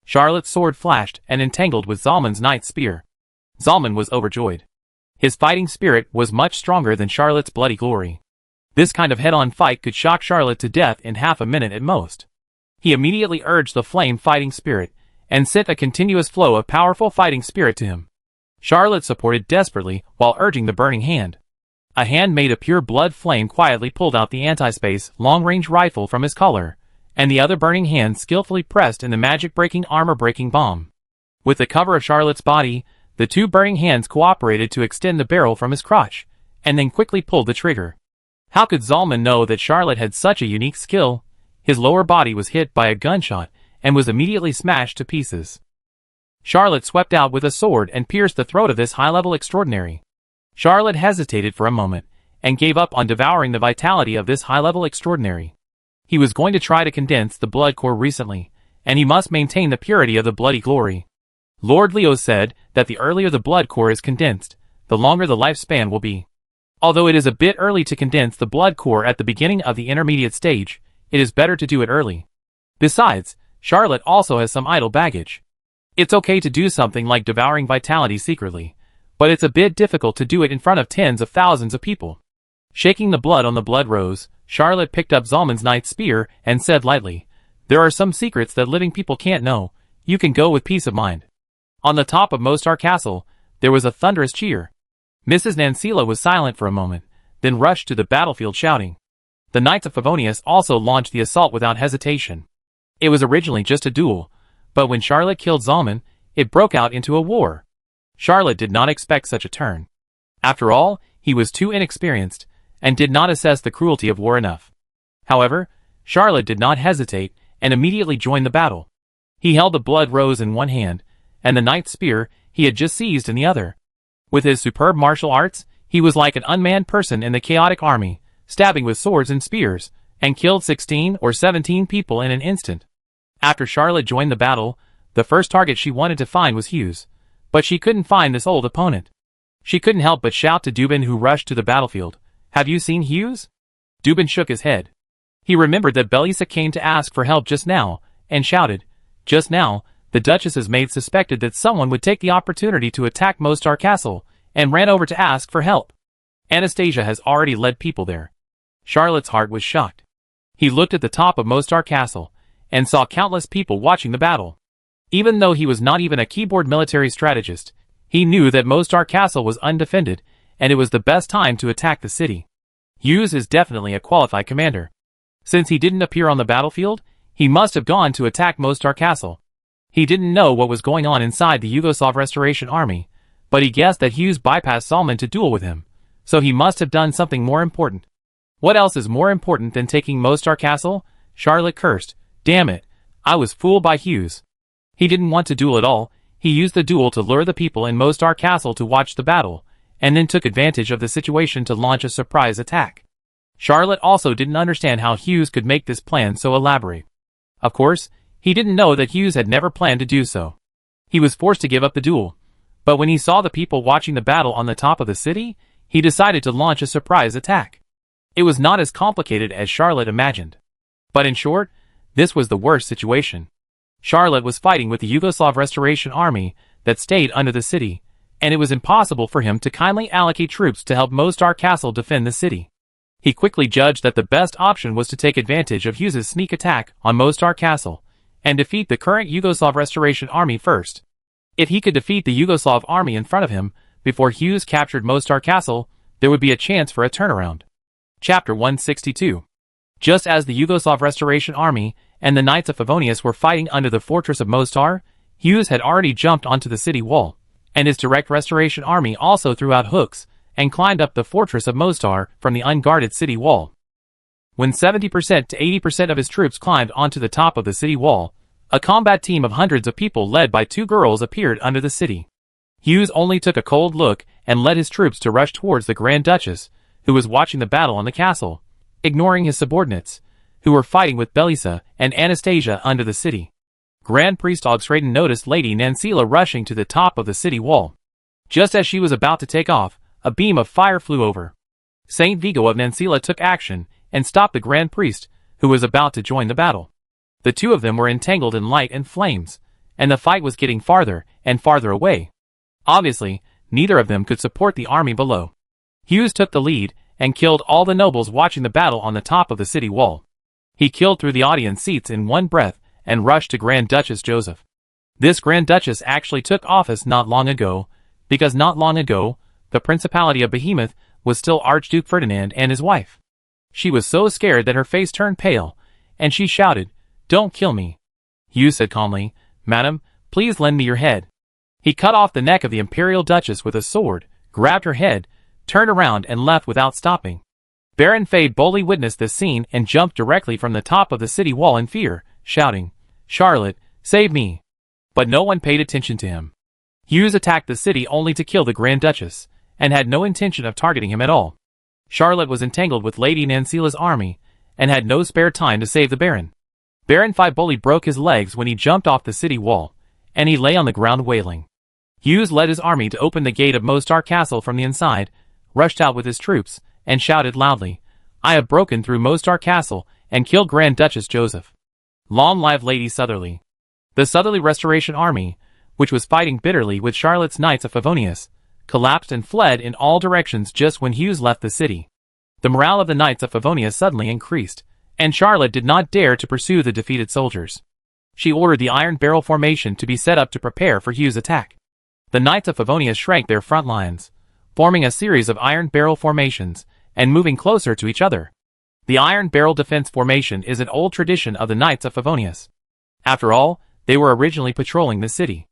Charlotte's sword flashed and entangled with Zalman's knight's spear. Zalman was overjoyed. His fighting spirit was much stronger than Charlotte's bloody glory. This kind of head-on fight could shock Charlotte to death in half a minute at most. He immediately urged the flame fighting spirit, and sent a continuous flow of powerful fighting spirit to him. Charlotte supported desperately while urging the burning hand. A hand made of pure blood flame quietly pulled out the anti-space long-range rifle from his collar, and the other burning hand skillfully pressed in the magic-breaking armor-breaking bomb. With the cover of Charlotte's body, the 2 burning hands cooperated to extend the barrel from his crotch, and then quickly pulled the trigger. How could Zalman know that Charlotte had such a unique skill? His lower body was hit by a gunshot, and was immediately smashed to pieces. Charlotte swept out with a sword and pierced the throat of this high-level extraordinary. Charlotte hesitated for a moment, and gave up on devouring the vitality of this high-level extraordinary. He was going to try to condense the blood core recently, and he must maintain the purity of the bloody glory. Lord Leo said that the earlier the blood core is condensed, the longer the lifespan will be. Although it is a bit early to condense the blood core at the beginning of the intermediate stage, it is better to do it early. Besides, Charlotte also has some idle baggage. It's okay to do something like devouring vitality secretly, but it's a bit difficult to do it in front of tens of thousands of people. Shaking the blood on the blood rose, Charlotte picked up Zalman's knight's spear and said lightly, "There are some secrets that living people can't know. You can go with peace of mind." On the top of Mostar Castle, there was a thunderous cheer. Mrs. Nancila was silent for a moment, then rushed to the battlefield shouting. The Knights of Favonius also launched the assault without hesitation. It was originally just a duel, but when Charlotte killed Zalman, it broke out into a war. Charlotte did not expect such a turn. After all, he was too inexperienced, and did not assess the cruelty of war enough. However, Charlotte did not hesitate, and immediately joined the battle. He held the blood rose in one hand, and the knight's spear he had just seized in the other. With his superb martial arts, he was like an unmanned person in the chaotic army, stabbing with swords and spears, and killed 16 or 17 people in an instant. After Charlotte joined the battle, the first target she wanted to find was Hughes, but she couldn't find this old opponent. She couldn't help but shout to Dubin, who rushed to the battlefield, "Have you seen Hughes?" Dubin shook his head. He remembered that Belisa came to ask for help just now, and shouted, "Just now, the Duchess's maid suspected that someone would take the opportunity to attack Mostar Castle, and ran over to ask for help. Anastasia has already led people there. Charlotte's heart was shocked. He looked at the top of Mostar Castle, and saw countless people watching the battle. Even though he was not even a keyboard military strategist, he knew that Mostar Castle was undefended, and it was the best time to attack the city. Hughes is definitely a qualified commander. Since he didn't appear on the battlefield, he must have gone to attack Mostar Castle. He didn't know what was going on inside the Yugoslav Restoration Army, but he guessed that Hughes bypassed Salman to duel with him, so he must have done something more important. What else is more important than taking Mostar Castle? Charlotte cursed. Damn it, I was fooled by Hughes. He didn't want to duel at all. He used the duel to lure the people in Mostar Castle to watch the battle, and then took advantage of the situation to launch a surprise attack. Charlotte also didn't understand how Hughes could make this plan so elaborate. Of course, he didn't know that Hughes had never planned to do so. He was forced to give up the duel, but when he saw the people watching the battle on the top of the city, he decided to launch a surprise attack. It was not as complicated as Charlotte imagined. But in short, this was the worst situation. Charlotte was fighting with the Yugoslav Restoration Army that stayed under the city, and it was impossible for him to kindly allocate troops to help Mostar Castle defend the city. He quickly judged that the best option was to take advantage of Hughes' sneak attack on Mostar Castle, and defeat the current Yugoslav Restoration Army first. If he could defeat the Yugoslav army in front of him before Hughes captured Mostar Castle, there would be a chance for a turnaround. Chapter 162. Just as the Yugoslav Restoration Army and the Knights of Favonius were fighting under the fortress of Mostar, Hughes had already jumped onto the city wall, and his direct restoration army also threw out hooks and climbed up the fortress of Mostar from the unguarded city wall. When 70% to 80% of his troops climbed onto the top of the city wall, a combat team of hundreds of people led by two girls appeared under the city. Hughes only took a cold look and led his troops to rush towards the Grand Duchess, who was watching the battle on the castle, ignoring his subordinates, who were fighting with Belisa and Anastasia under the city. Grand Priest Augstraden noticed Lady Nancila rushing to the top of the city wall. Just as she was about to take off, a beam of fire flew over. Saint Vigo of Nancila took action and stopped the Grand Priest, who was about to join the battle. The two of them were entangled in light and flames, and the fight was getting farther and farther away. Obviously, neither of them could support the army below. Hughes took the lead and killed all the nobles watching the battle on the top of the city wall. He killed through the audience seats in one breath and rushed to Grand Duchess Joseph. This Grand Duchess actually took office not long ago, because not long ago, the Principality of Behemoth was still Archduke Ferdinand and his wife. She was so scared that her face turned pale, and she shouted, "Don't kill me." Hughes said calmly, "Madam, please lend me your head." He cut off the neck of the Imperial Duchess with a sword, grabbed her head, turned around and left without stopping. Baron Fade boldly witnessed this scene and jumped directly from the top of the city wall in fear, shouting, "Charlotte, save me." But no one paid attention to him. Hughes attacked the city only to kill the Grand Duchess, and had no intention of targeting him at all. Charlotte was entangled with Lady Nancila's army, and had no spare time to save the Baron. Baron Fiboli broke his legs when he jumped off the city wall, and he lay on the ground wailing. Hughes led his army to open the gate of Mostar Castle from the inside, rushed out with his troops, and shouted loudly, "I have broken through Mostar Castle and killed Grand Duchess Joseph. Long live Lady Southerly." The Southerly Restoration Army, which was fighting bitterly with Charlotte's Knights of Favonius, collapsed and fled in all directions just when Hughes left the city. The morale of the Knights of Favonius suddenly increased, and Charlotte did not dare to pursue the defeated soldiers. She ordered the Iron Barrel formation to be set up to prepare for Hughes' attack. The Knights of Favonius shrank their front lines, forming a series of Iron Barrel formations, and moving closer to each other. The Iron Barrel defense formation is an old tradition of the Knights of Favonius. After all, they were originally patrolling the city.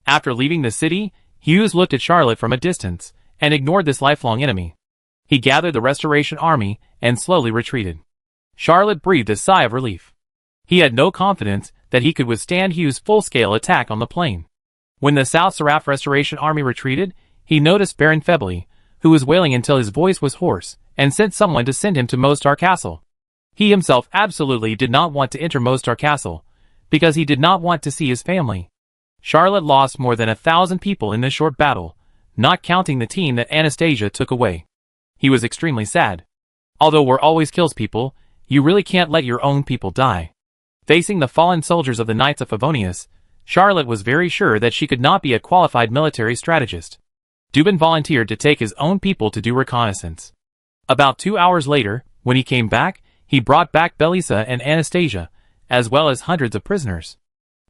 After leaving the city, Hughes looked at Charlotte from a distance, and ignored this lifelong enemy. He gathered the Restoration Army, and slowly retreated. Charlotte breathed a sigh of relief. He had no confidence that he could withstand Hughes' full-scale attack on the plain. When the South Seraph Restoration Army retreated, he noticed Baron Feboli, who was wailing until his voice was hoarse, and sent someone to send him to Mostar Castle. He himself absolutely did not want to enter Mostar Castle, because he did not want to see his family. Charlotte lost more than 1,000 people in this short battle, not counting the team that Anastasia took away. He was extremely sad. Although war always kills people, you really can't let your own people die. Facing the fallen soldiers of the Knights of Favonius, Charlotte was very sure that she could not be a qualified military strategist. Dubin volunteered to take his own people to do reconnaissance. About 2 hours later, When he came back, he brought back Belisa and Anastasia, as well as hundreds of prisoners.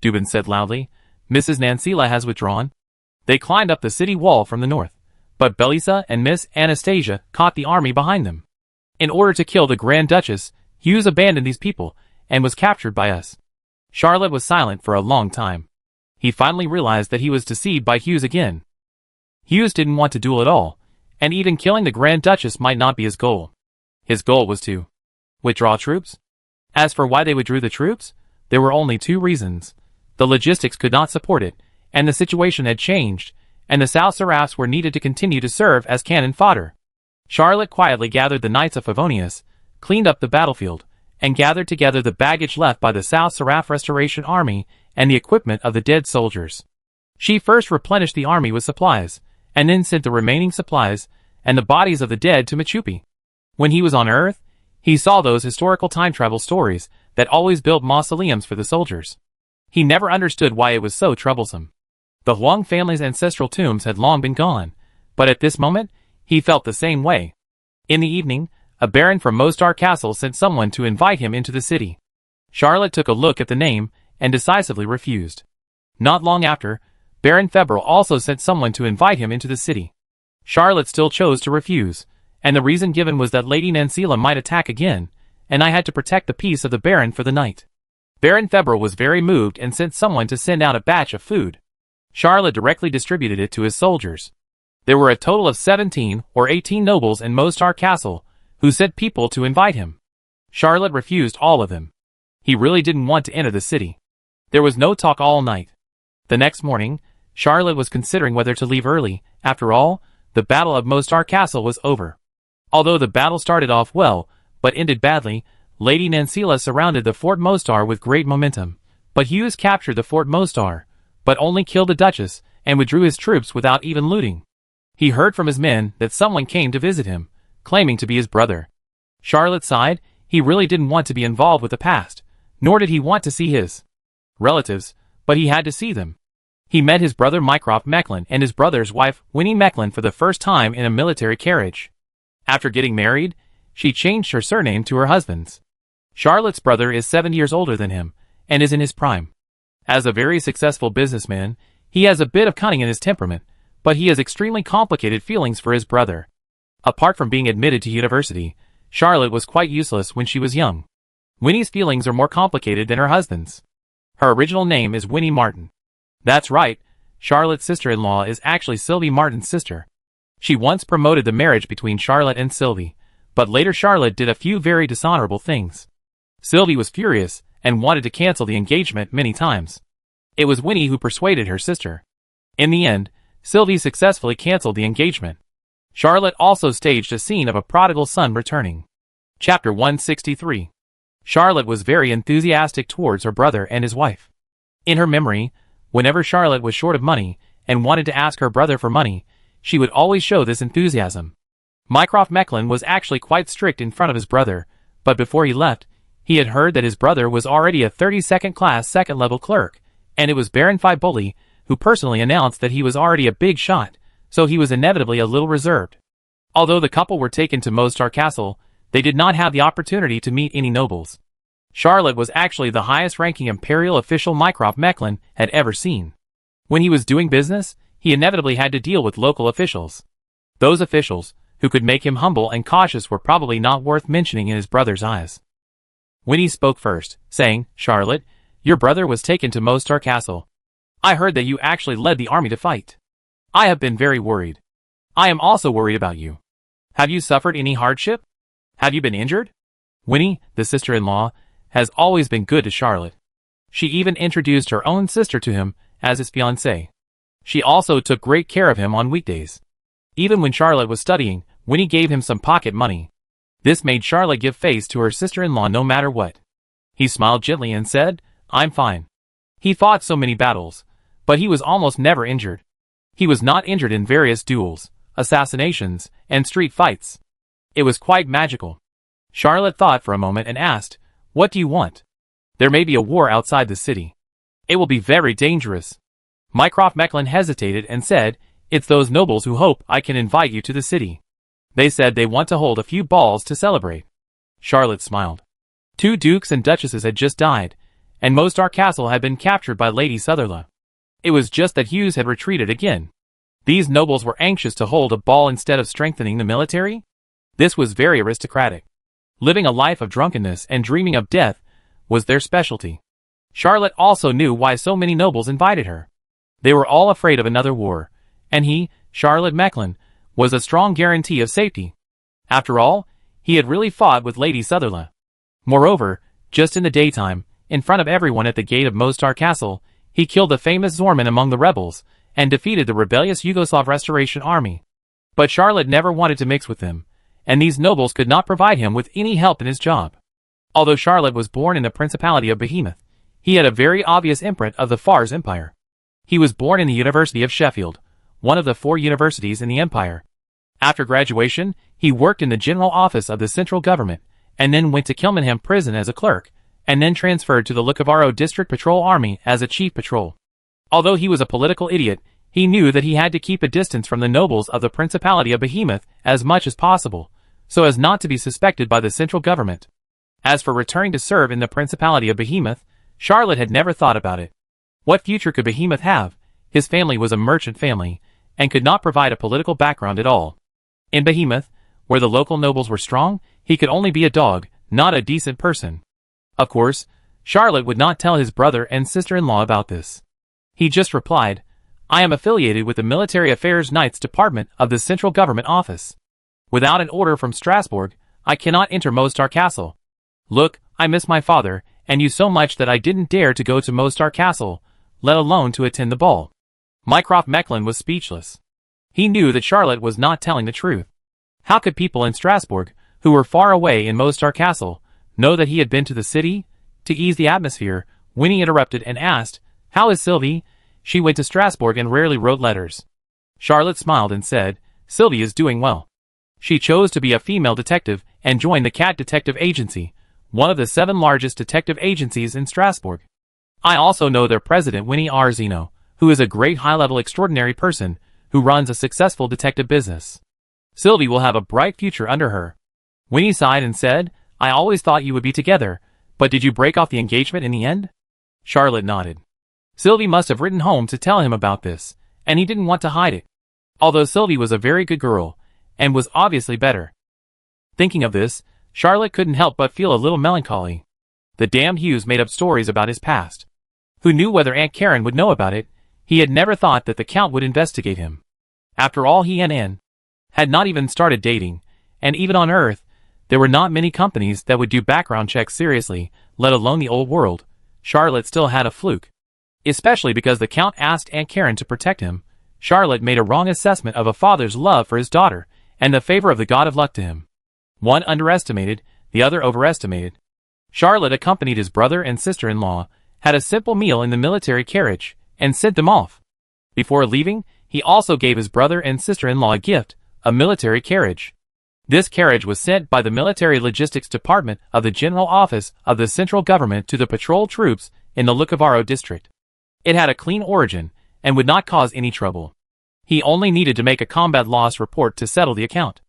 Dubin said loudly, Mrs. Nancila has withdrawn. They climbed up the city wall from the north, but Belisa and Miss Anastasia caught the army behind them. In order to kill the Grand Duchess, Hughes abandoned these people and was captured by us. Charlotte was silent for a long time. He finally realized that he was deceived by Hughes again. Hughes didn't want to duel at all, and even killing the Grand Duchess might not be his goal. His goal was to withdraw troops. As for why they withdrew the troops, there were only two reasons. The logistics could not support it, and the situation had changed, and the South Seraphs were needed to continue to serve as cannon fodder. Charlotte quietly gathered the Knights of Favonius, cleaned up the battlefield, and gathered together the baggage left by the South Seraph Restoration Army and the equipment of the dead soldiers. She first replenished the army with supplies, and then sent the remaining supplies and the bodies of the dead to Machupi. When he was on Earth, he saw those historical time travel stories that always built mausoleums for the soldiers. He never understood why it was so troublesome. The Huang family's ancestral tombs had long been gone, but at this moment, he felt the same way. In the evening, a baron from Mostar Castle sent someone to invite him into the city. Charlotte took a look at the name and decisively refused. Not long after, Baron Febril also sent someone to invite him into the city. Charlotte still chose to refuse, and the reason given was that Lady Nancila might attack again, and I had to protect the peace of the Baron for the night. Baron Febril was very moved and sent someone to send out a batch of food. Charlotte directly distributed it to his soldiers. There were a total of 17 or 18 nobles in Mostar Castle, who sent people to invite him. Charlotte refused all of them. He really didn't want to enter the city. There was no talk all night. The next morning, Charlotte was considering whether to leave early. After all, the Battle of Mostar Castle was over. Although the battle started off well, but ended badly, Lady Nancila surrounded the Fort Mostar with great momentum. But Hughes captured the Fort Mostar, but only killed the Duchess, and withdrew his troops without even looting. He heard from his men that someone came to visit him, claiming to be his brother. Charlotte sighed. He really didn't want to be involved with the past, nor did he want to see his relatives, but he had to see them. He met his brother Mycroft Mecklin and his brother's wife, Winnie Mecklin, for the first time in a military carriage. After getting married, she changed her surname to her husband's. Charlotte's brother is 7 years older than him, and is in his prime. As a very successful businessman, he has a bit of cunning in his temperament, but he has extremely complicated feelings for his brother. Apart from being admitted to university, Charlotte was quite useless when she was young. Winnie's feelings are more complicated than her husband's. Her original name is Winnie Martin. That's right, Charlotte's sister-in-law is actually Sylvie Martin's sister. She once promoted the marriage between Charlotte and Sylvie, but later Charlotte did a few very dishonorable things. Sylvie was furious and wanted to cancel the engagement many times. It was Winnie who persuaded her sister. In the end, Sylvie successfully canceled the engagement. Charlotte also staged a scene of a prodigal son returning. Chapter 163. Charlotte was very enthusiastic towards her brother and his wife. In her memory, whenever Charlotte was short of money and wanted to ask her brother for money, she would always show this enthusiasm. Mycroft Mecklin was actually quite strict in front of his brother, but before he left, he had heard that his brother was already a 32nd class second-level clerk, and it was Baron Fiboli who personally announced that he was already a big shot, so he was inevitably a little reserved. Although the couple were taken to Mostar Castle, they did not have the opportunity to meet any nobles. Charlotte was actually the highest-ranking imperial official Mycroft Mecklin had ever seen. When he was doing business, he inevitably had to deal with local officials. Those officials, who could make him humble and cautious, were probably not worth mentioning in his brother's eyes. Winnie spoke first, saying, "Charlotte, your brother was taken to Mostar Castle. I heard that you actually led the army to fight. I have been very worried. I am also worried about you. Have you suffered any hardship? Have you been injured?" Winnie, the sister-in-law, has always been good to Charlotte. She even introduced her own sister to him as his fiancée. She also took great care of him on weekdays. Even when Charlotte was studying, Winnie gave him some pocket money. This made Charlotte give face to her sister-in-law no matter what. He smiled gently and said, "I'm fine." He fought so many battles, but he was almost never injured. He was not injured in various duels, assassinations, and street fights. It was quite magical. Charlotte thought for a moment and asked, "What do you want?" "There may be a war outside the city. It will be very dangerous." Mycroft Mecklin hesitated and said, "It's those nobles who hope I can invite you to the city. They said they want to hold a few balls to celebrate." Charlotte smiled. 2 dukes and duchesses had just died, and Mostar Castle had been captured by Lady Sutherland. It was just that Hughes had retreated again. These nobles were anxious to hold a ball instead of strengthening the military. This was very aristocratic. Living a life of drunkenness and dreaming of death was their specialty. Charlotte also knew why so many nobles invited her. They were all afraid of another war, and he, Charlotte Mecklin, was a strong guarantee of safety. After all, he had really fought with Lady Sutherland. Moreover, just in the daytime, in front of everyone at the gate of Mostar Castle, he killed the famous Zorman among the rebels, and defeated the rebellious Yugoslav Restoration Army. But Charlotte never wanted to mix with them, and these nobles could not provide him with any help in his job. Although Charlotte was born in the Principality of Behemoth, he had a very obvious imprint of the Fars Empire. He was born in the University of Sheffield, one of the 4 universities in the empire. After graduation, he worked in the general office of the central government, and then went to Kilmainham prison as a clerk, and then transferred to the Lucavaro District Patrol Army as a chief patrol. Although he was a political idiot, he knew that he had to keep a distance from the nobles of the Principality of Behemoth as much as possible, so as not to be suspected by the central government. As for returning to serve in the Principality of Behemoth, Charlotte had never thought about it. What future could Behemoth have? His family was a merchant family, and could not provide a political background at all. In Behemoth, where the local nobles were strong, he could only be a dog, not a decent person. Of course, Charlotte would not tell his brother and sister-in-law about this. He just replied, "I am affiliated with the Military Affairs Knights Department of the Central Government Office. Without an order from Strasbourg, I cannot enter Mostar Castle. Look, I miss my father and you so much that I didn't dare to go to Mostar Castle, let alone to attend the ball." Mycroft Mecklin was speechless. He knew that Charlotte was not telling the truth. How could people in Strasbourg, who were far away in Mostar Castle, know that he had been to the city? To ease the atmosphere, Winnie interrupted and asked, "How is Sylvie?" She went to Strasbourg and rarely wrote letters. Charlotte smiled and said, "Sylvie is doing well. She chose to be a female detective and joined the Cat Detective Agency, one of the 7 largest detective agencies in Strasbourg. I also know their president Winnie Arzino, who is a great high-level extraordinary person who runs a successful detective business. Sylvie will have a bright future under her." Winnie sighed and said, "I always thought you would be together, but did you break off the engagement in the end?" Charlotte nodded. Sylvie must have written home to tell him about this, and he didn't want to hide it. Although Sylvie was a very good girl, and was obviously better. Thinking of this, Charlotte couldn't help but feel a little melancholy. The damned Hughes made up stories about his past. Who knew whether Aunt Karen would know about it? He had never thought that the Count would investigate him. After all, he and Anne had not even started dating, and even on Earth, there were not many companies that would do background checks seriously, let alone the old world. Charlotte still had a fluke. Especially because the Count asked Aunt Karen to protect him, Charlotte made a wrong assessment of a father's love for his daughter, and the favor of the god of luck to him. One underestimated, the other overestimated. Charlotte accompanied his brother and sister-in-law, had a simple meal in the military carriage, and sent them off. Before leaving, he also gave his brother and sister-in-law a gift, a military carriage. This carriage was sent by the Military Logistics Department of the General Office of the Central Government to the patrol troops in the Lucavaro district. It had a clean origin, and would not cause any trouble. He only needed to make a combat loss report to settle the account.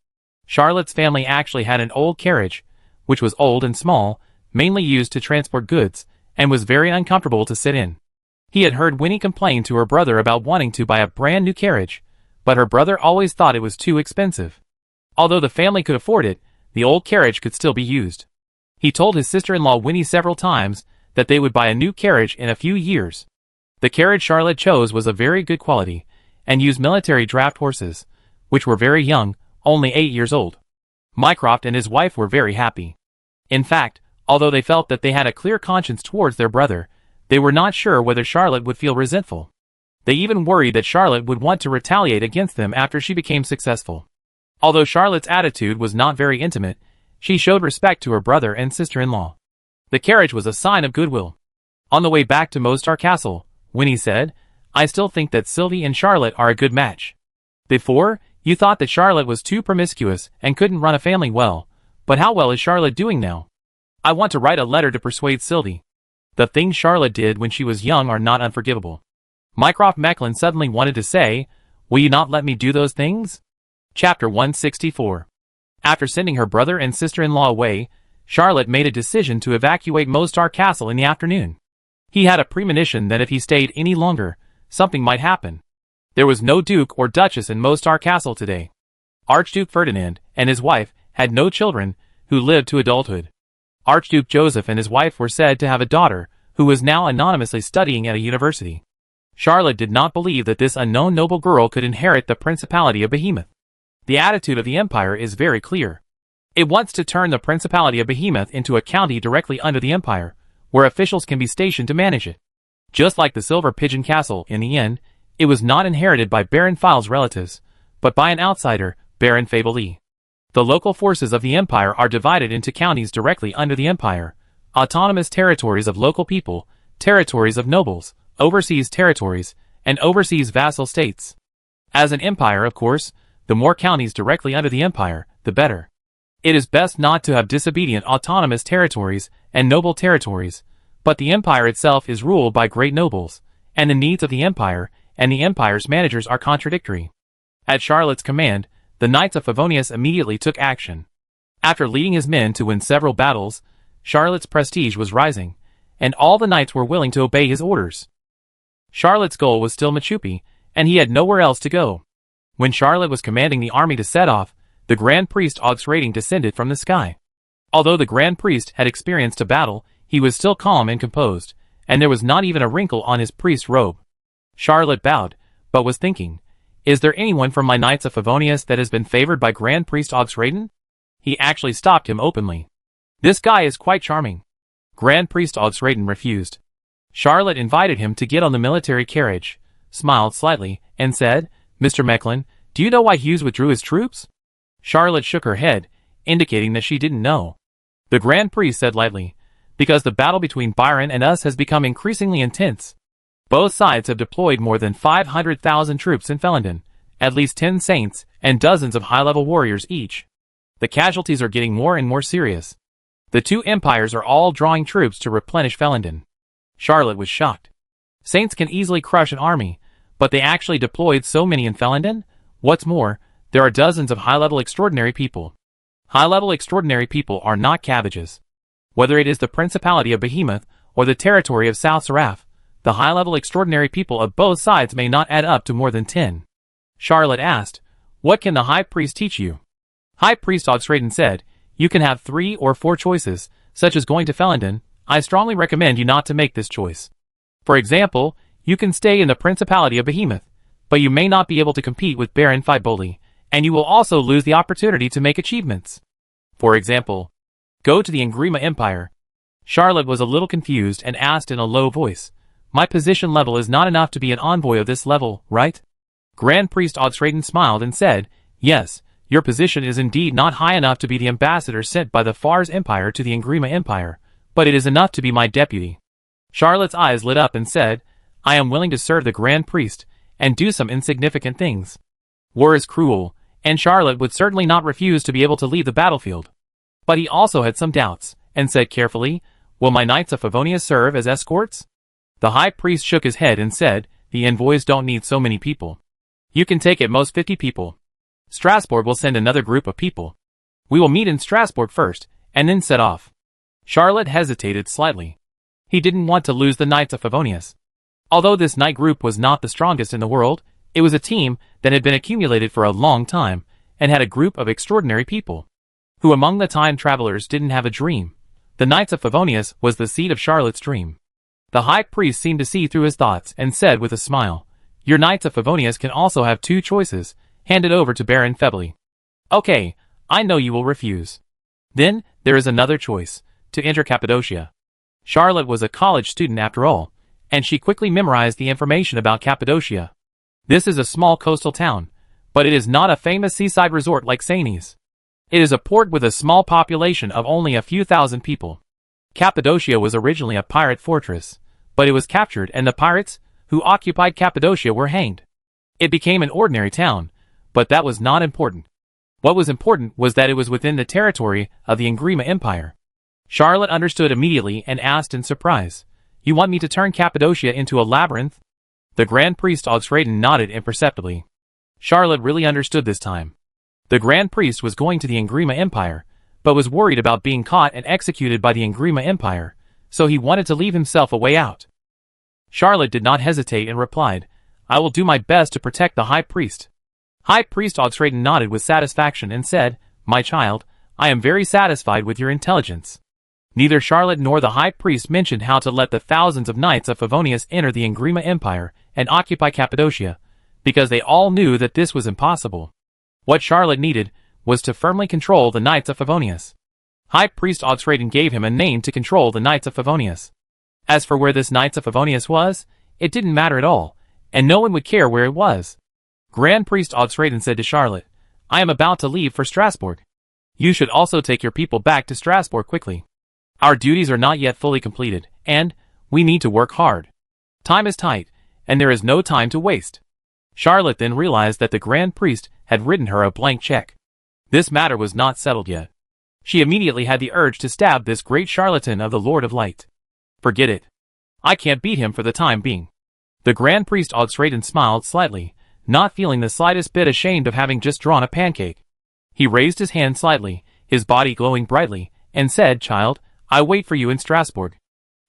Charlotte's family actually had an old carriage, which was old and small, mainly used to transport goods, and was very uncomfortable to sit in. He had heard Winnie complain to her brother about wanting to buy a brand new carriage, but her brother always thought it was too expensive. Although the family could afford it, the old carriage could still be used. He told his sister-in-law Winnie several times that they would buy a new carriage in a few years. The carriage Charlotte chose was of very good quality, and used military draft horses, which were very young, only 8 years old. Mycroft and his wife were very happy. In fact, although they felt that they had a clear conscience towards their brother, they were not sure whether Charlotte would feel resentful. They even worried that Charlotte would want to retaliate against them after she became successful. Although Charlotte's attitude was not very intimate, she showed respect to her brother and sister-in-law. The carriage was a sign of goodwill. On the way back to Mostar Castle, Winnie said, "I still think that Sylvie and Charlotte are a good match. Before, you thought that Charlotte was too promiscuous and couldn't run a family well, but how well is Charlotte doing now? I want to write a letter to persuade Sylvie. The things Charlotte did when she was young are not unforgivable." Mycroft Mecklin suddenly wanted to say, "Will you not let me do those things?" Chapter 164. After sending her brother and sister-in-law away, Charlotte made a decision to evacuate Mostar Castle in the afternoon. He had a premonition that if he stayed any longer, something might happen. There was no Duke or Duchess in Mostar Castle today. Archduke Ferdinand and his wife had no children who lived to adulthood. Archduke Joseph and his wife were said to have a daughter who was now anonymously studying at a university. Charlotte did not believe that this unknown noble girl could inherit the Principality of Behemoth. The attitude of the Empire is very clear. It wants to turn the Principality of Behemoth into a county directly under the Empire, where officials can be stationed to manage it. Just like the Silver Pigeon Castle, in the end, it was not inherited by Baron File's relatives, but by an outsider, Baron Fablee. The local forces of the Empire are divided into counties directly under the Empire, autonomous territories of local people, territories of nobles, overseas territories, and overseas vassal states. As an empire, of course, the more counties directly under the Empire, the better. It is best not to have disobedient autonomous territories and noble territories, but the Empire itself is ruled by great nobles, and the needs of the Empire and the Empire's managers are contradictory. At Charlotte's command, the Knights of Favonius immediately took action. After leading his men to win several battles, Charlotte's prestige was rising, and all the knights were willing to obey his orders. Charlotte's goal was still Machupi, and he had nowhere else to go. When Charlotte was commanding the army to set off, the Grand Priest Augsrating descended from the sky. Although the Grand Priest had experienced a battle, he was still calm and composed, and there was not even a wrinkle on his priest's robe. Charlotte bowed, but was thinking, is there anyone from my Knights of Favonius that has been favored by Grand Priest Augsrating? He actually stopped him openly. This guy is quite charming. Grand Priest Augsrating refused. Charlotte invited him to get on the military carriage, smiled slightly, and said, Mr. Mecklin, do you know why Hughes withdrew his troops? Charlotte shook her head, indicating that she didn't know. The Grand Priest said lightly, because the battle between Byron and us has become increasingly intense. Both sides have deployed more than 500,000 troops in Felendon, at least 10 saints, and dozens of high-level warriors each. The casualties are getting more and more serious. The two empires are all drawing troops to replenish Felendon. Charlotte was shocked. Saints can easily crush an army, but they actually deployed so many in Felendon? What's more, there are dozens of high-level extraordinary people. High-level extraordinary people are not cabbages. Whether it is the Principality of Behemoth or the territory of South Seraph, the high-level extraordinary people of both sides may not add up to more than 10. Charlotte asked, what can the High Priest teach you? High Priest Augsrating said, you can have 3 or 4 choices, such as going to Felendon. I strongly recommend you not to make this choice. For example, you can stay in the Principality of Behemoth, but you may not be able to compete with Baron Fiboli, and you will also lose the opportunity to make achievements. For example, go to the Engrima Empire. Charlotte was a little confused and asked in a low voice, my position level is not enough to be an envoy of this level, right? Grand Priest Augsrating smiled and said, yes, your position is indeed not high enough to be the ambassador sent by the Fars Empire to the Engrima Empire, but it is enough to be my deputy. Charlotte's eyes lit up and said, I am willing to serve the Grand Priest, and do some insignificant things. War is cruel, and Charlotte would certainly not refuse to be able to leave the battlefield. But he also had some doubts, and said carefully, will my Knights of Favonius serve as escorts? The High Priest shook his head and said, the envoys don't need so many people. You can take at most 50 people. Strasbourg will send another group of people. We will meet in Strasbourg first, and then set off. Charlotte hesitated slightly. He didn't want to lose the Knights of Favonius. Although this knight group was not the strongest in the world, it was a team that had been accumulated for a long time, and had a group of extraordinary people. Who among the time travelers didn't have a dream? The Knights of Favonius was the seed of Charlotte's dream. The High Priest seemed to see through his thoughts and said with a smile, your Knights of Favonius can also have 2 choices, handed over to Baron Feblee. Okay, I know you will refuse. Then, there is another choice, to enter Cappadocia. Charlotte was a college student after all, and she quickly memorized the information about Cappadocia. This is a small coastal town, but it is not a famous seaside resort like Sainis. It is a port with a small population of only a few thousand people. Cappadocia was originally a pirate fortress, but it was captured and the pirates who occupied Cappadocia were hanged. It became an ordinary town, but that was not important. What was important was that it was within the territory of the Engrima Empire. Charlotte understood immediately and asked in surprise, you want me to turn Cappadocia into a labyrinth? The Grand Priest Augsrating nodded imperceptibly. Charlotte really understood this time. The Grand Priest was going to the Engrima Empire, but was worried about being caught and executed by the Ingrima Empire, so he wanted to leave himself a way out. Charlotte did not hesitate and replied, "I will do my best to protect the High Priest." High Priest Oxraden nodded with satisfaction and said, "My child, I am very satisfied with your intelligence." Neither Charlotte nor the High Priest mentioned how to let the thousands of knights of Favonius enter the Ingrima Empire and occupy Cappadocia, because they all knew that this was impossible. What Charlotte needed was to firmly control the knights of Favonius. High Priest Oxraden gave him a name to control the knights of Favonius. As for where this knights of Favonius was, it didn't matter at all, and no one would care where it was. Grand Priest Oxraden said to Charlotte, "I am about to leave for Strasbourg. You should also take your people back to Strasbourg quickly. Our duties are not yet fully completed, and we need to work hard. Time is tight, and there is no time to waste." Charlotte then realized that the Grand Priest had written her a blank check. This matter was not settled yet. She immediately had the urge to stab this great charlatan of the Lord of Light. Forget it. I can't beat him for the time being. The Grand Priest Oxraden smiled slightly, not feeling the slightest bit ashamed of having just drawn a pancake. He raised his hand slightly, his body glowing brightly, and said, "Child, I wait for you in Strasbourg."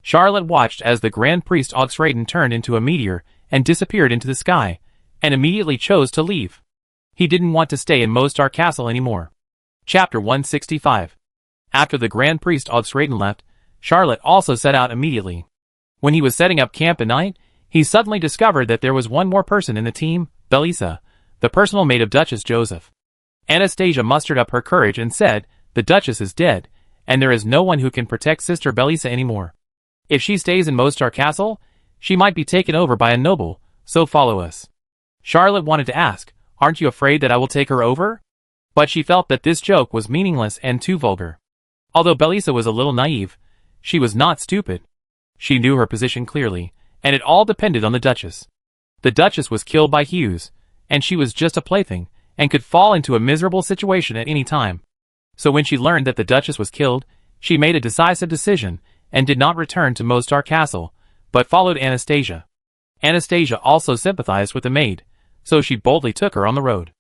Charlotte watched as the Grand Priest Oxraden turned into a meteor and disappeared into the sky, and immediately chose to leave. He didn't want to stay in Mostar Castle anymore. Chapter 165. After the Grand Priest Oxraden left, Charlotte also set out immediately. When he was setting up camp at night, he suddenly discovered that there was one more person in the team, Belisa, the personal maid of Duchess Joseph. Anastasia mustered up her courage and said, "The Duchess is dead, and there is no one who can protect Sister Belisa anymore. If she stays in Mostar Castle, she might be taken over by a noble, so follow us." Charlotte wanted to ask, "Aren't you afraid that I will take her over?" But she felt that this joke was meaningless and too vulgar. Although Belisa was a little naive, she was not stupid. She knew her position clearly, and it all depended on the Duchess. The Duchess was killed by Hughes, and she was just a plaything, and could fall into a miserable situation at any time. So when she learned that the Duchess was killed, she made a decisive decision, and did not return to Mostar Castle, but followed Anastasia. Anastasia also sympathized with the maid, so she boldly took her on the road.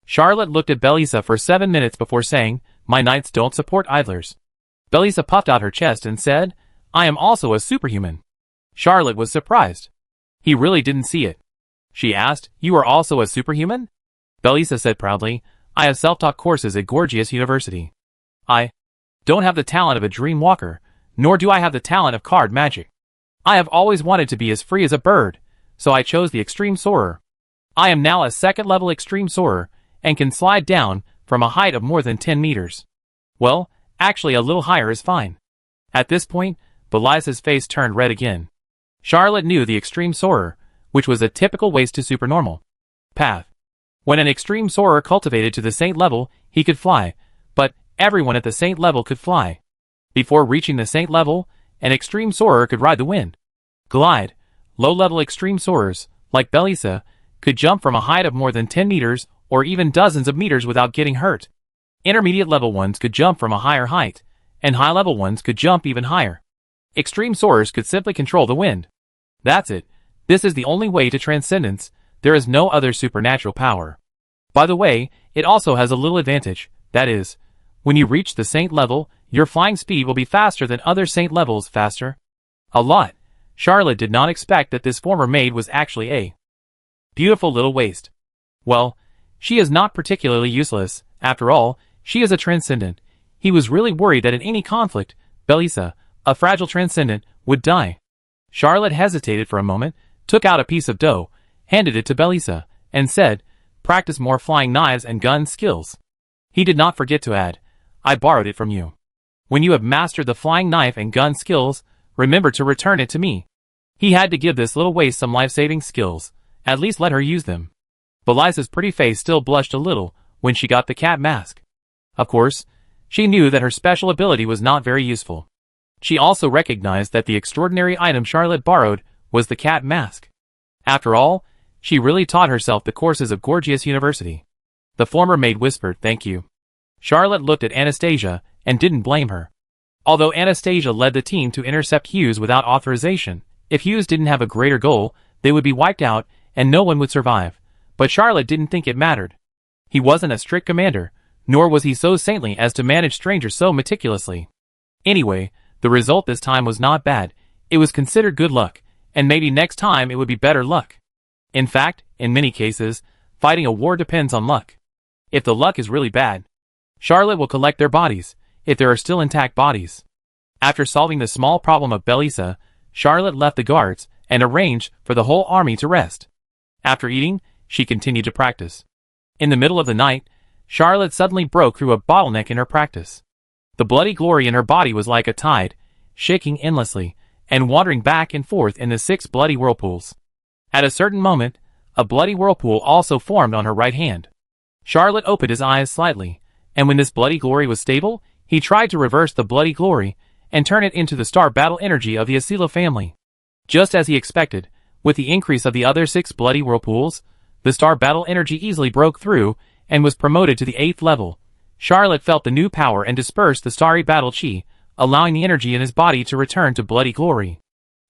Charlotte looked at Belisa for 7 minutes before saying, "My knights don't support idlers." Belisa puffed out her chest and said, "I am also a superhuman." Charlotte was surprised. He really didn't see it. She asked, "You are also a superhuman?" Belisa said proudly, "I have self-taught courses at Gorgias University. I don't have the talent of a dream walker, nor do I have the talent of card magic. I have always wanted to be as free as a bird, so I chose the extreme soarer. I am now a second-level extreme soarer, and can slide down from a height of more than 10 meters. Well, actually a little higher is fine." At this point, Belisa's face turned red again. Charlotte knew the extreme soarer, which was a typical waist to supernormal path. When an extreme soarer cultivated to the saint level, he could fly, but everyone at the saint level could fly. Before reaching the saint level, an extreme soarer could ride the wind. Glide. Low-level extreme soarers, like Belisa, could jump from a height of more than 10 meters or even dozens of meters without getting hurt. Intermediate level ones could jump from a higher height, and high level ones could jump even higher. Extreme soarers could simply control the wind. That's it. This is the only way to transcendence. There is no other supernatural power. By the way, it also has a little advantage, that is, when you reach the saint level, your flying speed will be faster than other saint levels, faster. A lot. Charlotte did not expect that this former maid was actually a beautiful little waist. Well, she is not particularly useless. After all, she is a transcendent. He was really worried that in any conflict, Belisa, a fragile transcendent, would die. Charlotte hesitated for a moment, took out a piece of dough, handed it to Belisa, and said, "Practice more flying knives and gun skills." He did not forget to add, "I borrowed it from you. When you have mastered the flying knife and gun skills, remember to return it to me." He had to give this little waist some life-saving skills, at least let her use them. Belisa's pretty face still blushed a little when she got the cat mask. Of course, she knew that her special ability was not very useful. She also recognized that the extraordinary item Charlotte borrowed was the cat mask. After all, she really taught herself the courses of Gorgias University. The former maid whispered, "Thank you." Charlotte looked at Anastasia and didn't blame her. Although Anastasia led the team to intercept Hughes without authorization, if Hughes didn't have a greater goal, they would be wiped out and no one would survive. But Charlotte didn't think it mattered. He wasn't a strict commander, nor was he so saintly as to manage strangers so meticulously. Anyway, the result this time was not bad. It was considered good luck, and maybe next time it would be better luck. In fact, in many cases, fighting a war depends on luck. If the luck is really bad, Charlotte will collect their bodies, if there are still intact bodies. After solving the small problem of Belisa, Charlotte left the guards and arranged for the whole army to rest. After eating, she continued to practice. In the middle of the night, Charlotte suddenly broke through a bottleneck in her practice. The bloody glory in her body was like a tide, shaking endlessly, and wandering back and forth in the 6 bloody whirlpools. At a certain moment, a bloody whirlpool also formed on her right hand. Charlotte opened his eyes slightly, and when this bloody glory was stable, he tried to reverse the bloody glory and turn it into the star battle energy of the Asilo family. Just as he expected, with the increase of the other 6 bloody whirlpools, the star battle energy easily broke through and was promoted to the 8th level. Charlotte felt the new power and dispersed the starry battle chi, allowing the energy in his body to return to bloody glory.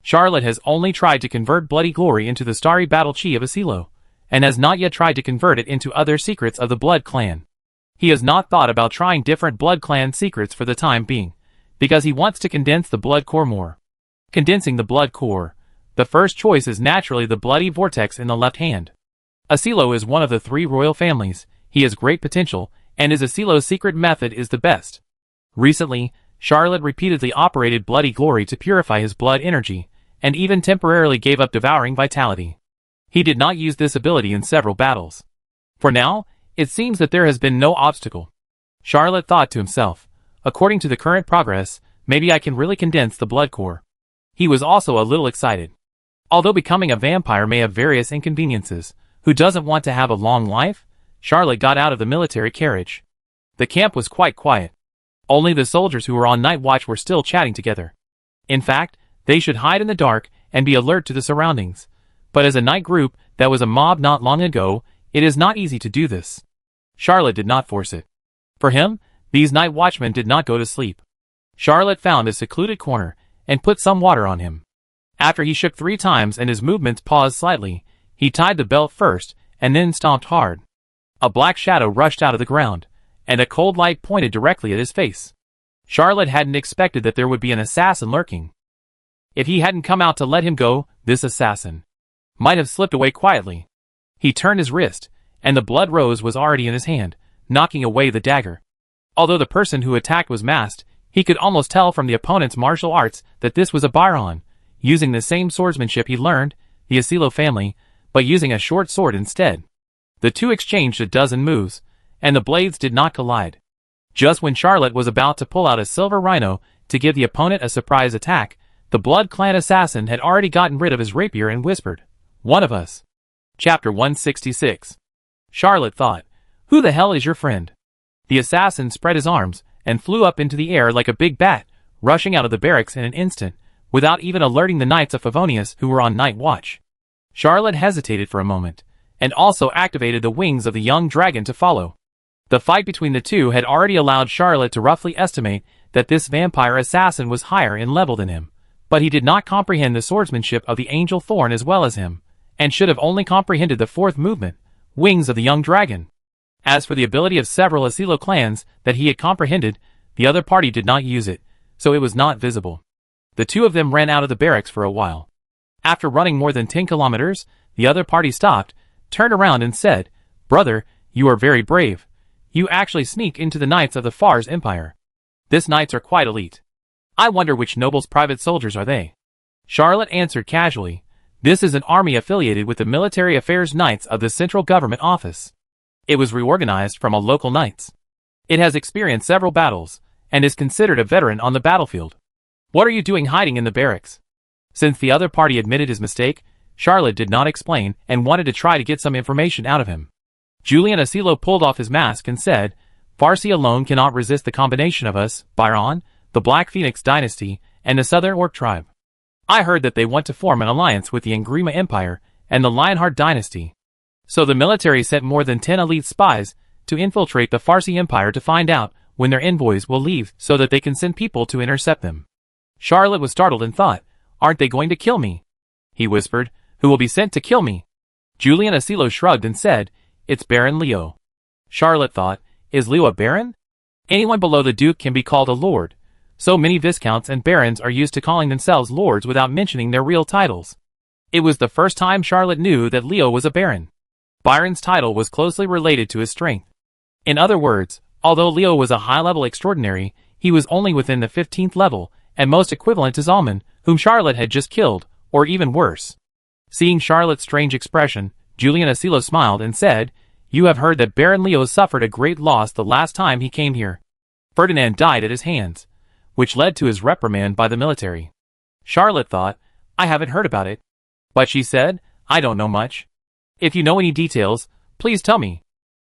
Charlotte has only tried to convert bloody glory into the starry battle chi of Asilo, and has not yet tried to convert it into other secrets of the Blood Clan. He has not thought about trying different Blood Clan secrets for the time being, because he wants to condense the blood core more. Condensing the blood core, the first choice is naturally the bloody vortex in the left hand. Asilo is one of the 3 royal families. He has great potential, and his Asilo's secret method is the best. Recently, Charlotte repeatedly operated bloody glory to purify his blood energy, and even temporarily gave up devouring vitality. He did not use this ability in several battles. For now, it seems that there has been no obstacle. Charlotte thought to himself, according to the current progress, maybe I can really condense the blood core. He was also a little excited. Although becoming a vampire may have various inconveniences, who doesn't want to have a long life? Charlotte got out of the military carriage. The camp was quite quiet. Only the soldiers who were on night watch were still chatting together. In fact, they should hide in the dark and be alert to the surroundings. But as a night group that was a mob not long ago, it is not easy to do this. Charlotte did not force it. For him, these night watchmen did not go to sleep. Charlotte found a secluded corner and put some water on him. After he shook 3 times and his movements paused slightly, he tied the belt first and then stomped hard. A black shadow rushed out of the ground, and a cold light pointed directly at his face. Charlotte hadn't expected that there would be an assassin lurking. If he hadn't come out to let him go, this assassin might have slipped away quietly. He turned his wrist, and the blood rose was already in his hand, knocking away the dagger. Although the person who attacked was masked, he could almost tell from the opponent's martial arts that this was a Byron, using the same swordsmanship he learned, the Asilo family, but using a short sword instead. The 2 exchanged a dozen moves, and the blades did not collide. Just when Charlotte was about to pull out a silver rhino to give the opponent a surprise attack, the Blood Clan assassin had already gotten rid of his rapier and whispered, "One of us." Chapter 166. Charlotte thought, "Who the hell is your friend?" The assassin spread his arms and flew up into the air like a big bat, rushing out of the barracks in an instant, without even alerting the knights of Favonius who were on night watch. Charlotte hesitated for a moment, and also activated the wings of the young dragon to follow. The fight between the 2 had already allowed Charlotte to roughly estimate that this vampire assassin was higher in level than him, but he did not comprehend the swordsmanship of the Angel Thorn as well as him, and should have only comprehended the 4th movement, Wings of the Young Dragon. As for the ability of several Asilo clans that he had comprehended, the other party did not use it, so it was not visible. The 2 of them ran out of the barracks for a while. After running more than 10 kilometers, the other party stopped, turned around and said, "Brother, you are very brave. You actually sneak into the knights of the Fars Empire. These knights are quite elite. I wonder which noble's private soldiers are they?" Charlotte answered casually, "This is an army affiliated with the Military Affairs Knights of the Central Government Office. It was reorganized from a local knights. It has experienced several battles, and is considered a veteran on the battlefield. What are you doing hiding in the barracks?" Since the other party admitted his mistake, Charlotte did not explain and wanted to try to get some information out of him. Julian Asilo pulled off his mask and said, "Farsi alone cannot resist the combination of us, Byron, the Black Phoenix dynasty, and the Southern Orc tribe. I heard that they want to form an alliance with the Angrima Empire and the Lionheart dynasty. So the military sent more than 10 elite spies to infiltrate the Farsi Empire to find out when their envoys will leave so that they can send people to intercept them." Charlotte was startled and thought, "Aren't they going to kill me?" He whispered, "Who will be sent to kill me?" Julian Asilo shrugged and said, "It's Baron Leo." Charlotte thought, Is Leo a baron? Anyone below the duke can be called a lord, so many viscounts and barons are used to calling themselves lords without mentioning their real titles. It was the first time Charlotte knew that Leo was a baron. Byron's title was closely related to his strength. In other words, although Leo was a high-level extraordinary, he was only within the 15th level, and most equivalent to Zalman, whom Charlotte had just killed, or even worse. Seeing Charlotte's strange expression, Julian Asilo smiled and said, "You have heard that Baron Leo suffered a great loss the last time he came here. Ferdinand died at his hands, which led to his reprimand by the military." Charlotte thought, "I haven't heard about it." But she said, "I don't know much. If you know any details, please tell me."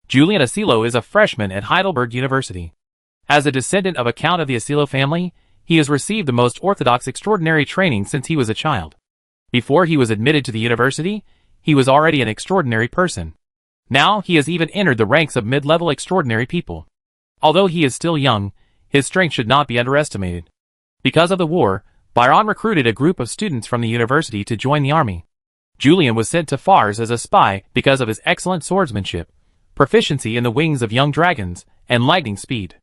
Julian Asilo is a freshman at Heidelberg University. As a descendant of a count of the Asilo family, he has received the most orthodox extraordinary training since he was a child. Before he was admitted to the university, he was already an extraordinary person. Now he has even entered the ranks of mid-level extraordinary people. Although he is still young, his strength should not be underestimated. Because of the war, Byron recruited a group of students from the university to join the army. Julian was sent to Fars as a spy because of his excellent swordsmanship, proficiency in the wings of young dragons, and lightning speed.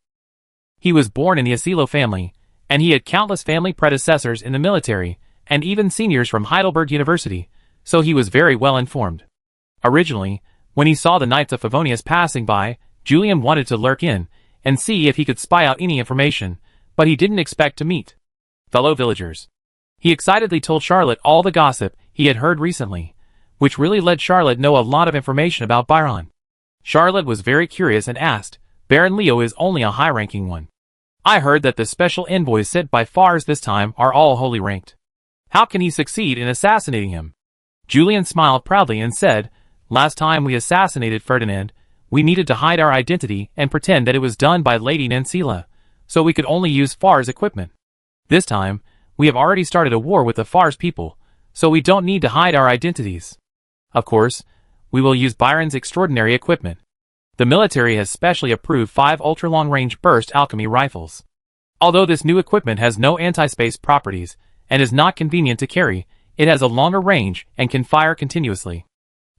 He was born in the Asilo family, and he had countless family predecessors in the military, and even seniors from Heidelberg University, so he was very well informed. Originally, when he saw the Knights of Favonius passing by, Julian wanted to lurk in, and see if he could spy out any information, but he didn't expect to meet fellow villagers. He excitedly told Charlotte all the gossip he had heard recently, which really let Charlotte know a lot of information about Byron. Charlotte was very curious and asked, "Baron Leo is only a high-ranking one. I heard that the special envoys sent by Fars this time are all holy ranked. How can he succeed in assassinating him?" Julian smiled proudly and said, "Last time we assassinated Ferdinand, we needed to hide our identity and pretend that it was done by Lady Nancila, so we could only use Fars equipment. This time, we have already started a war with the Fars people, so we don't need to hide our identities. Of course, we will use Byron's extraordinary equipment. The military has specially approved 5 ultra-long-range burst alchemy rifles. Although this new equipment has no anti-space properties and is not convenient to carry, it has a longer range and can fire continuously.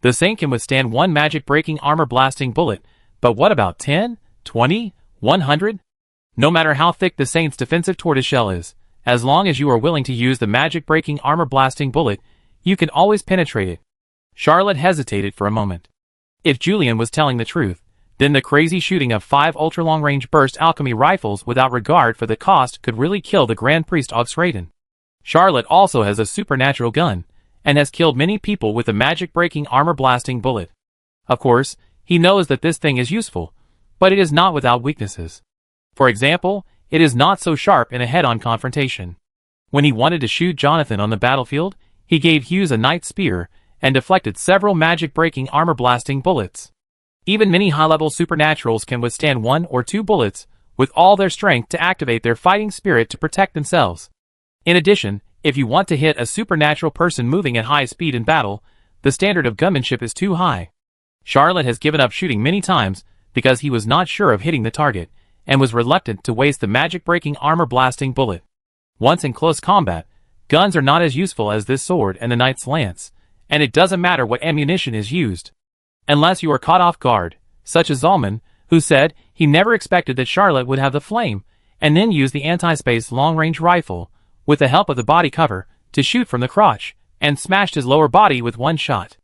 The Saint can withstand 1 magic-breaking armor-blasting bullet, but what about 10, 20, 100? No matter how thick the Saint's defensive tortoiseshell is, as long as you are willing to use the magic-breaking armor-blasting bullet, you can always penetrate it." Charlotte hesitated for a moment. If Julian was telling the truth, then the crazy shooting of 5 ultra-long-range burst alchemy rifles without regard for the cost could really kill the Grand Priest Augsraden. Charlotte also has a supernatural gun, and has killed many people with a magic-breaking armor-blasting bullet. Of course, he knows that this thing is useful, but it is not without weaknesses. For example, it is not so sharp in a head-on confrontation. When he wanted to shoot Jonathan on the battlefield, he gave Hughes a knight spear, and deflected several magic-breaking armor-blasting bullets. Even many high-level supernaturals can withstand 1 or 2 bullets, with all their strength to activate their fighting spirit to protect themselves. In addition, if you want to hit a supernatural person moving at high speed in battle, the standard of gunmanship is too high. Charlotte has given up shooting many times because he was not sure of hitting the target, and was reluctant to waste the magic-breaking armor-blasting bullet. Once in close combat, guns are not as useful as this sword and the knight's lance, and it doesn't matter what ammunition is used. Unless you are caught off guard, such as Zalman, who said he never expected that Charlotte would have the flame, and then use the anti-space long-range rifle, with the help of the body cover, to shoot from the crotch, and smashed his lower body with 1 shot.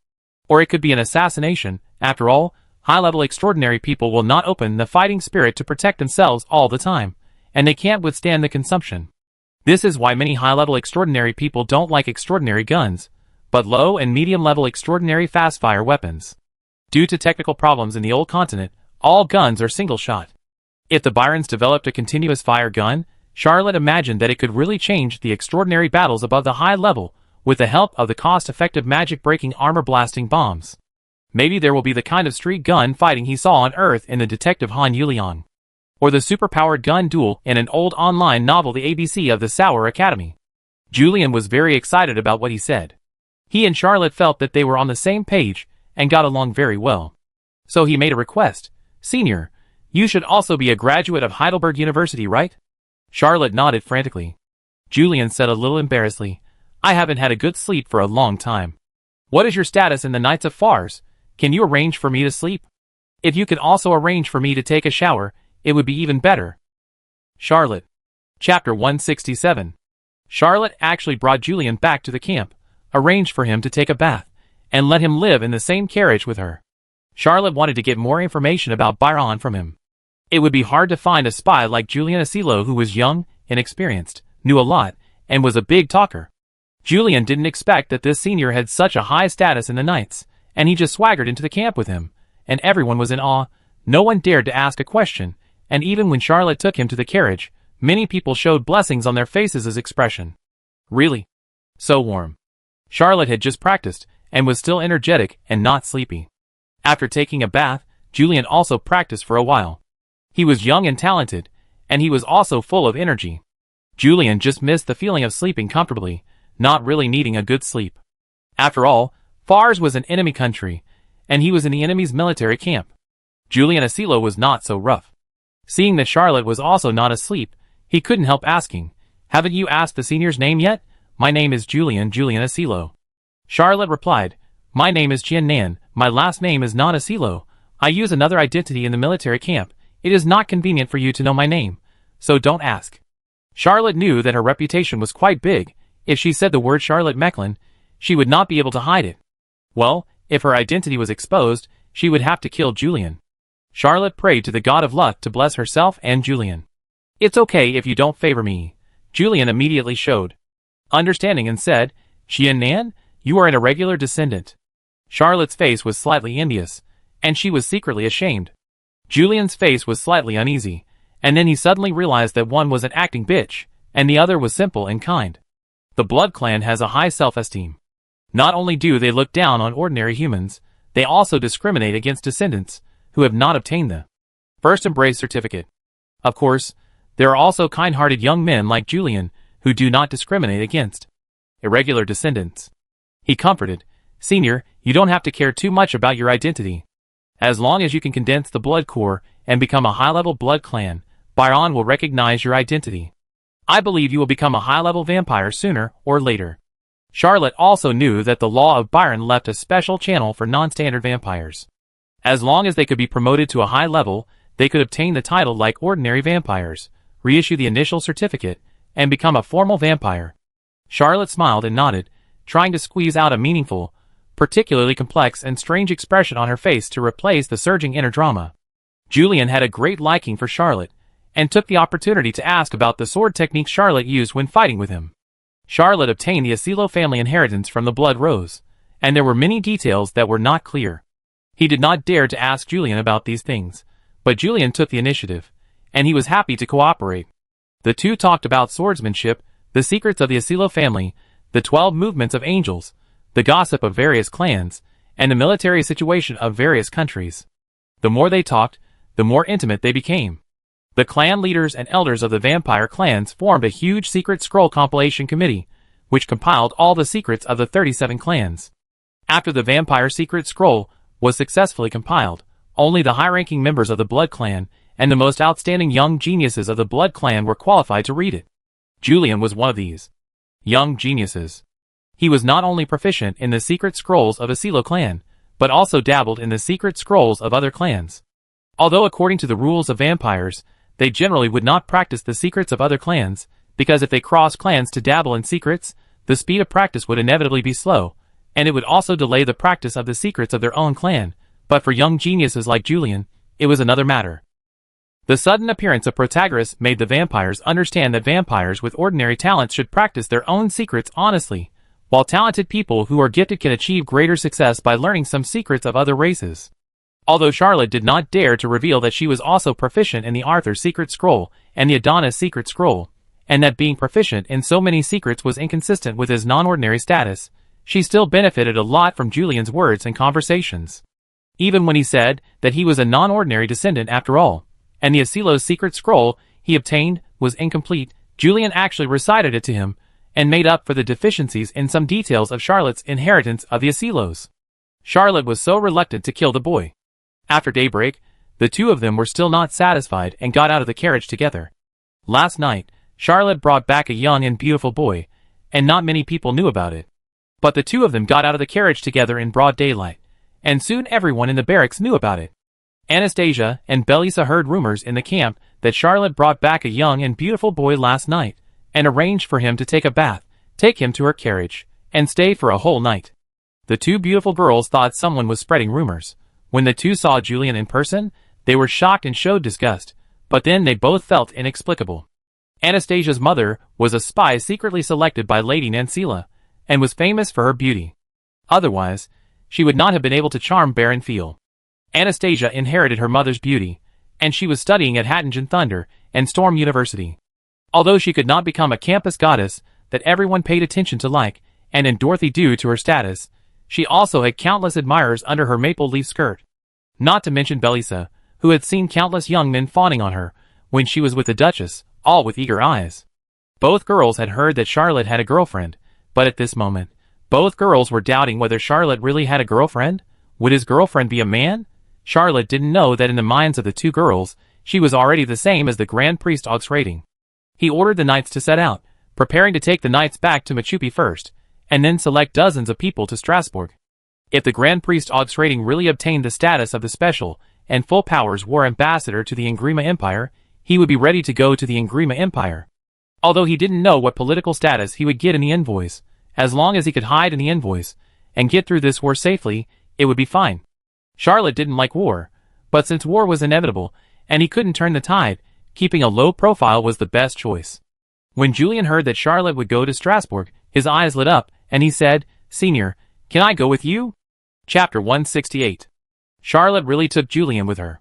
Or it could be an assassination. After all, high-level extraordinary people will not open the fighting spirit to protect themselves all the time, and they can't withstand the consumption. This is why many high-level extraordinary people don't like extraordinary guns, but low and medium-level extraordinary fast-fire weapons. Due to technical problems in the old continent, all guns are single-shot. If the Byrons developed a continuous fire gun, Charlotte imagined that it could really change the extraordinary battles above the high level with the help of the cost-effective magic-breaking armor-blasting bombs. Maybe there will be the kind of street gun fighting he saw on Earth in the Detective Han Yuliang, or the superpowered gun duel in an old online novel, The ABC of the Sour Academy. Julian was very excited about what he said. He and Charlotte felt that they were on the same page and got along very well. So he made a request. "Senior, you should also be a graduate of Heidelberg University, right?" Charlotte nodded frantically. Julian said a little embarrassedly, "I haven't had a good sleep for a long time." "What is your status in the Knights of Fars? Can you arrange for me to sleep?" If you could also arrange for me to take a shower, it would be even better. Charlotte. Chapter 167. Charlotte actually brought Julian back to the camp, arranged for him to take a bath, and let him live in the same carriage with her. Charlotte wanted to get more information about Byron from him. It would be hard to find a spy like Julian Asilo who was young, inexperienced, knew a lot, and was a big talker. Julian didn't expect that this senior had such a high status in the Knights, and he just swaggered into the camp with him, and everyone was in awe. No one dared to ask a question, and even when Charlotte took him to the carriage, many people showed blessings on their faces as expression. Really? So warm. Charlotte had just practiced, and was still energetic and not sleepy. After taking a bath, Julian also practiced for a while. He was young and talented, and he was also full of energy. Julian just missed the feeling of sleeping comfortably, not really needing a good sleep. After all, Fars was an enemy country, and he was in the enemy's military camp. Julian Asilo was not so rough. Seeing that Charlotte was also not asleep, he couldn't help asking, "Haven't you asked the senior's name yet?" "My name is Julian Asilo." Charlotte replied, "My name is Jian Nan, my last name is not Asilo. I use another identity in the military camp. It is not convenient for you to know my name, so don't ask." Charlotte knew that her reputation was quite big. If she said the word Charlotte Mecklin, she would not be able to hide it. Well, if her identity was exposed, she would have to kill Julian. Charlotte prayed to the god of luck to bless herself and Julian. "It's okay if you don't favor me." Julian immediately showed understanding and said, "Jian Nan, you are an irregular descendant." Charlotte's face was slightly envious, and she was secretly ashamed. Julian's face was slightly uneasy, and then he suddenly realized that one was an acting bitch, and the other was simple and kind. The Blood Clan has a high self-esteem. Not only do they look down on ordinary humans, they also discriminate against descendants who have not obtained the First Embrace certificate. Of course, there are also kind-hearted young men like Julian who do not discriminate against irregular descendants. He comforted, "Senior, you don't have to care too much about your identity. As long as you can condense the blood core and become a high-level blood clan, Byron will recognize your identity. I believe you will become a high-level vampire sooner or later." Charlotte also knew that the law of Byron left a special channel for non-standard vampires. As long as they could be promoted to a high level, they could obtain the title like ordinary vampires, reissue the initial certificate, and become a formal vampire. Charlotte smiled and nodded, trying to squeeze out a meaningful, particularly complex and strange expression on her face to replace the surging inner drama. Julian had a great liking for Charlotte, and took the opportunity to ask about the sword technique Charlotte used when fighting with him. Charlotte obtained the Asilo family inheritance from the Blood Rose, and there were many details that were not clear. He did not dare to ask Julian about these things, but Julian took the initiative, and he was happy to cooperate. The two talked about swordsmanship, the secrets of the Asilo family, the 12 movements of angels, the gossip of various clans, and the military situation of various countries. The more they talked, the more intimate they became. The clan leaders and elders of the vampire clans formed a huge secret scroll compilation committee, which compiled all the secrets of the 37 clans. After the vampire secret scroll was successfully compiled, only the high-ranking members of the Blood Clan and the most outstanding young geniuses of the Blood Clan were qualified to read it. Julian was one of these young geniuses. He was not only proficient in the secret scrolls of Asilo clan, but also dabbled in the secret scrolls of other clans. Although according to the rules of vampires, they generally would not practice the secrets of other clans, because if they crossed clans to dabble in secrets, the speed of practice would inevitably be slow, and it would also delay the practice of the secrets of their own clan. But for young geniuses like Julian, it was another matter. The sudden appearance of Protagoras made the vampires understand that vampires with ordinary talents should practice their own secrets honestly, while talented people who are gifted can achieve greater success by learning some secrets of other races. Although Charlotte did not dare to reveal that she was also proficient in the Arthur secret scroll and the Adonis secret scroll, and that being proficient in so many secrets was inconsistent with his non-ordinary status, she still benefited a lot from Julian's words and conversations. Even when he said that he was a non-ordinary descendant after all, and the Asilo's secret scroll he obtained was incomplete, Julian actually recited it to him, and made up for the deficiencies in some details of Charlotte's inheritance of the Asilos. Charlotte was so reluctant to kill the boy. After daybreak, the two of them were still not satisfied and got out of the carriage together. Last night, Charlotte brought back a young and beautiful boy, and not many people knew about it. But the two of them got out of the carriage together in broad daylight, and soon everyone in the barracks knew about it. Anastasia and Belisa heard rumors in the camp that Charlotte brought back a young and beautiful boy last night, and arranged for him to take a bath, take him to her carriage, and stay for a whole night. The two beautiful girls thought someone was spreading rumors. When the two saw Julian in person, they were shocked and showed disgust, but then they both felt inexplicable. Anastasia's mother was a spy secretly selected by Lady Nancila, and was famous for her beauty. Otherwise, she would not have been able to charm Baron Fiel. Anastasia inherited her mother's beauty, and she was studying at Hattingen Thunder and Storm University. Although she could not become a campus goddess that everyone paid attention to like, and in Dorothy due to her status, she also had countless admirers under her maple leaf skirt. Not to mention Belisa, who had seen countless young men fawning on her when she was with the Duchess, all with eager eyes. Both girls had heard that Charlotte had a girlfriend, but at this moment, both girls were doubting whether Charlotte really had a girlfriend. Would his girlfriend be a man? Charlotte didn't know that in the minds of the two girls, she was already the same as the Grand Priest Augsrating. He ordered the knights to set out, preparing to take the knights back to Machupi first, and then select dozens of people to Strasbourg. If the Grand Priest Augsrating really obtained the status of the special and full powers war ambassador to the Ingrima Empire, he would be ready to go to the Ingrima Empire. Although he didn't know what political status he would get in the envoys, as long as he could hide in the envoys and get through this war safely, it would be fine. Charlotte didn't like war, but since war was inevitable and he couldn't turn the tide, keeping a low profile was the best choice. When Julian heard that Charlotte would go to Strasbourg, his eyes lit up, and he said, "Senior, can I go with you?" Chapter 168. Charlotte really took Julian with her.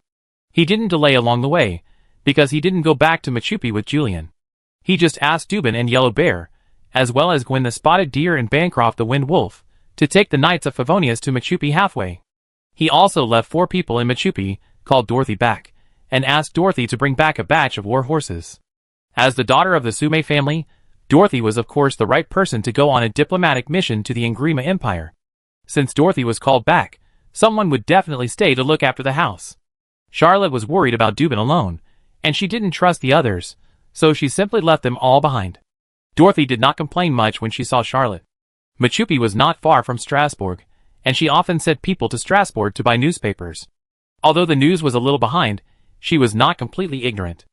He didn't delay along the way, because he didn't go back to Machupi with Julian. He just asked Dubin and Yellow Bear, as well as Gwen the Spotted Deer and Bancroft the Wind Wolf, to take the Knights of Favonius to Machupi halfway. He also left 4 people in Machupi, called Dorothy back, and asked Dorothy to bring back a batch of war horses. As the daughter of the Sume family, Dorothy was of course the right person to go on a diplomatic mission to the Ingrima Empire. Since Dorothy was called back, someone would definitely stay to look after the house. Charlotte was worried about Dubin alone, and she didn't trust the others, so she simply left them all behind. Dorothy did not complain much when she saw Charlotte. Machupi was not far from Strasbourg, and she often sent people to Strasbourg to buy newspapers. Although the news was a little behind, she was not completely ignorant.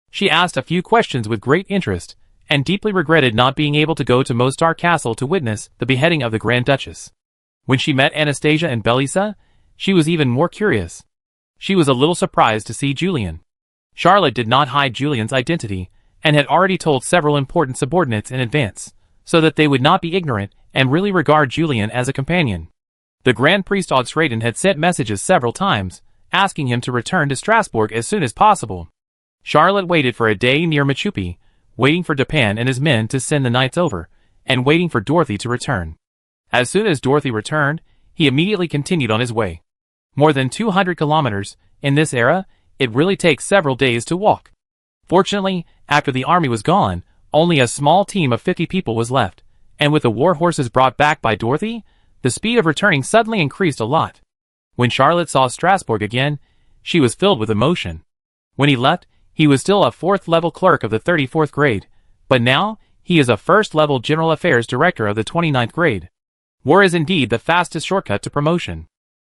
She asked a few questions with great interest, and deeply regretted not being able to go to Mostar Castle to witness the beheading of the Grand Duchess. When she met Anastasia and Belisa, she was even more curious. She was a little surprised to see Julian. Charlotte did not hide Julian's identity, and had already told several important subordinates in advance, so that they would not be ignorant and really regard Julian as a companion. The Grand Priest Augsraden had sent messages several times, asking him to return to Strasbourg as soon as possible. Charlotte waited for a day near Machupi, waiting for Dupin and his men to send the knights over, and waiting for Dorothy to return. As soon as Dorothy returned, he immediately continued on his way. More than 200 kilometers, in this era, it really takes several days to walk. Fortunately, after the army was gone, only a small team of 50 people was left, and with the war horses brought back by Dorothy, the speed of returning suddenly increased a lot. When Charlotte saw Strasbourg again, she was filled with emotion. When he left, he was still a 4th-level clerk of the 34th grade, but now, he is a 1st-level General Affairs Director of the 29th grade. War is indeed the fastest shortcut to promotion.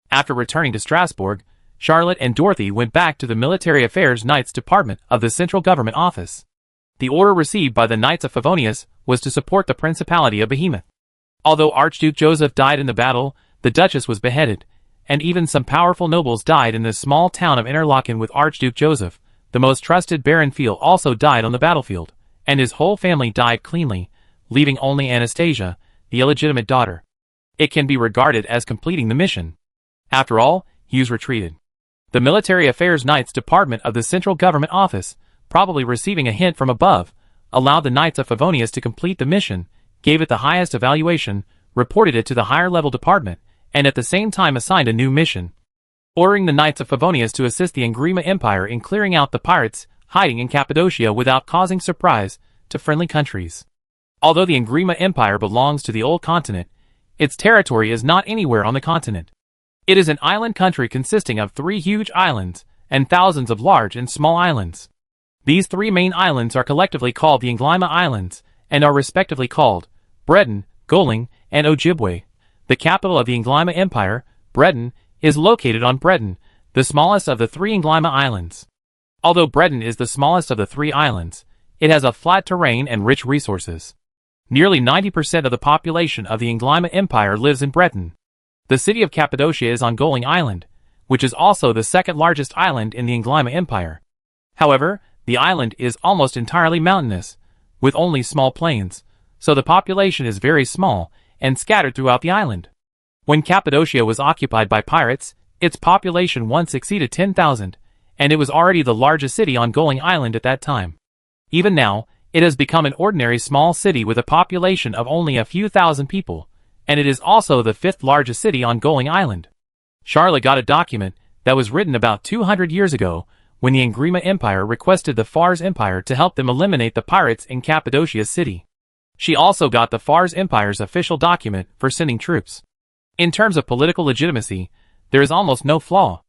After returning to Strasbourg, Charlotte and Dorothy went back to the Military Affairs Knights Department of the Central Government Office. The order received by the Knights of Favonius was to support the Principality of Behemoth. Although Archduke Joseph died in the battle, the Duchess was beheaded, and even some powerful nobles died in the small town of Interlaken with Archduke Joseph. The most trusted Baron Fiel also died on the battlefield, and his whole family died cleanly, leaving only Anastasia, the illegitimate daughter. It can be regarded as completing the mission. After all, Hughes retreated. The Military Affairs Knights Department of the Central Government Office, probably receiving a hint from above, allowed the Knights of Favonius to complete the mission, gave it the highest evaluation, reported it to the higher-level department, and at the same time assigned a new mission, ordering the Knights of Favonius to assist the Ingrima Empire in clearing out the pirates hiding in Cappadocia without causing surprise to friendly countries. Although the Ingrima Empire belongs to the old continent, its territory is not anywhere on the continent. It is an island country consisting of 3 huge islands and thousands of large and small islands. These 3 main islands are collectively called the Inglima Islands and are respectively called Breton, Goling, and Ojibwe. The capital of the Inglima Empire, Breton, is located on Breton, the smallest of the three Nglyma Islands. Although Breton is the smallest of the three islands, it has a flat terrain and rich resources. Nearly 90% of the population of the Nglyma Empire lives in Breton. The city of Cappadocia is on Golang Island, which is also the second largest island in the Nglyma Empire. However, the island is almost entirely mountainous, with only small plains, so the population is very small and scattered throughout the island. When Cappadocia was occupied by pirates, its population once exceeded 10,000, and it was already the largest city on Golang Island at that time. Even now, it has become an ordinary small city with a population of only a few thousand people, and it is also the fifth largest city on Golang Island. Charlotte got a document that was written about 200 years ago when the Nglyma Empire requested the Fars Empire to help them eliminate the pirates in Cappadocia city. She also got the Fars Empire's official document for sending troops. In terms of political legitimacy, there is almost no flaw.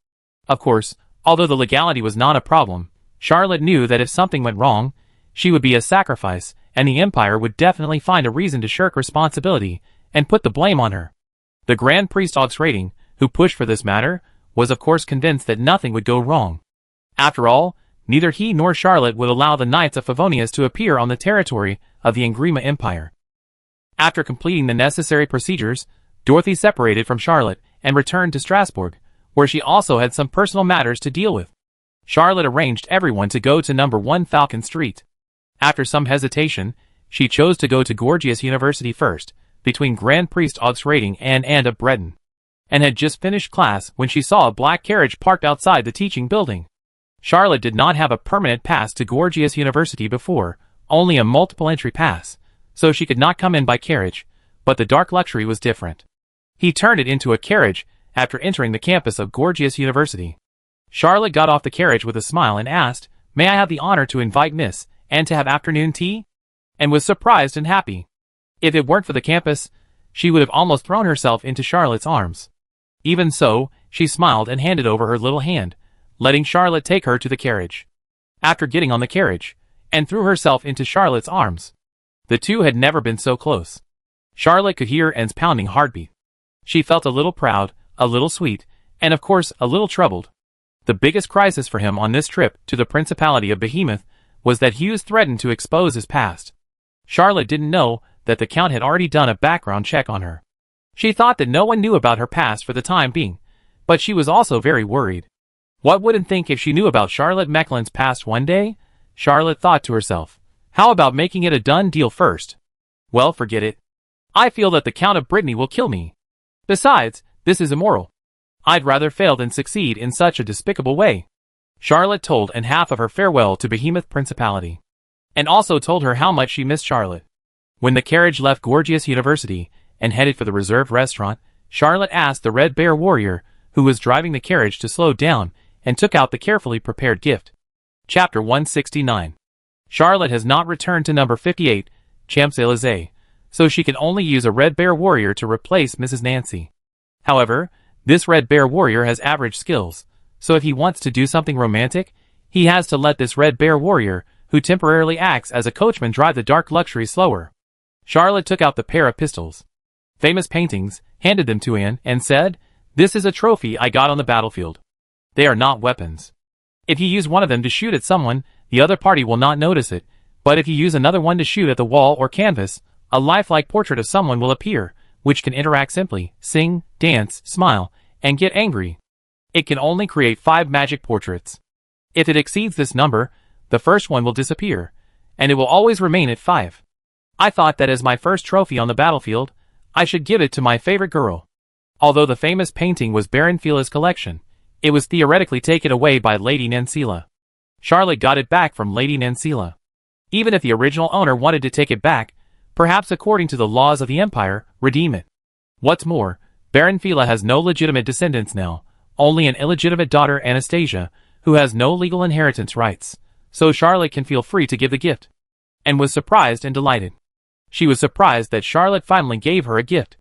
Of course, although the legality was not a problem, Charlotte knew that if something went wrong, she would be a sacrifice, and the Empire would definitely find a reason to shirk responsibility and put the blame on her. The Grand Priest Augsrating, who pushed for this matter, was of course convinced that nothing would go wrong. After all, neither he nor Charlotte would allow the Knights of Favonius to appear on the territory of the Nglyma Empire. After completing the necessary procedures, Dorothy separated from Charlotte and returned to Strasbourg, where she also had some personal matters to deal with. Charlotte arranged everyone to go to number 1 Falcon Street. After some hesitation, she chose to go to Gorgias University first, between Grand Priest Augsrating and Anne of Breton, and had just finished class when she saw a black carriage parked outside the teaching building. Charlotte did not have a permanent pass to Gorgias University before, only a multiple entry pass, so she could not come in by carriage, but the dark luxury was different. He turned it into a carriage after entering the campus of Gorgias University. Charlotte got off the carriage with a smile and asked, "May I have the honor to invite Miss Anne to have afternoon tea?" and was surprised and happy. If it weren't for the campus, she would have almost thrown herself into Charlotte's arms. Even so, she smiled and handed over her little hand, letting Charlotte take her to the carriage. After getting on the carriage, Anne threw herself into Charlotte's arms. The two had never been so close. Charlotte could hear Anne's pounding heartbeat. She felt a little proud, a little sweet, and of course a little troubled. The biggest crisis for him on this trip to the Principality of Behemoth was that Hughes threatened to expose his past. Charlotte didn't know that the Count had already done a background check on her. She thought that no one knew about her past for the time being, but she was also very worried. What wouldn't think if she knew about Charlotte Mecklen's past one day? Charlotte thought to herself. How about making it a done deal first? Well, forget it. I feel that the Count of Brittany will kill me. Besides, this is immoral. I'd rather fail than succeed in such a despicable way. Charlotte told Anne half of her farewell to Behemoth Principality, and also told her how much she missed Charlotte. When the carriage left Gorgias University and headed for the reserved restaurant, Charlotte asked the Red Bear warrior, who was driving the carriage, to slow down, and took out the carefully prepared gift. Chapter 169. Charlotte has not returned to number 58, Champs-Élysées, so she can only use a Red Bear warrior to replace Mrs. Nancy. However, this Red Bear warrior has average skills, so if he wants to do something romantic, he has to let this Red Bear warrior, who temporarily acts as a coachman, drive the dark luxury slower. Charlotte took out the pair of pistols, famous paintings, handed them to Anne, and said, "This is a trophy I got on the battlefield. They are not weapons. If you use one of them to shoot at someone, the other party will not notice it, but if you use another one to shoot at the wall or canvas, a lifelike portrait of someone will appear, which can interact simply, sing, dance, smile, and get angry. It can only create 5 magic portraits. If it exceeds this number, the first one will disappear, and it will always remain at 5. I thought that as my first trophy on the battlefield, I should give it to my favorite girl." Although the famous painting was Baron Fila's collection, it was theoretically taken away by Lady Nancila. Charlotte got it back from Lady Nancila. Even if the original owner wanted to take it back, perhaps according to the laws of the Empire, redeem it. What's more, Baron Fila has no legitimate descendants now, only an illegitimate daughter, Anastasia, who has no legal inheritance rights, so Charlotte can feel free to give the gift. And was surprised and delighted. She was surprised that Charlotte finally gave her a gift.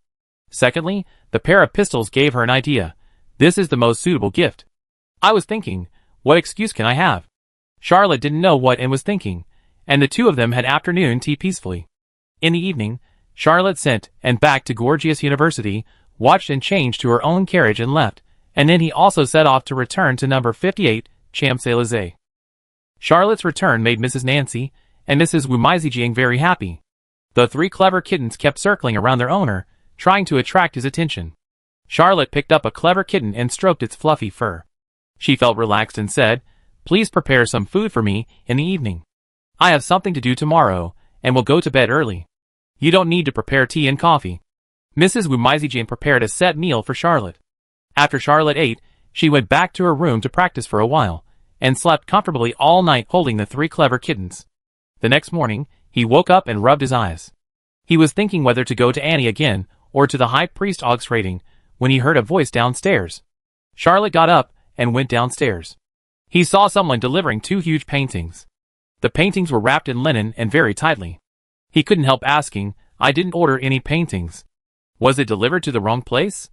Secondly, the pair of pistols gave her an idea. This is the most suitable gift. I was thinking, what excuse can I have? Charlotte didn't know what Anne was thinking, and the two of them had afternoon tea peacefully. In the evening, Charlotte sent Anne back to Gorgias University, watched and changed to her own carriage and left, and then he also set off to return to number 58, Champs-Élysées. Charlotte's return made Mrs. Nancy and Mrs. Wumizijiang very happy. The three clever kittens kept circling around their owner, trying to attract his attention. Charlotte picked up a clever kitten and stroked its fluffy fur. She felt relaxed and said, "Please prepare some food for me in the evening. I have something to do tomorrow, and will go to bed early. You don't need to prepare tea and coffee." Mrs. Wumizijiang prepared a set meal for Charlotte. After Charlotte ate, she went back to her room to practice for a while, and slept comfortably all night holding the three clever kittens. The next morning, he woke up and rubbed his eyes. He was thinking whether to go to Annie again, or to the High Priest Augsrating, when he heard a voice downstairs. Charlotte got up and went downstairs. He saw someone delivering two huge paintings. The paintings were wrapped in linen and very tightly. He couldn't help asking, "I didn't order any paintings. Was it delivered to the wrong place?"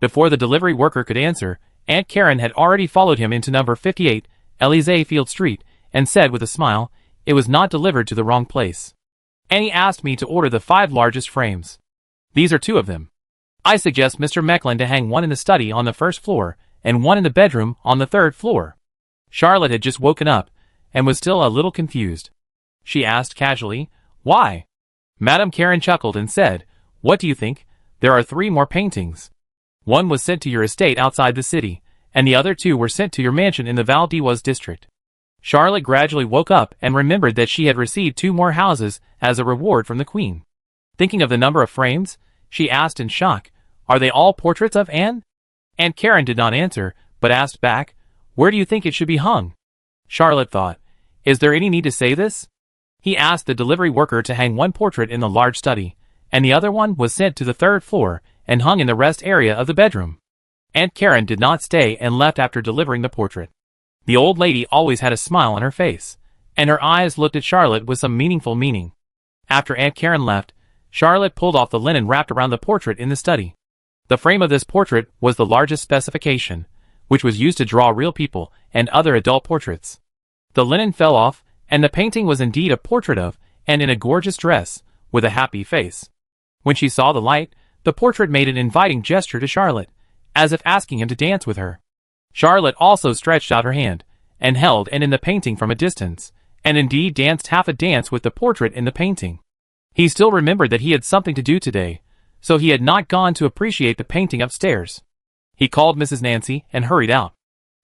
Before the delivery worker could answer, Aunt Karen had already followed him into number 58, Élysée Field Street, and said with a smile, "It was not delivered to the wrong place. Annie asked me to order the 5 largest frames. These are 2 of them. I suggest Mr. Mecklin to hang one in the study on the 1st floor, and one in the bedroom on the 3rd floor." Charlotte had just woken up, and was still a little confused. She asked casually, "Why?" Madame Karen chuckled and said, "What do you think? There are 3 more paintings. One was sent to your estate outside the city, and the other 2 were sent to your mansion in the Val d'Oise district." Charlotte gradually woke up and remembered that she had received 2 more houses as a reward from the Queen. Thinking of the number of frames, she asked in shock, "Are they all portraits of Anne?" Aunt Karen did not answer, but asked back, "Where do you think it should be hung?" Charlotte thought, "Is there any need to say this?" He asked the delivery worker to hang one portrait in the large study, and the other one was sent to the 3rd floor and hung in the rest area of the bedroom. Aunt Karen did not stay and left after delivering the portrait. The old lady always had a smile on her face, and her eyes looked at Charlotte with some meaningful meaning. After Aunt Karen left, Charlotte pulled off the linen wrapped around the portrait in the study. The frame of this portrait was the largest specification, which was used to draw real people and other adult portraits. The linen fell off, and the painting was indeed a portrait of Anne in a gorgeous dress, with a happy face. When she saw the light, the portrait made an inviting gesture to Charlotte, as if asking him to dance with her. Charlotte also stretched out her hand, and held Anne in the painting from a distance, and indeed danced half a dance with the portrait in the painting. He still remembered that he had something to do today, so he had not gone to appreciate the painting upstairs. He called Mrs. Nancy and hurried out.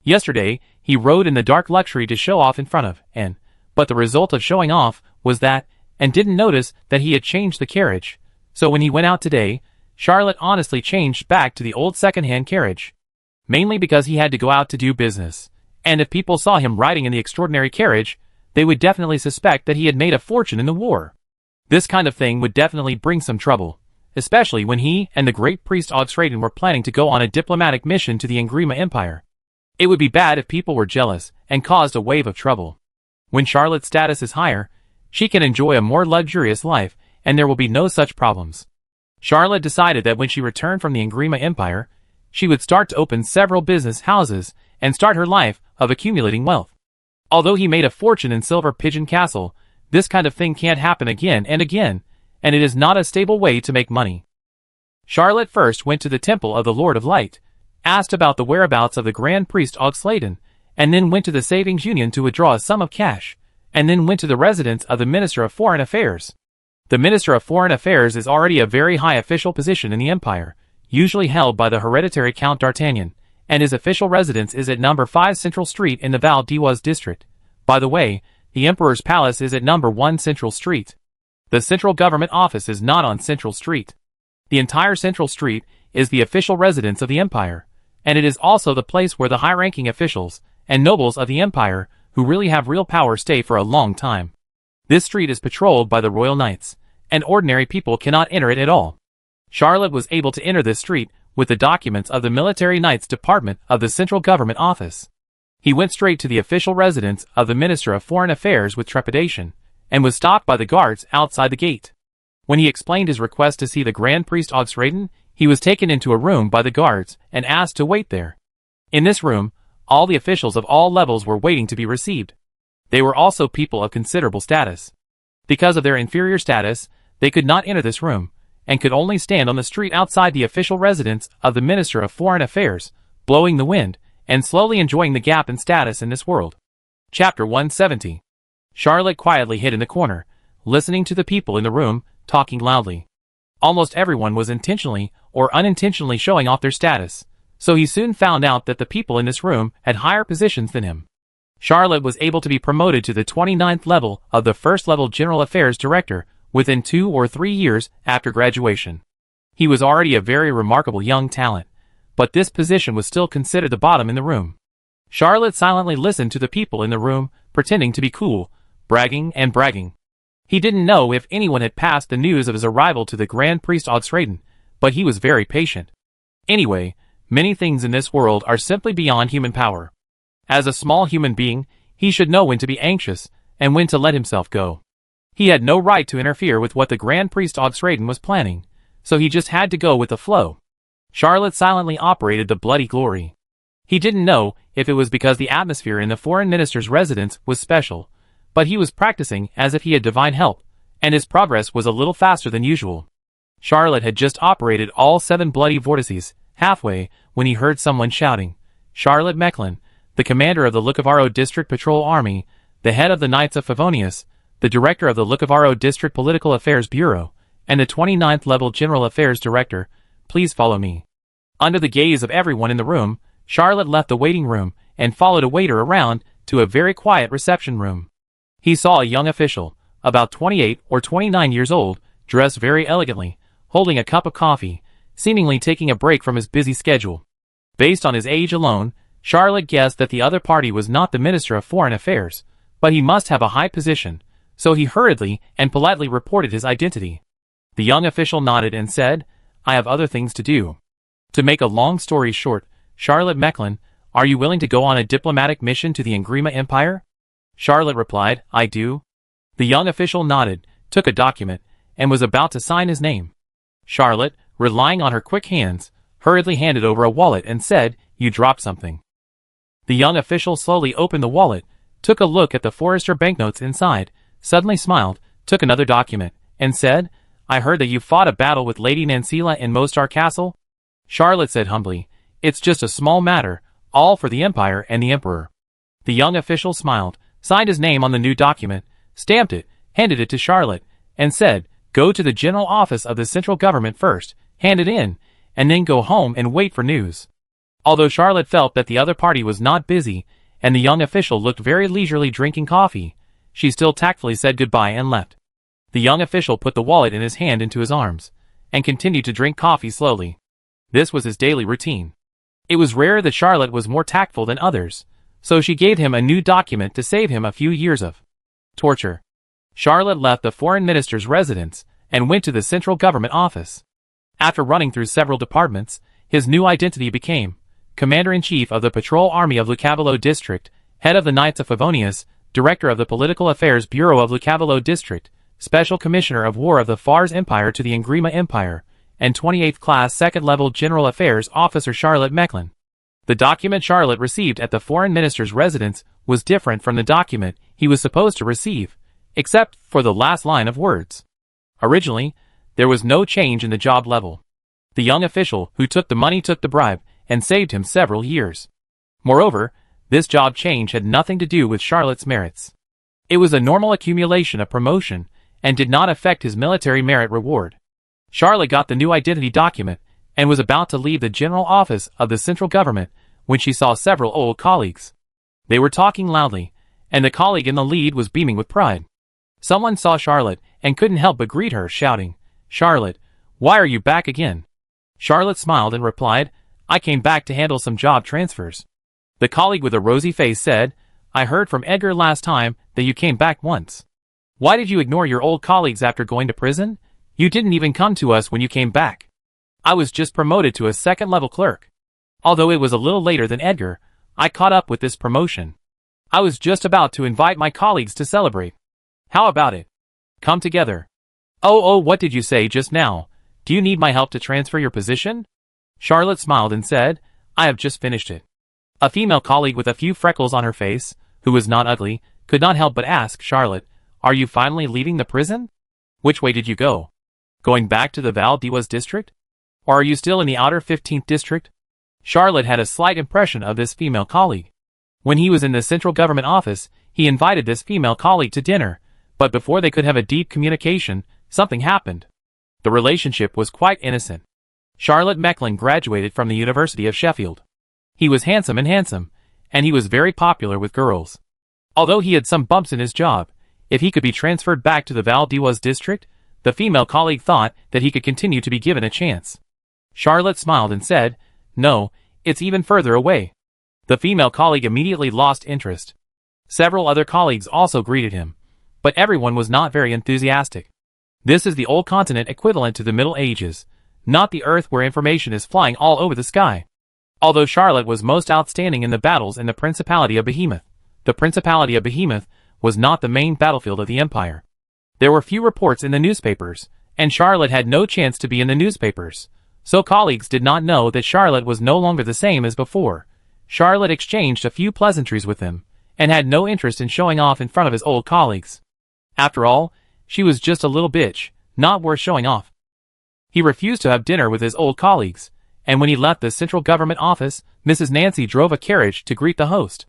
Yesterday, he rode in the dark luxury to show off in front of Anne, but the result of showing off was that Anne didn't notice that he had changed the carriage, so when he went out today, Charlotte honestly changed back to the old second-hand carriage. Mainly because he had to go out to do business, and if people saw him riding in the extraordinary carriage, they would definitely suspect that he had made a fortune in the war. This kind of thing would definitely bring some trouble, especially when he and the great priest Augsraden were planning to go on a diplomatic mission to the Engrima Empire. It would be bad if people were jealous and caused a wave of trouble. When Charlotte's status is higher, she can enjoy a more luxurious life, and there will be no such problems. Charlotte decided that when she returned from the Engrima Empire, she would start to open several business houses and start her life of accumulating wealth. Although he made a fortune in Silver Pigeon Castle, this kind of thing can't happen again and again, and it is not a stable way to make money. Charlotte first went to the Temple of the Lord of Light, asked about the whereabouts of the Grand Priest Augsraden, and then went to the Savings Union to withdraw a sum of cash, and then went to the residence of the Minister of Foreign Affairs. The Minister of Foreign Affairs is already a very high official position in the Empire, usually held by the hereditary Count d'Artagnan, and his official residence is at number 5 Central Street in the Val d'Oise district. By the way, the Emperor's Palace is at number 1 Central Street. The central government office is not on Central Street. The entire Central Street is the official residence of the Empire, and it is also the place where the high-ranking officials and nobles of the Empire who really have real power stay for a long time. This street is patrolled by the Royal Knights, and ordinary people cannot enter it at all. Charlotte was able to enter this street with the documents of the Military Knights Department of the Central Government Office. He went straight to the official residence of the Minister of Foreign Affairs with trepidation, and was stopped by the guards outside the gate. When he explained his request to see the Grand Priest Augsraden, he was taken into a room by the guards and asked to wait there. In this room, all the officials of all levels were waiting to be received. They were also people of considerable status. Because of their inferior status, they could not enter this room, and could only stand on the street outside the official residence of the Minister of Foreign Affairs, blowing the wind, and slowly enjoying the gap in status in this world. Chapter 170. Charlotte quietly hid in the corner, listening to the people in the room, talking loudly. Almost everyone was intentionally or unintentionally showing off their status, so he soon found out that the people in this room had higher positions than him. Charlotte was able to be promoted to the 29th level of the first-level General Affairs Director within 2 or 3 years after graduation. He was already a very remarkable young talent, but this position was still considered the bottom in the room. Charlotte silently listened to the people in the room, pretending to be cool, bragging and bragging. He didn't know if anyone had passed the news of his arrival to the Grand Priest Otherworld, but he was very patient. Anyway, many things in this world are simply beyond human power. As a small human being, he should know when to be anxious and when to let himself go. He had no right to interfere with what the Grand Priest Otherworld was planning, so he just had to go with the flow. Charlotte silently operated the Bloody Glory. He didn't know if it was because the atmosphere in the foreign minister's residence was special, but he was practicing as if he had divine help, and his progress was a little faster than usual. Charlotte had just operated all 7 bloody vortices, halfway, when he heard someone shouting, "Charlotte Mecklin, the commander of the Lucavaro District Patrol Army, the head of the Knights of Favonius, the director of the Lucavaro District Political Affairs Bureau, and the 29th level General Affairs Director, please follow me." Under the gaze of everyone in the room, Charlotte left the waiting room and followed a waiter around to a very quiet reception room. He saw a young official, about 28 or 29 years old, dressed very elegantly, holding a cup of coffee, seemingly taking a break from his busy schedule. Based on his age alone, Charlotte guessed that the other party was not the Minister of Foreign Affairs, but he must have a high position, so he hurriedly and politely reported his identity. The young official nodded and said, "I have other things to do." To make a long story short, Charlotte Mecklin, are you willing to go on a diplomatic mission to the Engrima Empire? Charlotte replied, "I do." The young official nodded, took a document, and was about to sign his name. Charlotte, relying on her quick hands, hurriedly handed over a wallet and said, "You dropped something." The young official slowly opened the wallet, took a look at the Forester banknotes inside, suddenly smiled, took another document, and said, "I heard that you fought a battle with Lady Nancila in Mostar Castle?" Charlotte said humbly, "It's just a small matter, all for the Empire and the Emperor." The young official smiled, signed his name on the new document, stamped it, handed it to Charlotte, and said, "Go to the general office of the central government first, hand it in, and then go home and wait for news." Although Charlotte felt that the other party was not busy, and the young official looked very leisurely drinking coffee, she still tactfully said goodbye and left. The young official put the wallet in his hand into his arms, and continued to drink coffee slowly. This was his daily routine. It was rare that Charlotte was more tactful than others, so she gave him a new document to save him a few years of torture. Charlotte left the foreign minister's residence and went to the central government office. After running through several departments, his new identity became Commander-in-Chief of the Patrol Army of Lucavalo District, Head of the Knights of Favonius, Director of the Political Affairs Bureau of Lucavalo District, Special Commissioner of War of the Fars Empire to the Engrima Empire, and 28th Class 2nd Level General Affairs Officer Charlotte Mecklin. The document Charlotte received at the foreign minister's residence was different from the document he was supposed to receive, except for the last line of words. Originally, there was no change in the job level. The young official who took the money took the bribe and saved him several years. Moreover, this job change had nothing to do with Charlotte's merits. It was a normal accumulation of promotion and did not affect his military merit reward. Charlotte got the new identity document and was about to leave the general office of the central government when she saw several old colleagues. They were talking loudly, and the colleague in the lead was beaming with pride. Someone saw Charlotte and couldn't help but greet her, shouting, "Charlotte, why are you back again?" Charlotte smiled and replied, "I came back to handle some job transfers." The colleague with a rosy face said, "I heard from Edgar last time that you came back once. Why did you ignore your old colleagues after going to prison? You didn't even come to us when you came back." "I was just promoted to a second-level clerk. Although it was a little later than Edgar, I caught up with this promotion. I was just about to invite my colleagues to celebrate. How about it? Come together." Oh, what did you say just now? Do you need my help to transfer your position?" Charlotte smiled and said, "I have just finished it." A female colleague with a few freckles on her face, who was not ugly, could not help but ask Charlotte, "Are you finally leaving the prison? Which way did you go? Going back to the Val d'Iwas district? Or are you still in the outer 15th district?" Charlotte had a slight impression of this female colleague. When he was in the central government office, he invited this female colleague to dinner, but before they could have a deep communication, something happened. The relationship was quite innocent. Charlotte Mecklin graduated from the University of Sheffield. He was handsome, and he was very popular with girls. Although he had some bumps in his job, if he could be transferred back to the Val d'Oise district, the female colleague thought that he could continue to be given a chance. Charlotte smiled and said, "No, it's even further away." The female colleague immediately lost interest. Several other colleagues also greeted him, but everyone was not very enthusiastic. This is the old continent equivalent to the Middle Ages, not the Earth where information is flying all over the sky. Although Charlotte was most outstanding in the battles in the Principality of Behemoth, the Principality of Behemoth was not the main battlefield of the Empire. There were few reports in the newspapers, and Charlotte had no chance to be in the newspapers, so colleagues did not know that Charlotte was no longer the same as before. Charlotte exchanged a few pleasantries with him, and had no interest in showing off in front of his old colleagues. After all, she was just a little bitch, not worth showing off. He refused to have dinner with his old colleagues, and when he left the central government office, Mrs. Nancy drove a carriage to greet the host.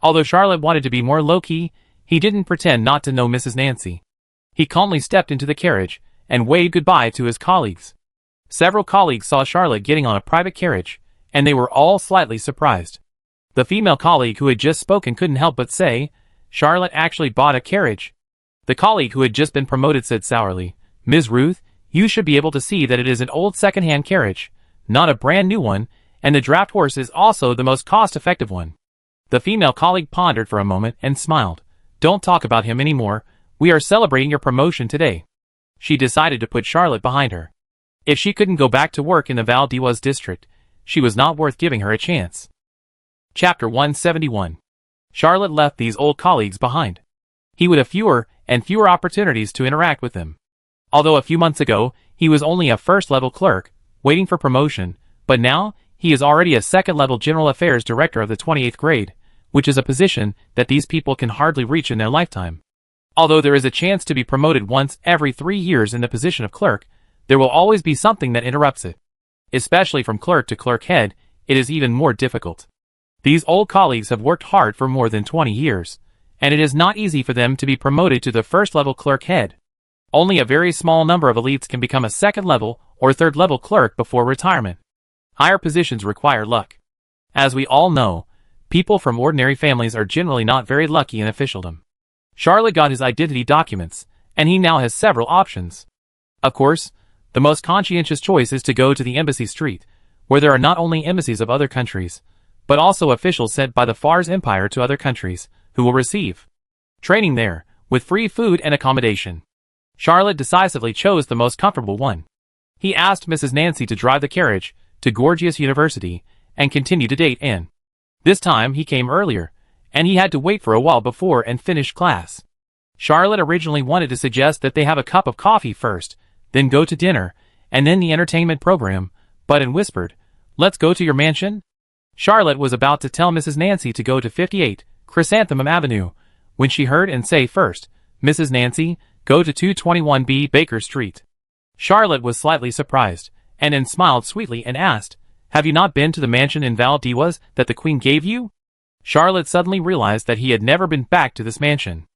Although Charlotte wanted to be more low-key, he didn't pretend not to know Mrs. Nancy. He calmly stepped into the carriage, and waved goodbye to his colleagues. Several colleagues saw Charlotte getting on a private carriage, and they were all slightly surprised. The female colleague who had just spoken couldn't help but say, "Charlotte actually bought a carriage." The colleague who had just been promoted said sourly, "Ms. Ruth, you should be able to see that it is an old second-hand carriage, not a brand new one, and the draft horse is also the most cost-effective one." The female colleague pondered for a moment and smiled. "Don't talk about him anymore, we are celebrating your promotion today." She decided to put Charlotte behind her. If she couldn't go back to work in the Val d'Oise district, she was not worth giving her a chance. Chapter 171. Charlotte left these old colleagues behind. He would have fewer and fewer opportunities to interact with them. Although a few months ago, he was only a first-level clerk, waiting for promotion, but now, he is already a second-level General Affairs Director of the 28th grade, which is a position that these people can hardly reach in their lifetime. Although there is a chance to be promoted once every 3 years in the position of clerk, there will always be something that interrupts it. Especially from clerk to clerk head, it is even more difficult. These old colleagues have worked hard for more than 20 years, and it is not easy for them to be promoted to the first-level clerk head. Only a very small number of elites can become a second-level or third-level clerk before retirement. Higher positions require luck. As we all know, people from ordinary families are generally not very lucky in officialdom. Charlotte got his identity documents, and he now has several options. Of course, the most conscientious choice is to go to the embassy street, where there are not only embassies of other countries, but also officials sent by the Fars Empire to other countries, who will receive training there, with free food and accommodation. Charlotte decisively chose the most comfortable one. He asked Mrs. Nancy to drive the carriage to Gorgias University and continue to date Anne. This time he came earlier, and he had to wait for a while before and finish class. Charlotte originally wanted to suggest that they have a cup of coffee first, then go to dinner, and then the entertainment program, but Anne whispered, "Let's go to your mansion?" Charlotte was about to tell Mrs. Nancy to go to 58 Chrysanthemum Avenue, when she heard Anne say first, "Mrs. Nancy, go to 221B Baker Street." Charlotte was slightly surprised, and Anne smiled sweetly and asked, "Have you not been to the mansion in Val d'Oise that the Queen gave you?" Charlotte suddenly realized that he had never been back to this mansion.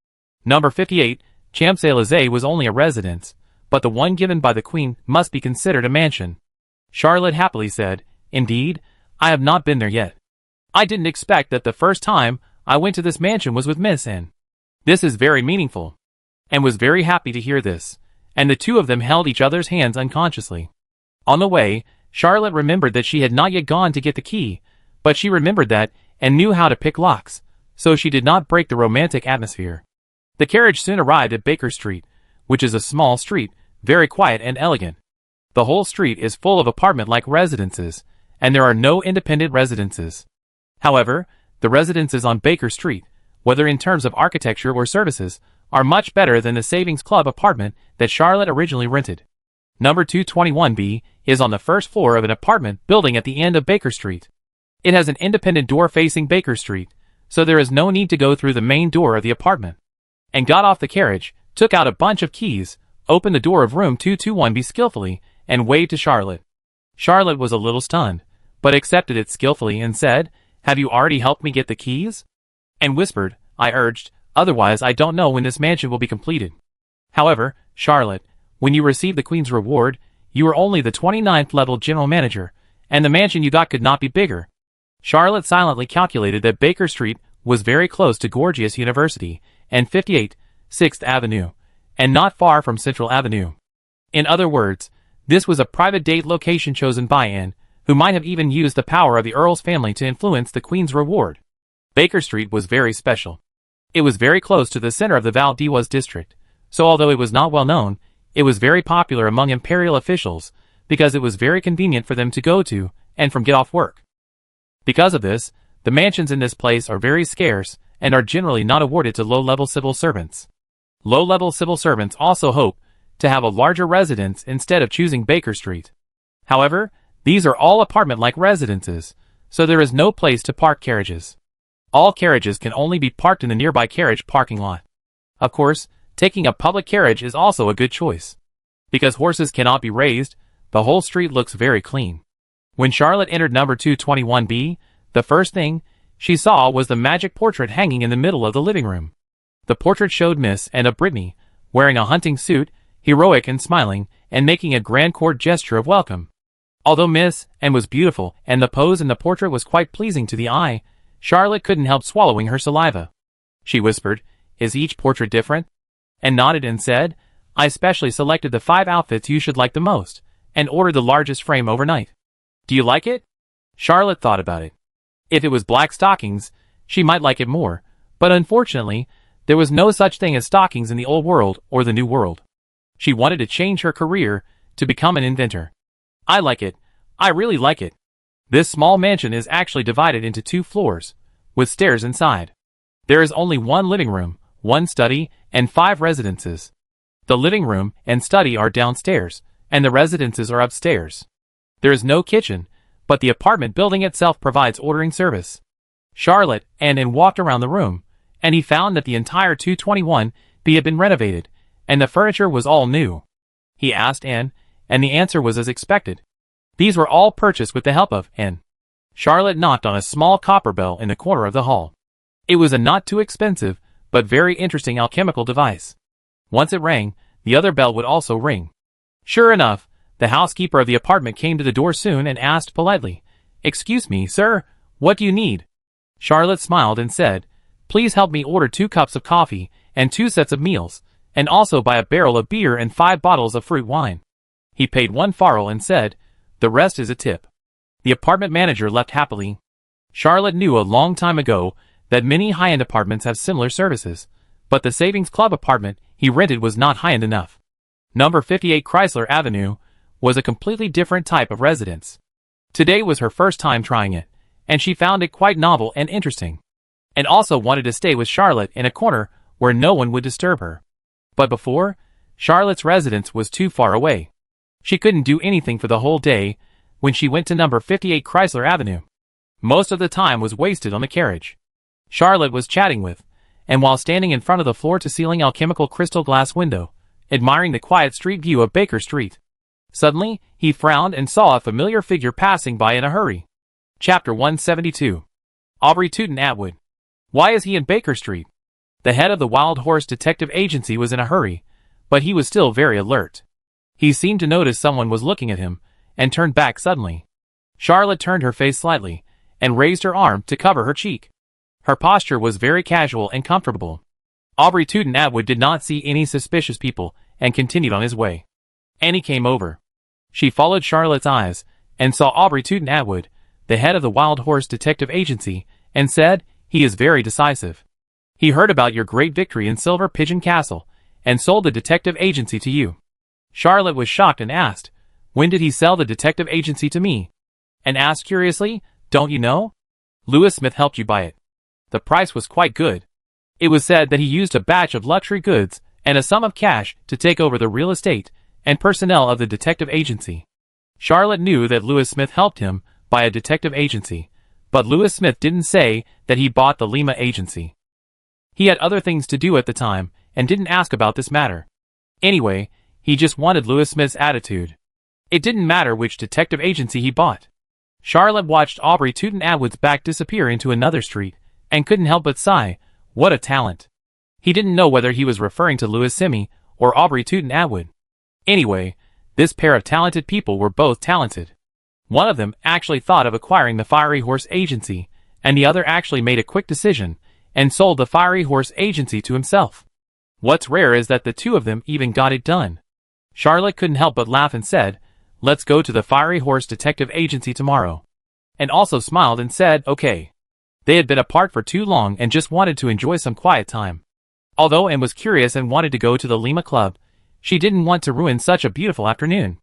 Number 58, Champs-Élysées was only a residence, but the one given by the Queen must be considered a mansion. Charlotte happily said, "Indeed, I have not been there yet. I didn't expect that the first time I went to this mansion was with Miss Anne. This is very meaningful." Anne was very happy to hear this, and the two of them held each other's hands unconsciously. On the way, Charlotte remembered that she had not yet gone to get the key, but she remembered that and knew how to pick locks, so she did not break the romantic atmosphere. The carriage soon arrived at Baker Street, which is a small street, very quiet and elegant. The whole street is full of apartment-like residences, and there are no independent residences. However, the residences on Baker Street, whether in terms of architecture or services, are much better than the Savings Club apartment that Charlotte originally rented. Number 221B is on the first floor of an apartment building at the end of Baker Street. It has an independent door facing Baker Street, so there is no need to go through the main door of the apartment. And got off the carriage, took out a bunch of keys, opened the door of room 221B skillfully, and waved to Charlotte. Charlotte was a little stunned, but accepted it skillfully and said, "Have you already helped me get the keys?" And whispered, "I urged, otherwise I don't know when this mansion will be completed." However, Charlotte, when you received the Queen's reward, you were only the 29th level general manager, and the mansion you got could not be bigger. Charlotte silently calculated that Baker Street was very close to Gorgias University and 58, 6th Avenue, and not far from Central Avenue. In other words, this was a private date location chosen by Anne, who might have even used the power of the Earl's family to influence the Queen's reward. Baker Street was very special. It was very close to the center of the Valdez district, so although it was not well known, it was very popular among imperial officials because it was very convenient for them to go to and from get off work. Because of this, the mansions in this place are very scarce and are generally not awarded to low-level civil servants. Low-level civil servants also hope to have a larger residence instead of choosing Baker Street. However, these are all apartment-like residences, so there is no place to park carriages. All carriages can only be parked in the nearby carriage parking lot. Of course, taking a public carriage is also a good choice. Because horses cannot be raised, the whole street looks very clean. When Charlotte entered number 221B, the first thing she saw was the magic portrait hanging in the middle of the living room. The portrait showed Miss Anne of Brittany, wearing a hunting suit, heroic and smiling, and making a grand court gesture of welcome. Although Miss Anne was beautiful and the pose in the portrait was quite pleasing to the eye, Charlotte couldn't help swallowing her saliva. She whispered, "Is each portrait different?" and nodded and said, "I specially selected the 5 outfits you should like the most, and ordered the largest frame overnight. Do you like it?" Charlotte thought about it. If it was black stockings, she might like it more, but unfortunately, there was no such thing as stockings in the Old World or the New World. She wanted to change her career to become an inventor. "I like it. I really like it." This small mansion is actually divided into 2 floors, with stairs inside. There is only 1 living room, 1 study, and 5 residences. The living room and study are downstairs, and the residences are upstairs. There is no kitchen, but the apartment building itself provides ordering service. Charlotte and Anne walked around the room, and he found that the entire 221B had been renovated, and the furniture was all new. He asked Anne, and the answer was as expected. These were all purchased with the help of Anne. Charlotte knocked on a small copper bell in the corner of the hall. It was a not too expensive, but very interesting alchemical device. Once it rang, the other bell would also ring. Sure enough, the housekeeper of the apartment came to the door soon and asked politely, "Excuse me, sir, what do you need?" Charlotte smiled and said, "Please help me order 2 cups of coffee and 2 sets of meals, and also buy a barrel of beer and 5 bottles of fruit wine." He paid 1 farl and said, "The rest is a tip." The apartment manager left happily. Charlotte knew a long time ago that many high-end apartments have similar services, but the Savings Club apartment he rented was not high-end enough. Number 58 Chrysler Avenue was a completely different type of residence. Today was her first time trying it, and she found it quite novel and interesting, and also wanted to stay with Charlotte in a corner where no one would disturb her. But before, Charlotte's residence was too far away. She couldn't do anything for the whole day when she went to number 58 Chrysler Avenue. Most of the time was wasted on the carriage. Charlotte was chatting with, and while standing in front of the floor-to-ceiling alchemical crystal glass window, admiring the quiet street view of Baker Street. Suddenly, he frowned and saw a familiar figure passing by in a hurry. Chapter 172. Aubrey Tootin Atwood. Why is he in Baker Street? The head of the Wild Horse Detective Agency was in a hurry, but he was still very alert. He seemed to notice someone was looking at him, and turned back suddenly. Charlotte turned her face slightly, and raised her arm to cover her cheek. Her posture was very casual and comfortable. Aubrey Tootin Atwood did not see any suspicious people, and continued on his way. Annie came over. She followed Charlotte's eyes, and saw Aubrey Tootin Atwood, the head of the Wild Horse Detective Agency, and said, "He is very decisive. He heard about your great victory in Silver Pigeon Castle, and sold the detective agency to you." Charlotte was shocked and asked, "When did he sell the detective agency to me?" And asked curiously, "Don't you know? Lewis Smith helped you buy it. The price was quite good. It was said that he used a batch of luxury goods and a sum of cash to take over the real estate and personnel of the detective agency." Charlotte knew that Lewis Smith helped him buy a detective agency, but Lewis Smith didn't say that he bought the Lima agency. He had other things to do at the time and didn't ask about this matter. Anyway, he just wanted Lewis Smith's attitude. It didn't matter which detective agency he bought. Charlotte watched Aubrey Tootin Atwood's back disappear into another street, and couldn't help but sigh, what a talent. He didn't know whether he was referring to Louis Simi or Aubrey Tootin Atwood. Anyway, this pair of talented people were both talented. One of them actually thought of acquiring the Fiery Horse Agency, and the other actually made a quick decision and sold the Fiery Horse Agency to himself. What's rare is that the two of them even got it done. Charlotte couldn't help but laugh and said, let's go to the Fiery Horse Detective Agency tomorrow. And also smiled and said, okay. They had been apart for too long and just wanted to enjoy some quiet time. Although Anne was curious and wanted to go to the Lima Club, she didn't want to ruin such a beautiful afternoon.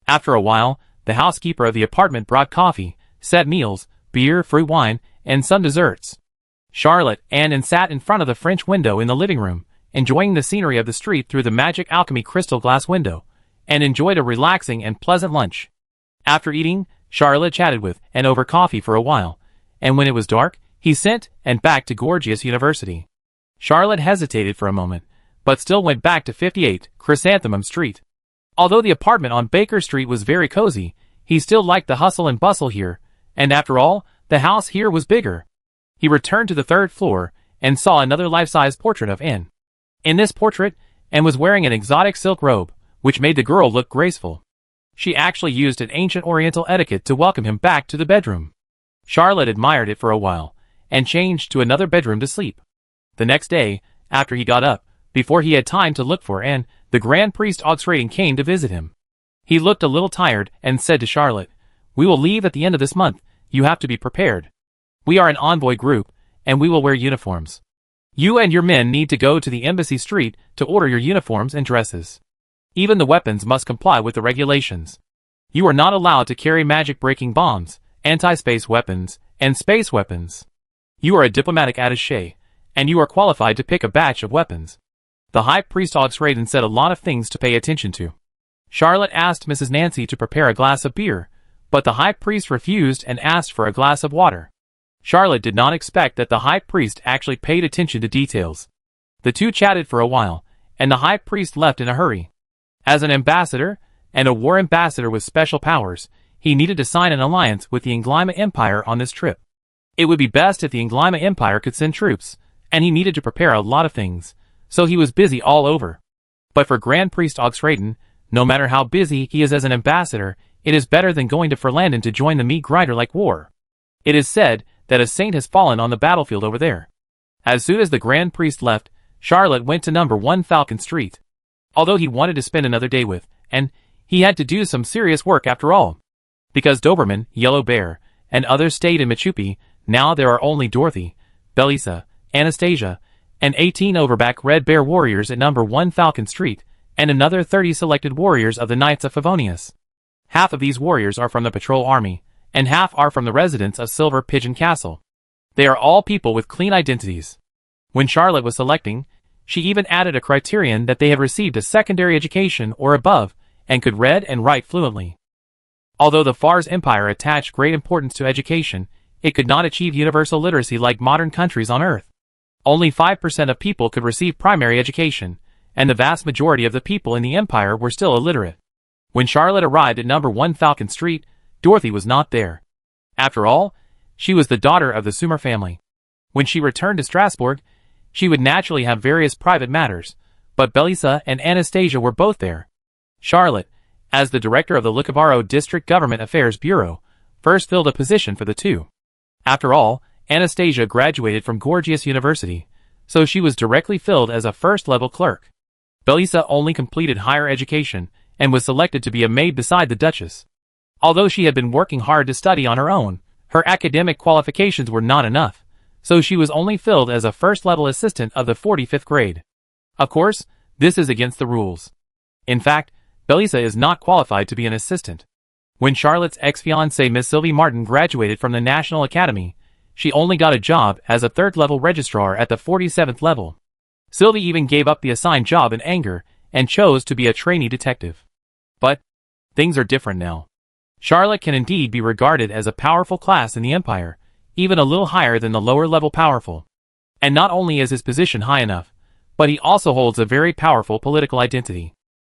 After a while, the housekeeper of the apartment brought coffee, set meals, beer, fruit wine, and some desserts. Charlotte, Anne and sat in front of the French window in the living room, enjoying the scenery of the street through the magic alchemy crystal glass window, and enjoyed a relaxing and pleasant lunch. After eating, Charlotte chatted with Anne over coffee for a while, and when it was dark, he sent Anne back to Gorgias University. Charlotte hesitated for a moment, but still went back to 58 Chrysanthemum Street. Although the apartment on Baker Street was very cozy, he still liked the hustle and bustle here, and after all, the house here was bigger. He returned to the third floor and saw another life-size portrait of Anne. In this portrait, Anne was wearing an exotic silk robe, which made the girl look graceful. She actually used an ancient Oriental etiquette to welcome him back to the bedroom. Charlotte admired it for a while, and changed to another bedroom to sleep. The next day, after he got up, before he had time to look for Anne, the Grand Priest Auxraden came to visit him. He looked a little tired and said to Charlotte, we will leave at the end of this month, you have to be prepared. We are an envoy group, and we will wear uniforms. You and your men need to go to the Embassy Street to order your uniforms and dresses. Even the weapons must comply with the regulations. You are not allowed to carry magic-breaking bombs, anti-space weapons, and space weapons. You are a diplomatic attaché, and you are qualified to pick a batch of weapons. The High Priest Auxraden said a lot of things to pay attention to. Charlotte asked Mrs. Nancy to prepare a glass of beer, but the High Priest refused and asked for a glass of water. Charlotte did not expect that the High Priest actually paid attention to details. The two chatted for a while, and the High Priest left in a hurry. As an ambassador, and a war ambassador with special powers, he needed to sign an alliance with the Anglima Empire on this trip. It would be best if the Anglima Empire could send troops, and he needed to prepare a lot of things, so he was busy all over. But for Grand Priest Auxraden, no matter how busy he is as an ambassador, it is better than going to Ferlandon to join the meat grinder-like war. It is said that a saint has fallen on the battlefield over there. As soon as the Grand Priest left, Charlotte went to number 1 Falcon Street. Although he wanted to spend another day with, and he had to do some serious work after all. Because Doberman, Yellow Bear, and others stayed in Machupi, now there are only Dorothy, Belisa, Anastasia, and 18 Overback Red Bear warriors at number 1 Falcon Street, and another 30 selected warriors of the Knights of Favonius. Half of these warriors are from the patrol army, and half are from the residents of Silver Pigeon Castle. They are all people with clean identities. When Charlotte was selecting, she even added a criterion that they had received a secondary education or above, and could read and write fluently. Although the Fars Empire attached great importance to education, it could not achieve universal literacy like modern countries on Earth. Only 5% of people could receive primary education, and the vast majority of the people in the Empire were still illiterate. When Charlotte arrived at number 1 Falcon Street, Dorothy was not there. After all, she was the daughter of the Sumer family. When she returned to Strasbourg, she would naturally have various private matters, but Belisa and Anastasia were both there. Charlotte, as the director of the Lucavaro District Government Affairs Bureau, first filled a position for the two. After all, Anastasia graduated from Gorgias University, so she was directly filled as a first-level clerk. Belisa only completed higher education, and was selected to be a maid beside the Duchess. Although she had been working hard to study on her own, her academic qualifications were not enough, so she was only filled as a first-level assistant of the 45th grade. Of course, this is against the rules. In fact, Belisa is not qualified to be an assistant. When Charlotte's ex-fiancée Miss Sylvie Martin graduated from the National Academy, she only got a job as a third-level registrar at the 47th level. Sylvie even gave up the assigned job in anger, and chose to be a trainee detective. But things are different now. Charlotte can indeed be regarded as a powerful class in the Empire, even a little higher than the lower-level powerful. And not only is his position high enough, but he also holds a very powerful political identity.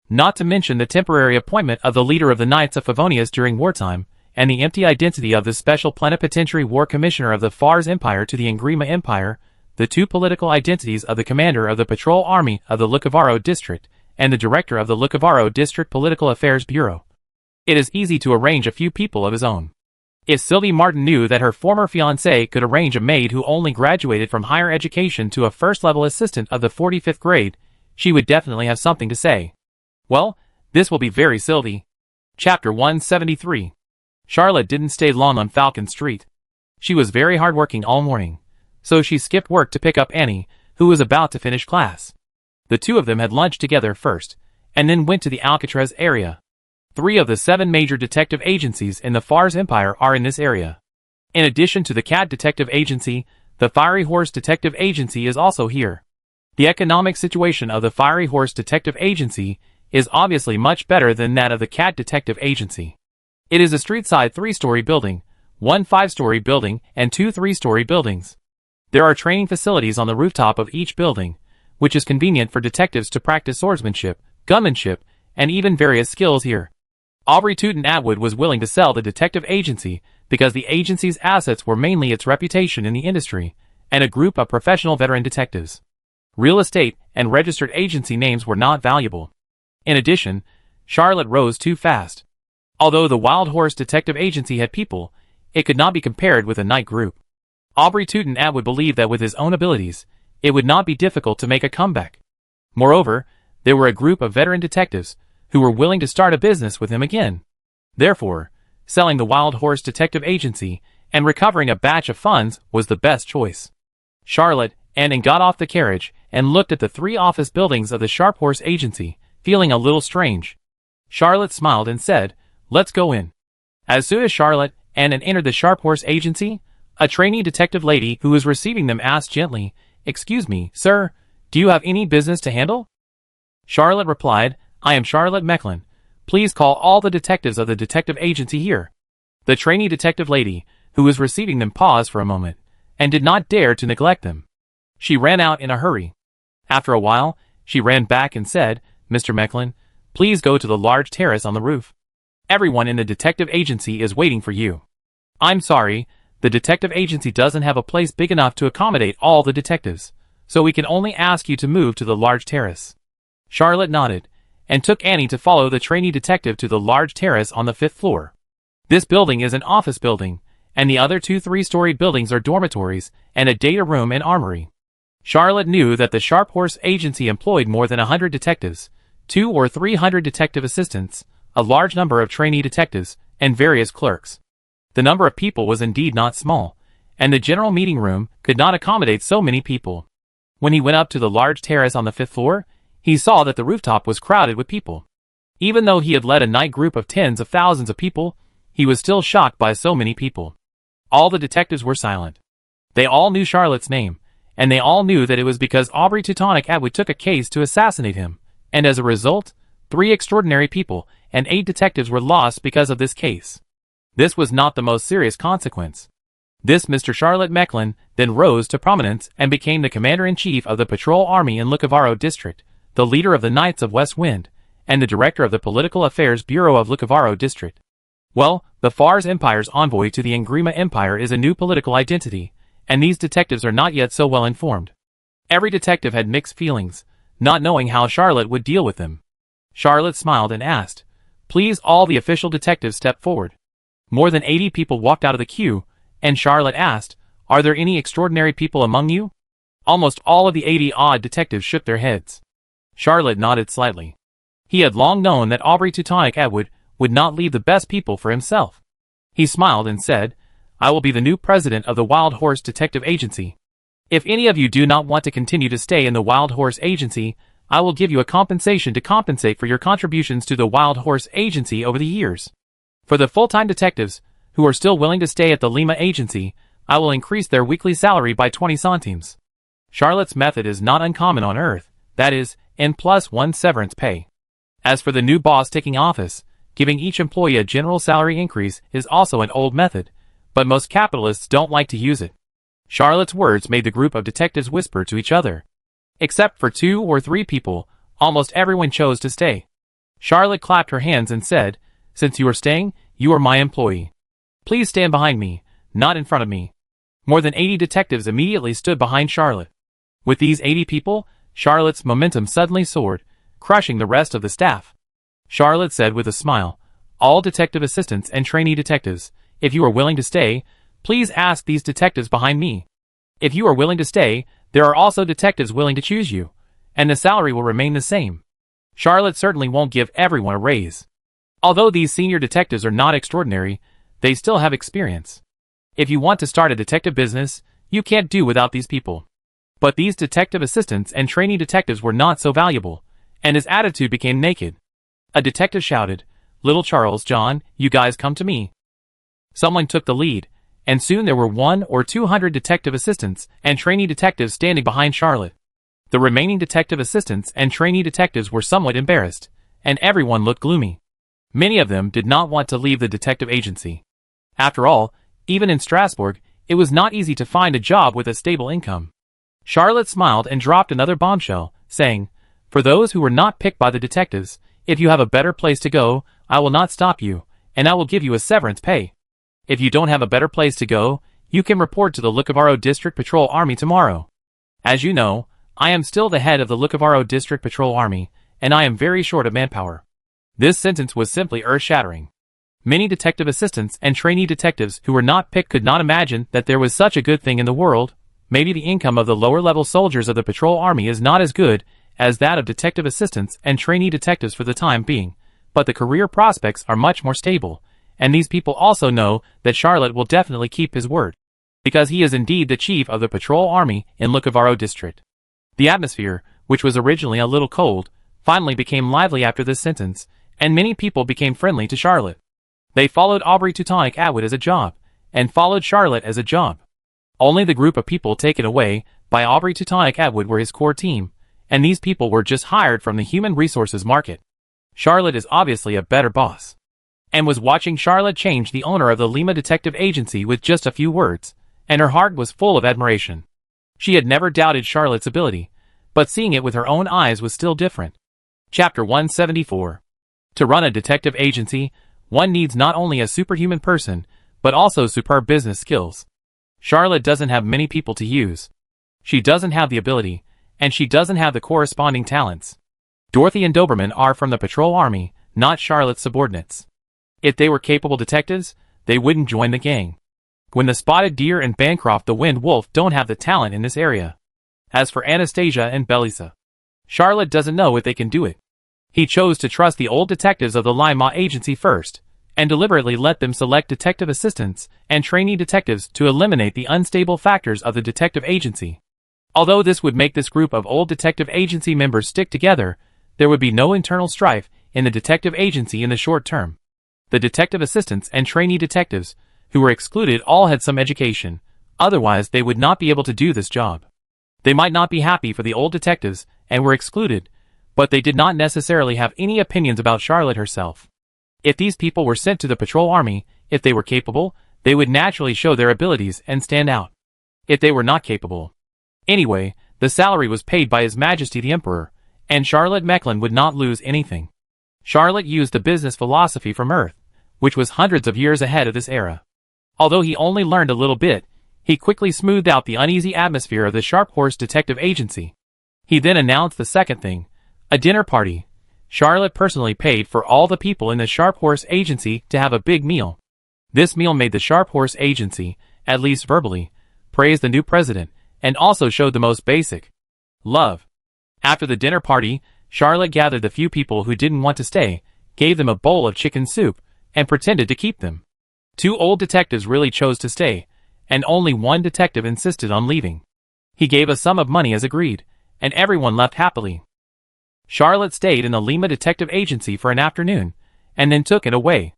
Not to mention the temporary appointment of the leader of the Knights of Favonius during wartime, and the empty identity of the Special Plenipotentiary War Commissioner of the Fars Empire to the Engrima Empire, the two political identities of the commander of the Patrol Army of the Lukavaro District, and the director of the Lukavaro District Political Affairs Bureau. It is easy to arrange a few people of his own. If Sylvie Martin knew that her former fiancé could arrange a maid who only graduated from higher education to a first-level assistant of the 45th grade, she would definitely have something to say. Well, this will be very Sylvie. Chapter 173. Charlotte didn't stay long on Falcon Street. She was very hardworking all morning, so she skipped work to pick up Annie, who was about to finish class. The two of them had lunch together first, and then went to the Alcatraz area. 3 of the 7 major detective agencies in the Fars Empire are in this area. In addition to the Cat Detective Agency, the Fiery Horse Detective Agency is also here. The economic situation of the Fiery Horse Detective Agency is obviously much better than that of the Cat Detective Agency. It is a street-side 3-story building, 1 5-story building, and 2 3-story buildings. There are training facilities on the rooftop of each building, which is convenient for detectives to practice swordsmanship, gunmanship, and even various skills here. Aubrey Tootin Atwood was willing to sell the detective agency because the agency's assets were mainly its reputation in the industry and a group of professional veteran detectives. Real estate and registered agency names were not valuable. In addition, Charlotte rose too fast. Although the Wild Horse Detective Agency had people, it could not be compared with a night group. Aubrey Tootin Atwood believed that with his own abilities, it would not be difficult to make a comeback. Moreover, there were a group of veteran detectives who were willing to start a business with him again. Therefore, selling the Wild Horse Detective Agency and recovering a batch of funds was the best choice. Charlotte and got off the carriage and looked at the 3 office buildings of the Sharp Horse Agency, feeling a little strange. Charlotte smiled and said, "Let's go in." As soon as Charlotte and entered the Sharp Horse Agency, a trainee detective lady who was receiving them asked gently, "Excuse me, sir, do you have any business to handle?" Charlotte replied, "I am Charlotte Mecklin. Please call all the detectives of the detective agency here." The trainee detective lady, who was receiving them, paused for a moment, and did not dare to neglect them. She ran out in a hurry. After a while, she ran back and said, "Mr. Mecklin, please go to the large terrace on the roof. Everyone in the detective agency is waiting for you." "I'm sorry, the detective agency doesn't have a place big enough to accommodate all the detectives, so we can only ask you to move to the large terrace." Charlotte nodded, and took Annie to follow the trainee detective to the large terrace on the 5th floor. This building is an office building, and the other 2 3-story buildings are dormitories and a data room and armory. Charlotte knew that the Sharp Horse Agency employed more than 100 detectives, 200 or 300 detective assistants, a large number of trainee detectives, and various clerks. The number of people was indeed not small, and the general meeting room could not accommodate so many people. When he went up to the large terrace on the 5th floor, he saw that the rooftop was crowded with people. Even though he had led a night group of tens of thousands of people, he was still shocked by so many people. All the detectives were silent. They all knew Charlotte's name, and they all knew that it was because Aubrey Teutonic Atwood took a case to assassinate him, and as a result, 3 extraordinary people and 8 detectives were lost because of this case. This was not the most serious consequence. This Mr. Charlotte Mecklin then rose to prominence and became the commander-in-chief of the patrol army in Lukavaro District, the leader of the Knights of West Wind, and the director of the Political Affairs Bureau of Lukavaro District. Well, the Fars Empire's envoy to the Engrima Empire is a new political identity, and these detectives are not yet so well informed. Every detective had mixed feelings, not knowing how Charlotte would deal with them. Charlotte smiled and asked, "Please all the official detectives step forward." More than 80 people walked out of the queue, and Charlotte asked, "Are there any extraordinary people among you?" Almost all of the 80-odd detectives shook their heads. Charlotte nodded slightly. He had long known that Aubrey Teutonic Atwood would not leave the best people for himself. He smiled and said, "I will be the new president of the Wild Horse Detective Agency. If any of you do not want to continue to stay in the Wild Horse Agency, I will give you a compensation to compensate for your contributions to the Wild Horse Agency over the years. For the full-time detectives, who are still willing to stay at the Lima Agency, I will increase their weekly salary by 20 centimes. Charlotte's method is not uncommon on Earth, that is, N+1 severance pay. As for the new boss taking office, giving each employee a general salary increase is also an old method, but most capitalists don't like to use it. Charlotte's words made the group of detectives whisper to each other. Except for 2 or 3 people, almost everyone chose to stay. Charlotte clapped her hands and said, "Since you are staying, you are my employee. Please stand behind me, not in front of me. More than 80 detectives immediately stood behind Charlotte. With these 80 people, Charlotte's momentum suddenly soared, crushing the rest of the staff. Charlotte said with a smile, "All detective assistants and trainee detectives, if you are willing to stay, please ask these detectives behind me. If you are willing to stay, there are also detectives willing to choose you, and the salary will remain the same." Charlotte certainly won't give everyone a raise. Although these senior detectives are not extraordinary, they still have experience. If you want to start a detective business, you can't do without these people. But these detective assistants and trainee detectives were not so valuable, and his attitude became naked. A detective shouted, "Little Charles, John, you guys come to me." Someone took the lead, and soon there were 100 or 200 detective assistants and trainee detectives standing behind Charlotte. The remaining detective assistants and trainee detectives were somewhat embarrassed, and everyone looked gloomy. Many of them did not want to leave the detective agency. After all, even in Strasbourg, it was not easy to find a job with a stable income. Charlotte smiled and dropped another bombshell, saying, "For those who were not picked by the detectives, if you have a better place to go, I will not stop you, and I will give you a severance pay. If you don't have a better place to go, you can report to the Otherworld District Patrol Army tomorrow. As you know, I am still the head of the Otherworld District Patrol Army, and I am very short of manpower." This sentence was simply earth-shattering. Many detective assistants and trainee detectives who were not picked could not imagine that there was such a good thing in the world. Maybe the income of the lower-level soldiers of the patrol army is not as good as that of detective assistants and trainee detectives for the time being, but the career prospects are much more stable, and these people also know that Charlotte will definitely keep his word, because he is indeed the chief of the patrol army in Otherworld district. The atmosphere, which was originally a little cold, finally became lively after this sentence, and many people became friendly to Charlotte. They followed Aubrey Teutonic Atwood as a job, and followed Charlotte as a job. Only the group of people taken away by Aubrey Teutonic Atwood were his core team, and these people were just hired from the human resources market. Charlotte is obviously a better boss, and was watching Charlotte change the owner of the Lima Detective Agency with just a few words, and her heart was full of admiration. She had never doubted Charlotte's ability, but seeing it with her own eyes was still different. Chapter 174. To run a detective agency, one needs not only a superhuman person, but also superb business skills. Charlotte doesn't have many people to use. She doesn't have the ability, and she doesn't have the corresponding talents. Dorothy and Doberman are from the patrol army, not Charlotte's subordinates. If they were capable detectives, they wouldn't join the gang. When the Spotted Deer and Bancroft the Wind Wolf don't have the talent in this area. As for Anastasia and Belisa, Charlotte doesn't know if they can do it. He chose to trust the old detectives of the Lima agency first, and deliberately let them select detective assistants and trainee detectives to eliminate the unstable factors of the detective agency. Although this would make this group of old detective agency members stick together, there would be no internal strife in the detective agency in the short term. The detective assistants and trainee detectives, who were excluded, all had some education, otherwise they would not be able to do this job. They might not be happy for the old detectives and were excluded, but they did not necessarily have any opinions about Charlotte herself. If these people were sent to the patrol army, if they were capable, they would naturally show their abilities and stand out. If they were not capable. Anyway, the salary was paid by His Majesty the Emperor, and Charlotte Mecklin would not lose anything. Charlotte used the business philosophy from Earth, which was hundreds of years ahead of this era. Although he only learned a little bit, he quickly smoothed out the uneasy atmosphere of the Sharp Horse Detective Agency. He then announced the second thing, a dinner party. Charlotte personally paid for all the people in the Sharp Horse Agency to have a big meal. This meal made the Sharp Horse Agency, at least verbally, praise the new president, and also showed the most basic love. After the dinner party, Charlotte gathered the few people who didn't want to stay, gave them a bowl of chicken soup, and pretended to keep them. 2 old detectives really chose to stay, and only 1 detective insisted on leaving. He gave a sum of money as agreed, and everyone left happily. Charlotte stayed in the Lima Detective Agency for an afternoon, and then took it away.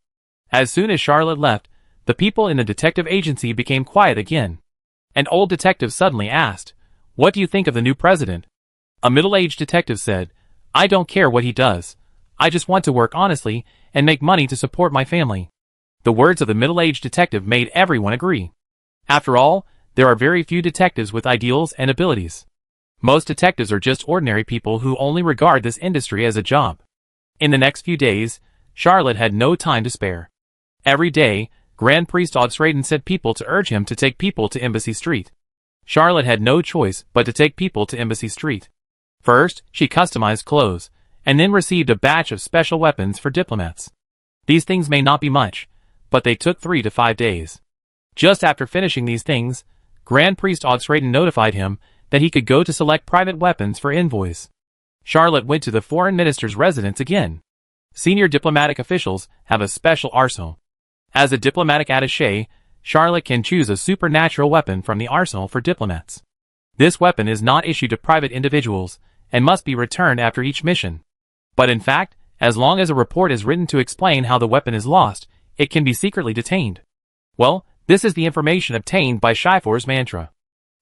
As soon as Charlotte left, the people in the detective agency became quiet again. An old detective suddenly asked, "What do you think of the new president?" A middle-aged detective said, "I don't care what he does. I just want to work honestly and make money to support my family." The words of the middle-aged detective made everyone agree. After all, there are very few detectives with ideals and abilities. Most detectives are just ordinary people who only regard this industry as a job. In the next few days, Charlotte had no time to spare. Every day, Grand Priest Oxraden sent people to urge him to take people to Embassy Street. Charlotte had no choice but to take people to Embassy Street. First, she customized clothes, and then received a batch of special weapons for diplomats. These things may not be much, but they took 3 to 5 days. Just after finishing these things, Grand Priest Oxraden notified him that he could go to select private weapons for envoys. Charlotte went to the foreign minister's residence again. Senior diplomatic officials have a special arsenal. As a diplomatic attaché, Charlotte can choose a supernatural weapon from the arsenal for diplomats. This weapon is not issued to private individuals and must be returned after each mission. But in fact, as long as a report is written to explain how the weapon is lost, it can be secretly detained. Well, this is the information obtained by Shifor's mantra.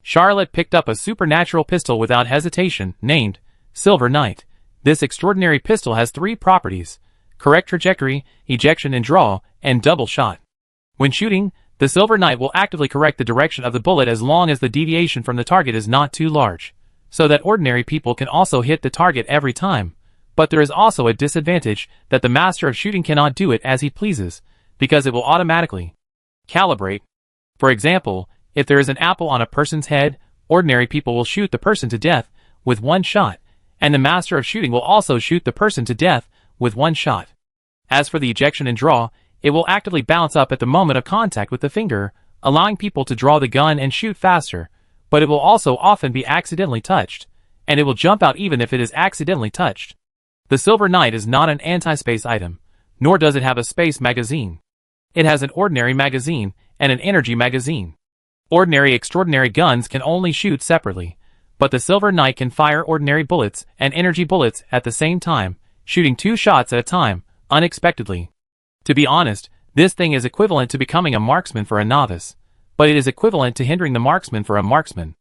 Charlotte picked up a supernatural pistol without hesitation, named Silver Knight. This extraordinary pistol has 3 properties: correct trajectory, ejection and draw, and double shot. When shooting, the Silver Knight will actively correct the direction of the bullet as long as the deviation from the target is not too large, so that ordinary people can also hit the target every time. But there is also a disadvantage that the master of shooting cannot do it as he pleases, because it will automatically calibrate. For example, if there is an apple on a person's head, ordinary people will shoot the person to death with 1 shot, and the master of shooting will also shoot the person to death with 1 shot. As for the ejection and draw, it will actively bounce up at the moment of contact with the finger, allowing people to draw the gun and shoot faster, but it will also often be accidentally touched, and it will jump out even if it is accidentally touched. The Silver Knight is not an anti-space item, nor does it have a space magazine. It has an ordinary magazine and an energy magazine. Ordinary extraordinary guns can only shoot separately, but the Silver Knight can fire ordinary bullets and energy bullets at the same time, shooting 2 shots at a time, unexpectedly. To be honest, this thing is equivalent to becoming a marksman for a novice, but it is equivalent to hindering the marksman for a marksman.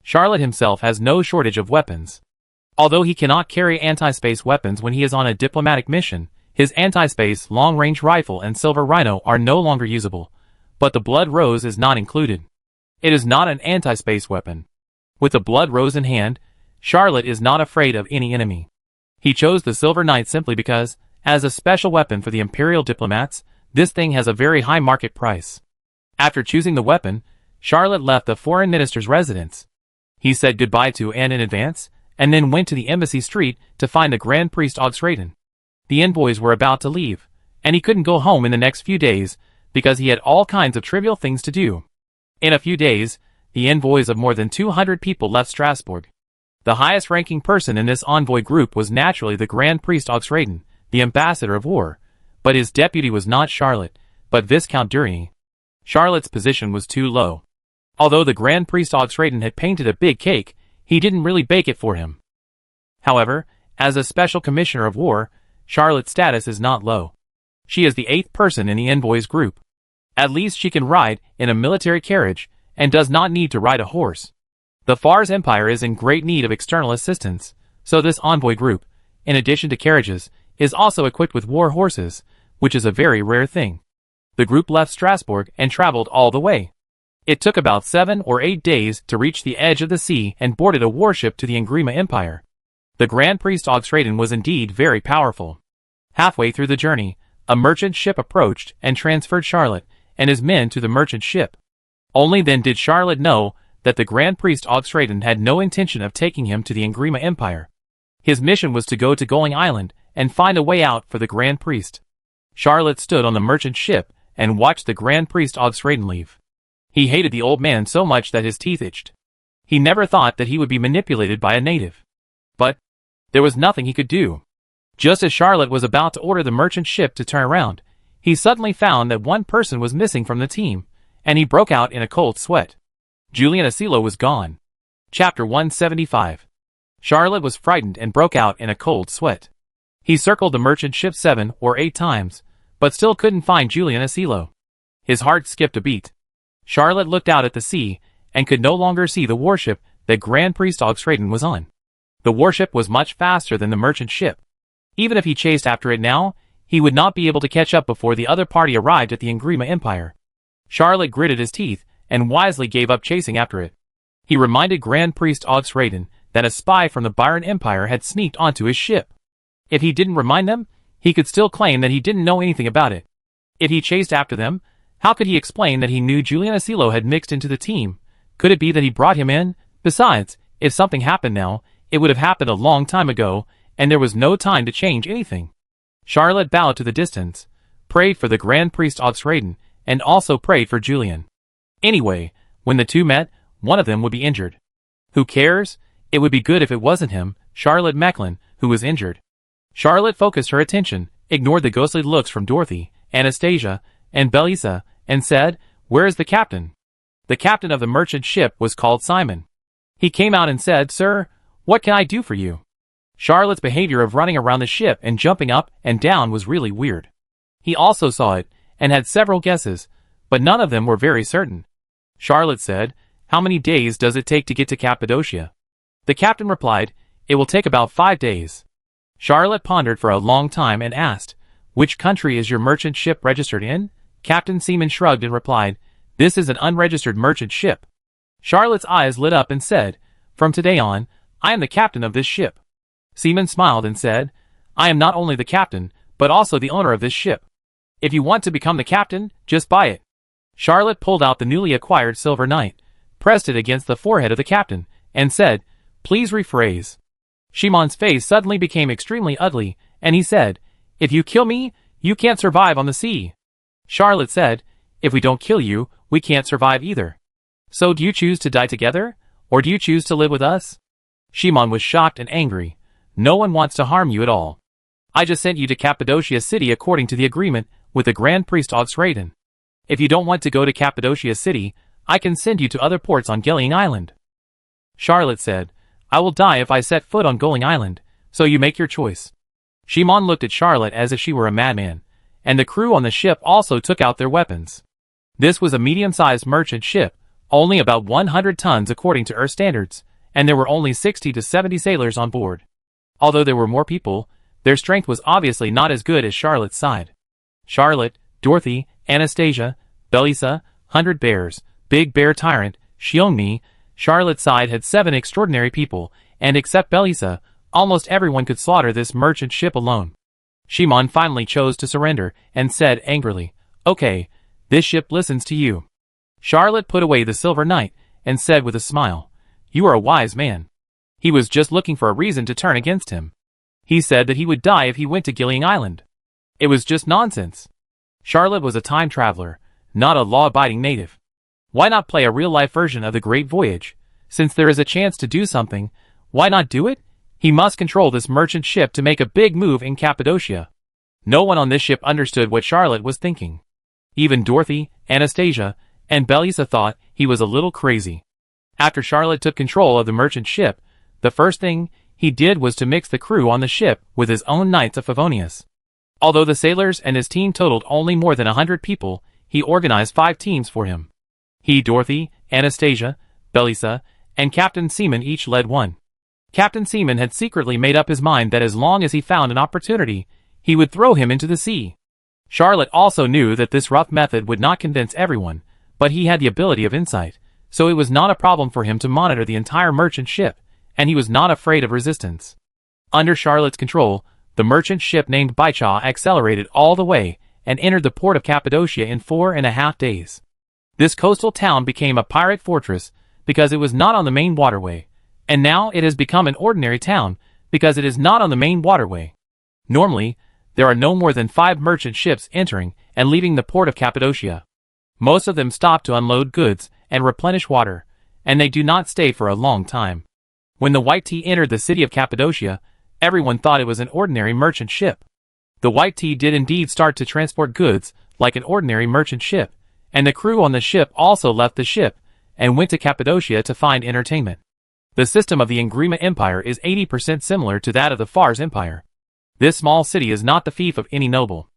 Charlotte himself has no shortage of weapons. Although he cannot carry anti-space weapons when he is on a diplomatic mission, his anti-space long-range rifle and silver rhino are no longer usable, but the blood rose is not included. It is not an anti-space weapon. With the blood rose in hand, Charlotte is not afraid of any enemy. He chose the Silver Knight simply because, as a special weapon for the Imperial diplomats, this thing has a very high market price. After choosing the weapon, Charlotte left the foreign minister's residence. He said goodbye to Anne in advance, and then went to the Embassy Street to find the Grand Priest Oxraden. The envoys were about to leave, and he couldn't go home in the next few days because he had all kinds of trivial things to do. In a few days, the envoys of more than 200 people left Strasbourg. The highest-ranking person in this envoy group was naturally the Grand Priest Oxraden, the ambassador of war, but his deputy was not Charlotte, but Viscount Dury. Charlotte's position was too low. Although the Grand Priest Oxraden had painted a big cake, he didn't really bake it for him. However, as a special commissioner of war, Charlotte's status is not low. She is the 8th person in the envoys group. At least she can ride in a military carriage, and does not need to ride a horse. The Fars Empire is in great need of external assistance, so this envoy group, in addition to carriages, is also equipped with war horses, which is a very rare thing. The group left Strasbourg and traveled all the way. It took about 7 or 8 days to reach the edge of the sea and boarded a warship to the Engrima Empire. The Grand Priest Oxraden was indeed very powerful. Halfway through the journey, a merchant ship approached and transferred Charlotte and his men to the merchant ship. Only then did Charlotte know that the Grand Priest Oxraden had no intention of taking him to the Engrima Empire. His mission was to go to Going Island and find a way out for the Grand Priest. Charlotte stood on the merchant ship and watched the Grand Priest Oxraden leave. He hated the old man so much that his teeth itched. He never thought that he would be manipulated by a native. But there was nothing he could do. Just as Charlotte was about to order the merchant ship to turn around, he suddenly found that one person was missing from the team, and he broke out in a cold sweat. Julian Asilo was gone. Chapter 175. Charlotte was frightened and broke out in a cold sweat. He circled the merchant ship 7 or 8 times, but still couldn't find Julian Asilo. His heart skipped a beat. Charlotte looked out at the sea, and could no longer see the warship that Grand Priest Oxraden was on. The warship was much faster than the merchant ship. Even if he chased after it now, he would not be able to catch up before the other party arrived at the Engrima Empire. Charlotte gritted his teeth, and wisely gave up chasing after it. He reminded Grand Priest Oxraden that a spy from the Byron Empire had sneaked onto his ship. If he didn't remind them, he could still claim that he didn't know anything about it. If he chased after them, How could he explain that he knew Julian Asilo had mixed into the team? Could it be that he brought him in? Besides, if something happened now, it would have happened a long time ago, and there was no time to change anything. Charlotte bowed to the distance, prayed for the Grand Priest Oxraden, and also prayed for Julian. Anyway, when the two met, one of them would be injured. Who cares? It would be good if it wasn't him, Charlotte Mecklin, who was injured. Charlotte focused her attention, ignored the ghostly looks from Dorothy, Anastasia, and Belisa, and said, "Where is the captain?" The captain of the merchant ship was called Simon. He came out and said, "Sir, what can I do for you?" Charlotte's behavior of running around the ship and jumping up and down was really weird. He also saw it, and had several guesses, but none of them were very certain. Charlotte said, "How many days does it take to get to Cappadocia?" The captain replied, "It will take about 5 days." Charlotte pondered for a long time and asked, "Which country is your merchant ship registered in?" Captain Seaman shrugged and replied, "This is an unregistered merchant ship." Charlotte's eyes lit up and said, "From today on, I am the captain of this ship." Seaman smiled and said, "I am not only the captain, but also the owner of this ship. If you want to become the captain, just buy it." Charlotte pulled out the newly acquired silver knight, pressed it against the forehead of the captain, and said, "Please rephrase." Shimon's face suddenly became extremely ugly, and he said, "If you kill me, you can't survive on the sea." Charlotte said, "If we don't kill you, we can't survive either. So do you choose to die together, or do you choose to live with us?" Shimon was shocked and angry. "No one wants to harm you at all. I just sent you to Cappadocia City according to the agreement with the Grand Priest Oxraden. If you don't want to go to Cappadocia City, I can send you to other ports on Gelling Island." Charlotte said, "I will die if I set foot on Gelling Island, so you make your choice." Shimon looked at Charlotte as if she were a madman, and the crew on the ship also took out their weapons. This was a medium-sized merchant ship, only about 100 tons according to Earth standards, and there were only 60 to 70 sailors on board. Although there were more people, their strength was obviously not as good as Charlotte's side. Charlotte, Dorothy, Anastasia, Belisa, 100 Bears, Big Bear Tyrant, Xiongmi. Charlotte's side had 7 extraordinary people, and except Belisa, almost everyone could slaughter this merchant ship alone. Shimon finally chose to surrender, and said angrily, "Okay, this ship listens to you." Charlotte put away the silver knight, and said with a smile, "You are a wise man." He was just looking for a reason to turn against him. He said that he would die if he went to Gillian Island. It was just nonsense. Charlotte was a time traveler, not a law-abiding native. Why not play a real-life version of the Great Voyage? Since there is a chance to do something, why not do it? He must control this merchant ship to make a big move in Cappadocia. No one on this ship understood what Charlotte was thinking. Even Dorothy, Anastasia, and Belisa thought he was a little crazy. After Charlotte took control of the merchant ship, the first thing he did was to mix the crew on the ship with his own Knights of Favonius. Although the sailors and his team totaled only more than 100 people, he organized 5 teams for him. He, Dorothy, Anastasia, Belisa, and Captain Seaman each led one. Captain Seaman had secretly made up his mind that as long as he found an opportunity, he would throw him into the sea. Charlotte also knew that this rough method would not convince everyone, but he had the ability of insight, so it was not a problem for him to monitor the entire merchant ship, and he was not afraid of resistance. Under Charlotte's control, the merchant ship named Baicha accelerated all the way and entered the port of Cappadocia in 4.5 days. This coastal town became a pirate fortress because it was not on the main waterway, and now it has become an ordinary town because it is not on the main waterway. Normally, there are no more than 5 merchant ships entering and leaving the port of Cappadocia. Most of them stop to unload goods and replenish water, and they do not stay for a long time. When the White Tea entered the city of Cappadocia, everyone thought it was an ordinary merchant ship. The White Tea did indeed start to transport goods like an ordinary merchant ship, and the crew on the ship also left the ship and went to Cappadocia to find entertainment. The system of the Ingrima Empire is 80% similar to that of the Fars Empire. This small city is not the fief of any noble.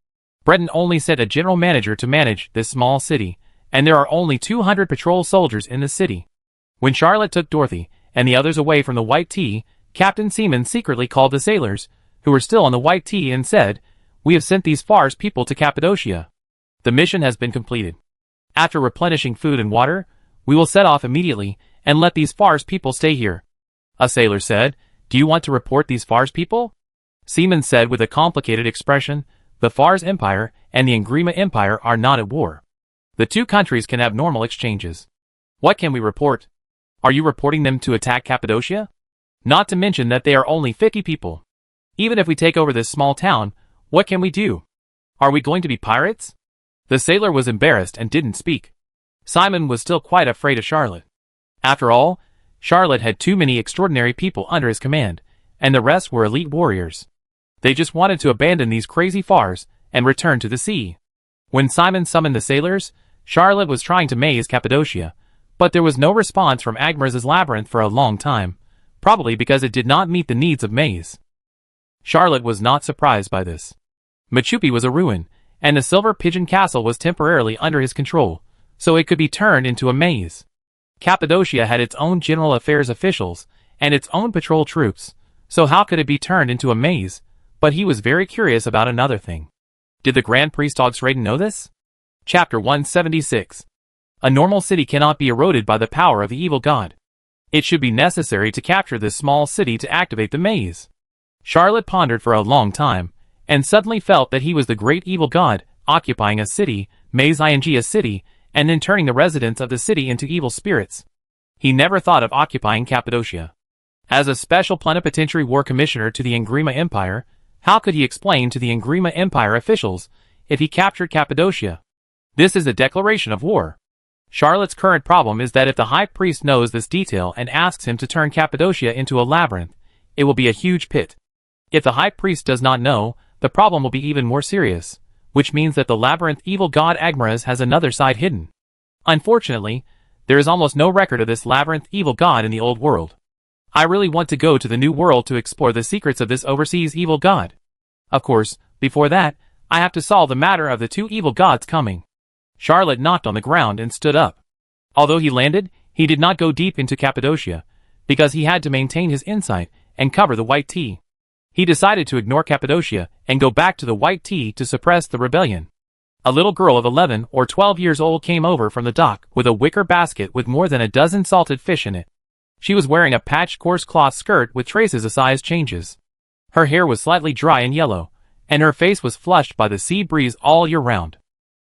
Breton only sent a general manager to manage this small city, and there are only 200 patrol soldiers in the city. When Charlotte took Dorothy and the others away from the White Tea, Captain Seaman secretly called the sailors, who were still on the White Tea, and said, "We have sent these Fars people to Cappadocia. The mission has been completed. After replenishing food and water, we will set off immediately and let these Fars people stay here." A sailor said, "Do you want to report these Fars people?" Seaman said with a complicated expression, "The Fars Empire and the Ingrima Empire are not at war. The two countries can have normal exchanges. What can we report? Are you reporting them to attack Cappadocia? Not to mention that they are only 50 people. Even if we take over this small town, what can we do? Are we going to be pirates? The sailor was embarrassed and didn't speak. Simon was still quite afraid of Charlotte. After all, Charlotte had too many extraordinary people under his command, and the rest were elite warriors. They just wanted to abandon these crazy fars and return to the sea. When Simon summoned the sailors, Charlotte was trying to maze Cappadocia, but there was no response from Agmaraz's labyrinth for a long time, probably because it did not meet the needs of maze. Charlotte was not surprised by this. Machupi was a ruin, and the Silver Pigeon Castle was temporarily under his control, so it could be turned into a maze. Cappadocia had its own general affairs officials and its own patrol troops, so how could it be turned into a maze? But he was very curious about another thing. Did the Grand Priest Ogsraden know this? Chapter 176. A normal city cannot be eroded by the power of the evil god. It should be necessary to capture this small city to activate the maze. Charlotte pondered for a long time, and suddenly felt that he was the great evil god, occupying a city, maze ing a city, and then turning the residents of the city into evil spirits. He never thought of occupying Cappadocia. As a special plenipotentiary war commissioner to the Engrima Empire, how could he explain to the Engrima Empire officials if he captured Cappadocia? This is a declaration of war. Charlotte's current problem is that if the High Priest knows this detail and asks him to turn Cappadocia into a labyrinth, it will be a huge pit. If the High Priest does not know, the problem will be even more serious, which means that the labyrinth evil god Agmaraz has another side hidden. Unfortunately, there is almost no record of this labyrinth evil god in the old world. I really want to go to the new world to explore the secrets of this overseas evil god. Of course, before that, I have to solve the matter of the two evil gods coming. Charlotte knocked on the ground and stood up. Although he landed, he did not go deep into Cappadocia, because he had to maintain his insight and cover the White Tea. He decided to ignore Cappadocia and go back to the White Tea to suppress the rebellion. A little girl of 11 or 12 years old came over from the dock with a wicker basket with more than a dozen salted fish in it. She was wearing a patched coarse cloth skirt with traces of size changes. Her hair was slightly dry and yellow, and her face was flushed by the sea breeze all year round.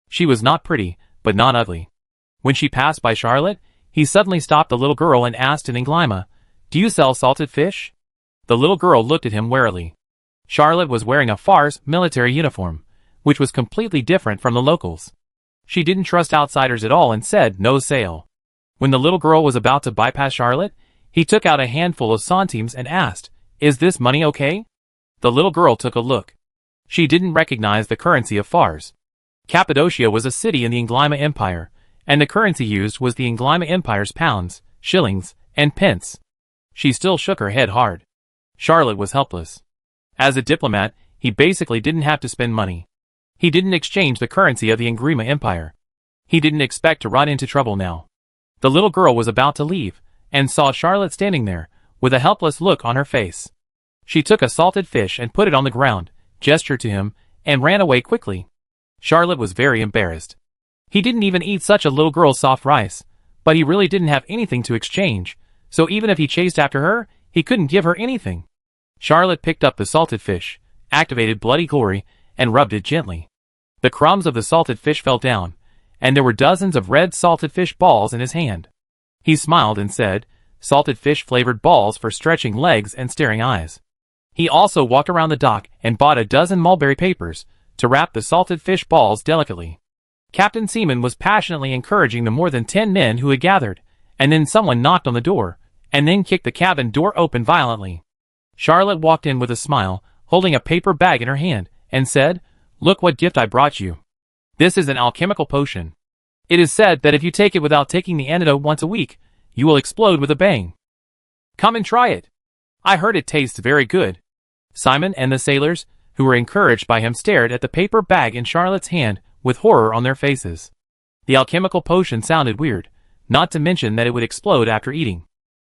She was not pretty, but not ugly. When she passed by Charlotte, he suddenly stopped the little girl and asked in Englima, "Do you sell salted fish?" The little girl looked at him warily. Charlotte was wearing a farce military uniform, which was completely different from the locals. She didn't trust outsiders at all and said no sale. When the little girl was about to bypass Charlotte, he took out a handful of centimes and asked, "Is this money okay?" The little girl took a look. She didn't recognize the currency of Fars. Cappadocia was a city in the Englima Empire, and the currency used was the Englima Empire's pounds, shillings, and pence. She still shook her head hard. Charlotte was helpless. As a diplomat, he basically didn't have to spend money. He didn't exchange the currency of the Engrima Empire. He didn't expect to run into trouble now. The little girl was about to leave, and saw Charlotte standing there, with a helpless look on her face. She took a salted fish and put it on the ground, gestured to him, and ran away quickly. Charlotte was very embarrassed. He didn't even eat such a little girl's soft rice, but he really didn't have anything to exchange, so even if he chased after her, he couldn't give her anything. Charlotte picked up the salted fish, activated Bloody Glory, and rubbed it gently. The crumbs of the salted fish fell down, and there were dozens of red salted fish balls in his hand. He smiled and said, "Salted fish flavored balls for stretching legs and staring eyes." He also walked around the dock and bought a dozen mulberry papers to wrap the salted fish balls delicately. Captain Seaman was passionately encouraging the more than 10 men who had gathered, and then someone knocked on the door, and then kicked the cabin door open violently. Charlotte walked in with a smile, holding a paper bag in her hand, and said, "Look what gift I brought you. This is an alchemical potion. It is said that if you take it without taking the antidote once a week, you will explode with a bang. Come and try it. I heard it tastes very good." Simon and the sailors, who were encouraged by him, stared at the paper bag in Charlotte's hand with horror on their faces. The alchemical potion sounded weird, not to mention that it would explode after eating.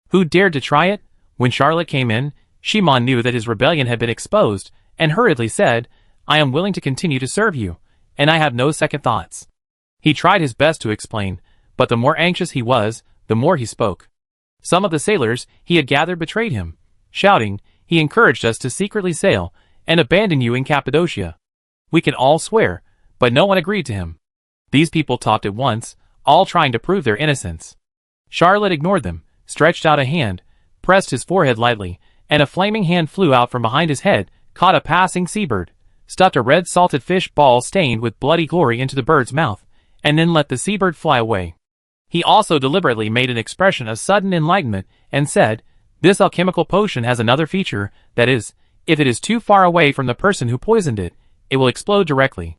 Who dared to try it? When Charlotte came in, Shimon knew that his rebellion had been exposed, and hurriedly said, "I am willing to continue to serve you, and I have no second thoughts." He tried his best to explain, but the more anxious he was, the more he spoke. Some of the sailors he had gathered betrayed him, shouting, "He encouraged us to secretly sail and abandon you in Cappadocia." We can all swear, but no one agreed to him. These people talked at once, all trying to prove their innocence. Charlotte ignored them, stretched out a hand, pressed his forehead lightly, and a flaming hand flew out from behind his head, caught a passing seabird, stuffed a red salted fish ball stained with bloody glory into the bird's mouth, and then let the seabird fly away. He also deliberately made an expression of sudden enlightenment and said, "This alchemical potion has another feature, that is, if it is too far away from the person who poisoned it, it will explode directly."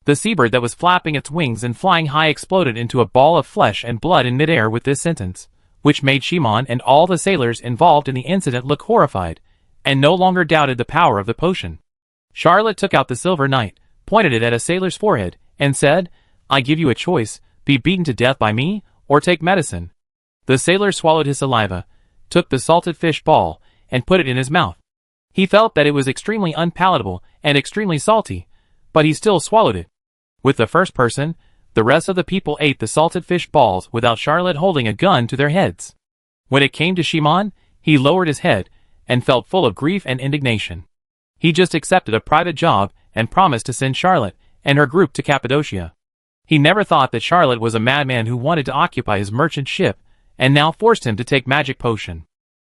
The seabird that was flapping its wings and flying high exploded into a ball of flesh and blood in midair with this sentence, which made Shimon and all the sailors involved in the incident look horrified, and no longer doubted the power of the potion. Charlotte took out the silver knight, pointed it at a sailor's forehead, and said, "I give you a choice, be beaten to death by me, or take medicine." The sailor swallowed his saliva, took the salted fish ball, and put it in his mouth. He felt that it was extremely unpalatable and extremely salty, but he still swallowed it. With the first person, the rest of the people ate the salted fish balls without Charlotte holding a gun to their heads. When it came to Shimon, he lowered his head, and felt full of grief and indignation. He just accepted a private job and promised to send Charlotte and her group to Cappadocia. He never thought that Charlotte was a madman who wanted to occupy his merchant ship, and now forced him to take magic potion.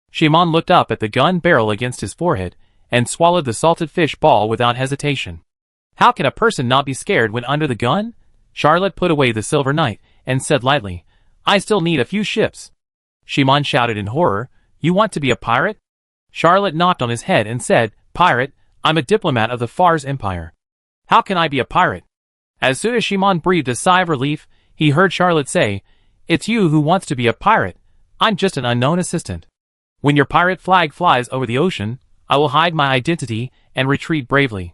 Shimon looked up at the gun barrel against his forehead, and swallowed the salted fish ball without hesitation. How can a person not be scared when under the gun? Charlotte put away the silver knight, and said lightly, "I still need a few ships." Shimon shouted in horror, "You want to be a pirate?" Charlotte knocked on his head and said, "Pirate, I'm a diplomat of the Fars Empire. How can I be a pirate?" As soon as Shimon breathed a sigh of relief, he heard Charlotte say, "It's you who wants to be a pirate. I'm just an unknown assistant. When your pirate flag flies over the ocean, I will hide my identity and retreat bravely."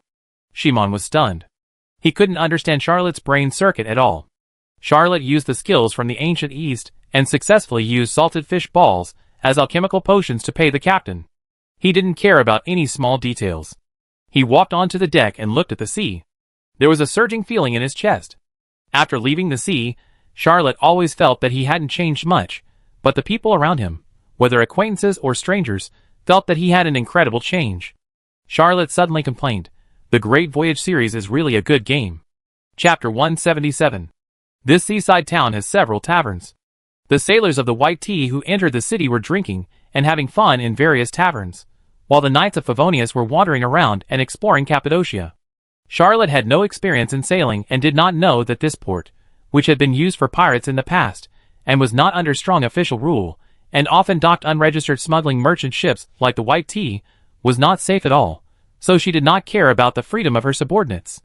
Shimon was stunned. He couldn't understand Charlotte's brain circuit at all. Charlotte used the skills from the ancient East and successfully used salted fish balls as alchemical potions to pay the captain. He didn't care about any small details. He walked onto the deck and looked at the sea. There was a surging feeling in his chest. After leaving the sea, Charlotte always felt that he hadn't changed much, but the people around him, whether acquaintances or strangers, felt that he had an incredible change. Charlotte suddenly complained, "The Great Voyage series is really a good game." Chapter 177. This seaside town has several taverns. The sailors of the White Tea who entered the city were drinking and having fun in various taverns, while the knights of Favonius were wandering around and exploring Cappadocia. Charlotte had no experience in sailing and did not know that this port, which had been used for pirates in the past, and was not under strong official rule, and often docked unregistered smuggling merchant ships like the White Tea, was not safe at all, so she did not care about the freedom of her subordinates.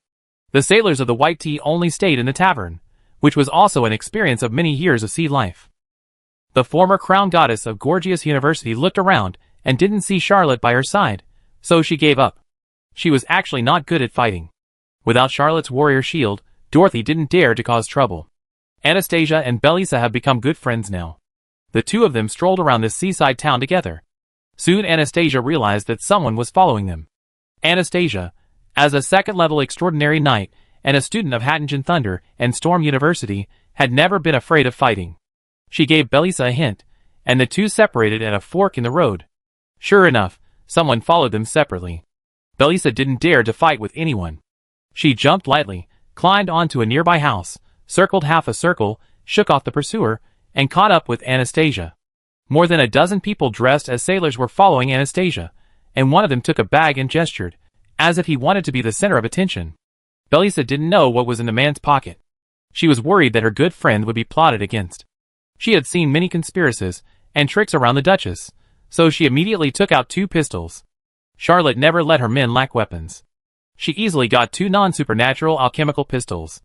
The sailors of the White Tea only stayed in the tavern, which was also an experience of many years of sea life. The former crown goddess of Gorgias University looked around and didn't see Charlotte by her side, so she gave up. She was actually not good at fighting. Without Charlotte's warrior shield, Dorothy didn't dare to cause trouble. Anastasia and Belisa have become good friends now. The two of them strolled around this seaside town together. Soon Anastasia realized that someone was following them. Anastasia, as a second-level extraordinary knight and a student of Hattingen Thunder and Storm University, had never been afraid of fighting. She gave Belisa a hint, and the two separated at a fork in the road. Sure enough, someone followed them separately. Belisa didn't dare to fight with anyone. She jumped lightly, climbed onto a nearby house, circled half a circle, shook off the pursuer, and caught up with Anastasia. More than a dozen people dressed as sailors were following Anastasia, and one of them took a bag and gestured, as if he wanted to be the center of attention. Belisa didn't know what was in the man's pocket. She was worried that her good friend would be plotted against. She had seen many conspiracies and tricks around the Duchess, so she immediately took out 2 pistols. Charlotte never let her men lack weapons. She easily got 2 non-supernatural alchemical pistols.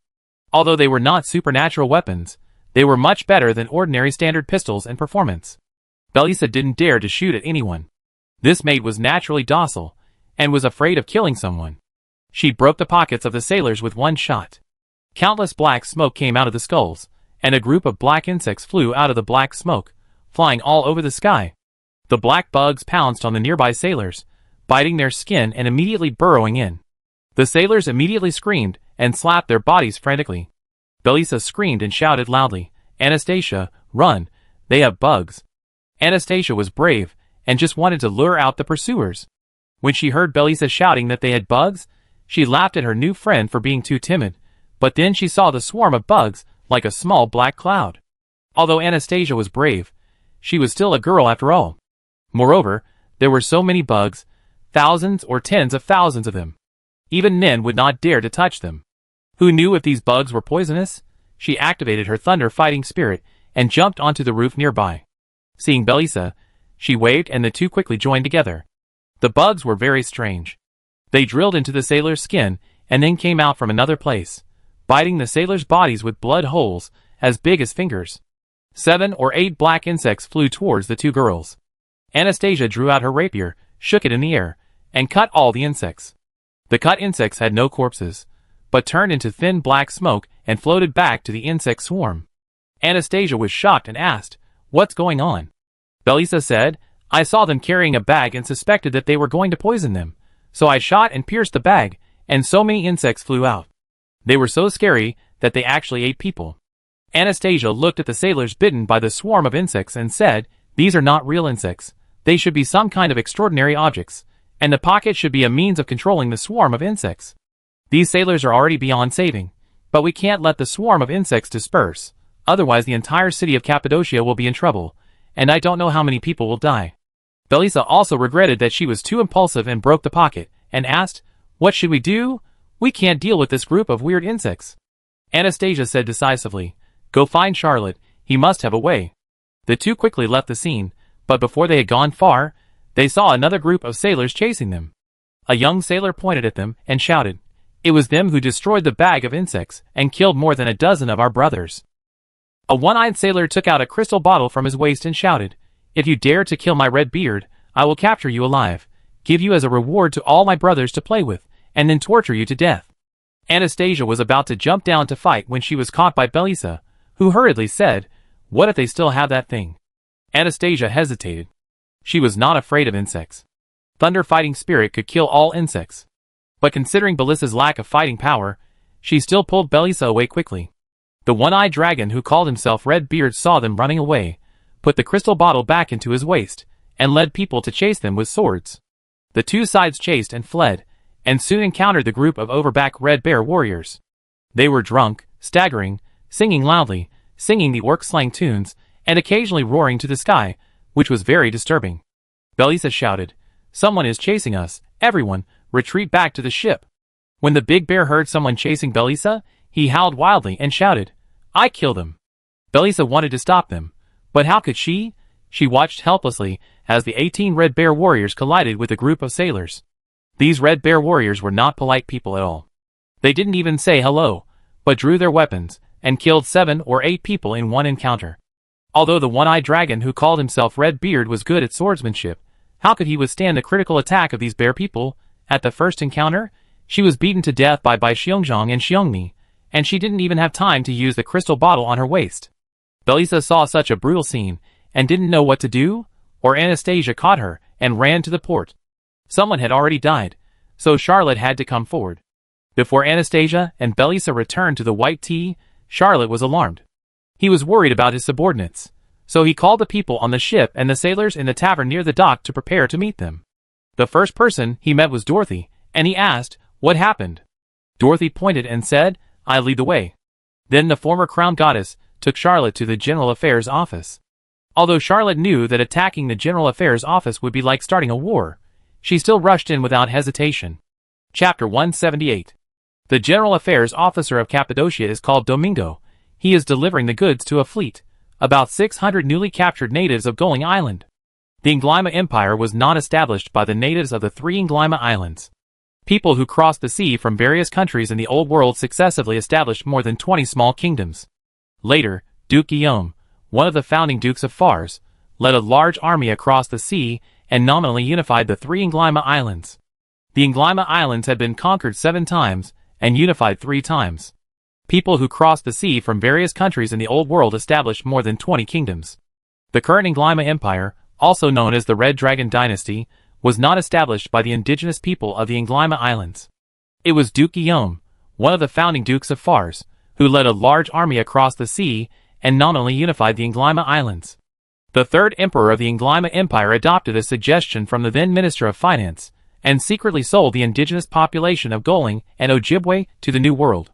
Although they were not supernatural weapons, they were much better than ordinary standard pistols in performance. Belisa didn't dare to shoot at anyone. This maid was naturally docile, and was afraid of killing someone. She broke the pockets of the sailors with 1 shot. Countless black smoke came out of the skulls, and a group of black insects flew out of the black smoke, flying all over the sky. The black bugs pounced on the nearby sailors, biting their skin and immediately burrowing in. The sailors immediately screamed and slapped their bodies frantically. Belisa screamed and shouted loudly, "Anastasia, run, they have bugs." Anastasia was brave, and just wanted to lure out the pursuers. When she heard Belisa shouting that they had bugs, she laughed at her new friend for being too timid, But then she saw the swarm of bugs, like a small black cloud. Although Anastasia was brave, she was still a girl after all. Moreover, there were so many bugs, thousands or tens of thousands of them. Even Nin would not dare to touch them. Who knew if these bugs were poisonous? She activated her thunder fighting spirit and jumped onto the roof nearby. Seeing Belisa, she waved and the two quickly joined together. The bugs were very strange. They drilled into the sailor's skin and then came out from another place, biting the sailors' bodies with blood holes as big as fingers. 7 or 8 black insects flew towards the two girls. Anastasia drew out her rapier, shook it in the air, and cut all the insects. The cut insects had no corpses, but turned into thin black smoke and floated back to the insect swarm. Anastasia was shocked and asked, "What's going on?" Belisa said, "I saw them carrying a bag and suspected that they were going to poison them, so I shot and pierced the bag, and so many insects flew out. They were so scary that they actually ate people." Anastasia looked at the sailors bitten by the swarm of insects and said, "These are not real insects. They should be some kind of extraordinary objects, and the pocket should be a means of controlling the swarm of insects. These sailors are already beyond saving, but we can't let the swarm of insects disperse, otherwise the entire city of Cappadocia will be in trouble, and I don't know how many people will die." Belisa also regretted that she was too impulsive and broke the pocket, and asked, "What should we do? We can't deal with this group of weird insects." Anastasia said decisively, "Go find Charlotte, he must have a way." The two quickly left the scene, but before they had gone far, they saw another group of sailors chasing them. A young sailor pointed at them and shouted, "It was them who destroyed the bag of insects and killed more than a dozen of our brothers." A one-eyed sailor took out a crystal bottle from his waist and shouted, "If you dare to kill my red beard, I will capture you alive, give you as a reward to all my brothers to play with, and then torture you to death." Anastasia was about to jump down to fight when she was caught by Belisa, who hurriedly said, "What if they still have that thing?" Anastasia hesitated. She was not afraid of insects. Thunder fighting spirit could kill all insects. But considering Belisa's lack of fighting power, she still pulled Belisa away quickly. The one-eyed dragon who called himself Redbeard saw them running away, put the crystal bottle back into his waist, and led people to chase them with swords. The two sides chased and fled, and soon encountered the group of overback Red Bear warriors. They were drunk, staggering, singing loudly, singing the orc slang tunes, and occasionally roaring to the sky, which was very disturbing. Belisa shouted, "Someone is chasing us, everyone, retreat back to the ship." When the big bear heard someone chasing Belisa, he howled wildly and shouted, "I killed him." Belisa wanted to stop them, but how could she? She watched helplessly as the 18 Red Bear warriors collided with a group of sailors. These Red Bear warriors were not polite people at all. They didn't even say hello, but drew their weapons, and killed 7 or 8 people in one encounter. Although the one-eyed dragon who called himself Red Beard was good at swordsmanship, how could he withstand the critical attack of these bear people? At the first encounter, she was beaten to death by Xiongzhong and Xiongmi, and she didn't even have time to use the crystal bottle on her waist. Belisa saw such a brutal scene, and didn't know what to do, or Anastasia caught her, and ran to the port. Someone had already died, so Charlotte had to come forward. Before Anastasia and Belisa returned to the White Tea, Charlotte was alarmed. He was worried about his subordinates, so he called the people on the ship and the sailors in the tavern near the dock to prepare to meet them. The first person he met was Dorothy, and he asked, "What happened?" Dorothy pointed and said, "I lead the way." Then the former crown goddess took Charlotte to the General Affairs office. Although Charlotte knew that attacking the General Affairs office would be like starting a war, she still rushed in without hesitation. Chapter 178. The General Affairs Officer of Cappadocia is called Domingo. He is delivering the goods to a fleet, about 600 newly captured natives of Goling Island. The Inglyma Empire was not established by the natives of the 3 Inglyma Islands. People who crossed the sea from various countries in the Old World successively established more than 20 small kingdoms. Later, Duke Guillaume, one of the founding dukes of Fars, led a large army across the sea and nominally unified the 3 Inglyma Islands. The Inglyma Islands had been conquered 7 times and unified 3 times. People who crossed the sea from various countries in the Old World established more than 20 kingdoms. The current Inglyma Empire, also known as the Red Dragon Dynasty, was not established by the indigenous people of the Inglyma Islands. It was Duke Guillaume, one of the founding dukes of Fars, who led a large army across the sea and nominally unified the Inglyma Islands. The third emperor of the Inglyma Empire adopted a suggestion from the then Minister of Finance, and secretly sold the indigenous population of Goling and Ojibwe to the New World.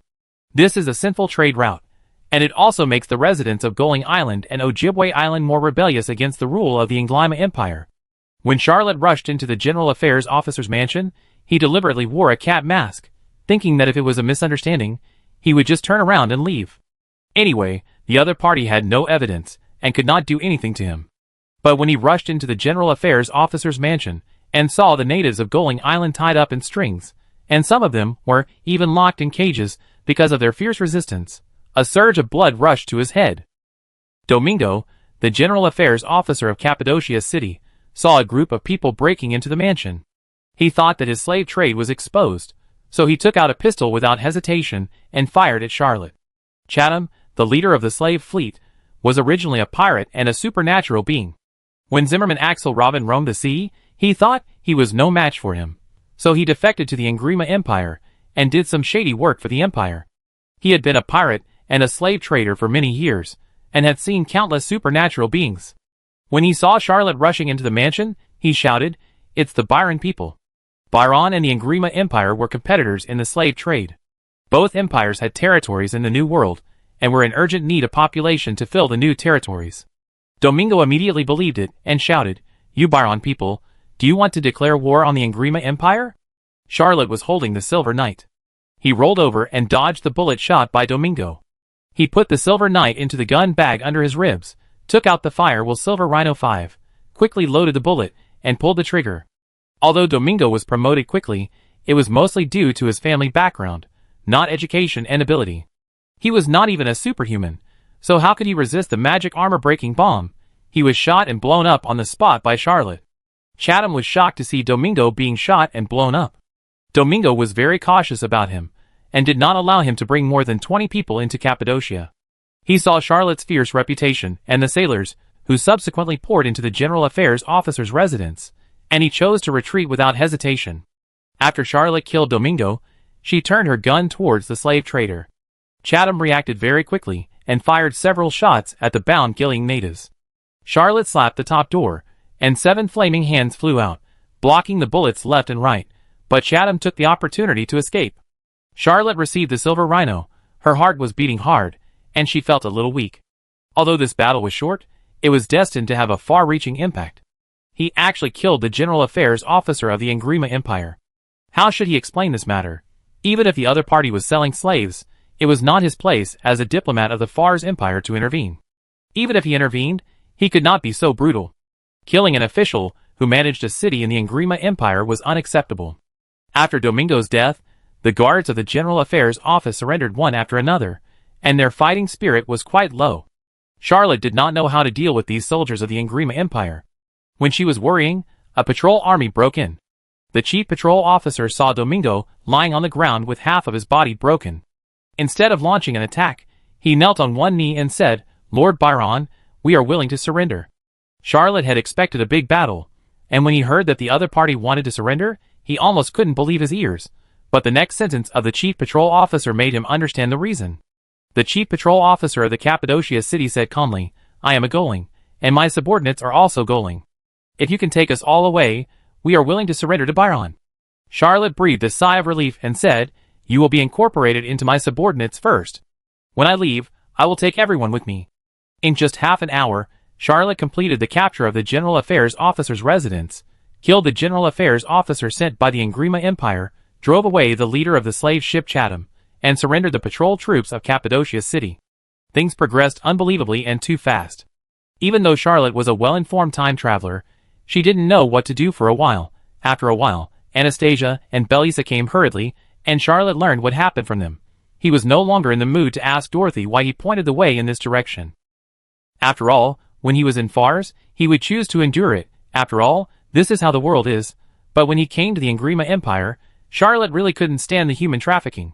This is a sinful trade route, and it also makes the residents of Goling Island and Ojibwe Island more rebellious against the rule of the Nglyma Empire. When Charlotte rushed into the General Affairs Officer's mansion, he deliberately wore a cat mask, thinking that if it was a misunderstanding, he would just turn around and leave. Anyway, the other party had no evidence and could not do anything to him. But when he rushed into the General Affairs Officer's mansion and saw the natives of Goling Island tied up in strings, and some of them were even locked in cages because of their fierce resistance, a surge of blood rushed to his head. Domingo, the General Affairs Officer of Cappadocia City, saw a group of people breaking into the mansion. He thought that his slave trade was exposed, so he took out a pistol without hesitation and fired at Charlotte. Chatham, the leader of the slave fleet, was originally a pirate and a supernatural being. When Zimmerman Axel Robin roamed the sea, he thought he was no match for him, so he defected to the Nglyma Empire and did some shady work for the empire. He had been a pirate and a slave trader for many years, and had seen countless supernatural beings. When he saw Charlotte rushing into the mansion, he shouted, "It's the Byron people." Byron and the Nglyma Empire were competitors in the slave trade. Both empires had territories in the New World, and were in urgent need of population to fill the new territories. Domingo immediately believed it, and shouted, "You Byron people, do you want to declare war on the Nglyma Empire?" Charlotte was holding the Silver Knight. He rolled over and dodged the bullet shot by Domingo. He put the Silver Knight into the gun bag under his ribs, took out the Firewall Silver Rhino 5, quickly loaded the bullet, and pulled the trigger. Although Domingo was promoted quickly, it was mostly due to his family background, not education and ability. He was not even a superhuman, so how could he resist the magic armor-breaking bomb? He was shot and blown up on the spot by Charlotte. Chatham was shocked to see Domingo being shot and blown up. Domingo was very cautious about him, and did not allow him to bring more than 20 people into Cappadocia. He saw Charlotte's fierce reputation and the sailors, who subsequently poured into the General Affairs Officer's residence, and he chose to retreat without hesitation. After Charlotte killed Domingo, she turned her gun towards the slave trader. Chatham reacted very quickly, and fired several shots at the bound Gilling natives. Charlotte slapped the top door, and 7 flaming hands flew out, blocking the bullets left and right, but Chatham took the opportunity to escape. Charlotte received the Silver Rhino, her heart was beating hard, and she felt a little weak. Although this battle was short, it was destined to have a far-reaching impact. He actually killed the General Affairs Officer of the Nglyma Empire. How should he explain this matter? Even if the other party was selling slaves, it was not his place as a diplomat of the Fars Empire to intervene. Even if he intervened, he could not be so brutal. Killing an official who managed a city in the Nglyma Empire was unacceptable. After Domingo's death, the guards of the General Affairs Office surrendered one after another, and their fighting spirit was quite low. Charlotte did not know how to deal with these soldiers of the Nglyma Empire. When she was worrying, a patrol army broke in. The chief patrol officer saw Domingo lying on the ground with half of his body broken. Instead of launching an attack, he knelt on one knee and said, "Lord Byron, we are willing to surrender." Charlotte had expected a big battle, and when he heard that the other party wanted to surrender, he almost couldn't believe his ears. But the next sentence of the chief patrol officer made him understand the reason. The chief patrol officer of the Cappadocia city said calmly, "I am a Goling, and my subordinates are also Goling. If you can take us all away, we are willing to surrender to Byron." Charlotte breathed a sigh of relief and said, "You will be incorporated into my subordinates first. When I leave, I will take everyone with me." In just half an hour, Charlotte completed the capture of the General Affairs Officer's residence, killed the General Affairs Officer sent by the Nglyma Empire, drove away the leader of the slave ship Chatham, and surrendered the patrol troops of Cappadocia City. Things progressed unbelievably and too fast. Even though Charlotte was a well-informed time traveler, she didn't know what to do for a while. After a while, Anastasia and Belisa came hurriedly, and Charlotte learned what happened from them. He was no longer in the mood to ask Dorothy why he pointed the way in this direction. After all, when he was in Fars, he would choose to endure it. After all, this is how the world is. But when he came to the Nglyma Empire, Charlotte really couldn't stand the human trafficking.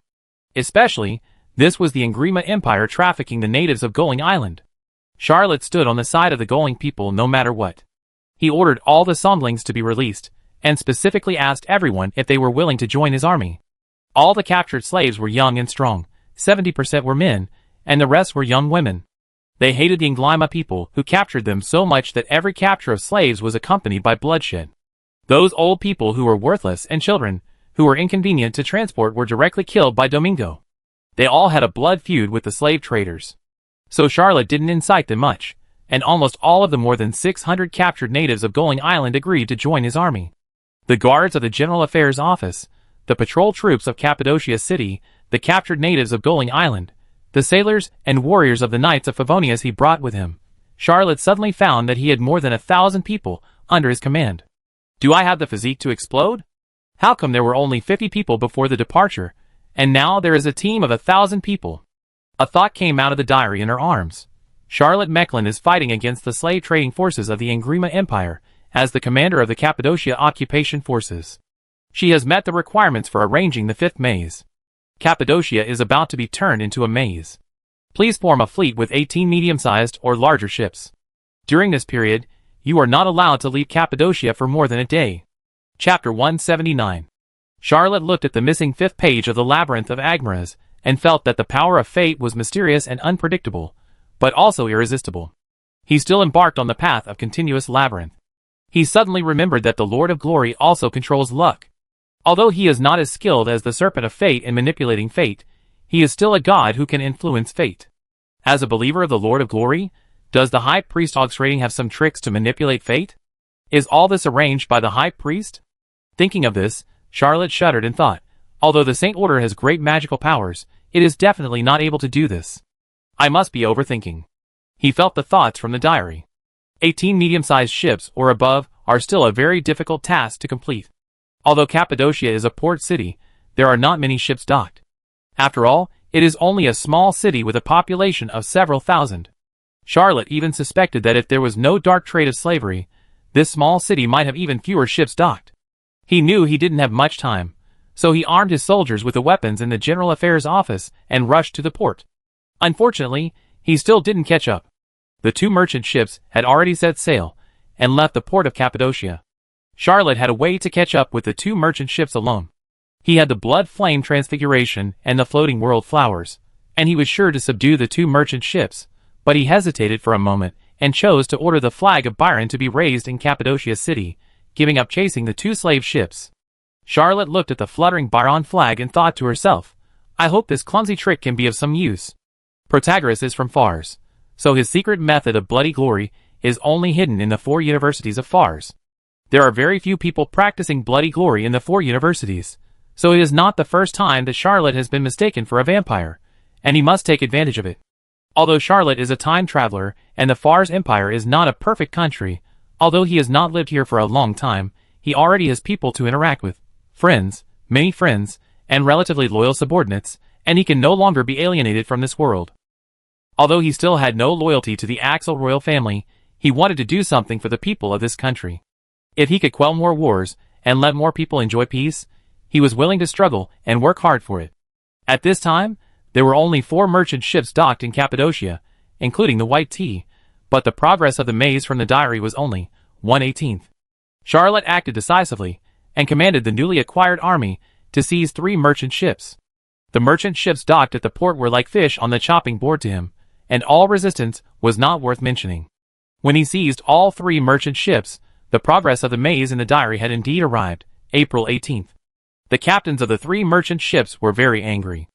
Especially, this was the Nglyma Empire trafficking the natives of Goling Island. Charlotte stood on the side of the Goling people no matter what. He ordered all the Somblings to be released, and specifically asked everyone if they were willing to join his army. All the captured slaves were young and strong, 70% were men, and the rest were young women. They hated the Nglyma people who captured them so much that every capture of slaves was accompanied by bloodshed. Those old people who were worthless and children, who were inconvenient to transport, were directly killed by Domingo. They all had a blood feud with the slave traders. So Charlotte didn't incite them much, and almost all of the more than 600 captured natives of Going Island agreed to join his army. The guards of the General Affairs Office, the patrol troops of Cappadocia City, the captured natives of Going Island, the sailors and warriors of the Knights of Favonius he brought with him. Charlotte suddenly found that he had more than 1,000 people under his command. Do I have the physique to explode? How come there were only 50 people before the departure, and now there is a team of 1,000 people? A thought came out of the diary in her arms. Charlotte Mecklin is fighting against the slave trading forces of the Angrima Empire as the commander of the Cappadocia occupation forces. She has met the requirements for arranging the fifth maze. Cappadocia is about to be turned into a maze. Please form a fleet with 18 medium-sized or larger ships. During this period, you are not allowed to leave Cappadocia for more than a day. Chapter 179. Charlotte looked at the missing fifth page of the Labyrinth of Agmaras and felt that the power of fate was mysterious and unpredictable, but also irresistible. He still embarked on the path of continuous labyrinth. He suddenly remembered that the Lord of Glory also controls luck. Although he is not as skilled as the Serpent of Fate in manipulating fate, he is still a god who can influence fate. As a believer of the Lord of Glory, does the High Priest Augsrating have some tricks to manipulate fate? Is all this arranged by the High Priest? Thinking of this, Charlotte shuddered and thought, although the Saint Order has great magical powers, it is definitely not able to do this. I must be overthinking. He felt the thoughts from the diary. 18 medium-sized ships or above are still a very difficult task to complete. Although Cappadocia is a port city, there are not many ships docked. After all, it is only a small city with a population of several thousand. Charlotte even suspected that if there was no dark trade of slavery, this small city might have even fewer ships docked. He knew he didn't have much time, so he armed his soldiers with the weapons in the General Affairs Office and rushed to the port. Unfortunately, he still didn't catch up. The two merchant ships had already set sail and left the port of Cappadocia. Charlotte had a way to catch up with the two merchant ships alone. He had the blood flame transfiguration and the floating world flowers, and he was sure to subdue the two merchant ships, but he hesitated for a moment and chose to order the flag of Byron to be raised in Cappadocia City, giving up chasing the two slave ships. Charlotte looked at the fluttering Byron flag and thought to herself, I hope this clumsy trick can be of some use. Protagoras is from Fars, so his secret method of bloody glory is only hidden in the 4 universities of Fars. There are very few people practicing bloody glory in the 4 universities, so it is not the first time that Charlotte has been mistaken for a vampire, and he must take advantage of it. Although Charlotte is a time traveler and the Fars Empire is not a perfect country, although he has not lived here for a long time, he already has people to interact with, friends, many friends, and relatively loyal subordinates, and he can no longer be alienated from this world. Although he still had no loyalty to the Axel royal family, he wanted to do something for the people of this country. If he could quell more wars and let more people enjoy peace, he was willing to struggle and work hard for it. At this time, there were only 4 merchant ships docked in Cappadocia, including the White Tea, but the progress of the maze from the diary was only 1/18. Charlotte acted decisively and commanded the newly acquired army to seize 3 merchant ships. The merchant ships docked at the port were like fish on the chopping board to him, and all resistance was not worth mentioning. When he seized all 3 merchant ships, the progress of the maze in the diary had indeed arrived, April 18th. The captains of the 3 merchant ships were very angry.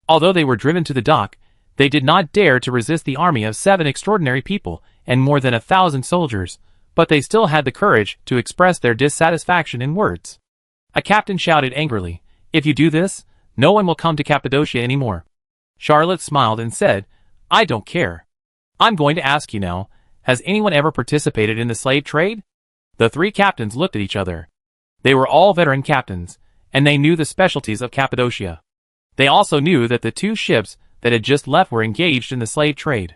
Although they were driven to the dock, they did not dare to resist the army of 7 extraordinary people and more than 1,000 soldiers, but they still had the courage to express their dissatisfaction in words. A captain shouted angrily, "If you do this, no one will come to Cappadocia anymore." Charlotte smiled and said, "I don't care. I'm going to ask you now, has anyone ever participated in the slave trade?" The 3 captains looked at each other. They were all veteran captains, and they knew the specialties of Cappadocia. They also knew that the 2 ships that had just left were engaged in the slave trade.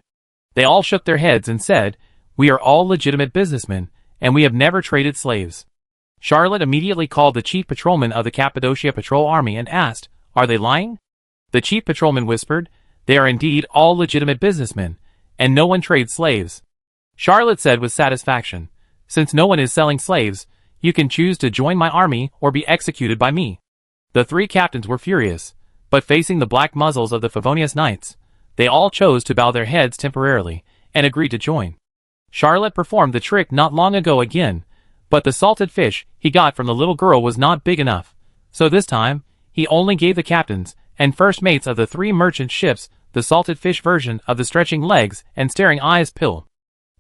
They all shook their heads and said, "We are all legitimate businessmen, and we have never traded slaves." Charlotte immediately called the chief patrolman of the Cappadocia Patrol Army and asked, "Are they lying?" The chief patrolman whispered, "They are indeed all legitimate businessmen, and no one trades slaves." Charlotte said with satisfaction, "Since no one is selling slaves, you can choose to join my army or be executed by me." The 3 captains were furious, but facing the black muzzles of the Favonius Knights, they all chose to bow their heads temporarily and agreed to join. Charlotte performed the trick not long ago again, but the salted fish he got from the little girl was not big enough, so this time, he only gave the captains and first mates of the 3 merchant ships, the salted fish version of the stretching legs and staring eyes pill.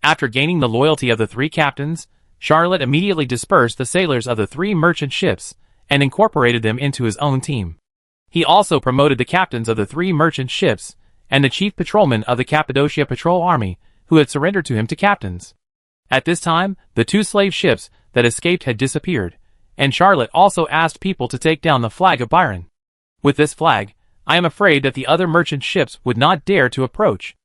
After gaining the loyalty of the 3 captains, Charlotte immediately dispersed the sailors of the 3 merchant ships and incorporated them into his own team. He also promoted the captains of the 3 merchant ships and the chief patrolman of the Cappadocia Patrol Army, who had surrendered to him, to captains. At this time, the 2 slave ships that escaped had disappeared, and Charlotte also asked people to take down the flag of Byron. With this flag, I am afraid that the other merchant ships would not dare to approach.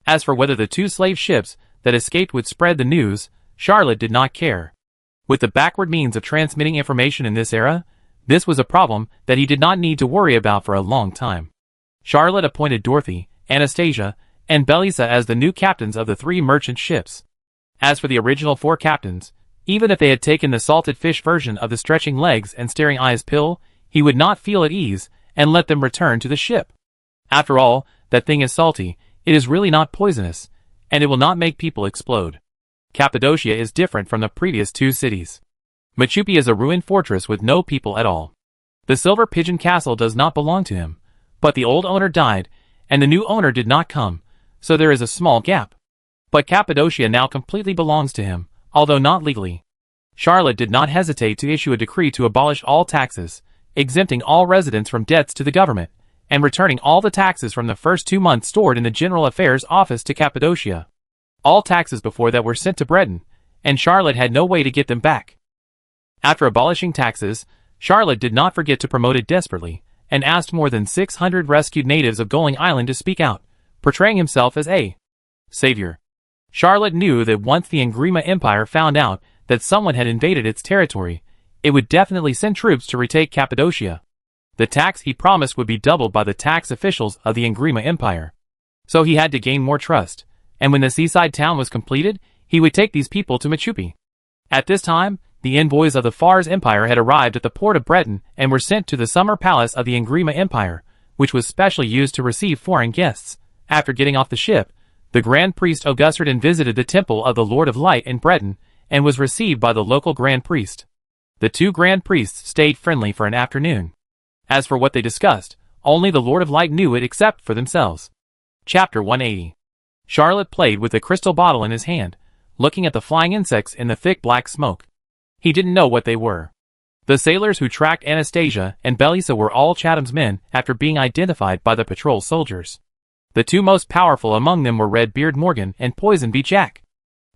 As for whether the 2 slave ships that escaped would spread the news, Charlotte did not care. With the backward means of transmitting information in this era, this was a problem that he did not need to worry about for a long time. Charlotte appointed Dorothy, Anastasia, and Belisa as the new captains of the 3 merchant ships. As for the original 4 captains, even if they had taken the salted fish version of the stretching legs and staring eyes pill, he would not feel at ease and let them return to the ship. After all, that thing is salty, it is really not poisonous, and it will not make people explode. Cappadocia is different from the previous 2 cities. Machupi is a ruined fortress with no people at all. The Silver Pigeon Castle does not belong to him, but the old owner died, and the new owner did not come, so there is a small gap. But Cappadocia now completely belongs to him, although not legally. Charlotte did not hesitate to issue a decree to abolish all taxes, exempting all residents from debts to the government, and returning all the taxes from the first 2 months stored in the General Affairs Office to Cappadocia. All taxes before that were sent to Breton, and Charlotte had no way to get them back. After abolishing taxes, Charlotte did not forget to promote it desperately, and asked more than 600 rescued natives of Goling Island to speak out, portraying himself as a savior. Charlotte knew that once the Engrima Empire found out that someone had invaded its territory, it would definitely send troops to retake Cappadocia. The tax he promised would be doubled by the tax officials of the Engrima Empire. So he had to gain more trust, and when the seaside town was completed, he would take these people to Machupi. At this time, the envoys of the Fars Empire had arrived at the port of Breton and were sent to the summer palace of the Engrima Empire, which was specially used to receive foreign guests. After getting off the ship, the Grand Priest Augusterdon visited the temple of the Lord of Light in Breton and was received by the local Grand Priest. The 2 Grand Priests stayed friendly for an afternoon. As for what they discussed, only the Lord of Light knew it except for themselves. Chapter 180. Charlotte played with the crystal bottle in his hand, looking at the flying insects in the thick black smoke. He didn't know what they were. The sailors who tracked Anastasia and Belisa were all Chatham's men after being identified by the patrol soldiers. The 2 most powerful among them were Redbeard Morgan and Poison Bee Jack.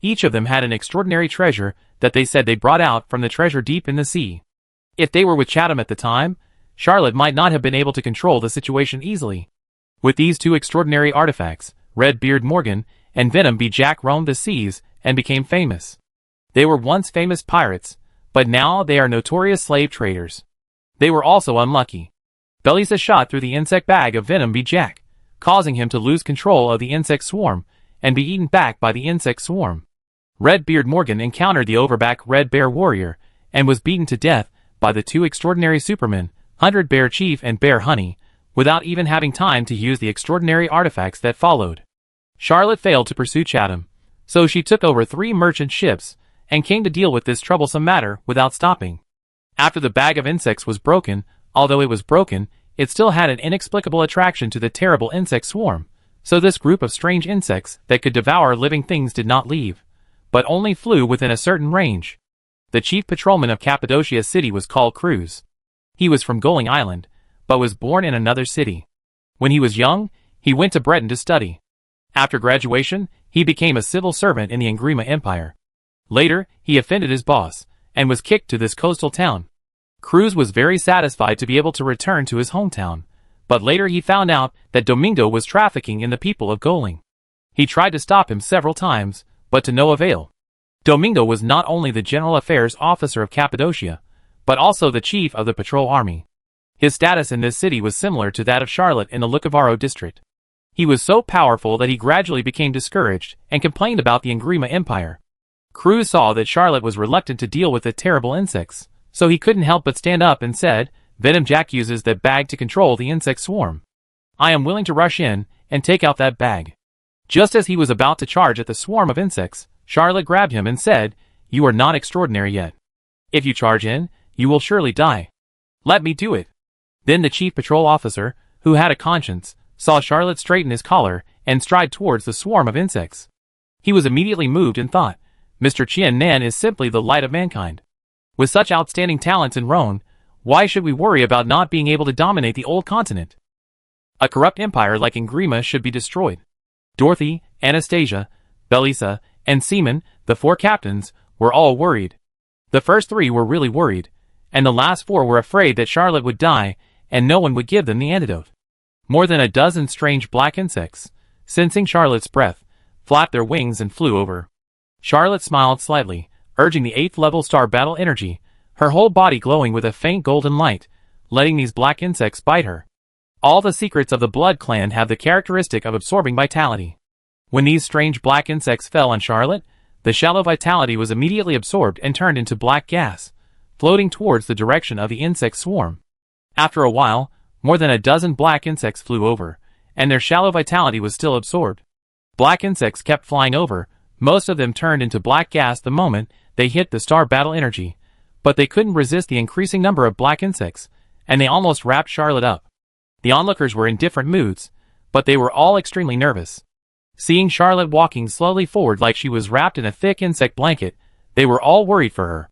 Each of them had an extraordinary treasure that they said they brought out from the treasure deep in the sea. If they were with Chatham at the time, Charlotte might not have been able to control the situation easily. With these 2 extraordinary artifacts, Redbeard Morgan and Venom Bee Jack roamed the seas and became famous. They were once famous pirates, but now they are notorious slave traders. They were also unlucky. Belisa shot through the insect bag of Venom Bee Jack, causing him to lose control of the insect swarm and be eaten back by the insect swarm. Redbeard Morgan encountered the overback Red Bear Warrior and was beaten to death by the 2 extraordinary supermen, 100 Bear Chief and Bear Honey, without even having time to use the extraordinary artifacts that followed. Charlotte failed to pursue Chatham, so she took over 3 merchant ships and came to deal with this troublesome matter without stopping. After the bag of insects was broken, although it was broken, it still had an inexplicable attraction to the terrible insect swarm, so this group of strange insects that could devour living things did not leave, but only flew within a certain range. The chief patrolman of Cappadocia City was called Cruz. He was from Goling Island, but was born in another city. When he was young, he went to Breton to study. After graduation, he became a civil servant in the Engrima Empire. Later, he offended his boss, and was kicked to this coastal town. Cruz was very satisfied to be able to return to his hometown, but later he found out that Domingo was trafficking in the people of Goling. He tried to stop him several times, but to no avail. Domingo was not only the General Affairs Officer of Cappadocia, but also the chief of the patrol army. His status in this city was similar to that of Charlotte in the Lucavaro district. He was so powerful that he gradually became discouraged and complained about the Engrima Empire. Cruz saw that Charlotte was reluctant to deal with the terrible insects, so he couldn't help but stand up and said, "Venom Jack uses that bag to control the insect swarm. I am willing to rush in and take out that bag." Just as he was about to charge at the swarm of insects, Charlotte grabbed him and said, "You are not extraordinary yet. If you charge in, you will surely die. Let me do it." Then the chief patrol officer, who had a conscience, saw Charlotte straighten his collar and stride towards the swarm of insects. He was immediately moved and thought, Mr. Qian Nan is simply the light of mankind. With such outstanding talents in Rhone, why should we worry about not being able to dominate the old continent? A corrupt empire like Ingrima should be destroyed. Dorothy, Anastasia, Belisa, and Seaman, the 4 captains, were all worried. The first 3 were really worried, and the last 4 were afraid that Charlotte would die and no one would give them the antidote. More than a dozen strange black insects, sensing Charlotte's breath, flapped their wings and flew over. Charlotte smiled slightly, urging the 8th level star battle energy, her whole body glowing with a faint golden light, letting these black insects bite her. All the secrets of the Blood Clan have the characteristic of absorbing vitality. When these strange black insects fell on Charlotte, the shallow vitality was immediately absorbed and turned into black gas, floating towards the direction of the insect swarm. After a while, more than a dozen black insects flew over, and their shallow vitality was still absorbed. Black insects kept flying over, most of them turned into black gas the moment they hit the star battle energy, but they couldn't resist the increasing number of black insects, and they almost wrapped Charlotte up. The onlookers were in different moods, but they were all extremely nervous. Seeing Charlotte walking slowly forward like she was wrapped in a thick insect blanket, they were all worried for her.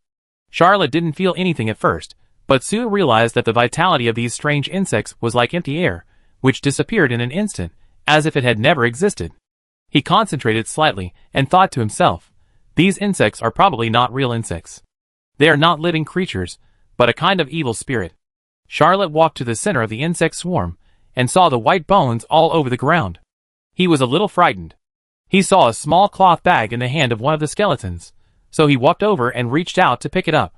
Charlotte didn't feel anything at first, but soon realized that the vitality of these strange insects was like empty air, which disappeared in an instant, as if it had never existed. He concentrated slightly and thought to himself, these insects are probably not real insects. They are not living creatures, but a kind of evil spirit. Charlotte walked to the center of the insect swarm, and saw the white bones all over the ground. He was a little frightened. He saw a small cloth bag in the hand of one of the skeletons, so he walked over and reached out to pick it up.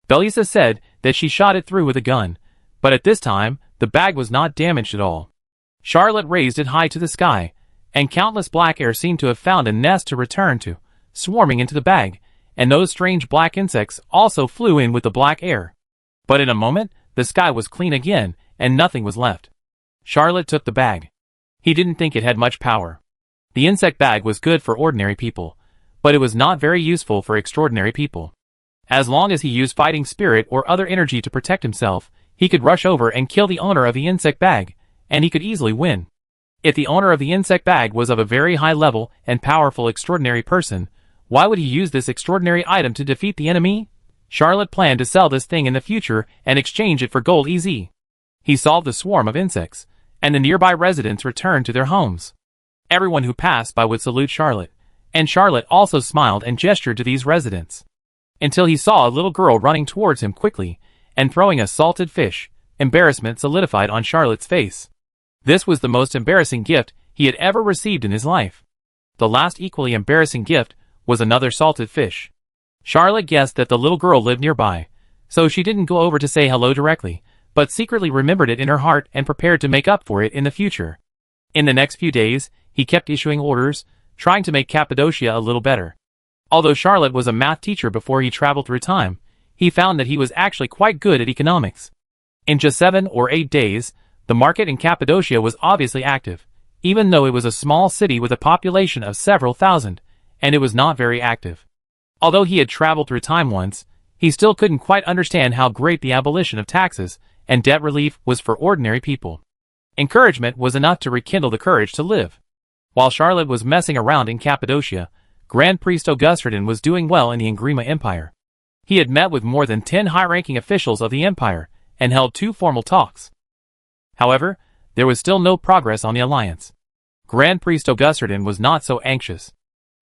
Belisa said that she shot it through with a gun, but at this time, the bag was not damaged at all. Charlotte raised it high to the sky, and countless black air seemed to have found a nest to return to, swarming into the bag, and those strange black insects also flew in with the black air. But in a moment, the sky was clean again, and nothing was left. Charlotte took the bag. He didn't think it had much power. The insect bag was good for ordinary people, but it was not very useful for extraordinary people. As long as he used fighting spirit or other energy to protect himself, he could rush over and kill the owner of the insect bag, and he could easily win. If the owner of the insect bag was of a very high level and powerful extraordinary person, why would he use this extraordinary item to defeat the enemy? Charlotte planned to sell this thing in the future and exchange it for gold easy. He solved the swarm of insects, and the nearby residents returned to their homes. Everyone who passed by would salute Charlotte, and Charlotte also smiled and gestured to these residents. Until he saw a little girl running towards him quickly, and throwing a salted fish. Embarrassment solidified on Charlotte's face. This was the most embarrassing gift he had ever received in his life. The last equally embarrassing gift was another salted fish. Charlotte guessed that the little girl lived nearby, so she didn't go over to say hello directly, but secretly remembered it in her heart and prepared to make up for it in the future. In the next few days, he kept issuing orders, trying to make Cappadocia a little better. Although Charlotte was a math teacher before he traveled through time, he found that he was actually quite good at economics. In just 7 or 8 days, the market in Cappadocia was obviously active, even though it was a small city with a population of several thousand, and it was not very active. Although he had traveled through time once, he still couldn't quite understand how great the abolition of taxes and debt relief was for ordinary people. Encouragement was enough to rekindle the courage to live. While Charlotte was messing around in Cappadocia, Grand Priest Augusterdin was doing well in the Ingrima Empire. He had met with more than 10 high-ranking officials of the empire, and held 2 formal talks. However, there was still no progress on the alliance. Grand Priest Augusterdin was not so anxious.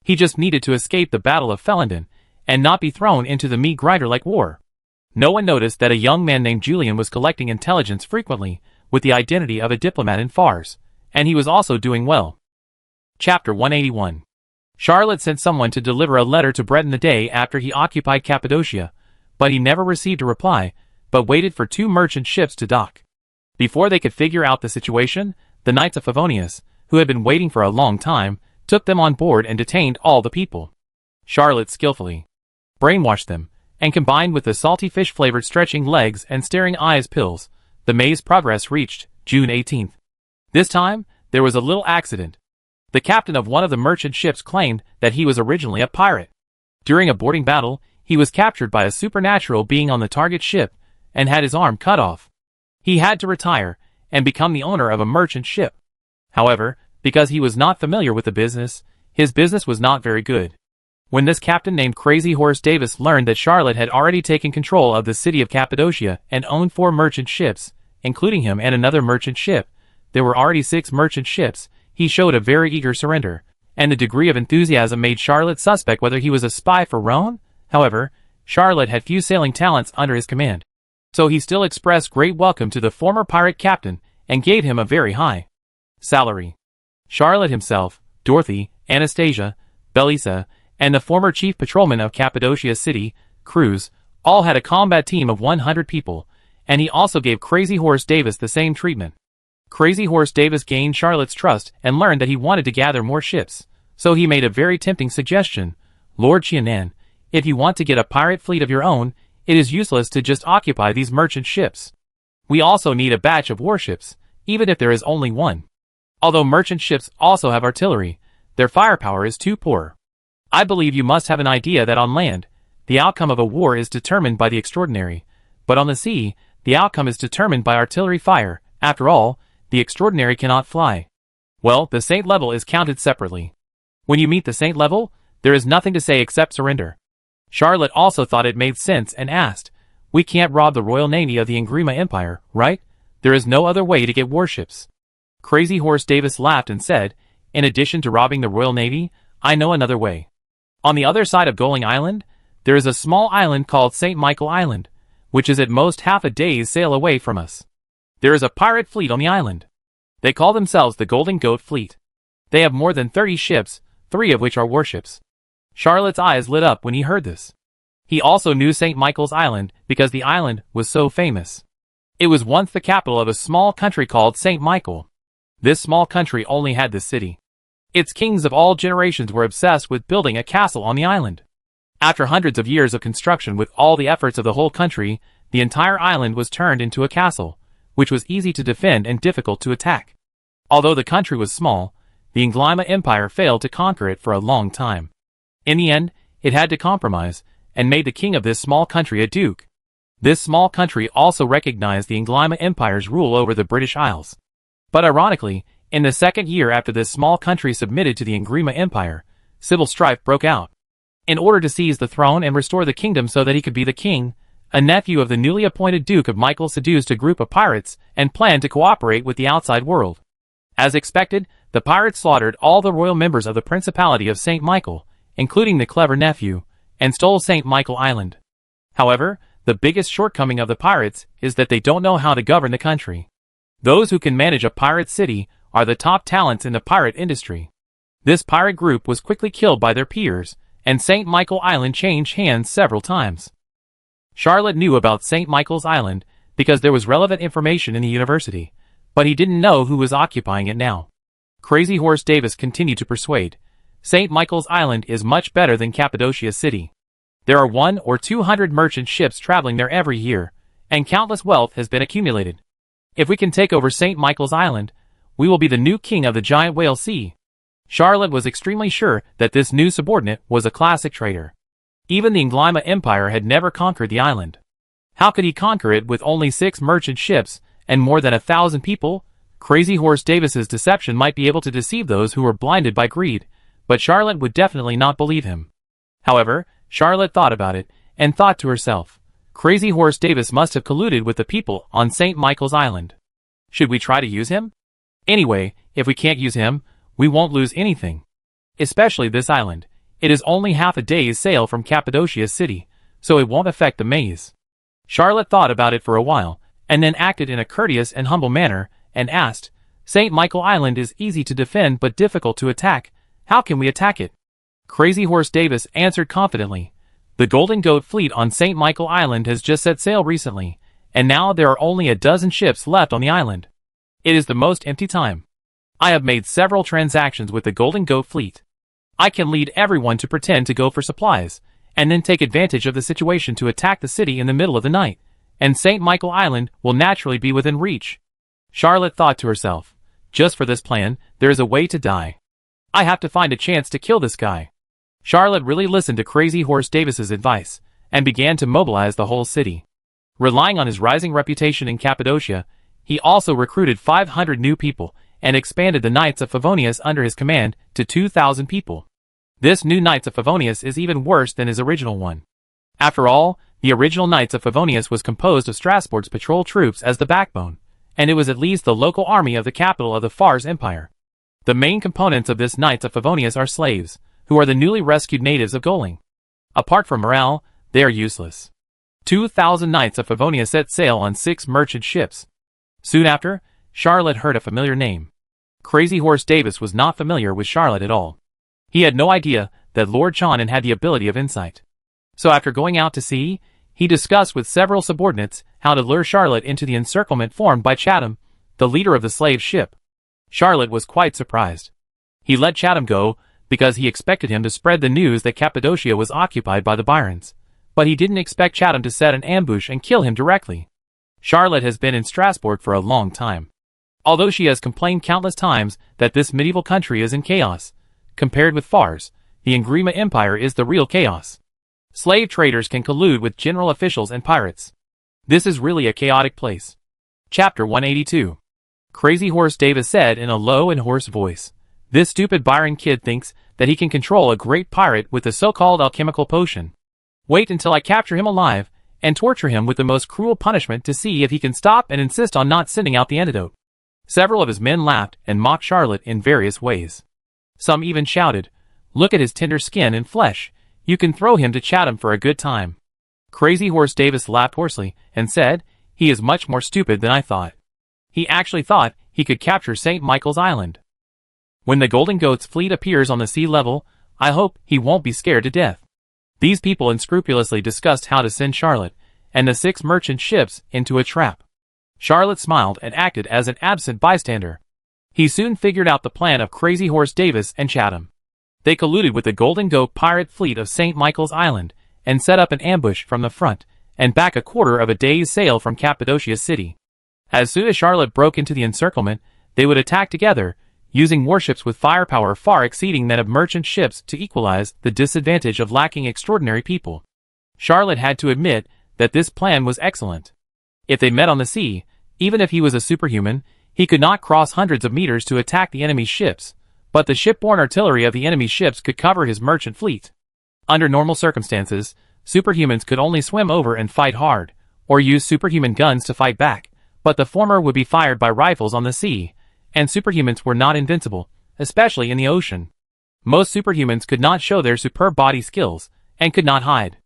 He just needed to escape the Battle of Felenden, and not be thrown into the meat grinder-like war. No one noticed that a young man named Julian was collecting intelligence frequently, with the identity of a diplomat in Fars, and he was also doing well. Chapter 181. Charlotte sent someone to deliver a letter to Breton the day after he occupied Cappadocia, but he never received a reply, but waited for 2 merchant ships to dock. Before they could figure out the situation, the Knights of Favonius, who had been waiting for a long time, took them on board and detained all the people. Charlotte skillfully brainwashed them, and combined with the salty fish-flavored stretching legs and staring eyes pills, the maze progress reached June 18th. This time, there was a little accident. The captain of one of the merchant ships claimed that he was originally a pirate. During a boarding battle, he was captured by a supernatural being on the target ship, and had his arm cut off. He had to retire, and become the owner of a merchant ship. However, because he was not familiar with the business, his business was not very good. When this captain named Crazy Horse Davis learned that Charlotte had already taken control of the city of Cappadocia and owned 4 merchant ships, including him and another merchant ship, there were already 6 merchant ships, he showed a very eager surrender, and the degree of enthusiasm made Charlotte suspect whether he was a spy for Rome. However, Charlotte had few sailing talents under his command, so he still expressed great welcome to the former pirate captain and gave him a very high salary. Charlotte himself, Dorothy, Anastasia, Belisa, and the former chief patrolman of Cappadocia City, Cruz, all had a combat team of 100 people, and he also gave Crazy Horse Davis the same treatment. Crazy Horse Davis gained Charlotte's trust and learned that he wanted to gather more ships, so he made a very tempting suggestion. Lord Qianan, if you want to get a pirate fleet of your own, it is useless to just occupy these merchant ships. We also need a batch of warships, even if there is only one. Although merchant ships also have artillery, their firepower is too poor. I believe you must have an idea that on land, the outcome of a war is determined by the extraordinary, but on the sea, the outcome is determined by artillery fire. After all, the extraordinary cannot fly. Well, the saint level is counted separately. When you meet the saint level, there is nothing to say except surrender. Charlotte also thought it made sense and asked, "We can't rob the Royal Navy of the Ingrima Empire, right? There is no other way to get warships." Crazy Horse Davis laughed and said, "In addition to robbing the Royal Navy, I know another way. On the other side of Goling Island, there is a small island called St. Michael Island, which is at most half a day's sail away from us. There is a pirate fleet on the island. They call themselves the Golden Goat Fleet. They have more than 30 ships, 3 of which are warships." Charlotte's eyes lit up when he heard this. He also knew St. Michael's Island because the island was so famous. It was once the capital of a small country called St. Michael. This small country only had this city. Its kings of all generations were obsessed with building a castle on the island. After hundreds of years of construction with all the efforts of the whole country, the entire island was turned into a castle, which was easy to defend and difficult to attack. Although the country was small, the Inglima Empire failed to conquer it for a long time. In the end, it had to compromise, and made the king of this small country a duke. This small country also recognized the Inglima Empire's rule over the British Isles. But ironically, in the second year after this small country submitted to the Ingrima Empire, civil strife broke out. In order to seize the throne and restore the kingdom so that he could be the king, a nephew of the newly appointed Duke of Michael seduced a group of pirates and planned to cooperate with the outside world. As expected, the pirates slaughtered all the royal members of the Principality of St. Michael, including the clever nephew, and stole St. Michael Island. However, the biggest shortcoming of the pirates is that they don't know how to govern the country. Those who can manage a pirate city are the top talents in the pirate industry. This pirate group was quickly killed by their peers, and St. Michael Island changed hands several times. Charlotte knew about St. Michael's Island because there was relevant information in the university, but he didn't know who was occupying it now. Crazy Horse Davis continued to persuade. St. Michael's Island is much better than Cappadocia City. There are 100 or 200 merchant ships traveling there every year, and countless wealth has been accumulated. If we can take over St. Michael's Island, we will be the new king of the giant whale sea. Charlotte was extremely sure that this new subordinate was a classic traitor. Even the Inglima Empire had never conquered the island. How could he conquer it with only 6 merchant ships and more than 1,000 people? Crazy Horse Davis's deception might be able to deceive those who were blinded by greed, but Charlotte would definitely not believe him. However, Charlotte thought about it and thought to herself, Crazy Horse Davis must have colluded with the people on St. Michael's Island. Should we try to use him? Anyway, if we can't use him, we won't lose anything. Especially this island. It is only half a day's sail from Cappadocia City, so it won't affect the maze. Charlotte thought about it for a while, and then acted in a courteous and humble manner, and asked, St. Michael Island is easy to defend but difficult to attack. How can we attack it? Crazy Horse Davis answered confidently, The Golden Goat Fleet on St. Michael Island has just set sail recently, and now there are only a dozen ships left on the island. It is the most empty time. I have made several transactions with the Golden Goat Fleet. I can lead everyone to pretend to go for supplies, and then take advantage of the situation to attack the city in the middle of the night, and St. Michael Island will naturally be within reach. Charlotte thought to herself, just for this plan, there is a way to die. I have to find a chance to kill this guy. Charlotte really listened to Crazy Horse Davis's advice, and began to mobilize the whole city. Relying on his rising reputation in Cappadocia, He also recruited 500 new people and expanded the Knights of Favonius under his command to 2,000 people. This new Knights of Favonius is even worse than his original one. After all, the original Knights of Favonius was composed of Strasbourg's patrol troops as the backbone, and it was at least the local army of the capital of the Fars Empire. The main components of this Knights of Favonius are slaves, who are the newly rescued natives of Goling. Apart from morale, they are useless. 2,000 Knights of Favonius set sail on 6 merchant ships. Soon after, Charlotte heard a familiar name. Crazy Horse Davis was not familiar with Charlotte at all. He had no idea that Lord Chanin had the ability of insight. So after going out to sea, he discussed with several subordinates how to lure Charlotte into the encirclement formed by Chatham, the leader of the slave ship. Charlotte was quite surprised. He let Chatham go because he expected him to spread the news that Cappadocia was occupied by the Byrons, but he didn't expect Chatham to set an ambush and kill him directly. Charlotte has been in Strasbourg for a long time. Although she has complained countless times that this medieval country is in chaos, compared with Fars, the Ingrima Empire is the real chaos. Slave traders can collude with general officials and pirates. This is really a chaotic place. Chapter 182. Crazy Horse Davis said in a low and hoarse voice, "This stupid Byron kid thinks that he can control a great pirate with the so-called alchemical potion. Wait until I capture him alive and torture him with the most cruel punishment to see if he can stop and insist on not sending out the antidote." Several of his men laughed and mocked Charlotte in various ways. Some even shouted, "Look at his tender skin and flesh. You can throw him to Chatham for a good time." Crazy Horse Davis laughed hoarsely and said, "He is much more stupid than I thought. He actually thought he could capture St. Michael's Island. When the Golden Goat's fleet appears on the sea level, I hope he won't be scared to death." These people unscrupulously discussed how to send Charlotte and the 6 merchant ships into a trap. Charlotte smiled and acted as an absent bystander. He soon figured out the plan of Crazy Horse Davis and Chatham. They colluded with the Golden Goat pirate fleet of St. Michael's Island and set up an ambush from the front and back a quarter of a day's sail from Cappadocia City. As soon as Charlotte broke into the encirclement, they would attack together, using warships with firepower far exceeding that of merchant ships to equalize the disadvantage of lacking extraordinary people. Charlotte had to admit that this plan was excellent. If they met on the sea, even if he was a superhuman, he could not cross hundreds of meters to attack the enemy's ships, but the shipborne artillery of the enemy's ships could cover his merchant fleet. Under normal circumstances, superhumans could only swim over and fight hard, or use superhuman guns to fight back, but the former would be fired by rifles on the sea, and superhumans were not invincible, especially in the ocean. Most superhumans could not show their superb body skills, and could not hide.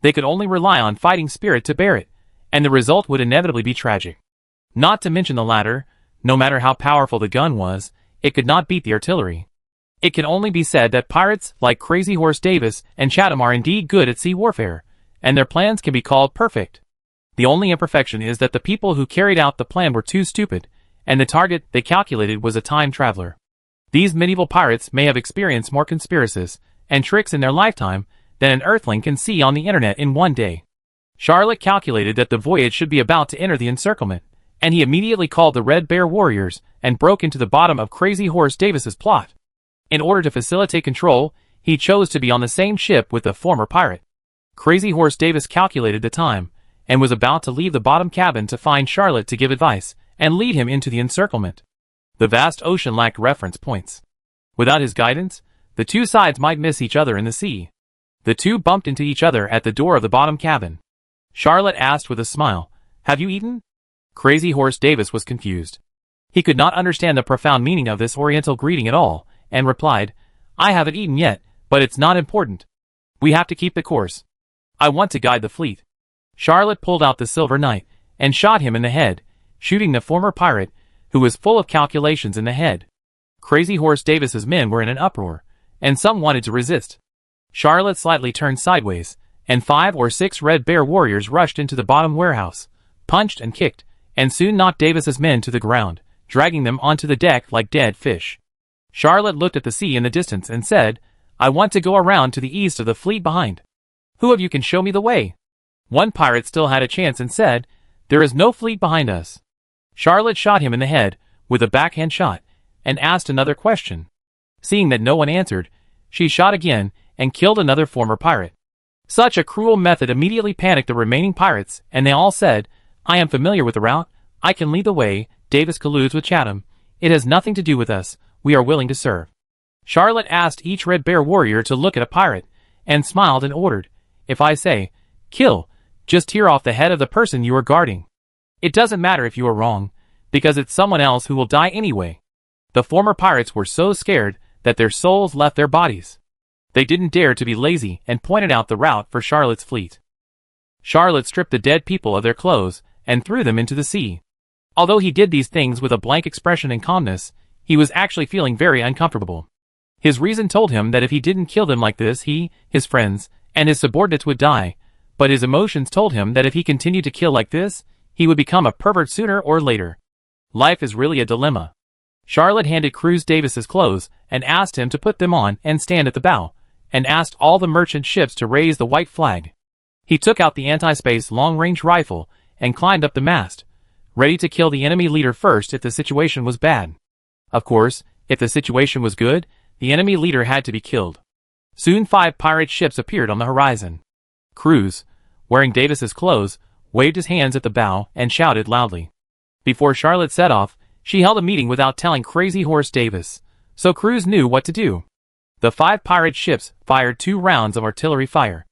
They could only rely on fighting spirit to bear it, and the result would inevitably be tragic. Not to mention the latter, no matter how powerful the gun was, it could not beat the artillery. It can only be said that pirates like Crazy Horse Davis and Chatham are indeed good at sea warfare, and their plans can be called perfect. The only imperfection is that the people who carried out the plan were too stupid, and the target they calculated was a time traveler. These medieval pirates may have experienced more conspiracies and tricks in their lifetime than an earthling can see on the internet in one day. Charlotte calculated that the voyage should be about to enter the encirclement, and he immediately called the Red Bear warriors and broke into the bottom of Crazy Horse Davis's plot. In order to facilitate control, he chose to be on the same ship with the former pirate. Crazy Horse Davis calculated the time, and was about to leave the bottom cabin to find Charlotte to give advice and lead him into the encirclement. The vast ocean lacked reference points. Without his guidance, the two sides might miss each other in the sea. The two bumped into each other at the door of the bottom cabin. Charlotte asked with a smile, "Have you eaten?" Crazy Horse Davis was confused. He could not understand the profound meaning of this oriental greeting at all, and replied, "I haven't eaten yet, but it's not important. We have to keep the course. I want to guide the fleet." Charlotte pulled out the silver knight, and shot him in the head, shooting the former pirate, who was full of calculations in the head. Crazy Horse Davis's men were in an uproar, and some wanted to resist. Charlotte slightly turned sideways, and 5 or 6 Red Bear warriors rushed into the bottom warehouse, punched and kicked, and soon knocked Davis's men to the ground, dragging them onto the deck like dead fish. Charlotte looked at the sea in the distance and said, "I want to go around to the east of the fleet behind. Who of you can show me the way?" One pirate still had a chance and said, "There is no fleet behind us." Charlotte shot him in the head with a backhand shot, and asked another question. Seeing that no one answered, she shot again and killed another former pirate. Such a cruel method immediately panicked the remaining pirates, and they all said, "I am familiar with the route. I can lead the way, Davis colludes with Chatham. It has nothing to do with us, we are willing to serve. Charlotte asked each Red Bear warrior to look at a pirate, and smiled and ordered, if I say, kill, just tear off the head of the person you are guarding. It doesn't matter if you are wrong, because it's someone else who will die anyway. The former pirates were so scared that their souls left their bodies. They didn't dare to be lazy and pointed out the route for Charlotte's fleet. Charlotte stripped the dead people of their clothes and threw them into the sea. Although he did these things with a blank expression and calmness, he was actually feeling very uncomfortable. His reason told him that if he didn't kill them like this, he, his friends, and his subordinates would die, but his emotions told him that if he continued to kill like this, he would become a pervert sooner or later. Life is really a dilemma. Charlotte handed Cruz Davis's clothes and asked him to put them on and stand at the bow, and asked all the merchant ships to raise the white flag. He took out the anti-space long-range rifle and climbed up the mast, ready to kill the enemy leader first if the situation was bad. Of course, if the situation was good, the enemy leader had to be killed. Soon 5 pirate ships appeared on the horizon. Cruz, wearing Davis's clothes, waved his hands at the bow and shouted loudly. Before Charlotte set off, she held a meeting without telling Crazy Horse Davis, so Cruz knew what to do. The 5 pirate ships fired 2 rounds of artillery fire.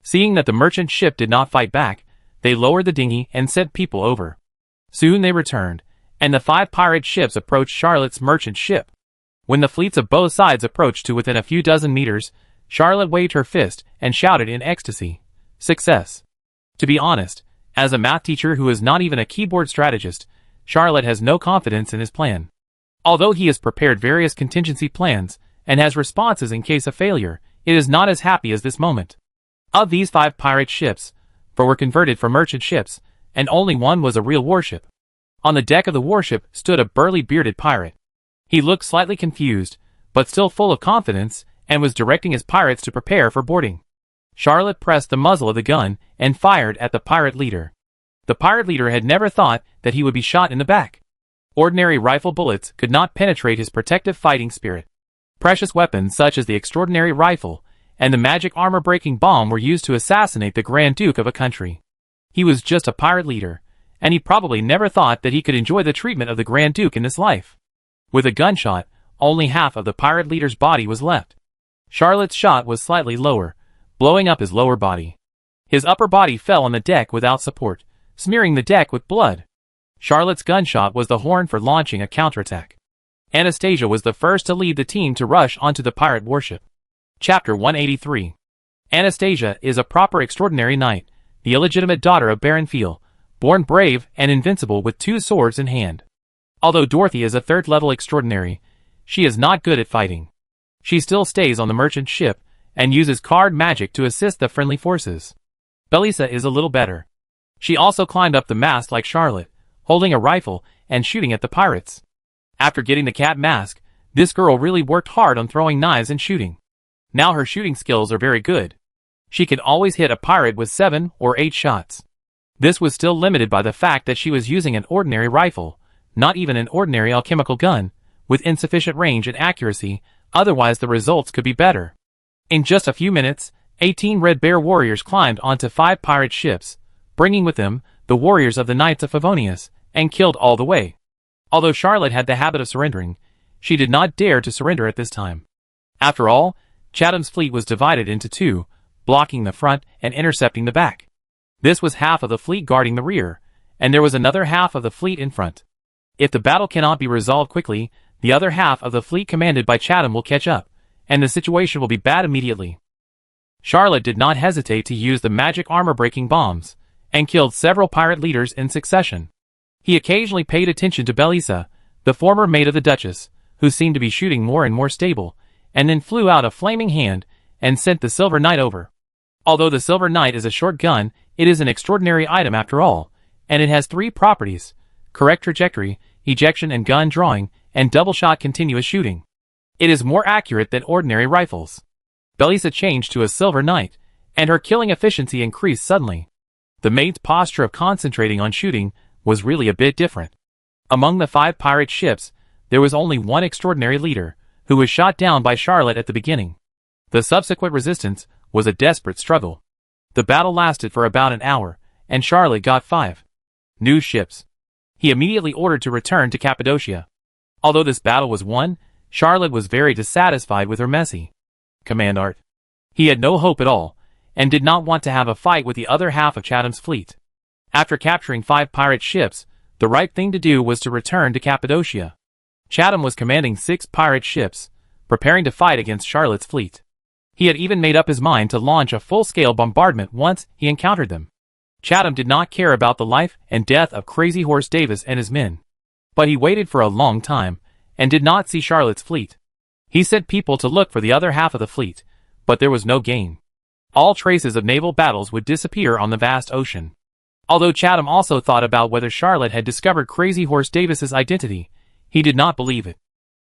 Seeing that the merchant ship did not fight back, they lowered the dinghy and sent people over. Soon they returned, and the 5 pirate ships approached Charlotte's merchant ship. When the fleets of both sides approached to within a few dozen meters, Charlotte waved her fist and shouted in ecstasy, "Success!" To be honest, as a math teacher who is not even a keyboard strategist, Charlotte has no confidence in his plan. Although he has prepared various contingency plans and has responses in case of failure, it is not as happy as this moment. Of these 5 pirate ships, 4 were converted from merchant ships, and only one was a real warship. On the deck of the warship stood a burly bearded pirate. He looked slightly confused, but still full of confidence, and was directing his pirates to prepare for boarding. Charlotte pressed the muzzle of the gun and fired at the pirate leader. The pirate leader had never thought that he would be shot in the back. Ordinary rifle bullets could not penetrate his protective fighting spirit. Precious weapons such as the extraordinary rifle and the magic armor-breaking bomb were used to assassinate the Grand Duke of a country. He was just a pirate leader, and he probably never thought that he could enjoy the treatment of the Grand Duke in this life. With a gunshot, only half of the pirate leader's body was left. Charlotte's shot was slightly lower, blowing up his lower body. His upper body fell on the deck without support, smearing the deck with blood. Charlotte's gunshot was the horn for launching a counterattack. Anastasia was the first to lead the team to rush onto the pirate warship. Chapter 183. Anastasia is a proper extraordinary knight, the illegitimate daughter of Baron Fiel, born brave and invincible with 2 swords in hand. Although Dorothy is a 3rd-level extraordinary, she is not good at fighting. She still stays on the merchant ship and uses card magic to assist the friendly forces. Belisa is a little better. She also climbed up the mast like Charlotte, holding a rifle and shooting at the pirates. After getting the cat mask, this girl really worked hard on throwing knives and shooting. Now her shooting skills are very good. She can always hit a pirate with 7 or 8 shots. This was still limited by the fact that she was using an ordinary rifle, not even an ordinary alchemical gun, with insufficient range and accuracy, otherwise the results could be better. In just a few minutes, 18 Red Bear warriors climbed onto 5 pirate ships, bringing with them the warriors of the Knights of Favonius, and killed all the way. Although Charlotte had the habit of surrendering, she did not dare to surrender at this time. After all, Chatham's fleet was divided into 2, blocking the front and intercepting the back. This was half of the fleet guarding the rear, and there was another half of the fleet in front. If the battle cannot be resolved quickly, the other half of the fleet commanded by Chatham will catch up, and the situation will be bad immediately. Charlotte did not hesitate to use the magic armor-breaking bombs, and killed several pirate leaders in succession. He occasionally paid attention to Belisa, the former maid of the Duchess, who seemed to be shooting more and more stable, and then flew out a flaming hand and sent the Silver Knight over. Although the Silver Knight is a short gun, it is an extraordinary item after all, and it has 3 properties: correct trajectory, ejection and gun drawing, and double-shot continuous shooting. It is more accurate than ordinary rifles. Belisa changed to a Silver Knight, and her killing efficiency increased suddenly. The maid's posture of concentrating on shooting was really a bit different. Among the 5 pirate ships, there was only one extraordinary leader, who was shot down by Charlotte at the beginning. The subsequent resistance was a desperate struggle. The battle lasted for about an hour, and Charlotte got 5 new ships. he immediately ordered to return to Cappadocia. Although this battle was won, Charlotte was very dissatisfied with her messy command art. He had no hope at all, and did not want to have a fight with the other half of Chatham's fleet. After capturing 5 pirate ships, the right thing to do was to return to Cappadocia. Chatham was commanding 6 pirate ships, preparing to fight against Charlotte's fleet. He had even made up his mind to launch a full-scale bombardment once he encountered them. Chatham did not care about the life and death of Crazy Horse Davis and his men. But he waited for a long time, and did not see Charlotte's fleet. He sent people to look for the other half of the fleet, but there was no gain. All traces of naval battles would disappear on the vast ocean. Although Chatham also thought about whether Charlotte had discovered Crazy Horse Davis's identity, he did not believe it.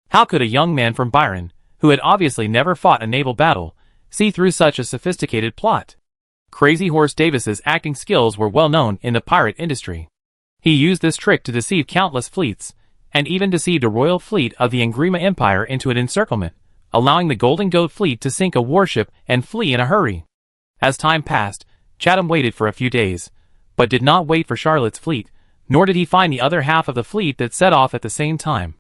How could a young man from Byron, who had obviously never fought a naval battle, see through such a sophisticated plot? Crazy Horse Davis's acting skills were well known in the pirate industry. He used this trick to deceive countless fleets, and even deceived a royal fleet of the Angrima Empire into an encirclement, allowing the Golden Goat fleet to sink a warship and flee in a hurry. As time passed, Chatham waited for a few days, but did not wait for Charlotte's fleet, nor did he find the other half of the fleet that set off at the same time.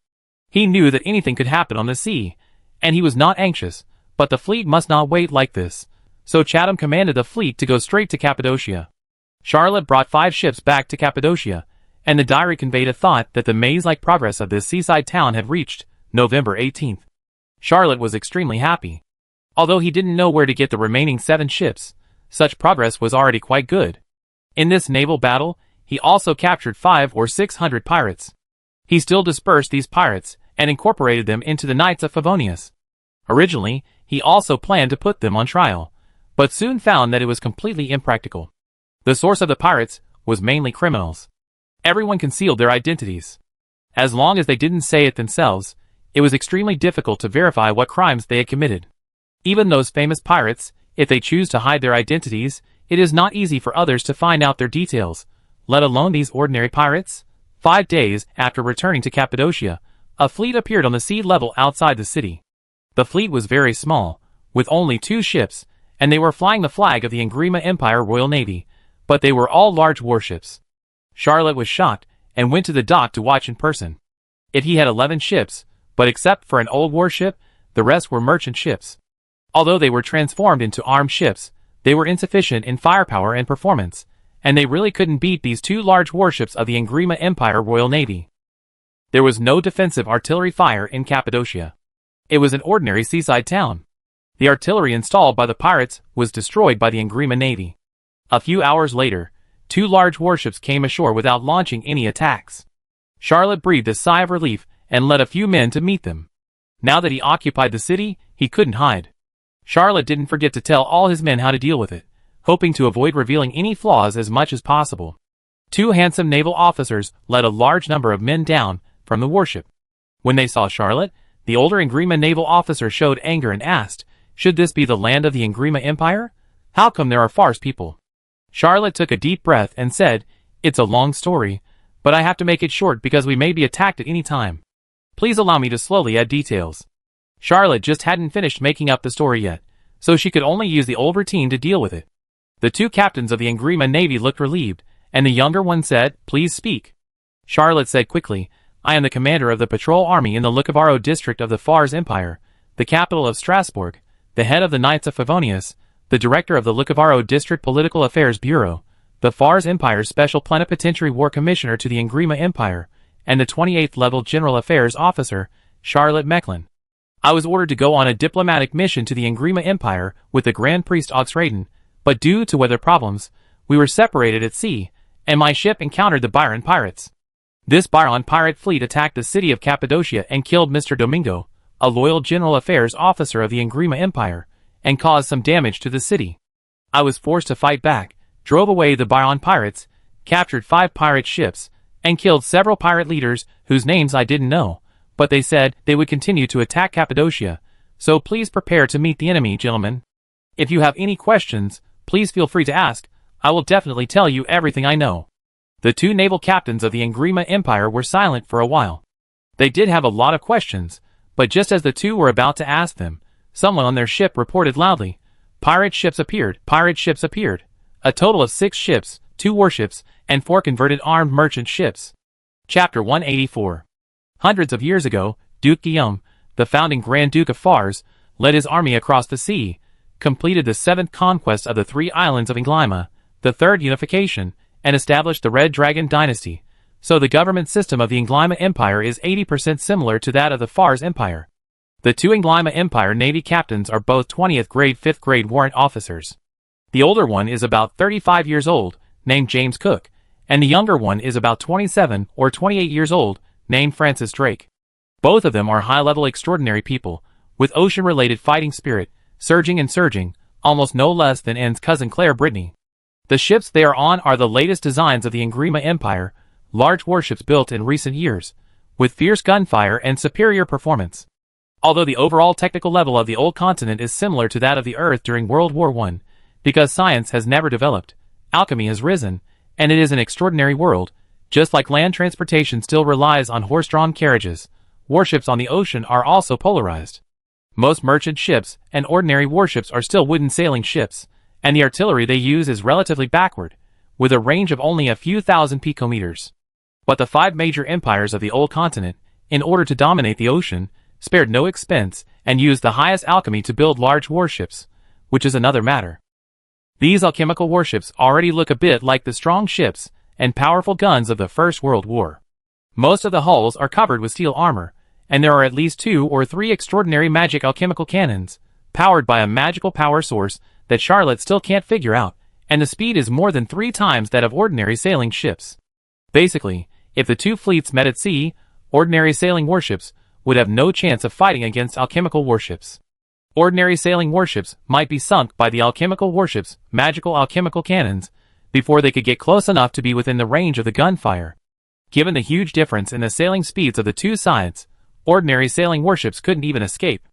He knew that anything could happen on the sea, and he was not anxious, but the fleet must not wait like this, so Chatham commanded the fleet to go straight to Cappadocia. Charlotte brought 5 ships back to Cappadocia, and the diary conveyed a thought that the maze-like progress of this seaside town had reached November 18th. Charlotte was extremely happy. Although he didn't know where to get the remaining 7 ships, such progress was already quite good. In this naval battle, he also captured 500 or 600 pirates. He still dispersed these pirates and incorporated them into the Knights of Favonius. Originally, he also planned to put them on trial, but soon found that it was completely impractical. The source of the pirates was mainly criminals. Everyone concealed their identities. As long as they didn't say it themselves, it was extremely difficult to verify what crimes they had committed. Even those famous pirates, if they choose to hide their identities, it is not easy for others to find out their details, let alone these ordinary pirates. 5 days after returning to Cappadocia, a fleet appeared on the sea level outside the city. The fleet was very small, with only 2 ships, and they were flying the flag of the Angrima Empire Royal Navy, but they were all large warships. Charlotte was shocked, and went to the dock to watch in person. He had 11 ships, but except for an old warship, the rest were merchant ships. Although they were transformed into armed ships, they were insufficient in firepower and performance, and they really couldn't beat these 2 large warships of the Angrima Empire Royal Navy. There was no defensive artillery fire in Cappadocia. It was an ordinary seaside town. The artillery installed by the pirates was destroyed by the Angrima Navy. A few hours later, 2 large warships came ashore without launching any attacks. Charlotte breathed a sigh of relief and led a few men to meet them. Now that he occupied the city, he couldn't hide. Charlotte didn't forget to tell all his men how to deal with it, hoping to avoid revealing any flaws as much as possible. 2 handsome naval officers led a large number of men down from the warship. When they saw Charlotte, the older Angrima naval officer showed anger and asked, "Should this be the land of the Angrima Empire? How come there are Fars people?" Charlotte took a deep breath and said, "It's a long story, but I have to make it short because we may be attacked at any time. Please allow me to slowly add details." Charlotte just hadn't finished making up the story yet, so she could only use the old routine to deal with it. The 2 captains of the Angrima Navy looked relieved, and the younger one said, "Please speak." Charlotte said quickly, "I am the commander of the patrol army in the Lucavaro district of the Fars Empire, the capital of Strasbourg, the head of the Knights of Favonius, the director of the Lucavaro District Political Affairs Bureau, the Fars Empire's Special Plenipotentiary War Commissioner to the Angrima Empire, and the 28th Level General Affairs Officer, Charlotte Mechlin. I was ordered to go on a diplomatic mission to the Angrima Empire with the Grand Priest Oxraden, but due to weather problems, we were separated at sea, and my ship encountered the Byron pirates. This Byron pirate fleet attacked the city of Cappadocia and killed Mr. Domingo, a loyal General Affairs Officer of the Angrima Empire, and caused some damage to the city. I was forced to fight back, drove away the Byron pirates, captured 5 pirate ships, and killed several pirate leaders whose names I didn't know, but they said they would continue to attack Cappadocia, so please prepare to meet the enemy, gentlemen. If you have any questions, please feel free to ask. I will definitely tell you everything I know." The 2 naval captains of the Angrima Empire were silent for a while. They did have a lot of questions, but just as the 2 were about to ask them, someone on their ship reported loudly, "Pirate ships appeared, pirate ships appeared." A total of 6 ships, 2 warships, and 4 converted armed merchant ships. Chapter 184. Hundreds of years ago, Duke Guillaume, the founding Grand Duke of Fars, led his army across the sea, completed the seventh conquest of the three islands of Inglyma, the third unification, and established the Red Dragon dynasty. So the government system of the Inglyma Empire is 80% similar to that of the Fars Empire. The two Inglyma Empire Navy captains are both 20th grade 5th grade warrant officers. The older one is about 35 years old, named James Cook, and the younger one is about 27 or 28 years old, named Francis Drake. Both of them are high-level extraordinary people, with ocean-related fighting spirit, surging, almost no less than Anne's cousin Claire Brittany. The ships they are on are the latest designs of the Inglyma Empire, large warships built in recent years, with fierce gunfire and superior performance. Although the overall technical level of the old continent is similar to that of the Earth during World War I, because science has never developed, alchemy has risen, and it is an extraordinary world. Just like land transportation still relies on horse-drawn carriages, warships on the ocean are also polarized. Most merchant ships and ordinary warships are still wooden sailing ships, and the artillery they use is relatively backward, with a range of only a few thousand picometers. But the five major empires of the old continent, in order to dominate the ocean, spared no expense and used the highest alchemy to build large warships, which is another matter. These alchemical warships already look a bit like the strong ships and powerful guns of the First World War. Most of the hulls are covered with steel armor, and there are at least 2 or 3 extraordinary magic alchemical cannons, powered by a magical power source that Charlotte still can't figure out, and the speed is more than 3 times that of ordinary sailing ships. Basically, if the two fleets met at sea, ordinary sailing warships would have no chance of fighting against alchemical warships. Ordinary sailing warships might be sunk by the alchemical warships' magical alchemical cannons before they could get close enough to be within the range of the gunfire. Given the huge difference in the sailing speeds of the two sides, ordinary sailing warships couldn't even escape.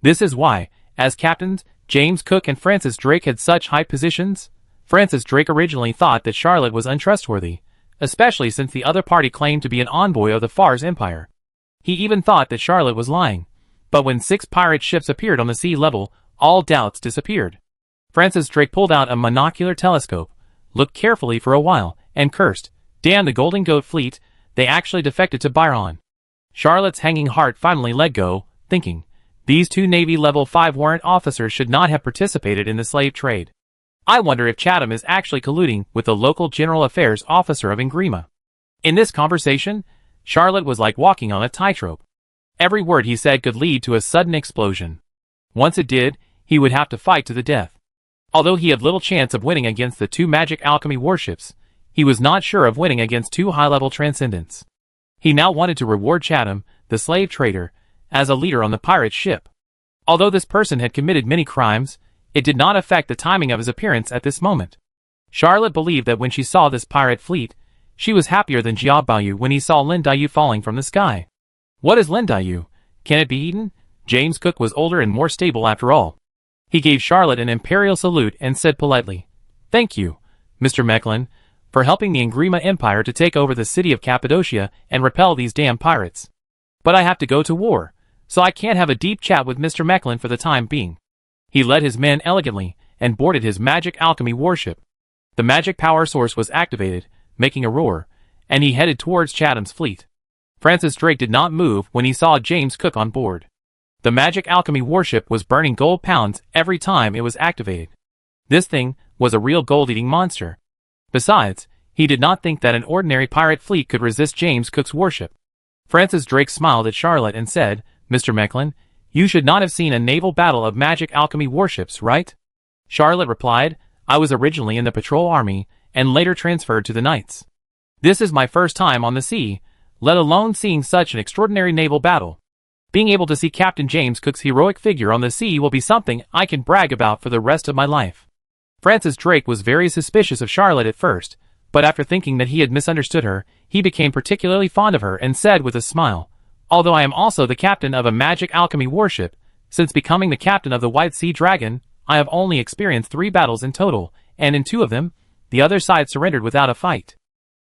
This is why, as captains, James Cook and Francis Drake had such high positions. Francis Drake originally thought that Charlotte was untrustworthy, especially since the other party claimed to be an envoy of the Fars Empire. He even thought that Charlotte was lying. But when 6 pirate ships appeared on the sea level, all doubts disappeared. Francis Drake pulled out a monocular telescope, looked carefully for a while, and cursed, "Damn the Golden Goat fleet, they actually defected to Byron." Charlotte's hanging heart finally let go, thinking, these two Navy Level 5 warrant officers should not have participated in the slave trade. I wonder if Chatham is actually colluding with the local General Affairs officer of Inglyma. In this conversation, Charlotte was like walking on a tightrope. Every word he said could lead to a sudden explosion. Once it did, he would have to fight to the death. Although he had little chance of winning against the 2 magic alchemy warships, he was not sure of winning against 2 high-level transcendents. He now wanted to reward Chatham, the slave trader, as a leader on the pirate ship. Although this person had committed many crimes, it did not affect the timing of his appearance at this moment. Charlotte believed that when she saw this pirate fleet, she was happier than Jia Baoyu when he saw Lin Dayu falling from the sky. What is Lin Dayu? Can it be eaten? James Cook was older and more stable after all. He gave Charlotte an imperial salute and said politely, "Thank you, Mr. Mechlin, for helping the Inglyma Empire to take over the city of Cappadocia and repel these damn pirates. But I have to go to war, so I can't have a deep chat with Mr. Mechlin for the time being." He led his men elegantly and boarded his magic alchemy warship. The magic power source was activated, making a roar, and he headed towards Chatham's fleet. Francis Drake did not move when he saw James Cook on board. The magic alchemy warship was burning gold pounds every time it was activated. This thing was a real gold-eating monster. Besides, he did not think that an ordinary pirate fleet could resist James Cook's warship. Francis Drake smiled at Charlotte and said, "Mr. Mechlin, you should not have seen a naval battle of magic alchemy warships, right?" Charlotte replied, "I was originally in the patrol army and later transferred to the Knights. This is my first time on the sea, let alone seeing such an extraordinary naval battle. Being able to see Captain James Cook's heroic figure on the sea will be something I can brag about for the rest of my life." Francis Drake was very suspicious of Charlotte at first, but after thinking that he had misunderstood her, he became particularly fond of her and said with a smile, "Although I am also the captain of a magic alchemy warship, since becoming the captain of the White Sea Dragon, I have only experienced 3 battles in total, and in 2 of them, the other side surrendered without a fight.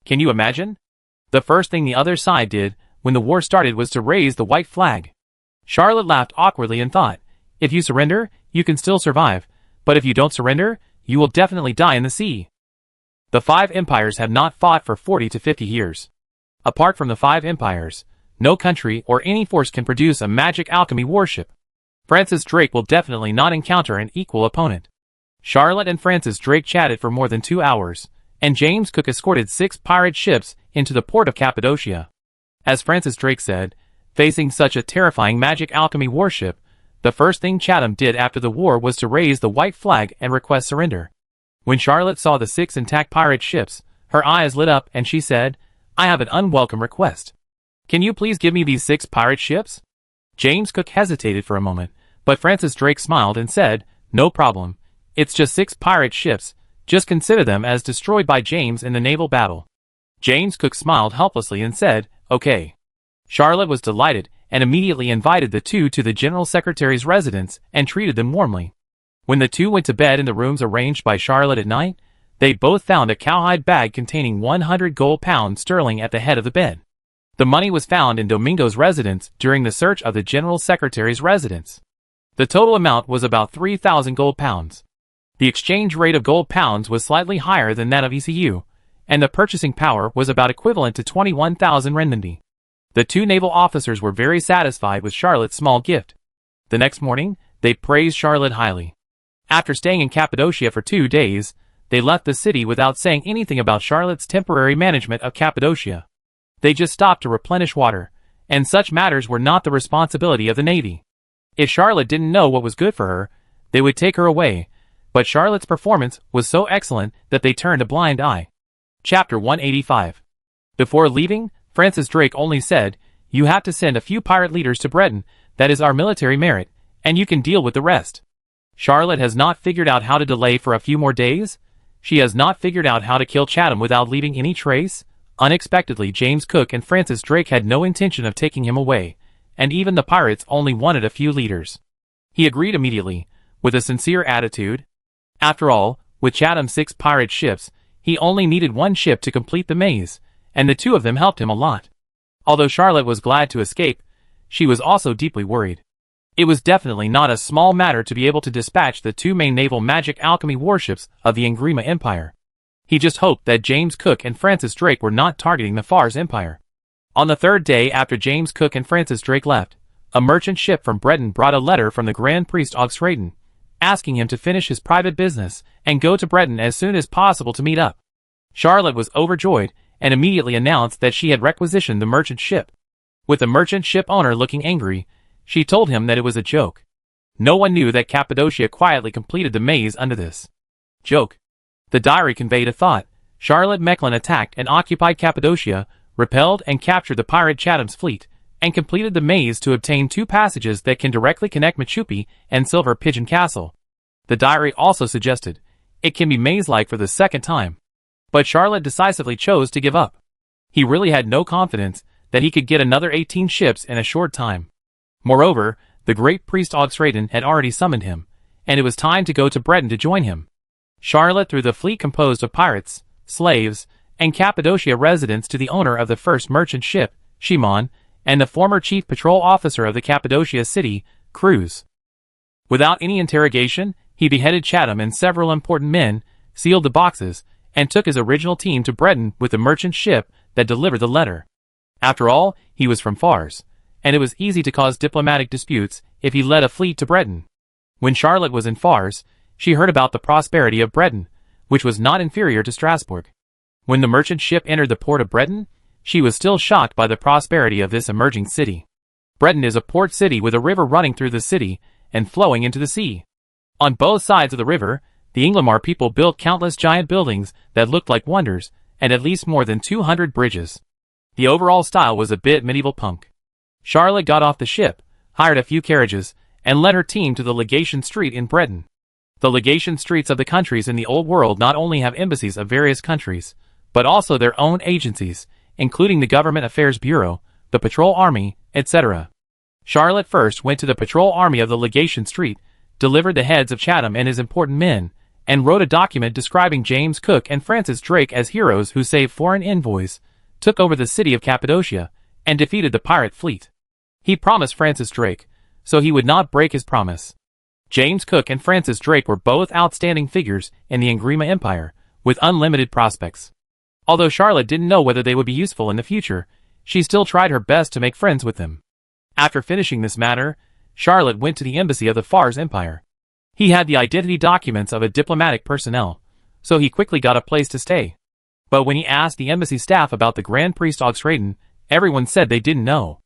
Can you imagine? The first thing the other side did when the war started was to raise the white flag." Charlotte laughed awkwardly and thought, "If you surrender, you can still survive, but if you don't surrender, you will definitely die in the sea." The 5 empires have not fought for 40 to 50 years. Apart from the 5 empires, no country or any force can produce a magic alchemy warship. Francis Drake will definitely not encounter an equal opponent. Charlotte and Francis Drake chatted for more than 2 hours, and James Cook escorted 6 pirate ships into the port of Cappadocia. As Francis Drake said, facing such a terrifying magic alchemy warship, the first thing Chatham did after the war was to raise the white flag and request surrender. When Charlotte saw the 6 intact pirate ships, her eyes lit up and she said, "I have an unwelcome request. Can you please give me these 6 pirate ships?" James Cook hesitated for a moment, but Francis Drake smiled and said, "No problem. It's just 6 pirate ships. Just consider them as destroyed by James in the naval battle." James Cook smiled helplessly and said, "Okay." Charlotte was delighted and immediately invited the 2 to the General Secretary's residence and treated them warmly. When the 2 went to bed in the rooms arranged by Charlotte at night, they both found a cowhide bag containing 100 gold pounds sterling at the head of the bed. The money was found in Domingo's residence during the search of the General Secretary's residence. The total amount was about 3,000 gold pounds. The exchange rate of gold pounds was slightly higher than that of ECU, and the purchasing power was about equivalent to 21,000 renminbi. The 2 naval officers were very satisfied with Charlotte's small gift. The next morning, they praised Charlotte highly. After staying in Cappadocia for 2 days, they left the city without saying anything about Charlotte's temporary management of Cappadocia. They just stopped to replenish water, and such matters were not the responsibility of the Navy. If Charlotte didn't know what was good for her, they would take her away, but Charlotte's performance was so excellent that they turned a blind eye. Chapter 185. Before leaving, Francis Drake only said, "You have to send a few pirate leaders to Breton, that is our military merit, and you can deal with the rest." Charlotte has not figured out how to delay for a few more days. She has not figured out how to kill Chatham without leaving any trace. Unexpectedly, James Cook and Francis Drake had no intention of taking him away, and even the pirates only wanted a few leaders. He agreed immediately, with a sincere attitude. After all, with Chatham's 6 pirate ships, he only needed 1 ship to complete the maze, and the 2 of them helped him a lot. Although Charlotte was glad to escape, she was also deeply worried. It was definitely not a small matter to be able to dispatch the 2 main naval magic alchemy warships of the Engrima Empire. He just hoped that James Cook and Francis Drake were not targeting the Fars Empire. On the 3rd day after James Cook and Francis Drake left, a merchant ship from Breton brought a letter from the Grand Priest Auxraden, asking him to finish his private business and go to Breton as soon as possible to meet up. Charlotte was overjoyed and immediately announced that she had requisitioned the merchant ship. With the merchant ship owner looking angry, she told him that it was a joke. No one knew that Cappadocia quietly completed the maze under this joke. The diary conveyed a thought. Charlotte Mechlin attacked and occupied Cappadocia, repelled and captured the pirate Chatham's fleet, and completed the maze to obtain 2 passages that can directly connect Machupi and Silver Pigeon Castle. The diary also suggested it can be maze-like for the 2nd time. But Charlotte decisively chose to give up. He really had no confidence that he could get another 18 ships in a short time. Moreover, the great priest Auxraden had already summoned him, and it was time to go to Breton to join him. Charlotte threw the fleet composed of pirates, slaves, and Cappadocia residents to the owner of the first merchant ship, Shimon, and the former chief patrol officer of the Cappadocia city, Cruz. Without any interrogation, he beheaded Chatham and several important men, sealed the boxes, and took his original team to Breton with the merchant ship that delivered the letter. After all, he was from Fars, and it was easy to cause diplomatic disputes if he led a fleet to Breton. When Charlotte was in Fars, she heard about the prosperity of Breton, which was not inferior to Strasbourg. When the merchant ship entered the port of Breton, she was still shocked by the prosperity of this emerging city. Breton is a port city with a river running through the city and flowing into the sea. On both sides of the river, the Inglamar people built countless giant buildings that looked like wonders, and at least more than 200 bridges. The overall style was a bit medieval punk. Charlotte got off the ship, hired a few carriages, and led her team to the Legation Street in Breton. The legation streets of the countries in the Old World not only have embassies of various countries, but also their own agencies, including the Government Affairs Bureau, the Patrol Army, etc. Charlotte first went to the Patrol Army of the Legation Street, delivered the heads of Chatham and his important men, and wrote a document describing James Cook and Francis Drake as heroes who saved foreign envoys, took over the city of Cappadocia, and defeated the pirate fleet. He promised Francis Drake, so he would not break his promise. James Cook and Francis Drake were both outstanding figures in the Engrima Empire, with unlimited prospects. Although Charlotte didn't know whether they would be useful in the future, she still tried her best to make friends with them. After finishing this matter, Charlotte went to the embassy of the Fars Empire. He had the identity documents of a diplomatic personnel, so he quickly got a place to stay. But when he asked the embassy staff about the Grand Priest Augsraden, everyone said they didn't know.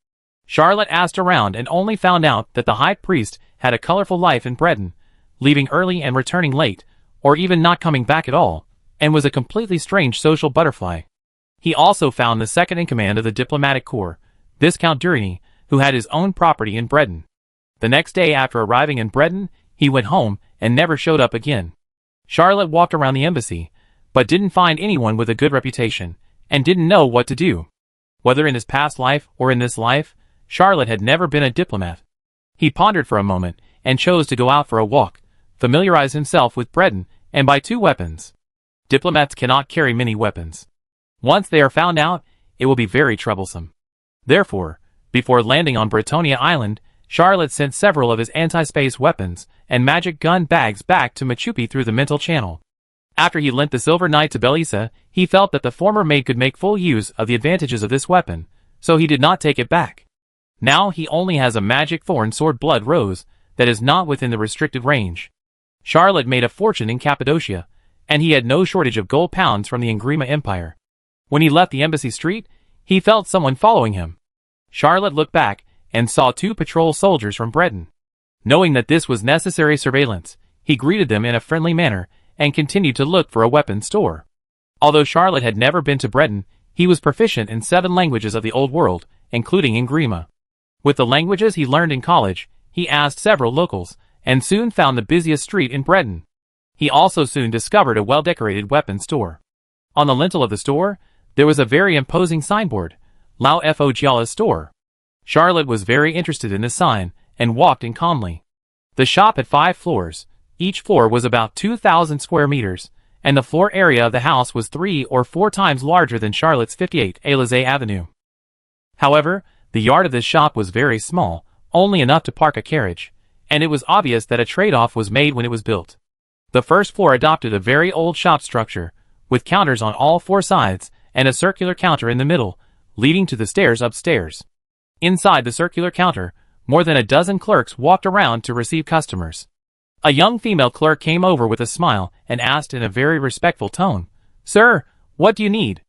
Charlotte asked around and only found out that the High Priest had a colorful life in Breton, leaving early and returning late, or even not coming back at all, and was a completely strange social butterfly. He also found the second-in-command of the diplomatic corps, Viscount Durini, who had his own property in Breton. The next day after arriving in Breton, he went home and never showed up again. Charlotte walked around the embassy, but didn't find anyone with a good reputation, and didn't know what to do. Whether in his past life or in this life, Charlotte had never been a diplomat. He pondered for a moment, and chose to go out for a walk, familiarize himself with Breton, and buy 2 weapons. Diplomats cannot carry many weapons. Once they are found out, it will be very troublesome. Therefore, before landing on Bretonia Island, Charlotte sent several of his anti-space weapons and magic gun bags back to Machupi through the mental channel. After he lent the Silver Knight to Belisa, he felt that the former maid could make full use of the advantages of this weapon, so he did not take it back. Now he only has a magic thorn sword Blood Rose that is not within the restricted range. Charlotte made a fortune in Cappadocia, and he had no shortage of gold pounds from the Engrima Empire. When he left the embassy street, he felt someone following him. Charlotte looked back and saw 2 patrol soldiers from Breton. Knowing that this was necessary surveillance, he greeted them in a friendly manner and continued to look for a weapons store. Although Charlotte had never been to Breton, he was proficient in 7 languages of the Old World, including Engrima. With the languages he learned in college, he asked several locals, and soon found the busiest street in Breton. He also soon discovered a well-decorated weapons store. On the lintel of the store, there was a very imposing signboard, Lao Fo Giala's store. Charlotte was very interested in this sign, and walked in calmly. The shop had 5 floors. Each floor was about 2,000 square meters, and the floor area of the house was 3 or 4 times larger than Charlotte's 58 Élysée Avenue. However, the yard of this shop was very small, only enough to park a carriage, and it was obvious that a trade-off was made when it was built. The first floor adopted a very old shop structure, with counters on all 4 sides, and a circular counter in the middle, leading to the stairs upstairs. Inside the circular counter, more than a dozen clerks walked around to receive customers. A young female clerk came over with a smile and asked in a very respectful tone, "Sir, what do you need?"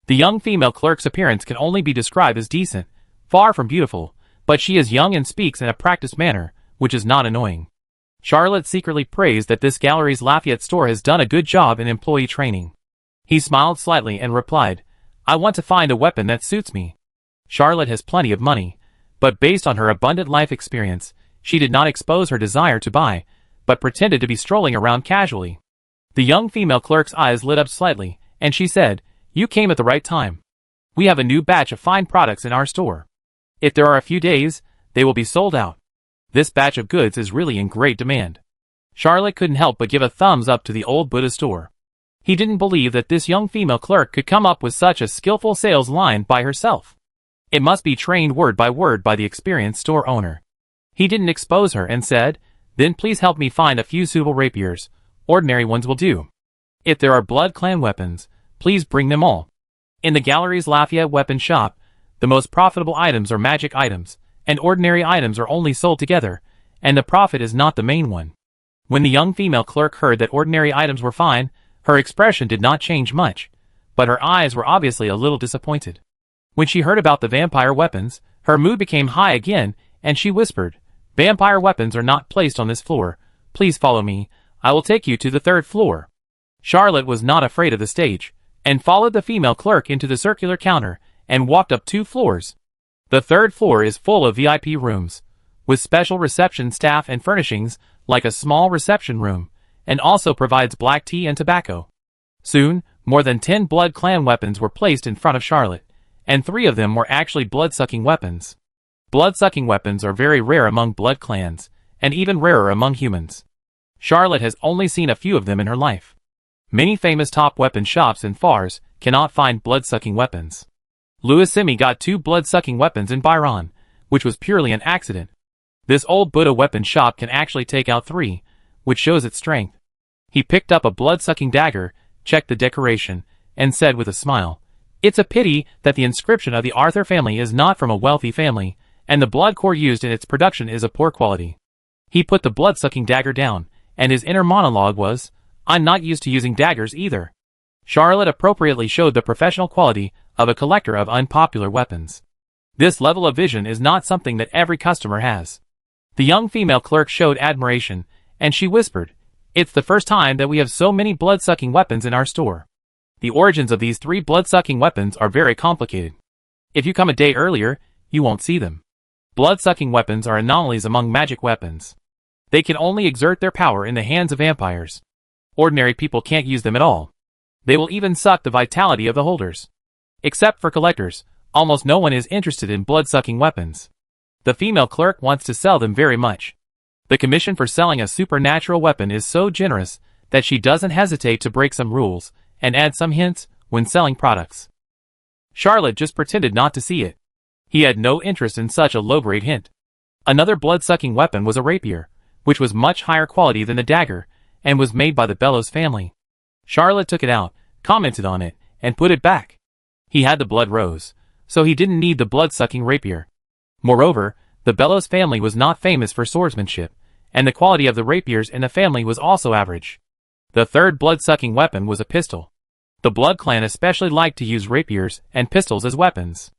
The young female clerk's appearance can only be described as decent, far from beautiful, but she is young and speaks in a practiced manner, which is not annoying. Charlotte secretly praised that this Galeries Lafayette store has done a good job in employee training. He smiled slightly and replied, "I want to find a weapon that suits me." Charlotte has plenty of money, but based on her abundant life experience, she did not expose her desire to buy, but pretended to be strolling around casually. The young female clerk's eyes lit up slightly, and she said, "You came at the right time. We have a new batch of fine products in our store. If there are a few days, they will be sold out. This batch of goods is really in great demand." Charlotte couldn't help but give a thumbs up to the old Buddha store. He didn't believe that this young female clerk could come up with such a skillful sales line by herself. It must be trained word by the experienced store owner. He didn't expose her and said, "Then please help me find a few suitable rapiers. Ordinary ones will do. If there are Blood Clan weapons, please bring them all." In the Galeries Lafayette weapon shop, the most profitable items are magic items, and ordinary items are only sold together, and the profit is not the main one. When the young female clerk heard that ordinary items were fine, her expression did not change much, but her eyes were obviously a little disappointed. When she heard about the vampire weapons, her mood became high again, and she whispered, "Vampire weapons are not placed on this floor. Please follow me. I will take you to the 3rd floor." Charlotte was not afraid of the stage, and followed the female clerk into the circular counter, and walked up 2 floors. The 3rd floor is full of VIP rooms, with special reception staff and furnishings, like a small reception room, and also provides black tea and tobacco. Soon, more than 10 Blood Clan weapons were placed in front of Charlotte, and 3 of them were actually blood-sucking weapons. Blood-sucking weapons are very rare among Blood Clans, and even rarer among humans. Charlotte has only seen a few of them in her life. Many famous top weapon shops in Fars cannot find blood-sucking weapons. Louis Simi got 2 blood-sucking weapons in Byron, which was purely an accident. This old Buddha weapon shop can actually take out 3, which shows its strength. He picked up a blood-sucking dagger, checked the decoration, and said with a smile, It's a pity that the inscription of the Arthur family is not from a wealthy family, and the blood core used in its production is of poor quality. He put the blood-sucking dagger down, and his inner monologue was, I'm not used to using daggers either. Charlotte appropriately showed the professional quality of a collector of unpopular weapons. This level of vision is not something that every customer has. The young female clerk showed admiration, and she whispered, It's the first time that we have so many blood-sucking weapons in our store. The origins of these 3 blood-sucking weapons are very complicated. If you come a day earlier, you won't see them. Blood-sucking weapons are anomalies among magic weapons. They can only exert their power in the hands of vampires. Ordinary people can't use them at all. They will even suck the vitality of the holders. Except for collectors, almost no one is interested in blood-sucking weapons. The female clerk wants to sell them very much. The commission for selling a supernatural weapon is so generous that she doesn't hesitate to break some rules and add some hints when selling products. Charlotte just pretended not to see it. He had no interest in such a low-grade hint. Another blood-sucking weapon was a rapier, which was much higher quality than the dagger, and was made by the Bellows family. Charlotte took it out, commented on it, and put it back. He had the blood rose, so he didn't need the blood-sucking rapier. Moreover, the Bellows family was not famous for swordsmanship, and the quality of the rapiers in the family was also average. The third blood-sucking weapon was a pistol. The Blood clan especially liked to use rapiers and pistols as weapons.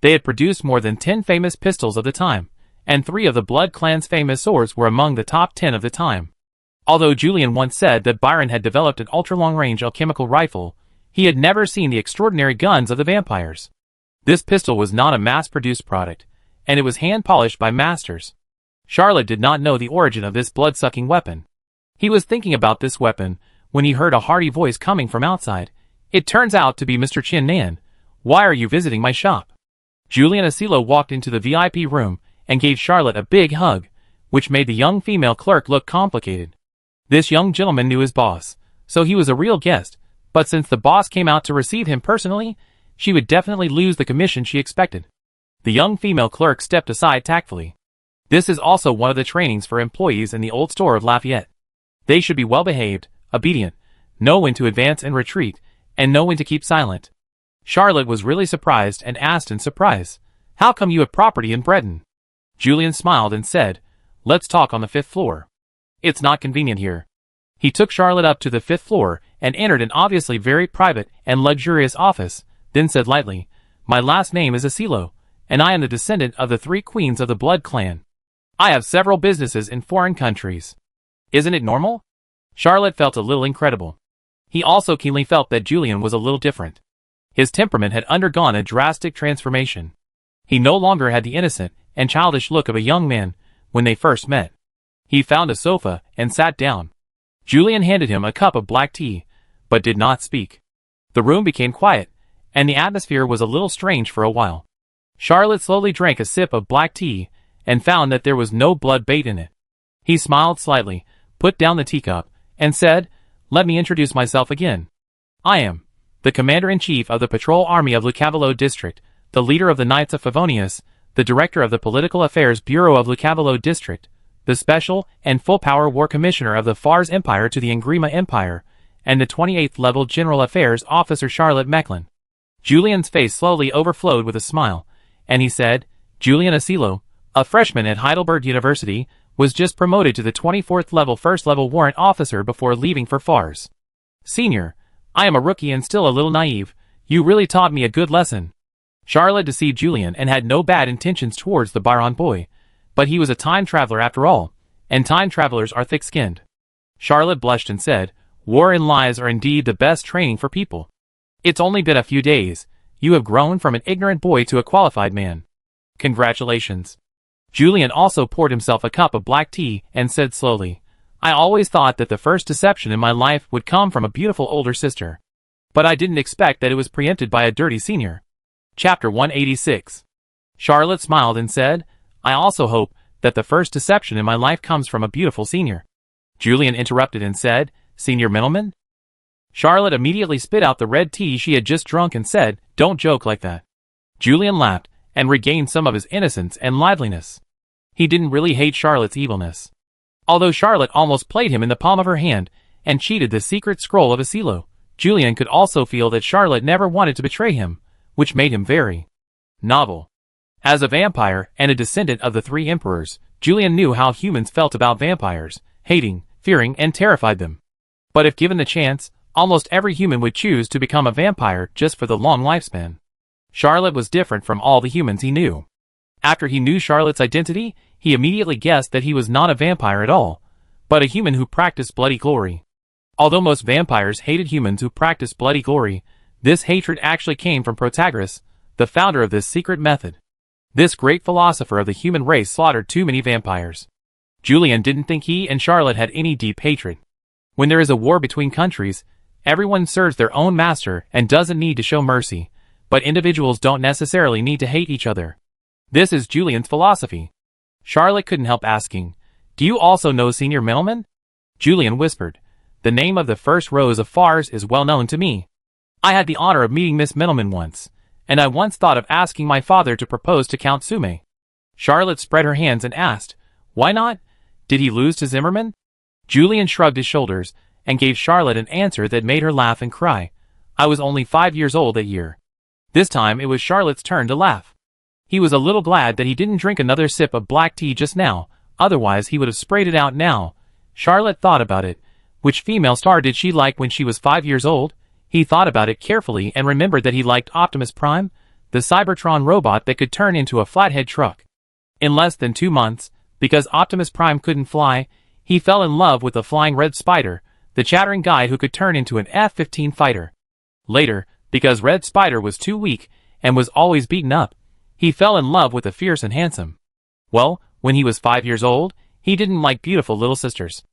They had produced more than 10 famous pistols of the time, and 3 of the Blood clan's famous swords were among the top 10 of the time. Although Julian once said that Byron had developed an ultra-long-range alchemical rifle, he had never seen the extraordinary guns of the vampires. This pistol was not a mass-produced product, and it was hand-polished by masters. Charlotte did not know the origin of this blood-sucking weapon. He was thinking about this weapon when he heard a hearty voice coming from outside. It turns out to be Mr. Chin Nan. Why are you visiting my shop? Julian Asilo walked into the VIP room and gave Charlotte a big hug, which made the young female clerk look complicated. This young gentleman knew his boss, so he was a real guest, but since the boss came out to receive him personally, she would definitely lose the commission she expected. The young female clerk stepped aside tactfully. This is also one of the trainings for employees in the old store of Lafayette. They should be well-behaved, obedient, know when to advance and retreat, and know when to keep silent. Charlotte was really surprised and asked in surprise, How come you have property in Breton? Julian smiled and said, Let's talk on the 5th floor. It's not convenient here. He took Charlotte up to the 5th floor and entered an obviously very private and luxurious office, then said lightly, My last name is Asilo, and I am the descendant of the 3 queens of the Blood clan. I have several businesses in foreign countries. Isn't it normal? Charlotte felt a little incredible. He also keenly felt that Julian was a little different. His temperament had undergone a drastic transformation. He no longer had the innocent and childish look of a young man when they first met. He found a sofa and sat down. Julian handed him a cup of black tea, but did not speak. The room became quiet, and the atmosphere was a little strange for a while. Charlotte slowly drank a sip of black tea and found that there was no blood bait in it. He smiled slightly, put down the teacup, and said, Let me introduce myself again. I am the Commander-in-Chief of the Patrol Army of Lucavelo District, the leader of the Knights of Favonius, the Director of the Political Affairs Bureau of Lucavelo District, the Special and Full-Power War Commissioner of the Fars Empire to the Angrima Empire, and the 28th Level General Affairs Officer Charlotte Mecklin. Julian's face slowly overflowed with a smile, and he said, Julian Asilo, a freshman at Heidelberg University, was just promoted to the 24th level first level warrant officer before leaving for Fars. Senior, I am a rookie and still a little naive. You really taught me a good lesson. Charlotte deceived Julian and had no bad intentions towards the Byron boy, but he was a time traveler after all, and time travelers are thick-skinned. Charlotte blushed and said, War and lies are indeed the best training for people. It's only been a few days. You have grown from an ignorant boy to a qualified man. Congratulations. Julian also poured himself a cup of black tea and said slowly, I always thought that the first deception in my life would come from a beautiful older sister. But I didn't expect that it was preempted by a dirty senior. Chapter 186. Charlotte smiled and said, I also hope that the first deception in my life comes from a beautiful senior. Julian interrupted and said, Senior Middleman? Charlotte immediately spit out the red tea she had just drunk and said, Don't joke like that. Julian laughed and regained some of his innocence and liveliness. He didn't really hate Charlotte's evilness. Although Charlotte almost played him in the palm of her hand and cheated the secret scroll of Asilo, Julian could also feel that Charlotte never wanted to betray him, which made him very novel. As a vampire and a descendant of the three emperors, Julian knew how humans felt about vampires, hating, fearing, and terrified them. But if given the chance, almost every human would choose to become a vampire just for the long lifespan. Charlotte was different from all the humans he knew. After he knew Charlotte's identity, he immediately guessed that he was not a vampire at all, but a human who practiced bloody glory. Although most vampires hated humans who practiced bloody glory, this hatred actually came from Protagoras, the founder of this secret method. This great philosopher of the human race slaughtered too many vampires. Julian didn't think he and Charlotte had any deep hatred. When there is a war between countries, everyone serves their own master and doesn't need to show mercy, but individuals don't necessarily need to hate each other. This is Julian's philosophy. Charlotte couldn't help asking, "Do you also know Senior Middleman?" Julian whispered, "The name of the first Rose of Fars is well known to me. I had the honor of meeting Miss Middleman once, and I once thought of asking my father to propose to Count Sume." Charlotte spread her hands and asked, "Why not? Did he lose to Zimmerman?" Julian shrugged his shoulders and gave Charlotte an answer that made her laugh and cry. "I was only 5 years old that year." This time it was Charlotte's turn to laugh. He was a little glad that he didn't drink another sip of black tea just now, otherwise he would have sprayed it out now. Charlotte thought about it. Which female star did she like when she was 5 years old? He thought about it carefully and remembered that he liked Optimus Prime, the Cybertron robot that could turn into a flathead truck. In less than 2 months, because Optimus Prime couldn't fly, he fell in love with the flying Red Spider, the chattering guy who could turn into an F-15 fighter. Later, because Red Spider was too weak and was always beaten up, he fell in love with the fierce and handsome. Well, when he was 5 years old, he didn't like beautiful little sisters.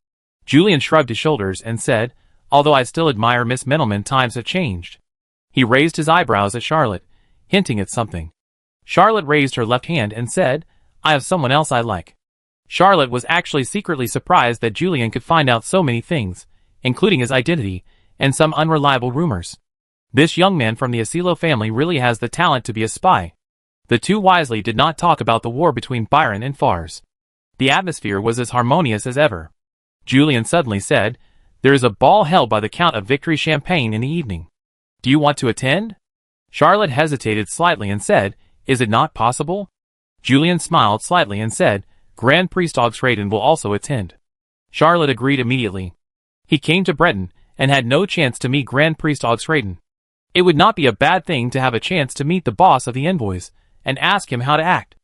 Julian shrugged his shoulders and said, "Although I still admire Miss Middleman, times have changed." He raised his eyebrows at Charlotte, hinting at something. Charlotte raised her left hand and said, "I have someone else I like." Charlotte was actually secretly surprised that Julian could find out so many things, including his identity, and some unreliable rumors. This young man from the Asilo family really has the talent to be a spy. The two wisely did not talk about the war between Byron and Fars. The atmosphere was as harmonious as ever. Julian suddenly said, "There is a ball held by the Count of Victory Champagne in the evening. Do you want to attend?" Charlotte hesitated slightly and said, "Is it not possible?" Julian smiled slightly and said, "Grand Priest Augsraden will also attend." Charlotte agreed immediately. He came to Breton and had no chance to meet Grand Priest Augsraden. It would not be a bad thing to have a chance to meet the boss of the envoys and ask him how to act.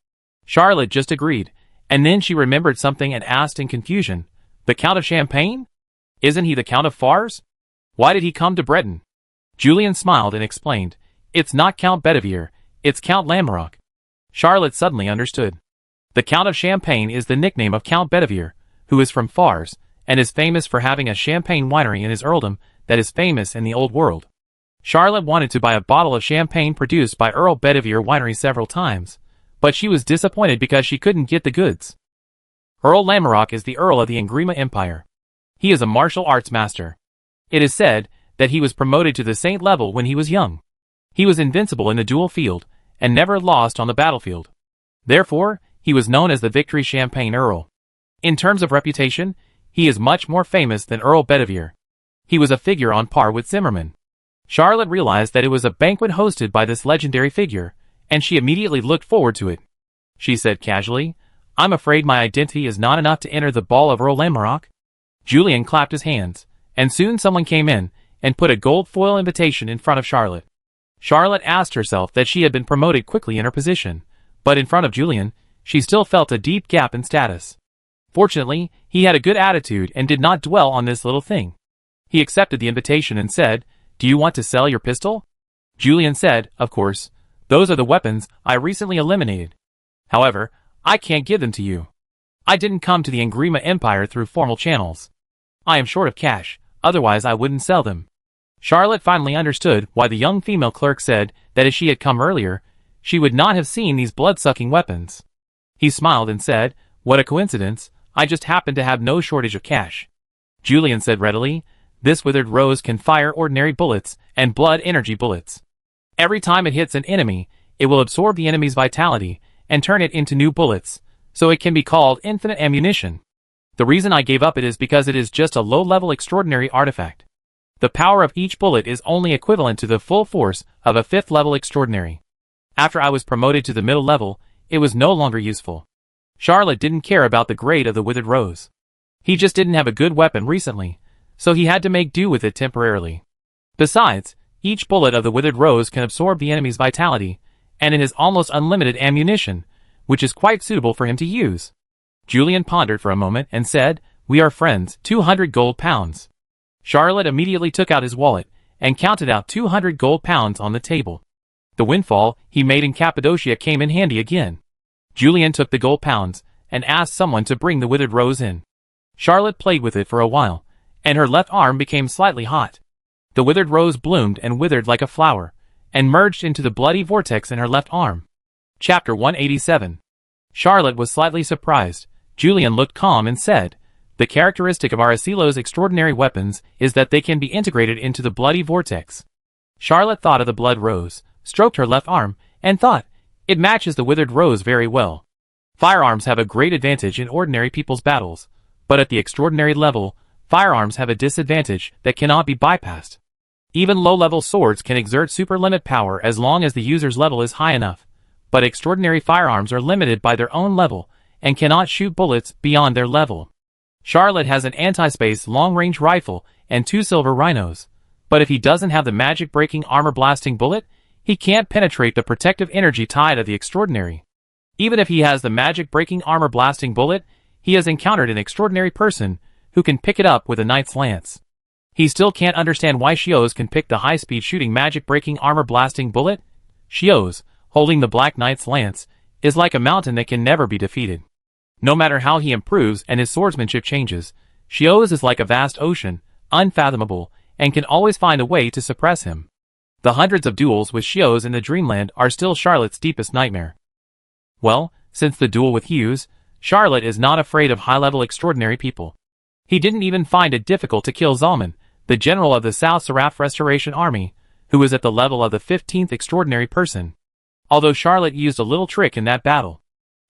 Charlotte just agreed, and then she remembered something and asked in confusion, "The Count of Champagne? Isn't he the Count of Fars? Why did he come to Breton?" Julian smiled and explained, "It's not Count Bedivere, it's Count Lamorak." Charlotte suddenly understood. The Count of Champagne is the nickname of Count Bedivere, who is from Fars, and is famous for having a champagne winery in his earldom that is famous in the old world. Charlotte wanted to buy a bottle of champagne produced by Earl Bedivere Winery several times, but she was disappointed because she couldn't get the goods. Earl Lamorak is the Earl of the Angrima Empire. He is a martial arts master. It is said that he was promoted to the saint level when he was young. He was invincible in the duel field, and never lost on the battlefield. Therefore, he was known as the Victory Champagne Earl. In terms of reputation, he is much more famous than Earl Bedivere. He was a figure on par with Zimmerman. Charlotte realized that it was a banquet hosted by this legendary figure, and she immediately looked forward to it. She said casually, "I'm afraid my identity is not enough to enter the ball of Earl Lamorak." Julian clapped his hands, and soon someone came in and put a gold foil invitation in front of Charlotte. Charlotte asked herself that she had been promoted quickly in her position, but in front of Julian, she still felt a deep gap in status. Fortunately, he had a good attitude and did not dwell on this little thing. He accepted the invitation and said, "Do you want to sell your pistol?" Julian said, "Of course. Those are the weapons I recently eliminated. However, I can't give them to you. I didn't come to the Angrima Empire through formal channels. I am short of cash, otherwise I wouldn't sell them." Charlotte finally understood why the young female clerk said that if she had come earlier, she would not have seen these blood-sucking weapons. He smiled and said, "What a coincidence, I just happen to have no shortage of cash." Julian said readily, "This withered rose can fire ordinary bullets and blood energy bullets. Every time it hits an enemy, it will absorb the enemy's vitality and turn it into new bullets, so it can be called infinite ammunition. The reason I gave up it is because it is just a low-level extraordinary artifact. The power of each bullet is only equivalent to the full force of a 5th level extraordinary. After I was promoted to the middle level, it was no longer useful. Charlotte didn't care about the grade of the withered rose. He just didn't have a good weapon recently, so he had to make do with it temporarily. Besides, each bullet of the withered rose can absorb the enemy's vitality, and it has almost unlimited ammunition, which is quite suitable for him to use. Julian pondered for a moment and said, "We are friends, 200 gold pounds." Charlotte immediately took out his wallet and counted out 200 gold pounds on the table. The windfall he made in Cappadocia came in handy again. Julian took the gold pounds and asked someone to bring the withered rose in. Charlotte played with it for a while, and her left arm became slightly hot. The withered rose bloomed and withered like a flower, and merged into the bloody vortex in her left arm. Chapter 187. Charlotte was slightly surprised. Julian looked calm and said, "The characteristic of Arecilo's extraordinary weapons is that they can be integrated into the bloody vortex." Charlotte thought of the blood rose, stroked her left arm, and thought, "It matches the withered rose very well." Firearms have a great advantage in ordinary people's battles, but at the extraordinary level, firearms have a disadvantage that cannot be bypassed. Even low-level swords can exert super-limit power as long as the user's level is high enough, but extraordinary firearms are limited by their own level and cannot shoot bullets beyond their level. Charlotte has an anti-space long-range rifle and 2 silver rhinos, but if he doesn't have the magic-breaking armor-blasting bullet, he can't penetrate the protective energy tide of the extraordinary. Even if he has the magic-breaking armor-blasting bullet, he has encountered an extraordinary person who can pick it up with a knight's lance. He still can't understand why Shios can pick the high-speed shooting magic-breaking armor-blasting bullet. Shios, holding the Black Knight's lance, is like a mountain that can never be defeated. No matter how he improves and his swordsmanship changes, Shios is like a vast ocean, unfathomable, and can always find a way to suppress him. The hundreds of duels with Shios in the Dreamland are still Charlotte's deepest nightmare. Well, since the duel with Hughes, Charlotte is not afraid of high-level extraordinary people. He didn't even find it difficult to kill Zalman, the general of the South Seraph Restoration Army, who was at the level of the 15th extraordinary person. Although Charlotte used a little trick in that battle.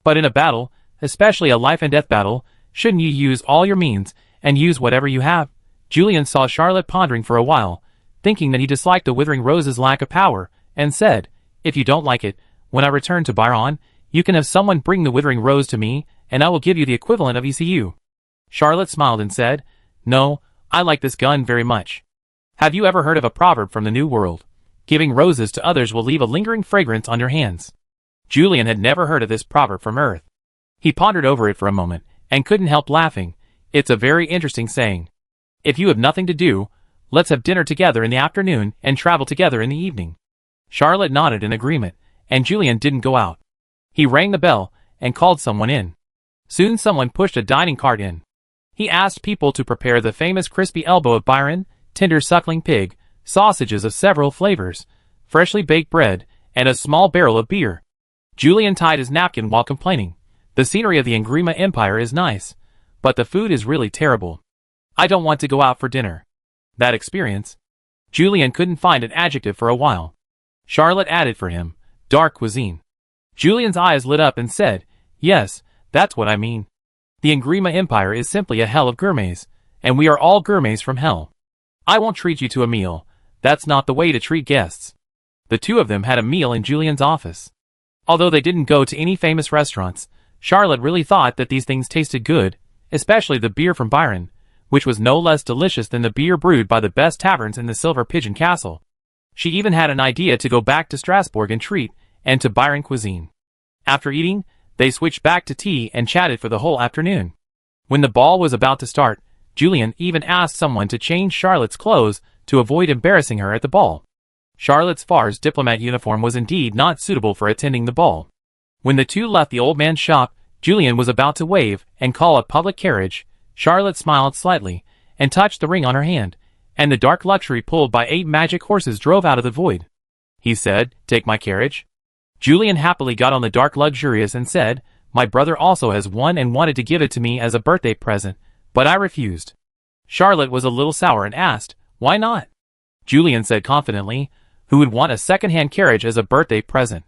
But in a battle, especially a life-and-death battle, shouldn't you use all your means and use whatever you have? Julian saw Charlotte pondering for a while, thinking that he disliked the Withering Rose's lack of power, and said, "If you don't like it, when I return to Byron, you can have someone bring the Withering Rose to me, and I will give you the equivalent of ECU." Charlotte smiled and said, "No, I like this gun very much." Have you ever heard of a proverb from the New World? Giving roses to others will leave a lingering fragrance on your hands. Julian had never heard of this proverb from Earth. He pondered over it for a moment, and couldn't help laughing. It's a very interesting saying. If you have nothing to do, let's have dinner together in the afternoon and travel together in the evening. Charlotte nodded in agreement, and Julian didn't go out. He rang the bell and called someone in. Soon someone pushed a dining cart in. He asked people to prepare the famous crispy elbow of Byron, tender suckling pig, sausages of several flavors, freshly baked bread, and a small barrel of beer. Julian tied his napkin while complaining. The scenery of the Engrima Empire is nice, but the food is really terrible. I don't want to go out for dinner. That experience. Julian couldn't find an adjective for a while. Charlotte added for him, dark cuisine. Julian's eyes lit up and said, "Yes, that's what I mean. The Engrima Empire is simply a hell of gourmets, and we are all gourmets from hell. I won't treat you to a meal. That's not the way to treat guests." The two of them had a meal in Julian's office. Although they didn't go to any famous restaurants, Charlotte really thought that these things tasted good, especially the beer from Byron, which was no less delicious than the beer brewed by the best taverns in the Silver Pigeon Castle. She even had an idea to go back to Strasbourg and treat, and to Byron cuisine. After eating, they switched back to tea and chatted for the whole afternoon. When the ball was about to start, Julian even asked someone to change Charlotte's clothes to avoid embarrassing her at the ball. Charlotte's farce diplomat uniform was indeed not suitable for attending the ball. When the two left the old man's shop, Julian was about to wave and call a public carriage. Charlotte smiled slightly and touched the ring on her hand, and the dark luxury pulled by 8 magic horses drove out of the void. He said, "Take my carriage?" Julian happily got on the dark luxurious and said, "My brother also has one and wanted to give it to me as a birthday present, but I refused." Charlotte was a little sour and asked, "Why not?" Julian said confidently, "Who would want a second-hand carriage as a birthday present?"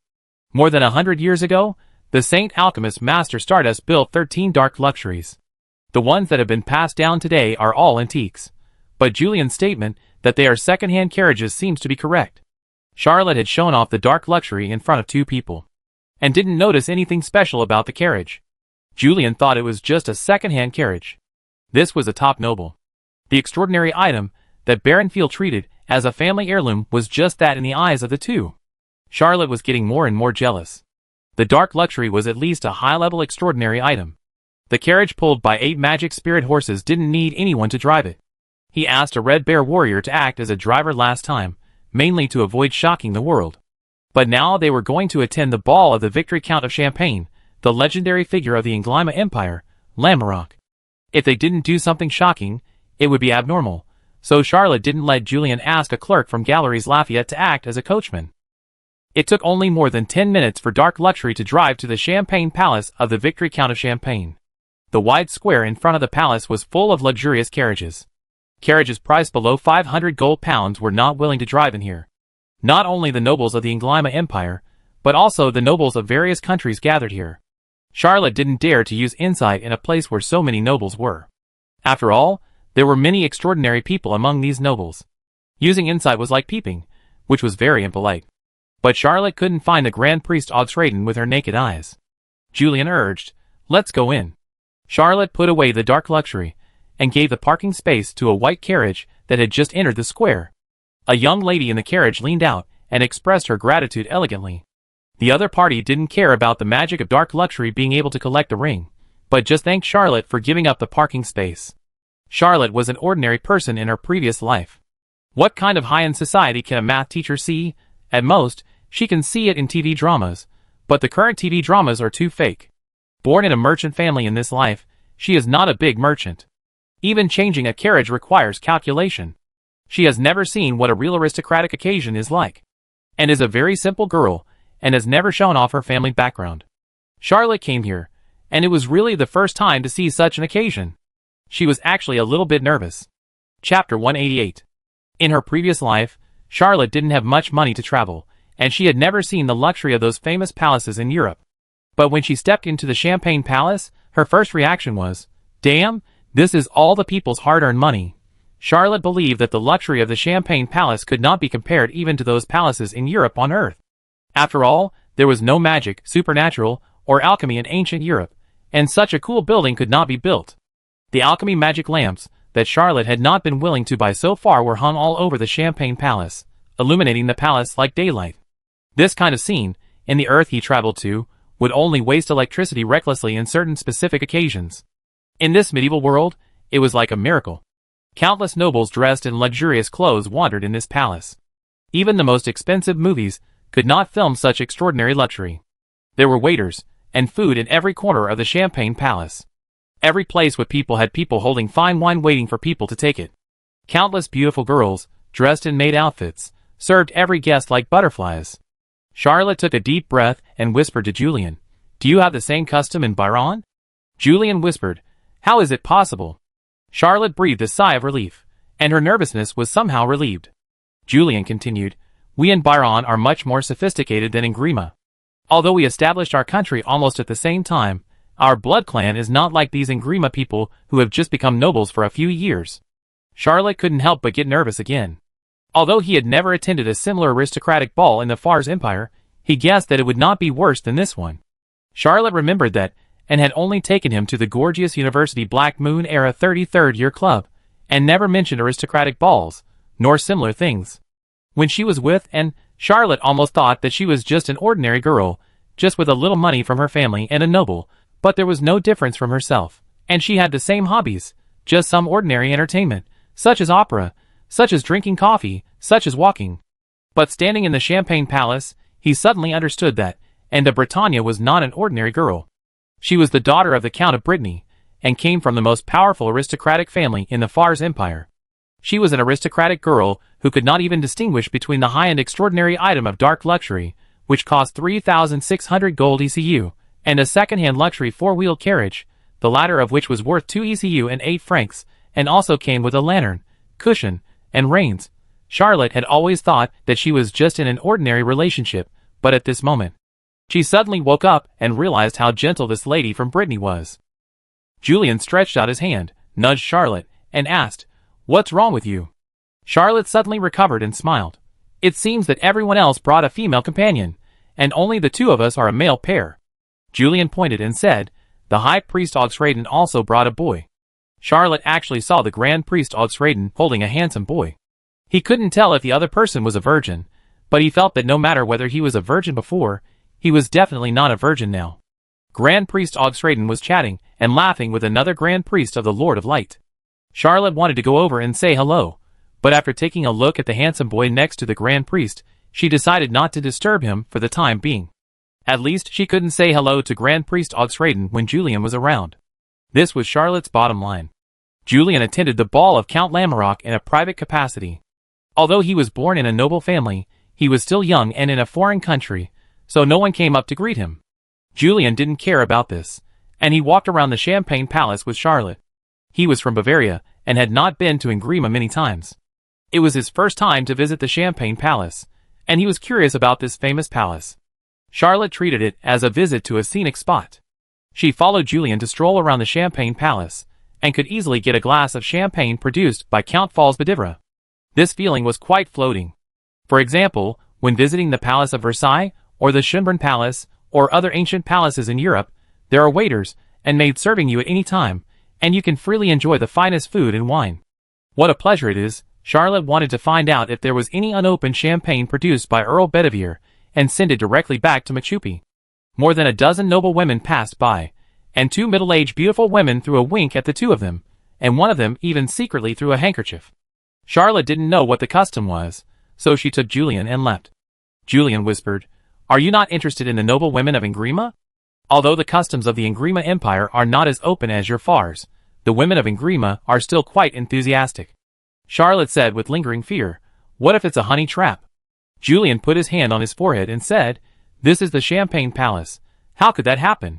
More than 100 years ago, the Saint Alchemist Master Stardust built 13 dark luxuries. The ones that have been passed down today are all antiques. But Julian's statement that they are second-hand carriages seems to be correct. Charlotte had shown off the dark luxury in front of two people, and didn't notice anything special about the carriage. Julian thought it was just a second-hand carriage. This was a top noble. The extraordinary item that Baronfield treated as a family heirloom was just that in the eyes of the two. Charlotte was getting more and more jealous. The dark luxury was at least a high-level extraordinary item. The carriage pulled by 8 magic spirit horses didn't need anyone to drive it. He asked a Red Bear warrior to act as a driver last time, mainly to avoid shocking the world. But now they were going to attend the ball of the Victory Count of Champagne, the legendary figure of the Anglima Empire, Lamorak. If they didn't do something shocking, it would be abnormal, so Charlotte didn't let Julian ask a clerk from Galleries Lafayette to act as a coachman. It took only more than 10 minutes for Dark Luxury to drive to the Champagne Palace of the Victory Count of Champagne. The wide square in front of the palace was full of luxurious carriages. Carriages priced below 500 gold pounds were not willing to drive in here. Not only the nobles of the Anglima Empire, but also the nobles of various countries gathered here. Charlotte didn't dare to use insight in a place where so many nobles were. After all, there were many extraordinary people among these nobles. Using insight was like peeping, which was very impolite. But Charlotte couldn't find the Grand Priest Augsraden with her naked eyes. Julian urged, "Let's go in." Charlotte put away the dark luxury, and gave the parking space to a white carriage that had just entered the square. A young lady in the carriage leaned out, and expressed her gratitude elegantly. The other party didn't care about the magic of dark luxury being able to collect the ring, but just thanked Charlotte for giving up the parking space. Charlotte was an ordinary person in her previous life. What kind of high-end society can a math teacher see? At most, she can see it in TV dramas, but the current TV dramas are too fake. Born in a merchant family in this life, she is not a big merchant. Even changing a carriage requires calculation. She has never seen what a real aristocratic occasion is like, and is a very simple girl, and has never shown off her family background. Charlotte came here, and it was really the first time to see such an occasion. She was actually a little bit nervous. Chapter 188. In her previous life, Charlotte didn't have much money to travel, and she had never seen the luxury of those famous palaces in Europe. But when she stepped into the Champagne Palace, her first reaction was, "Damn, this is all the people's hard-earned money." Charlotte believed that the luxury of the Champagne Palace could not be compared even to those palaces in Europe on Earth. After all, there was no magic, supernatural, or alchemy in ancient Europe, and such a cool building could not be built. The alchemy magic lamps that Charlotte had not been willing to buy so far were hung all over the Champagne Palace, illuminating the palace like daylight. This kind of scene, in the Earth he traveled to, would only waste electricity recklessly in certain specific occasions. In this medieval world, it was like a miracle. Countless nobles dressed in luxurious clothes wandered in this palace. Even the most expensive movies could not film such extraordinary luxury. There were waiters and food in every corner of the Champagne Palace. Every place with people had people holding fine wine waiting for people to take it. Countless beautiful girls, dressed in maid outfits, served every guest like butterflies. Charlotte took a deep breath and whispered to Julian, "Do you have the same custom in Byron?" Julian whispered, "How is it possible?" Charlotte breathed a sigh of relief, and her nervousness was somehow relieved. Julian continued, "We in Byron are much more sophisticated than in Grima. Although we established our country almost at the same time, our blood clan is not like these Anglima people who have just become nobles for a few years." Charlotte couldn't help but get nervous again. Although he had never attended a similar aristocratic ball in the Fars Empire, he guessed that it would not be worse than this one. Charlotte remembered that, and had only taken him to the gorgeous University Black Moon Era 33rd Year Club, and never mentioned aristocratic balls, nor similar things. When she was with, and Charlotte almost thought that she was just an ordinary girl, just with a little money from her family and a noble, but there was no difference from herself, and she had the same hobbies, just some ordinary entertainment, such as opera, such as drinking coffee, such as walking. But standing in the Champagne Palace, he suddenly understood that, and de Bretagne was not an ordinary girl. She was the daughter of the Count of Brittany, and came from the most powerful aristocratic family in the Fars Empire. She was an aristocratic girl who could not even distinguish between the high-end extraordinary item of dark luxury, which cost 3,600 gold ECU, and a second-hand luxury four-wheeled carriage, the latter of which was worth 2 ECU and 8 francs, and also came with a lantern, cushion, and reins. Charlotte had always thought that she was just in an ordinary relationship, but at this moment, she suddenly woke up and realized how gentle this lady from Brittany was. Julian stretched out his hand, nudged Charlotte, and asked, "What's wrong with you?" Charlotte suddenly recovered and smiled. It seems that everyone else brought a female companion, and only the two of us are a male pair. Julian pointed and said, the High Priest Augsraden also brought a boy. Charlotte actually saw the Grand Priest Augsraden holding a handsome boy. He couldn't tell if the other person was a virgin, but he felt that no matter whether he was a virgin before, he was definitely not a virgin now. Grand Priest Augsraden was chatting and laughing with another Grand Priest of the Lord of Light. Charlotte wanted to go over and say hello, but after taking a look at the handsome boy next to the Grand Priest, she decided not to disturb him for the time being. At least she couldn't say hello to Grand Priest Augsraden when Julian was around. This was Charlotte's bottom line. Julian attended the ball of Count Lamarok in a private capacity. Although he was born in a noble family, he was still young and in a foreign country, so no one came up to greet him. Julian didn't care about this, and he walked around the Champagne Palace with Charlotte. He was from Bavaria and had not been to Ingrima many times. It was his first time to visit the Champagne Palace, and he was curious about this famous palace. Charlotte treated it as a visit to a scenic spot. She followed Julian to stroll around the Champagne Palace, and could easily get a glass of champagne produced by Count Falsbadivra. This feeling was quite floating. For example, when visiting the Palace of Versailles, or the Schönbrunn Palace, or other ancient palaces in Europe, there are waiters and maids serving you at any time, and you can freely enjoy the finest food and wine. What a pleasure it is. Charlotte wanted to find out if there was any unopened champagne produced by Earl Bedivere, and send it directly back to Machupi. More than a dozen noble women passed by, and two middle-aged beautiful women threw a wink at the two of them, and one of them even secretly threw a handkerchief. Charlotte didn't know what the custom was, so she took Julian and left. Julian whispered, "Are you not interested in the noble women of Ingrima? Although the customs of the Ingrima Empire are not as open as your far's, the women of Ingrima are still quite enthusiastic." Charlotte said with lingering fear, "What if it's a honey trap?" Julian put his hand on his forehead and said, "This is the Champagne Palace. How could that happen?"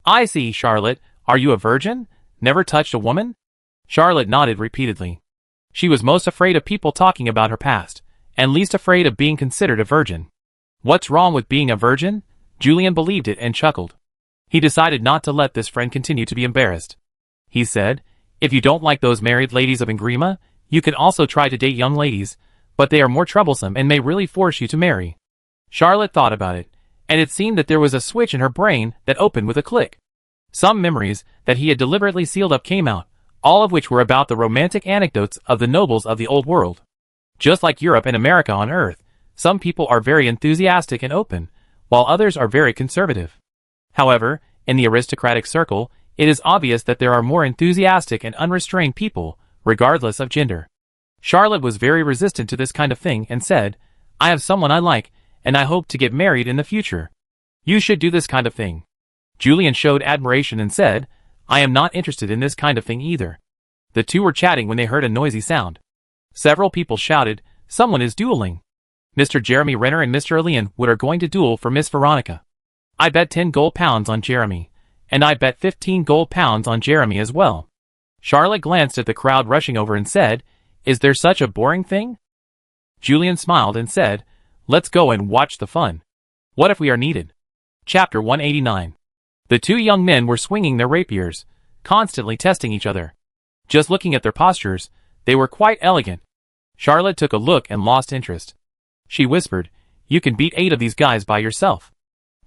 "I see, Charlotte. Are you a virgin? Never touched a woman?" Charlotte nodded repeatedly. She was most afraid of people talking about her past, and least afraid of being considered a virgin. What's wrong with being a virgin? Julian believed it and chuckled. He decided not to let this friend continue to be embarrassed. He said, "If you don't like those married ladies of Ingrima, you can also try to date young ladies, but they are more troublesome and may really force you to marry." Charlotte thought about it, and it seemed that there was a switch in her brain that opened with a click. Some memories that he had deliberately sealed up came out, all of which were about the romantic anecdotes of the nobles of the old world. Just like Europe and America on Earth, some people are very enthusiastic and open, while others are very conservative. However, in the aristocratic circle, it is obvious that there are more enthusiastic and unrestrained people, regardless of gender. Charlotte was very resistant to this kind of thing and said, "I have someone I like, and I hope to get married in the future. You should do this kind of thing." Julian showed admiration and said, "I am not interested in this kind of thing either." The two were chatting when they heard a noisy sound. Several people shouted, "Someone is dueling." Mr. Jeremy Renner and Mr. Elian Wood are going to duel for Miss Veronica. I bet 10 gold pounds on Jeremy, and I bet 15 gold pounds on Jeremy as well. Charlotte glanced at the crowd rushing over and said, "Is there such a boring thing?" Julian smiled and said, "Let's go and watch the fun. What if we are needed?" Chapter 189. The two young men were swinging their rapiers, constantly testing each other. Just looking at their postures, they were quite elegant. Charlotte took a look and lost interest. She whispered, "You can beat 8 of these guys by yourself."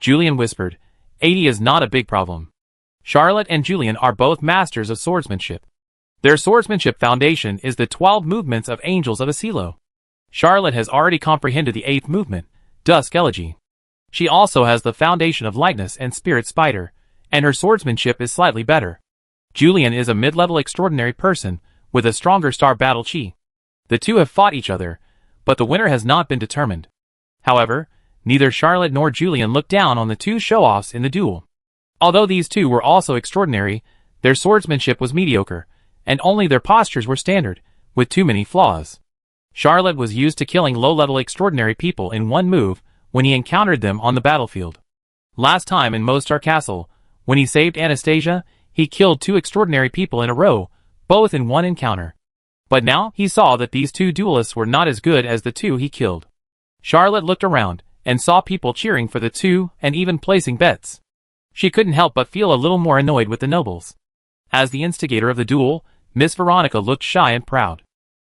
Julian whispered, 80 is not a big problem. Charlotte and Julian are both masters of swordsmanship. Their swordsmanship foundation is the 12 movements of Angels of Asilo. Charlotte has already comprehended the 8th movement, Dusk Elegy. She also has the foundation of Lightness and Spirit Spider, and her swordsmanship is slightly better. Julian is a mid-level extraordinary person, with a stronger star battle chi. The two have fought each other, but the winner has not been determined. However, neither Charlotte nor Julian looked down on the two show-offs in the duel. Although these two were also extraordinary, their swordsmanship was mediocre, and only their postures were standard, with too many flaws. Charlotte was used to killing low-level extraordinary people in one move when he encountered them on the battlefield. Last time in Mostar Castle, when he saved Anastasia, he killed 2 extraordinary people in a row, both in one encounter. But now he saw that these 2 duelists were not as good as the 2 he killed. Charlotte looked around and saw people cheering for the 2 and even placing bets. She couldn't help but feel a little more annoyed with the nobles. As the instigator of the duel, Miss Veronica looked shy and proud.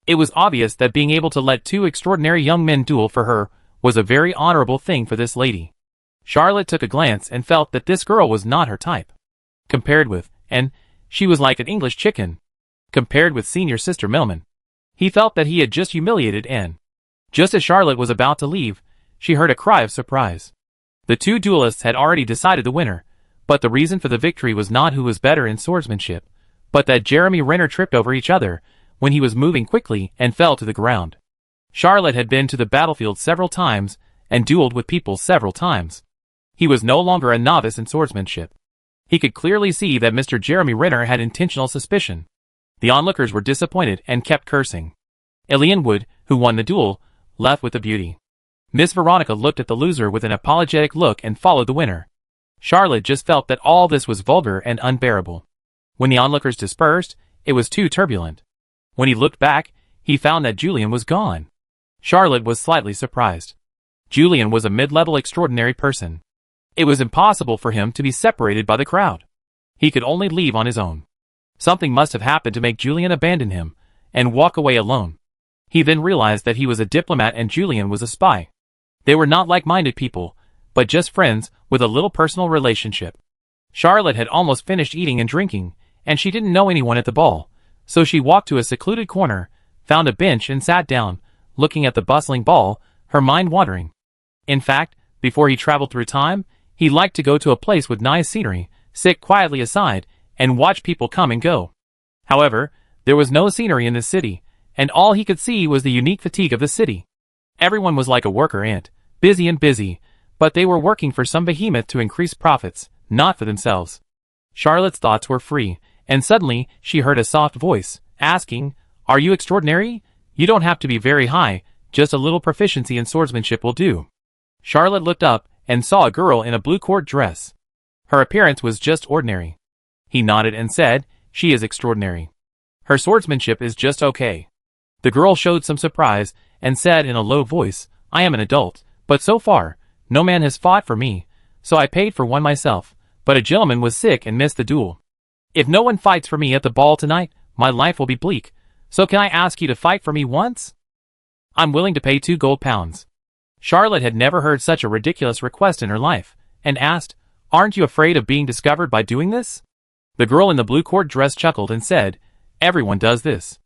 It was obvious that being able to let two extraordinary young men duel for her was a very honorable thing for this lady. Charlotte took a glance and felt that this girl was not her type. Compared with, and she was like an English chicken. Compared with senior sister Melman. He felt that he had just humiliated Anne. Just as Charlotte was about to leave, she heard a cry of surprise. The two duelists had already decided the winner, but the reason for the victory was not who was better in swordsmanship, but that Jeremy Renner tripped over each other when he was moving quickly and fell to the ground. Charlotte had been to the battlefield several times and dueled with people several times. He was no longer a novice in swordsmanship. He could clearly see that Mr. Jeremy Renner had intentional suspicion. The onlookers were disappointed and kept cursing. Ilian Wood, who won the duel, left with the beauty. Miss Veronica looked at the loser with an apologetic look and followed the winner. Charlotte just felt that all this was vulgar and unbearable. When the onlookers dispersed, it was too turbulent. When he looked back, he found that Julian was gone. Charlotte was slightly surprised. Julian was a mid-level extraordinary person. It was impossible for him to be separated by the crowd. He could only leave on his own. Something must have happened to make Julian abandon him and walk away alone. He then realized that he was a diplomat and Julian was a spy. They were not like-minded people, but just friends with a little personal relationship. Charlotte had almost finished eating and drinking, and she didn't know anyone at the ball, so she walked to a secluded corner, found a bench and sat down, looking at the bustling ball, her mind wandering. In fact, before he traveled through time, he liked to go to a place with nice scenery, sit quietly aside, and watch people come and go. However, there was no scenery in this city, and all he could see was the unique fatigue of the city. Everyone was like a worker ant, busy, but they were working for some behemoth to increase profits, not for themselves. Charlotte's thoughts were free, and suddenly she heard a soft voice, asking, "Are you extraordinary? You don't have to be very high, just a little proficiency in swordsmanship will do." Charlotte looked up and saw a girl in a blue court dress. Her appearance was just ordinary. He nodded and said, "She is extraordinary. Her swordsmanship is just okay." The girl showed some surprise and said in a low voice, "I am an adult, but so far, no man has fought for me, so I paid for one myself, but a gentleman was sick and missed the duel. If no one fights for me at the ball tonight, my life will be bleak, so can I ask you to fight for me once? I'm willing to pay 2 gold pounds." Charlotte had never heard such a ridiculous request in her life, and asked, "Aren't you afraid of being discovered by doing this?" The girl in the blue court dress chuckled and said, "Everyone does this.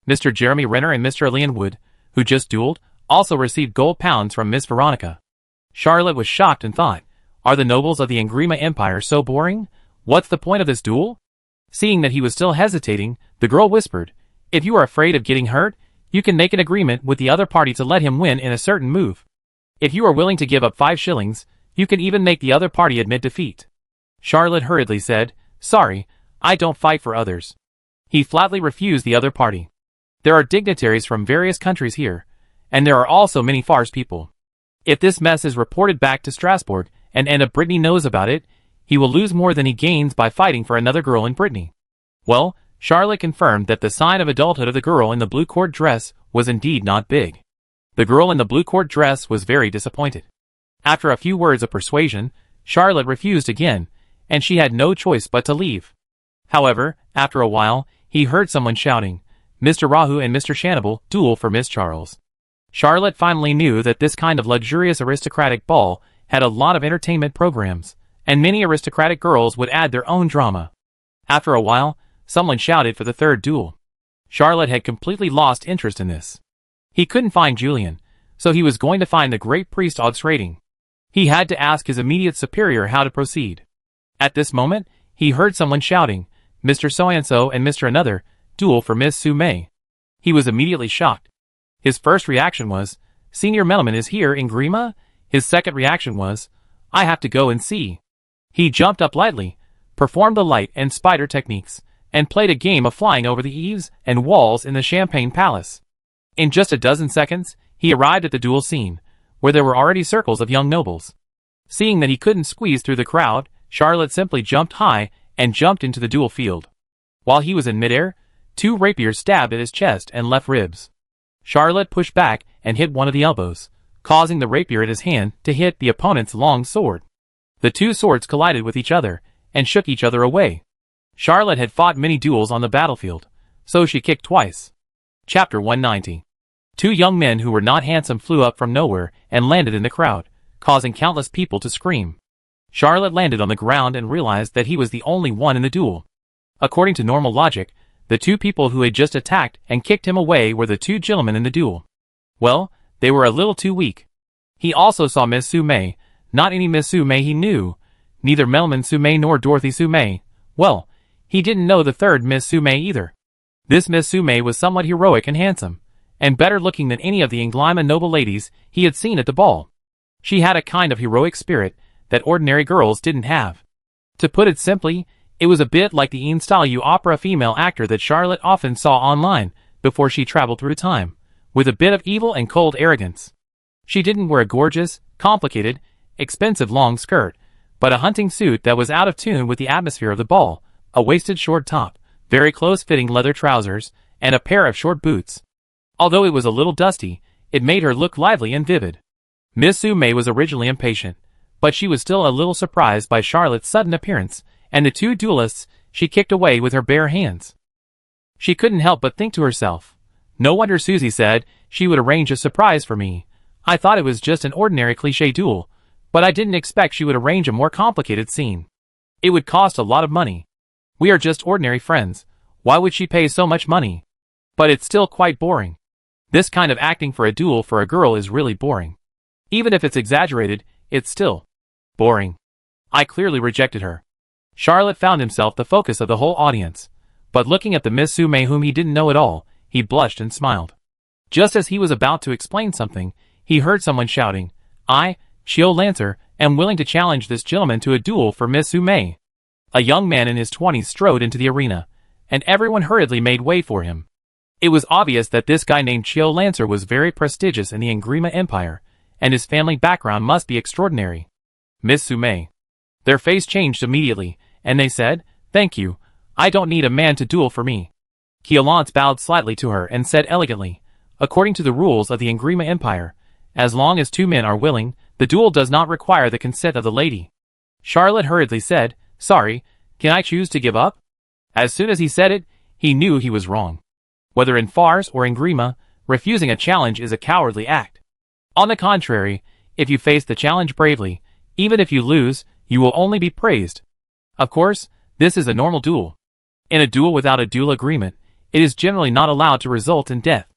Mr. Jeremy Renner and Mr. Ilian Wood, who just dueled, also received gold pounds from Miss Veronica." Charlotte was shocked and thought, "Are the nobles of the Angrima Empire so boring? What's the point of this duel?" Seeing that he was still hesitating, the girl whispered, "If you are afraid of getting hurt, you can make an agreement with the other party to let him win in a certain move. If you are willing to give up 5 shillings, you can even make the other party admit defeat." Charlotte hurriedly said, "Sorry, I don't fight for others." He flatly refused the other party. There are dignitaries from various countries here, and there are also many Fars people. If this mess is reported back to Strasbourg and Anne of Brittany knows about it, he will lose more than he gains by fighting for another girl in Brittany. Well, Charlotte confirmed that the sign of adulthood of the girl in the blue court dress was indeed not big. The girl in the blue court dress was very disappointed. After a few words of persuasion, Charlotte refused again, and she had no choice but to leave. However, after a while, he heard someone shouting, "Mr. Rahu and Mr. Shanable duel for Miss Charles." Charlotte finally knew that this kind of luxurious aristocratic ball had a lot of entertainment programs, and many aristocratic girls would add their own drama. After a while, someone shouted for the 3rd duel. Charlotte had completely lost interest in this. He couldn't find Julian, so he was going to find the great priest Augsrading. He had to ask his immediate superior how to proceed. At this moment, he heard someone shouting, "Mr. So-and-so and Mr. Another, duel for Miss Su Mei." He was immediately shocked. His first reaction was, "Senior Melman is here in Grima?" His second reaction was, "I have to go and see." He jumped up lightly, performed the light and spider techniques, and played a game of flying over the eaves and walls in the Champagne Palace. In just a dozen seconds, he arrived at the duel scene, where there were already circles of young nobles. Seeing that he couldn't squeeze through the crowd, Charlotte simply jumped high and jumped into the duel field. While he was in midair, 2 rapiers stabbed at his chest and left ribs. Charlotte pushed back and hit one of the elbows, causing the rapier at his hand to hit the opponent's long sword. The 2 swords collided with each other and shook each other away. Charlotte had fought many duels on the battlefield, so she kicked twice. Chapter 190. Two young men who were not handsome flew up from nowhere and landed in the crowd, causing countless people to scream. Charlotte landed on the ground and realized that he was the only one in the duel. According to normal logic, the two people who had just attacked and kicked him away were the two gentlemen in the duel. Well, they were a little too weak. He also saw Miss Sumei, not any Miss Sumei he knew, neither Melman Sumei nor Dorothy Sumei. Well, he didn't know the third Miss Sumei either. This Miss Sumei was somewhat heroic and handsome, and better looking than any of the Englima noble ladies he had seen at the ball. She had a kind of heroic spirit that ordinary girls didn't have. To put it simply, it was a bit like the in-style opera female actor that Charlotte often saw online before she traveled through time, with a bit of evil and cold arrogance. She didn't wear a gorgeous, complicated, expensive long skirt, but a hunting suit that was out of tune with the atmosphere of the ball, a waisted short top, very close-fitting leather trousers, and a pair of short boots. Although it was a little dusty, it made her look lively and vivid. Miss Sumei was originally impatient, but she was still a little surprised by Charlotte's sudden appearance, and the two duelists she kicked away with her bare hands. She couldn't help but think to herself, "No wonder Susie said she would arrange a surprise for me. I thought it was just an ordinary cliché duel, but I didn't expect she would arrange a more complicated scene. It would cost a lot of money. We are just ordinary friends. Why would she pay so much money? But it's still quite boring. This kind of acting for a duel for a girl is really boring. Even if it's exaggerated, it's still boring. I clearly rejected her." Charlotte found himself the focus of the whole audience, but looking at the Miss Sumei whom he didn't know at all, he blushed and smiled. Just as he was about to explain something, he heard someone shouting, "I, Chio Lancer, am willing to challenge this gentleman to a duel for Miss Sumei." A young man in his 20s strode into the arena, and everyone hurriedly made way for him. It was obvious that this guy named Chio Lancer was very prestigious in the Engrima Empire, and his family background must be extraordinary. Miss Sumei. Their face changed immediately, and they said, "Thank you, I don't need a man to duel for me." Keolance bowed slightly to her and said elegantly, "According to the rules of the Engrima Empire, as long as two men are willing, the duel does not require the consent of the lady." Charlotte hurriedly said, "Sorry, can I choose to give up?" As soon as he said it, he knew he was wrong. Whether in Fars or Engrima, refusing a challenge is a cowardly act. On the contrary, if you face the challenge bravely, even if you lose, you will only be praised. Of course, this is a normal duel. In a duel without a duel agreement, it is generally not allowed to result in death.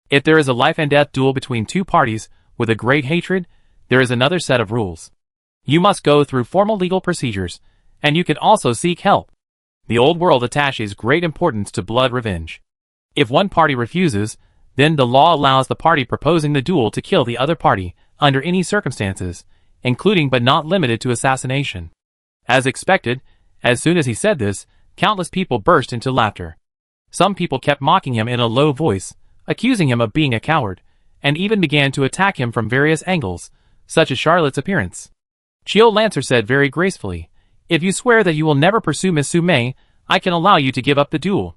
If there is a life and death duel between two parties with a great hatred, there is another set of rules. You must go through formal legal procedures, and you can also seek help. The old world attaches great importance to blood revenge. If one party refuses, then the law allows the party proposing the duel to kill the other party under any circumstances, including but not limited to assassination. As expected, as soon as he said this, countless people burst into laughter. Some people kept mocking him in a low voice, accusing him of being a coward, and even began to attack him from various angles, such as Charlotte's appearance. Chio Lancer said very gracefully, "If you swear that you will never pursue Miss Sumei, I can allow you to give up the duel."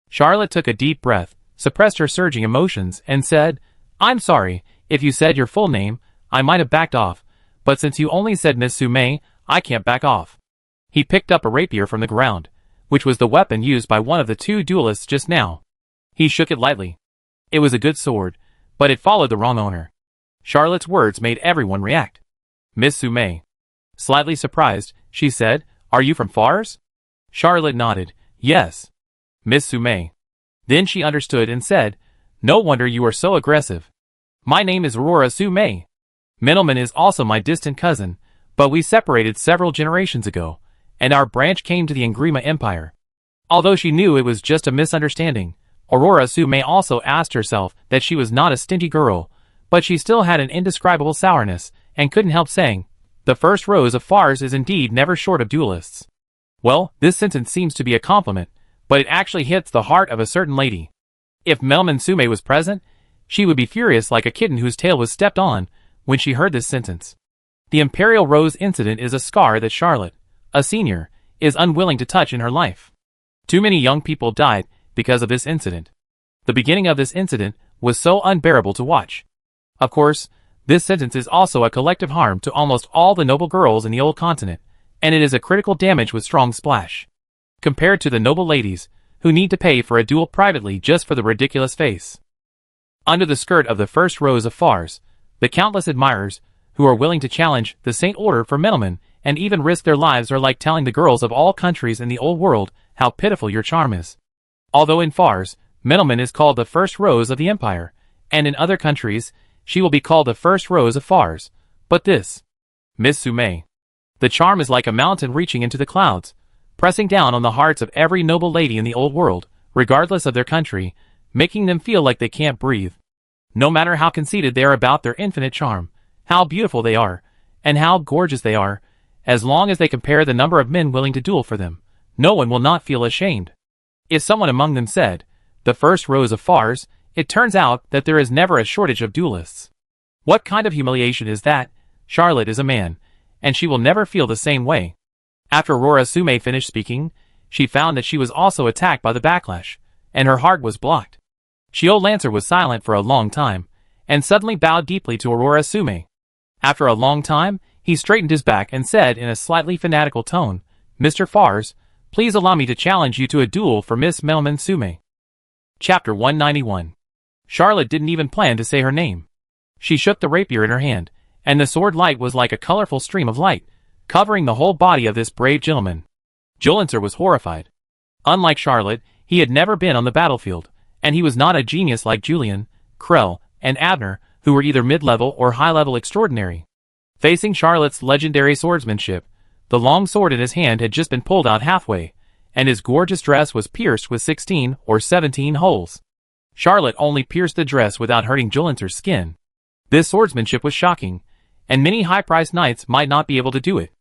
Charlotte took a deep breath, suppressed her surging emotions, and said, "I'm sorry, if you said your full name, I might have backed off, but since you only said Miss Sumei, I can't back off." He picked up a rapier from the ground, which was the weapon used by one of the two duelists just now. He shook it lightly. It was a good sword, but it followed the wrong owner. Charlotte's words made everyone react. Miss Sumei. Slightly surprised, she said, "Are you from Fars?" Charlotte nodded, "Yes." Miss Sumei. Then she understood and said, "No wonder you are so aggressive. My name is Aurora Sumei. Minelman is also my distant cousin, but we separated several generations ago, and our branch came to the Engrima Empire." Although she knew it was just a misunderstanding, Aurora Sumei also asked herself that she was not a stingy girl, but she still had an indescribable sourness, and couldn't help saying, "The first rose of Fars is indeed never short of duelists." Well, this sentence seems to be a compliment, but it actually hits the heart of a certain lady. If Melman Sumei was present, she would be furious like a kitten whose tail was stepped on when she heard this sentence. The Imperial Rose incident is a scar that Charlotte, a senior, is unwilling to touch in her life. Too many young people died because of this incident. The beginning of this incident was so unbearable to watch. Of course, this sentence is also a collective harm to almost all the noble girls in the old continent, and it is a critical damage with strong splash. Compared to the noble ladies, who need to pay for a duel privately just for the ridiculous face. Under the skirt of the first rows of fars, the countless admirers, who are willing to challenge the Saint Order for middlemen and even risk their lives, are like telling the girls of all countries in the old world how pitiful your charm is. Although in fars, middleman is called the first rose of the empire, and in other countries, she will be called the first rose of fars. But this, Miss Sume, the charm is like a mountain reaching into the clouds, pressing down on the hearts of every noble lady in the old world, regardless of their country, making them feel like they can't breathe. No matter how conceited they are about their infinite charm, how beautiful they are, and how gorgeous they are, as long as they compare the number of men willing to duel for them, no one will not feel ashamed. If someone among them said, "The first rose of fars," it turns out that there is never a shortage of duelists. What kind of humiliation is that? Charlotte is a man, and she will never feel the same way. After Aurora Sume finished speaking, she found that she was also attacked by the backlash, and her heart was blocked. Xiao Lancer was silent for a long time, and suddenly bowed deeply to Aurora Sume. After a long time, he straightened his back and said in a slightly fanatical tone, "Mr. Fars, please allow me to challenge you to a duel for Miss Melman Sume." Chapter 191. Charlotte didn't even plan to say her name. She shook the rapier in her hand, and the sword light was like a colorful stream of light, covering the whole body of this brave gentleman. Jolancer was horrified. Unlike Charlotte, he had never been on the battlefield, and he was not a genius like Julian, Krell, and Abner, who were either mid-level or high-level extraordinary. Facing Charlotte's legendary swordsmanship, the long sword in his hand had just been pulled out halfway, and his gorgeous dress was pierced with 16 or 17 holes. Charlotte only pierced the dress without hurting Jolancer's skin. This swordsmanship was shocking, and many high-priced knights might not be able to do it.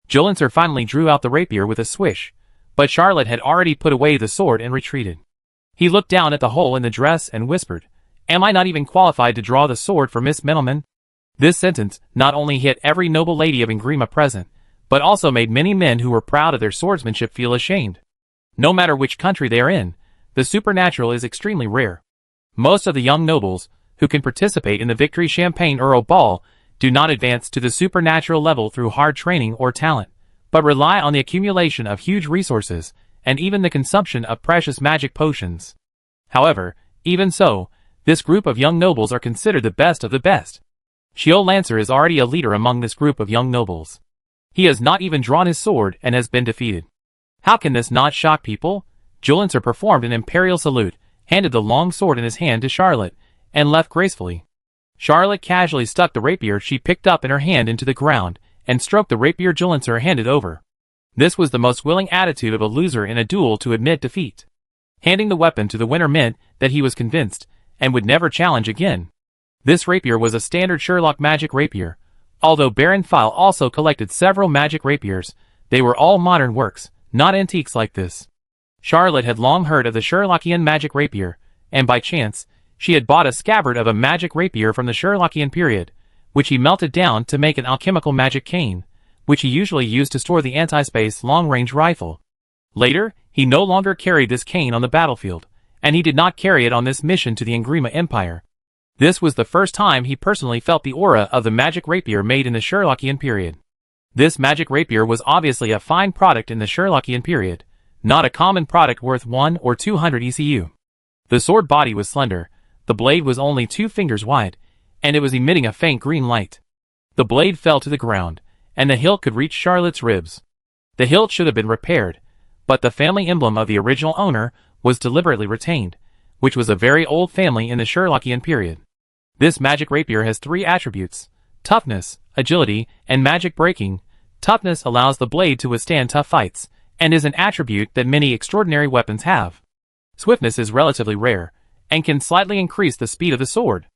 Jolancer finally drew out the rapier with a swish, but Charlotte had already put away the sword and retreated. He looked down at the hole in the dress and whispered, "Am I not even qualified to draw the sword for Miss Middleman?" This sentence not only hit every noble lady of Ingrima present, but also made many men who were proud of their swordsmanship feel ashamed. No matter which country they are in, the supernatural is extremely rare. Most of the young nobles, who can participate in the Victory Champagne Earl Ball, do not advance to the supernatural level through hard training or talent, but rely on the accumulation of huge resources, and even the consumption of precious magic potions. However, even so, this group of young nobles are considered the best of the best. Xiao Lancer is already a leader among this group of young nobles. He has not even drawn his sword and has been defeated. How can this not shock people? Jolancer performed an imperial salute, handed the long sword in his hand to Charlotte, and left gracefully. Charlotte casually stuck the rapier she picked up in her hand into the ground, and stroked the rapier Jolancer handed over. This was the most willing attitude of a loser in a duel to admit defeat. Handing the weapon to the winner meant that he was convinced, and would never challenge again. This rapier was a standard Sherlock magic rapier. Although Baron File also collected several magic rapiers, they were all modern works, not antiques like this. Charlotte had long heard of the Sherlockian magic rapier, and by chance, she had bought a scabbard of a magic rapier from the Sherlockian period, which he melted down to make an alchemical magic cane, which he usually used to store the anti-space long-range rifle. Later, he no longer carried this cane on the battlefield, and he did not carry it on this mission to the Ingrima Empire. This was the first time he personally felt the aura of the magic rapier made in the Sherlockian period. This magic rapier was obviously a fine product in the Sherlockian period, not a common product worth 1 or 200 ECU. The sword body was slender, the blade was only 2 fingers wide, and it was emitting a faint green light. The blade fell to the ground, and the hilt could reach Charlotte's ribs. The hilt should have been repaired, but the family emblem of the original owner was deliberately retained, which was a very old family in the Sherlockian period. This magic rapier has 3 attributes: toughness, agility, and magic breaking. Toughness allows the blade to withstand tough fights, and is an attribute that many extraordinary weapons have. Swiftness is relatively rare, and can slightly increase the speed of the sword.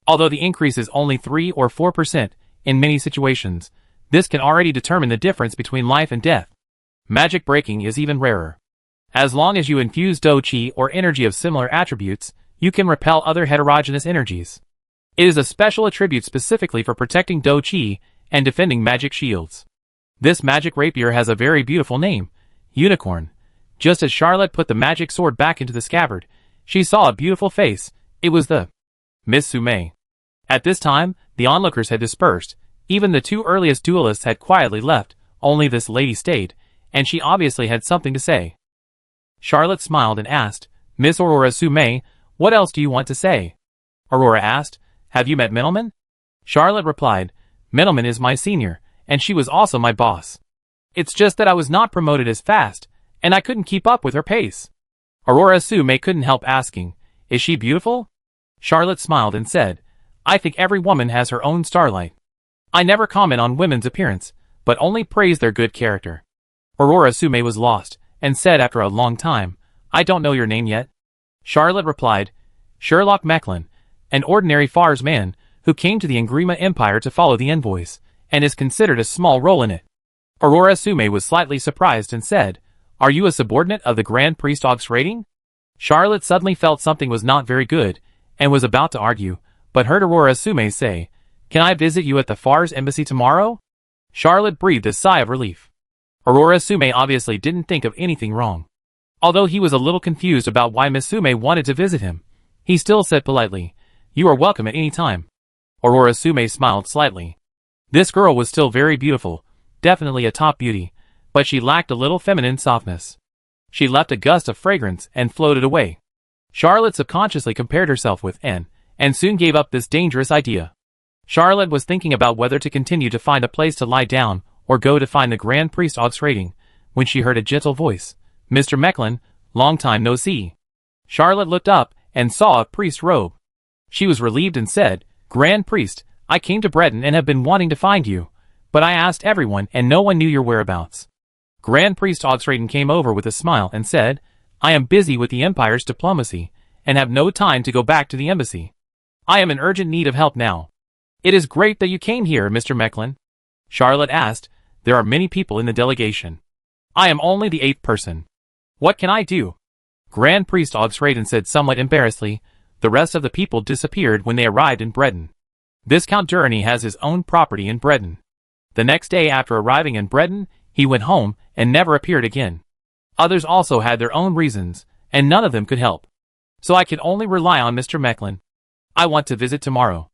Although the increase is only 3 or 4%, in many situations, this can already determine the difference between life and death. Magic breaking is even rarer. As long as you infuse Do Chi or energy of similar attributes, you can repel other heterogeneous energies. It is a special attribute specifically for protecting Do Chi and defending magic shields. This magic rapier has a very beautiful name, Unicorn. Just as Charlotte put the magic sword back into the scabbard, she saw a beautiful face. It was the Miss Sume. At this time, the onlookers had dispersed. Even the 2 earliest duelists had quietly left, only this lady stayed, and she obviously had something to say. Charlotte smiled and asked, Miss Aurora Sume, what else do you want to say? Aurora asked, have you met Middleman? Charlotte replied, Middleman is my senior, and she was also my boss. It's just that I was not promoted as fast, and I couldn't keep up with her pace. Aurora Sume couldn't help asking, is she beautiful? Charlotte smiled and said, I think every woman has her own starlight. I never comment on women's appearance, but only praise their good character. Aurora Sume was lost, and said after a long time, I don't know your name yet. Charlotte replied, Sherlock Mecklin, an ordinary Fars man, who came to the Inglima Empire to follow the envoys, and is considered a small role in it. Aurora Sume was slightly surprised and said, Are you a subordinate of the Grand Priest Augsrating? Charlotte suddenly felt something was not very good, and was about to argue, but heard Aurora Sume say, Can I visit you at the Fars embassy tomorrow? Charlotte breathed a sigh of relief. Aurora Sume obviously didn't think of anything wrong. Although he was a little confused about why Miss Sume wanted to visit him, he still said politely, You are welcome at any time. Aurora Sume smiled slightly. This girl was still very beautiful, definitely a top beauty, but she lacked a little feminine softness. She left a gust of fragrance and floated away. Charlotte subconsciously compared herself with N, and soon gave up this dangerous idea. Charlotte was thinking about whether to continue to find a place to lie down or go to find the Grand Priest Augsrating, when she heard a gentle voice, Mr. Mecklin, long time no see. Charlotte looked up and saw a priest's robe. She was relieved and said, Grand Priest, I came to Breton and have been wanting to find you, but I asked everyone and no one knew your whereabouts. Grand Priest Augsrating came over with a smile and said, I am busy with the Empire's diplomacy, and have no time to go back to the embassy. I am in urgent need of help now. It is great that you came here, Mr. Mecklin. Charlotte asked, There are many people in the delegation. I am only the 8th person. What can I do? Grand Priest Augsrating said somewhat embarrassedly, The rest of the people disappeared when they arrived in Breton. This Count Durrani has his own property in Breton. The next day after arriving in Breton, he went home and never appeared again. Others also had their own reasons, and none of them could help. So I could only rely on Mr. Mecklin. I want to visit tomorrow.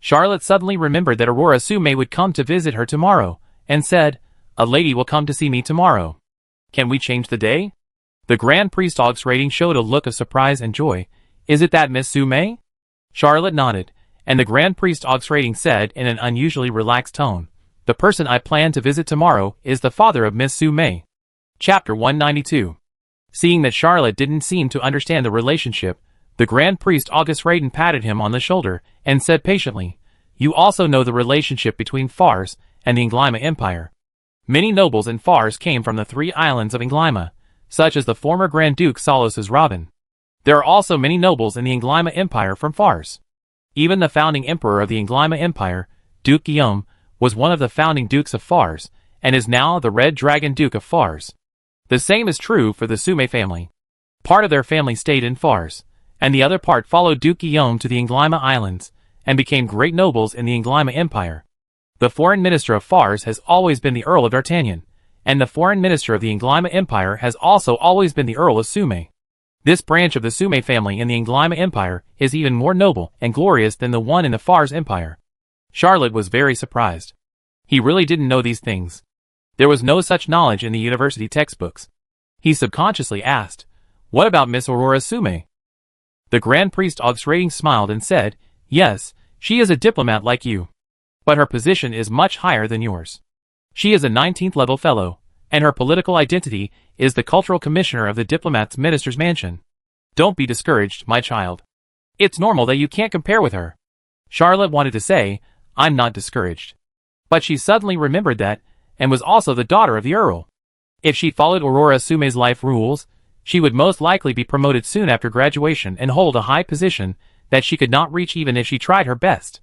Charlotte suddenly remembered that Aurora Sume would come to visit her tomorrow, and said, A lady will come to see me tomorrow. Can we change the day? The Grand Priest Augsrating showed a look of surprise and joy. Is it that Miss Sume? Charlotte nodded, and the Grand Priest Augsrating said in an unusually relaxed tone, The person I plan to visit tomorrow is the father of Miss Sume. Chapter 192. Seeing that Charlotte didn't seem to understand the relationship, the Grand Priest Augsrating patted him on the shoulder and said patiently, You also know the relationship between Fars and the Inglima Empire. Many nobles in Fars came from the 3 islands of Inglima, such as the former Grand Duke Solos's Robin. There are also many nobles in the Inglima Empire from Fars. Even the founding emperor of the Inglima Empire, Duke Guillaume, was one of the founding dukes of Fars, and is now the Red Dragon Duke of Fars. The same is true for the Sume family. Part of their family stayed in Fars, and the other part followed Duke Guillaume to the Inglima Islands, and became great nobles in the Inglima Empire. The foreign minister of Fars has always been the Earl of D'Artagnan, and the foreign minister of the Inglima Empire has also always been the Earl of Sume. This branch of the Sume family in the Inglima Empire is even more noble and glorious than the one in the Fars Empire. Charlotte was very surprised. He really didn't know these things. There was no such knowledge in the university textbooks. He subconsciously asked, What about Miss Aurora Sume? The Grand Priest Augsrating smiled and said, Yes, she is a diplomat like you. But her position is much higher than yours. She is a 19th level fellow, and her political identity is the cultural commissioner of the diplomat's minister's mansion. Don't be discouraged, my child. It's normal that you can't compare with her. Charlotte wanted to say, I'm not discouraged. But she suddenly remembered that, and was also the daughter of the Earl. If she followed Aurora Sume's life rules, she would most likely be promoted soon after graduation and hold a high position that she could not reach even if she tried her best.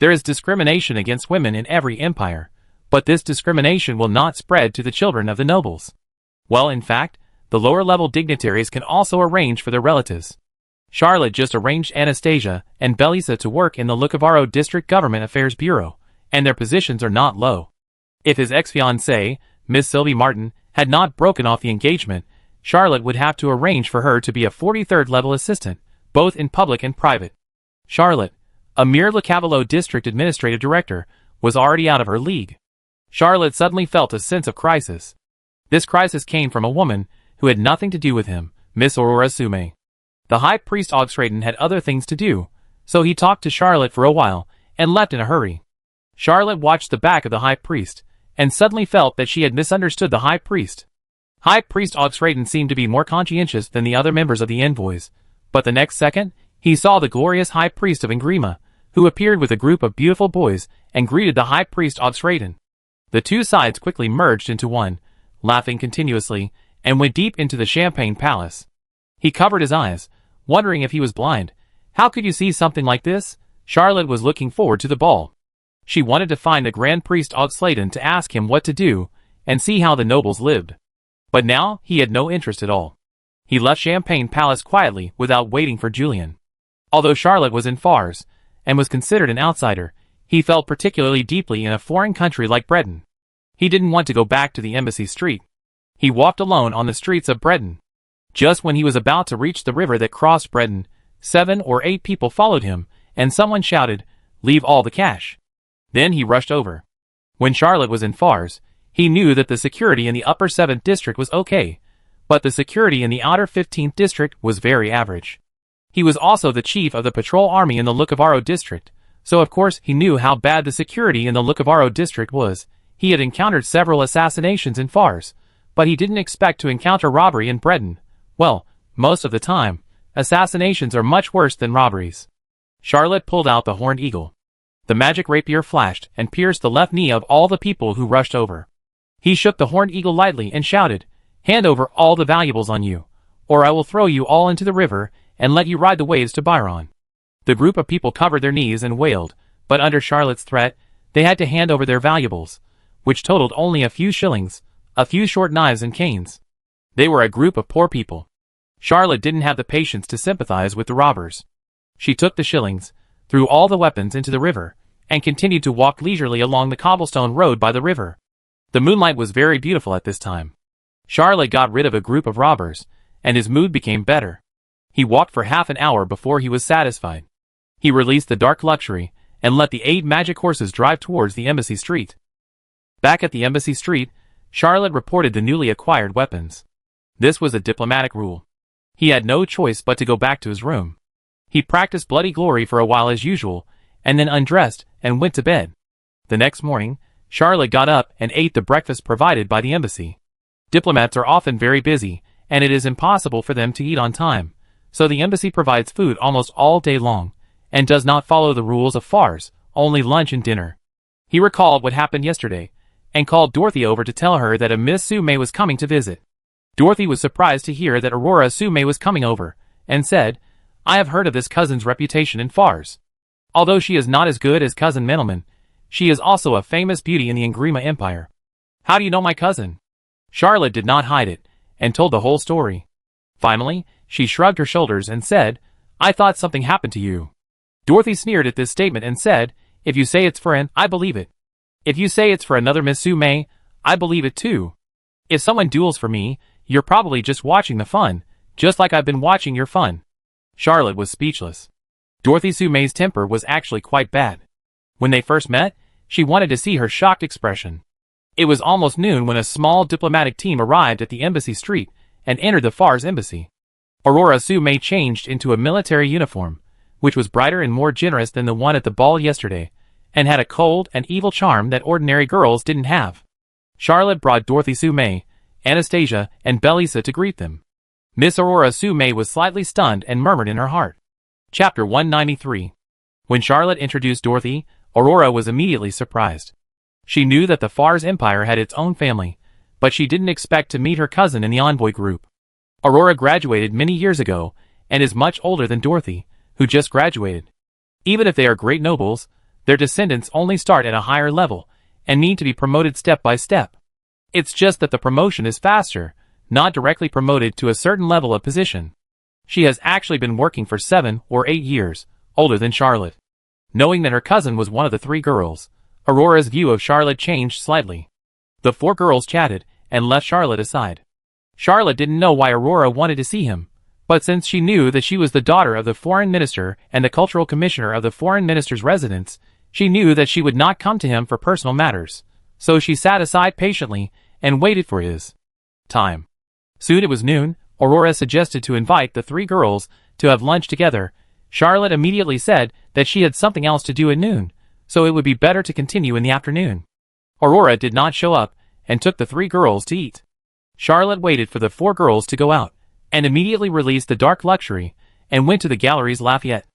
There is discrimination against women in every empire, but this discrimination will not spread to the children of the nobles. Well, in fact, the lower-level dignitaries can also arrange for their relatives. Charlotte just arranged Anastasia and Belisa to work in the Lucavaro District Government Affairs Bureau, and their positions are not low. If his ex-fiancée, Miss Sylvie Martin, had not broken off the engagement, Charlotte would have to arrange for her to be a 43rd level assistant, both in public and private. Charlotte, a mere Lucavalo District Administrative Director, was already out of her league. Charlotte suddenly felt a sense of crisis. This crisis came from a woman who had nothing to do with him, Miss Aurora Sume. The High Priest Oxraden had other things to do, so he talked to Charlotte for a while and left in a hurry. Charlotte watched the back of the High Priest and suddenly felt that she had misunderstood the High Priest. High Priest Oxraden seemed to be more conscientious than the other members of the envoys, but the next second, he saw the glorious High Priest of Ingrima, who appeared with a group of beautiful boys and greeted the High Priest Oxraden. The two sides quickly merged into one, laughing continuously, and went deep into the Champagne Palace. He covered his eyes, wondering if he was blind. How could you see something like this? Charlotte was looking forward to the ball. She wanted to find the Grand Priest Oxladen to ask him what to do, and see how the nobles lived. But now, he had no interest at all. He left Champagne Palace quietly without waiting for Julian. Although Charlotte was in Fars, and was considered an outsider, he felt particularly deeply in a foreign country like Breton. He didn't want to go back to the embassy street. He walked alone on the streets of Breton. Just when he was about to reach the river that crossed Breton, 7 or 8 people followed him, and someone shouted, "Leave all the cash." Then he rushed over. When Charlotte was in Fars, he knew that the security in the upper 7th district was okay, but the security in the outer 15th district was very average. He was also the chief of the patrol army in the Lukavaro district, so of course he knew how bad the security in the Lukavaro district was. He had encountered several assassinations in Fars, but he didn't expect to encounter robbery in Breton. Well, most of the time, assassinations are much worse than robberies. Charlotte pulled out the horned eagle. The magic rapier flashed and pierced the left knee of all the people who rushed over. He shook the horned eagle lightly and shouted, "Hand over all the valuables on you, or I will throw you all into the river and let you ride the waves to Byron." The group of people covered their knees and wailed, but under Charlotte's threat, they had to hand over their valuables, which totaled only a few shillings, a few short knives and canes. They were a group of poor people. Charlotte didn't have the patience to sympathize with the robbers. She took the shillings, threw all the weapons into the river, and continued to walk leisurely along the cobblestone road by the river. The moonlight was very beautiful at this time. Charlotte got rid of a group of robbers, and his mood became better. He walked for half an hour before he was satisfied. He released the dark luxury, and let the 8 magic horses drive towards the embassy street. Back at the embassy street, Charlotte reported the newly acquired weapons. This was a diplomatic rule. He had no choice but to go back to his room. He practiced Bloody Glory for a while as usual, and then undressed and went to bed. The next morning, Charlotte got up and ate the breakfast provided by the embassy. Diplomats are often very busy, and it is impossible for them to eat on time, so the embassy provides food almost all day long, and does not follow the rules of Fars, only lunch and dinner. He recalled what happened yesterday, and called Dorothy over to tell her that a Miss Sume was coming to visit. Dorothy was surprised to hear that Aurora Sume was coming over, and said, "I have heard of this cousin's reputation in Fars. Although she is not as good as Cousin Menelman, she is also a famous beauty in the Ingrima Empire." "How do you know my cousin?" Charlotte did not hide it, and told the whole story. Finally, she shrugged her shoulders and said, "I thought something happened to you." Dorothy sneered at this statement and said, "If you say it's for an, I believe it. If you say it's for another Miss Sume, I believe it too. If someone duels for me, you're probably just watching the fun, just like I've been watching your fun." Charlotte was speechless. Dorothy Sume's temper was actually quite bad. When they first met, she wanted to see her shocked expression. It was almost noon when a small diplomatic team arrived at the embassy street and entered the Fars embassy. Aurora Sume changed into a military uniform, which was brighter and more generous than the one at the ball yesterday, and had a cold and evil charm that ordinary girls didn't have. Charlotte brought Dorothy Sume, Anastasia, and Belisa to greet them. Miss Aurora Sume was slightly stunned and murmured in her heart. Chapter 193. When Charlotte introduced Dorothy, Aurora was immediately surprised. She knew that the Fars Empire had its own family, but she didn't expect to meet her cousin in the envoy group. Aurora graduated many years ago, and is much older than Dorothy, who just graduated. Even if they are great nobles, their descendants only start at a higher level, and need to be promoted step by step. It's just that the promotion is faster, not directly promoted to a certain level of position. She has actually been working for 7 or 8 years, older than Charlotte. Knowing that her cousin was one of the 3 girls, Aurora's view of Charlotte changed slightly. The 4 girls chatted, and left Charlotte aside. Charlotte didn't know why Aurora wanted to see him, but since she knew that she was the daughter of the foreign minister and the cultural commissioner of the foreign minister's residence, she knew that she would not come to him for personal matters, so she sat aside patiently and waited for his time. Soon it was noon, Aurora suggested to invite the three girls to have lunch together. Charlotte immediately said that she had something else to do at noon, so it would be better to continue in the afternoon. Aurora did not show up and took the three girls to eat. Charlotte waited for the four girls to go out and immediately released the dark luxury and went to the Galeries Lafayette.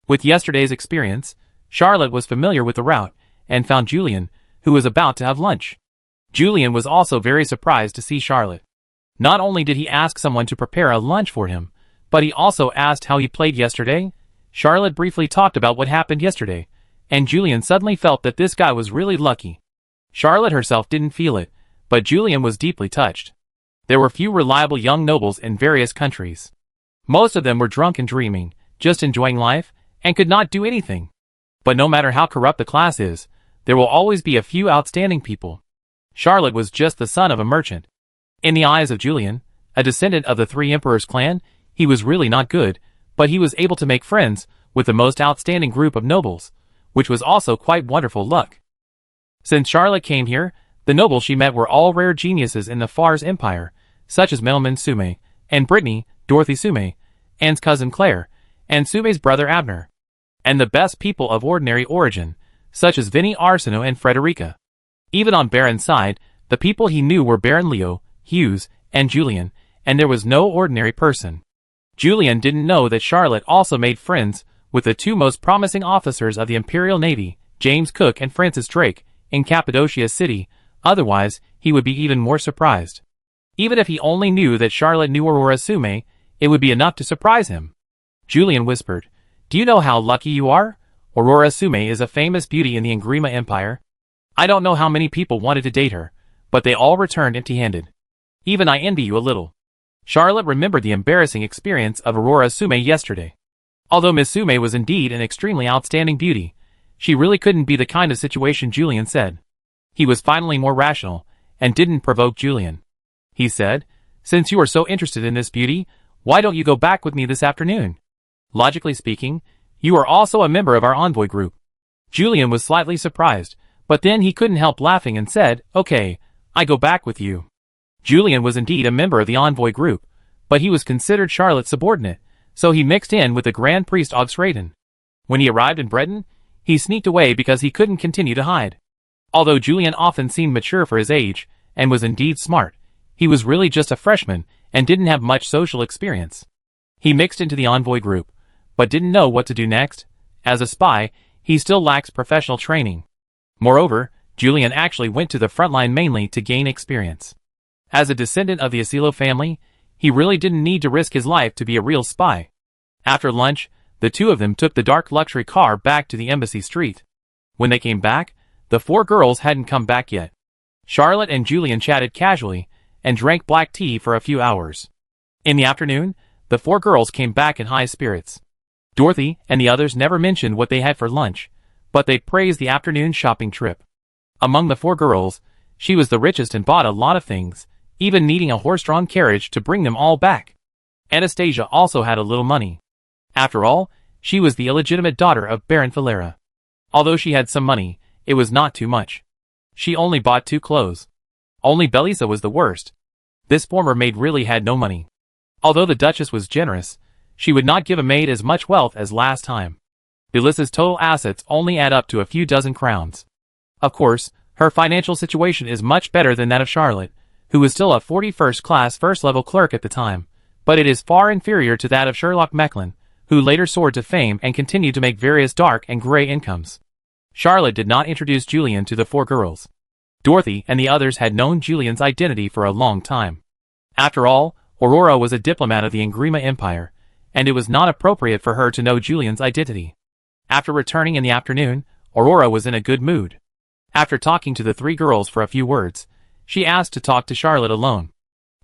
With yesterday's experience, Charlotte was familiar with the route and found Julian, who was about to have lunch. Julian was also very surprised to see Charlotte. Not only did he ask someone to prepare a lunch for him, but he also asked how he played yesterday. Charlotte briefly talked about what happened yesterday, and Julian suddenly felt that this guy was really lucky. Charlotte herself didn't feel it, but Julian was deeply touched. There were few reliable young nobles in various countries. Most of them were drunk and dreaming, just enjoying life, and could not do anything. But no matter how corrupt the class is, there will always be a few outstanding people. Charlotte was just the son of a merchant. In the eyes of Julian, a descendant of the three emperors' clan, he was really not good, but he was able to make friends with the most outstanding group of nobles, which was also quite wonderful luck. Since Charlotte came here, the nobles she met were all rare geniuses in the Fars Empire, such as Mailman Sume, and Brittany, Dorothy Sume, Anne's cousin Claire, and Sume's brother Abner. And the best people of ordinary origin, such as Vinnie Arsino and Frederica. Even on Baron's side, the people he knew were Baron Leo, Hughes, and Julian, and there was no ordinary person. Julian didn't know that Charlotte also made friends with the two most promising officers of the Imperial Navy, James Cook and Francis Drake, in Cappadocia City. Otherwise, he would be even more surprised. Even if he only knew that Charlotte knew Aurora Sume, it would be enough to surprise him. Julian whispered, "Do you know how lucky you are? Aurora Sume is a famous beauty in the Ingrima Empire. I don't know how many people wanted to date her, but they all returned empty-handed. Even I envy you a little." Charlotte remembered the embarrassing experience of Aurora Sume yesterday. Although Miss Sume was indeed an extremely outstanding beauty, she really couldn't be the kind of situation Julian said. He was finally more rational, and didn't provoke Julian. He said, "Since you are so interested in this beauty, why don't you go back with me this afternoon? Logically speaking, you are also a member of our envoy group." Julian was slightly surprised, but then he couldn't help laughing and said, "Okay, I go back with you." Julian was indeed a member of the envoy group, but he was considered Charlotte's subordinate, so he mixed in with the Grand Priest Augsraden. When he arrived in Breton, he sneaked away because he couldn't continue to hide. Although Julian often seemed mature for his age, and was indeed smart, he was really just a freshman and didn't have much social experience. He mixed into the envoy group, but didn't know what to do next. As a spy, he still lacks professional training. Moreover, Julian actually went to the front line mainly to gain experience. As a descendant of the Asilo family, he really didn't need to risk his life to be a real spy. After lunch, the two of them took the dark luxury car back to the embassy street. When they came back, the four girls hadn't come back yet. Charlotte and Julian chatted casually and drank black tea for a few hours. In the afternoon, the four girls came back in high spirits. Dorothy and the others never mentioned what they had for lunch, but they praised the afternoon shopping trip. Among the four girls, she was the richest and bought a lot of things, even needing a horse-drawn carriage to bring them all back. Anastasia also had a little money. After all, she was the illegitimate daughter of Baron Valera. Although she had some money, it was not too much. She only bought 2 clothes. Only Belisa was the worst. This former maid really had no money. Although the Duchess was generous, she would not give a maid as much wealth as last time. Belisa's total assets only add up to a few dozen crowns. Of course, her financial situation is much better than that of Charlotte, who was still a 41st class first-level clerk at the time, but it is far inferior to that of Sherlock Mecklin, who later soared to fame and continued to make various dark and gray incomes. Charlotte did not introduce Julian to the four girls. Dorothy and the others had known Julian's identity for a long time. After all, Aurora was a diplomat of the Ingrima Empire, and it was not appropriate for her to know Julian's identity. After returning in the afternoon, Aurora was in a good mood. After talking to the 3 girls for a few words, she asked to talk to Charlotte alone.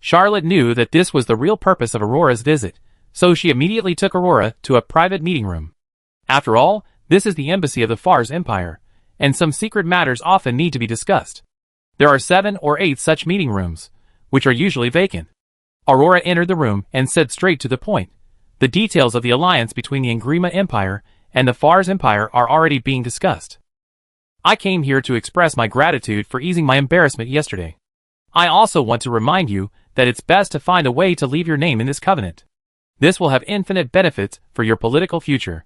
Charlotte knew that this was the real purpose of Aurora's visit, so she immediately took Aurora to a private meeting room. After all, this is the embassy of the Fars Empire, and some secret matters often need to be discussed. There are 7 or 8 such meeting rooms, which are usually vacant. Aurora entered the room and said straight to the point. The details of the alliance between the Ingrima Empire and the Fars Empire are already being discussed. I came here to express my gratitude for easing my embarrassment yesterday. I also want to remind you that it's best to find a way to leave your name in this covenant. This will have infinite benefits for your political future.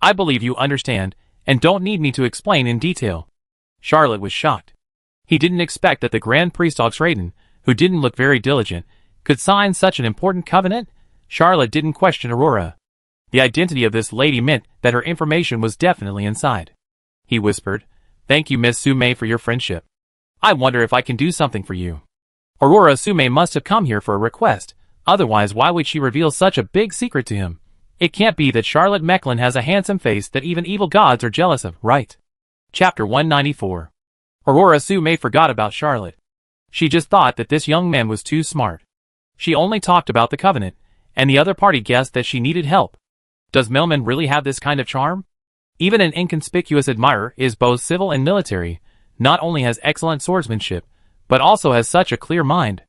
I believe you understand, and don't need me to explain in detail." Charlotte was shocked. He didn't expect that the Grand Priest Oxraden, who didn't look very diligent, could sign such an important covenant. Charlotte didn't question Aurora. The identity of this lady meant that her information was definitely inside. He whispered, "Thank you, Miss Sume, for your friendship. I wonder if I can do something for you." Aurora Sume must have come here for a request, otherwise why would she reveal such a big secret to him? It can't be that Charlotte Mecklin has a handsome face that even evil gods are jealous of, right? Chapter 194. Aurora Sume forgot about Charlotte. She just thought that this young man was too smart. She only talked about the covenant, and the other party guessed that she needed help. Does Melman really have this kind of charm? Even an inconspicuous admirer is both civil and military, not only has excellent swordsmanship, but also has such a clear mind.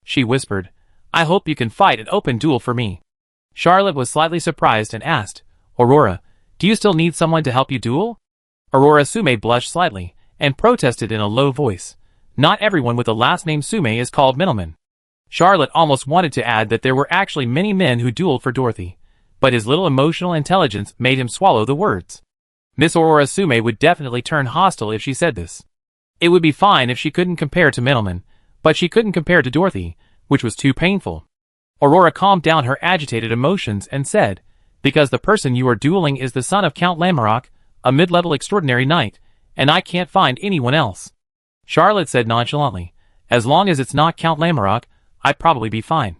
She whispered, "I hope you can fight an open duel for me." Charlotte was slightly surprised and asked, "Aurora, do you still need someone to help you duel?" Aurora Sume blushed slightly, and protested in a low voice, "Not everyone with the last name Sume is called middleman." Charlotte almost wanted to add that there were actually many men who dueled for Dorothy, but his little emotional intelligence made him swallow the words. Miss Aurora Sume would definitely turn hostile if she said this. It would be fine if she couldn't compare to middleman, but she couldn't compare to Dorothy, which was too painful. Aurora calmed down her agitated emotions and said, "Because the person you are dueling is the son of Count Lamorak, a mid-level extraordinary knight, and I can't find anyone else." Charlotte said nonchalantly, "As long as it's not Count Lamorak, I'd probably be fine.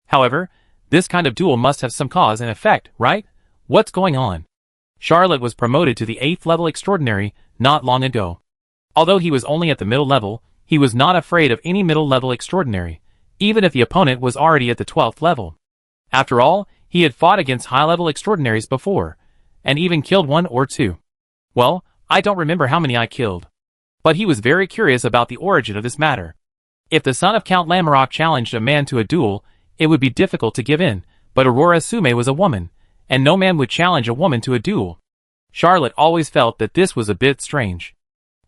However, this kind of duel must have some cause and effect, right? What's going on?" Charlotte was promoted to the 8th level extraordinary not long ago. Although he was only at the middle level, he was not afraid of any middle level extraordinary, even if the opponent was already at the 12th level. After all, he had fought against high-level extraordinaries before, and even killed one or two. Well, I don't remember how many I killed. But he was very curious about the origin of this matter. If the son of Count Lamorak challenged a man to a duel, it would be difficult to give in, but Aurora Sume was a woman, and no man would challenge a woman to a duel. Charlotte always felt that this was a bit strange.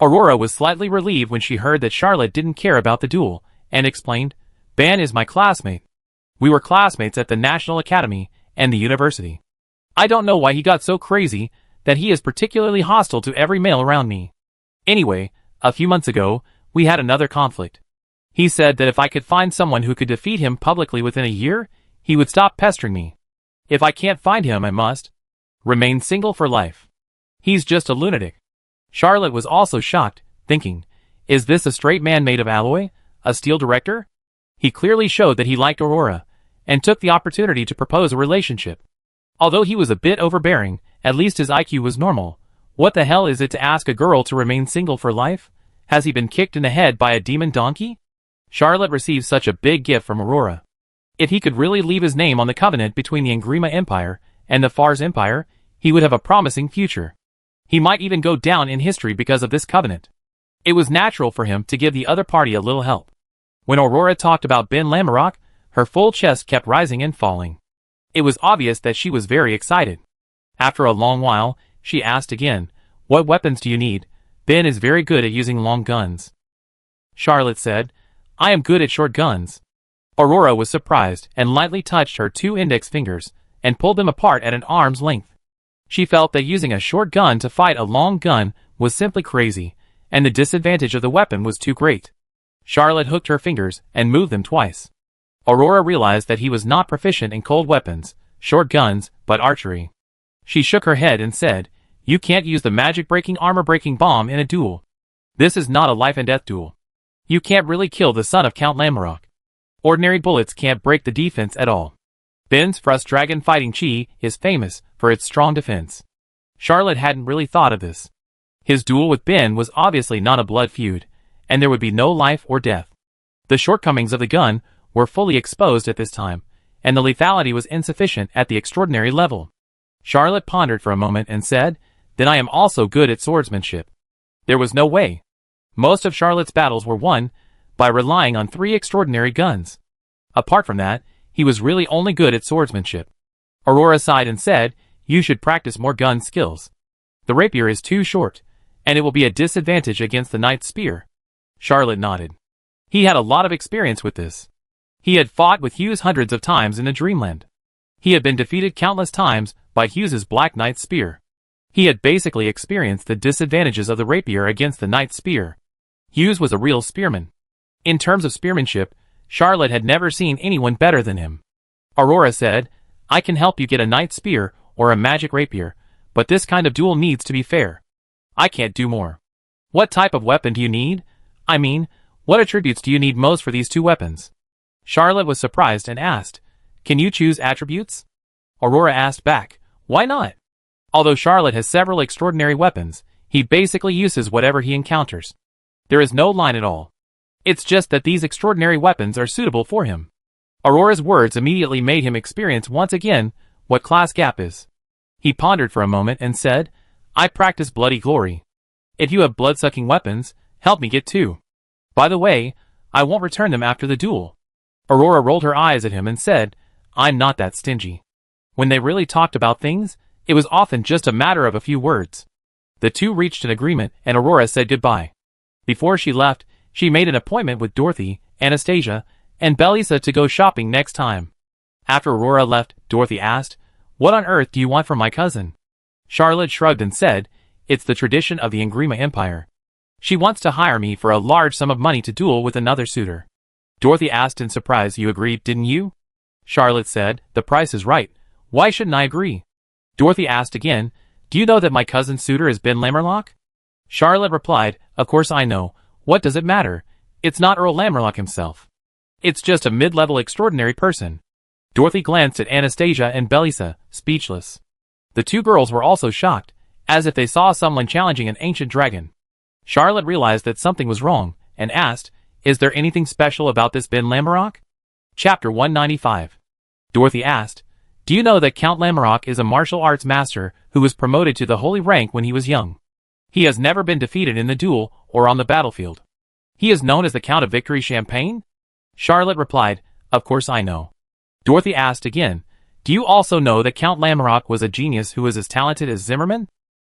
Aurora was slightly relieved when she heard that Charlotte didn't care about the duel, and explained, "Ban is my classmate. We were classmates at the National Academy and the university. I don't know why he got so crazy that he is particularly hostile to every male around me. Anyway, a few months ago, we had another conflict. He said that if I could find someone who could defeat him publicly within a year, he would stop pestering me. If I can't find him, I must remain single for life. He's just a lunatic." Charlotte was also shocked, thinking, "Is this a straight man made of alloy, a steel director?" He clearly showed that he liked Aurora, and took the opportunity to propose a relationship. Although he was a bit overbearing, at least his IQ was normal. What the hell is it to ask a girl to remain single for life? Has he been kicked in the head by a demon donkey? Charlotte received such a big gift from Aurora. If he could really leave his name on the covenant between the Angrima Empire and the Fars Empire, he would have a promising future. He might even go down in history because of this covenant. It was natural for him to give the other party a little help. When Aurora talked about Ben Lamorak, her full chest kept rising and falling. It was obvious that she was very excited. After a long while, she asked again, "What weapons do you need? Ben is very good at using long guns." Charlotte said, "I am good at short guns." Aurora was surprised and lightly touched her 2 index fingers and pulled them apart at an arm's length. She felt that using a short gun to fight a long gun was simply crazy, and the disadvantage of the weapon was too great. Charlotte hooked her fingers and moved them twice. Aurora realized that he was not proficient in cold weapons, short guns, but archery. She shook her head and said, "You can't use the magic-breaking armor-breaking bomb in a duel. This is not a life-and-death duel. You can't really kill the son of Count Lamorak. Ordinary bullets can't break the defense at all. Ben's Frust Dragon fighting chi is famous for its strong defense." Charlotte hadn't really thought of this. His duel with Ben was obviously not a blood feud, and there would be no life or death. The shortcomings of the gun were fully exposed at this time, and the lethality was insufficient at the extraordinary level. Charlotte pondered for a moment and said, "Then I am also good at swordsmanship." There was no way. Most of Charlotte's battles were won by relying on 3 extraordinary guns. Apart from that, he was really only good at swordsmanship. Aurora sighed and said, "You should practice more gun skills. The rapier is too short, and it will be a disadvantage against the knight's spear." Charlotte nodded. He had a lot of experience with this. He had fought with Hughes hundreds of times in the Dreamland. He had been defeated countless times by Hughes's Black Knight's spear. He had basically experienced the disadvantages of the rapier against the knight's spear. Hughes was a real spearman. In terms of spearmanship, Charlotte had never seen anyone better than him. Aurora said, "I can help you get a knight's spear or a magic rapier, but this kind of duel needs to be fair. I can't do more. What type of weapon do you need? I mean, what attributes do you need most for these two weapons?" Charlotte was surprised and asked, "Can you choose attributes?" Aurora asked back, "Why not?" Although Charlotte has several extraordinary weapons, he basically uses whatever he encounters. There is no line at all. It's just that these extraordinary weapons are suitable for him. Aurora's words immediately made him experience once again what class gap is. He pondered for a moment and said, "I practice bloody glory. If you have blood-sucking weapons, help me get two. By the way, I won't return them after the duel." Aurora rolled her eyes at him and said, "I'm not that stingy." When they really talked about things, it was often just a matter of a few words. The two reached an agreement and Aurora said goodbye. Before she left, she made an appointment with Dorothy, Anastasia, and Belisa to go shopping next time. After Aurora left, Dorothy asked, "What on earth do you want from my cousin?" Charlotte shrugged and said, "It's the tradition of the Ingrima Empire. She wants to hire me for a large sum of money to duel with another suitor." Dorothy asked in surprise, "You agreed, didn't you?" Charlotte said, "The price is right. Why shouldn't I agree?" Dorothy asked again, "Do you know that my cousin's suitor is Ben Lammerlock?" Charlotte replied, "Of course I know. What does it matter? It's not Earl Lammerlock himself. It's just a mid-level extraordinary person." Dorothy glanced at Anastasia and Belisa, speechless. The two girls were also shocked, as if they saw someone challenging an ancient dragon. Charlotte realized that something was wrong, and asked, "Is there anything special about this Ben Lammerlock?" Chapter 195. Dorothy asked, "Do you know that Count Lammerlock is a martial arts master who was promoted to the holy rank when he was young? He has never been defeated in the duel or on the battlefield. He is known as the Count of Victory Champagne?" Charlotte replied, "Of course I know." Dorothy asked again, "Do you also know that Count Lammerlock was a genius who was as talented as Zimmerman?"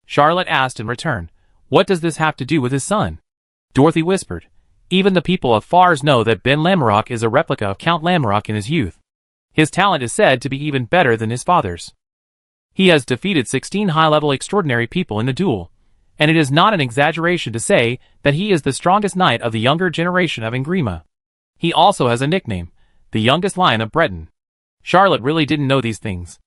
Charlotte asked in return, "What does this have to do with his son?" Dorothy whispered, "Even the people of Fars know that Ben Lammerlock is a replica of Count Lammerlock in his youth. His talent is said to be even better than his father's. He has defeated 16 high-level extraordinary people in the duel, and it is not an exaggeration to say that he is the strongest knight of the younger generation of Ingrima. He also has a nickname, the youngest lion of Breton." Charlotte really didn't know these things.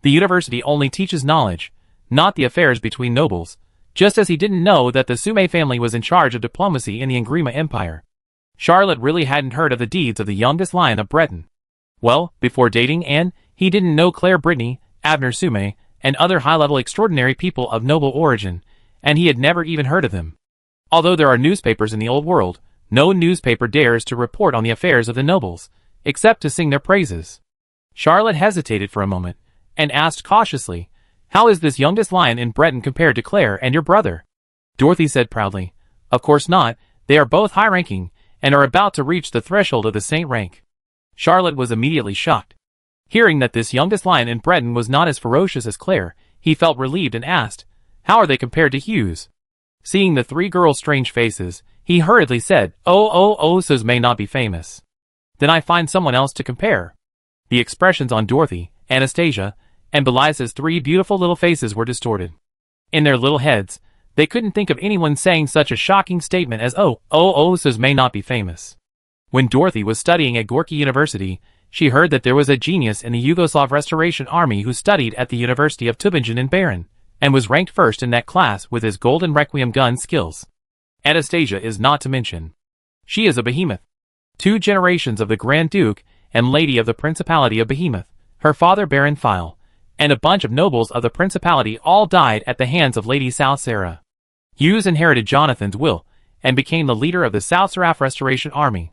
The university only teaches knowledge, not the affairs between nobles, just as he didn't know that the Sume family was in charge of diplomacy in the Ingrima Empire. Charlotte really hadn't heard of the deeds of the youngest lion of Breton. Well, before dating Anne, he didn't know Claire Brittany, Abner Sume, and other high-level extraordinary people of noble origin, and he had never even heard of them. Although there are newspapers in the old world, no newspaper dares to report on the affairs of the nobles, except to sing their praises. Charlotte hesitated for a moment, and asked cautiously, "How is this youngest lion in Breton compared to Claire and your brother?" Dorothy said proudly, "Of course not, they are both high-ranking, and are about to reach the threshold of the saint rank." Charlotte was immediately shocked. Hearing that this youngest lion in Breton was not as ferocious as Claire, he felt relieved and asked, "How are they compared to Hughes?" Seeing the three girls' strange faces, he hurriedly said, "Oh, so may not be famous. Then I find someone else to compare." The expressions on Dorothy, Anastasia, and Belisa's three beautiful little faces were distorted. In their little heads, they couldn't think of anyone saying such a shocking statement as so may not be famous. When Dorothy was studying at Gorky University, she heard that there was a genius in the Yugoslav Restoration Army who studied at the University of Tübingen in Bern, and was ranked first in that class with his golden Requiem gun skills. Anastasia is not to mention. She is a behemoth. 2 generations of the Grand Duke and Lady of the Principality of Behemoth, her father Baron File, and a bunch of nobles of the Principality all died at the hands of Lady South Sarah. Hughes inherited Jonathan's will, and became the leader of the South Seraph Restoration Army.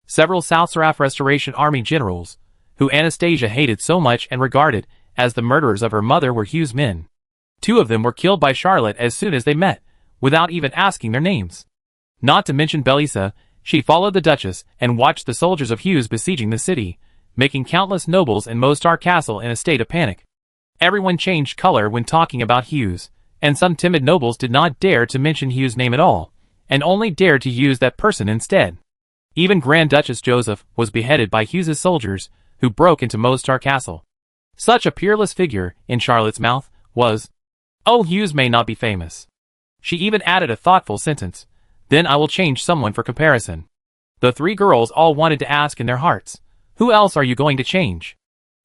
Several South Seraph Restoration Army generals, who Anastasia hated so much and regarded as the murderers of her mother, were Hughes' men. 2 of them were killed by Charlotte as soon as they met, without even asking their names. Not to mention Belisa, she followed the Duchess and watched the soldiers of Hughes besieging the city, making countless nobles in Mostar Castle in a state of panic. Everyone changed color when talking about Hughes, and some timid nobles did not dare to mention Hughes' name at all, and only dared to use that person instead. Even Grand Duchess Joseph was beheaded by Hughes's soldiers, who broke into Mostar Castle. Such a peerless figure, in Charlotte's mouth, was. Oh, Hughes may not be famous. She even added a thoughtful sentence. Then I will change someone for comparison. The three girls all wanted to ask in their hearts, who else are you going to change?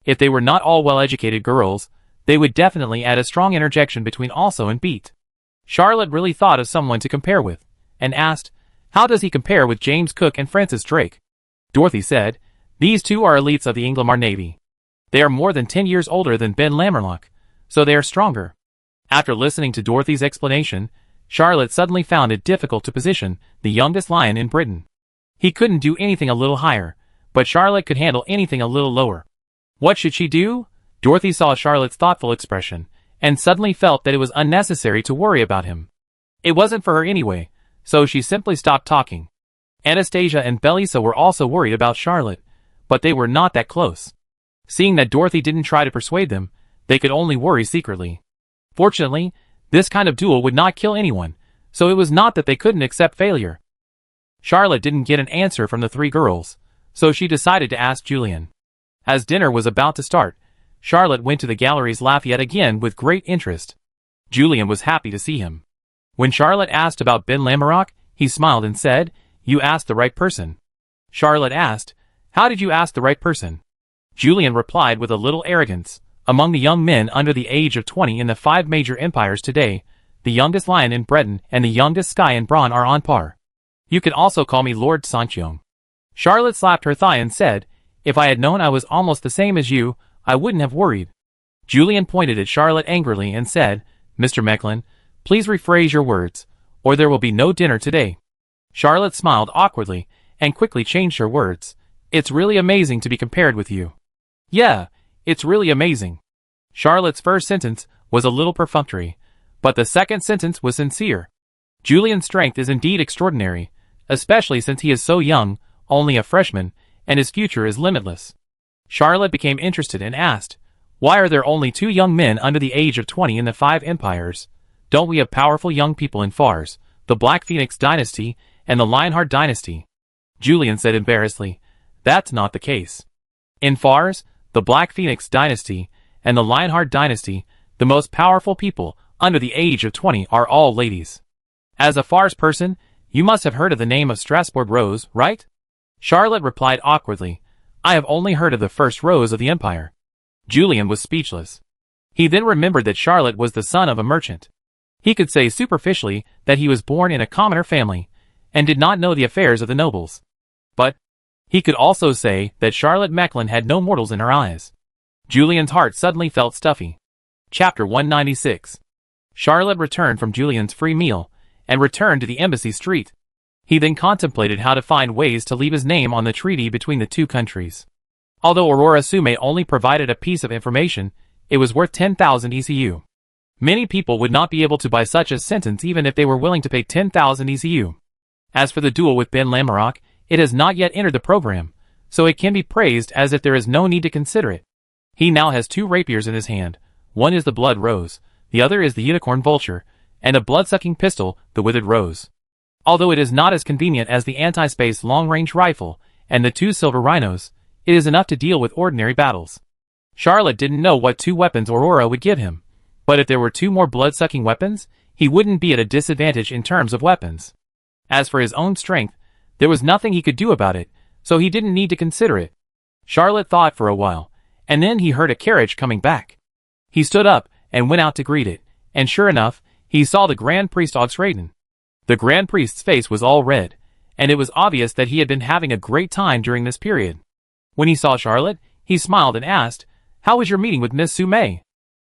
If they were not all well-educated girls, they would definitely add a strong interjection between also and beat. Charlotte really thought of someone to compare with, and asked, how does he compare with James Cook and Francis Drake? Dorothy said, these two are elites of the Ingomar Navy. They are more than 10 years older than Ben Lammerlock, so they are stronger. After listening to Dorothy's explanation, Charlotte suddenly found it difficult to position the youngest lion in Britain. He couldn't do anything a little higher, but Charlotte could handle anything a little lower. What should she do? Dorothy saw Charlotte's thoughtful expression, and suddenly felt that it was unnecessary to worry about him. It wasn't for her anyway, so she simply stopped talking. Anastasia and Belisa were also worried about Charlotte, but they were not that close. Seeing that Dorothy didn't try to persuade them, they could only worry secretly. Fortunately, this kind of duel would not kill anyone, so it was not that they couldn't accept failure. Charlotte didn't get an answer from the three girls, so she decided to ask Julian. As dinner was about to start, Charlotte went to the gallery's Lafayette again with great interest. Julian was happy to see him. When Charlotte asked about Ben Lammerlock, he smiled and said, you asked the right person. Charlotte asked, how did you ask the right person? Julian replied with a little arrogance, among the young men under the age of 20 in the 5 major empires today, the youngest lion in Breton and the youngest Sky in Braun are on par. You can also call me Lord Sancheong. Charlotte slapped her thigh and said, if I had known I was almost the same as you, I wouldn't have worried. Julian pointed at Charlotte angrily and said, Mr. Mecklin, please rephrase your words, or there will be no dinner today. Charlotte smiled awkwardly, and quickly changed her words. It's really amazing to be compared with you. Yeah, it's really amazing. Charlotte's first sentence was a little perfunctory, but the second sentence was sincere. Julian's strength is indeed extraordinary, especially since he is so young, only a freshman, and his future is limitless. Charlotte became interested and asked, why are there only 2 young men under the age of 20 in the 5 empires? Don't we have powerful young people in Fars, the Black Phoenix dynasty, and the Lionheart dynasty? Julian said embarrassedly, that's not the case. In Fars, the Black Phoenix dynasty, and the Lionheart dynasty, the most powerful people under the age of 20 are all ladies. As a Fars person, you must have heard of the name of Strasbourg Rose, right? Charlotte replied awkwardly, I have only heard of the first rose of the empire. Julian was speechless. He then remembered that Charlotte was the son of a merchant. He could say superficially that he was born in a commoner family, and did not know the affairs of the nobles. But he could also say that Charlotte Mecklin had no mortals in her eyes. Julian's heart suddenly felt stuffy. Chapter 196. Charlotte returned from Julian's free meal, and returned to the embassy street. He then contemplated how to find ways to leave his name on the treaty between the 2 countries. Although Aurora Sume only provided a piece of information, it was worth 10,000 ECU. Many people would not be able to buy such a sentence even if they were willing to pay 10,000 ECU. As for the duel with Ben Lammerlock, it has not yet entered the program, so it can be praised as if there is no need to consider it. He now has 2 rapiers in his hand. One is the Blood Rose, the other is the Unicorn Vulture, and a blood-sucking pistol, the Withered Rose. Although it is not as convenient as the anti-space long-range rifle and the 2 silver rhinos, it is enough to deal with ordinary battles. Charlotte didn't know what 2 weapons Aurora would give him, but if there were 2 more blood-sucking weapons, he wouldn't be at a disadvantage in terms of weapons. As for his own strength, there was nothing he could do about it, so he didn't need to consider it. Charlotte thought for a while, and then he heard a carriage coming back. He stood up and went out to greet it, and sure enough, he saw the Grand Priest Augsraden. The Grand Priest's face was all red, and it was obvious that he had been having a great time during this period. When he saw Charlotte, he smiled and asked, how was your meeting with Miss Sume?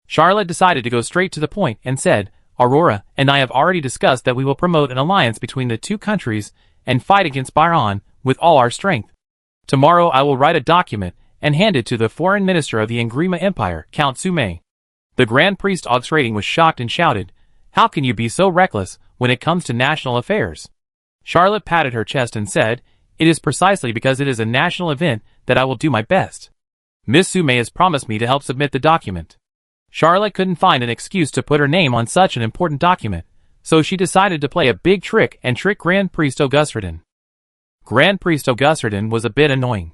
Charlotte decided to go straight to the point and said, Aurora and I have already discussed that we will promote an alliance between the 2 countries and fight against Byron with all our strength. Tomorrow I will write a document and hand it to the foreign minister of the Engrima Empire, Count Sume. The Grand Priest Augsraden was shocked and shouted, how can you be so reckless when it comes to national affairs? Charlotte patted her chest and said, it is precisely because it is a national event that I will do my best. Miss Sume has promised me to help submit the document. Charlotte couldn't find an excuse to put her name on such an important document, so she decided to play a big trick and trick Grand Priest Augsraden. Grand Priest Augustin was a bit annoying.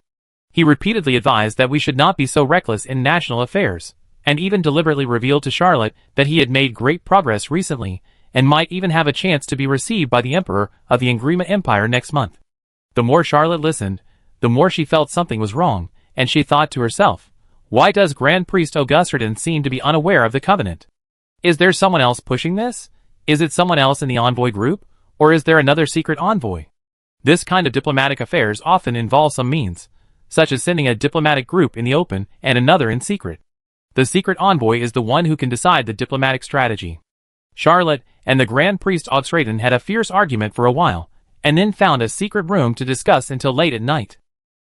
He repeatedly advised that we should not be so reckless in national affairs, and even deliberately revealed to Charlotte that he had made great progress recently, and might even have a chance to be received by the Emperor of the Engrima Empire next month. The more Charlotte listened, the more she felt something was wrong, and she thought to herself, why does Grand Priest Augustin seem to be unaware of the covenant? Is there someone else pushing this? Is it someone else in the envoy group? Or is there another secret envoy? This kind of diplomatic affairs often involve some means, such as sending a diplomatic group in the open and another in secret. The secret envoy is the one who can decide the diplomatic strategy. Charlotte and the Grand Priest Augustin had a fierce argument for a while, and then found a secret room to discuss until late at night.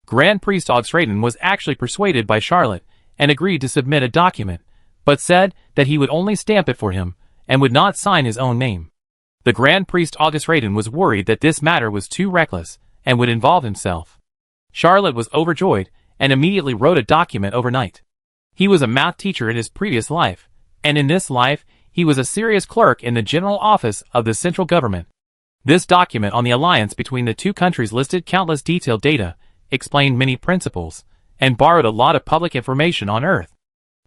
Grand Priest Augustin was actually persuaded by Charlotte and agreed to submit a document, but said that he would only stamp it for him and would not sign his own name. The Grand Priest Augustin was worried that this matter was too reckless and would involve himself. Charlotte was overjoyed and immediately wrote a document overnight. He was a math teacher in his previous life, and in this life, he was a serious clerk in the general office of the central government. This document on the alliance between the two countries listed countless detailed data, explained many principles, and borrowed a lot of public information on Earth.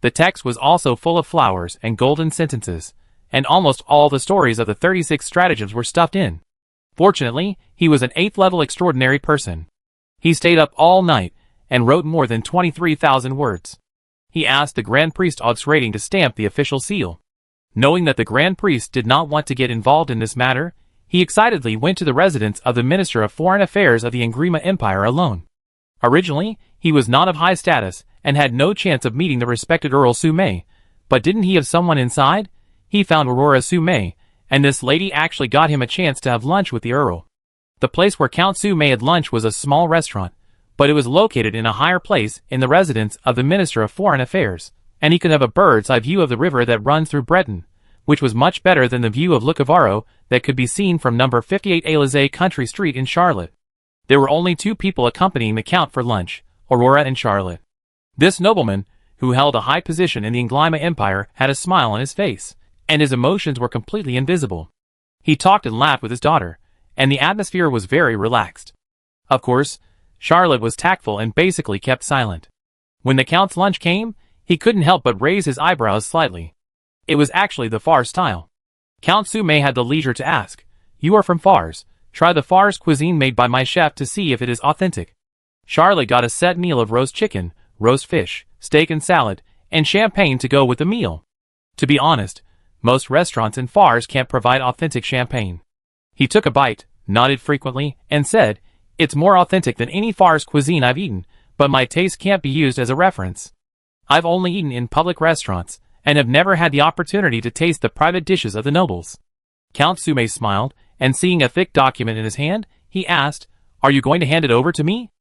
The text was also full of flowers and golden sentences, and almost all the stories of the 36 stratagems were stuffed in. Fortunately, he was an 8th-level extraordinary person. He stayed up all night and wrote more than 23,000 words. He asked the Grand Priest Augustin to stamp the official seal. Knowing that the Grand Priest did not want to get involved in this matter, he excitedly went to the residence of the Minister of Foreign Affairs of the Engrima Empire alone. Originally, he was not of high status and had no chance of meeting the respected Earl Sumay, but didn't he have someone inside? He found Aurora Sumay, and this lady actually got him a chance to have lunch with the Earl. The place where Count Sumay had lunch was a small restaurant, but it was located in a higher place in the residence of the Minister of Foreign Affairs, and he could have a bird's-eye view of the river that runs through Breton, which was much better than the view of Lucavaro that could be seen from number 58 Élysée Country Street in Charlotte. There were only 2 people accompanying the Count for lunch, Aurora and Charlotte. This nobleman, who held a high position in the Engrima Empire, had a smile on his face, and his emotions were completely invisible. He talked and laughed with his daughter, and the atmosphere was very relaxed. Of course, Charlotte was tactful and basically kept silent. When the Count's lunch came, he couldn't help but raise his eyebrows slightly. It was actually the Fars style. Count Sumay had the leisure to ask, "You are from Fars. Try the Fars cuisine made by my chef to see if it is authentic." Charlotte got a set meal of roast chicken, roast fish, steak and salad, and champagne to go with the meal. To be honest, most restaurants in Fars can't provide authentic champagne. He took a bite, nodded frequently, and said, "It's more authentic than any Fars cuisine I've eaten, but my taste can't be used as a reference. I've only eaten in public restaurants, and have never had the opportunity to taste the private dishes of the nobles." Count Sumay smiled, and seeing a thick document in his hand, he asked, "Are you going to hand it over to me?"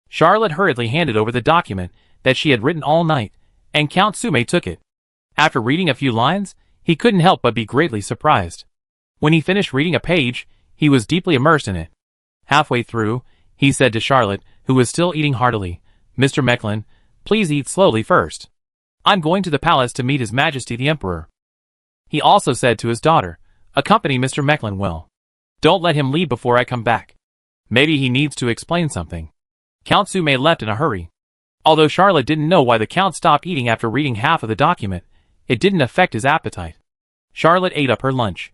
Charlotte hurriedly handed over the document that she had written all night, and Count Sumay took it. After reading a few lines, he couldn't help but be greatly surprised. When he finished reading a page, he was deeply immersed in it. Halfway through, he said to Charlotte, who was still eating heartily, "Mr. Mecklin, please eat slowly first. I'm going to the palace to meet His Majesty the Emperor." He also said to his daughter, "Accompany Mr. Mecklin well. Don't let him leave before I come back. Maybe he needs to explain something." Count Sumay left in a hurry. Although Charlotte didn't know why the Count stopped eating after reading half of the document, it didn't affect his appetite. Charlotte ate up her lunch.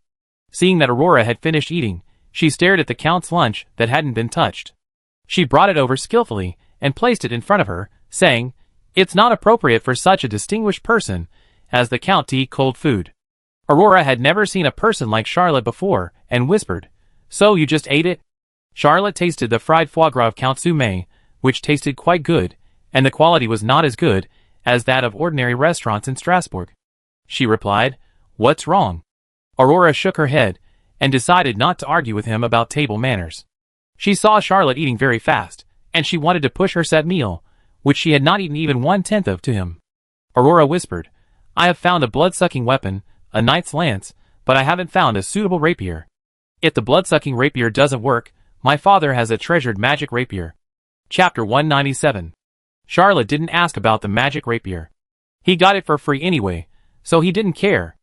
Seeing that Aurora had finished eating, she stared at the Count's lunch that hadn't been touched. She brought it over skillfully and placed it in front of her, saying, "It's not appropriate for such a distinguished person as the Count to eat cold food." Aurora had never seen a person like Charlotte before, and whispered, "So you just ate it?" Charlotte tasted the fried foie gras of Count Sumay, which tasted quite good, and the quality was not as good as that of ordinary restaurants in Strasbourg. She replied, "What's wrong?" Aurora shook her head, and decided not to argue with him about table manners. She saw Charlotte eating very fast, and she wanted to push her set meal, which she had not eaten even 1/10 of, to him. Aurora whispered, "I have found a blood-sucking weapon, a knight's lance, but I haven't found a suitable rapier. If the blood-sucking rapier doesn't work, my father has a treasured magic rapier." Chapter 197. Charlotte didn't ask about the magic rapier. He got it for free anyway, so he didn't care.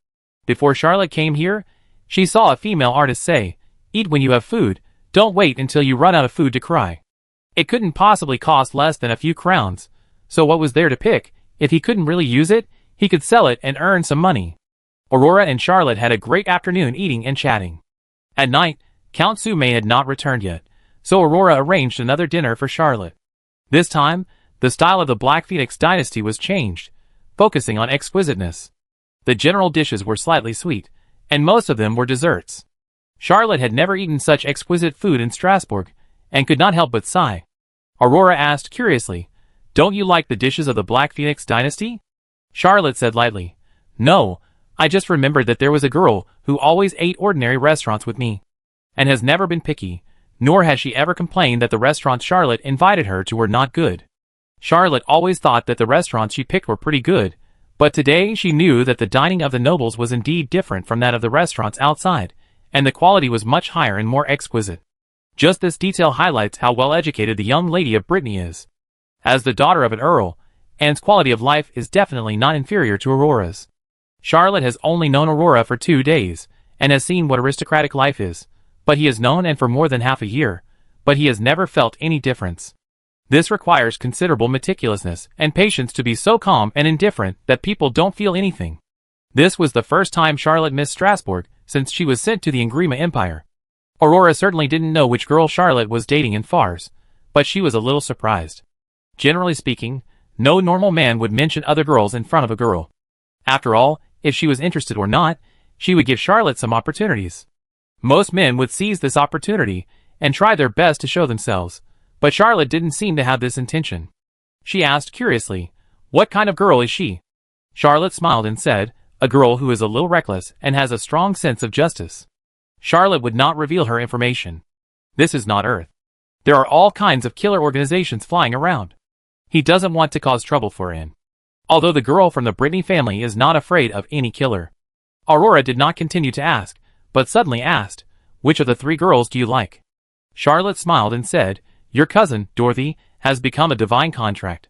Before Charlotte came here, she saw a female artist say, "Eat when you have food, Don't wait until you run out of food to cry. It couldn't possibly cost less than a few crowns, so what was there to pick? If he couldn't really use it, he could sell it and earn some money. Aurora and Charlotte had a great afternoon eating and chatting. At night, Count Sume had not returned yet, so Aurora arranged another dinner for Charlotte. This time, the style of the Black Phoenix dynasty was changed, focusing on exquisiteness. The general dishes were slightly sweet, and most of them were desserts. Charlotte had never eaten such exquisite food in Strasbourg, and could not help but sigh. Aurora asked curiously, "Don't you like the dishes of the Black Phoenix dynasty?" Charlotte said lightly, "No, I just remembered that there was a girl who always ate ordinary restaurants with me, and has never been picky, nor has she ever complained that the restaurants Charlotte invited her to were not good. Charlotte always thought that the restaurants she picked were pretty good, but today she knew that the dining of the nobles was indeed different from that of the restaurants outside, and the quality was much higher and more exquisite. Just this detail highlights how well educated the young lady of Brittany is. As the daughter of an earl, Anne's quality of life is definitely not inferior to Aurora's. Charlotte has only known Aurora for 2 days, and has seen what aristocratic life is, but he has known Anne for more than half a year, but he has never felt any difference. This requires considerable meticulousness and patience to be so calm and indifferent that people don't feel anything. This was the first time Charlotte missed Strasbourg since she was sent to the Angrima Empire. Aurora certainly didn't know which girl Charlotte was dating in Fars, but she was a little surprised. Generally speaking, no normal man would mention other girls in front of a girl. After all, if she was interested or not, she would give Charlotte some opportunities. Most men would seize this opportunity and try their best to show themselves, but Charlotte didn't seem to have this intention. She asked curiously, "What kind of girl is she?" Charlotte smiled and said, "A girl who is a little reckless and has a strong sense of justice." Charlotte would not reveal her information. This is not Earth. There are all kinds of killer organizations flying around. He doesn't want to cause trouble for Anne. Although the girl from the Brittany family is not afraid of any killer. Aurora did not continue to ask, but suddenly asked, "Which of the 3 girls do you like?" Charlotte smiled and said, "Your cousin, Dorothy, has become a divine contract.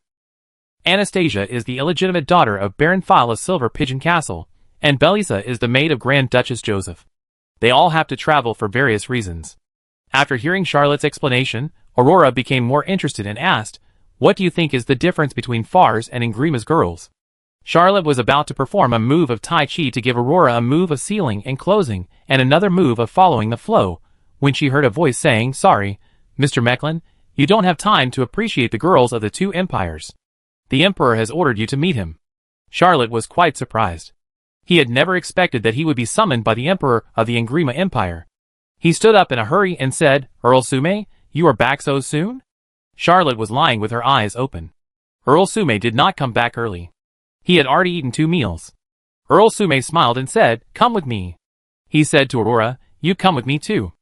Anastasia is the illegitimate daughter of Baron File of Silver Pigeon Castle, and Belisa is the maid of Grand Duchess Joseph. They all have to travel for various reasons." After hearing Charlotte's explanation, Aurora became more interested and asked, "What do you think is the difference between Fars and Angrima's girls?" Charlotte was about to perform a move of Tai Chi to give Aurora a move of sealing and closing and another move of following the flow, when she heard a voice saying, "Sorry, Mr. Mecklin, you don't have time to appreciate the girls of the 2 empires. The Emperor has ordered you to meet him." Charlotte was quite surprised. He had never expected that he would be summoned by the Emperor of the Angrima Empire. He stood up in a hurry and said, "Earl Sume, you are back so soon?" Charlotte was lying with her eyes open. Earl Sume did not come back early. He had already eaten 2 meals. Earl Sume smiled and said, "Come with me." He said to Aurora, "You come with me too."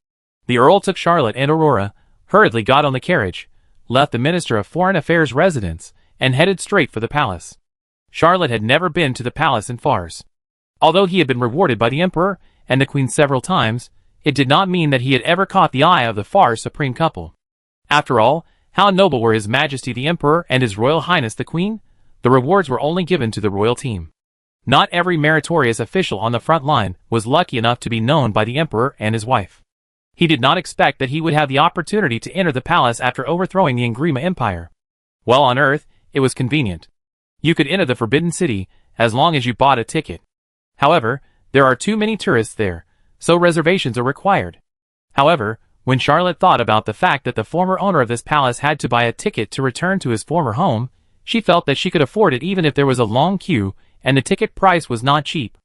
The Earl took Charlotte and Aurora, hurriedly got on the carriage, left the Minister of Foreign Affairs' residence, and headed straight for the palace. Charlotte had never been to the palace in Fars. Although he had been rewarded by the Emperor and the Queen several times, it did not mean that he had ever caught the eye of the Fars supreme couple. After all, how noble were His Majesty the Emperor and His Royal Highness the Queen? The rewards were only given to the royal team. Not every meritorious official on the front line was lucky enough to be known by the Emperor and his wife. He did not expect that he would have the opportunity to enter the palace after overthrowing the Angrima Empire. While on Earth, it was convenient. You could enter the Forbidden City as long as you bought a ticket. However, there are too many tourists there, so reservations are required. However, when Charlotte thought about the fact that the former owner of this palace had to buy a ticket to return to his former home, she felt that she could afford it even if there was a long queue and the ticket price was not cheap.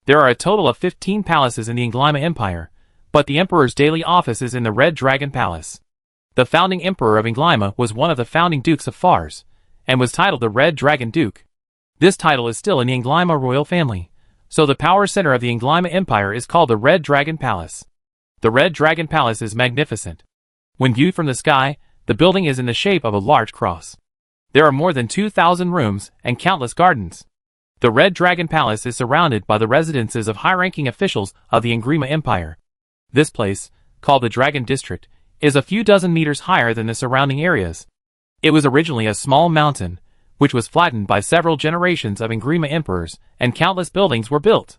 There are a total of 15 palaces in the Angrima Empire, but the Emperor's daily office is in the Red Dragon Palace. The founding Emperor of Angrima was one of the founding Dukes of Fars, and was titled the Red Dragon Duke. This title is still in the Angrima royal family, so the power center of the Angrima Empire is called the Red Dragon Palace. The Red Dragon Palace is magnificent. When viewed from the sky, the building is in the shape of a large cross. There are more than 2,000 rooms and countless gardens. The Red Dragon Palace is surrounded by the residences of high-ranking officials of the Angrima Empire. This place, called the Dragon District, is a few dozen meters higher than the surrounding areas. It was originally a small mountain, which was flattened by several generations of Angrima emperors, and countless buildings were built.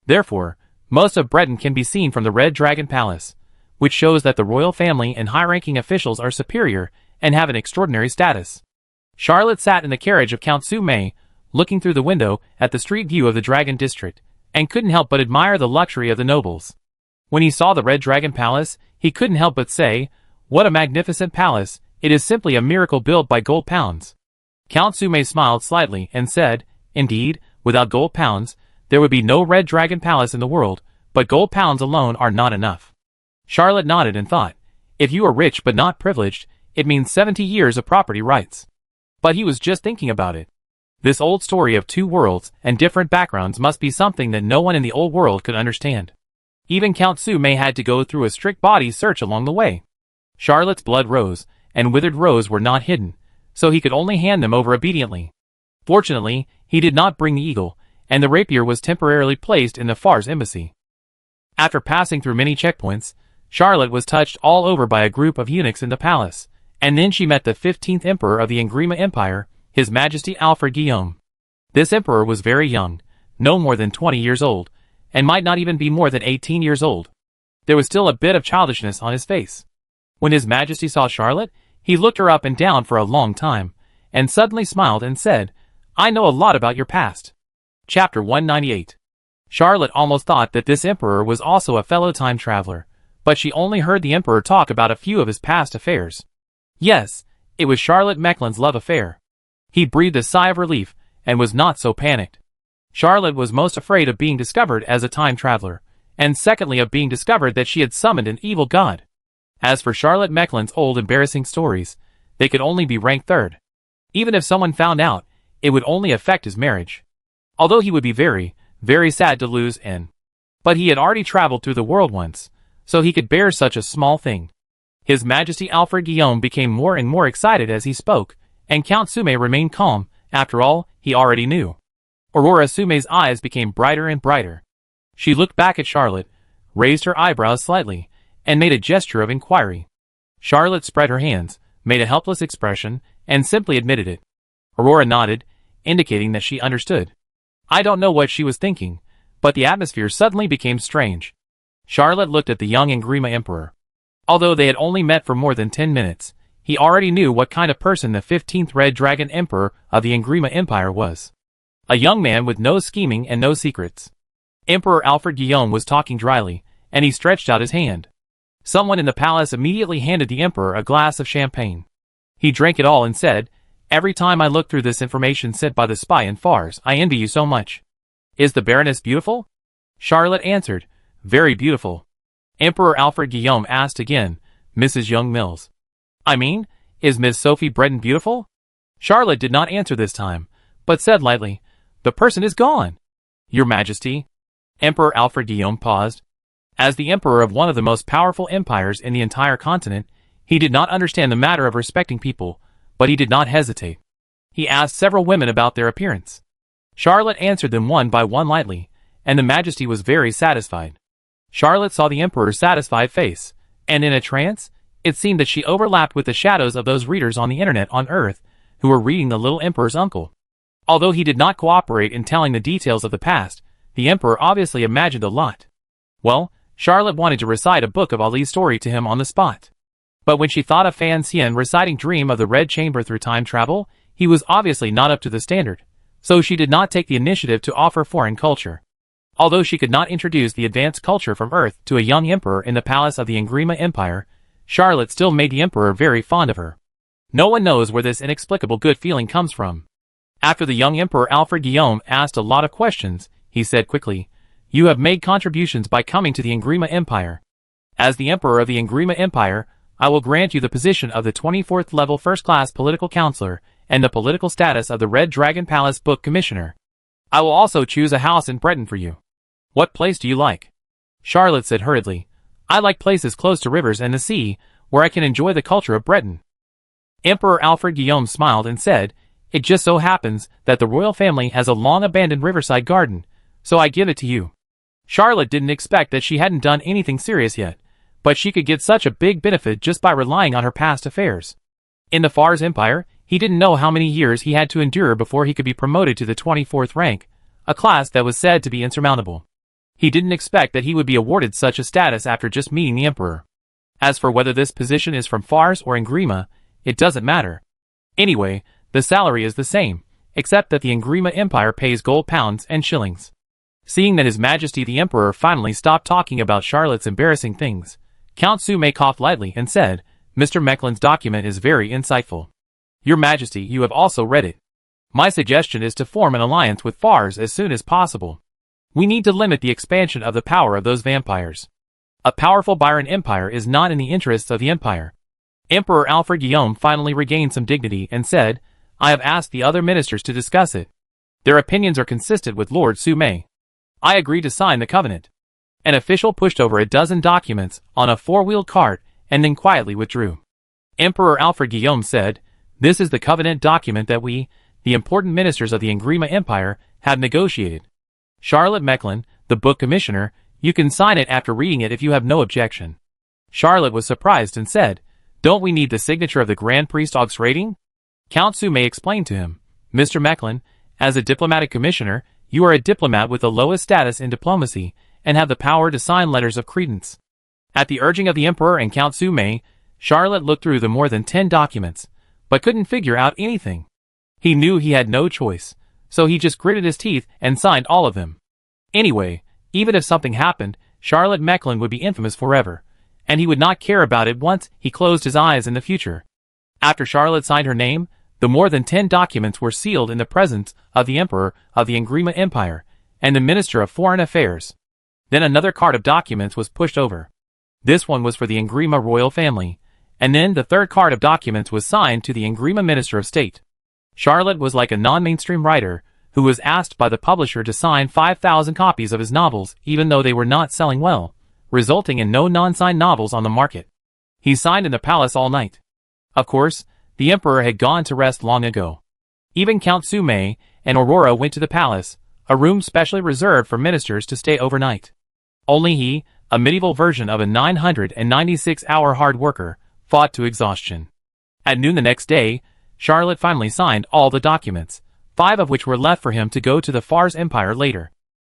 Therefore, most of Breton can be seen from the Red Dragon Palace, which shows that the royal family and high-ranking officials are superior and have an extraordinary status. Charlotte sat in the carriage of Count Su-mei, looking through the window at the street view of the Dragon District, and couldn't help but admire the luxury of the nobles. When he saw the Red Dragon Palace, he couldn't help but say, "What a magnificent palace, it is simply a miracle built by gold pounds." Count Su-mei smiled slightly and said, "Indeed, without gold pounds, there would be no Red Dragon Palace in the world, but gold pounds alone are not enough." Charlotte nodded and thought, if you are rich but not privileged, it means 70 years of property rights. But he was just thinking about it. This old story of two worlds and different backgrounds must be something that no one in the old world could understand. Even Count Su-mei had to go through a strict body search along the way. Charlotte's blood rose, and withered rose were not hidden, so he could only hand them over obediently. Fortunately, he did not bring the eagle, and the rapier was temporarily placed in the Far's embassy. After passing through many checkpoints, Charlotte was touched all over by a group of eunuchs in the palace, and then she met the 15th Emperor of the Engrima Empire, His Majesty Alfred Guillaume. This emperor was very young, no more than 20 years old, and might not even be more than 18 years old. There was still a bit of childishness on his face. When His Majesty saw Charlotte, he looked her up and down for a long time, and suddenly smiled and said, "I know a lot about your past." Chapter 198. Charlotte almost thought that this emperor was also a fellow time traveler, but she only heard the emperor talk about a few of his past affairs. Yes, it was Charlotte Mecklen's love affair. He breathed a sigh of relief, and was not so panicked. Charlotte was most afraid of being discovered as a time traveler, and secondly of being discovered that she had summoned an evil god. As for Charlotte Mecklen's old embarrassing stories, they could only be ranked third. Even if someone found out, it would only affect his marriage. Although he would be very, very sad to lose in. But he had already traveled through the world once, so he could bear such a small thing. His Majesty Alfred Guillaume became more and more excited as he spoke, and Count Su-mei remained calm. After all, he already knew. Aurora Su-mei's eyes became brighter and brighter. She looked back at Charlotte, raised her eyebrows slightly, and made a gesture of inquiry. Charlotte spread her hands, made a helpless expression, and simply admitted it. Aurora nodded, indicating that she understood. I don't know what she was thinking, but the atmosphere suddenly became strange. Charlotte looked at the young Engrima Emperor. Although they had only met for more than 10 minutes, he already knew what kind of person the 15th Red Dragon Emperor of the Engrima Empire was. A young man with no scheming and no secrets. Emperor Alfred Guillaume was talking dryly, and he stretched out his hand. Someone in the palace immediately handed the emperor a glass of champagne. He drank it all and said, "Every time I look through this information sent by the spy in Fars, I envy you so much." "Is the Baroness beautiful?" Charlotte answered, "Very beautiful." Emperor Alfred Guillaume asked again, "Mrs. Young Mills? I mean, is Miss Sophie Breton beautiful?" Charlotte did not answer this time, but said lightly, "The person is gone." "Your Majesty?" Emperor Alfred Guillaume paused. As the emperor of one of the most powerful empires in the entire continent, he did not understand the matter of respecting people, but he did not hesitate. He asked several women about their appearance. Charlotte answered them one by one lightly, and the Majesty was very satisfied. Charlotte saw the emperor's satisfied face, and in a trance, it seemed that she overlapped with the shadows of those readers on the internet on Earth who were reading the little emperor's uncle. Although he did not cooperate in telling the details of the past, the emperor obviously imagined a lot. Well, Charlotte wanted to recite a book of Ali's story to him on the spot. But when she thought of Fan Xian reciting Dream of the Red Chamber through time travel, he was obviously not up to the standard, so she did not take the initiative to offer foreign culture. Although she could not introduce the advanced culture from Earth to a young emperor in the palace of the Engrima Empire, Charlotte still made the emperor very fond of her. No one knows where this inexplicable good feeling comes from. After the young Emperor Alfred Guillaume asked a lot of questions, he said quickly, "You have made contributions by coming to the Engrima Empire. As the Emperor of the Engrima Empire, I will grant you the position of the 24th level first-class political counselor and the political status of the Red Dragon Palace Book Commissioner. I will also choose a house in Breton for you. What place do you like?" Charlotte said hurriedly, "I like places close to rivers and the sea, where I can enjoy the culture of Breton." Emperor Alfred Guillaume smiled and said, "It just so happens that the royal family has a long-abandoned riverside garden, so I give it to you." Charlotte didn't expect that she hadn't done anything serious yet, but she could get such a big benefit just by relying on her past affairs. In the Fars Empire, he didn't know how many years he had to endure before he could be promoted to the 24th rank, a class that was said to be insurmountable. He didn't expect that he would be awarded such a status after just meeting the emperor. As for whether this position is from Fars or Engrima, it doesn't matter. Anyway, the salary is the same, except that the Engrima Empire pays gold pounds and shillings. Seeing that His Majesty the Emperor finally stopped talking about Charlotte's embarrassing things, Count Sume coughed lightly and said, Mr. Mecklen's document is very insightful. Your Majesty, you have also read it. My suggestion is to form an alliance with Fars as soon as possible. We need to limit the expansion of the power of those vampires. A powerful Byron Empire is not in the interests of the Empire. Emperor Alfred Guillaume finally regained some dignity and said, I have asked the other ministers to discuss it. Their opinions are consistent with Lord Sume. I agree to sign the covenant. An official pushed over a dozen documents on a four-wheeled cart and then quietly withdrew. Emperor Alfred Guillaume said, This is the covenant document that we, the important ministers of the Engrima Empire, have negotiated. Charlotte Mecklin, the book commissioner, you can sign it after reading it if you have no objection. Charlotte was surprised and said, Don't we need the signature of the Grand Priest Augsrating? Count Sume explained to him, Mr. Mecklin, as a diplomatic commissioner, you are a diplomat with the lowest status in diplomacy and have the power to sign letters of credence. At the urging of the Emperor and Count Sume, Charlotte looked through the more than 10 documents, but couldn't figure out anything. He knew he had no choice, so he just gritted his teeth and signed all of them. Anyway, even if something happened, Charlotte Mecklin would be infamous forever, and he would not care about it once he closed his eyes in the future. After Charlotte signed her name, the more than 10 documents were sealed in the presence of the Emperor of the Engrima Empire and the Minister of Foreign Affairs. Then another cart of documents was pushed over. This one was for the Engrima royal family, and then the third cart of documents was signed to the Engrima Minister of State. Charlotte was like a non-mainstream writer who was asked by the publisher to sign 5,000 copies of his novels even though they were not selling well, resulting in no non-signed novels on the market. He signed in the palace all night. Of course, the Emperor had gone to rest long ago. Even Count Sume and Aurora went to the palace, a room specially reserved for ministers to stay overnight. Only he, a medieval version of a 996-hour hard worker, fought to exhaustion. At noon the next day, Charlotte finally signed all the documents, 5 of which were left for him to go to the Fars Empire later.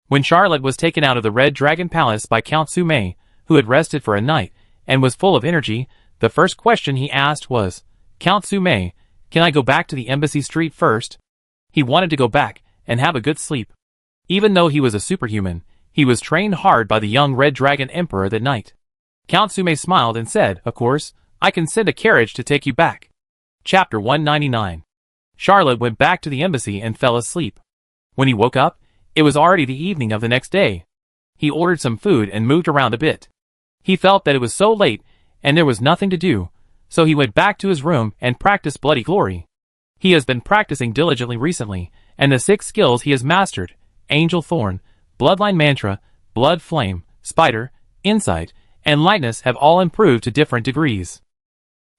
When Charlotte was taken out of the Red Dragon Palace by Count Sume, who had rested for a night and was full of energy, the first question he asked was, Count Sume, can I go back to the Embassy Street first? He wanted to go back and have a good sleep. Even though he was a superhuman, he was trained hard by the young Red Dragon Emperor that night. Count Sume smiled and said, Of course, I can send a carriage to take you back. Chapter 199. Charlotte went back to the embassy and fell asleep. When he woke up, it was already the evening of the next day. He ordered some food and moved around a bit. He felt that it was so late and there was nothing to do, so he went back to his room and practiced Bloody Glory. He has been practicing diligently recently, and the 6 skills he has mastered, Angel Thorn, Bloodline Mantra, Blood Flame, Spider, Insight, and Lightness have all improved to different degrees.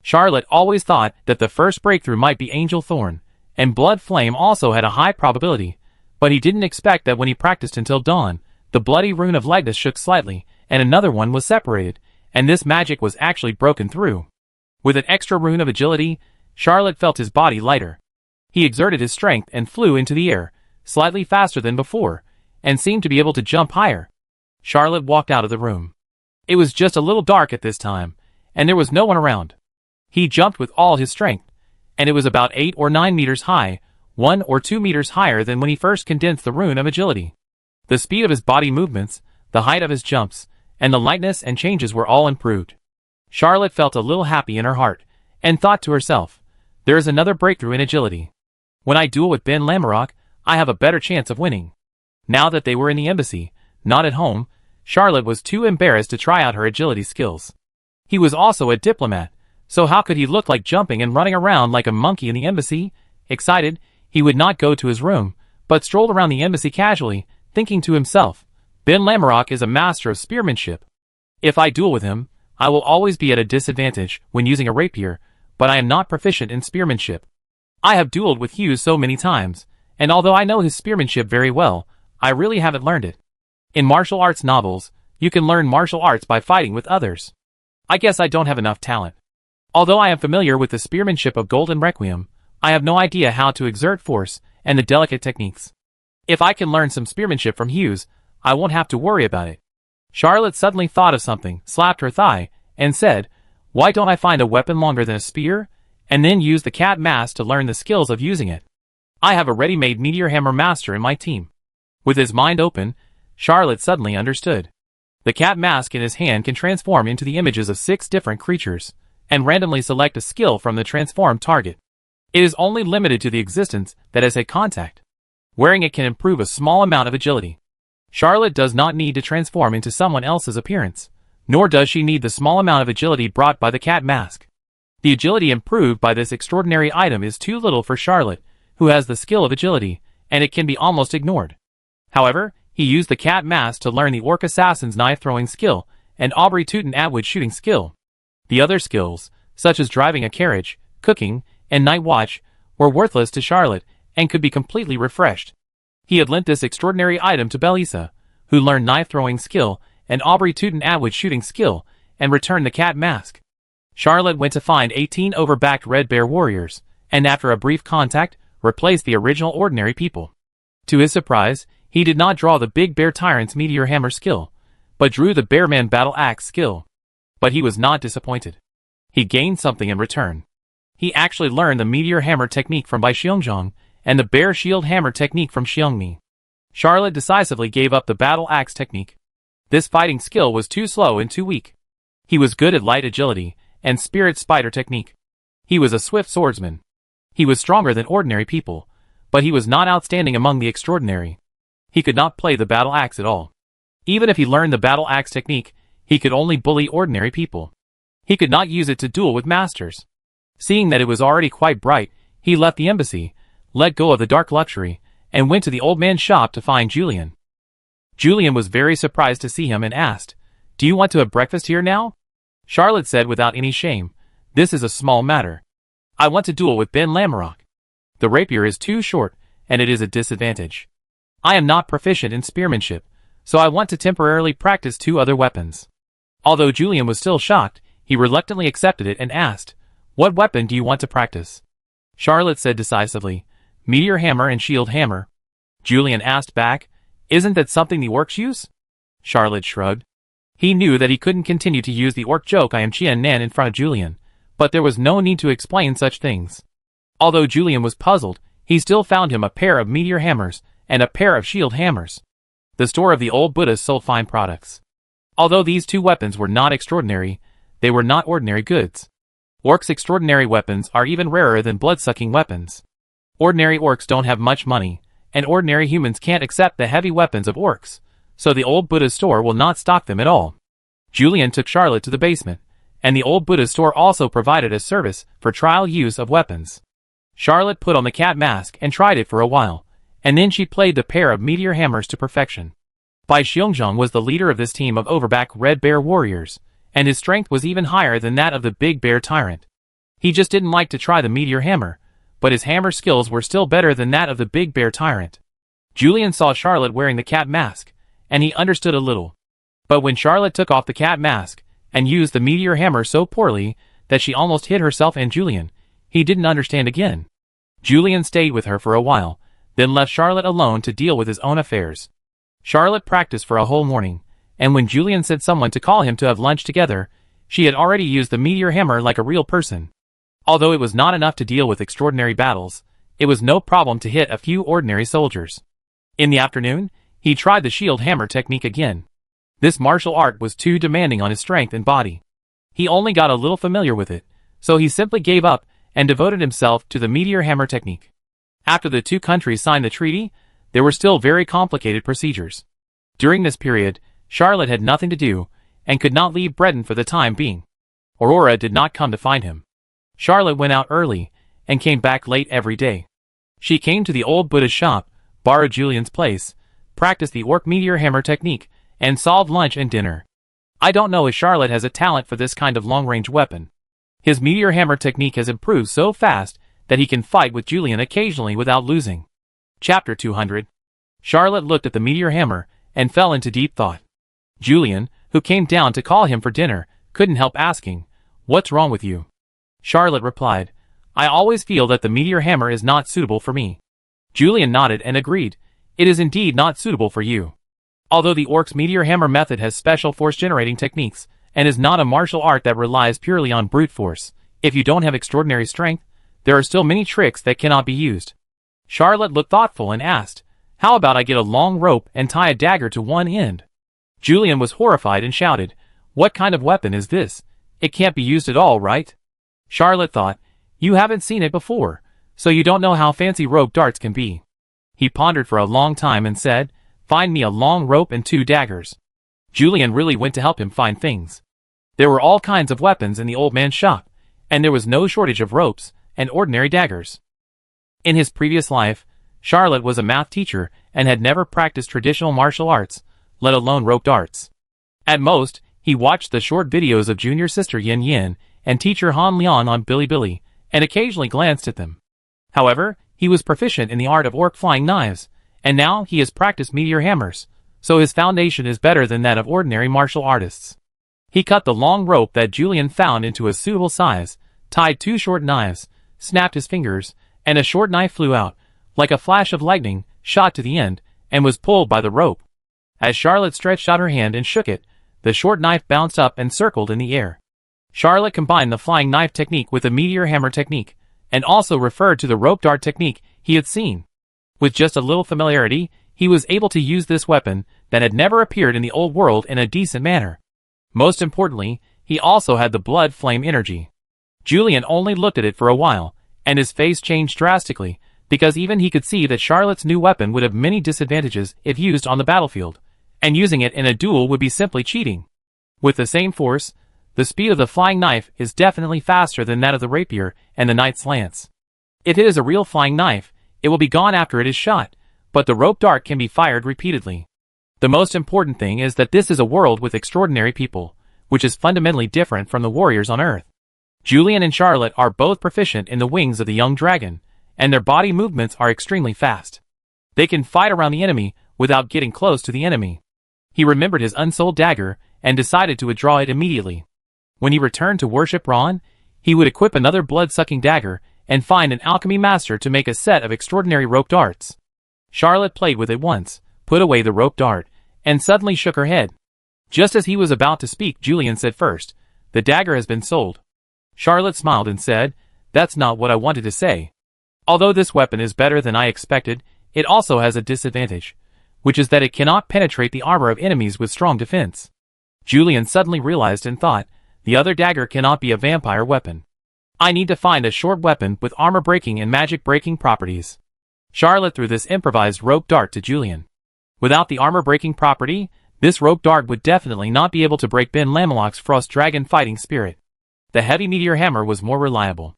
Charlotte always thought that the first breakthrough might be Angel Thorn, and Blood Flame also had a high probability, but he didn't expect that when he practiced until dawn, the bloody rune of Lightness shook slightly, and another one was separated, and this magic was actually broken through. With an extra rune of agility, Charlotte felt his body lighter. He exerted his strength and flew into the air, slightly faster than before, and seemed to be able to jump higher. Charlotte walked out of the room. It was just a little dark at this time, and there was no one around. He jumped with all his strength, and it was about 8 or 9 meters high, 1 or 2 meters higher than when he first condensed the rune of agility. The speed of his body movements, the height of his jumps, and the lightness and changes were all improved. Charlotte felt a little happy in her heart, and thought to herself, there is another breakthrough in agility. When I duel with Ben Lamorak, I have a better chance of winning. Now that they were in the embassy, not at home, Charlotte was too embarrassed to try out her agility skills. He was also a diplomat, so how could he look like jumping and running around like a monkey in the embassy? Excited, he would not go to his room, but strolled around the embassy casually, thinking to himself, Ben Lamorak is a master of spearmanship. If I duel with him, I will always be at a disadvantage when using a rapier, but I am not proficient in spearmanship. I have dueled with Hughes so many times, and although I know his spearmanship very well, I really haven't learned it. In martial arts novels, you can learn martial arts by fighting with others. I guess I don't have enough talent. Although I am familiar with the spearmanship of Golden Requiem, I have no idea how to exert force and the delicate techniques. If I can learn some spearmanship from Hughes, I won't have to worry about it. Charlotte suddenly thought of something, slapped her thigh, and said, Why don't I find a weapon longer than a spear, and then use the cat mask to learn the skills of using it? I have a ready-made meteor hammer master in my team. With his mind open, Charlotte suddenly understood. The cat mask in his hand can transform into the images of 6 different creatures, and randomly select a skill from the transformed target. It is only limited to the existence that has had contact. Wearing it can improve a small amount of agility. Charlotte does not need to transform into someone else's appearance, nor does she need the small amount of agility brought by the cat mask. The agility improved by this extraordinary item is too little for Charlotte, who has the skill of agility, and it can be almost ignored. However, he used the cat mask to learn the orc assassin's knife-throwing skill and Aubrey Tootin Atwood's shooting skill. The other skills, such as driving a carriage, cooking, and night watch, were worthless to Charlotte and could be completely refreshed. He had lent this extraordinary item to Belisa, who learned knife-throwing skill and Aubrey Tootin Atwood's shooting skill, and returned the cat mask. Charlotte went to find 18 overbacked Red Bear warriors, and after a brief contact, replaced the original ordinary people. To his surprise, he did not draw the Big Bear Tyrant's Meteor Hammer skill, but drew the Bearman Battle Axe skill. But he was not disappointed. He gained something in return. He actually learned the Meteor Hammer technique from Bai Xiongzhong and the Bear Shield Hammer technique from Xiongmi. Charlotte decisively gave up the Battle Axe technique. This fighting skill was too slow and too weak. He was good at light agility and Spirit Spider technique. He was a swift swordsman. He was stronger than ordinary people, but he was not outstanding among the extraordinary. He could not play the battle axe at all. Even if he learned the battle axe technique, he could only bully ordinary people. He could not use it to duel with masters. Seeing that it was already quite bright, he left the embassy, let go of the dark luxury, and went to the old man's shop to find Julian. Julian was very surprised to see him and asked, "Do you want to have breakfast here now?" Charlotte said without any shame, "This is a small matter. I want to duel with Ben Lamarok. The rapier is too short, and it is a disadvantage. I am not proficient in spearmanship, so I want to temporarily practice 2 other weapons." Although Julian was still shocked, he reluctantly accepted it and asked, "What weapon do you want to practice?" Charlotte said decisively, "Meteor Hammer and Shield Hammer." Julian asked back, "Isn't that something the orcs use?" Charlotte shrugged. He knew that he couldn't continue to use the orc joke "I am Qian Nan" in front of Julian, but there was no need to explain such things. Although Julian was puzzled, he still found him a pair of meteor hammers and a pair of shield hammers. The store of the old Buddhas sold fine products. Although these 2 weapons were not extraordinary, they were not ordinary goods. Orcs' extraordinary weapons are even rarer than blood-sucking weapons. Ordinary orcs don't have much money, and ordinary humans can't accept the heavy weapons of orcs, so the old Buddha's store will not stock them at all. Julian took Charlotte to the basement, and the old Buddha's store also provided a service for trial use of weapons. Charlotte put on the cat mask and tried it for a while, and then she played the pair of meteor hammers to perfection. Bai Xiongzhong was the leader of this team of overback Red Bear warriors, and his strength was even higher than that of the Big Bear Tyrant. He just didn't like to try the meteor hammer, but his hammer skills were still better than that of the Big Bear Tyrant. Julian saw Charlotte wearing the cat mask, and he understood a little. But when Charlotte took off the cat mask, and used the meteor hammer so poorly that she almost hit herself and Julian, he didn't understand again. Julian stayed with her for a while, then left Charlotte alone to deal with his own affairs. Charlotte practiced for a whole morning, and when Julian sent someone to call him to have lunch together, she had already used the meteor hammer like a real person. Although it was not enough to deal with extraordinary battles, it was no problem to hit a few ordinary soldiers. In the afternoon, he tried the shield hammer technique again. This martial art was too demanding on his strength and body. He only got a little familiar with it, so he simply gave up and devoted himself to the meteor hammer technique. After the 2 countries signed the treaty, there were still very complicated procedures. During this period, Charlotte had nothing to do, and could not leave Breton for the time being. Aurora did not come to find him. Charlotte went out early, and came back late every day. She came to the old Buddha's shop, borrowed Julian's place, practiced the orc meteor hammer technique, and solved lunch and dinner. I don't know if Charlotte has a talent for this kind of long-range weapon. His meteor hammer technique has improved so fast that he can fight with Julian occasionally without losing. Chapter 200. Charlotte looked at the meteor hammer and fell into deep thought. Julian, who came down to call him for dinner, couldn't help asking, "What's wrong with you?" Charlotte replied, "I always feel that the meteor hammer is not suitable for me." Julian nodded and agreed, "It is indeed not suitable for you. Although the orc's meteor hammer method has special force generating techniques, and is not a martial art that relies purely on brute force. If you don't have extraordinary strength, there are still many tricks that cannot be used. Charlotte looked thoughtful and asked, "How about I get a long rope and tie a dagger to one end?" Julian was horrified and shouted, "What kind of weapon is this? It can't be used at all, right?" Charlotte thought, "You haven't seen it before, so you don't know how fancy rope darts can be." He pondered for a long time and said, "Find me a long rope and 2 daggers." Julian really went to help him find things. There were all kinds of weapons in the old man's shop, and there was no shortage of ropes and ordinary daggers. In his previous life, Charlotte was a math teacher and had never practiced traditional martial arts, let alone rope darts. At most, he watched the short videos of junior sister Yin Yin and teacher Han Lian on Bilibili, and occasionally glanced at them. However, he was proficient in the art of orc flying knives, and now he has practiced meteor hammers, so his foundation is better than that of ordinary martial artists. He cut the long rope that Julian found into a suitable size, tied 2 short knives, snapped his fingers, and a short knife flew out, like a flash of lightning, shot to the end, and was pulled by the rope. As Charlotte stretched out her hand and shook it, the short knife bounced up and circled in the air. Charlotte combined the flying knife technique with the meteor hammer technique, and also referred to the rope dart technique he had seen. With just a little familiarity, he was able to use this weapon that had never appeared in the old world in a decent manner. Most importantly, he also had the blood flame energy. Julian only looked at it for a while, and his face changed drastically, because even he could see that Charlotte's new weapon would have many disadvantages if used on the battlefield, and using it in a duel would be simply cheating. With the same force, the speed of the flying knife is definitely faster than that of the rapier and the knight's lance. If it is a real flying knife, it will be gone after it is shot, but the rope dart can be fired repeatedly. The most important thing is that this is a world with extraordinary people, which is fundamentally different from the warriors on Earth. Julian and Charlotte are both proficient in the wings of the young dragon, and their body movements are extremely fast. They can fight around the enemy without getting close to the enemy. He remembered his unsold dagger and decided to withdraw it immediately. When he returned to worship Ron, he would equip another blood-sucking dagger and find an alchemy master to make a set of extraordinary rope darts. Charlotte played with it once, put away the rope dart, and suddenly shook her head. Just as he was about to speak, Julian said first, "The dagger has been sold." Charlotte smiled and said, "That's not what I wanted to say. Although this weapon is better than I expected, it also has a disadvantage, which is that it cannot penetrate the armor of enemies with strong defense." Julian suddenly realized and thought, the other dagger cannot be a vampire weapon. I need to find a short weapon with armor-breaking and magic-breaking properties. Charlotte threw this improvised rope dart to Julian. Without the armor-breaking property, this rope dart would definitely not be able to break Ben Lameloc's Frost Dragon fighting spirit. The heavy meteor hammer was more reliable.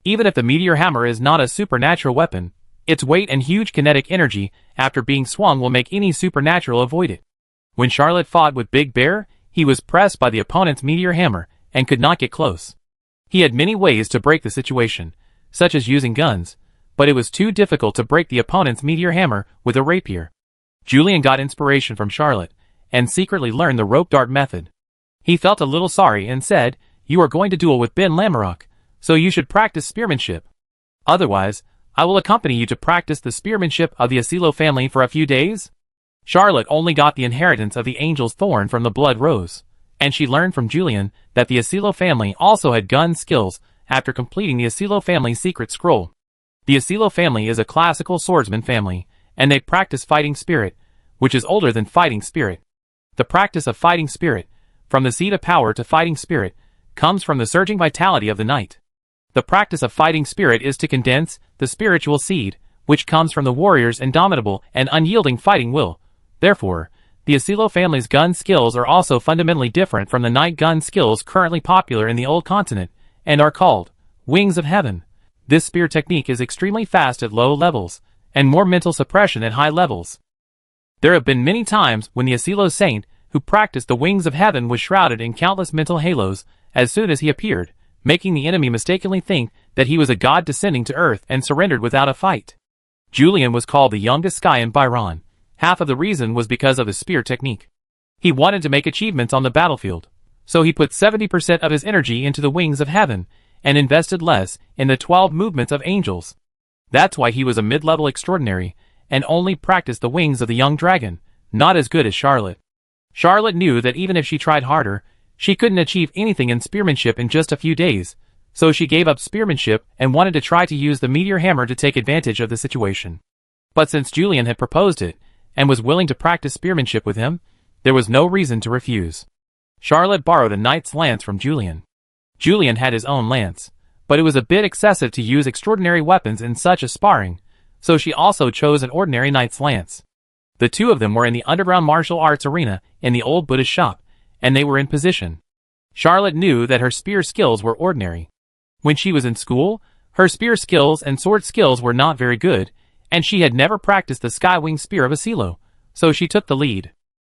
Even if the meteor hammer is not a supernatural weapon, its weight and huge kinetic energy after being swung will make any supernatural avoid it. When Charlotte fought with Big Bear, he was pressed by the opponent's meteor hammer and could not get close. He had many ways to break the situation, such as using guns, but it was too difficult to break the opponent's meteor hammer with a rapier. Julian got inspiration from Charlotte, and secretly learned the rope dart method. He felt a little sorry and said, "You are going to duel with Ben Lamerok, so you should practice spearmanship. Otherwise, I will accompany you to practice the spearmanship of the Asilo family for a few days." Charlotte only got the inheritance of the angel's thorn from the blood rose, and she learned from Julian that the Asilo family also had gun skills after completing the Asilo family secret scroll. The Asilo family is a classical swordsman family, and they practice fighting spirit, which is older than fighting spirit. The practice of fighting spirit, from the seed of power to fighting spirit, comes from the surging vitality of the night. The practice of fighting spirit is to condense the spiritual seed, which comes from the warrior's indomitable and unyielding fighting will. Therefore, the Asilo family's gun skills are also fundamentally different from the night gun skills currently popular in the old continent, and are called Wings of Heaven. This spear technique is extremely fast at low levels, and more mental suppression at high levels. There have been many times when the Asilo saint who practiced the Wings of Heaven was shrouded in countless mental halos as soon as he appeared, making the enemy mistakenly think that he was a god descending to earth and surrendered without a fight. Julian was called the youngest Sky in Byron. Half of the reason was because of his spear technique. He wanted to make achievements on the battlefield, so he put 70% of his energy into the Wings of Heaven and invested less in the 12 movements of angels. That's why he was a mid-level extraordinary and only practiced the wings of the young dragon, not as good as Charlotte. Charlotte knew that even if she tried harder, She couldn't achieve anything in spearmanship in just a few days, so she gave up spearmanship and wanted to try to use the meteor hammer to take advantage of the situation. But since Julian had proposed it, and was willing to practice spearmanship with him, there was no reason to refuse. Charlotte borrowed a knight's lance from Julian. Julian had his own lance, but it was a bit excessive to use extraordinary weapons in such a sparring, so she also chose an ordinary knight's lance. The two of them were in the underground martial arts arena in the old Buddhist shop, and they were in position. Charlotte knew that her spear skills were ordinary. When she was in school, her spear skills and sword skills were not very good, and she had never practiced the Skywing spear of Asilo, so she took the lead.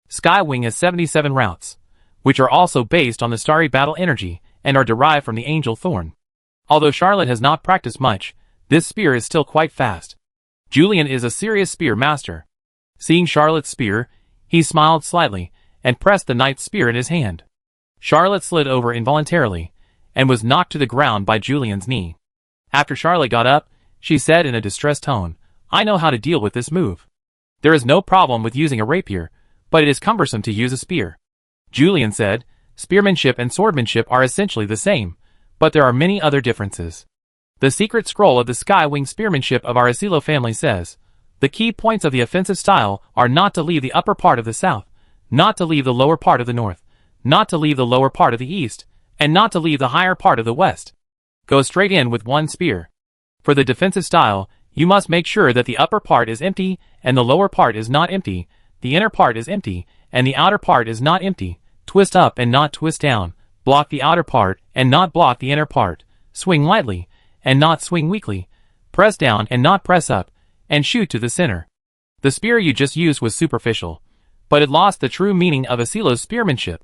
Skywing has 77 routes, which are also based on the starry battle energy and are derived from the angel thorn. Although Charlotte has not practiced much, this spear is still quite fast. Julian is a serious spear master. Seeing Charlotte's spear, he smiled slightly and pressed the knight's spear in his hand. Charlotte slid over involuntarily and was knocked to the ground by Julian's knee. After Charlotte got up, she said in a distressed tone, "I know how to deal with this move. There is no problem with using a rapier, but it is cumbersome to use a spear." Julian said, "Spearmanship and swordmanship are essentially the same, but there are many other differences. The secret scroll of the Skywing spearmanship of our Asilo family says, the key points of the offensive style are not to leave the upper part of the south, not to leave the lower part of the north, not to leave the lower part of the east, and not to leave the higher part of the west. Go straight in with one spear. For the defensive style, you must make sure that the upper part is empty and the lower part is not empty, the inner part is empty and the outer part is not empty, twist up and not twist down, block the outer part and not block the inner part, swing lightly and not swing weakly, press down and not press up, and shoot to the center." The spear you just used was superficial, but it lost the true meaning of Asilo's spearmanship.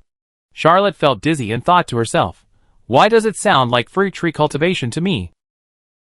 Charlotte felt dizzy and thought to herself, "Why does it sound like fruit tree cultivation to me?"